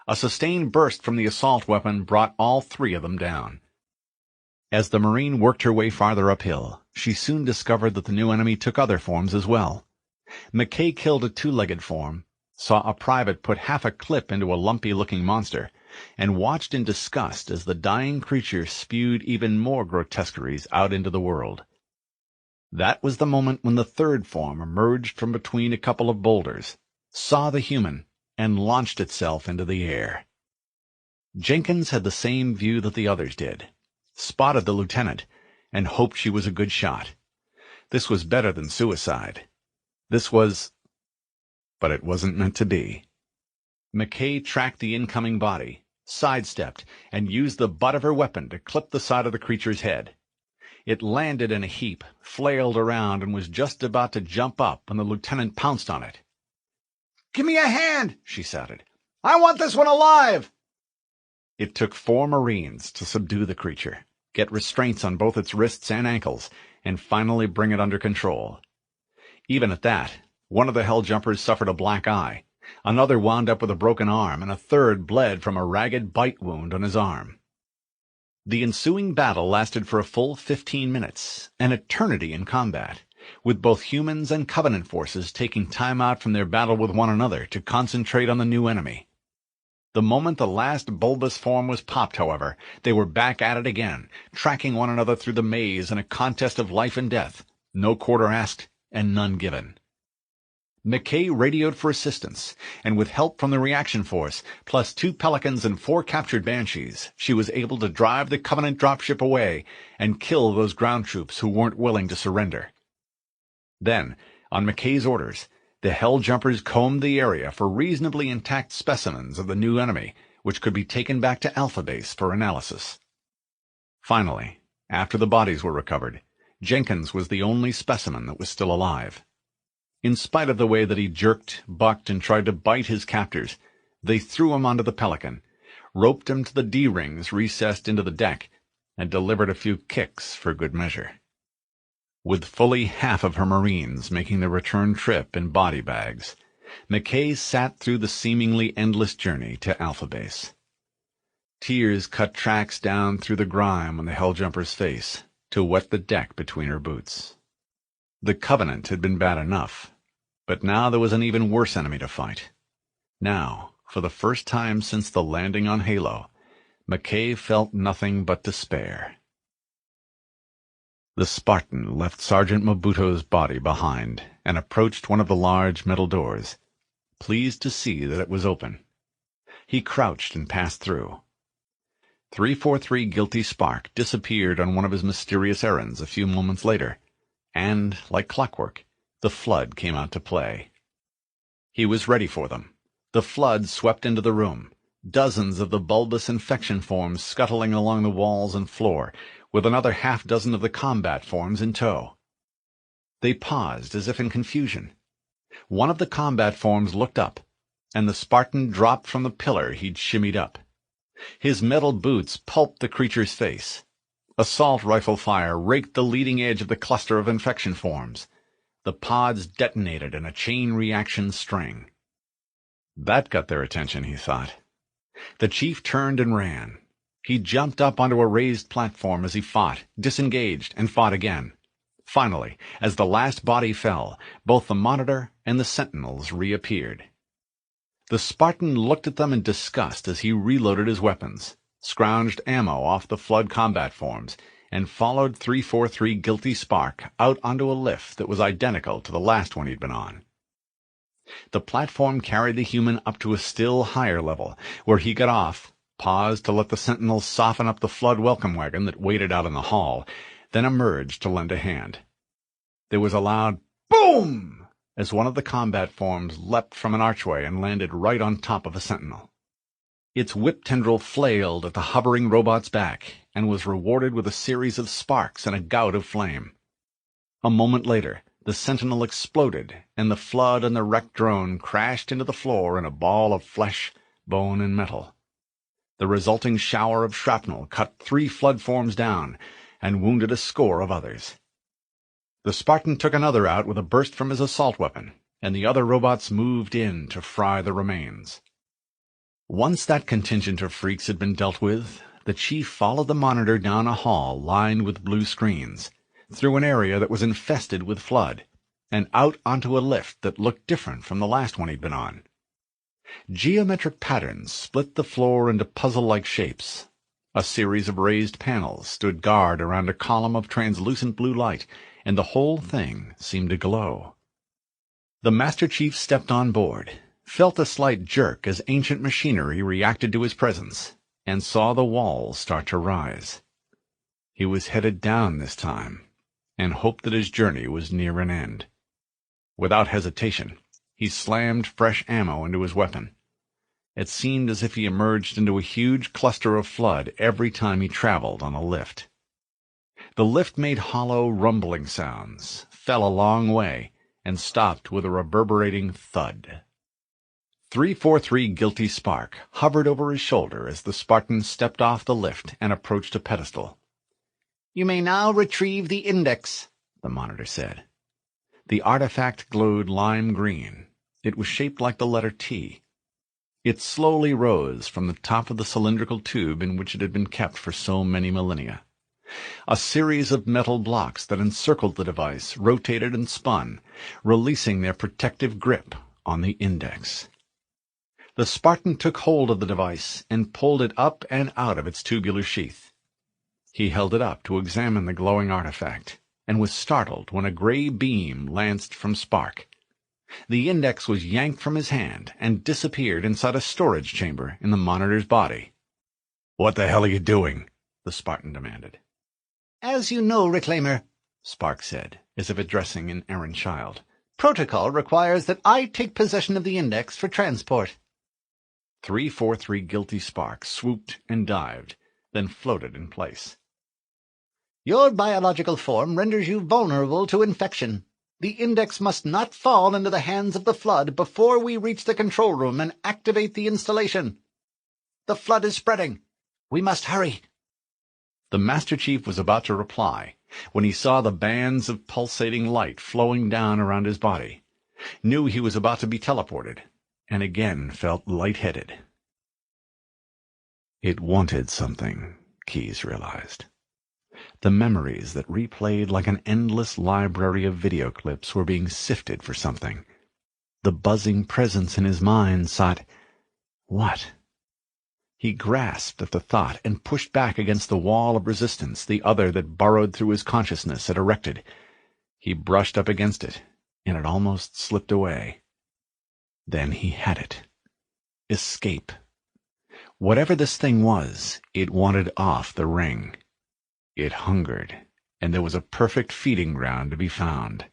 A sustained burst from the assault weapon brought all 3 of them down. As the Marine worked her way farther uphill, she soon discovered that the new enemy took other forms as well. McKay killed a 2-legged form, saw a private put half a clip into a lumpy-looking monster, and watched in disgust as the dying creature spewed even more grotesqueries out into the world. That was the moment when the 3rd form emerged from between a couple of boulders, saw the human, and launched itself into the air. Jenkins had the same view that the others did, spotted the lieutenant, and hoped she was a good shot. This was better than suicide. This was... But it wasn't meant to be. McKay tracked the incoming body, sidestepped, and used the butt of her weapon to clip the side of the creature's head. It landed in a heap, flailed around, and was just about to jump up when the lieutenant pounced on it. "Give me a hand!" she shouted. "I want this one alive!" It took 4 Marines to subdue the creature, get restraints on both its wrists and ankles, and finally bring it under control. Even at that, 1 of the Helljumpers suffered a black eye, another wound up with a broken arm, and a 3rd bled from a ragged bite wound on his arm. The ensuing battle lasted for a full 15 minutes, an eternity in combat, with both humans and Covenant forces taking time out from their battle with one another to concentrate on the new enemy. The moment the last bulbous form was popped, however, they were back at it again, tracking one another through the maze in a contest of life and death, no quarter asked and none given. McKay radioed for assistance, and with help from the reaction force, plus 2 Pelicans and 4 captured Banshees, she was able to drive the Covenant dropship away and kill those ground troops who weren't willing to surrender. Then, on McKay's orders, the Helljumpers combed the area for reasonably intact specimens of the new enemy, which could be taken back to Alpha Base for analysis. Finally, after the bodies were recovered, Jenkins was the only specimen that was still alive. In spite of the way that he jerked, bucked, and tried to bite his captors, they threw him onto the Pelican, roped him to the D-rings recessed into the deck, and delivered a few kicks for good measure. With fully half of her Marines making the return trip in body bags, McKay sat through the seemingly endless journey to Alpha Base. Tears cut tracks down through the grime on the Helljumper's face to wet the deck between her boots. The Covenant had been bad enough, but now there was an even worse enemy to fight. Now, for the first time since the landing on Halo, McKay felt nothing but despair. The Spartan left Sergeant Mobuto's body behind and approached one of the large metal doors, pleased to see that it was open. He crouched and passed through. 343 Guilty Spark disappeared on one of his mysterious errands a few moments later, and, like clockwork, the Flood came out to play. He was ready for them. The Flood swept into the room, dozens of the bulbous infection forms scuttling along the walls and floor, with another half-dozen of the combat forms in tow. They paused as if in confusion. One of the combat forms looked up, and the Spartan dropped from the pillar he'd shimmied up. His metal boots pulped the creature's face. Assault rifle fire raked the leading edge of the cluster of infection forms. The pods detonated in a chain reaction string. That got their attention, he thought. The chief turned and ran. He jumped up onto a raised platform as he fought, disengaged, and fought again. Finally, as the last body fell, both the Monitor and the Sentinels reappeared. The Spartan looked at them in disgust as he reloaded his weapons, scrounged ammo off the Flood combat forms, and followed 343 Guilty Spark out onto a lift that was identical to the last one he'd been on. The platform carried the human up to a still higher level, where he got off, paused to let the Sentinels soften up the Flood welcome wagon that waited out in the hall, then emerged to lend a hand. There was a loud boom as one of the combat forms leapt from an archway and landed right on top of a Sentinel. Its whip tendril flailed at the hovering robot's back and was rewarded with a series of sparks and a gout of flame. A moment later, the Sentinel exploded, and the Flood and the wrecked drone crashed into the floor in a ball of flesh, bone, and metal. The resulting shower of shrapnel cut 3 Flood forms down and wounded a score of others. The Spartan took another out with a burst from his assault weapon, and the other robots moved in to fry the remains. Once that contingent of freaks had been dealt with, the chief followed the Monitor down a hall lined with blue screens, through an area that was infested with Flood, and out onto a lift that looked different from the last one he'd been on. Geometric patterns split the floor into puzzle-like shapes. A series of raised panels stood guard around a column of translucent blue light, and the whole thing seemed to glow. The Master Chief stepped on board, felt a slight jerk as ancient machinery reacted to his presence, and saw the walls start to rise. He was headed down this time, and hoped that his journey was near an end. Without hesitation, he slammed fresh ammo into his weapon. It seemed as if he emerged into a huge cluster of Flood every time he traveled on a lift. The lift made hollow, rumbling sounds, fell a long way, and stopped with a reverberating thud. 343 Guilty Spark hovered over his shoulder as the Spartan stepped off the lift and approached a pedestal. "You may now retrieve the index," the Monitor said. The artifact glowed lime green. It was shaped like the letter T. It slowly rose from the top of the cylindrical tube in which it had been kept for so many millennia. A series of metal blocks that encircled the device rotated and spun, releasing their protective grip on the index. The Spartan took hold of the device and pulled it up and out of its tubular sheath. He held it up to examine the glowing artifact, and was startled when a gray beam lanced from Spark. The index was yanked from his hand and disappeared inside a storage chamber in the Monitor's body. "What the hell are you doing?" the Spartan demanded. "As you know, Reclaimer," Spark said, as if addressing an errant child, "protocol requires that I take possession of the index for transport." 343 Guilty Spark swooped and dived, then floated in place. Your biological form renders you vulnerable to infection. The index must not fall into the hands of the flood before we reach the control room and activate the installation. The flood is spreading. We must hurry. The Master Chief was about to reply when he saw the bands of pulsating light flowing down around his body, knew he was about to be teleported, and again felt lightheaded. It wanted something, Keyes realized. The memories that replayed like an endless library of video clips were being sifted for something. The buzzing presence in his mind sought what? He grasped at the thought and pushed back against the wall of resistance the other that burrowed through his consciousness had erected. He brushed up against it, and it almost slipped away. Then he had it. Escape. Whatever this thing was, it wanted off the ring. It hungered, and there was a perfect feeding ground to be found.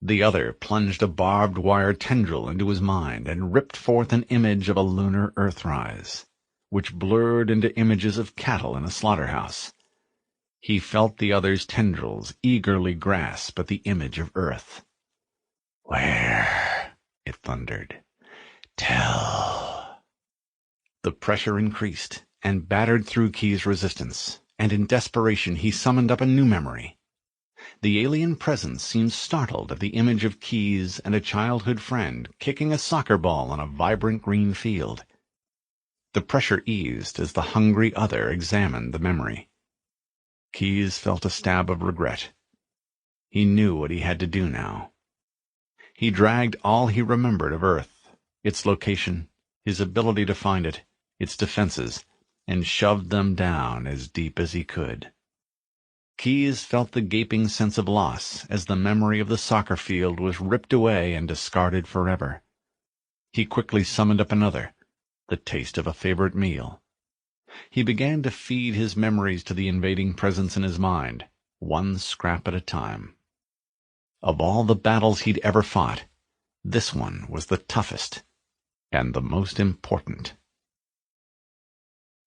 The other plunged a barbed wire tendril into his mind and ripped forth an image of a lunar Earthrise, which blurred into images of cattle in a slaughterhouse. He felt the other's tendrils eagerly grasp at the image of Earth. "Where?" it thundered. "Tell." The pressure increased and battered through Keyes' resistance, and in desperation he summoned up a new memory. The alien presence seemed startled at the image of Keyes and a childhood friend kicking a soccer ball on a vibrant green field. The pressure eased as the hungry other examined the memory. Keyes felt a stab of regret. He knew what he had to do now. He dragged all he remembered of Earth, its location, his ability to find it, its defenses, and shoved them down as deep as he could. Keyes felt the gaping sense of loss as the memory of the soccer field was ripped away and discarded forever. He quickly summoned up another, the taste of a favorite meal. He began to feed his memories to the invading presence in his mind, one scrap at a time. Of all the battles he'd ever fought, this one was the toughest and the most important.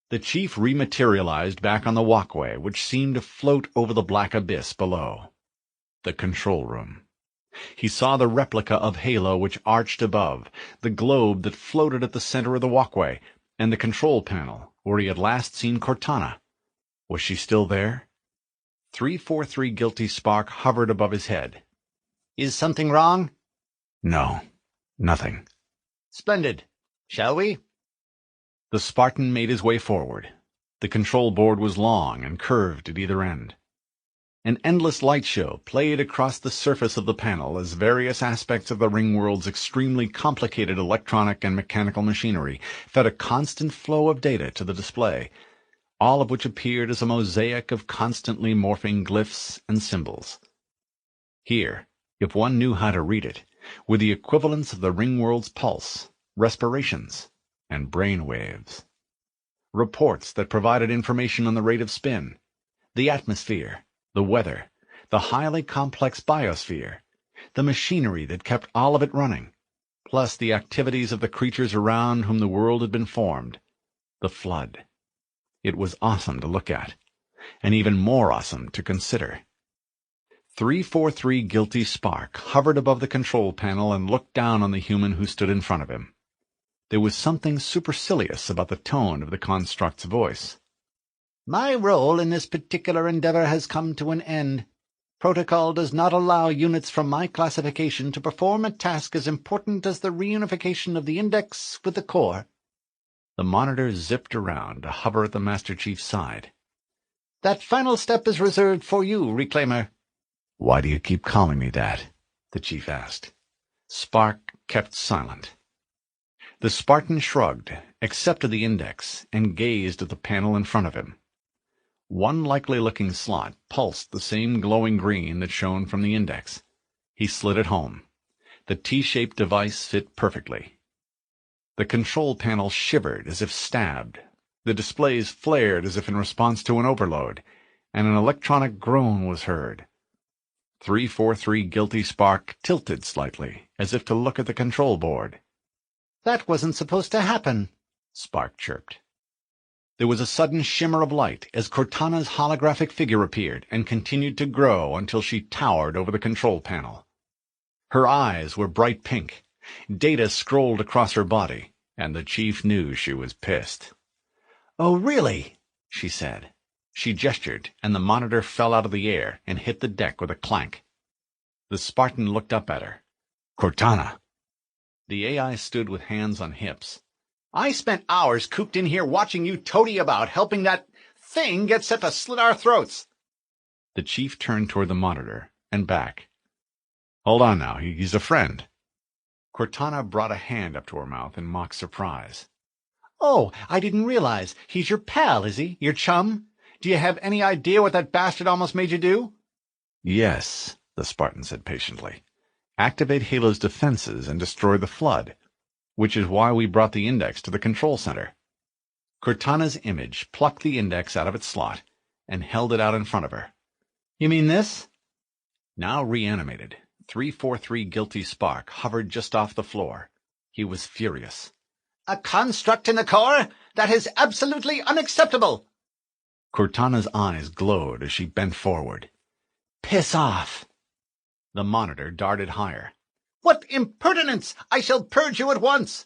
The chief rematerialized back on the walkway, which seemed to float over the black abyss below. The control room. He saw the replica of Halo which arched above, the globe that floated at the center of the walkway, and the control panel where he had last seen Cortana. Was she still there? 343 Guilty Spark hovered above his head. Is something wrong? No, nothing. Splendid. Shall we? The Spartan made his way forward. The control board was long and curved at either end. An endless light show played across the surface of the panel as various aspects of the ringworld's extremely complicated electronic and mechanical machinery fed a constant flow of data to the display, all of which appeared as a mosaic of constantly morphing glyphs and symbols. Here, if one knew how to read it, were the equivalents of the ringworld's pulse, respirations, and brain waves. Reports that provided information on the rate of spin, the atmosphere, the weather, the highly complex biosphere, the machinery that kept all of it running, plus the activities of the creatures around whom the world had been formed, the flood. It was awesome to look at, and even more awesome to consider. 343 Guilty Spark hovered above the control panel and looked down on the human who stood in front of him. There was something supercilious about the tone of the construct's voice. My role in this particular endeavor has come to an end. Protocol does not allow units from my classification to perform a task as important as the reunification of the index with the core. The monitor zipped around to hover at the Master Chief's side. That final step is reserved for you, Reclaimer. Why do you keep calling me that? The Chief asked. Spark kept silent. The Spartan shrugged, accepted the index, and gazed at the panel in front of him. One likely-looking slot pulsed the same glowing green that shone from the index. He slid it home. The T-shaped device fit perfectly. The control panel shivered as if stabbed. The displays flared as if in response to an overload, and an electronic groan was heard. 343 Guilty Spark tilted slightly, as if to look at the control board. That wasn't supposed to happen, Spark chirped. There was a sudden shimmer of light as Cortana's holographic figure appeared and continued to grow until she towered over the control panel. Her eyes were bright pink. Data scrolled across her body, and the chief knew she was pissed. "Oh, really?" she said. She gestured, and the monitor fell out of the air and hit the deck with a clank. The Spartan looked up at her. "Cortana." The AI stood with hands on hips. "I spent hours cooped in here watching you toady about, helping that thing get set to slit our throats." The chief turned toward the monitor and back. "Hold on now, he's a friend." Cortana brought a hand up to her mouth in mock surprise. "Oh, I didn't realize. He's your pal, is he? Your chum? Do you have any idea what that bastard almost made you do?" "Yes," the Spartan said patiently. "Activate Halo's defenses and destroy the flood, which is why we brought the index to the control center." Cortana's image plucked the index out of its slot and held it out in front of her. "You mean this?" Now reanimated, 343 Guilty Spark hovered just off the floor. He was furious. "A construct in the core? That is absolutely unacceptable!" Cortana's eyes glowed as she bent forward. "Piss off!" The monitor darted higher. "What impertinence! I shall purge you at once!"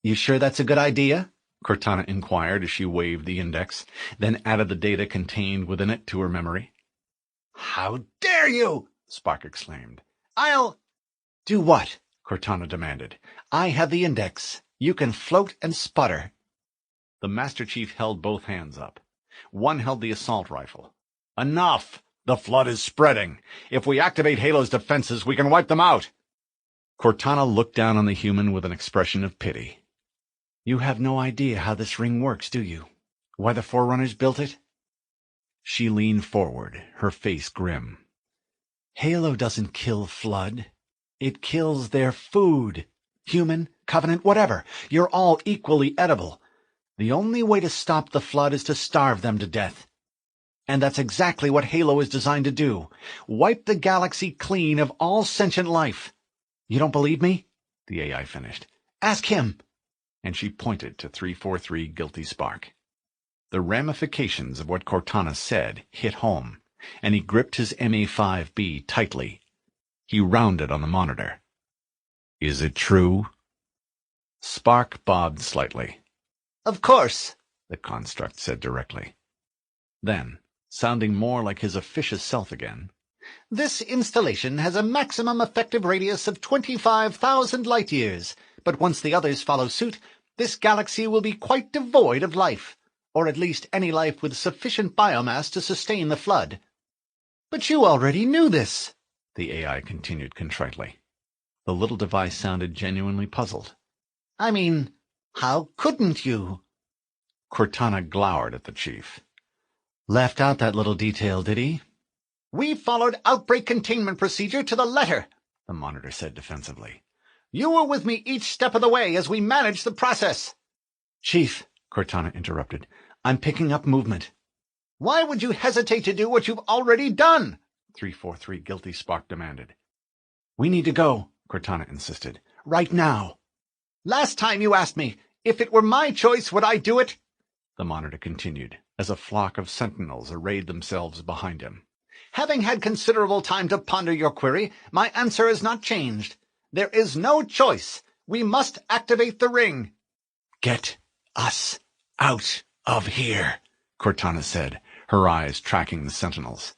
"You sure that's a good idea?" Cortana inquired as she waved the index, then added the data contained within it to her memory. "How dare you!" Spark exclaimed. "I'll—" "Do what?" Cortana demanded. "I have the index. You can float and sputter." The Master Chief held both hands up. One held the assault rifle. "Enough! The flood is spreading. If we activate Halo's defenses, we can wipe them out." Cortana looked down on the human with an expression of pity. "You have no idea how this ring works, do you? Why the Forerunners built it?" She leaned forward, her face grim. "Halo doesn't kill Flood. It kills their food. Human, Covenant, whatever. You're all equally edible. The only way to stop the Flood is to starve them to death. And that's exactly what Halo is designed to do. Wipe the galaxy clean of all sentient life. You don't believe me?" the AI finished. "Ask him." And she pointed to 343 Guilty Spark. The ramifications of what Cortana said hit home, and he gripped his MA-5B tightly. He rounded on the monitor. "Is it true?" Spark bobbed slightly. "Of course," the construct said directly. Then, sounding more like his officious self again, "This installation has a maximum effective radius of 25,000 light-years, but once the others follow suit, this galaxy will be quite devoid of life, or at least any life with sufficient biomass to sustain the flood." "But you already knew this," the AI continued contritely. The little device sounded genuinely puzzled. "I mean, how couldn't you?" Cortana glowered at the chief. "Left out that little detail, did he?" "We followed outbreak containment procedure to the letter," the monitor said defensively. "You were with me each step of the way as we managed the process." "Chief," Cortana interrupted, "I'm picking up movement." "Why would you hesitate to do what you've already done?" 343 Guilty Spark demanded. "We need to go," Cortana insisted. "Right now." "Last time you asked me, if it were my choice, would I do it?" the monitor continued, as a flock of sentinels arrayed themselves behind him. "Having had considerable time to ponder your query, my answer has not changed. There is no choice. We must activate the ring." "Get us out of here," Cortana said, her eyes tracking the sentinels.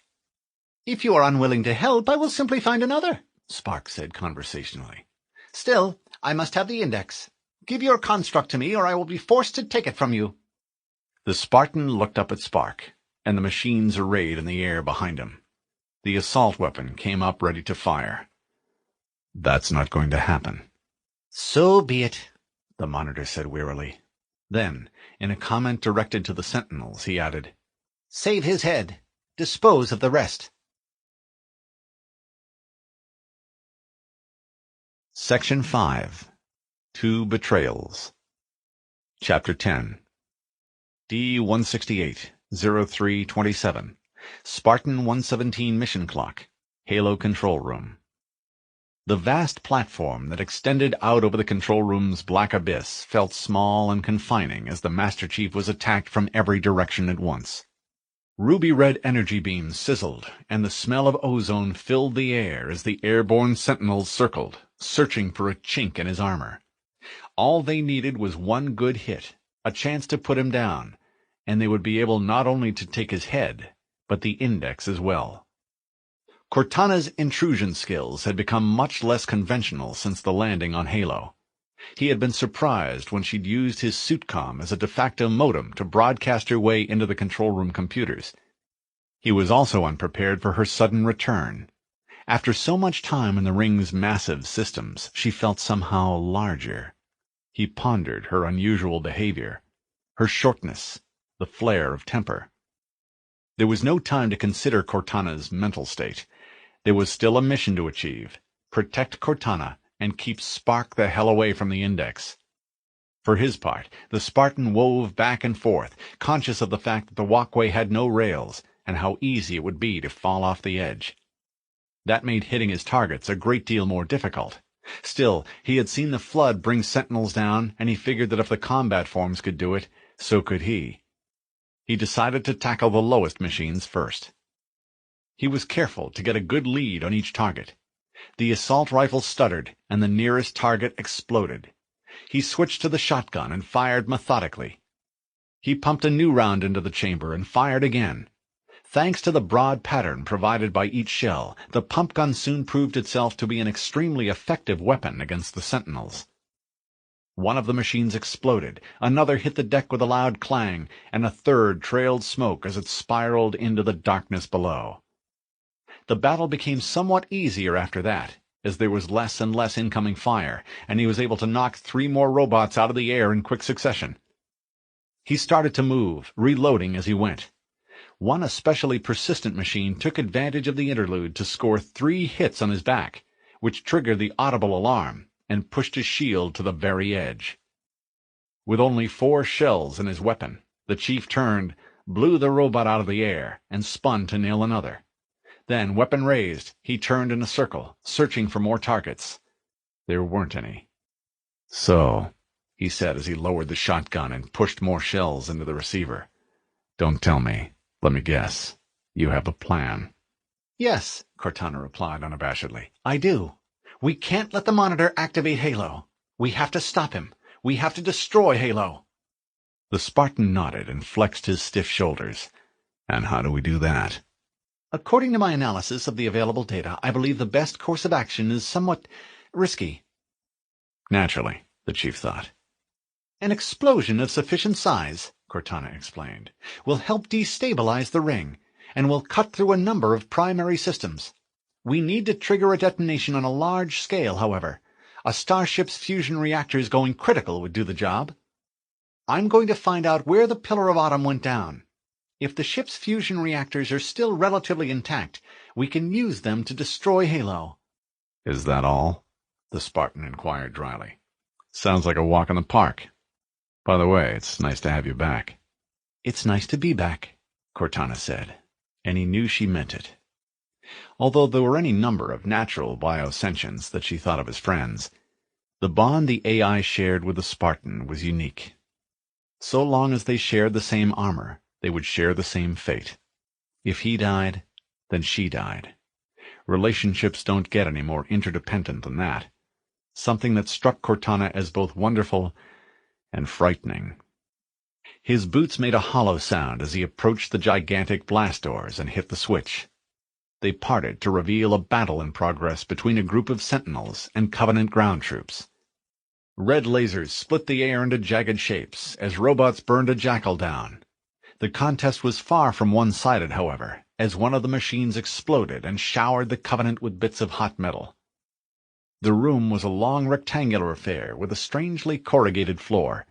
"If you are unwilling to help, I will simply find another," Spark said conversationally. "Still, I must have the index. Give your construct to me, or I will be forced to take it from you." The Spartan looked up at Spark, and the machines arrayed in the air behind him. The assault weapon came up ready to fire. "That's not going to happen." "So be it," the monitor said wearily. Then, in a comment directed to the sentinels, he added, "Save his head. Dispose of the rest." Section 5. 2 Betrayals. Chapter 10. D-168, 0327. Spartan 117 mission clock. Halo control room. The vast platform that extended out over the control room's black abyss felt small and confining as the Master Chief was attacked from every direction at once. Ruby-red energy beams sizzled, and the smell of ozone filled the air as the airborne sentinels circled, searching for a chink in his armor. All they needed was one good hit, a chance to put him down, and they would be able not only to take his head, but the index as well. Cortana's intrusion skills had become much less conventional since the landing on Halo. He had been surprised when she'd used his suitcom as a de facto modem to broadcast her way into the control room computers. He was also unprepared for her sudden return. After so much time in the ring's massive systems, she felt somehow larger. He pondered her unusual behavior, her shortness, the flare of temper. There was no time to consider Cortana's mental state. There was still a mission to achieve: protect Cortana and keep Spark the hell away from the Index. For his part, the Spartan wove back and forth, conscious of the fact that the walkway had no rails, and how easy it would be to fall off the edge. That made hitting his targets a great deal more difficult. Still, he had seen the Flood bring sentinels down, and he figured that if the combat forms could do it, so could he. He decided to tackle the lowest machines first. He was careful to get a good lead on each target. The assault rifle stuttered, and the nearest target exploded. He switched to the shotgun and fired methodically. He pumped a new round into the chamber and fired again. Thanks to the broad pattern provided by each shell, the pump gun soon proved itself to be an extremely effective weapon against the sentinels. One of the machines exploded, another hit the deck with a loud clang, and a third trailed smoke as it spiraled into the darkness below. The battle became somewhat easier after that, as there was less and less incoming fire, and he was able to knock 3 more robots out of the air in quick succession. He started to move, reloading as he went. One especially persistent machine took advantage of the interlude to score 3 hits on his back, which triggered the audible alarm and pushed his shield to the very edge. With only 4 shells in his weapon, the Chief turned, blew the robot out of the air, and spun to nail another. Then, weapon raised, he turned in a circle, searching for more targets. There weren't any. "So," he said as he lowered the shotgun and pushed more shells into the receiver. "Don't tell me. Let me guess. You have a plan." "Yes," Cortana replied unabashedly. "I do. We can't let the Monitor activate Halo. We have to stop him. We have to destroy Halo." The Spartan nodded and flexed his stiff shoulders. "And how do we do that?" "According to my analysis of the available data, I believe the best course of action is somewhat risky." Naturally, the Chief thought. "An explosion of sufficient size," Cortana explained, "will help destabilize the ring, and will cut through a number of primary systems. We need to trigger a detonation on a large scale, however. A starship's fusion reactors going critical would do the job. I'm going to find out where the Pillar of Autumn went down. If the ship's fusion reactors are still relatively intact, we can use them to destroy Halo." "Is that all?" the Spartan inquired dryly. "Sounds like a walk in the park. By the way, it's nice to have you back." "It's nice to be back," Cortana said, and he knew she meant it. Although there were any number of natural biosentients that she thought of as friends, the bond the AI shared with the Spartan was unique. So long as they shared the same armor, they would share the same fate. If he died, then she died. Relationships don't get any more interdependent than that. Something that struck Cortana as both wonderful and frightening. His boots made a hollow sound as he approached the gigantic blast doors and hit the switch. They parted to reveal a battle in progress between a group of Sentinels and Covenant ground troops. Red lasers split the air into jagged shapes as robots burned a jackal down. The contest was far from one-sided, however, as one of the machines exploded and showered the Covenant with bits of hot metal. The room was a long rectangular affair with a strangely corrugated floor.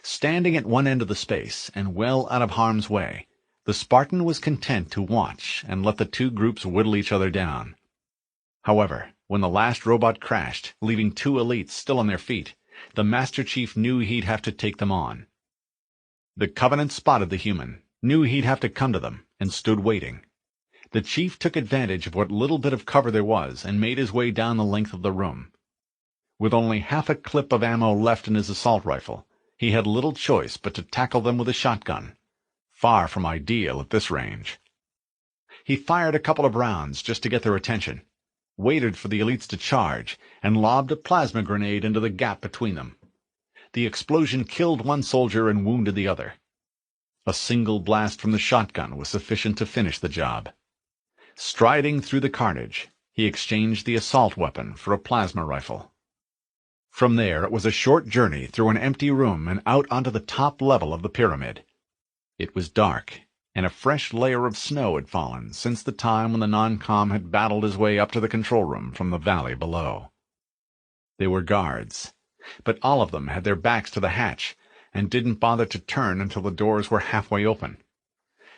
Standing at one end of the space, and well out of harm's way, the Spartan was content to watch and let the two groups whittle each other down. However, when the last robot crashed, leaving 2 elites still on their feet, the Master Chief knew he'd have to take them on. The Covenant spotted the human, knew he'd have to come to them, and stood waiting. The chief took advantage of what little bit of cover there was and made his way down the length of the room. With only half a clip of ammo left in his assault rifle, he had little choice but to tackle them with a shotgun. Far from ideal at this range. He fired a couple of rounds just to get their attention, waited for the elites to charge, and lobbed a plasma grenade into the gap between them. The explosion killed one soldier and wounded the other. A single blast from the shotgun was sufficient to finish the job. Striding through the carnage, he exchanged the assault weapon for a plasma rifle. From there it was a short journey through an empty room and out onto the top level of the pyramid. It was dark, and a fresh layer of snow had fallen since the time when the non-com had battled his way up to the control room from the valley below. They were guards, but all of them had their backs to the hatch and didn't bother to turn until the doors were halfway open.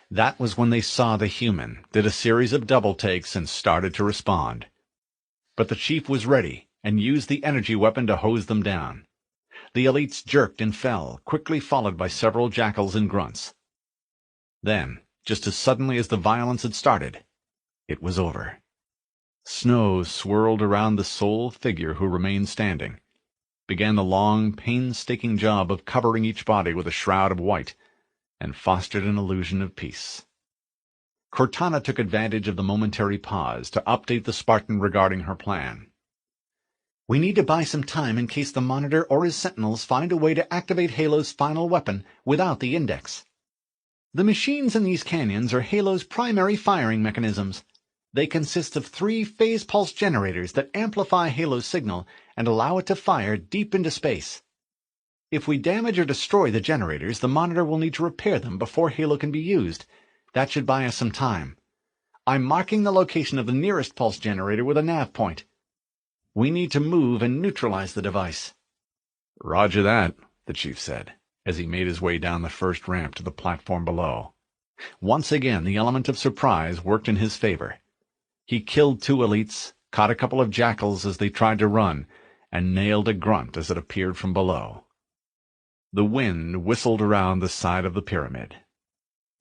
That was when they saw the human, did a series of double takes, and started to respond. But the chief was ready and used the energy weapon to hose them down. The elites jerked and fell, quickly followed by several jackals and grunts. Then, just as suddenly as the violence had started, it was over. Snow swirled around the sole figure who remained standing, began the long, painstaking job of covering each body with a shroud of white, and fostered an illusion of peace. Cortana took advantage of the momentary pause to update the Spartan regarding her plan. "We need to buy some time in case the Monitor or his Sentinels find a way to activate Halo's final weapon without the Index. The machines in these canyons are Halo's primary firing mechanisms. They consist of 3 phase pulse generators that amplify Halo's signal and allow it to fire deep into space. If we damage or destroy the generators, the Monitor will need to repair them before Halo can be used. That should buy us some time. I'm marking the location of the nearest pulse generator with a nav point. We need to move and neutralize the device." "Roger that," the chief said, as he made his way down the first ramp to the platform below. Once again the element of surprise worked in his favor. He killed 2 elites, caught a couple of jackals as they tried to run, and nailed a grunt as it appeared from below. The wind whistled around the side of the pyramid.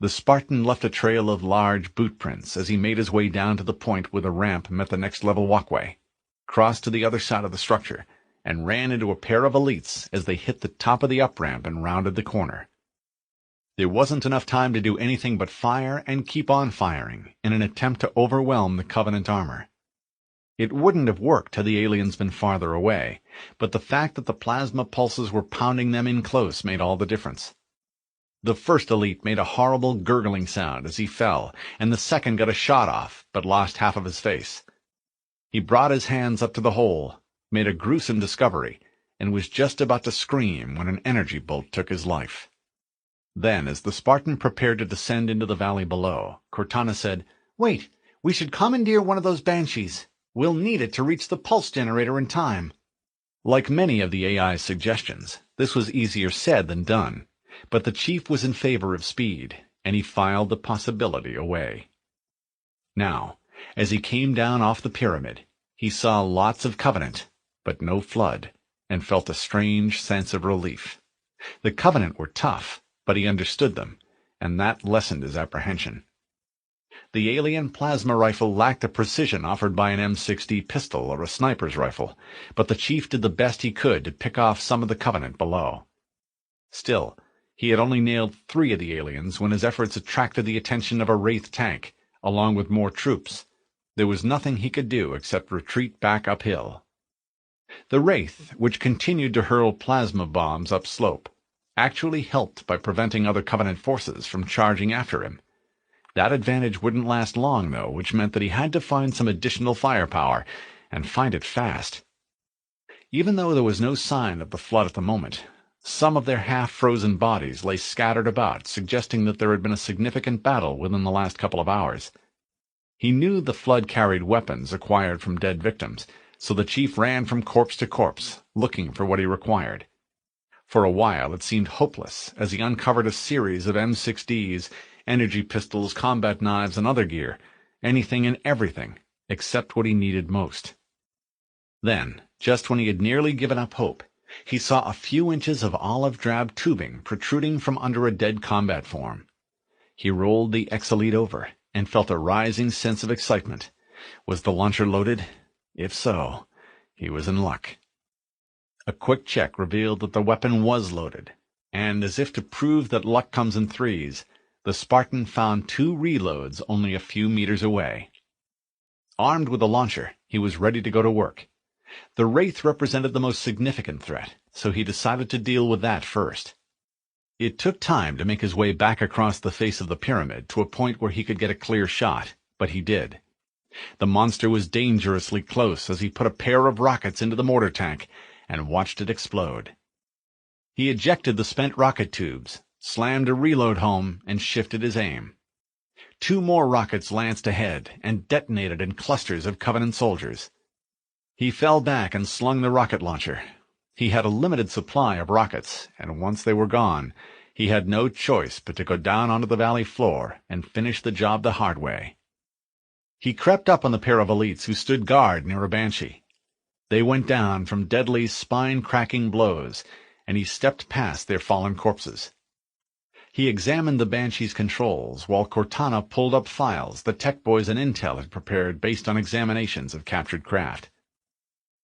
The Spartan left a trail of large boot prints as he made his way down to the point where the ramp met the next level walkway, crossed to the other side of the structure, and ran into a pair of elites as they hit the top of the up-ramp and rounded the corner. There wasn't enough time to do anything but fire and keep on firing in an attempt to overwhelm the Covenant armor. It wouldn't have worked had the aliens been farther away, but the fact that the plasma pulses were pounding them in close made all the difference. The first elite made a horrible gurgling sound as he fell, and the second got a shot off, but lost half of his face. He brought his hands up to the hole, made a gruesome discovery, and was just about to scream when an energy bolt took his life. Then, as the Spartan prepared to descend into the valley below, Cortana said, "Wait, we should commandeer one of those banshees. We'll need it to reach the pulse generator in time." Like many of the AI's suggestions, this was easier said than done, but the chief was in favor of speed, and he filed the possibility away. Now, as he came down off the pyramid, he saw lots of Covenant, but no Flood, and felt a strange sense of relief. The Covenant were tough, but he understood them, and that lessened his apprehension. The alien plasma rifle lacked the precision offered by an M60 pistol or a sniper's rifle, but the chief did the best he could to pick off some of the Covenant below. Still, he had only nailed 3 of the aliens when his efforts attracted the attention of a Wraith tank, along with more troops. There was nothing he could do except retreat back uphill. The Wraith, which continued to hurl plasma bombs upslope, actually helped by preventing other Covenant forces from charging after him. That advantage wouldn't last long, though, which meant that he had to find some additional firepower, and find it fast. Even though there was no sign of the Flood at the moment, some of their half-frozen bodies lay scattered about, suggesting that there had been a significant battle within the last couple of hours. He knew the Flood carried weapons acquired from dead victims, so the chief ran from corpse to corpse, looking for what he required. For a while it seemed hopeless as he uncovered a series of M60s, energy pistols, combat knives, and other gear, anything and everything, except what he needed most. Then, just when he had nearly given up hope, he saw a few inches of olive-drab tubing protruding from under a dead combat form. He rolled the X-Elite over and felt a rising sense of excitement. Was the launcher loaded? If so, he was in luck. A quick check revealed that the weapon was loaded, and as if to prove that luck comes in threes, the Spartan found 2 reloads only a few meters away. Armed with a launcher, he was ready to go to work. The Wraith represented the most significant threat, so he decided to deal with that first. It took time to make his way back across the face of the pyramid to a point where he could get a clear shot, but he did. The monster was dangerously close as he put a pair of rockets into the mortar tank and watched it explode. He ejected the spent rocket tubes, slammed a reload home, and shifted his aim. 2 more rockets lanced ahead and detonated in clusters of Covenant soldiers. He fell back and slung the rocket launcher. He had a limited supply of rockets, and once they were gone, he had no choice but to go down onto the valley floor and finish the job the hard way. He crept up on the pair of elites who stood guard near a banshee. They went down from deadly, spine-cracking blows, and he stepped past their fallen corpses. He examined the banshee's controls while Cortana pulled up files the tech boys and intel had prepared based on examinations of captured craft.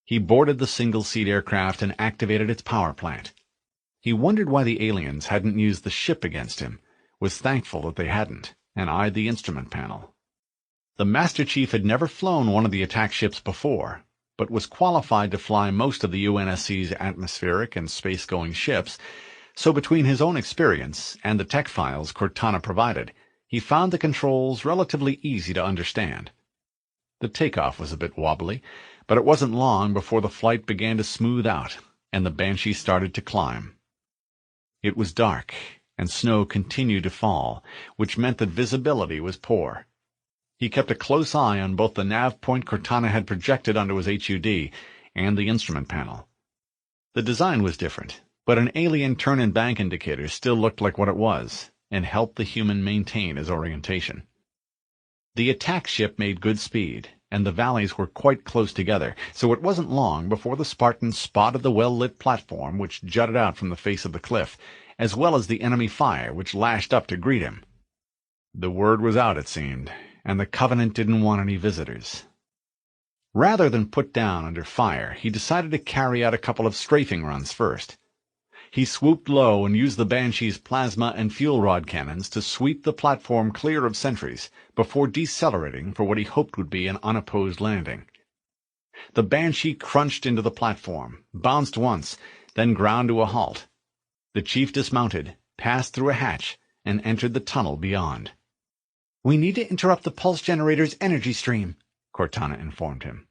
He boarded the single-seat aircraft and activated its power plant. He wondered why the aliens hadn't used the ship against him, was thankful that they hadn't, and eyed the instrument panel. The Master Chief had never flown one of the attack ships before, but was qualified to fly most of the UNSC's atmospheric and space-going ships, so between his own experience and the tech files Cortana provided, he found the controls relatively easy to understand. The takeoff was a bit wobbly, but it wasn't long before the flight began to smooth out, and the Banshee started to climb. It was dark, and snow continued to fall, which meant that visibility was poor. He kept a close eye on both the nav point Cortana had projected onto his HUD and the instrument panel. The design was different, but an alien turn-and-bank indicator still looked like what it was, and helped the human maintain his orientation. The attack ship made good speed, and the valleys were quite close together, so it wasn't long before the Spartan spotted the well-lit platform which jutted out from the face of the cliff, as well as the enemy fire which lashed up to greet him. The word was out, it seemed, and the Covenant didn't want any visitors. Rather than put down under fire, he decided to carry out a couple of strafing runs first. He swooped low and used the Banshee's plasma and fuel rod cannons to sweep the platform clear of sentries before decelerating for what he hoped would be an unopposed landing. The Banshee crunched into the platform, bounced once, then ground to a halt. The chief dismounted, passed through a hatch, and entered the tunnel beyond. "We need to interrupt the pulse generator's energy stream," Cortana informed him.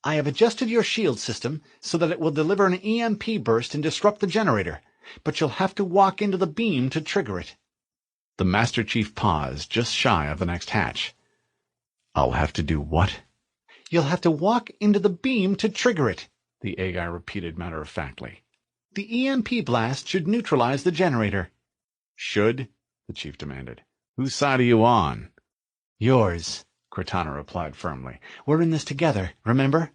"I have adjusted your shield system so that it will deliver an EMP burst and disrupt the generator, but you'll have to walk into the beam to trigger it." The Master Chief paused just shy of the next hatch. "I'll have to do what?" "You'll have to walk into the beam to trigger it," the AI repeated matter-of-factly. "The EMP blast should neutralize the generator." "Should?" the Chief demanded. "Whose side are you on?" "Yours," Cortana replied firmly. "We're in this together, remember?"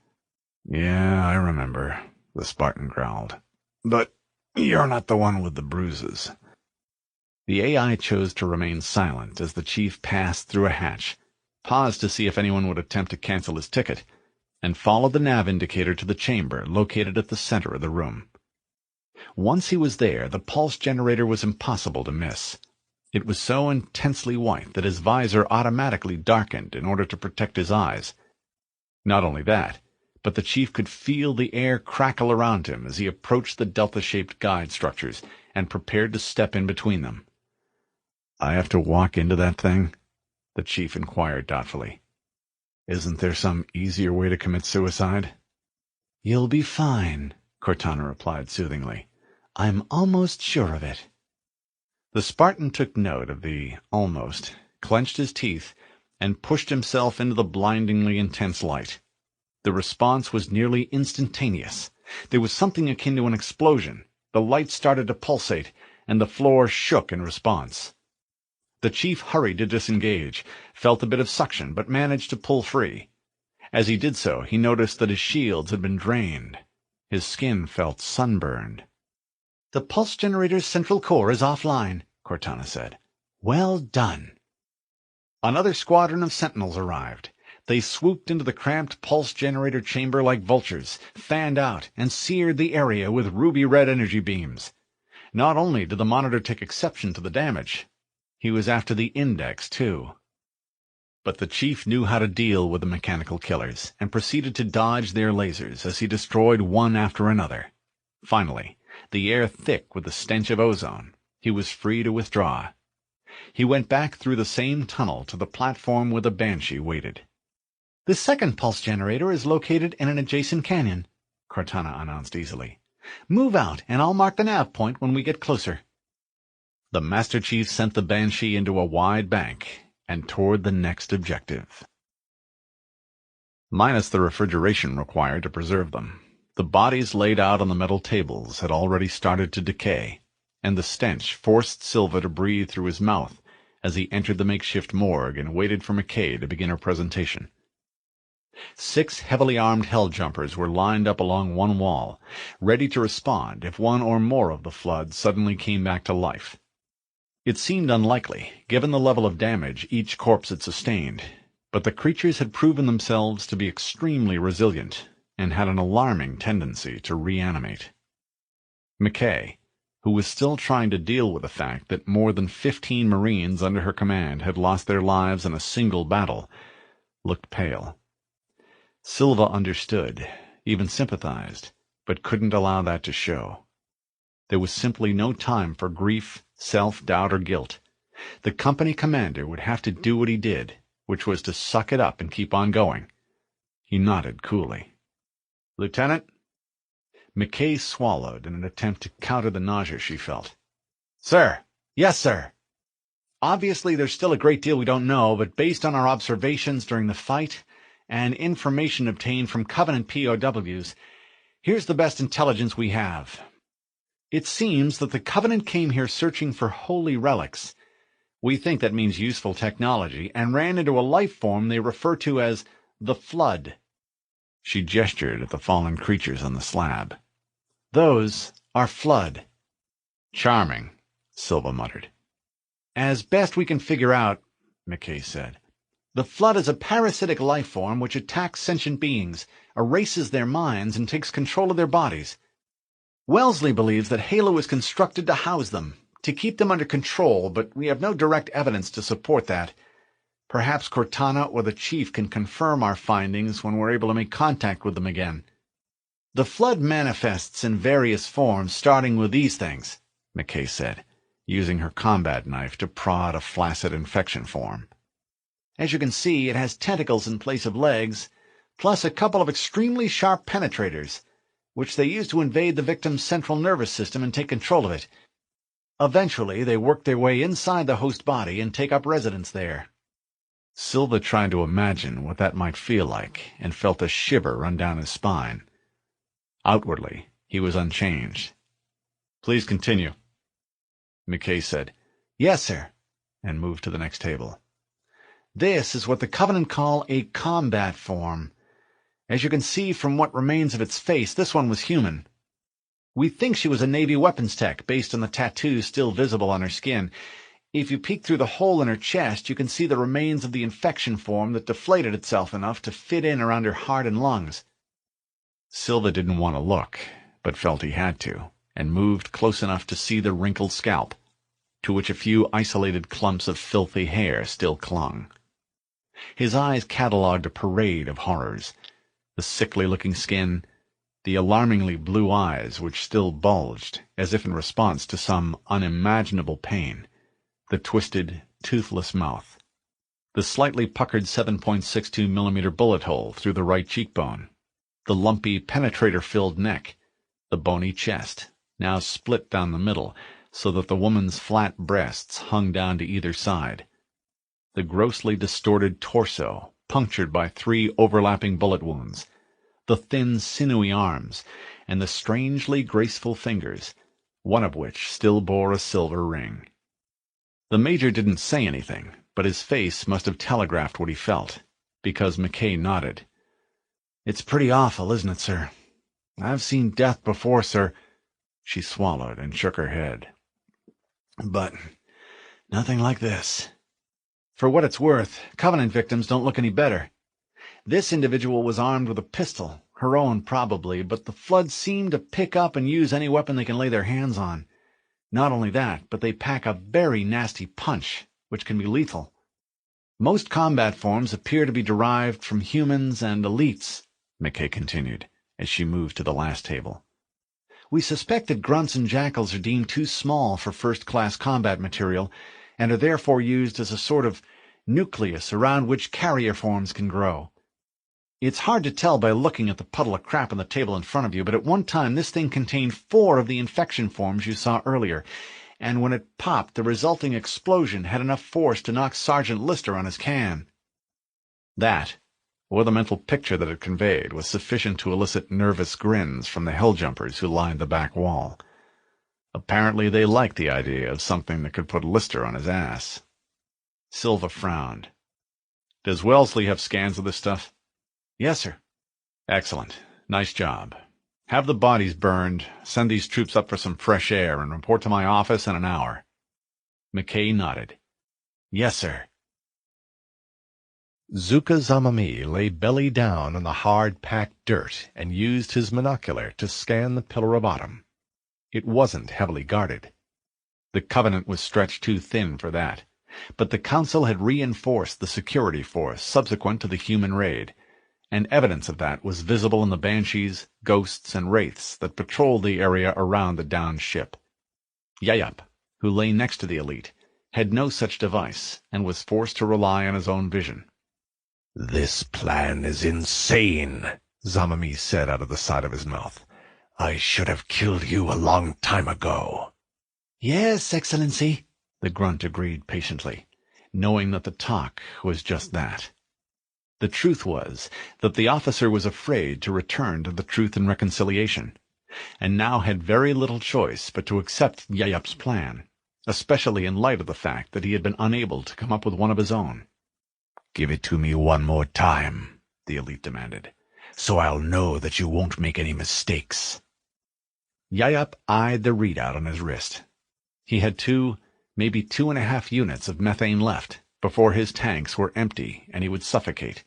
"Yeah, I remember," the Spartan growled. "But you're not the one with the bruises." The AI chose to remain silent as the Chief passed through a hatch, paused to see if anyone would attempt to cancel his ticket, and followed the nav indicator to the chamber located at the center of the room. Once he was there, the pulse generator was impossible to miss. It was so intensely white that his visor automatically darkened in order to protect his eyes. Not only that, but the Chief could feel the air crackle around him as he approached the delta-shaped guide structures and prepared to step in between them. "I have to walk into that thing?" the Chief inquired doubtfully. "Isn't there some easier way to commit suicide?" "You'll be fine," Cortana replied soothingly. "I'm almost sure of it." The Spartan took note of the almost, clenched his teeth, and pushed himself into the blindingly intense light. The response was nearly instantaneous. There was something akin to an explosion. The light started to pulsate, and the floor shook in response. The Chief hurried to disengage, felt a bit of suction, but managed to pull free. As he did so, he noticed that his shields had been drained. His skin felt sunburned. "The pulse generator's central core is offline," Cortana said. "Well done." Another squadron of sentinels arrived. They swooped into the cramped pulse generator chamber like vultures, fanned out, and seared the area with ruby-red energy beams. Not only did the monitor take exception to the damage, he was after the index, too. But the chief knew how to deal with the mechanical killers, and proceeded to dodge their lasers as he destroyed one after another. Finally, the air thick with the stench of ozone, he was free to withdraw. He went back through the same tunnel to the platform where the Banshee waited. "The second pulse generator is located in an adjacent canyon," Cortana announced easily. "Move out, and I'll mark the nav point when we get closer." The Master Chief sent the Banshee into a wide bank and toward the next objective. Minus the refrigeration required to preserve them, the bodies laid out on the metal tables had already started to decay, and the stench forced Silva to breathe through his mouth as he entered the makeshift morgue and waited for McKay to begin her presentation. 6 heavily armed hell-jumpers were lined up along one wall, ready to respond if one or more of the flood suddenly came back to life. It seemed unlikely, given the level of damage each corpse had sustained, but the creatures had proven themselves to be extremely resilient and had an alarming tendency to reanimate. McKay, who was still trying to deal with the fact that more than 15 Marines under her command had lost their lives in a single battle, looked pale. Silva understood, even sympathized, but couldn't allow that to show. There was simply no time for grief, self-doubt, or guilt. The company commander would have to do what he did, which was to suck it up and keep on going. He nodded coolly. "Lieutenant?" McKay swallowed in an attempt to counter the nausea she felt. "Sir." "Yes, sir." "Obviously, there's still a great deal we don't know, but based on our observations during the fight and information obtained from Covenant POWs, here's the best intelligence we have. It seems that the Covenant came here searching for holy relics. We think that means useful technology, and ran into a life form they refer to as the Flood." She gestured at the fallen creatures on the slab. "Those are Flood." "Charming," Silva muttered. "As best we can figure out," McKay said, "the Flood is a parasitic life form which attacks sentient beings, erases their minds, and takes control of their bodies. Wellesley believes that Halo is constructed to house them, to keep them under control, but we have no direct evidence to support that. Perhaps Cortana or the Chief can confirm our findings when we're able to make contact with them again. The Flood manifests in various forms, starting with these things," McKay said, using her combat knife to prod a flaccid infection form. "As you can see, it has tentacles in place of legs, plus a couple of extremely sharp penetrators, which they use to invade the victim's central nervous system and take control of it. Eventually, they work their way inside the host body and take up residence there." Silva tried to imagine what that might feel like, and felt a shiver run down his spine. Outwardly, he was unchanged. "Please continue," McKay said. "Yes, sir," and moved to the next table. "This is what the Covenant call a combat form. As you can see from what remains of its face, this one was human. We think she was a Navy weapons tech, based on the tattoos still visible on her skin. If you peek through the hole in her chest, you can see the remains of the infection form that deflated itself enough to fit in around her heart and lungs." Silva didn't want to look, but felt he had to, and moved close enough to see the wrinkled scalp, to which a few isolated clumps of filthy hair still clung. His eyes catalogued a parade of horrors: the sickly-looking skin, the alarmingly blue eyes which still bulged, as if in response to some unimaginable pain, the twisted, toothless mouth, the slightly puckered 7.62 millimeter bullet hole through the right cheekbone, the lumpy, penetrator-filled neck, the bony chest, now split down the middle so that the woman's flat breasts hung down to either side, the grossly distorted torso, punctured by 3 overlapping bullet wounds, the thin, sinewy arms, and the strangely graceful fingers, one of which still bore a silver ring. The Major didn't say anything, but his face must have telegraphed what he felt, because McKay nodded. "It's pretty awful, isn't it, sir? I've seen death before, sir." She swallowed and shook her head. "But nothing like this." For what it's worth, Covenant victims don't look any better. This individual was armed with a pistol, her own probably, but the Floods seem to pick up and use any weapon they can lay their hands on. Not only that, but they pack a very nasty punch, which can be lethal. Most combat forms appear to be derived from humans and elites, McKay continued, as she moved to the last table. We suspect that grunts and jackals are deemed too small for first-class combat material, and are therefore used as a sort of nucleus around which carrier forms can grow. It's hard to tell by looking at the puddle of crap on the table in front of you, but at one time this thing contained 4 of the infection forms you saw earlier, and when it popped, the resulting explosion had enough force to knock Sergeant Lister on his can. That, or the mental picture that it conveyed, was sufficient to elicit nervous grins from the helljumpers who lined the back wall. Apparently they liked the idea of something that could put Lister on his ass. Silva frowned. Does Wellesley have scans of this stuff? Yes, sir. Excellent. Nice job. Have the bodies burned, send these troops up for some fresh air, and report to my office in an hour. McKay nodded. Yes, sir. Zuka Zamami lay belly down on the hard-packed dirt and used his monocular to scan the pillar of autumn. It wasn't heavily guarded. The Covenant was stretched too thin for that, but the Council had reinforced the security force subsequent to the human raid, and evidence of that was visible in the banshees, ghosts, and wraiths that patrolled the area around the downed ship. Yayup, who lay next to the elite, had no such device and was forced to rely on his own vision. "This plan is insane," Zamami said out of the side of his mouth. "I should have killed you a long time ago." Yes, Excellency, the grunt agreed patiently, knowing that the talk was just that. The truth was that the officer was afraid to return to the Truth and Reconciliation, and now had very little choice but to accept Yayup's plan, especially in light of the fact that he had been unable to come up with one of his own. "Give it to me one more time," the elite demanded, "so I'll know that you won't make any mistakes." Yayup eyed the readout on his wrist. He had 2, maybe 2.5 units of methane left before his tanks were empty and he would suffocate,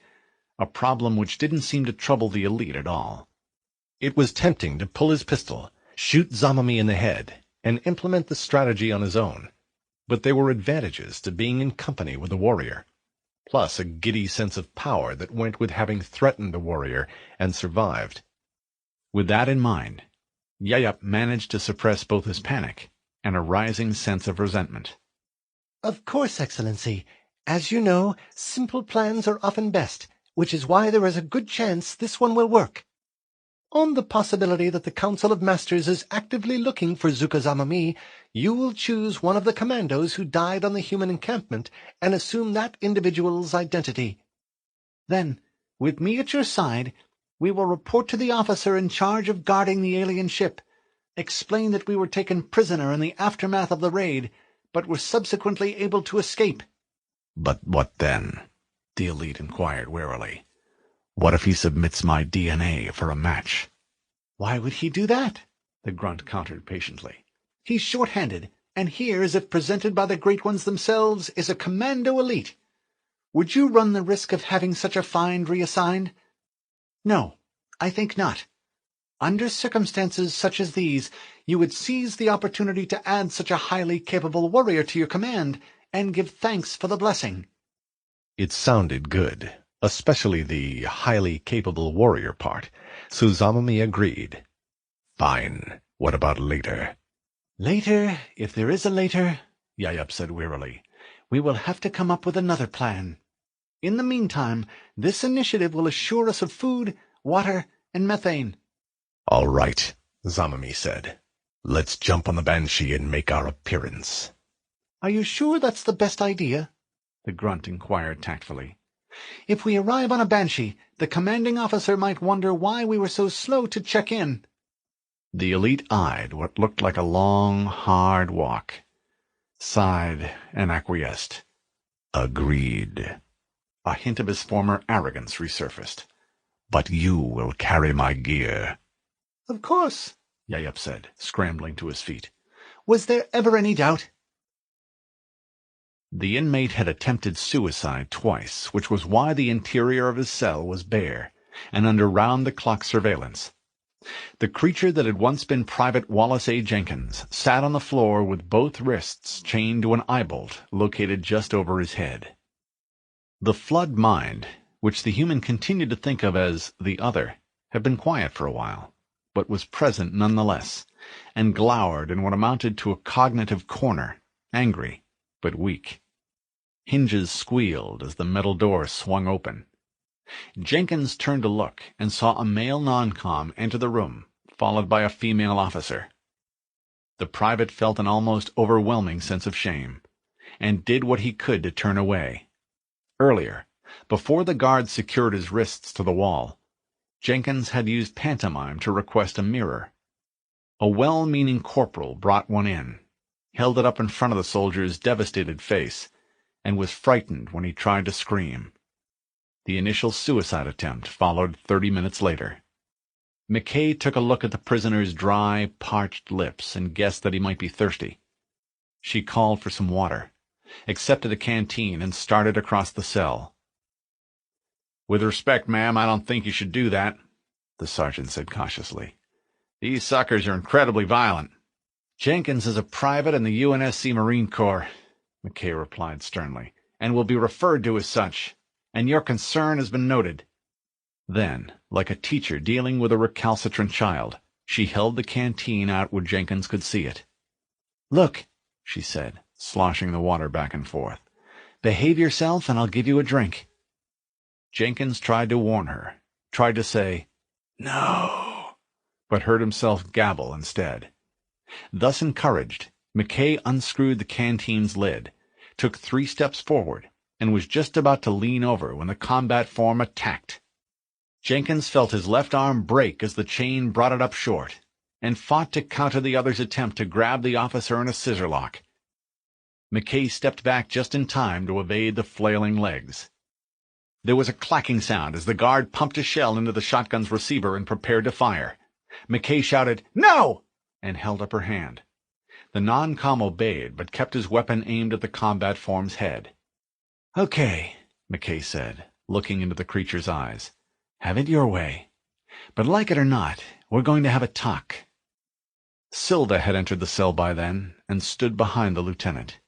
a problem which didn't seem to trouble the elite at all. It was tempting to pull his pistol, shoot Zamami in the head, and implement the strategy on his own, but there were advantages to being in company with a warrior, plus a giddy sense of power that went with having threatened a warrior and survived. With that in mind, Yayup managed to suppress both his panic and a rising sense of resentment. Of course, Excellency. As you know, simple plans are often best, which is why there is a good chance this one will work. On the possibility that the Council of Masters is actively looking for Zuka Zamami, you will choose one of the commandos who died on the human encampment and assume that individual's identity. Then, with me at your side, we will report to the officer in charge of guarding the alien ship, explain that we were taken prisoner in the aftermath of the raid, but were subsequently able to escape. "But what then?" the elite inquired warily. "What if he submits my DNA for a match?" "Why would he do that?" the grunt countered patiently. "He's short-handed, and here, as if presented by the Great Ones themselves, is a commando elite. Would you run the risk of having such a find reassigned? No, I think not. Under circumstances such as these, you would seize the opportunity to add such a highly capable warrior to your command, and give thanks for the blessing." It sounded good, especially the highly capable warrior part, so Zamami agreed. "Fine. What about later?" "Later, if there is a later," Yayup said wearily, "we will have to come up with another plan. In the meantime, this initiative will assure us of food, water, and methane." "All right," Zamami said. "Let's jump on the Banshee and make our appearance." "Are you sure that's the best idea?" the grunt inquired tactfully. "If we arrive on a Banshee, the commanding officer might wonder why we were so slow to check in." The elite eyed what looked like a long, hard walk, sighed, and acquiesced. "Agreed." A hint of his former arrogance resurfaced. "But you will carry my gear." "Of course," Yayup said, scrambling to his feet. "Was there ever any doubt?" The inmate had attempted suicide twice, which was why the interior of his cell was bare and under round-the-clock surveillance. The creature that had once been Private Wallace A. Jenkins sat on the floor with both wrists chained to an eye-bolt located just over his head. The flood mind, which the human continued to think of as the other, had been quiet for a while, but was present nonetheless, and glowered in what amounted to a cognitive corner, angry but weak. Hinges squealed as the metal door swung open. Jenkins turned to look and saw a male non-com enter the room, followed by a female officer. The private felt an almost overwhelming sense of shame, and did what he could to turn away. Earlier, before the guard secured his wrists to the wall, Jenkins had used pantomime to request a mirror. A well-meaning corporal brought one in, held it up in front of the soldier's devastated face, and was frightened when he tried to scream. The initial suicide attempt followed 30 minutes later. McKay took a look at the prisoner's dry, parched lips and guessed that he might be thirsty. She called for some water, accepted a canteen, and started across the cell. "With respect, ma'am, I don't think you should do that," the sergeant said cautiously. "These suckers are incredibly violent." "Jenkins is a private in the UNSC Marine Corps," McKay replied sternly, "and will be referred to as such, and your concern has been noted." Then, like a teacher dealing with a recalcitrant child, she held the canteen out where Jenkins could see it. "Look," she said, sloshing the water back and forth. "Behave yourself and I'll give you a drink." Jenkins tried to warn her, tried to say, "No," but heard himself gabble instead. Thus encouraged, McKay unscrewed the canteen's lid, took 3 steps forward, and was just about to lean over when the combat form attacked. Jenkins felt his left arm break as the chain brought it up short, and fought to counter the other's attempt to grab the officer in a scissor lock. McKay stepped back just in time to evade the flailing legs. There was a clacking sound as the guard pumped a shell into the shotgun's receiver and prepared to fire. McKay shouted, "No!" and held up her hand. The non-com obeyed, but kept his weapon aimed at the combat form's head. "Okay," McKay said, looking into the creature's eyes. "Have it your way. But like it or not, we're going to have a talk." Silva had entered the cell by then, and stood behind the lieutenant.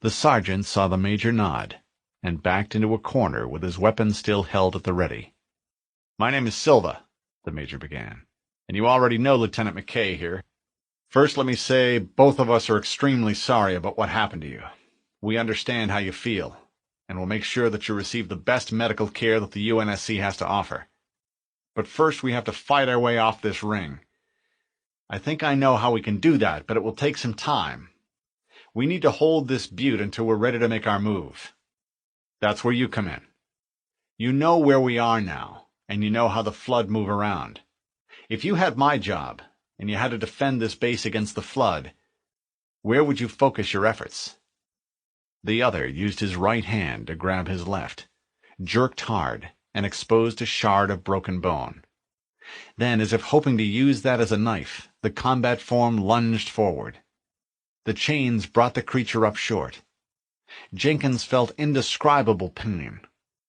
The sergeant saw the major nod, and backed into a corner with his weapon still held at the ready. "My name is Silva," the major began, "and you already know Lieutenant McKay here. First, let me say both of us are extremely sorry about what happened to you. We understand how you feel, and will make sure that you receive the best medical care that the UNSC has to offer. But first we have to fight our way off this ring. I think I know how we can do that, but it will take some time. We need to hold this butte until we're ready to make our move. That's where you come in. You know where we are now, and you know how the flood move around. If you had my job, and you had to defend this base against the flood, where would you focus your efforts?" The other used his right hand to grab his left, jerked hard, and exposed a shard of broken bone. Then, as if hoping to use that as a knife, the combat form lunged forward. The chains brought the creature up short. Jenkins felt indescribable pain,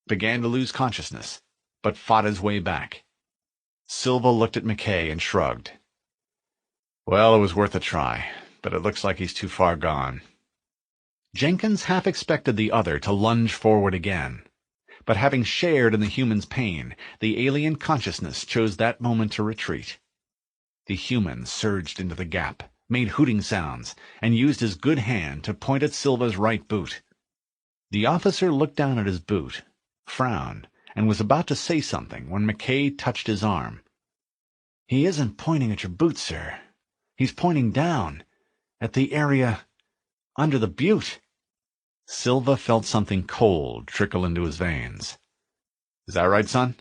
began to lose consciousness, but fought his way back. Silva looked at McKay and shrugged. "Well, it was worth a try, but it looks like he's too far gone." Jenkins half expected the other to lunge forward again, but having shared in the human's pain, the alien consciousness chose that moment to retreat. The human surged into the gap, made hooting sounds, and used his good hand to point at Silva's right boot. The officer looked down at his boot, frowned, and was about to say something when McKay touched his arm. "He isn't pointing at your boot, sir. He's pointing down, at the area under the butte." Silva felt something cold trickle into his veins. "Is that right, son?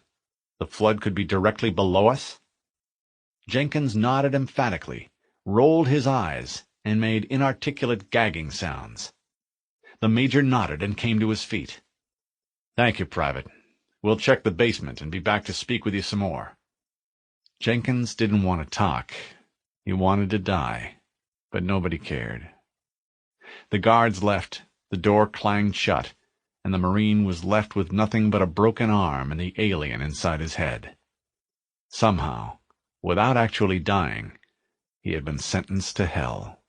The flood could be directly below us?" Jenkins nodded emphatically, rolled his eyes, and made inarticulate gagging sounds. The major nodded and came to his feet. "Thank you, Private. We'll check the basement and be back to speak with you some more." Jenkins didn't want to talk. He wanted to die, but nobody cared. The guards left, The door clanged shut, and the Marine was left with nothing but a broken arm and the alien inside his head. Somehow, without actually dying, he had been sentenced to hell.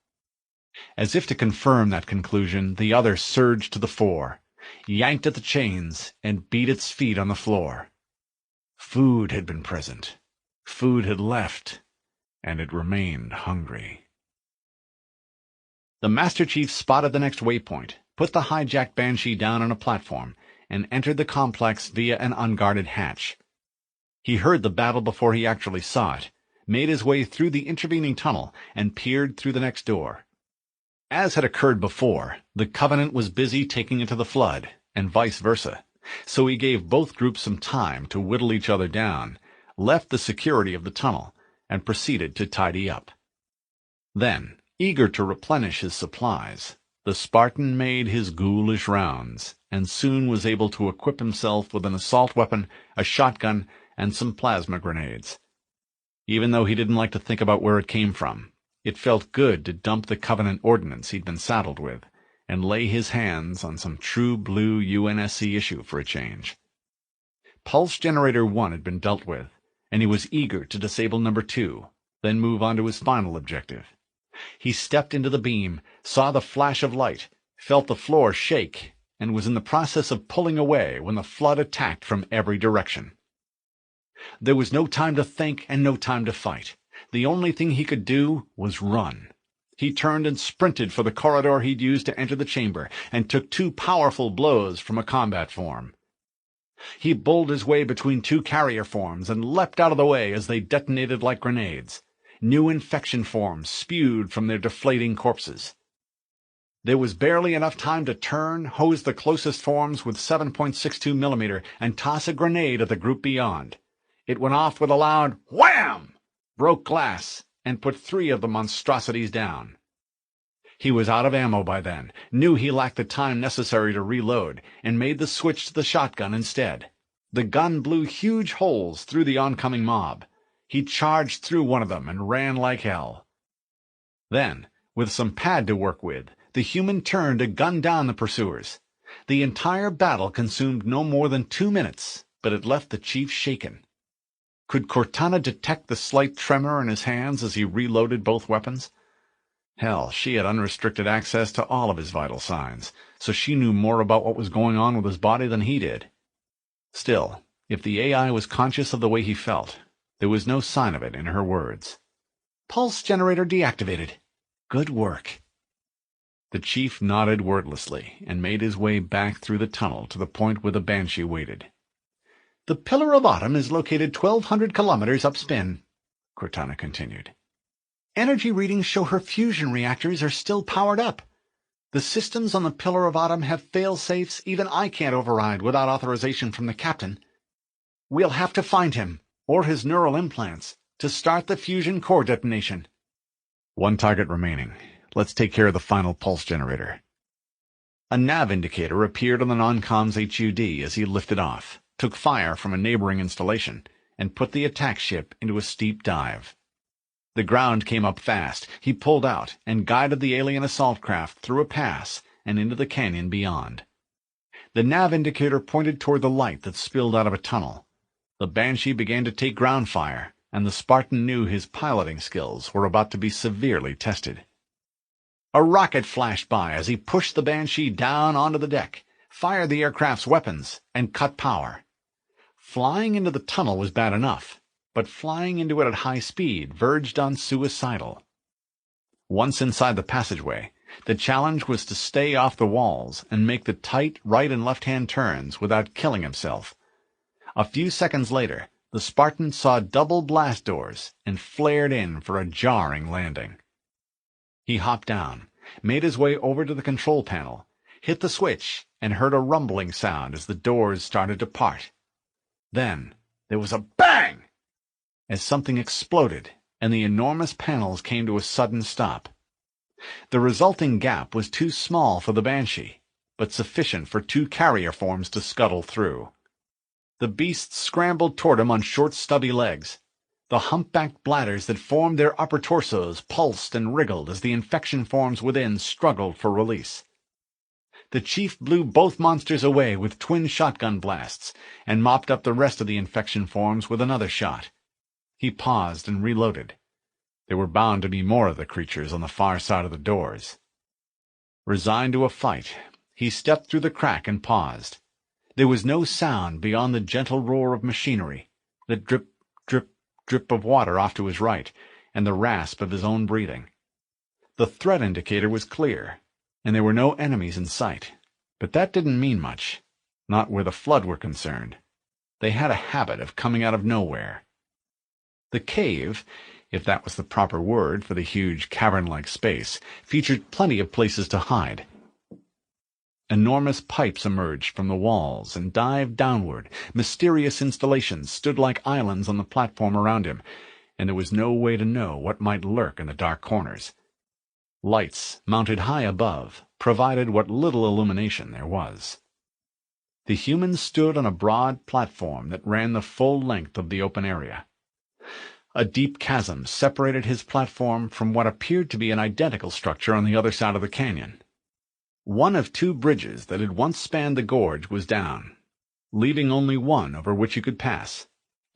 As if to confirm that conclusion, the other surged to the fore, yanked at the chains, and beat its feet on the floor. Food had been present. Food had left, and it remained hungry. The Master Chief spotted the next waypoint, put the hijacked Banshee down on a platform, and entered the complex via an unguarded hatch. He heard the battle before he actually saw it, made his way through the intervening tunnel, and peered through the next door. As had occurred before, the Covenant was busy taking it to the flood, and vice versa, so he gave both groups some time to whittle each other down, left the security of the tunnel, and proceeded to tidy up. Then, eager to replenish his supplies, the Spartan made his ghoulish rounds, and soon was able to equip himself with an assault weapon, a shotgun, and some plasma grenades. Even though he didn't like to think about where it came from, it felt good to dump the Covenant ordnance he'd been saddled with, and lay his hands on some true blue UNSC issue for a change. Pulse Generator 1 had been dealt with, and he was eager to disable number 2, then move on to his final objective. He stepped into the beam, saw the flash of light, felt the floor shake, and was in the process of pulling away when the flood attacked from every direction. There was no time to think and no time to fight. The only thing he could do was run. He turned and sprinted for the corridor he'd used to enter the chamber, and took 2 powerful blows from a combat form. He bowled his way between 2 carrier forms and leapt out of the way as they detonated like grenades. New infection forms spewed from their deflating corpses. There was barely enough time to turn, hose the closest forms with 7.62 millimeter, and toss a grenade at the group beyond. It went off with a loud wham, broke glass, and put 3 of the monstrosities down. He was out of ammo by then, knew he lacked the time necessary to reload, and made the switch to the shotgun instead. The gun blew huge holes through the oncoming mob. He charged through one of them and ran like hell. Then, with some pad to work with, the human turned to gun down the pursuers. The entire battle consumed no more than 2 minutes, but it left the chief shaken. Could Cortana detect the slight tremor in his hands as he reloaded both weapons? Hell, she had unrestricted access to all of his vital signs, so she knew more about what was going on with his body than he did. Still, if the AI was conscious of the way he felt, there was no sign of it in her words. "Pulse generator deactivated. Good work." The chief nodded wordlessly and made his way back through the tunnel to the point where the Banshee waited. "The Pillar of Autumn is located 1,200 kilometers upspin," Cortana continued. "Energy readings show her fusion reactors are still powered up. The systems on the Pillar of Autumn have fail-safes even I can't override without authorization from the captain. We'll have to find him, or his neural implants, to start the fusion core detonation." "One target remaining. Let's take care of the final pulse generator." A nav indicator appeared on the non-com's HUD as he lifted off, took fire from a neighboring installation, and put the attack ship into a steep dive. The ground came up fast. He pulled out and guided the alien assault craft through a pass and into the canyon beyond. The nav indicator pointed toward the light that spilled out of a tunnel. The Banshee began to take ground fire, and the Spartan knew his piloting skills were about to be severely tested. A rocket flashed by as he pushed the Banshee down onto the deck, fired the aircraft's weapons, and cut power. Flying into the tunnel was bad enough, but flying into it at high speed verged on suicidal. Once inside the passageway, the challenge was to stay off the walls and make the tight right and left-hand turns without killing himself. A few seconds later, the Spartan saw double blast doors and flared in for a jarring landing. He hopped down, made his way over to the control panel, hit the switch, and heard a rumbling sound as the doors started to part. Then there was a bang as something exploded and the enormous panels came to a sudden stop. The resulting gap was too small for the Banshee, but sufficient for 2 carrier forms to scuttle through. The beasts scrambled toward him on short, stubby legs. The humpbacked bladders that formed their upper torsos pulsed and wriggled as the infection forms within struggled for release. The chief blew both monsters away with twin shotgun blasts and mopped up the rest of the infection forms with another shot. He paused and reloaded. There were bound to be more of the creatures on the far side of the doors. Resigned to a fight, he stepped through the crack and paused. There was no sound beyond the gentle roar of machinery, the drip, drip, drip of water off to his right, and the rasp of his own breathing. The threat indicator was clear, and there were no enemies in sight. But that didn't mean much, not where the flood were concerned. They had a habit of coming out of nowhere. The cave, if that was the proper word for the huge cavern-like space, featured plenty of places to hide. Enormous pipes emerged from the walls and dived downward. Mysterious installations stood like islands on the platform around him, and there was no way to know what might lurk in the dark corners. Lights, mounted high above, provided what little illumination there was. The humans stood on a broad platform that ran the full length of the open area. A deep chasm separated his platform from what appeared to be an identical structure on the other side of the canyon. One of two bridges that had once spanned the gorge was down, leaving only one over which you could pass,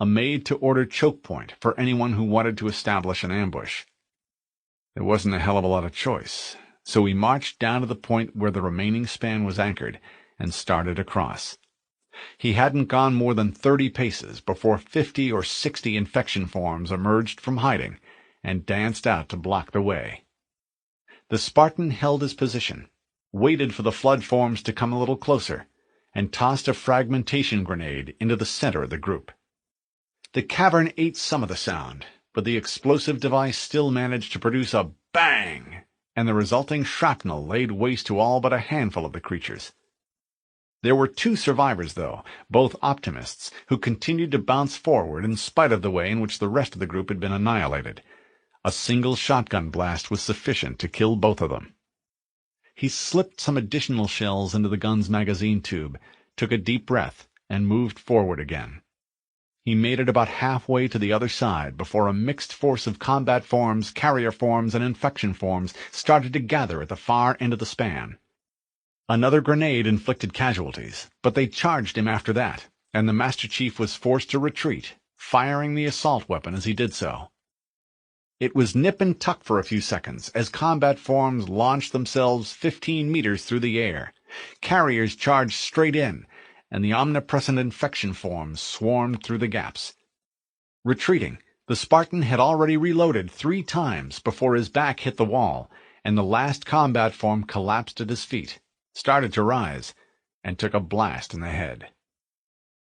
a made-to-order choke point for anyone who wanted to establish an ambush. There wasn't a hell of a lot of choice, so he marched down to the point where the remaining span was anchored and started across. He hadn't gone more than 30 paces before 50 or 60 infection forms emerged from hiding and danced out to block the way. The Spartan held his position, waited for the flood forms to come a little closer, and tossed a fragmentation grenade into the center of the group. The cavern ate some of the sound, but the explosive device still managed to produce a bang, and the resulting shrapnel laid waste to all but a handful of the creatures. There were 2 survivors, though, both optimists, who continued to bounce forward in spite of the way in which the rest of the group had been annihilated. A single shotgun blast was sufficient to kill both of them. He slipped some additional shells into the gun's magazine tube, took a deep breath, and moved forward again. He made it about halfway to the other side before a mixed force of combat forms, carrier forms, and infection forms started to gather at the far end of the span. Another grenade inflicted casualties, but they charged him after that, and the Master Chief was forced to retreat, firing the assault weapon as he did so. It was nip and tuck for a few seconds as combat forms launched themselves 15 meters through the air. Carriers charged straight in, and the omnipresent infection forms swarmed through the gaps. Retreating, the Spartan had already reloaded 3 times before his back hit the wall, and the last combat form collapsed at his feet, started to rise, and took a blast in the head.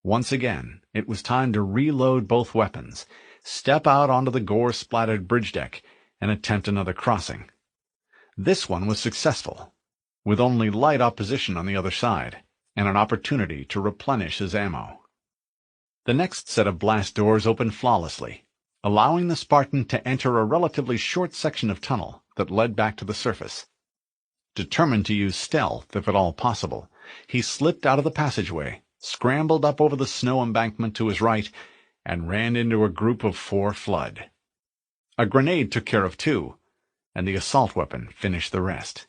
Once again, it was time to reload both weapons, step out onto the gore-splattered bridge deck, and attempt another crossing. This one was successful, with only light opposition on the other side, and an opportunity to replenish his ammo. The next set of blast doors opened flawlessly, allowing the Spartan to enter a relatively short section of tunnel that led back to the surface. Determined to use stealth, if at all possible, he slipped out of the passageway, scrambled up over the snow embankment to his right, and ran into a group of 4 flood. A grenade took care of 2, and the assault weapon finished the rest.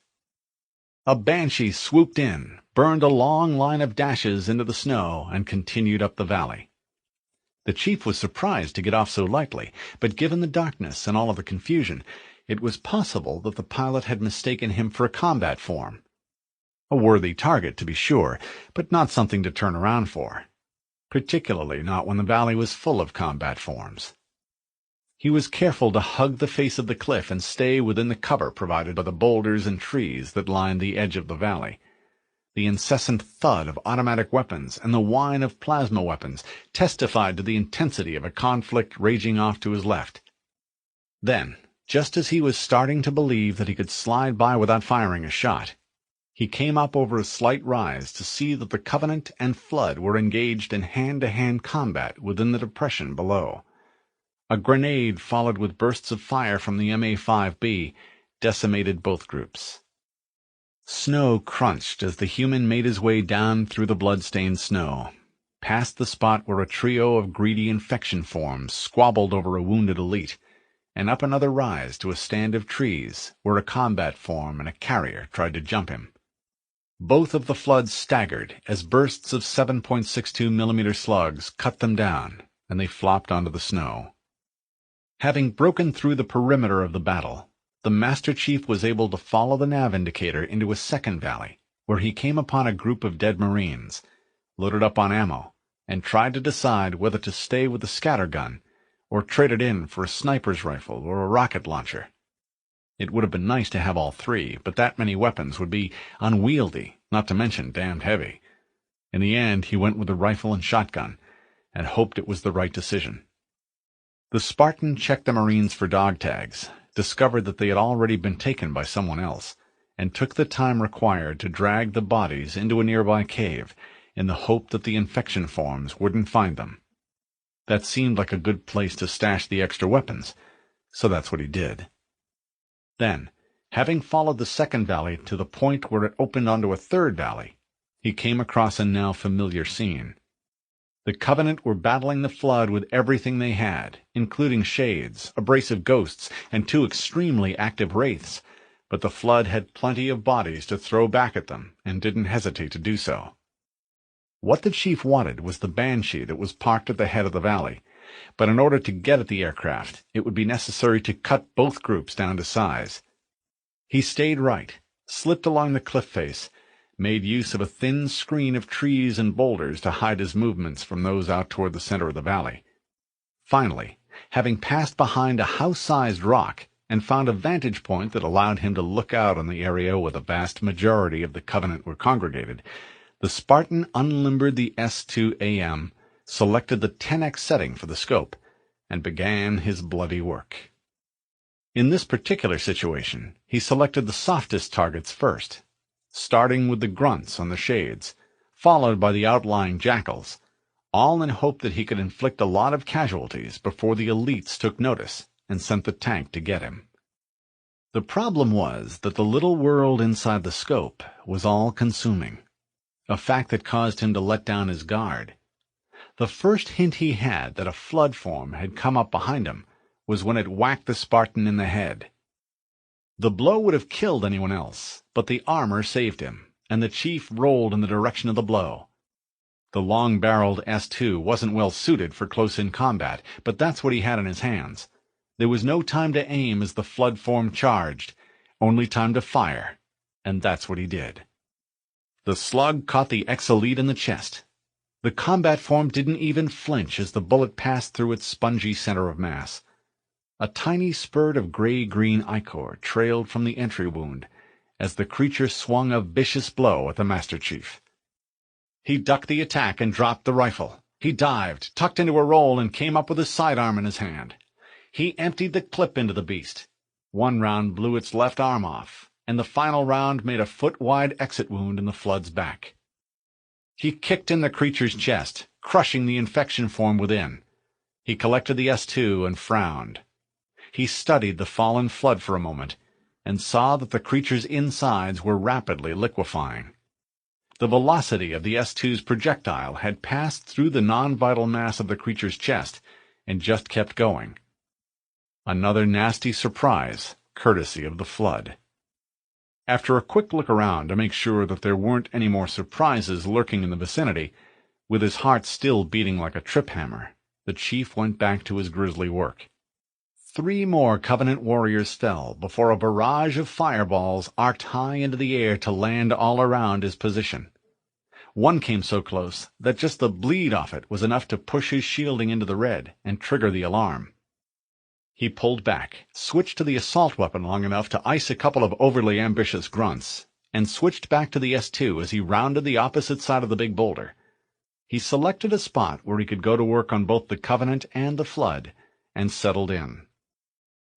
A banshee swooped in, burned a long line of dashes into the snow, and continued up the valley. The chief was surprised to get off so lightly, but given the darkness and all of the confusion, it was possible that the pilot had mistaken him for a combat form. A worthy target, to be sure, but not something to turn around for, particularly not when the valley was full of combat forms. He was careful to hug the face of the cliff and stay within the cover provided by the boulders and trees that lined the edge of the valley. The incessant thud of automatic weapons and the whine of plasma weapons testified to the intensity of a conflict raging off to his left. Then, just as he was starting to believe that he could slide by without firing a shot, he came up over a slight rise to see that the Covenant and Flood were engaged in hand-to-hand combat within the depression below. A grenade, followed with bursts of fire from the MA-5B, decimated both groups. Snow crunched as the human made his way down through the blood-stained snow, past the spot where a trio of greedy infection forms squabbled over a wounded elite, and up another rise to a stand of trees where a combat form and a carrier tried to jump him. Both of the floods staggered as bursts of 7.62 millimeter slugs cut them down, and they flopped onto the snow. Having broken through the perimeter of the battle, the Master Chief was able to follow the nav indicator into a second valley, where he came upon a group of dead Marines, loaded up on ammo, and tried to decide whether to stay with the scattergun or trade it in for a sniper's rifle or a rocket launcher. It would have been nice to have all three, but that many weapons would be unwieldy, not to mention damned heavy. In the end, he went with the rifle and shotgun, and hoped it was the right decision. The Spartan checked the Marines for dog tags, discovered that they had already been taken by someone else, and took the time required to drag the bodies into a nearby cave in the hope that the infection forms wouldn't find them. That seemed like a good place to stash the extra weapons, so that's what he did. Then, having followed the second valley to the point where it opened onto a third valley, he came across a now familiar scene. The Covenant were battling the flood with everything they had, including shades, abrasive ghosts, and 2 extremely active wraiths, but the flood had plenty of bodies to throw back at them, and didn't hesitate to do so. What the chief wanted was the Banshee that was parked at the head of the valley, but in order to get at the aircraft, it would be necessary to cut both groups down to size. He stayed right, slipped along the cliff face, made use of a thin screen of trees and boulders to hide his movements from those out toward the center of the valley. Finally, having passed behind a house-sized rock and found a vantage point that allowed him to look out on the area where the vast majority of the Covenant were congregated, the Spartan unlimbered the S2AM, selected the 10x setting for the scope, and began his bloody work. In this particular situation, he selected the softest targets first, starting with the grunts on the shades, followed by the outlying jackals, all in hope that he could inflict a lot of casualties before the elites took notice and sent the tank to get him. The problem was that the little world inside the scope was all-consuming, a fact that caused him to let down his guard. The first hint he had that a flood form had come up behind him was when it whacked the Spartan in the head. The blow would have killed anyone else, but the armor saved him, and the chief rolled in the direction of the blow. The long-barreled S2 wasn't well suited for close-in combat, but that's what he had in his hands. There was no time to aim as the flood form charged, only time to fire, and that's what he did. The slug caught the ex-elite in the chest. The combat form didn't even flinch as the bullet passed through its spongy center of mass. A tiny spurt of gray-green ichor trailed from the entry wound as the creature swung a vicious blow at the Master Chief. He ducked the attack and dropped the rifle. He dived, tucked into a roll, and came up with his sidearm in his hand. He emptied the clip into the beast. One round blew its left arm off, and the final round made a foot-wide exit wound in the flood's back. He kicked in the creature's chest, crushing the infection form within. He collected the S2 and frowned. He studied the fallen flood for a moment, and saw that the creature's insides were rapidly liquefying. The velocity of the S2's projectile had passed through the non-vital mass of the creature's chest, and just kept going. Another nasty surprise, courtesy of the flood. After a quick look around to make sure that there weren't any more surprises lurking in the vicinity, with his heart still beating like a trip hammer, the chief went back to his grisly work. 3 more Covenant warriors fell before a barrage of fireballs arced high into the air to land all around his position. One came so close that just the bleed off it was enough to push his shielding into the red and trigger the alarm. He pulled back, switched to the assault weapon long enough to ice a couple of overly ambitious grunts, and switched back to the S2 as he rounded the opposite side of the big boulder. He selected a spot where he could go to work on both the Covenant and the Flood, and settled in.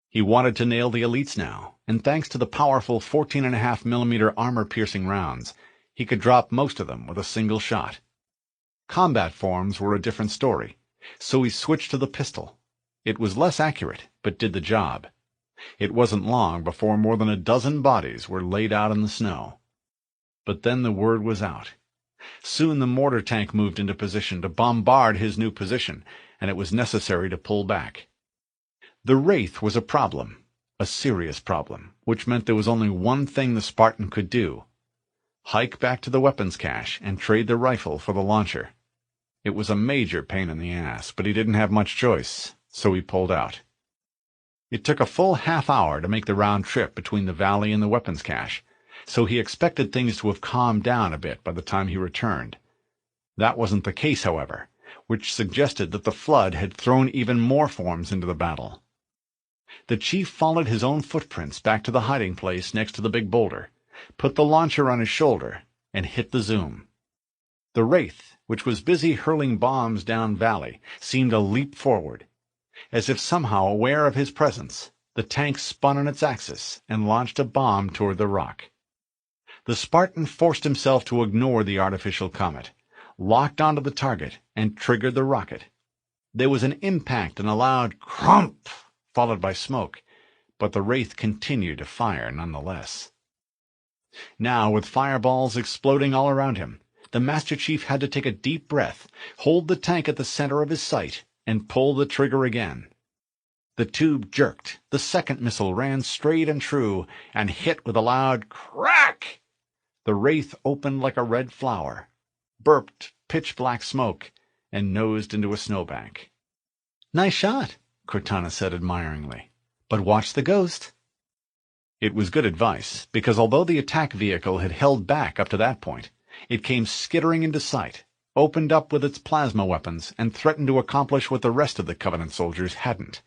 He wanted to nail the elites now, and thanks to the powerful 14.5 millimeter armor-piercing rounds, he could drop most of them with a single shot. Combat forms were a different story, so he switched to the pistol. It was less accurate, but did the job. It wasn't long before more than a dozen bodies were laid out in the snow. But then the word was out. Soon the mortar tank moved into position to bombard his new position, and it was necessary to pull back. The Wraith was a problem, a serious problem, which meant there was only one thing the Spartan could do. hike back to the weapons cache, and trade the rifle for the launcher. It was a major pain in the ass, but he didn't have much choice, so he pulled out. It took a full half-hour to make the round trip between the valley and the weapons cache, so he expected things to have calmed down a bit by the time he returned. That wasn't the case, however, which suggested that the flood had thrown even more forms into the battle. The chief followed his own footprints back to the hiding place next to the big boulder, put the launcher on his shoulder, and hit the zoom. The Wraith, which was busy hurling bombs down valley, seemed to leap forward. As if somehow aware of his presence, the tank spun on its axis and launched a bomb toward the rock. The Spartan forced himself to ignore the artificial comet, locked onto the target, and triggered the rocket. There was an impact and a loud crump, followed by smoke, but the Wraith continued to fire nonetheless. Now, with fireballs exploding all around him, the Master Chief had to take a deep breath, hold the tank at the center of his sight, and pull the trigger again. The tube jerked, the second missile ran straight and true, and hit with a loud crack. The Wraith opened like a red flower, burped pitch-black smoke, and nosed into a snowbank. "Nice shot," Cortana said admiringly. "But watch the ghost." It was good advice, because although the attack vehicle had held back up to that point, it came skittering into sight, opened up with its plasma weapons, and threatened to accomplish what the rest of the Covenant soldiers hadn't.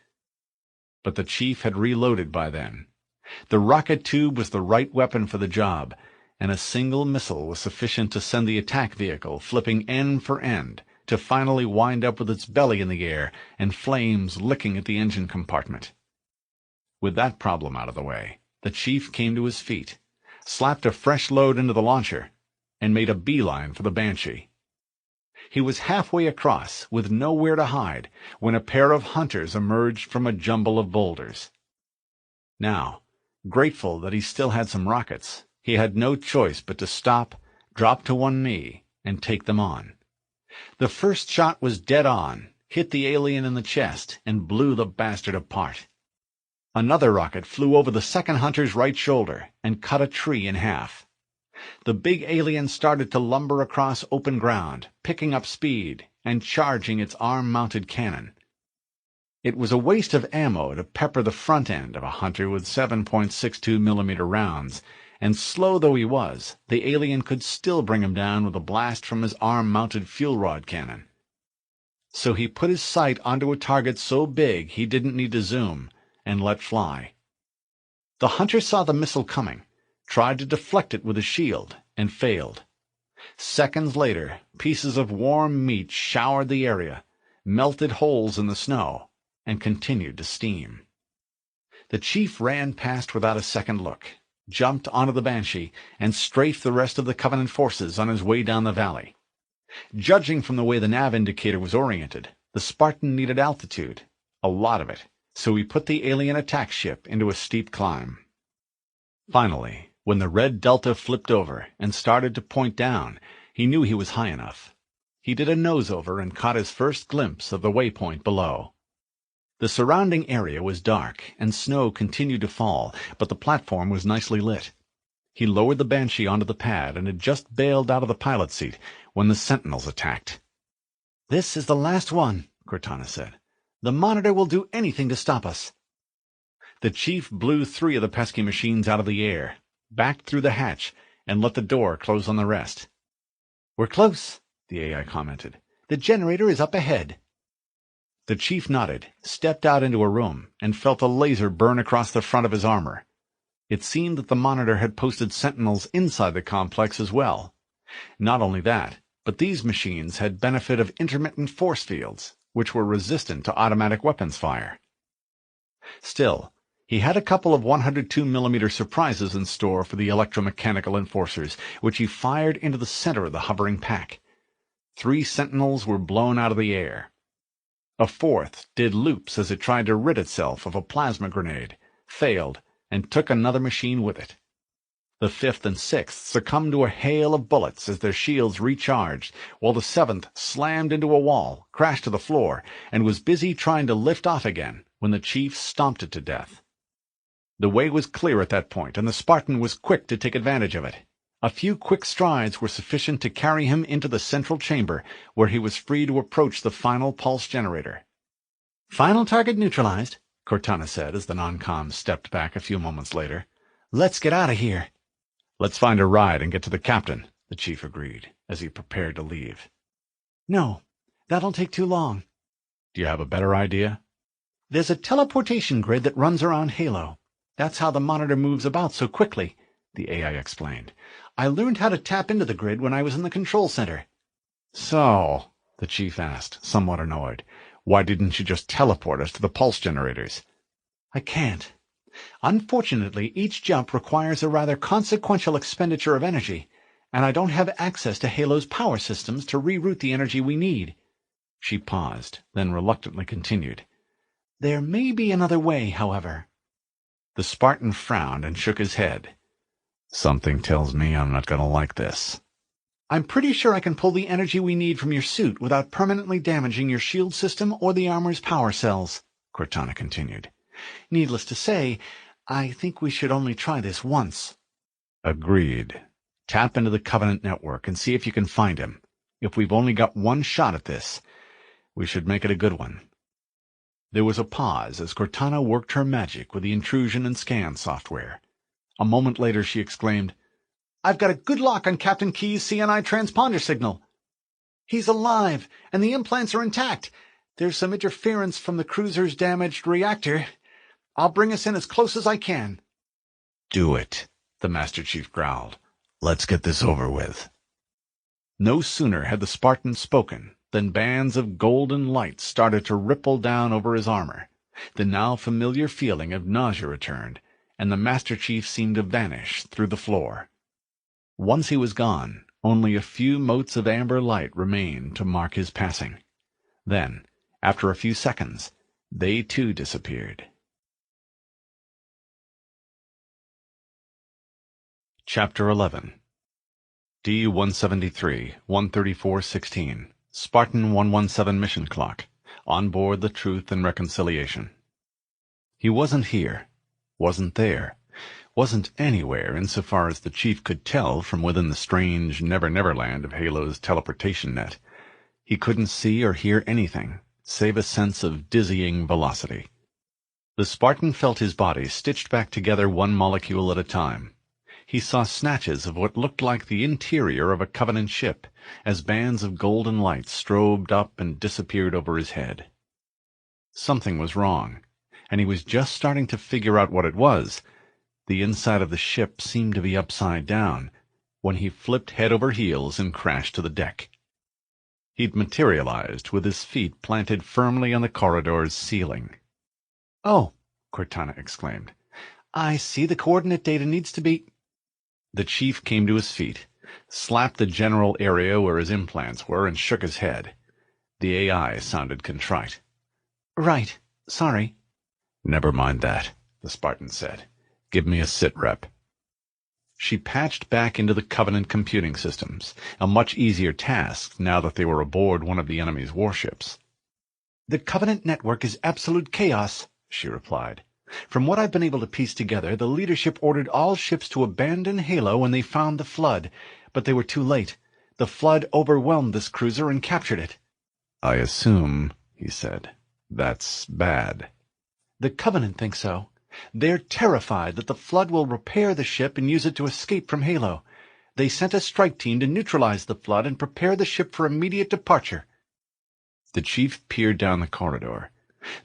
But the chief had reloaded by then. The rocket tube was the right weapon for the job, and a single missile was sufficient to send the attack vehicle flipping end for end, to finally wind up with its belly in the air and flames licking at the engine compartment. With that problem out of the way, the chief came to his feet, slapped a fresh load into the launcher, and made a beeline for the Banshee. He was halfway across, with nowhere to hide, when a pair of hunters emerged from a jumble of boulders. Now, grateful that he still had some rockets, he had no choice but to stop, drop to one knee, and take them on. The first shot was dead on, hit the alien in the chest, and blew the bastard apart. Another rocket flew over the second hunter's right shoulder and cut a tree in half. The big alien started to lumber across open ground, picking up speed and charging its arm-mounted cannon. It was a waste of ammo to pepper the front end of a hunter with 7.62mm rounds, and slow though he was, the alien could still bring him down with a blast from his arm-mounted fuel rod cannon. So he put his sight onto a target so big he didn't need to zoom, and let fly. The hunter saw the missile coming, tried to deflect it with his shield, and failed. Seconds later, pieces of warm meat showered the area, melted holes in the snow, and continued to steam. The chief ran past without a second look, jumped onto the Banshee, and strafed the rest of the Covenant forces on his way down the valley. Judging from the way the nav indicator was oriented, the Spartan needed altitude, a lot of it, so he put the alien attack ship into a steep climb. Finally, when the red delta flipped over and started to point down, he knew he was high enough. He did a nose-over and caught his first glimpse of the waypoint below. The surrounding area was dark, and snow continued to fall, but the platform was nicely lit. He lowered the Banshee onto the pad and had just bailed out of the pilot's seat when the Sentinels attacked. "This is the last one," Cortana said. "The Monitor will do anything to stop us." The chief blew 3 of the pesky machines out of the air, backed through the hatch, and let the door close on the rest. "We're close," the AI commented. "The generator is up ahead." The chief nodded, stepped out into a room, and felt a laser burn across the front of his armor. It seemed that the Monitor had posted sentinels inside the complex as well. Not only that, but these machines had benefit of intermittent force fields, which were resistant to automatic weapons fire. Still, he had a couple of 102mm surprises in store for the electromechanical enforcers, which he fired into the center of the hovering pack. 3 sentinels were blown out of the air. A 4th did loops as it tried to rid itself of a plasma grenade, failed, and took another machine with it. The 5th and 6th succumbed to a hail of bullets as their shields recharged, while the 7th slammed into a wall, crashed to the floor, and was busy trying to lift off again when the chief stomped it to death. The way was clear at that point, and the Spartan was quick to take advantage of it. A few quick strides were sufficient to carry him into the central chamber, where he was free to approach the final pulse generator. "Final target neutralized," Cortana said as the non-com stepped back a few moments later. "Let's get out of here." "Let's find a ride and get to the captain," the chief agreed, as he prepared to leave. "No, that'll take too long." "Do you have a better idea?" "There's a teleportation grid that runs around Halo. That's how the monitor moves about so quickly," the AI explained. "I learned how to tap into the grid when I was in the control center." "So," the chief asked, somewhat annoyed, "why didn't you just teleport us to the pulse generators?" "I can't. Unfortunately, each jump requires a rather consequential expenditure of energy, and I don't have access to Halo's power systems to reroute the energy we need." She paused, then reluctantly continued. "There may be another way, however." The Spartan frowned and shook his head. "Something tells me I'm not going to like this." "I'm pretty sure I can pull the energy we need from your suit without permanently damaging your shield system or the armor's power cells," Cortana continued. "Needless to say, I think we should only try this once." "Agreed. Tap into the Covenant network and see if you can find him. If we've only got one shot at this, we should make it a good one." There was a pause as Cortana worked her magic with the intrusion and scan software. A moment later she exclaimed, "I've got a good lock on Captain Key's CNI transponder signal. He's alive, and the implants are intact. There's some interference from the cruiser's damaged reactor. I'll bring us in as close as I can." "Do it," the Master Chief growled. "Let's get this over with." No sooner had the Spartan spoken than bands of golden light started to ripple down over his armor. The now familiar feeling of nausea returned, and the Master Chief seemed to vanish through the floor. Once he was gone, only a few motes of amber light remained to mark his passing. Then, after a few seconds, they too disappeared. Chapter 11. D-173, 134-16, Spartan 117 mission clock, on board the Truth and Reconciliation. He wasn't here, wasn't there, wasn't anywhere insofar as the chief could tell from within the strange Never-Never Land of Halo's teleportation net. He couldn't see or hear anything, save a sense of dizzying velocity. The Spartan felt his body stitched back together one molecule at a time. He saw snatches of what looked like the interior of a Covenant ship, as bands of golden light strobed up and disappeared over his head. Something was wrong, and he was just starting to figure out what it was. The inside of the ship seemed to be upside down, when he flipped head over heels and crashed to the deck. He'd materialized with his feet planted firmly on the corridor's ceiling. "Oh," Cortana exclaimed. "I see the coordinate data needs to be—" The chief came to his feet, slapped the general area where his implants were, and shook his head. The AI sounded contrite. "Right. Sorry." "Never mind that," the Spartan said. "Give me a sit rep." She patched back into the Covenant computing systems, a much easier task now that they were aboard one of the enemy's warships. "The Covenant network is absolute chaos," she replied. "From what I've been able to piece together, the leadership ordered all ships to abandon Halo when they found the Flood, but they were too late. The Flood overwhelmed this cruiser and captured it." "I assume," he said, "that's bad." "The Covenant think so. They're terrified that the Flood will repair the ship and use it to escape from Halo. They sent a strike team to neutralize the Flood and prepare the ship for immediate departure." The chief peered down the corridor.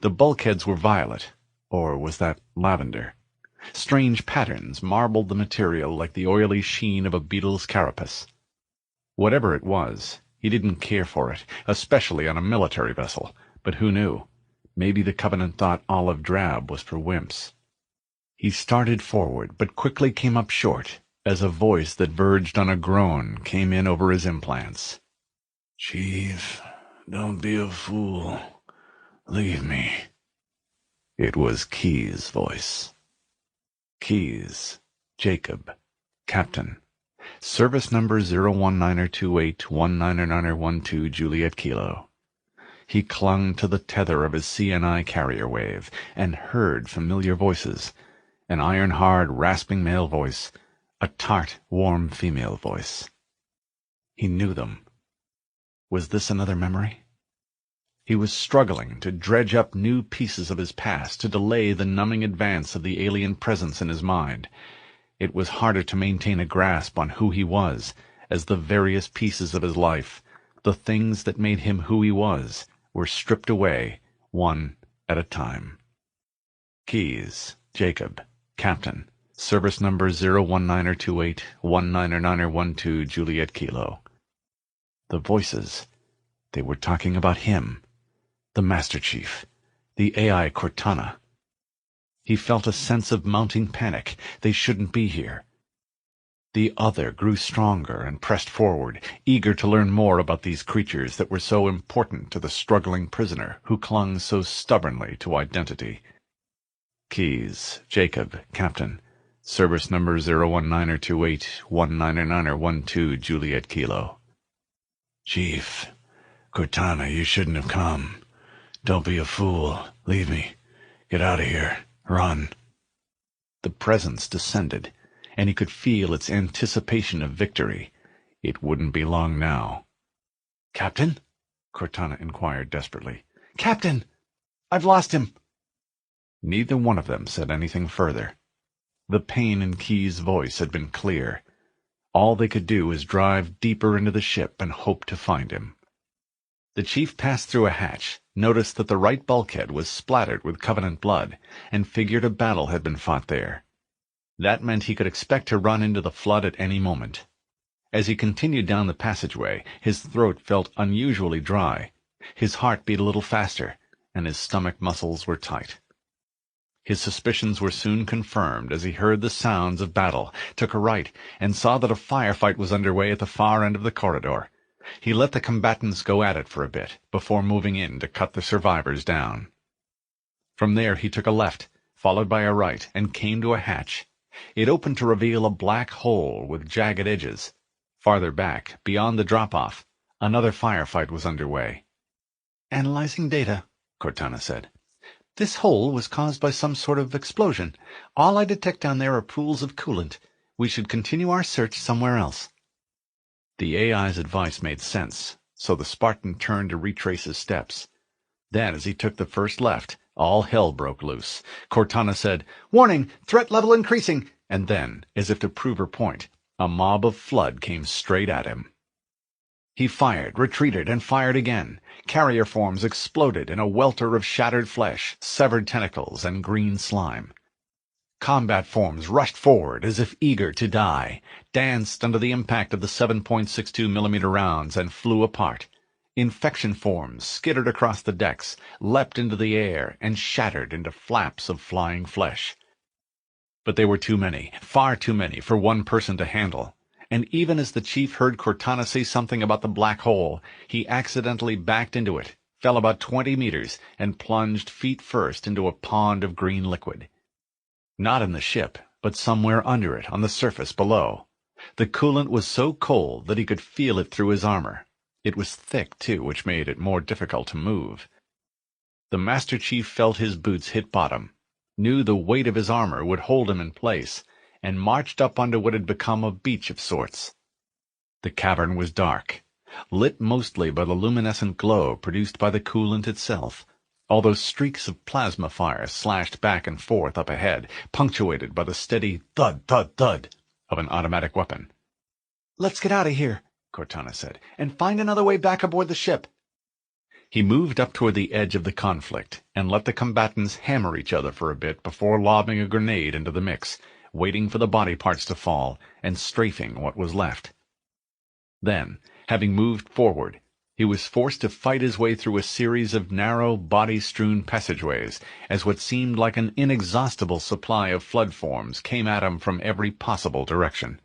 The bulkheads were violet. Or was that lavender? Strange patterns marbled the material like the oily sheen of a beetle's carapace. Whatever it was, he didn't care for it, especially on a military vessel. But who knew? Maybe the Covenant thought olive drab was for wimps. He started forward, but quickly came up short, as a voice that verged on a groan came in over his implants. "Chief, don't be a fool. Leave me." It was Key's voice. Keyes, Jacob, Captain, service number 019er2819er12 Juliet Kilo. He clung to the tether of his CNI carrier wave and heard familiar voices, an iron-hard, rasping male voice, A tart, warm female voice. He knew them. Was this another memory? He was struggling to dredge up new pieces of his past to delay the numbing advance of the alien presence in his mind. It was harder to maintain a grasp on who he was, as the various pieces of his life, the things that made him who he was, were stripped away, one at a time. Keys, Jacob, Captain, service number 019er28, 199er12, Juliet Kilo. The voices, they were talking about him. The Master Chief, the AI Cortana. He felt a sense of mounting panic. They shouldn't be here. The other grew stronger and pressed forward, eager to learn more about these creatures that were so important to the struggling prisoner who clung so stubbornly to identity. Keys, Jacob, Captain, service number 019er28, 199er12, Juliet Kilo. Chief, Cortana, you shouldn't have come. Don't be a fool. Leave me. Get out of here. Run. The presence descended, and he could feel its anticipation of victory. It wouldn't be long now. "Captain?" Cortana inquired desperately. "Captain! I've lost him." Neither one of them said anything further. The pain in Key's voice had been clear. All they could do was drive deeper into the ship and hope to find him. The chief passed through a hatch, noticed that the right bulkhead was splattered with Covenant blood, and figured a battle had been fought there. That meant he could expect to run into the flood at any moment. As he continued down the passageway, his throat felt unusually dry. His heart beat a little faster, and his stomach muscles were tight. His suspicions were soon confirmed as he heard the sounds of battle, took a right, and saw that a firefight was underway at the far end of the corridor. He let the combatants go at it for a bit, before moving in to cut the survivors down. From there he took a left, followed by a right, and came to a hatch. It opened to reveal a black hole with jagged edges. Farther back, beyond the drop-off, another firefight was underway. "Analyzing data," Cortana said. "This hole was caused by some sort of explosion. All I detect down there are pools of coolant. We should continue our search somewhere else." The AI's advice made sense, so the Spartan turned to retrace his steps. Then, as he took the first left, all hell broke loose. Cortana said, "Warning! Threat level increasing!" And then, as if to prove her point, a mob of flood came straight at him. He fired, retreated, and fired again. Carrier forms exploded in a welter of shattered flesh, severed tentacles, and green slime. Combat forms rushed forward as if eager to die, danced under the impact of the 7.62 millimeter rounds, and flew apart. Infection forms skittered across the decks, leapt into the air, and shattered into flaps of flying flesh. But they were too many, far too many, for one person to handle. And even as the chief heard Cortana say something about the black hole, he accidentally backed into it, fell about 20 meters, and plunged feet first into a pond of green liquid. Not in the ship, but somewhere under it, on the surface below. The coolant was so cold that he could feel it through his armor. It was thick, too, which made it more difficult to move. The Master Chief felt his boots hit bottom, knew the weight of his armor would hold him in place, and marched up onto what had become a beach of sorts. The cavern was dark, lit mostly by the luminescent glow produced by the coolant itself, although streaks of plasma fire slashed back and forth up ahead, punctuated by the steady thud, thud, thud of an automatic weapon. "Let's get out of here," Cortana said, "and find another way back aboard the ship." He moved up toward the edge of the conflict and let the combatants hammer each other for a bit before lobbing a grenade into the mix, waiting for the body parts to fall and strafing what was left. Then, having moved forward, he was forced to fight his way through a series of narrow, body-strewn passageways, as what seemed like an inexhaustible supply of flood forms came at him from every possible direction.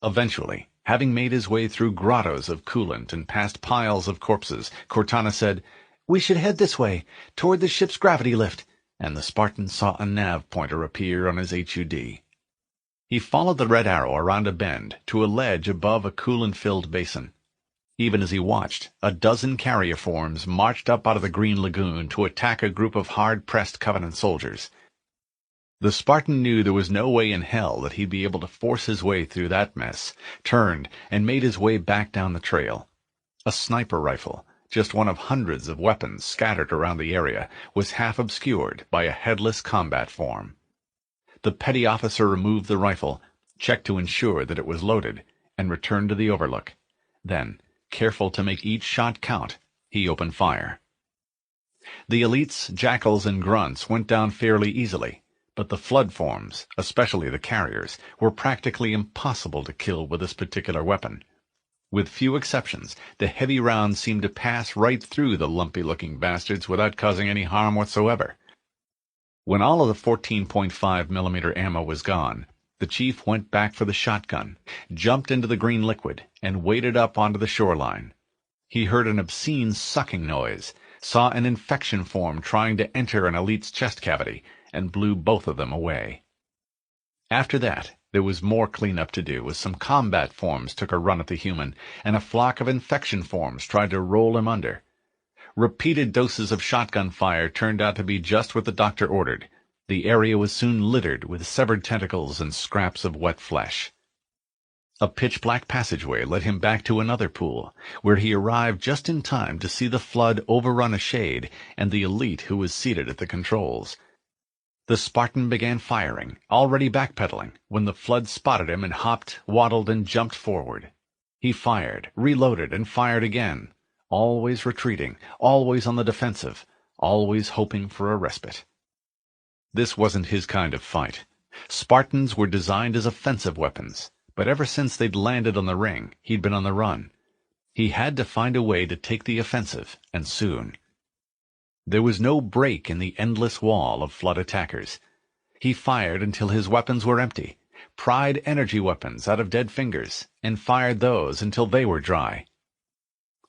Eventually, having made his way through grottos of coolant and past piles of corpses, Cortana said, "We should head this way, toward the ship's gravity lift," and the Spartan saw a nav pointer appear on his HUD. He followed the red arrow around a bend to a ledge above a coolant-filled basin. Even as he watched, a dozen carrier forms marched up out of the green lagoon to attack a group of hard-pressed Covenant soldiers. The Spartan knew there was no way in hell that he'd be able to force his way through that mess, turned, and made his way back down the trail. A sniper rifle, just one of hundreds of weapons scattered around the area, was half obscured by a headless combat form. The petty officer removed the rifle, checked to ensure that it was loaded, and returned to the overlook. Then, careful to make each shot count, he opened fire. The elites, jackals, and grunts went down fairly easily, but the flood forms, especially the carriers, were practically impossible to kill with this particular weapon. With few exceptions, the heavy rounds seemed to pass right through the lumpy-looking bastards without causing any harm whatsoever. When all of the 14.5mm ammo was gone, the chief went back for the shotgun, jumped into the green liquid, and waded up onto the shoreline. He heard an obscene sucking noise, saw an infection form trying to enter an elite's chest cavity, and blew both of them away. After that, there was more cleanup to do as some combat forms took a run at the human, and a flock of infection forms tried to roll him under. Repeated doses of shotgun fire turned out to be just what the doctor ordered. The area was soon littered with severed tentacles and scraps of wet flesh. A pitch-black passageway led him back to another pool, where he arrived just in time to see the flood overrun a shade and the elite who was seated at the controls. The Spartan began firing, already backpedaling, when the flood spotted him and hopped, waddled, and jumped forward. He fired, reloaded, and fired again, always retreating, always on the defensive, always hoping for a respite. This wasn't his kind of fight. Spartans were designed as offensive weapons, but ever since they'd landed on the ring, he'd been on the run. He had to find a way to take the offensive, and soon. There was no break in the endless wall of flood attackers. He fired until his weapons were empty, pried energy weapons out of dead fingers, and fired those until they were dry.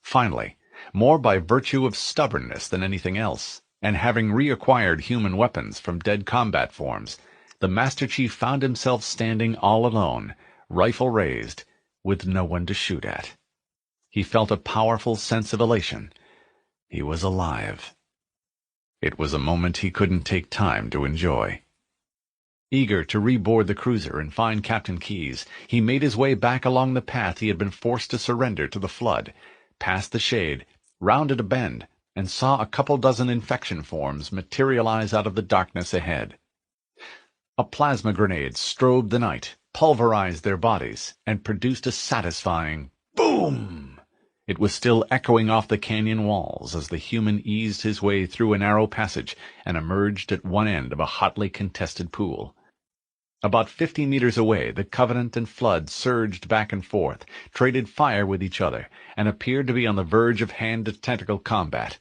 Finally, more by virtue of stubbornness than anything else, and having reacquired human weapons from dead combat forms, the Master Chief found himself standing all alone, rifle raised, with no one to shoot at. He felt a powerful sense of elation. He was alive. It was a moment he couldn't take time to enjoy. Eager to reboard the cruiser and find Captain Keyes, he made his way back along the path he had been forced to surrender to the flood, past the shade, rounded a bend, and saw a couple dozen infection forms materialize out of the darkness ahead. A plasma grenade strobed the night, pulverized their bodies, and produced a satisfying boom. It was still echoing off the canyon walls as the human eased his way through a narrow passage and emerged at one end of a hotly contested pool. About 50 meters away, the Covenant and Flood surged back and forth, traded fire with each other, and appeared to be on the verge of hand-to-tentacle combat.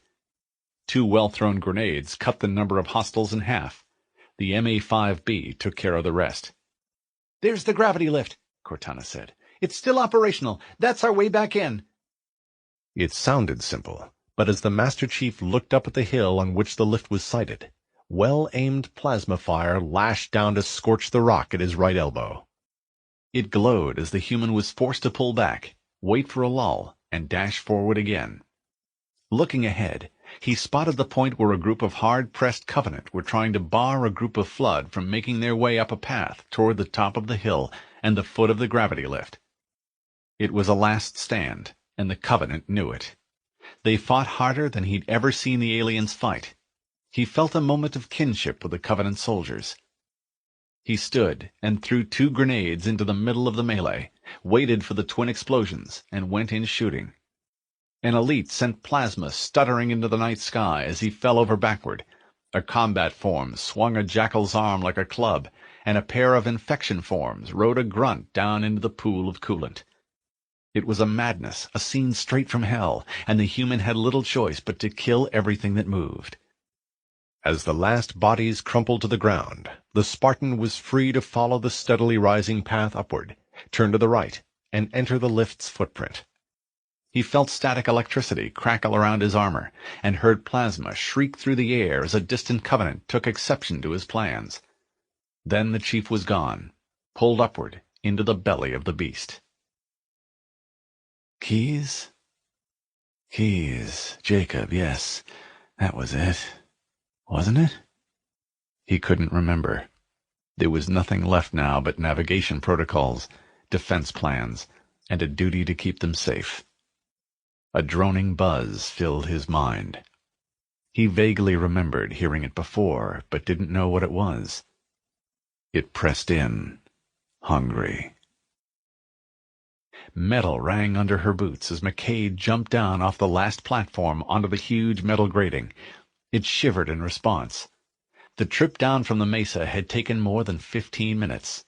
2 well-thrown grenades cut the number of hostiles in half. The MA-5B took care of the rest. "There's the gravity lift," Cortana said. "It's still operational. That's our way back in." It sounded simple, but as the Master Chief looked up at the hill on which the lift was sited, well-aimed plasma fire lashed down to scorch the rock at his right elbow. It glowed as the human was forced to pull back, wait for a lull, and dash forward again. Looking ahead, he spotted the point where a group of hard-pressed Covenant were trying to bar a group of Flood from making their way up a path toward the top of the hill and the foot of the gravity lift. It was a last stand, and the Covenant knew it. They fought harder than he'd ever seen the aliens fight. He felt a moment of kinship with the Covenant soldiers. He stood and threw 2 grenades into the middle of the melee, waited for the twin explosions, and went in shooting. An elite sent plasma stuttering into the night sky as he fell over backward. A combat form swung a jackal's arm like a club, and a pair of infection forms rode a grunt down into the pool of coolant. It was a madness, a scene straight from hell, and the human had little choice but to kill everything that moved. As the last bodies crumpled to the ground, the Spartan was free to follow the steadily rising path upward, turn to the right, and enter the lift's footprint. He felt static electricity crackle around his armor, and heard plasma shriek through the air as a distant Covenant took exception to his plans. Then the chief was gone, pulled upward into the belly of the beast. Keyes? Keyes, Jacob, yes, that was it. Wasn't it? He couldn't remember. There was nothing left now but navigation protocols, defense plans, and a duty to keep them safe. A droning buzz filled his mind. He vaguely remembered hearing it before, but didn't know what it was. It pressed in, hungry. Metal rang under her boots as McKay jumped down off the last platform onto the huge metal grating. It shivered in response. The trip down from the mesa had taken more than 15 minutes.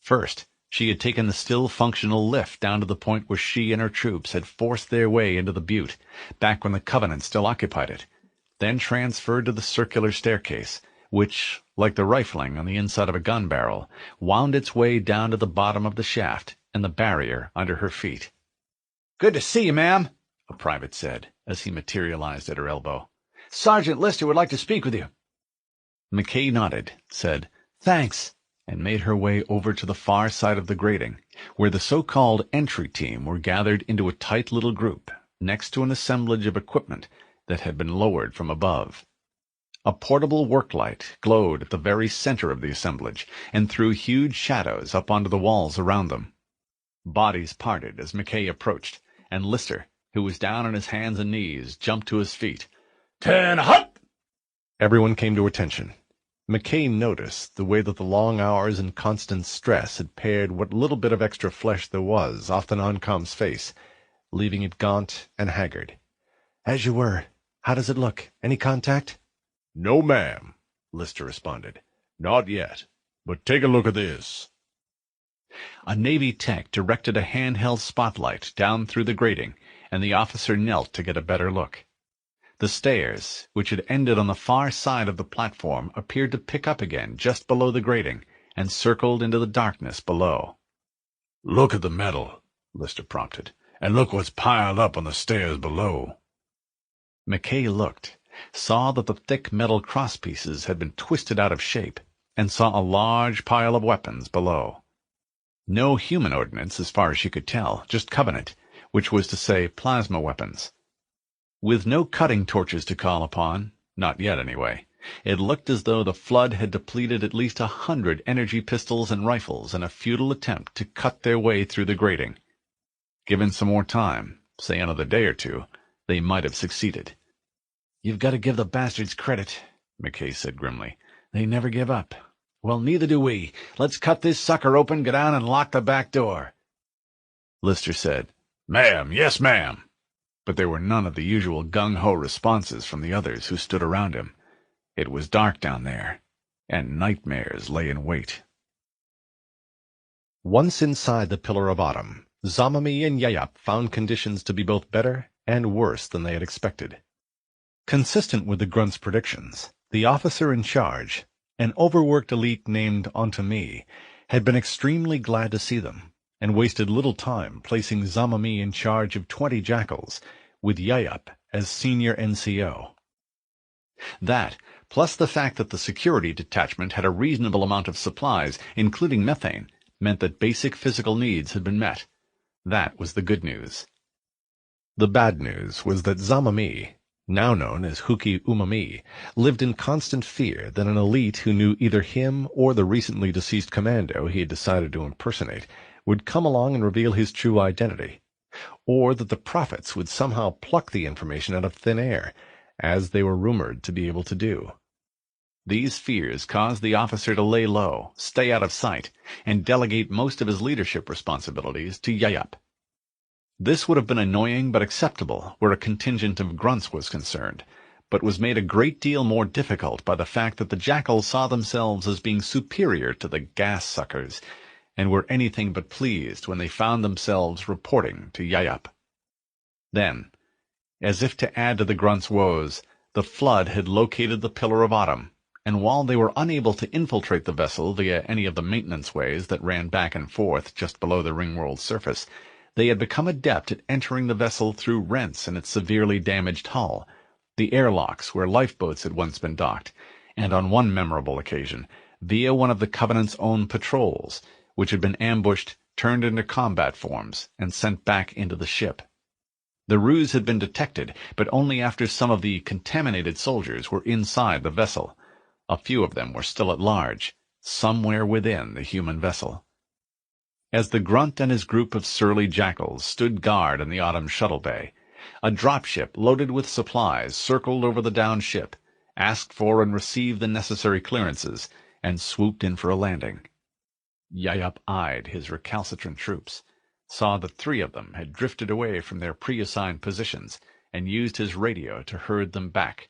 First, she had taken the still functional lift down to the point where she and her troops had forced their way into the butte, back when the Covenant still occupied it, then transferred to the circular staircase, which, like the rifling on the inside of a gun barrel, wound its way down to the bottom of the shaft and the barrier under her feet. "Good to see you, ma'am," a private said, as he materialized at her elbow. "Sergeant Lister would like to speak with you." McKay nodded, said, "Thanks," and made her way over to the far side of the grating, where the so-called entry team were gathered into a tight little group next to an assemblage of equipment that had been lowered from above. A portable work light glowed at the very center of the assemblage and threw huge shadows up onto the walls around them. Bodies parted as McKay approached, and Lister, who was down on his hands and knees, jumped to his feet. "Turn up!" Everyone came to attention. McKay noticed the way that the long hours and constant stress had pared what little bit of extra flesh there was off the non-com's face, leaving it gaunt and haggard. "As you were. How does it look? Any contact?" "No, ma'am," Lister responded. "Not yet. But take a look at this." A Navy tech directed a handheld spotlight down through the grating, and the officer knelt to get a better look. The stairs, which had ended on the far side of the platform, appeared to pick up again just below the grating and circled into the darkness below. "Look at the metal," Lister prompted, "and look what's piled up on the stairs below." McKay looked, saw that the thick metal crosspieces had been twisted out of shape, and saw a large pile of weapons below. No human ordnance, as far as she could tell, just Covenant, which was to say plasma weapons. With no cutting torches to call upon, not yet anyway, it looked as though the flood had depleted at least 100 energy pistols and rifles in a futile attempt to cut their way through the grating. Given some more time, say another day or two, they might have succeeded. "You've got to give the bastards credit," McKay said grimly. "They never give up." "Well, neither do we. Let's cut this sucker open, go down and lock the back door." Lister said, "Ma'am, yes, ma'am." but there were none of the usual gung-ho responses from the others who stood around him. It was dark down there, and nightmares lay in wait. Once inside the Pillar of Autumn, Zamami and Yayap found conditions to be both better and worse than they had expected. Consistent with the Grunt's predictions, the officer in charge, an overworked elite named Ontami, had been extremely glad to see them, and wasted little time placing Zamami in charge of 20 jackals, with Yayap as senior NCO. That, plus the fact that the security detachment had a reasonable amount of supplies, including methane, meant that basic physical needs had been met. That was the good news. The bad news was that Zamami, now known as Huki Umami, lived in constant fear that an elite who knew either him or the recently deceased commando he had decided to impersonate would come along and reveal his true identity, or that the prophets would somehow pluck the information out of thin air, as they were rumored to be able to do. These fears caused the officer to lay low, stay out of sight, and delegate most of his leadership responsibilities to Yayap. This would have been annoying but acceptable where a contingent of grunts was concerned, but was made a great deal more difficult by the fact that the jackals saw themselves as being superior to the gas-suckers, and were anything but pleased when they found themselves reporting to Yayap. Then, as if to add to the grunts' woes, the flood had located the Pillar of Autumn, and while they were unable to infiltrate the vessel via any of the maintenance ways that ran back and forth just below the ringworld surface, they had become adept at entering the vessel through rents in its severely damaged hull, the airlocks where lifeboats had once been docked, and on one memorable occasion, via one of the Covenant's own patrols, which had been ambushed, turned into combat forms, and sent back into the ship. The ruse had been detected, but only after some of the contaminated soldiers were inside the vessel. A few of them were still at large, somewhere within the human vessel. As the Grunt and his group of surly jackals stood guard in the autumn shuttle bay, a dropship loaded with supplies circled over the downed ship, asked for and received the necessary clearances, and swooped in for a landing. Yayup eyed his recalcitrant troops, saw that 3 of them had drifted away from their pre-assigned positions, and used his radio to herd them back.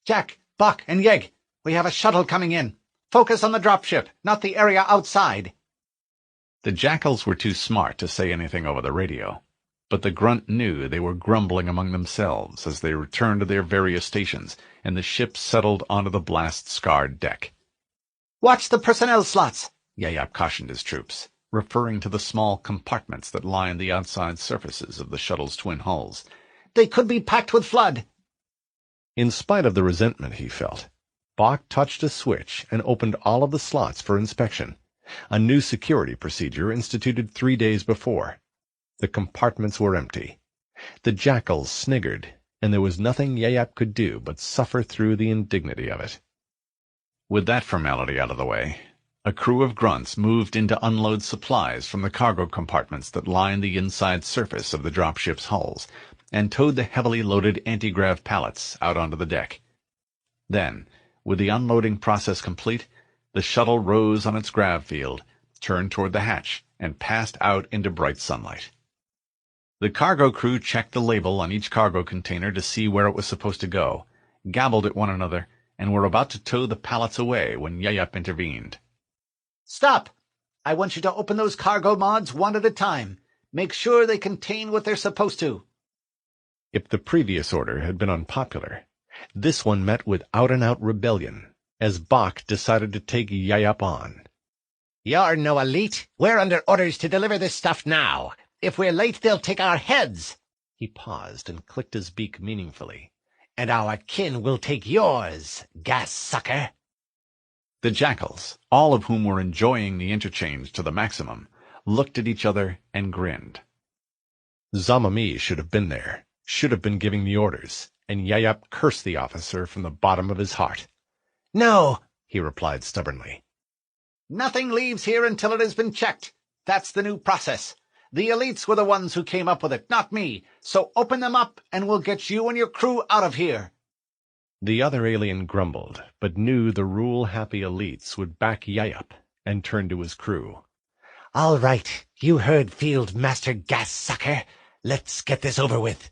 "Jack, Buck, and Yeg, we have a shuttle coming in. Focus on the dropship, not the area outside." The jackals were too smart to say anything over the radio, but the Grunt knew they were grumbling among themselves as they returned to their various stations, and the ship settled onto the blast-scarred deck. "Watch the personnel slots," Yayup cautioned his troops, referring to the small compartments that lined the outside surfaces of the shuttle's twin hulls. "They could be packed with flood." In spite of the resentment he felt, Bach touched a switch and opened all of the slots for inspection, a new security procedure instituted 3 days before. The compartments were empty. The jackals sniggered, and there was nothing Yayup could do but suffer through the indignity of it. With that formality out of the way, a crew of grunts moved in to unload supplies from the cargo compartments that lined the inside surface of the dropship's hulls, and towed the heavily loaded anti-grav pallets out onto the deck. Then, with the unloading process complete, the shuttle rose on its grav field, turned toward the hatch, and passed out into bright sunlight. The cargo crew checked the label on each cargo container to see where it was supposed to go, gabbled at one another, and were about to tow the pallets away when Yayup intervened. "Stop! I want you to open those cargo mods one at a time. Make sure they contain what they're supposed to." If the previous order had been unpopular, this one met with out-and-out rebellion, as Bach decided to take Yayup on. "You're no elite. We're under orders to deliver this stuff now. If we're late, they'll take our heads." He paused and clicked his beak meaningfully. "And our kin will take yours, gas sucker." The jackals, all of whom were enjoying the interchange to the maximum, looked at each other and grinned. Zamami should have been there, should have been giving the orders, and Yayup cursed the officer from the bottom of his heart. "No," he replied stubbornly. "Nothing leaves here until it has been checked. That's the new process. The elites were the ones who came up with it, not me. So open them up, and we'll get you and your crew out of here." The other alien grumbled, but knew the rule-happy elites would back Yayup, and turned to his crew. "All right, you heard Field Master Gas Sucker. Let's get this over with."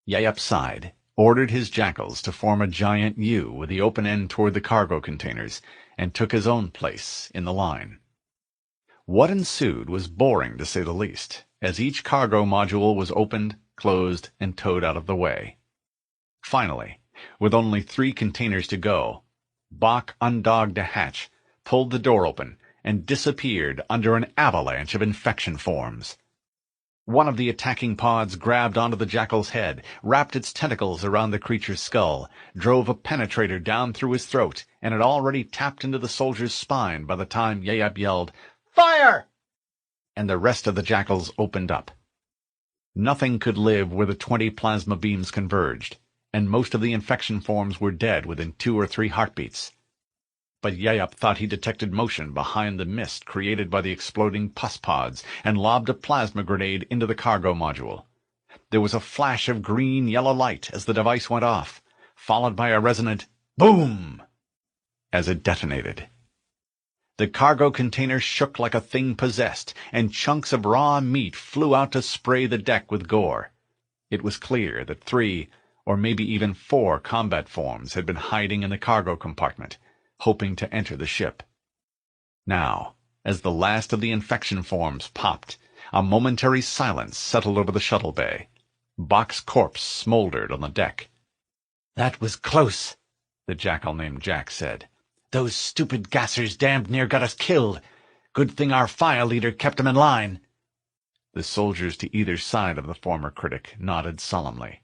Yayup sighed, ordered his jackals to form a giant U with the open end toward the cargo containers, and took his own place in the line. What ensued was boring, to say the least, as each cargo module was opened, closed, and towed out of the way. Finally, with only 3 containers to go, Bach undogged a hatch, pulled the door open, and disappeared under an avalanche of infection forms. One of the attacking pods grabbed onto the jackal's head, wrapped its tentacles around the creature's skull, drove a penetrator down through his throat, and had already tapped into the soldier's spine by the time Yayup yelled, "Fire!" and the rest of the jackals opened up. Nothing could live where the 20 plasma beams converged, and most of the infection forms were dead within 2 or 3 heartbeats. But Yayup thought he detected motion behind the mist created by the exploding pus pods, and lobbed a plasma grenade into the cargo module. There was a flash of green-yellow light as the device went off, followed by a resonant boom as it detonated. The cargo container shook like a thing possessed, and chunks of raw meat flew out to spray the deck with gore. It was clear that 3, or maybe even 4 combat forms had been hiding in the cargo compartment, hoping to enter the ship. Now, as the last of the infection forms popped, a momentary silence settled over the shuttle bay. Bach's corpse smoldered on the deck. "That was close," the jackal named Jack said. "Those stupid gassers damned near got us killed. Good thing our file leader kept them in line." The soldiers to either side of the former critic nodded solemnly.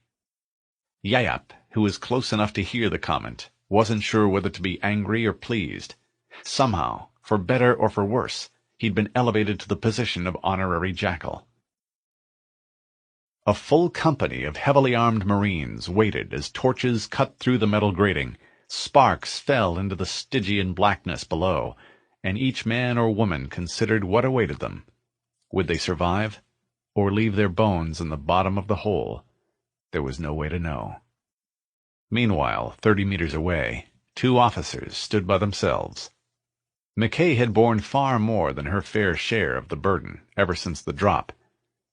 Yayup, who was close enough to hear the comment, wasn't sure whether to be angry or pleased. Somehow, for better or for worse, he'd been elevated to the position of honorary jackal. A full company of heavily armed Marines waited as torches cut through the metal grating, Sparks fell into the Stygian blackness below, and each man or woman considered what awaited them. Would they survive, or leave their bones in the bottom of the hole? There was no way to know. Meanwhile, 30 meters away, 2 officers stood by themselves. McKay had borne far more than her fair share of the burden ever since the drop.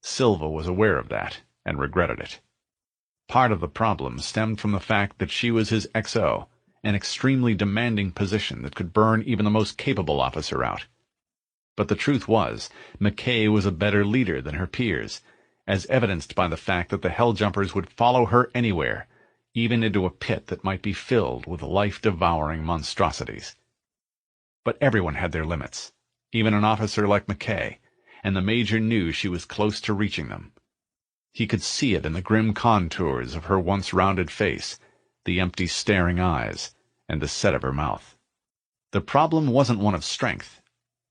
Silva was aware of that, and regretted it. Part of the problem stemmed from the fact that she was his XO, an extremely demanding position that could burn even the most capable officer out. But the truth was, McKay was a better leader than her peers, as evidenced by the fact that the Helljumpers would follow her anywhere, even into a pit that might be filled with life-devouring monstrosities. But everyone had their limits, even an officer like McKay, and the Major knew she was close to reaching them. He could see it in the grim contours of her once rounded face, the empty staring eyes, and the set of her mouth. The problem wasn't one of strength.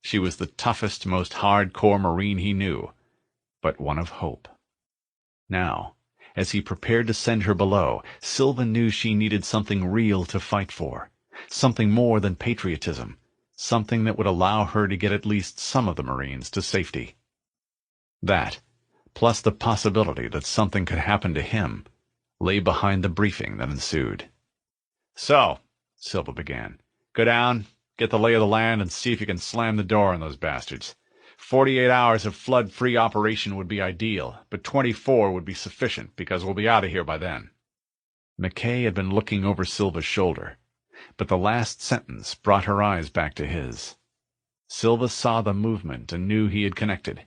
She was the toughest, most hardcore Marine he knew, but one of hope. Now, as he prepared to send her below, Silva knew she needed something real to fight for, something more than patriotism, something that would allow her to get at least some of the Marines to safety. That, plus the possibility that something could happen to him, lay behind the briefing that ensued. "So," Silva began, "go down, get the lay of the land, and see if you can slam the door on those bastards. 48 hours of flood-free operation would be ideal, but 24 would be sufficient, because we'll be out of here by then." McKay had been looking over Silva's shoulder, but the last sentence brought her eyes back to his. Silva saw the movement and knew he had connected.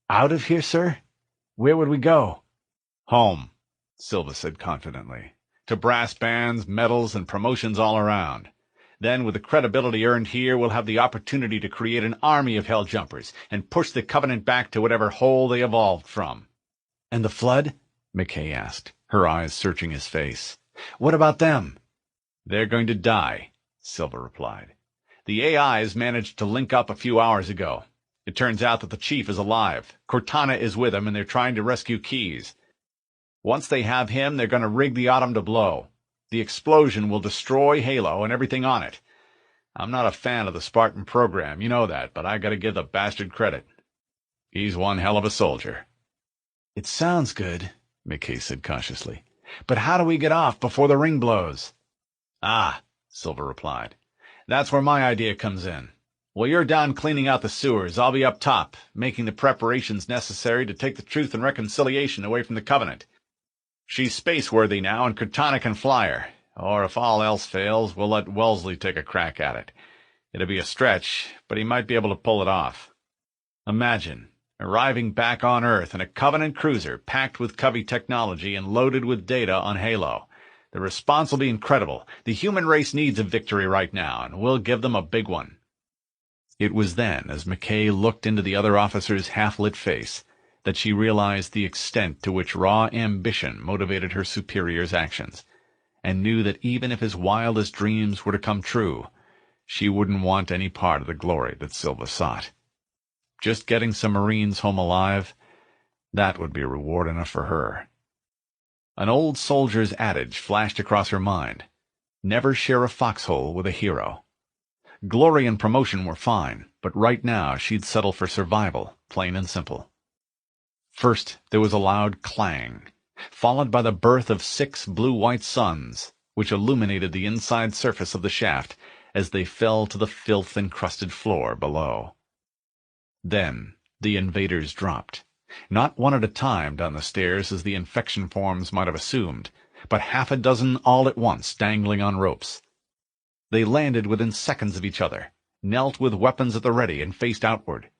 "Out of here, sir? Where would we go?" "Home," Silva said confidently. "To brass bands, medals, and promotions all around. Then, with the credibility earned here, we'll have the opportunity to create an army of Helljumpers and push the Covenant back to whatever hole they evolved from." "And the Flood?" McKay asked, her eyes searching his face. "What about them?" "They're going to die," Silva replied. "The AIs managed to link up a few hours ago. It turns out that the Chief is alive. Cortana is with him, and they're trying to rescue Keyes. Once they have him, they're going to rig the Autumn to blow. The explosion will destroy Halo and everything on it. I'm not a fan of the Spartan program, you know that, but I gotta give the bastard credit. He's one hell of a soldier." "It sounds good," McKay said cautiously. "But how do we get off before the ring blows?" "Ah," Silva replied. "That's where my idea comes in. While you're down cleaning out the sewers, I'll be up top, making the preparations necessary to take the Truth and Reconciliation away from the Covenant. She's space-worthy now, and Cortana can fly her. Or if all else fails, we'll let Wellesley take a crack at it. It'll be a stretch, but he might be able to pull it off. Imagine arriving back on Earth in a Covenant cruiser packed with Covey technology and loaded with data on Halo. The response will be incredible. The human race needs a victory right now, and we'll give them a big one." It was then, as McKay looked into the other officer's half-lit face, that she realized the extent to which raw ambition motivated her superior's actions, and knew that even if his wildest dreams were to come true, she wouldn't want any part of the glory that Silva sought. Just getting some Marines home alive, that would be reward enough for her. An old soldier's adage flashed across her mind: never share a foxhole with a hero. Glory and promotion were fine, but right now she'd settle for survival, plain and simple. First, there was a loud clang, followed by the birth of 6 blue-white suns, which illuminated the inside surface of the shaft as they fell to the filth-encrusted floor below. Then the invaders dropped, not one at a time down the stairs as the infection forms might have assumed, but half a dozen all at once dangling on ropes. They landed within seconds of each other, knelt with weapons at the ready and faced outward.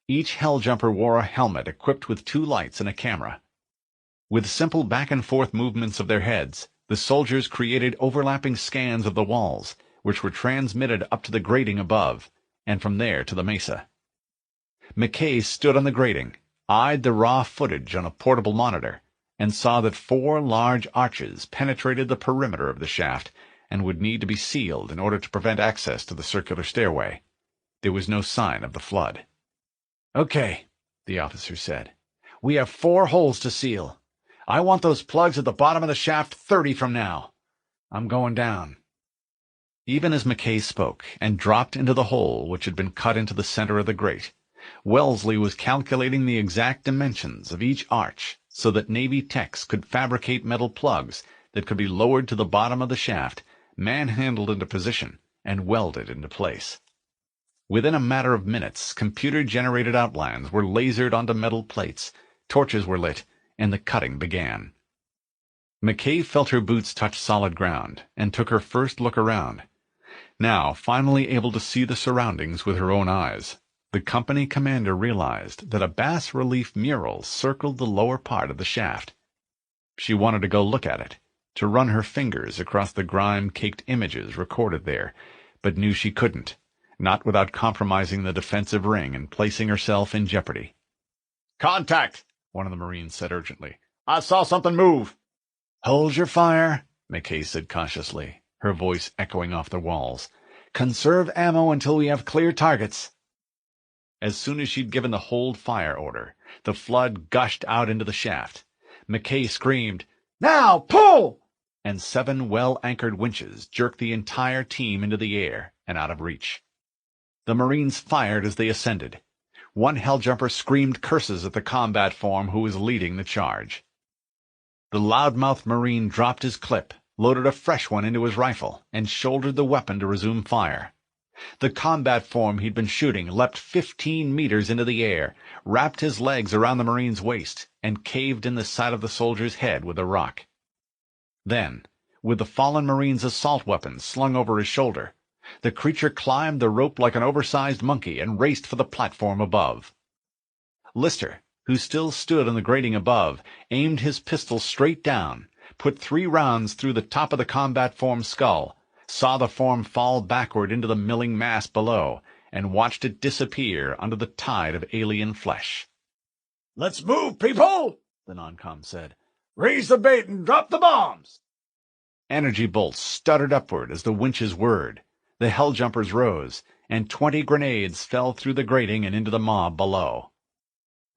Each Helljumper wore a helmet equipped with 2 lights and a camera. With simple back-and-forth movements of their heads, the soldiers created overlapping scans of the walls, which were transmitted up to the grating above, and from there to the mesa. McKay stood on the grating, eyed the raw footage on a portable monitor, and saw that 4 large arches penetrated the perimeter of the shaft and would need to be sealed in order to prevent access to the circular stairway. There was no sign of the flood. "Okay," the officer said. "We have 4 holes to seal. I want those plugs at the bottom of the shaft 30 from now. I'm going down." Even as Mackay spoke and dropped into the hole which had been cut into the center of the grate, Wellesley was calculating the exact dimensions of each arch so that Navy techs could fabricate metal plugs that could be lowered to the bottom of the shaft, manhandled into position, and welded into place. Within a matter of minutes, computer-generated outlines were lasered onto metal plates, torches were lit, and the cutting began. Mackay felt her boots touch solid ground and took her first look around. Now, finally able to see the surroundings with her own eyes, the company commander realized that a bas-relief mural circled the lower part of the shaft. She wanted to go look at it, to run her fingers across the grime-caked images recorded there, but knew she couldn't, not without compromising the defensive ring and placing herself in jeopardy. "Contact!" one of the Marines said urgently. "I saw something move." "Hold your fire," Mackay said cautiously, her voice echoing off the walls. "Conserve ammo until we have clear targets." As soon as she'd given the hold fire order, the flood gushed out into the shaft. Mackay screamed, "Now, pull!" and 7 well-anchored winches jerked the entire team into the air and out of reach. The Marines fired as they ascended. One Helljumper screamed curses at the combat form who was leading the charge. The loudmouthed Marine dropped his clip, loaded a fresh one into his rifle, and shouldered the weapon to resume fire. The combat form he'd been shooting leapt 15 meters into the air, wrapped his legs around the Marine's waist, and caved in the side of the soldier's head with a rock. Then, with the fallen Marine's assault weapon slung over his shoulder, the creature climbed the rope like an oversized monkey and raced for the platform above. Lister, who still stood on the grating above, aimed his pistol straight down, put 3 rounds through the top of the combat form's skull, saw the form fall backward into the milling mass below, and watched it disappear under the tide of alien flesh. "Let's move, people!" the non-com said. "Raise the bait and drop the bombs!" Energy bolts stuttered upward as the winches whirred. The Helljumpers rose, and 20 grenades fell through the grating and into the mob below.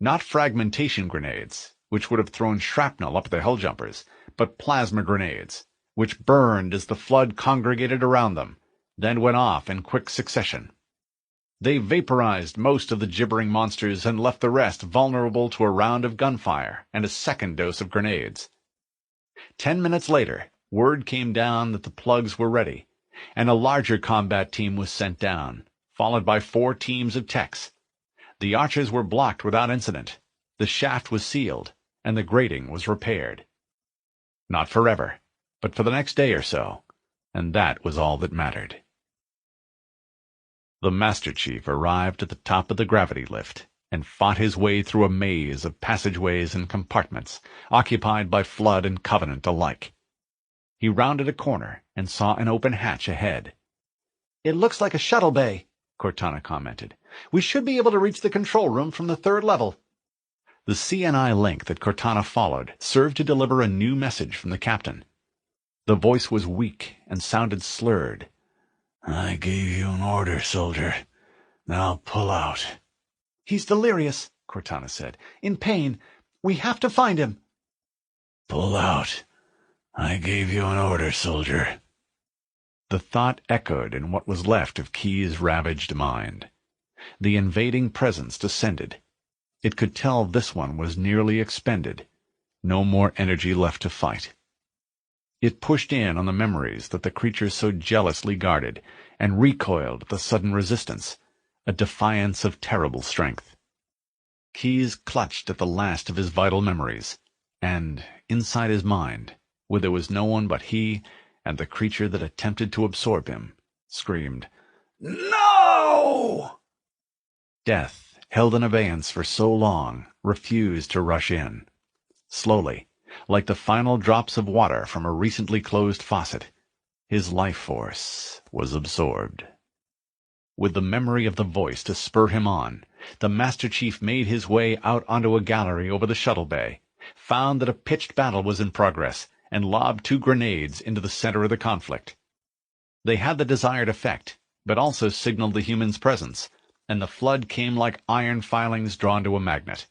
Not fragmentation grenades, which would have thrown shrapnel up at the Helljumpers, but plasma grenades, which burned as the flood congregated around them, then went off in quick succession. They vaporized most of the gibbering monsters and left the rest vulnerable to a round of gunfire and a second dose of grenades. 10 minutes later, word came down that the plugs were ready, and a larger combat team was sent down, followed by 4 teams of techs. The arches were blocked without incident, the shaft was sealed, and the grating was repaired. Not forever, but for the next day or so, and that was all that mattered. The Master Chief arrived at the top of the gravity lift and fought his way through a maze of passageways and compartments, occupied by Flood and Covenant alike. He rounded a corner and saw an open hatch ahead. "It looks like a shuttle bay," Cortana commented. "We should be able to reach the control room from the 3rd level." The CNI link that Cortana followed served to deliver a new message from the captain. The voice was weak and sounded slurred. "I gave you an order, soldier. Now pull out." "He's delirious," Cortana said. "In pain. We have to find him." "Pull out. I gave you an order, soldier." The thought echoed in what was left of Key's ravaged mind. The invading presence descended. It could tell this one was nearly expended. No more energy left to fight. It pushed in on the memories that the creature so jealously guarded, and recoiled at the sudden resistance, a defiance of terrible strength. Keyes clutched at the last of his vital memories, and, inside his mind, where there was no one but he and the creature that attempted to absorb him, screamed, "No!" Death, held in abeyance for so long, refused to rush in. Slowly, like the final drops of water from a recently closed faucet, his life force was absorbed. With the memory of the voice to spur him on, the Master Chief made his way out onto a gallery over the shuttle bay, found that a pitched battle was in progress, and lobbed 2 grenades into the center of the conflict. They had the desired effect, but also signaled the human's presence, and the flood came like iron filings drawn to a magnet.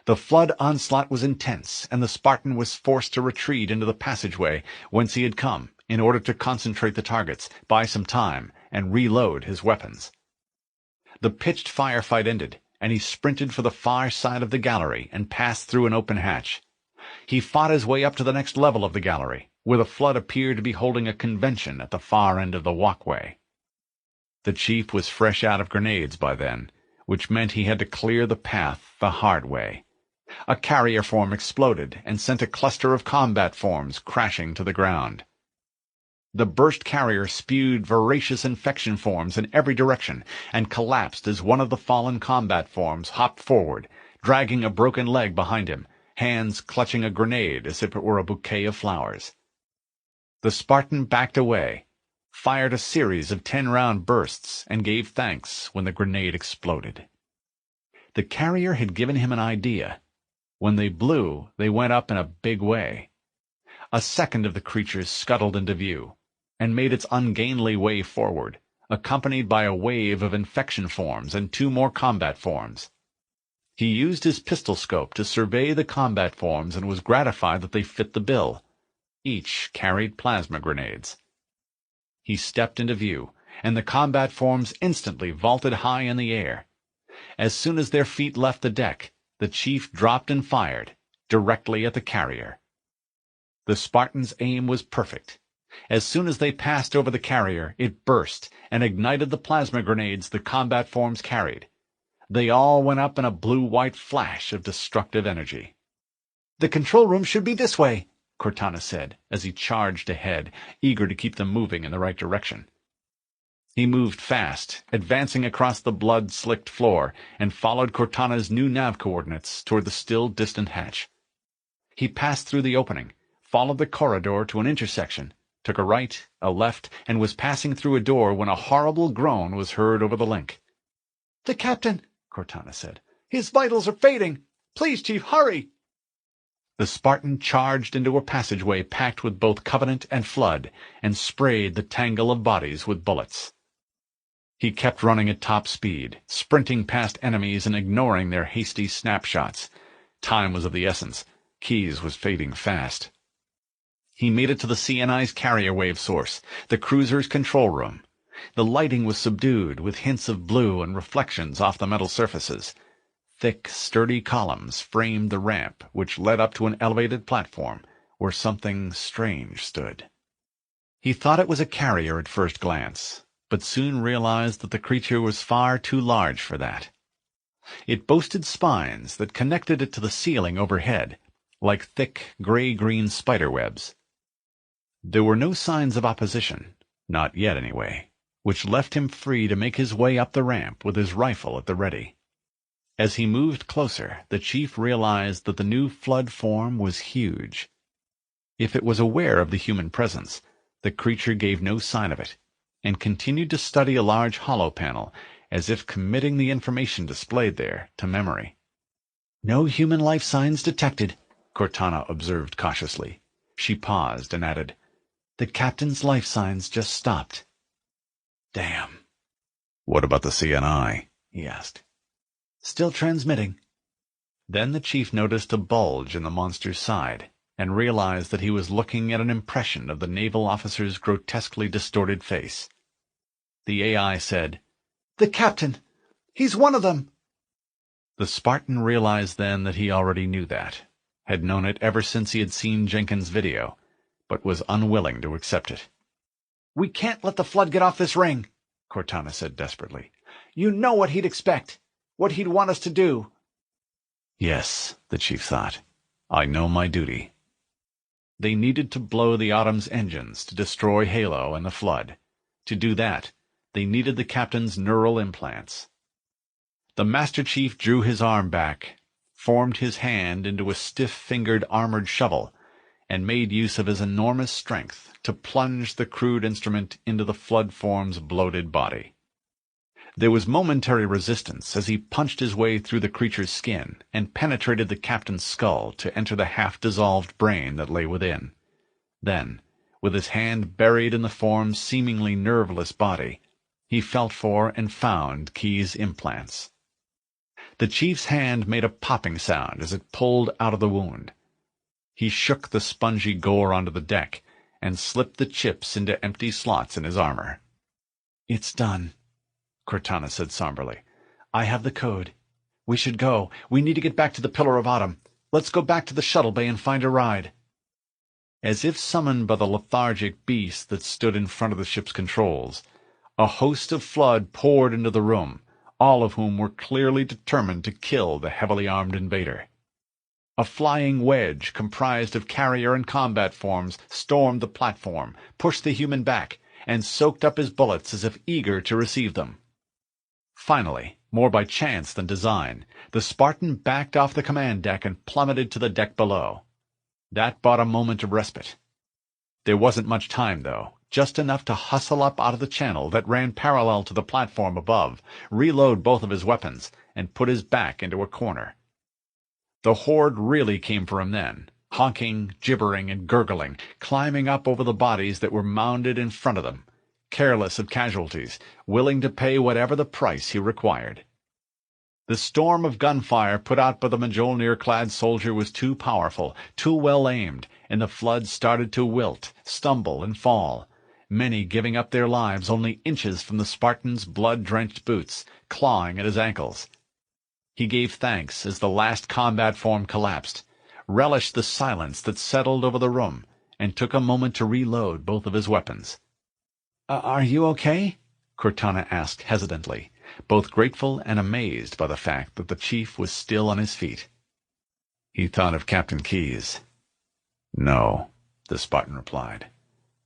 The flood onslaught was intense, and the Spartan was forced to retreat into the passageway whence he had come, in order to concentrate the targets, buy some time, and reload his weapons. The pitched firefight ended, and he sprinted for the far side of the gallery and passed through an open hatch. He fought his way up to the next level of the gallery, where the flood appeared to be holding a convention at the far end of the walkway. The chief was fresh out of grenades by then, which meant he had to clear the path the hard way. A carrier form exploded and sent a cluster of combat forms crashing to the ground. The burst carrier spewed voracious infection forms in every direction and collapsed as one of the fallen combat forms hopped forward, dragging a broken leg behind him, hands clutching a grenade as if it were a bouquet of flowers. The Spartan backed away, fired a series of 10-round bursts, and gave thanks when the grenade exploded. The carrier had given him an idea. When they blew, they went up in a big way. A second of the creatures scuttled into view, and made its ungainly way forward, accompanied by a wave of infection forms and 2 more combat forms. He used his pistol scope to survey the combat forms and was gratified that they fit the bill. Each carried plasma grenades. He stepped into view, and the combat forms instantly vaulted high in the air. As soon as their feet left the deck, the chief dropped and fired, directly at the carrier. The Spartan's aim was perfect. As soon as they passed over the carrier, it burst and ignited the plasma grenades the combat forms carried. They all went up in a blue-white flash of destructive energy. "The control room should be this way," Cortana said, as he charged ahead, eager to keep them moving in the right direction. He moved fast, advancing across the blood-slicked floor, and followed Cortana's new nav coordinates toward the still distant hatch. He passed through the opening, followed the corridor to an intersection, took a right, a left, and was passing through a door when a horrible groan was heard over the link. "The captain," Cortana said. "His vitals are fading. Please, Chief, hurry!" The Spartan charged into a passageway packed with both Covenant and Flood, and sprayed the tangle of bodies with bullets. He kept running at top speed, sprinting past enemies and ignoring their hasty snapshots. Time was of the essence. Keyes was fading fast. He made it to the CNI's carrier wave source, the cruiser's control room. The lighting was subdued, with hints of blue and reflections off the metal surfaces. Thick, sturdy columns framed the ramp, which led up to an elevated platform, where something strange stood. He thought it was a carrier at first glance, but soon realized that the creature was far too large for that. It boasted spines that connected it to the ceiling overhead, like thick, gray-green spiderwebs. There were no signs of opposition, not yet anyway, which left him free to make his way up the ramp with his rifle at the ready. As he moved closer, the chief realized that the new flood form was huge. If it was aware of the human presence, the creature gave no sign of it, and continued to study a large hollow panel, as if committing the information displayed there to memory. "No human life signs detected," Cortana observed cautiously. She paused and added, "The captain's life signs just stopped." "Damn." "What about the CNI?" he asked. "Still transmitting." Then the chief noticed a bulge in the monster's side, and realized that he was looking at an impression of the naval officer's grotesquely distorted face. The AI said, "The captain! He's one of them!" The Spartan realized then that he already knew that, had known it ever since he had seen Jenkins' video, but was unwilling to accept it. "We can't let the flood get off this ring," Cortana said desperately. "You know what he'd expect, what he'd want us to do." Yes, the chief thought. I know my duty. They needed to blow the Autumn's engines to destroy Halo and the flood. To do that, they needed the captain's neural implants. The Master Chief drew his arm back, formed his hand into a stiff-fingered armored shovel, and made use of his enormous strength to plunge the crude instrument into the flood form's bloated body. There was momentary resistance as he punched his way through the creature's skin and penetrated the captain's skull to enter the half-dissolved brain that lay within. Then, with his hand buried in the form's seemingly nerveless body, he felt for and found Keyes' implants. The chief's hand made a popping sound as it pulled out of the wound. He shook the spongy gore onto the deck, and slipped the chips into empty slots in his armor. "It's done," Cortana said somberly. "I have the code. We should go. We need to get back to the Pillar of Autumn. Let's go back to the shuttle bay and find a ride." As if summoned by the lethargic beast that stood in front of the ship's controls, a host of Flood poured into the room, all of whom were clearly determined to kill the heavily armed invader. A flying wedge comprised of carrier and combat forms stormed the platform, pushed the human back, and soaked up his bullets as if eager to receive them. Finally, more by chance than design, the Spartan backed off the command deck and plummeted to the deck below. That bought a moment of respite. There wasn't much time, though, just enough to hustle up out of the channel that ran parallel to the platform above, reload both of his weapons, and put his back into a corner. The horde really came for him then, honking, gibbering, and gurgling, climbing up over the bodies that were mounded in front of them, careless of casualties, willing to pay whatever the price he required. The storm of gunfire put out by the Mjolnir-clad soldier was too powerful, too well aimed, and the Flood started to wilt, stumble, and fall, many giving up their lives only inches from the Spartan's blood-drenched boots, clawing at his ankles. He gave thanks as the last combat form collapsed, relished the silence that settled over the room, and took a moment to reload both of his weapons. Are you okay?" Cortana asked hesitantly, both grateful and amazed by the fact that the chief was still on his feet. He thought of Captain Keyes. "No," the Spartan replied.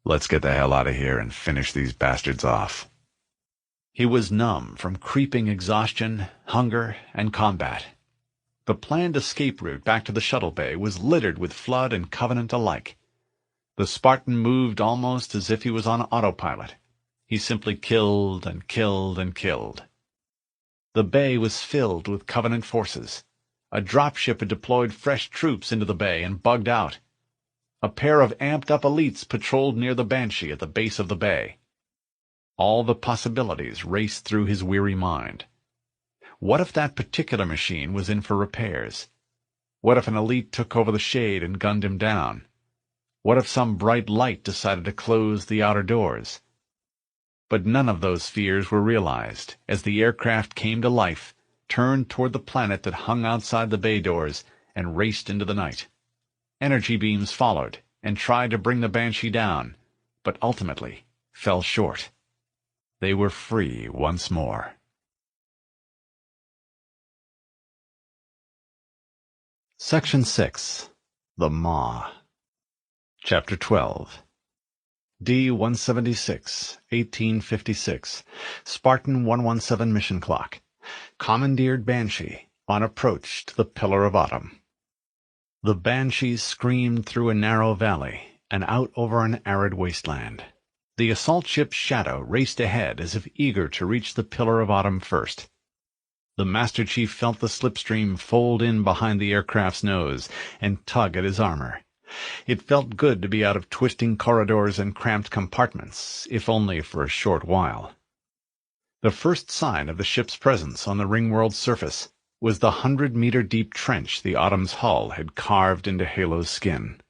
"Let's get the hell out of here and finish these bastards off." He was numb from creeping exhaustion, hunger, and combat. The planned escape route back to the shuttle bay was littered with Flood and Covenant alike. The Spartan moved almost as if he was on autopilot. He simply killed and killed and killed. The bay was filled with Covenant forces. A dropship had deployed fresh troops into the bay and bugged out. A pair of amped-up elites patrolled near the Banshee at the base of the bay. All the possibilities raced through his weary mind. What if that particular machine was in for repairs? What if an elite took over the shade and gunned him down? What if some bright light decided to close the outer doors? But none of those fears were realized as the aircraft came to life, turned toward the planet that hung outside the bay doors, and raced into the night. Energy beams followed and tried to bring the Banshee down, but ultimately fell short. They were free once more. Section 6. The Maw. Chapter 12. D-176, 1856, Spartan 117 mission clock. Commandeered Banshee, on approach to the Pillar of Autumn. The Banshee screamed through a narrow valley and out over an arid wasteland. The assault ship's shadow raced ahead as if eager to reach the Pillar of Autumn first. The Master Chief felt the slipstream fold in behind the aircraft's nose and tug at his armor. It felt good to be out of twisting corridors and cramped compartments, if only for a short while. The first sign of the ship's presence on the ringworld surface was the 100-meter-deep trench the Autumn's hull had carved into Halo's skin.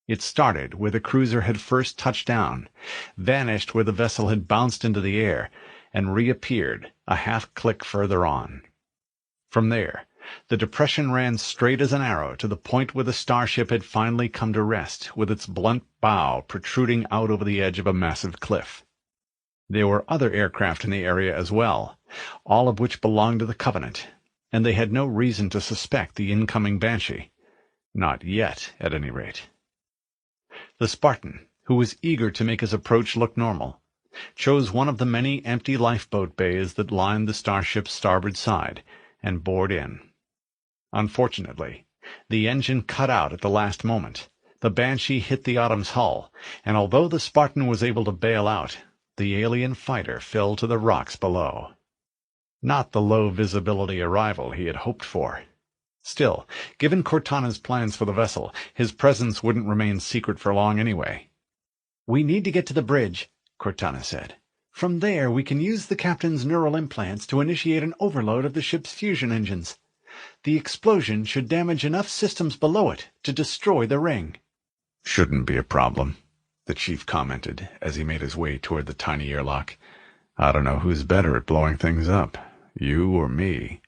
It started where the cruiser had first touched down, vanished where the vessel had bounced into the air, and reappeared a half-click further on. From there, the depression ran straight as an arrow to the point where the starship had finally come to rest, with its blunt bow protruding out over the edge of a massive cliff. There were other aircraft in the area as well, all of which belonged to the Covenant, and they had no reason to suspect the incoming Banshee. Not yet, at any rate. The Spartan, who was eager to make his approach look normal, chose one of the many empty lifeboat bays that lined the starship's starboard side, and bored in. Unfortunately, the engine cut out at the last moment. The Banshee hit the Autumn's hull, and although the Spartan was able to bail out, the alien fighter fell to the rocks below. Not the low-visibility arrival he had hoped for. Still, given Cortana's plans for the vessel, his presence wouldn't remain secret for long anyway. "We need to get to the bridge," Cortana said. "From there we can use the captain's neural implants to initiate an overload of the ship's fusion engines. The explosion should damage enough systems below it to destroy the ring." "Shouldn't be a problem," the chief commented as he made his way toward the tiny airlock. "I don't know who's better at blowing things up, you or me."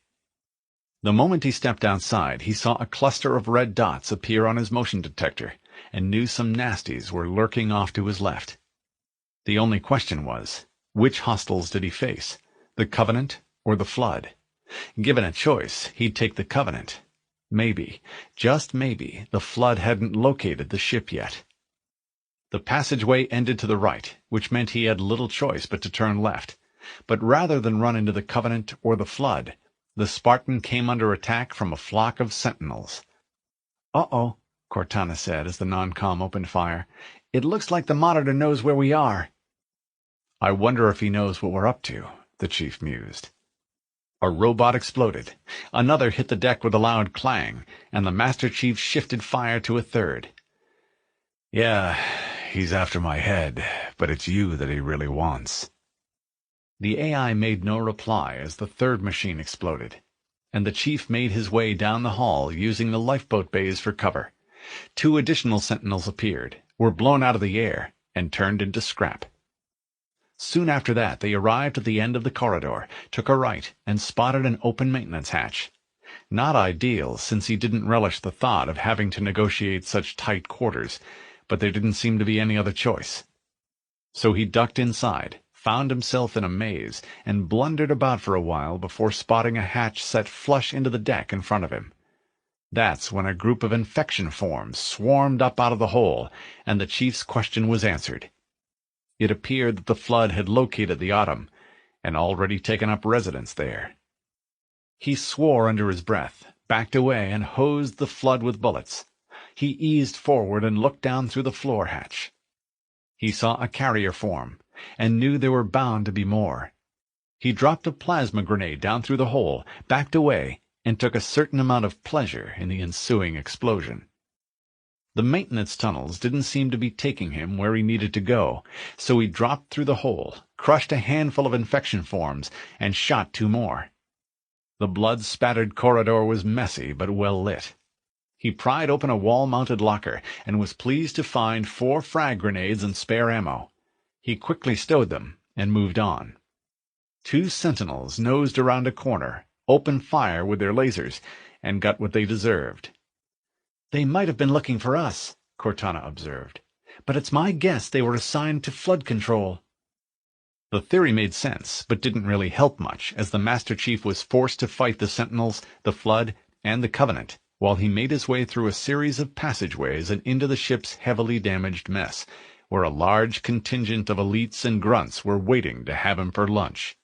The moment he stepped outside, he saw a cluster of red dots appear on his motion detector, and knew some nasties were lurking off to his left. The only question was, which hostiles did he face, the Covenant or the Flood? Given a choice, he'd take the Covenant. Maybe, just maybe, the Flood hadn't located the ship yet. The passageway ended to the right, which meant he had little choice but to turn left. But rather than run into the Covenant or the Flood, the Spartan came under attack from a flock of sentinels. "Uh-oh," Cortana said as the non-com opened fire. "It looks like the monitor knows where we are." "I wonder if he knows what we're up to," the chief mused. A robot exploded. Another hit the deck with a loud clang, and the Master Chief shifted fire to a third. "Yeah, he's after my head, but it's you that he really wants." The AI made no reply as the third machine exploded, and the chief made his way down the hall using the lifeboat bays for cover. 2 additional sentinels appeared, were blown out of the air, and turned into scrap. Soon after that, they arrived at the end of the corridor, took a right, and spotted an open maintenance hatch. Not ideal, since he didn't relish the thought of having to negotiate such tight quarters, but there didn't seem to be any other choice. So he ducked inside, found himself in a maze, and blundered about for a while before spotting a hatch set flush into the deck in front of him. That's when a group of infection forms swarmed up out of the hole, and the chief's question was answered. It appeared that the Flood had located the Autumn, and already taken up residence there. He swore under his breath, backed away, and hosed the Flood with bullets. He eased forward and looked down through the floor hatch. He saw a carrier form, and knew there were bound to be more. He dropped a plasma grenade down through the hole, backed away, and took a certain amount of pleasure in the ensuing explosion. The maintenance tunnels didn't seem to be taking him where he needed to go, so he dropped through the hole, crushed a handful of infection forms, and shot 2 more. The blood-spattered corridor was messy but well lit. He pried open a wall-mounted locker, and was pleased to find 4 frag grenades and spare ammo. He quickly stowed them, and moved on. 2 sentinels nosed around a corner, opened fire with their lasers, and got what they deserved. "They might have been looking for us," Cortana observed, "but it's my guess they were assigned to flood control." The theory made sense, but didn't really help much, as the Master Chief was forced to fight the Sentinels, the Flood, and the Covenant, while he made his way through a series of passageways and into the ship's heavily damaged mess, where a large contingent of elites and grunts were waiting to have him for lunch.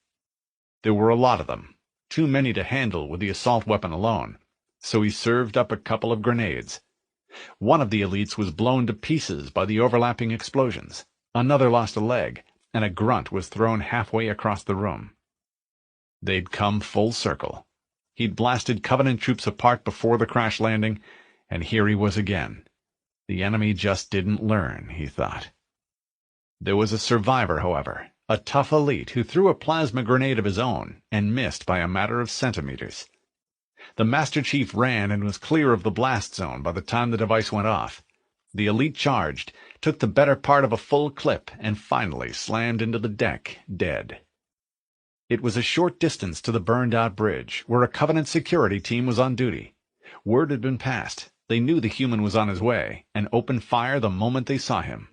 There were a lot of them, too many to handle with the assault weapon alone, so he served up a couple of grenades. One of the elites was blown to pieces by the overlapping explosions, another lost a leg, and a grunt was thrown halfway across the room. They'd come full circle. He'd blasted Covenant troops apart before the crash landing, and here he was again. The enemy just didn't learn, he thought. There was a survivor, however, a tough elite who threw a plasma grenade of his own and missed by a matter of centimeters. The Master Chief ran and was clear of the blast zone by the time the device went off. The elite charged, took the better part of a full clip, and finally slammed into the deck, dead. It was a short distance to the burned-out bridge, where a Covenant security team was on duty. Word had been passed. They knew the human was on his way, and opened fire the moment they saw him.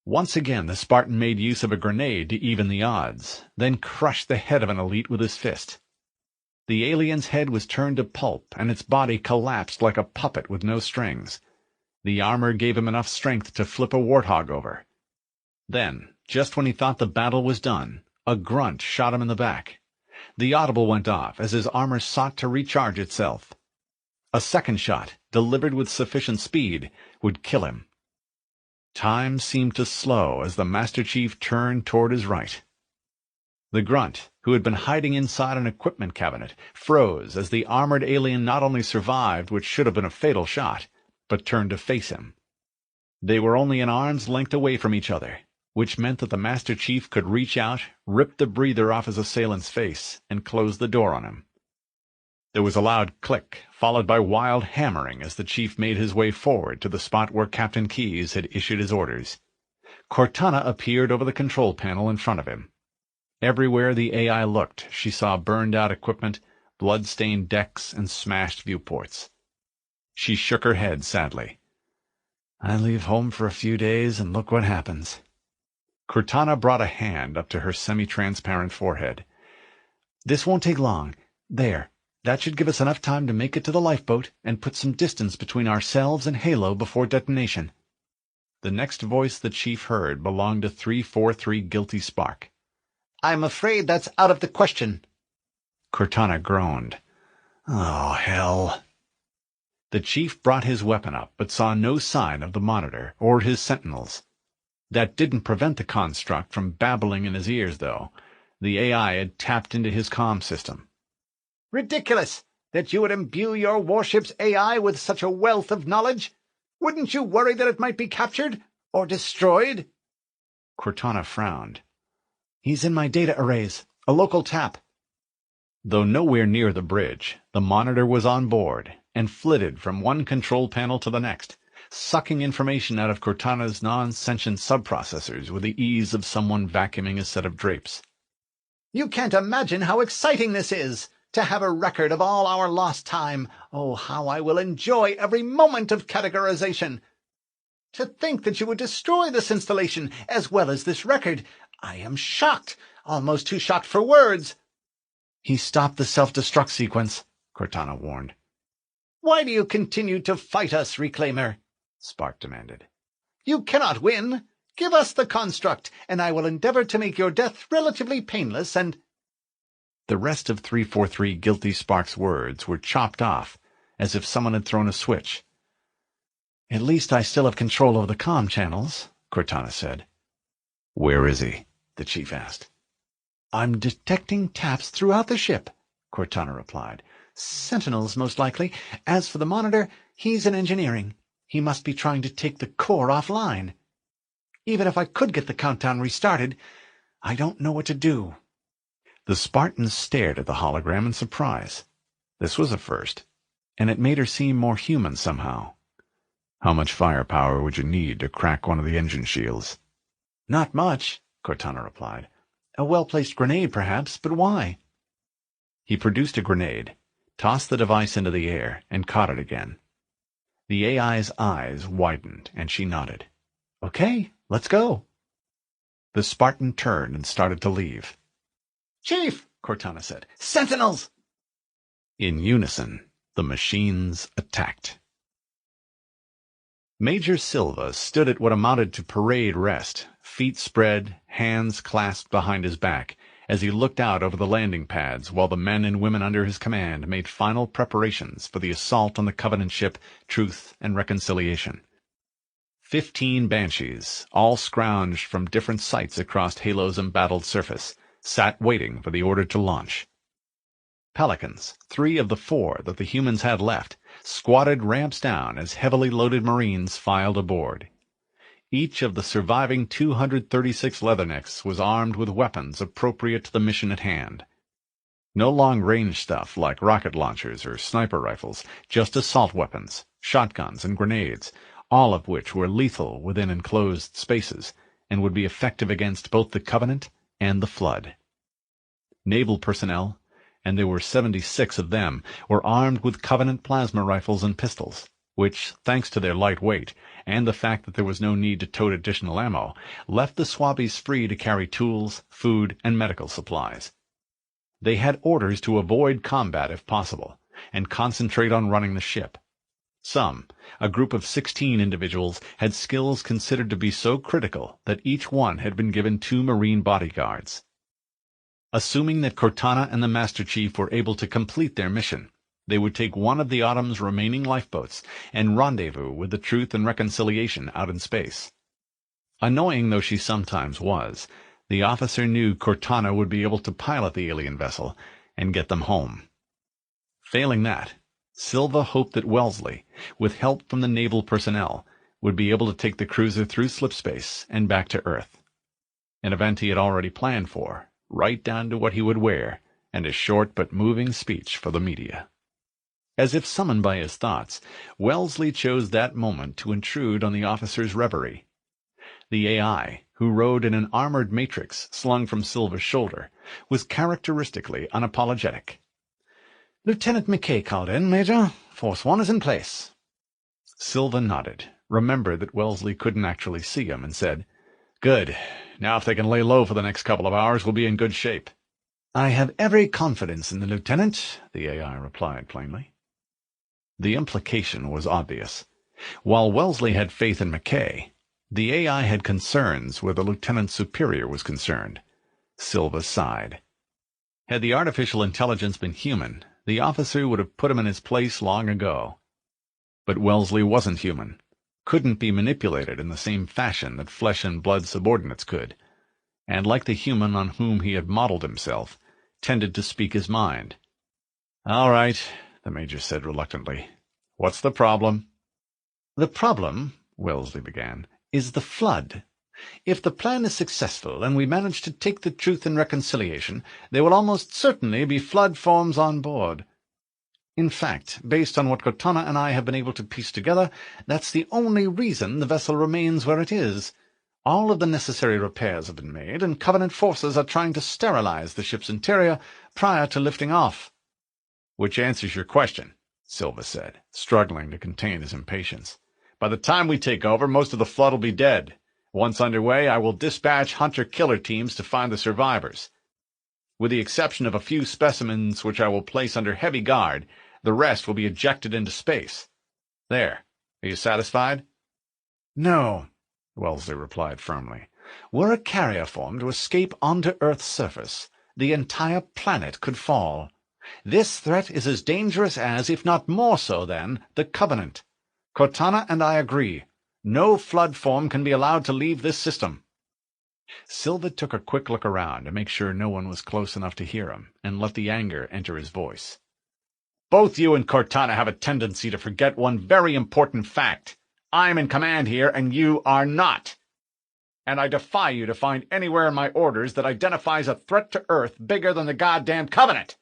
Once again the Spartan made use of a grenade to even the odds, then crushed the head of an elite with his fist. The alien's head was turned to pulp, and its body collapsed like a puppet with no strings. The armor gave him enough strength to flip a warthog over. Then, just when he thought the battle was done, a grunt shot him in the back. The audible went off as his armor sought to recharge itself. A second shot, delivered with sufficient speed, would kill him. Time seemed to slow as the Master Chief turned toward his right. The grunt, who had been hiding inside an equipment cabinet, froze as the armored alien not only survived what should have been a fatal shot, but turned to face him. They were only an arm's length away from each other, which meant that the Master Chief could reach out, rip the breather off his assailant's face, and close the door on him. There was a loud click, followed by wild hammering as the chief made his way forward to the spot where Captain Keyes had issued his orders. Cortana appeared over the control panel in front of him. Everywhere the AI looked, she saw burned-out equipment, blood-stained decks, and smashed viewports. She shook her head sadly. "I leave home for a few days, and look what happens." Cortana brought a hand up to her semi-transparent forehead. "This won't take long. There. That should give us enough time to make it to the lifeboat and put some distance between ourselves and Halo before detonation." The next voice the chief heard belonged to 343 Guilty Spark. "I'm afraid that's out of the question." Cortana groaned. "Oh, hell." The chief brought his weapon up, but saw no sign of the monitor or his sentinels. That didn't prevent the construct from babbling in his ears, though. The AI had tapped into his comm system. "Ridiculous! That you would imbue your warship's AI with such a wealth of knowledge! Wouldn't you worry that it might be captured? Or destroyed?" Cortana frowned. "He's in my data arrays. A local tap." Though nowhere near the bridge, the monitor was on board and flitted from one control panel to the next, sucking information out of Cortana's non-sentient subprocessors with the ease of someone vacuuming a set of drapes. "You can't imagine how exciting this is, to have a record of all our lost time. Oh, how I will enjoy every moment of categorization. To think that you would destroy this installation as well as this record. I am shocked, almost too shocked for words." "He stopped the self-destruct sequence," Cortana warned. "Why do you continue to fight us, Reclaimer?" Spark demanded. "You cannot win. Give us the construct, and I will endeavor to make your death relatively painless and—" The rest of 343 Guilty Spark's words were chopped off, as if someone had thrown a switch. "At least I still have control over the comm channels," Cortana said. "Where is he?" the chief asked. "I'm detecting taps throughout the ship," Cortana replied. "Sentinels, most likely. As for the monitor, he's in engineering. He must be trying to take the core offline. Even if I could get the countdown restarted, I don't know what to do." The Spartan stared at the hologram in surprise. This was a first, and it made her seem more human somehow. "How much firepower would you need to crack one of the engine shields?" "Not much," Cortana replied. "A well-placed grenade, perhaps, but why?" He produced a grenade, tossed the device into the air, and caught it again. The AI's eyes widened, and she nodded. "Okay, let's go." The Spartan turned and started to leave. "Chief," Cortana said, "Sentinels!" In unison, the machines attacked. Major Silva stood at what amounted to parade rest, feet spread, hands clasped behind his back, as he looked out over the landing pads while the men and women under his command made final preparations for the assault on the Covenant ship Truth and Reconciliation. 15 Banshees, all scrounged from different sites across Halo's embattled surface, sat waiting for the order to launch. Pelicans, 3 of the 4 that the humans had left, squatted ramps down as heavily loaded Marines filed aboard. Each of the surviving 236 Leathernecks was armed with weapons appropriate to the mission at hand. No long-range stuff like rocket launchers or sniper rifles, just assault weapons, shotguns, and grenades, all of which were lethal within enclosed spaces and would be effective against both the Covenant and the Flood. Naval personnel, and there were 76 of them, were armed with Covenant plasma rifles and pistols, which, thanks to their light weight and the fact that there was no need to tote additional ammo, left the Swabbies free to carry tools, food, and medical supplies. They had orders to avoid combat if possible, and concentrate on running the ship. Some, a group of 16 individuals, had skills considered to be so critical that each one had been given 2 Marine bodyguards. Assuming that Cortana and the Master Chief were able to complete their mission, they would take one of the Autumn's remaining lifeboats and rendezvous with the Truth and Reconciliation out in space. Annoying though she sometimes was, the officer knew Cortana would be able to pilot the alien vessel and get them home. Failing that, Silva hoped that Wellesley, with help from the naval personnel, would be able to take the cruiser through slipspace and back to Earth. An event he had already planned for, right down to what he would wear, and a short but moving speech for the media. As if summoned by his thoughts, Wellesley chose that moment to intrude on the officer's reverie. The AI, who rode in an armored matrix slung from Silva's shoulder, was characteristically unapologetic. "Lieutenant McKay called in, Major. Force 1 is in place." Silva nodded, remembered that Wellesley couldn't actually see him, and said, "Good. Now if they can lay low for the next couple of hours, we'll be in good shape." "I have every confidence in the lieutenant," the AI replied plainly. The implication was obvious. While Wellesley had faith in McKay, the AI had concerns where the lieutenant's superior was concerned. Silva sighed. Had the artificial intelligence been human, the officer would have put him in his place long ago. But Wellesley wasn't human, couldn't be manipulated in the same fashion that flesh and blood subordinates could, and like the human on whom he had modeled himself, tended to speak his mind. "All right," the Major said reluctantly. "What's the problem?" "The problem," Wellesley began, "is the flood. If the plan is successful and we manage to take the Truth and Reconciliation, there will almost certainly be flood forms on board. In fact, based on what Cortana and I have been able to piece together, that's the only reason the vessel remains where it is. All of the necessary repairs have been made, and Covenant forces are trying to sterilize the ship's interior prior to lifting off." "Which answers your question," Silva said, struggling to contain his impatience. "By the time we take over, most of the flood will be dead. Once underway, I will dispatch hunter-killer teams to find the survivors. With the exception of a few specimens which I will place under heavy guard, the rest will be ejected into space. There. Are you satisfied?" "No," Wellesley replied firmly. "Were a carrier form to escape onto Earth's surface, the entire planet could fall. This threat is as dangerous as, if not more so than, the Covenant. Cortana and I agree. No flood form can be allowed to leave this system." Silva took a quick look around to make sure no one was close enough to hear him, and let the anger enter his voice. "Both you and Cortana have a tendency to forget one very important fact. I'm in command here, and you are not. And I defy you to find anywhere in my orders that identifies a threat to Earth bigger than the goddamn Covenant.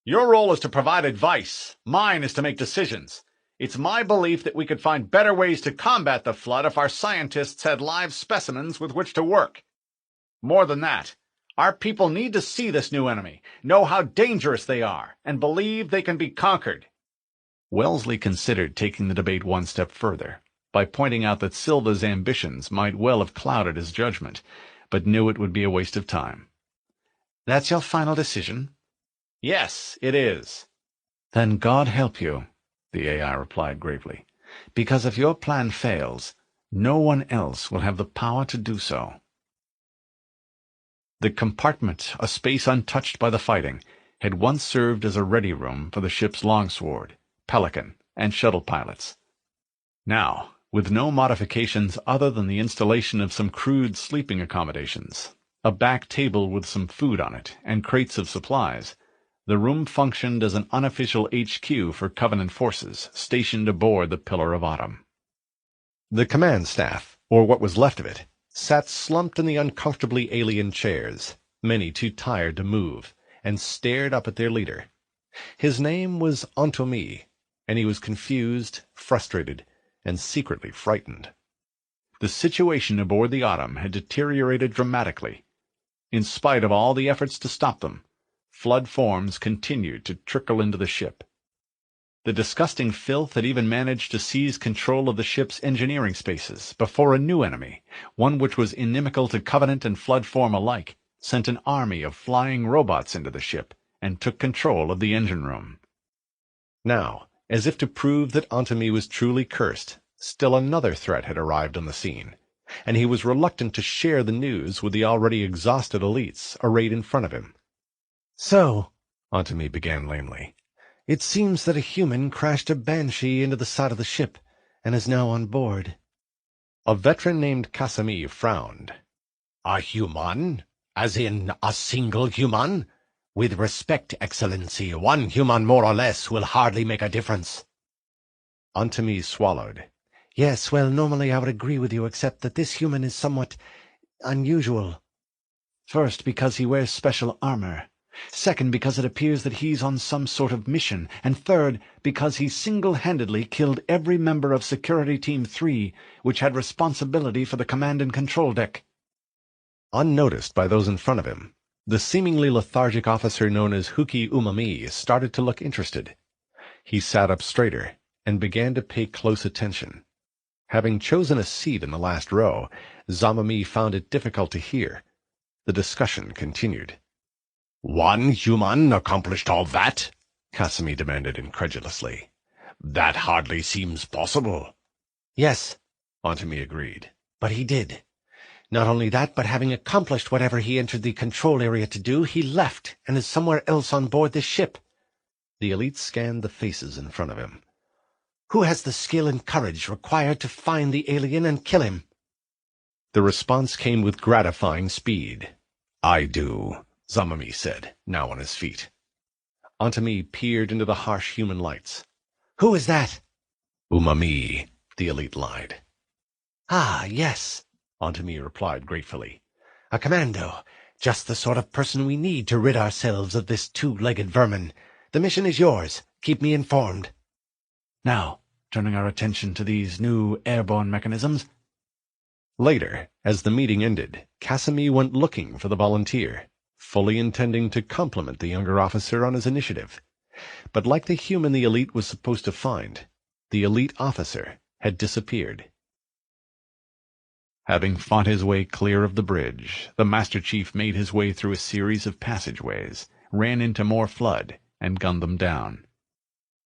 Your role is to provide advice. Mine is to make decisions. It's my belief that we could find better ways to combat the flood if our scientists had live specimens with which to work. More than that, our people need to see this new enemy, know how dangerous they are, and believe they can be conquered." Wellesley considered taking the debate one step further, by pointing out that Silva's ambitions might well have clouded his judgment, but knew it would be a waste of time. "That's your final decision?" "Yes, it is." "Then God help you," the AI replied gravely. "Because if your plan fails, no one else will have the power to do so." The compartment, a space untouched by the fighting, had once served as a ready room for the ship's longsword, Pelican, and shuttle pilots. Now, with no modifications other than the installation of some crude sleeping accommodations, a back table with some food on it, and crates of supplies, the room functioned as an unofficial HQ for Covenant forces stationed aboard the Pillar of Autumn. The command staff, or what was left of it, sat slumped in the uncomfortably alien chairs, many too tired to move, and stared up at their leader. His name was Antomi, and he was confused, frustrated, and secretly frightened. The situation aboard the Autumn had deteriorated dramatically. In spite of all the efforts to stop them, flood forms continued to trickle into the ship. The disgusting filth had even managed to seize control of the ship's engineering spaces before a new enemy, one which was inimical to Covenant and flood form alike, sent an army of flying robots into the ship and took control of the engine room. Now, as if to prove that Antomi was truly cursed, still another threat had arrived on the scene, and he was reluctant to share the news with the already exhausted elites arrayed in front of him. "So," Antomi began lamely, "it seems that a human crashed a banshee into the side of the ship, and is now on board." A veteran named Kasami frowned. "A human? As in a single human? With respect, Excellency, one human more or less will hardly make a difference." Antomi swallowed. "Yes, well, normally I would agree with you, except that this human is somewhat unusual." "First, because he wears special armor. Second, because it appears that he's on some sort of mission. And third, because he single-handedly killed every member of Security Team 3, which had responsibility for the command and control deck. Unnoticed by those in front of him, the seemingly lethargic officer known as Huki Umami started to look interested. He sat up straighter and began to pay close attention. Having chosen a seat in the last row, Zamami found it difficult to hear. The discussion continued. "One human accomplished all that?" Kasumi demanded incredulously. "That hardly seems possible." "Yes," Antami agreed, "but he did. Not only that, but having accomplished whatever he entered the control area to do, he left and is somewhere else on board this ship." The elite scanned the faces in front of him. "Who has the skill and courage required to find the alien and kill him?" The response came with gratifying speed. "I do," Zamami said, now on his feet. Antami peered into the harsh human lights. "Who is that?" "Umami," the elite lied. "Ah, yes," Antami replied gratefully. "A commando, just the sort of person we need to rid ourselves of this two-legged vermin. The mission is yours. Keep me informed." Now, turning our attention to these new airborne mechanisms. Later, as the meeting ended, Kasumi went looking for the volunteer, fully intending to compliment the younger officer on his initiative. But like the human the elite was supposed to find, the elite officer had disappeared. Having fought his way clear of the bridge, the Master Chief made his way through a series of passageways, ran into more flood, and gunned them down.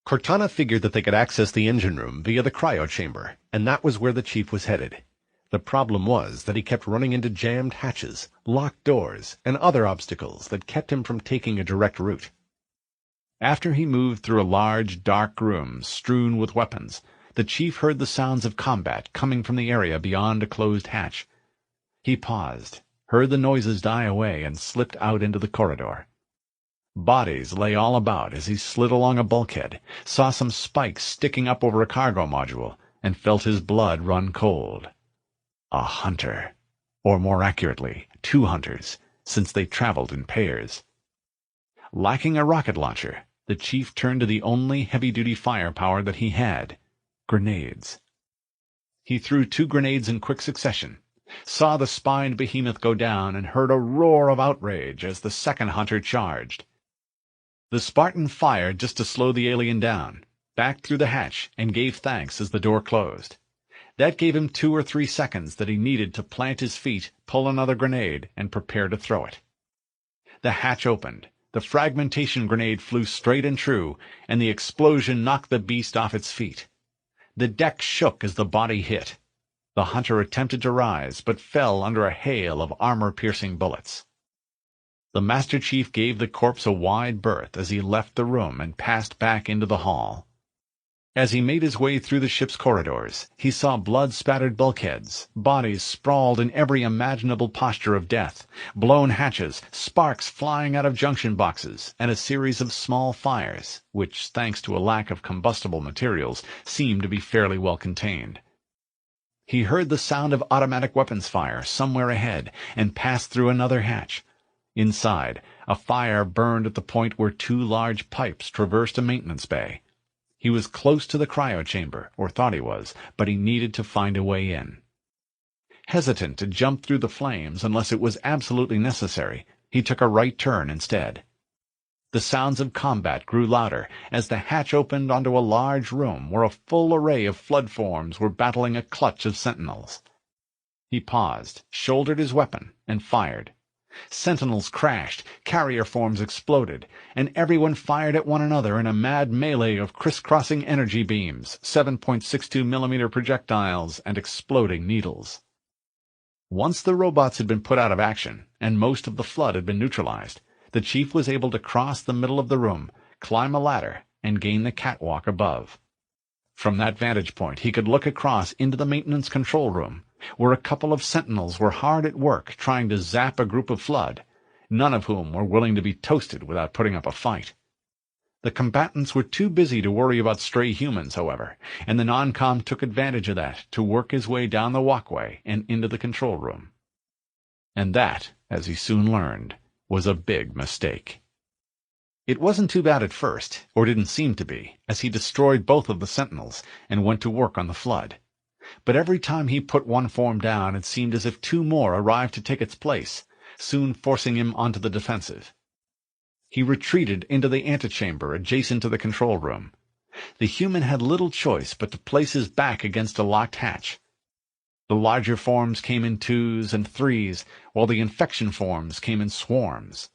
Cortana figured that they could access the engine room via the cryo chamber, and that was where the chief was headed. The problem was that he kept running into jammed hatches, locked doors, and other obstacles that kept him from taking a direct route. After he moved through a large, dark room strewn with weapons, the chief heard the sounds of combat coming from the area beyond a closed hatch. He paused, heard the noises die away, and slipped out into the corridor. Bodies lay all about as he slid along a bulkhead, saw some spikes sticking up over a cargo module, and felt his blood run cold. A hunter, or more accurately, 2 hunters, since they traveled in pairs. Lacking a rocket launcher, the chief turned to the only heavy-duty firepower that he had, grenades. He threw 2 grenades in quick succession, saw the spined behemoth go down, and heard a roar of outrage as the second hunter charged. The Spartan fired just to slow the alien down, backed through the hatch, and gave thanks as the door closed. That gave him 2 or 3 seconds that he needed to plant his feet, pull another grenade, and prepare to throw it. The hatch opened, the fragmentation grenade flew straight and true, and the explosion knocked the beast off its feet. The deck shook as the body hit. The hunter attempted to rise, but fell under a hail of armor-piercing bullets. The Master Chief gave the corpse a wide berth as he left the room and passed back into the hall. As he made his way through the ship's corridors, he saw blood-spattered bulkheads, bodies sprawled in every imaginable posture of death, blown hatches, sparks flying out of junction boxes, and a series of small fires, which, thanks to a lack of combustible materials, seemed to be fairly well contained. He heard the sound of automatic weapons fire somewhere ahead and passed through another hatch. Inside, a fire burned at the point where 2 large pipes traversed a maintenance bay. He was close to the cryo chamber, or thought he was, but he needed to find a way in. Hesitant to jump through the flames unless it was absolutely necessary, he took a right turn instead. The sounds of combat grew louder as the hatch opened onto a large room where a full array of flood forms were battling a clutch of sentinels. He paused, shouldered his weapon, and fired. Sentinels crashed, carrier forms exploded, and everyone fired at one another in a mad melee of crisscrossing energy beams, 7.62mm projectiles, and exploding needles. Once the robots had been put out of action, and most of the flood had been neutralized, the chief was able to cross the middle of the room, climb a ladder, and gain the catwalk above. From that vantage point, he could look across into the maintenance control room, where a couple of sentinels were hard at work trying to zap a group of flood, none of whom were willing to be toasted without putting up a fight. The combatants were too busy to worry about stray humans, however, and the non-com took advantage of that to work his way down the walkway and into the control room. And that, as he soon learned, was a big mistake. It wasn't too bad at first, or didn't seem to be, as he destroyed both of the sentinels and went to work on the flood. But every time he put one form down, it seemed as if two more arrived to take its place, soon forcing him onto the defensive. He retreated into the antechamber adjacent to the control room. The human had little choice but to place his back against a locked hatch. The larger forms came in 2s and 3s, while the infection forms came in swarms.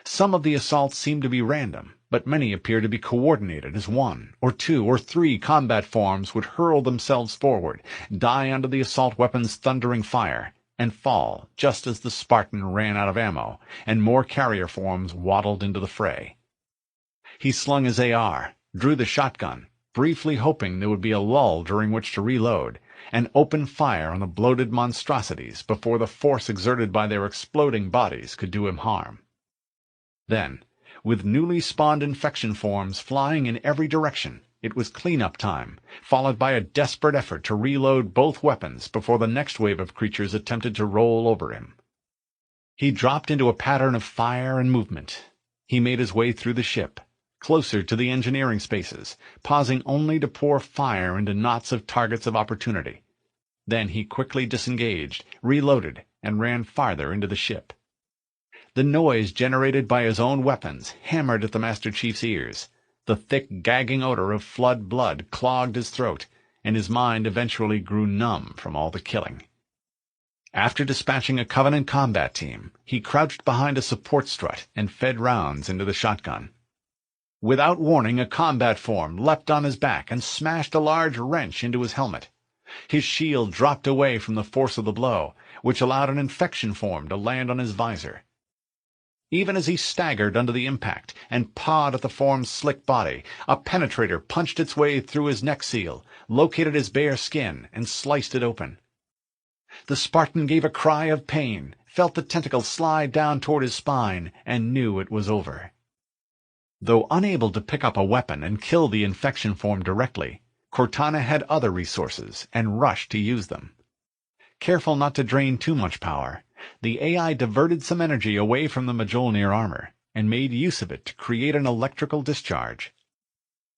Some of the assaults seemed to be random, but many appeared to be coordinated as 1 or 2 or 3 combat forms would hurl themselves forward, die under the assault weapon's thundering fire, and fall just as the Spartan ran out of ammo, and more carrier forms waddled into the fray. He slung his AR, drew the shotgun, briefly hoping there would be a lull during which to reload, and open fire on the bloated monstrosities before the force exerted by their exploding bodies could do him harm. Then, with newly spawned infection forms flying in every direction, it was cleanup time, followed by a desperate effort to reload both weapons before the next wave of creatures attempted to roll over him. He dropped into a pattern of fire and movement. He made his way through the ship, closer to the engineering spaces, pausing only to pour fire into knots of targets of opportunity. Then he quickly disengaged, reloaded, and ran farther into the ship. The noise generated by his own weapons hammered at the Master Chief's ears. The thick, gagging odor of flood blood clogged his throat, and his mind eventually grew numb from all the killing. After dispatching a Covenant combat team, he crouched behind a support strut and fed rounds into the shotgun. Without warning, a combat form leapt on his back and smashed a large wrench into his helmet. His shield dropped away from the force of the blow, which allowed an infection form to land on his visor. Even as he staggered under the impact and pawed at the form's slick body, a penetrator punched its way through his neck seal, located his bare skin, and sliced it open. The Spartan gave a cry of pain, felt the tentacle slide down toward his spine, and knew it was over. Though unable to pick up a weapon and kill the infection form directly, Cortana had other resources and rushed to use them. Careful not to drain too much power, the AI diverted some energy away from the Mjolnir armor and made use of it to create an electrical discharge.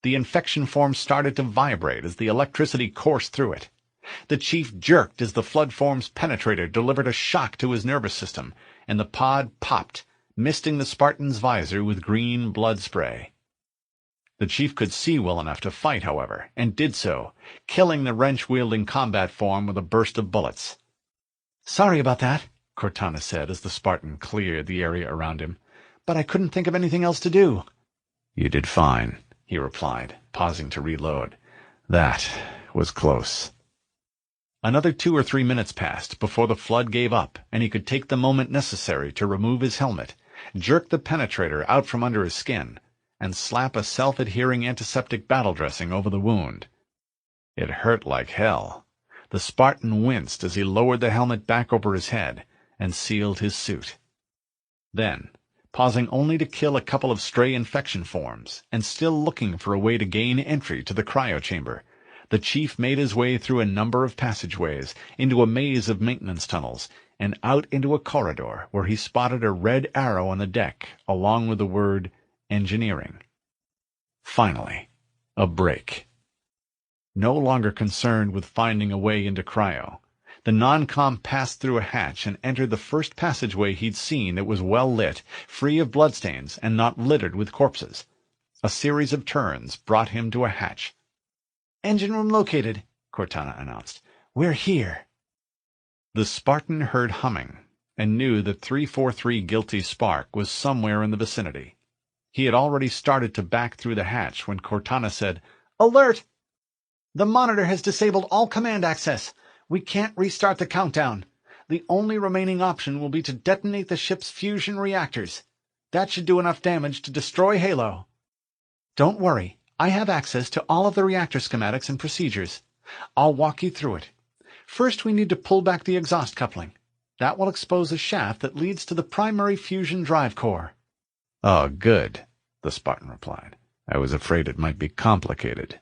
The infection form started to vibrate as the electricity coursed through it. The chief jerked as the flood form's penetrator delivered a shock to his nervous system, and the pod popped, misting the Spartan's visor with green blood spray. The chief could see well enough to fight, however, and did so, killing the wrench-wielding combat form with a burst of bullets. "Sorry about that," Cortana said as the Spartan cleared the area around him, "but I couldn't think of anything else to do." "You did fine," he replied, pausing to reload. "That was close." Another 2 or 3 minutes passed before the flood gave up, and he could take the moment necessary to remove his helmet, jerk the penetrator out from under his skin, and slap a self-adhering antiseptic battle dressing over the wound. It hurt like hell. The Spartan winced as he lowered the helmet back over his head and sealed his suit. Then, pausing only to kill a couple of stray infection forms, and still looking for a way to gain entry to the cryochamber, the chief made his way through a number of passageways, into a maze of maintenance tunnels, and out into a corridor where he spotted a red arrow on the deck, along with the word engineering. Finally, a break. No longer concerned with finding a way into cryo, the non-com passed through a hatch and entered the first passageway he'd seen that was well lit, free of bloodstains, and not littered with corpses. A series of turns brought him to a hatch. "Engine room located," Cortana announced. "We're here." The Spartan heard humming, and knew that 343 Guilty Spark was somewhere in the vicinity. He had already started to back through the hatch when Cortana said, "Alert! The monitor has disabled all command access. We can't restart the countdown. The only remaining option will be to detonate the ship's fusion reactors. That should do enough damage to destroy Halo. Don't worry, I have access to all of the reactor schematics and procedures. I'll walk you through it. First, we need to pull back the exhaust coupling. That will expose a shaft that leads to the primary fusion drive core." "Oh, good," the Spartan replied. "I was afraid it might be complicated."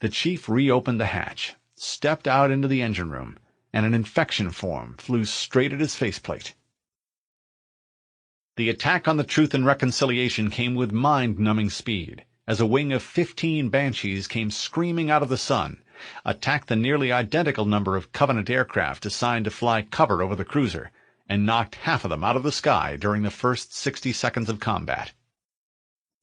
The chief reopened the hatch, stepped out into the engine room, and an infection form flew straight at his faceplate. The attack on the Truth and Reconciliation came with mind-numbing speed, as a wing of 15 Banshees came screaming out of the sun, attacked the nearly identical number of Covenant aircraft assigned to fly cover over the cruiser, and knocked half of them out of the sky during the first 60 seconds of combat.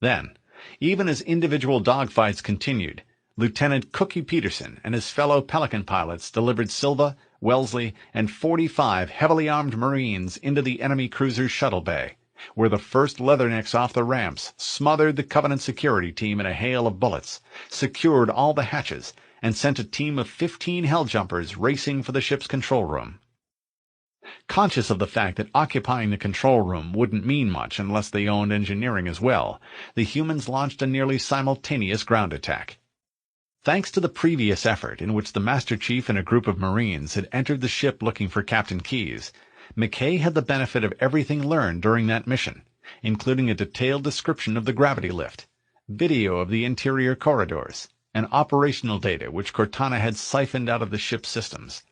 Then, even as individual dogfights continued, Lieutenant Cookie Peterson and his fellow Pelican pilots delivered Silva, Wellesley, and 45 heavily armed Marines into the enemy cruiser's shuttle bay, where the first Leathernecks off the ramps smothered the Covenant security team in a hail of bullets, secured all the hatches, and sent a team of 15 Helljumpers racing for the ship's control room. Conscious of the fact that occupying the control room wouldn't mean much unless they owned engineering as well, the humans launched a nearly simultaneous ground attack. Thanks to the previous effort in which the Master Chief and a group of Marines had entered the ship looking for Captain Keyes, McKay had the benefit of everything learned during that mission, including a detailed description of the gravity lift, video of the interior corridors, and operational data which Cortana had siphoned out of the ship's systems.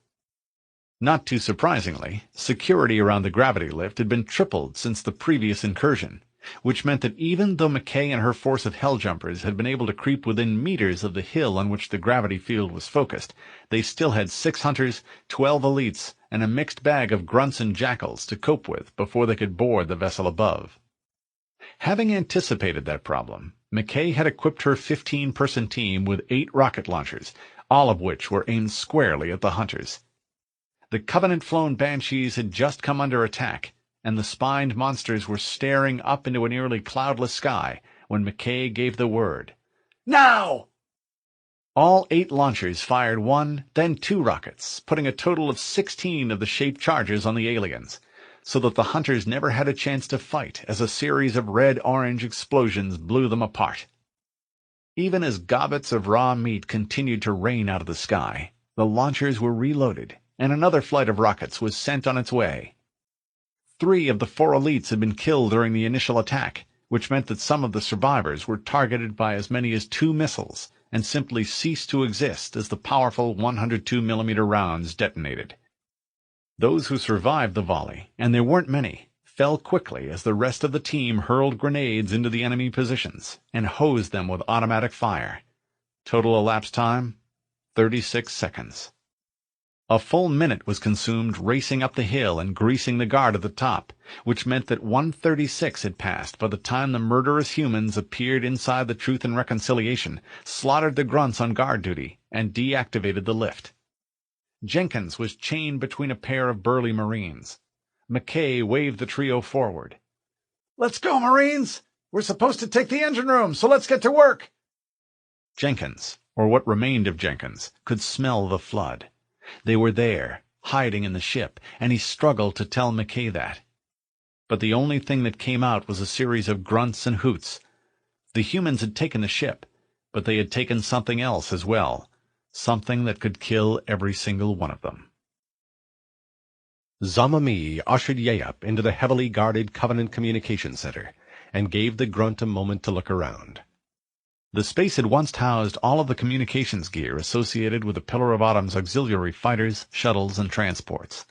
Not too surprisingly, security around the gravity lift had been tripled since the previous incursion, which meant that even though McKay and her force of Helljumpers had been able to creep within meters of the hill on which the gravity field was focused, they still had 6 hunters, 12 elites, and a mixed bag of grunts and jackals to cope with before they could board the vessel above. Having anticipated that problem, McKay had equipped her 15-person team with 8 rocket launchers, all of which were aimed squarely at the hunters. The Covenant-flown Banshees had just come under attack, and the spined monsters were staring up into a nearly cloudless sky when McKay gave the word. "Now!" All 8 launchers fired 1, then 2 rockets, putting a total of 16 of the shaped charges on the aliens, so that the hunters never had a chance to fight as a series of red-orange explosions blew them apart. Even as gobbets of raw meat continued to rain out of the sky, the launchers were reloaded, and another flight of rockets was sent on its way. 3 of the 4 elites had been killed during the initial attack, which meant that some of the survivors were targeted by as many as 2 missiles and simply ceased to exist as the powerful 102mm rounds detonated. Those who survived the volley, and there weren't many, fell quickly as the rest of the team hurled grenades into the enemy positions and hosed them with automatic fire. Total elapsed time, 36 seconds. A full minute was consumed racing up the hill and greasing the guard at the top, which meant that 1:36 had passed by the time the murderous humans appeared inside the Truth and Reconciliation, slaughtered the grunts on guard duty, and deactivated the lift. Jenkins was chained between a pair of burly Marines. McKay waved the trio forward. "Let's go, Marines! We're supposed to take the engine room, so let's get to work!" Jenkins, or what remained of Jenkins, could smell the flood. They were there, hiding in the ship, and he struggled to tell McKay that. But the only thing that came out was a series of grunts and hoots. The humans had taken the ship, but they had taken something else as well, something that could kill every single one of them. Zama-Mi ushered Yeyup into the heavily guarded Covenant Communication Center and gave the grunt a moment to look around. The space had once housed all of the communications gear associated with the Pillar of Autumn's auxiliary fighters, shuttles, and transports.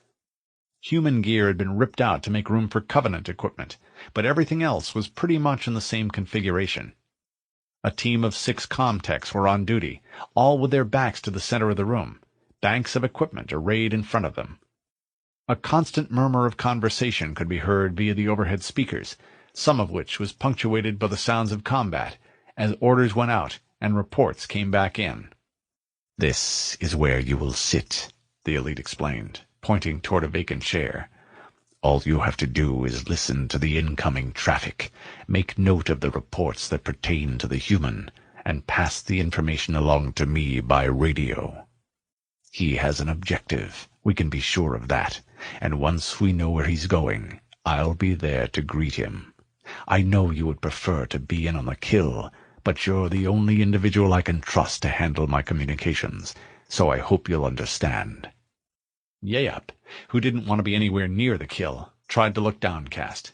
Human gear had been ripped out to make room for Covenant equipment, but everything else was pretty much in the same configuration. A team of 6 comm-techs were on duty, all with their backs to the center of the room, banks of equipment arrayed in front of them. A constant murmur of conversation could be heard via the overhead speakers, some of which was punctuated by the sounds of combat, as orders went out and reports came back in. "This is where you will sit," the elite explained, pointing toward a vacant chair. "All you have to do is listen to the incoming traffic, make note of the reports that pertain to the human, and pass the information along to me by radio. He has an objective, we can be sure of that, and once we know where he's going, I'll be there to greet him. I know you would prefer to be in on the kill, but you're the only individual I can trust to handle my communications, so I hope you'll understand." Yeyup, who didn't want to be anywhere near the kill, tried to look downcast.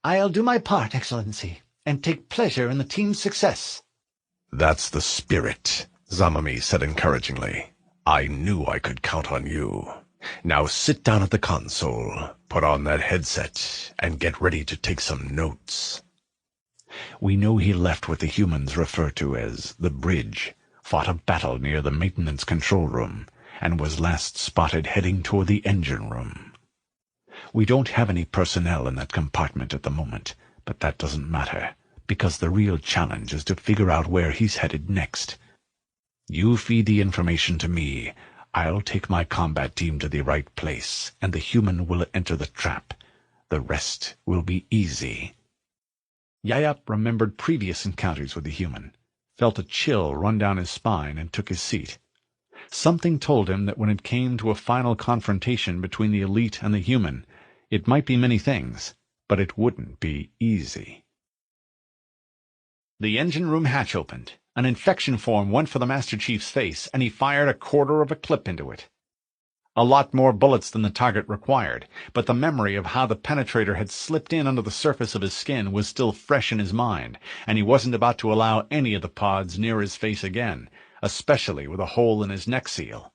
"I'll do my part, Excellency, and take pleasure in the team's success." "That's the spirit," Zama-Mi said encouragingly. "I knew I could count on you. Now sit down at the console, put on that headset, and get ready to take some notes. We know he left what the humans refer to as the bridge, fought a battle near the maintenance control room, and was last spotted heading toward the engine room. We don't have any personnel in that compartment at the moment, but that doesn't matter, because the real challenge is to figure out where he's headed next. You feed the information to me. I'll take my combat team to the right place, and the human will enter the trap. The rest will be easy. Yayap remembered previous encounters with the human, felt a chill run down his spine, and took his seat. Something told him that when it came to a final confrontation between the elite and the human, it might be many things, but it wouldn't be easy. The engine room hatch opened. An infection form went for the Master Chief's face, and he fired a quarter of a clip into it. A lot more bullets than the target required, but the memory of how the penetrator had slipped in under the surface of his skin was still fresh in his mind, and he wasn't about to allow any of the pods near his face again, especially with a hole in his neck seal.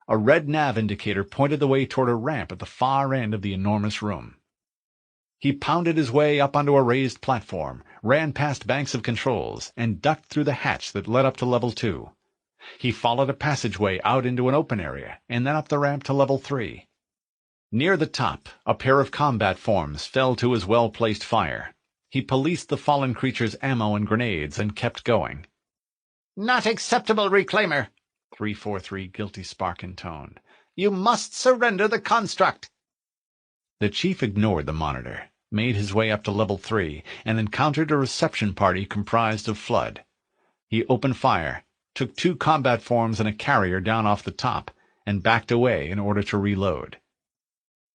A red nav indicator pointed the way toward a ramp at the far end of the enormous room. He pounded his way up onto a raised platform, ran past banks of controls, and ducked through the hatch that led up to Level 2. He followed a passageway out into an open area, and then up the ramp to Level 3. Near the top, a pair of combat forms fell to his well-placed fire. He policed the fallen creature's ammo and grenades and kept going. "Not acceptable, Reclaimer," 343 Guilty Spark intoned. "You must surrender the construct." The chief ignored the monitor, made his way up to Level 3, and encountered a reception party comprised of Flood. He opened fire, took 2 combat forms and a carrier down off the top, and backed away in order to reload.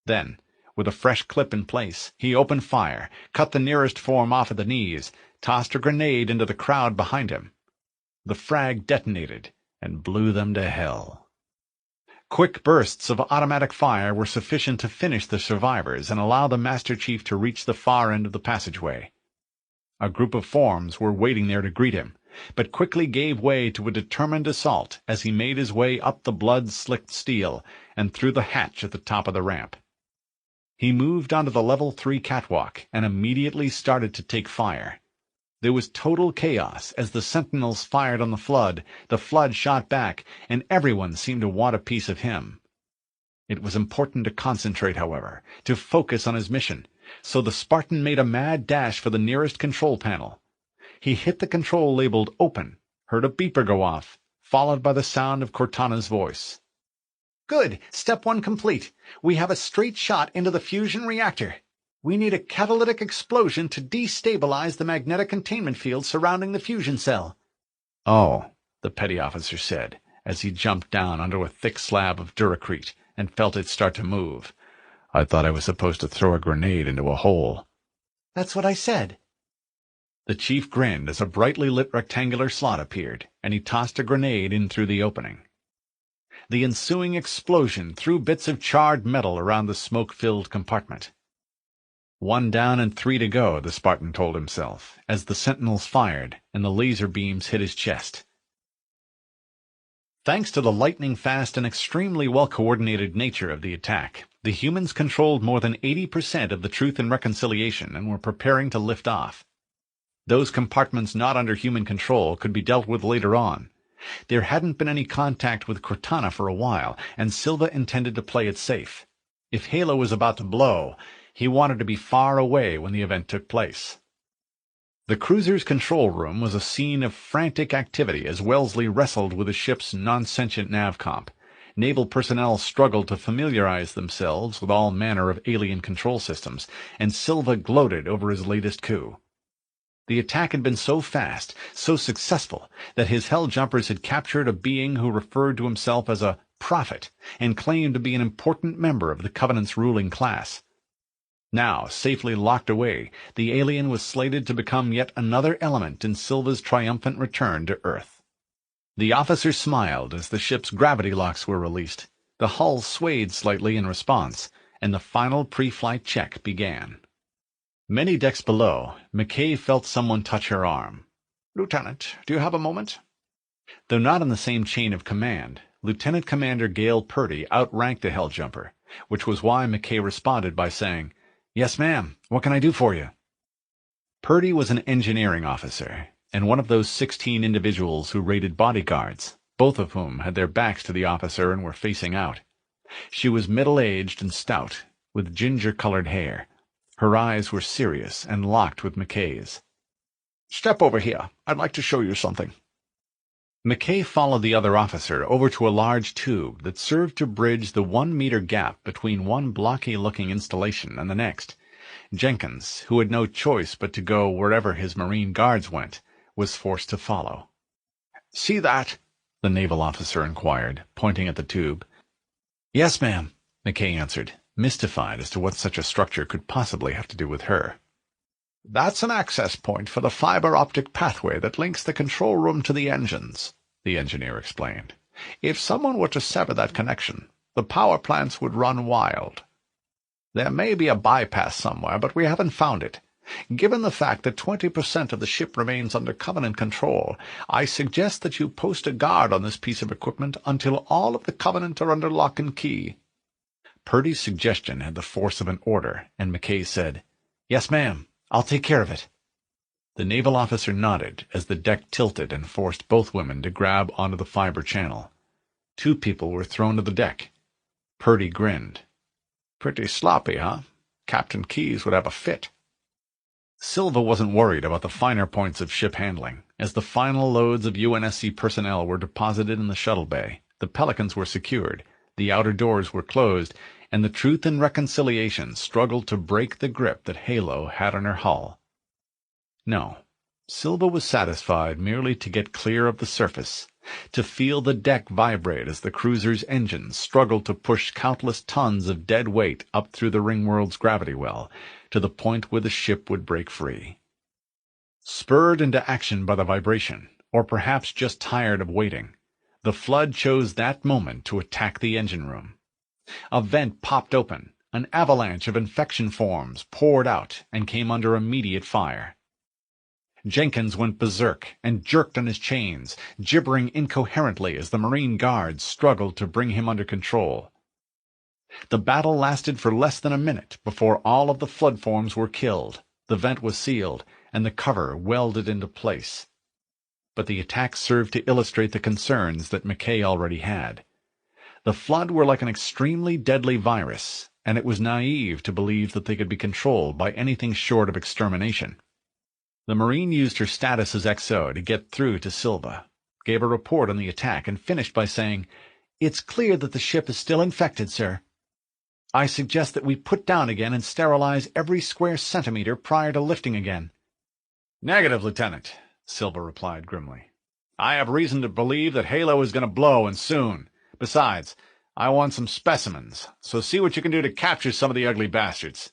Then, with a fresh clip in place, he opened fire, cut the nearest form off at the knees, tossed a grenade into the crowd behind him. The frag detonated and blew them to hell. Quick bursts of automatic fire were sufficient to finish the survivors and allow the Master Chief to reach the far end of the passageway. A group of forms were waiting there to greet him, but quickly gave way to a determined assault as he made his way up the blood-slicked steel and through the hatch at the top of the ramp. He moved onto the Level 3 catwalk and immediately started to take fire. There was total chaos as the sentinels fired on the Flood shot back, and everyone seemed to want a piece of him. It was important to concentrate, however, to focus on his mission, so the Spartan made a mad dash for the nearest control panel. He hit the control labeled Open, heard a beeper go off, followed by the sound of Cortana's voice. "Good. Step 1 complete. We have a straight shot into the fusion reactor. We need a catalytic explosion to destabilize the magnetic containment field surrounding the fusion cell." "Oh," the petty officer said, as he jumped down onto a thick slab of duracrete and felt it start to move. "I thought I was supposed to throw a grenade into a hole." "That's what I said." The chief grinned as a brightly lit rectangular slot appeared, and he tossed a grenade in through the opening. The ensuing explosion threw bits of charred metal around the smoke-filled compartment. 1 down and 3 to go, the Spartan told himself, as the sentinels fired and the laser beams hit his chest. Thanks to the lightning-fast and extremely well-coordinated nature of the attack, the humans controlled more than 80% of the Truth and Reconciliation and were preparing to lift off. Those compartments not under human control could be dealt with later on. There hadn't been any contact with Cortana for a while, and Silva intended to play it safe. If Halo was about to blow, he wanted to be far away when the event took place. The cruiser's control room was a scene of frantic activity as Wellesley wrestled with the ship's non-sentient navcomp. Naval personnel struggled to familiarize themselves with all manner of alien control systems, and Silva gloated over his latest coup. The attack had been so fast, so successful, that his hell jumpers had captured a being who referred to himself as a prophet and claimed to be an important member of the Covenant's ruling class. Now, safely locked away, the alien was slated to become yet another element in Silva's triumphant return to Earth. The officer smiled as the ship's gravity locks were released. The hull swayed slightly in response, and the final pre-flight check began. Many decks below, McKay felt someone touch her arm. "Lieutenant, do you have a moment?" Though not in the same chain of command, Lieutenant Commander Gale Purdy outranked the Helljumper, which was why McKay responded by saying, "Yes, ma'am. What can I do for you?" Purdy was an engineering officer, and one of those 16 individuals who raided bodyguards, both of whom had their backs to the officer and were facing out. She was middle-aged and stout, with ginger-colored hair. Her eyes were serious and locked with McKay's. "Step over here. I'd like to show you something." McKay followed the other officer over to a large tube that served to bridge the 1-meter gap between one blocky-looking installation and the next. Jenkins, who had no choice but to go wherever his Marine guards went, was forced to follow. "See that?" the naval officer inquired, pointing at the tube. "Yes, ma'am," McKay answered, mystified as to what such a structure could possibly have to do with her. "That's an access point for the fiber-optic pathway that links the control room to the engines," the engineer explained. "If someone were to sever that connection, the power plants would run wild. There may be a bypass somewhere, but we haven't found it. Given the fact that 20% of the ship remains under Covenant control, I suggest that you post a guard on this piece of equipment until all of the Covenant are under lock and key." Purdy's suggestion had the force of an order, and McKay said, "Yes, ma'am. I'll take care of it." The naval officer nodded as the deck tilted and forced both women to grab onto the fiber channel. 2 people were thrown to the deck. Purdy grinned. "Pretty sloppy, huh? Captain Keyes would have a fit." Silva wasn't worried about the finer points of ship handling. As the final loads of UNSC personnel were deposited in the shuttle bay, the Pelicans were secured, the outer doors were closed, and the Truth and Reconciliation struggled to break the grip that Halo had on her hull. No, Silva was satisfied merely to get clear of the surface, to feel the deck vibrate as the cruiser's engines struggled to push countless tons of dead weight up through the ringworld's gravity well, to the point where the ship would break free. Spurred into action by the vibration, or perhaps just tired of waiting, the Flood chose that moment to attack the engine room. A vent popped open, an avalanche of infection forms poured out and came under immediate fire. Jenkins went berserk and jerked on his chains, gibbering incoherently as the Marine guards struggled to bring him under control. The battle lasted for less than a minute before all of the flood forms were killed, the vent was sealed, and the cover welded into place. But the attack served to illustrate the concerns that McKay already had. The Flood were like an extremely deadly virus, and it was naive to believe that they could be controlled by anything short of extermination. The Marine used her status as XO to get through to Silva, gave a report on the attack, and finished by saying, "It's clear that the ship is still infected, sir. I suggest that we put down again and sterilize every square centimeter prior to lifting again." "Negative, Lieutenant," Silva replied grimly. "I have reason to believe that Halo is going to blow, and soon. Besides, I want some specimens, so see what you can do to capture some of the ugly bastards."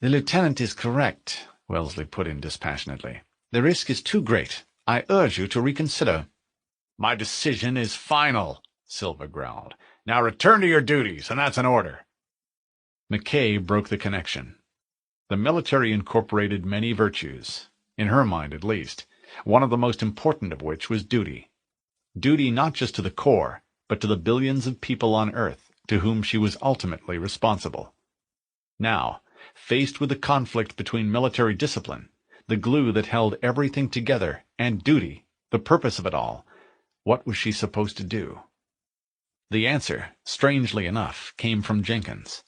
"The lieutenant is correct," Wellesley put in dispassionately. "The risk is too great. I urge you to reconsider." "My decision is final," Silva growled. "Now return to your duties, and that's an order." McKay broke the connection. The military incorporated many virtues, in her mind at least, one of the most important of which was duty. Duty not just to the Corps, but to the billions of people on Earth to whom she was ultimately responsible. Now, faced with the conflict between military discipline, the glue that held everything together, and duty, the purpose of it all, what was she supposed to do? The answer, strangely enough, came from Jenkins,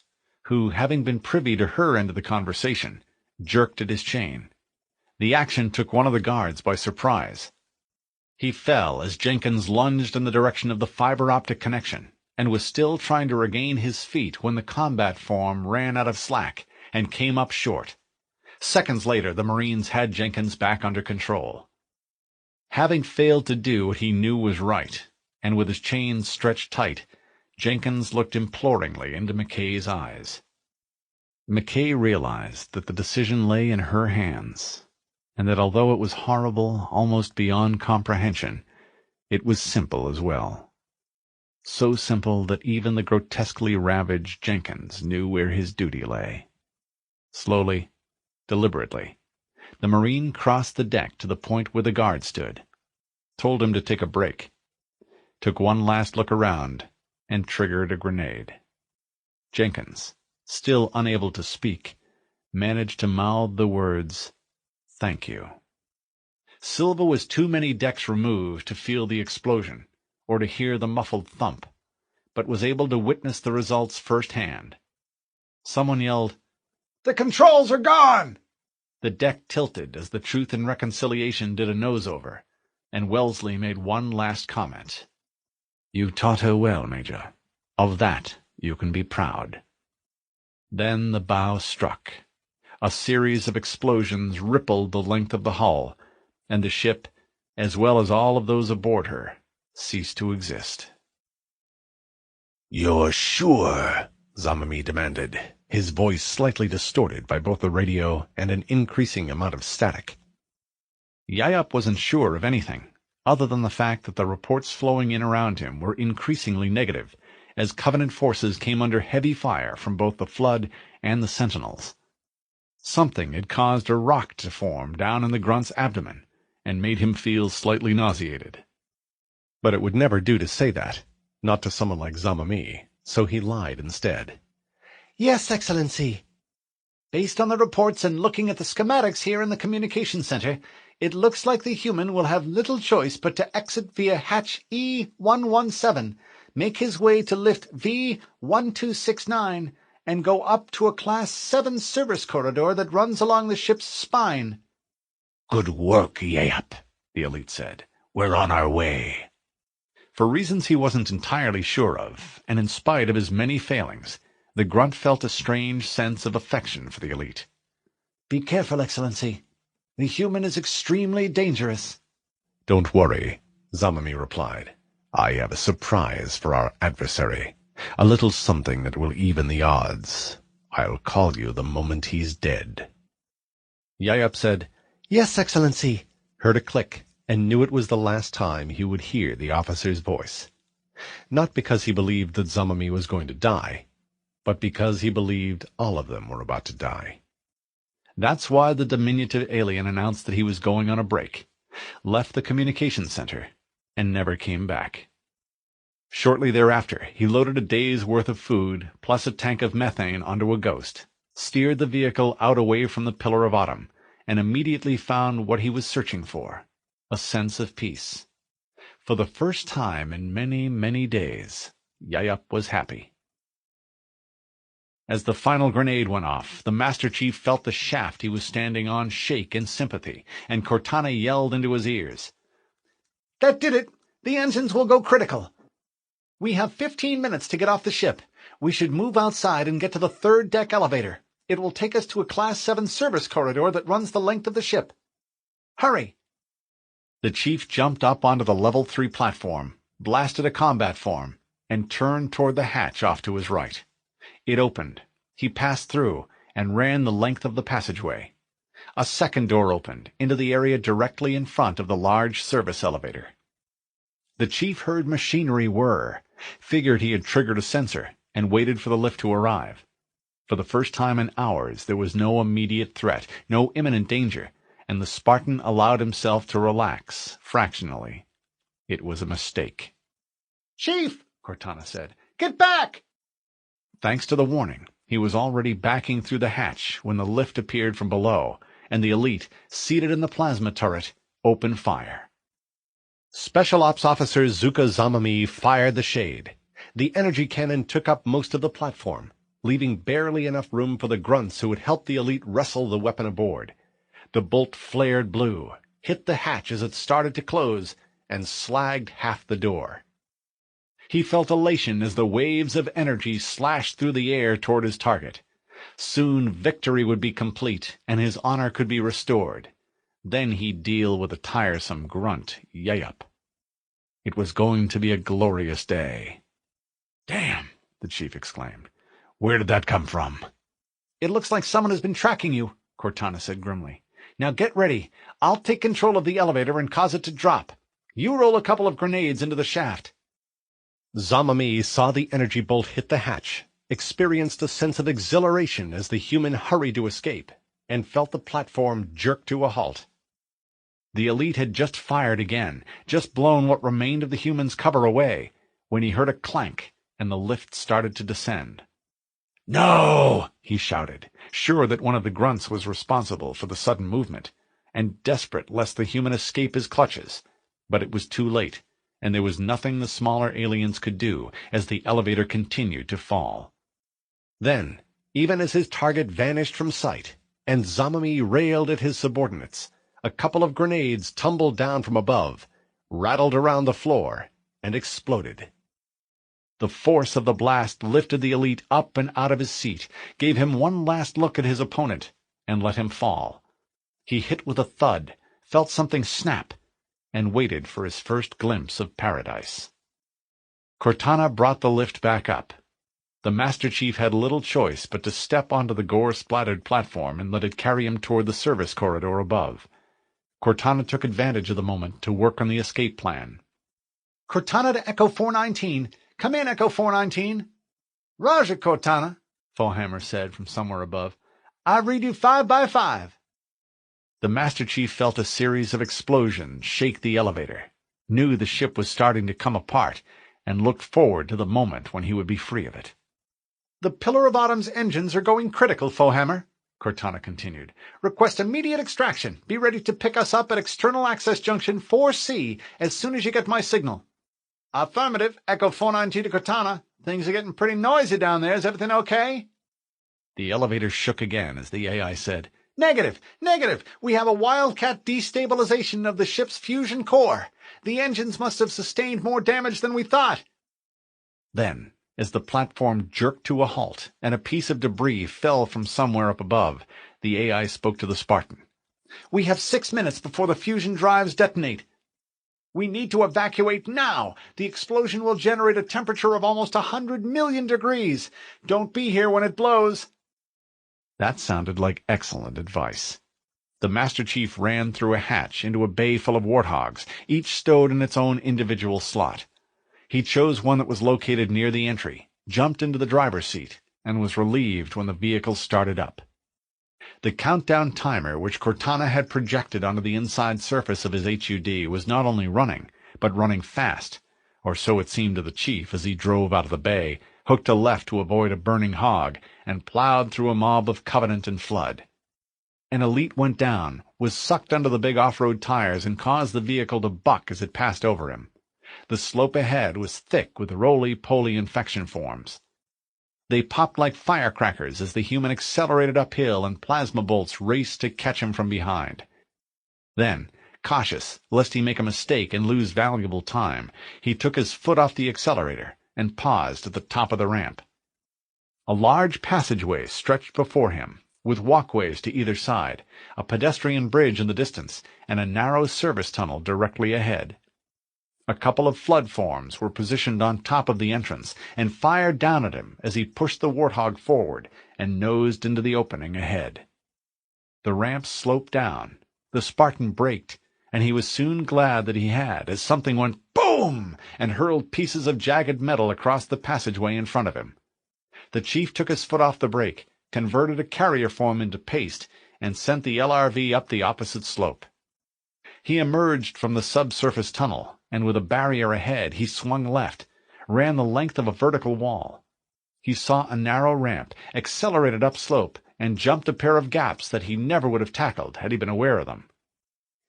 who, having been privy to her end of the conversation, jerked at his chain. The action took one of the guards by surprise. He fell as Jenkins lunged in the direction of the fiber-optic connection, and was still trying to regain his feet when the combat form ran out of slack and came up short. Seconds later, the Marines had Jenkins back under control. Having failed to do what he knew was right, and with his chains stretched tight, Jenkins looked imploringly into McKay's eyes. McKay realized that the decision lay in her hands, and that although it was horrible, almost beyond comprehension, it was simple as well. So simple that even the grotesquely ravaged Jenkins knew where his duty lay. Slowly, deliberately, the Marine crossed the deck to the point where the guard stood, told him to take a break. took one last look around, and triggered a grenade. Jenkins, still unable to speak, managed to mouth the words, "Thank you." Silva was too many decks removed to feel the explosion, or to hear the muffled thump, but was able to witness the results firsthand. Someone yelled, "The controls are gone!" The deck tilted as the Truth and Reconciliation did a nose-over, and Wellesley made one last comment. "You taught her well, Major. Of that you can be proud." Then the bow struck. A series of explosions rippled the length of the hull, and the ship, as well as all of those aboard her, ceased to exist. "You're sure?" Zamami demanded, his voice slightly distorted by both the radio and an increasing amount of static. Yayup wasn't sure of anything, other than the fact that the reports flowing in around him were increasingly negative, as Covenant forces came under heavy fire from both the Flood and the Sentinels. Something had caused a rock to form down in the grunt's abdomen, and made him feel slightly nauseated. But it would never do to say that, not to someone like Zamami, so he lied instead. "Yes, Excellency. Based on the reports and looking at the schematics here in the communication center, it looks like the human will have little choice but to exit via hatch E117, make his way to lift V1269, and go up to a Class 7 service corridor that runs along the ship's spine." "Good work, Yayup," the elite said. "We're on our way." For reasons he wasn't entirely sure of, and in spite of his many failings, the grunt felt a strange sense of affection for the elite. "Be careful, Excellency. The human is extremely dangerous." "Don't worry," Zamami replied. "I have a surprise for our adversary. A little something that will even the odds. I'll call you the moment he's dead." Yayup said, "Yes, Excellency," heard a click, and knew it was the last time he would hear the officer's voice. Not because he believed that Zamami was going to die, but because he believed all of them were about to die. That's why the diminutive alien announced that he was going on a break, left the communication center, and never came back. Shortly thereafter, he loaded a day's worth of food, plus a tank of methane onto a Ghost, steered the vehicle out away from the Pillar of Autumn, and immediately found what he was searching for, a sense of peace. For the first time in many, many days, Yayup was happy. As the final grenade went off, the Master Chief felt the shaft he was standing on shake in sympathy, and Cortana yelled into his ears, "That did it! The engines will go critical. We have 15 minutes to get off the ship. We should move outside and get to the third-deck elevator. It will take us to a Class 7 service corridor that runs the length of the ship. Hurry!" The Chief jumped up onto the Level 3 platform, blasted a combat form, and turned toward the hatch off to his right. It opened. He passed through and ran the length of the passageway. A second door opened into the area directly in front of the large service elevator. The Chief heard machinery whir, figured he had triggered a sensor, and waited for the lift to arrive. For the first time in hours, there was no immediate threat, no imminent danger, and the Spartan allowed himself to relax, fractionally. It was a mistake. "Chief," Cortana said, "get back!" Thanks to the warning, he was already backing through the hatch when the lift appeared from below, and the elite, seated in the plasma turret, opened fire. Special Ops Officer Zuka Zamami fired the shade. The energy cannon took up most of the platform, leaving barely enough room for the grunts who would help the elite wrestle the weapon aboard. The bolt flared blue, hit the hatch as it started to close, and slagged half the door. He felt elation as the waves of energy slashed through the air toward his target. Soon victory would be complete, and his honor could be restored. Then he'd deal with the tiresome grunt, Yayup. It was going to be a glorious day. "Damn!" the Chief exclaimed. "Where did that come from?" "It looks like someone has been tracking you," Cortana said grimly. "Now get ready. I'll take control of the elevator and cause it to drop. You roll a couple of grenades into the shaft." Zamami saw the energy bolt hit the hatch, experienced a sense of exhilaration as the human hurried to escape, and felt the platform jerk to a halt. The elite had just fired again, just blown what remained of the human's cover away, when he heard a clank, and the lift started to descend. "No!" he shouted, sure that one of the grunts was responsible for the sudden movement, and desperate lest the human escape his clutches. But it was too late, and there was nothing the smaller aliens could do as the elevator continued to fall. Then, even as his target vanished from sight, and Zamami railed at his subordinates, a couple of grenades tumbled down from above, rattled around the floor, and exploded. The force of the blast lifted the elite up and out of his seat, gave him one last look at his opponent, and let him fall. He hit with a thud, felt something snap, and waited for his first glimpse of paradise. Cortana brought the lift back up. The Master Chief had little choice but to step onto the gore-splattered platform and let it carry him toward the service corridor above. Cortana took advantage of the moment to work on the escape plan. "Cortana to Echo 419. Come in, Echo 419. "Roger, Cortana," Forehammer said from somewhere above. "I read you 5 by 5. The Master Chief felt a series of explosions shake the elevator, knew the ship was starting to come apart, and looked forward to the moment when he would be free of it. "The Pillar of Autumn's engines are going critical, Forehammer," Cortana continued. "Request immediate extraction. Be ready to pick us up at External Access Junction 4C as soon as you get my signal." "Affirmative, Echo 419 to Cortana. Things are getting pretty noisy down there. Is everything okay?" The elevator shook again as the AI said, Negative. We have a wildcat destabilization of the ship's fusion core. The engines must have sustained more damage than we thought." Then, as the platform jerked to a halt and a piece of debris fell from somewhere up above, the AI spoke to the Spartan. "We have 6 minutes before the fusion drives detonate. We need to evacuate now. The explosion will generate a temperature of almost 100 million degrees. Don't be here when it blows." That sounded like excellent advice. The Master Chief ran through a hatch into a bay full of warthogs, each stowed in its own individual slot. He chose one that was located near the entry, jumped into the driver's seat, and was relieved when the vehicle started up. The countdown timer which Cortana had projected onto the inside surface of his HUD was not only running, but running fast, or so it seemed to the Chief as he drove out of the bay, hooked a left to avoid a burning hog, and plowed through a mob of Covenant and Flood. An elite went down, was sucked under the big off-road tires, and caused the vehicle to buck as it passed over him. The slope ahead was thick with roly-poly infection forms. They popped like firecrackers as the human accelerated uphill and plasma bolts raced to catch him from behind. Then, cautious lest he make a mistake and lose valuable time, he took his foot off the accelerator and paused at the top of the ramp. A large passageway stretched before him, with walkways to either side, a pedestrian bridge in the distance, and a narrow service tunnel directly ahead. A couple of flood forms were positioned on top of the entrance and fired down at him as he pushed the warthog forward and nosed into the opening ahead. The ramp sloped down, the Spartan braked, and he was soon glad that he had, as something went boom and hurled pieces of jagged metal across the passageway in front of him. The Chief took his foot off the brake, converted a carrier form into paste, and sent the LRV up the opposite slope. He emerged from the subsurface tunnel, and with a barrier ahead he swung left, ran the length of a vertical wall. He saw a narrow ramp, accelerated upslope, and jumped a pair of gaps that he never would have tackled had he been aware of them.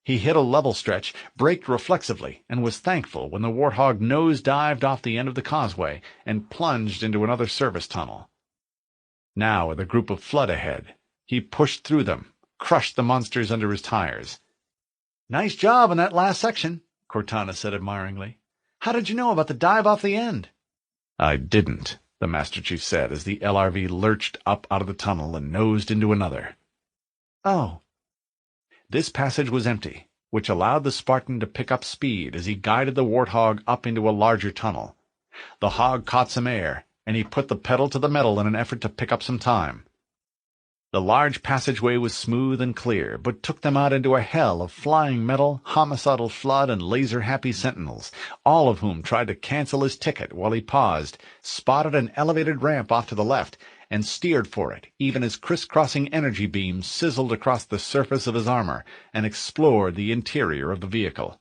He hit a level stretch, braked reflexively, and was thankful when the warthog nose-dived off the end of the causeway and plunged into another service tunnel. Now, with a group of Flood ahead, he pushed through them, crushed the monsters under his tires. "Nice job in that last section," Cortana said admiringly. "How did you know about the dive off the end?" "I didn't," the Master Chief said as the LRV lurched up out of the tunnel and nosed into another. "Oh." This passage was empty, which allowed the Spartan to pick up speed as he guided the warthog up into a larger tunnel. The hog caught some air, and he put the pedal to the metal in an effort to pick up some time. The large passageway was smooth and clear, but took them out into a hell of flying metal, homicidal Flood, and laser-happy sentinels, all of whom tried to cancel his ticket while he paused, spotted an elevated ramp off to the left, and steered for it, even as crisscrossing energy beams sizzled across the surface of his armor and explored the interior of the vehicle.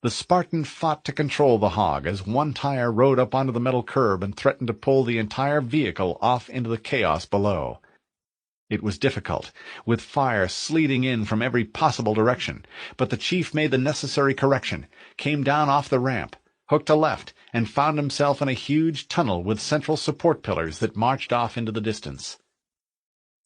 The Spartan fought to control the hog as one tire rode up onto the metal curb and threatened to pull the entire vehicle off into the chaos below. It was difficult, with fire sleeting in from every possible direction, but the chief made the necessary correction, came down off the ramp, hooked a left, and found himself in a huge tunnel with central support pillars that marched off into the distance.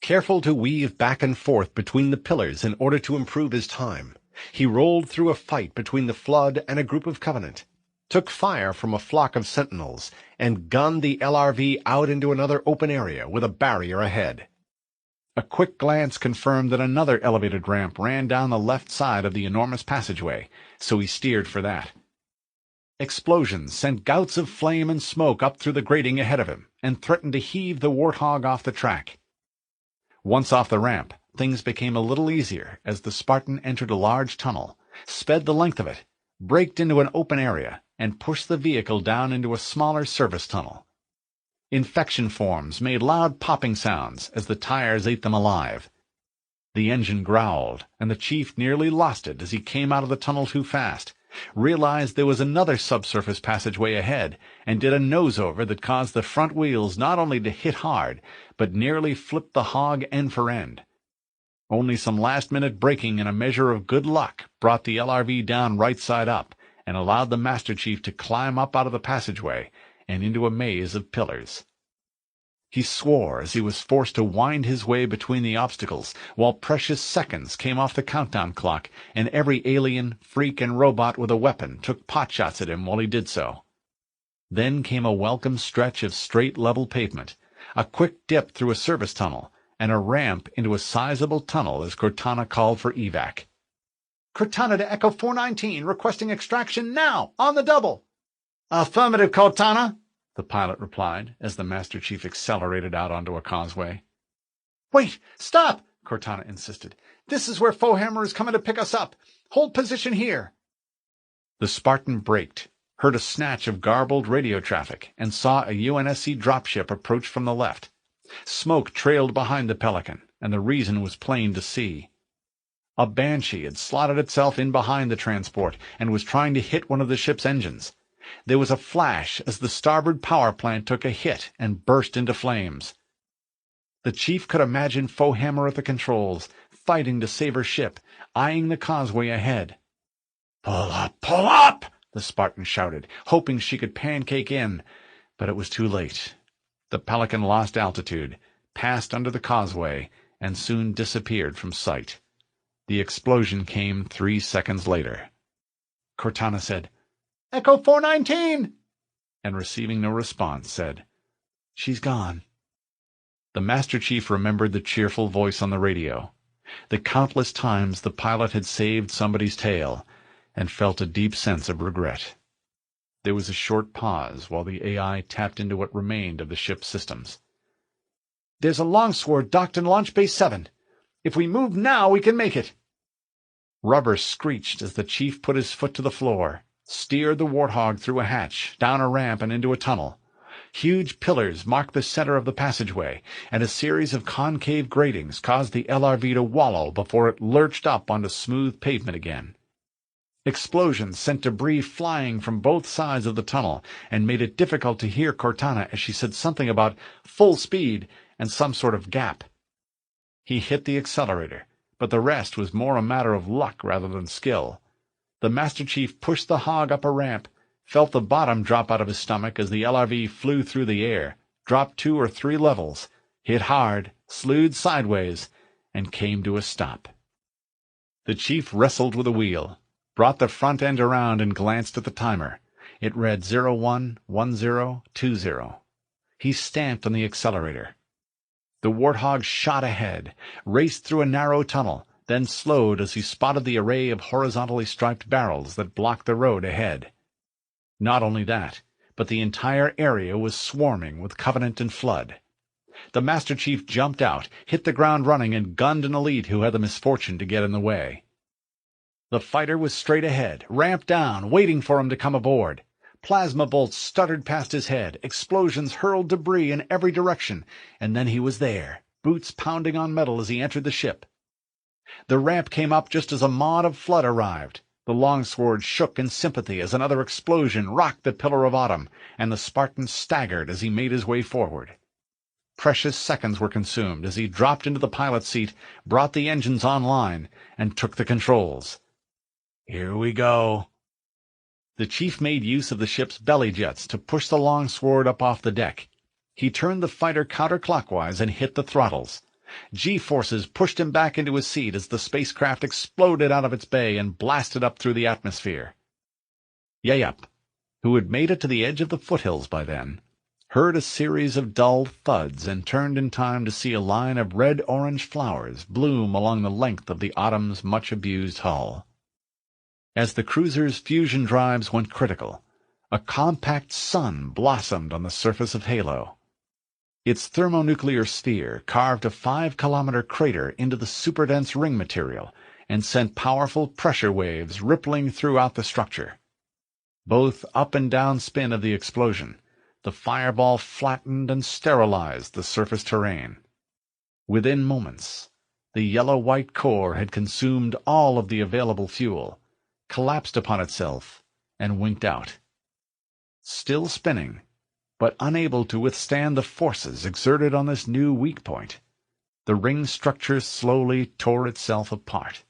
Careful to weave back and forth between the pillars in order to improve his time, he rolled through a fight between the Flood and a group of Covenant, took fire from a flock of sentinels, and gunned the LRV out into another open area with a barrier ahead. A quick glance confirmed that another elevated ramp ran down the left side of the enormous passageway, so he steered for that. Explosions sent gouts of flame and smoke up through the grating ahead of him, and threatened to heave the warthog off the track. Once off the ramp, things became a little easier as the Spartan entered a large tunnel, sped the length of it, braked into an open area, and pushed the vehicle down into a smaller service tunnel. Infection forms made loud popping sounds as the tires ate them alive. The engine growled, and the chief nearly lost it as he came out of the tunnel too fast, realized there was another subsurface passageway ahead, and did a nose-over that caused the front wheels not only to hit hard, but nearly flipped the hog end for end. Only some last-minute braking and a measure of good luck brought the LRV down right side up and allowed the Master Chief to climb up out of the passageway and into a maze of pillars. He swore as he was forced to wind his way between the obstacles, while precious seconds came off the countdown clock, and every alien, freak, and robot with a weapon took potshots at him while he did so. Then came a welcome stretch of straight level pavement, a quick dip through a service tunnel, and a ramp into a sizable tunnel as Cortana called for evac. Cortana to Echo 419, requesting extraction now, on the double. Affirmative, Cortana, the pilot replied as the Master Chief accelerated out onto a causeway. Wait, stop, Cortana insisted. This is where Forehammer is coming to pick us up. Hold position here. The Spartan braked, heard a snatch of garbled radio traffic, and saw a UNSC dropship approach from the left. Smoke trailed behind the Pelican, and the reason was plain to see. A Banshee had slotted itself in behind the transport and was trying to hit one of the ship's engines. There was a flash as the starboard power plant took a hit and burst into flames. The chief could imagine Forehammer at the controls, fighting to save her ship, eyeing the causeway ahead. "Pull up, pull up!" the Spartan shouted, hoping she could pancake in, but it was too late. The Pelican lost altitude, passed under the causeway, and soon disappeared from sight. The explosion came 3 seconds later. Cortana said, "Echo 419!" and receiving no response, said, "She's gone." The Master Chief remembered the cheerful voice on the radio, the countless times the pilot had saved somebody's tail, and felt a deep sense of regret. There was a short pause while the AI tapped into what remained of the ship's systems. "There's a longsword docked in Launch Base 7. If we move now, we can make it." Rubber screeched as the chief put his foot to the floor, steered the warthog through a hatch, down a ramp, and into a tunnel. Huge pillars marked the center of the passageway, and a series of concave gratings caused the LRV to wallow before it lurched up onto smooth pavement again. Explosions sent debris flying from both sides of the tunnel and made it difficult to hear Cortana as she said something about full speed and some sort of gap. He hit the accelerator, but the rest was more a matter of luck rather than skill. The Master Chief pushed the hog up a ramp, felt the bottom drop out of his stomach as the LRV flew through the air, dropped 2 or 3 levels, hit hard, slewed sideways, and came to a stop. The chief wrestled with the wheel, brought the front end around and glanced at the timer. It read 011020. He stamped on the accelerator. The warthog shot ahead, raced through a narrow tunnel, then slowed as he spotted the array of horizontally striped barrels that blocked the road ahead. Not only that, but the entire area was swarming with Covenant and Flood. The Master Chief jumped out, hit the ground running, and gunned an elite who had the misfortune to get in the way. The fighter was straight ahead, ramped down, waiting for him to come aboard. Plasma bolts stuttered past his head, explosions hurled debris in every direction, and then he was there, boots pounding on metal as he entered the ship. The ramp came up just as a mod of flood arrived. The longsword shook in sympathy as another explosion rocked the Pillar of Autumn, and the Spartan staggered as he made his way forward. Precious seconds were consumed as he dropped into the pilot's seat, brought the engines online, and took the controls. "Here we go." The chief made use of the ship's belly jets to push the longsword up off the deck. He turned the fighter counterclockwise and hit the throttles. G-forces pushed him back into his seat as the spacecraft exploded out of its bay and blasted up through the atmosphere. Yayup, who had made it to the edge of the foothills by then, heard a series of dull thuds and turned in time to see a line of red-orange flowers bloom along the length of the Autumn's much-abused hull. As the cruiser's fusion drives went critical, a compact sun blossomed on the surface of Halo. Its thermonuclear sphere carved a 5-kilometer crater into the superdense ring material and sent powerful pressure waves rippling throughout the structure. Both up and down spin of the explosion, the fireball flattened and sterilized the surface terrain. Within moments, the yellow-white core had consumed all of the available fuel, collapsed upon itself, and winked out. Still spinning, but unable to withstand the forces exerted on this new weak point, the ring structure slowly tore itself apart.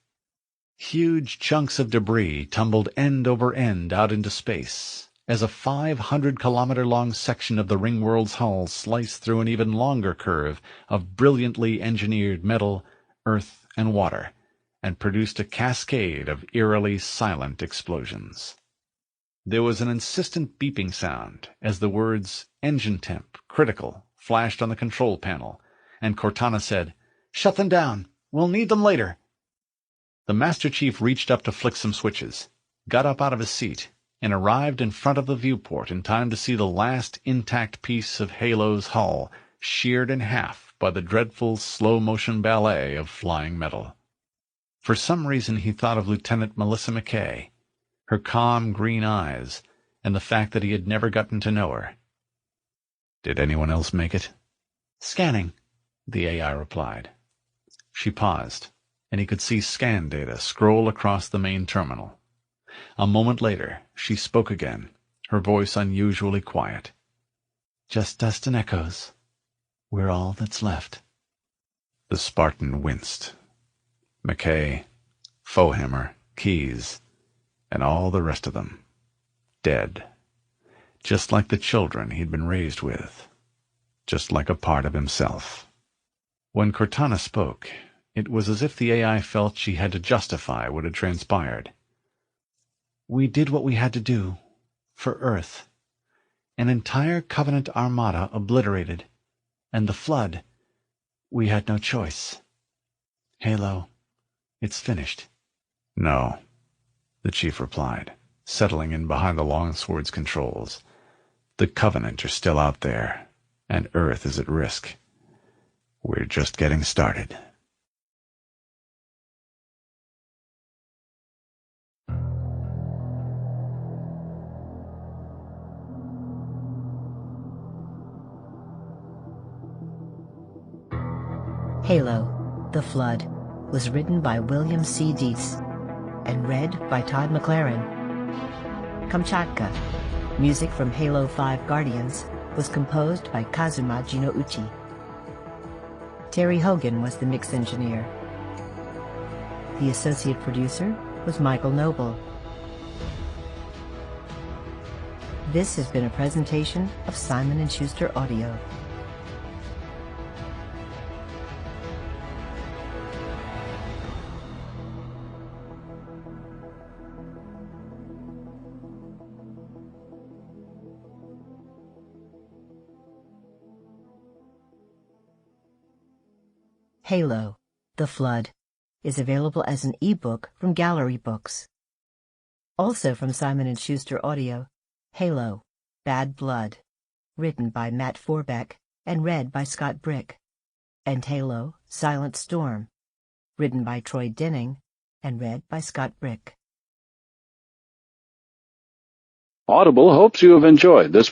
Huge chunks of debris tumbled end over end out into space, as a 500-kilometer-long section of the ringworld's hull sliced through an even longer curve of brilliantly engineered metal, earth, and water, and produced a cascade of eerily silent explosions. There was an insistent beeping sound as the words "engine temp, critical" flashed on the control panel, and Cortana said, "Shut them down. We'll need them later." The Master Chief reached up to flick some switches, got up out of his seat, and arrived in front of the viewport in time to see the last intact piece of Halo's hull sheared in half by the dreadful slow-motion ballet of flying metal. For some reason he thought of Lieutenant Melissa McKay, her calm green eyes, and the fact that he had never gotten to know her. "Did anyone else make it?" "Scanning," the AI replied. She paused, and he could see scan data scroll across the main terminal. A moment later, she spoke again, her voice unusually quiet. "Just dust and echoes. We're all that's left." The Spartan winced. McKay, Fohammer, Keyes, and all the rest of them, dead, just like the children he'd been raised with, just like a part of himself. When Cortana spoke, it was as if the AI felt she had to justify what had transpired. "We did what we had to do, for Earth. An entire Covenant armada obliterated, and the Flood. We had no choice. Halo, it's finished." "No," the Chief replied, settling in behind the longsword's controls. "The Covenant are still out there, and Earth is at risk. We're just getting started." Halo, The Flood, was written by William C.Dietz and read by Todd McLaren. Kamchatka, music from Halo 5 Guardians, was composed by Kazuma Jinouchi. Terry Hogan was the mix engineer. The associate producer was Michael Noble. This has been a presentation of Simon & Schuster Audio. Halo, The Flood, is available as an ebook from Gallery Books. Also from Simon & Schuster Audio, Halo, Bad Blood, written by Matt Forbeck and read by Scott Brick, and Halo, Silent Storm, written by Troy Denning and read by Scott Brick. Audible hopes you have enjoyed this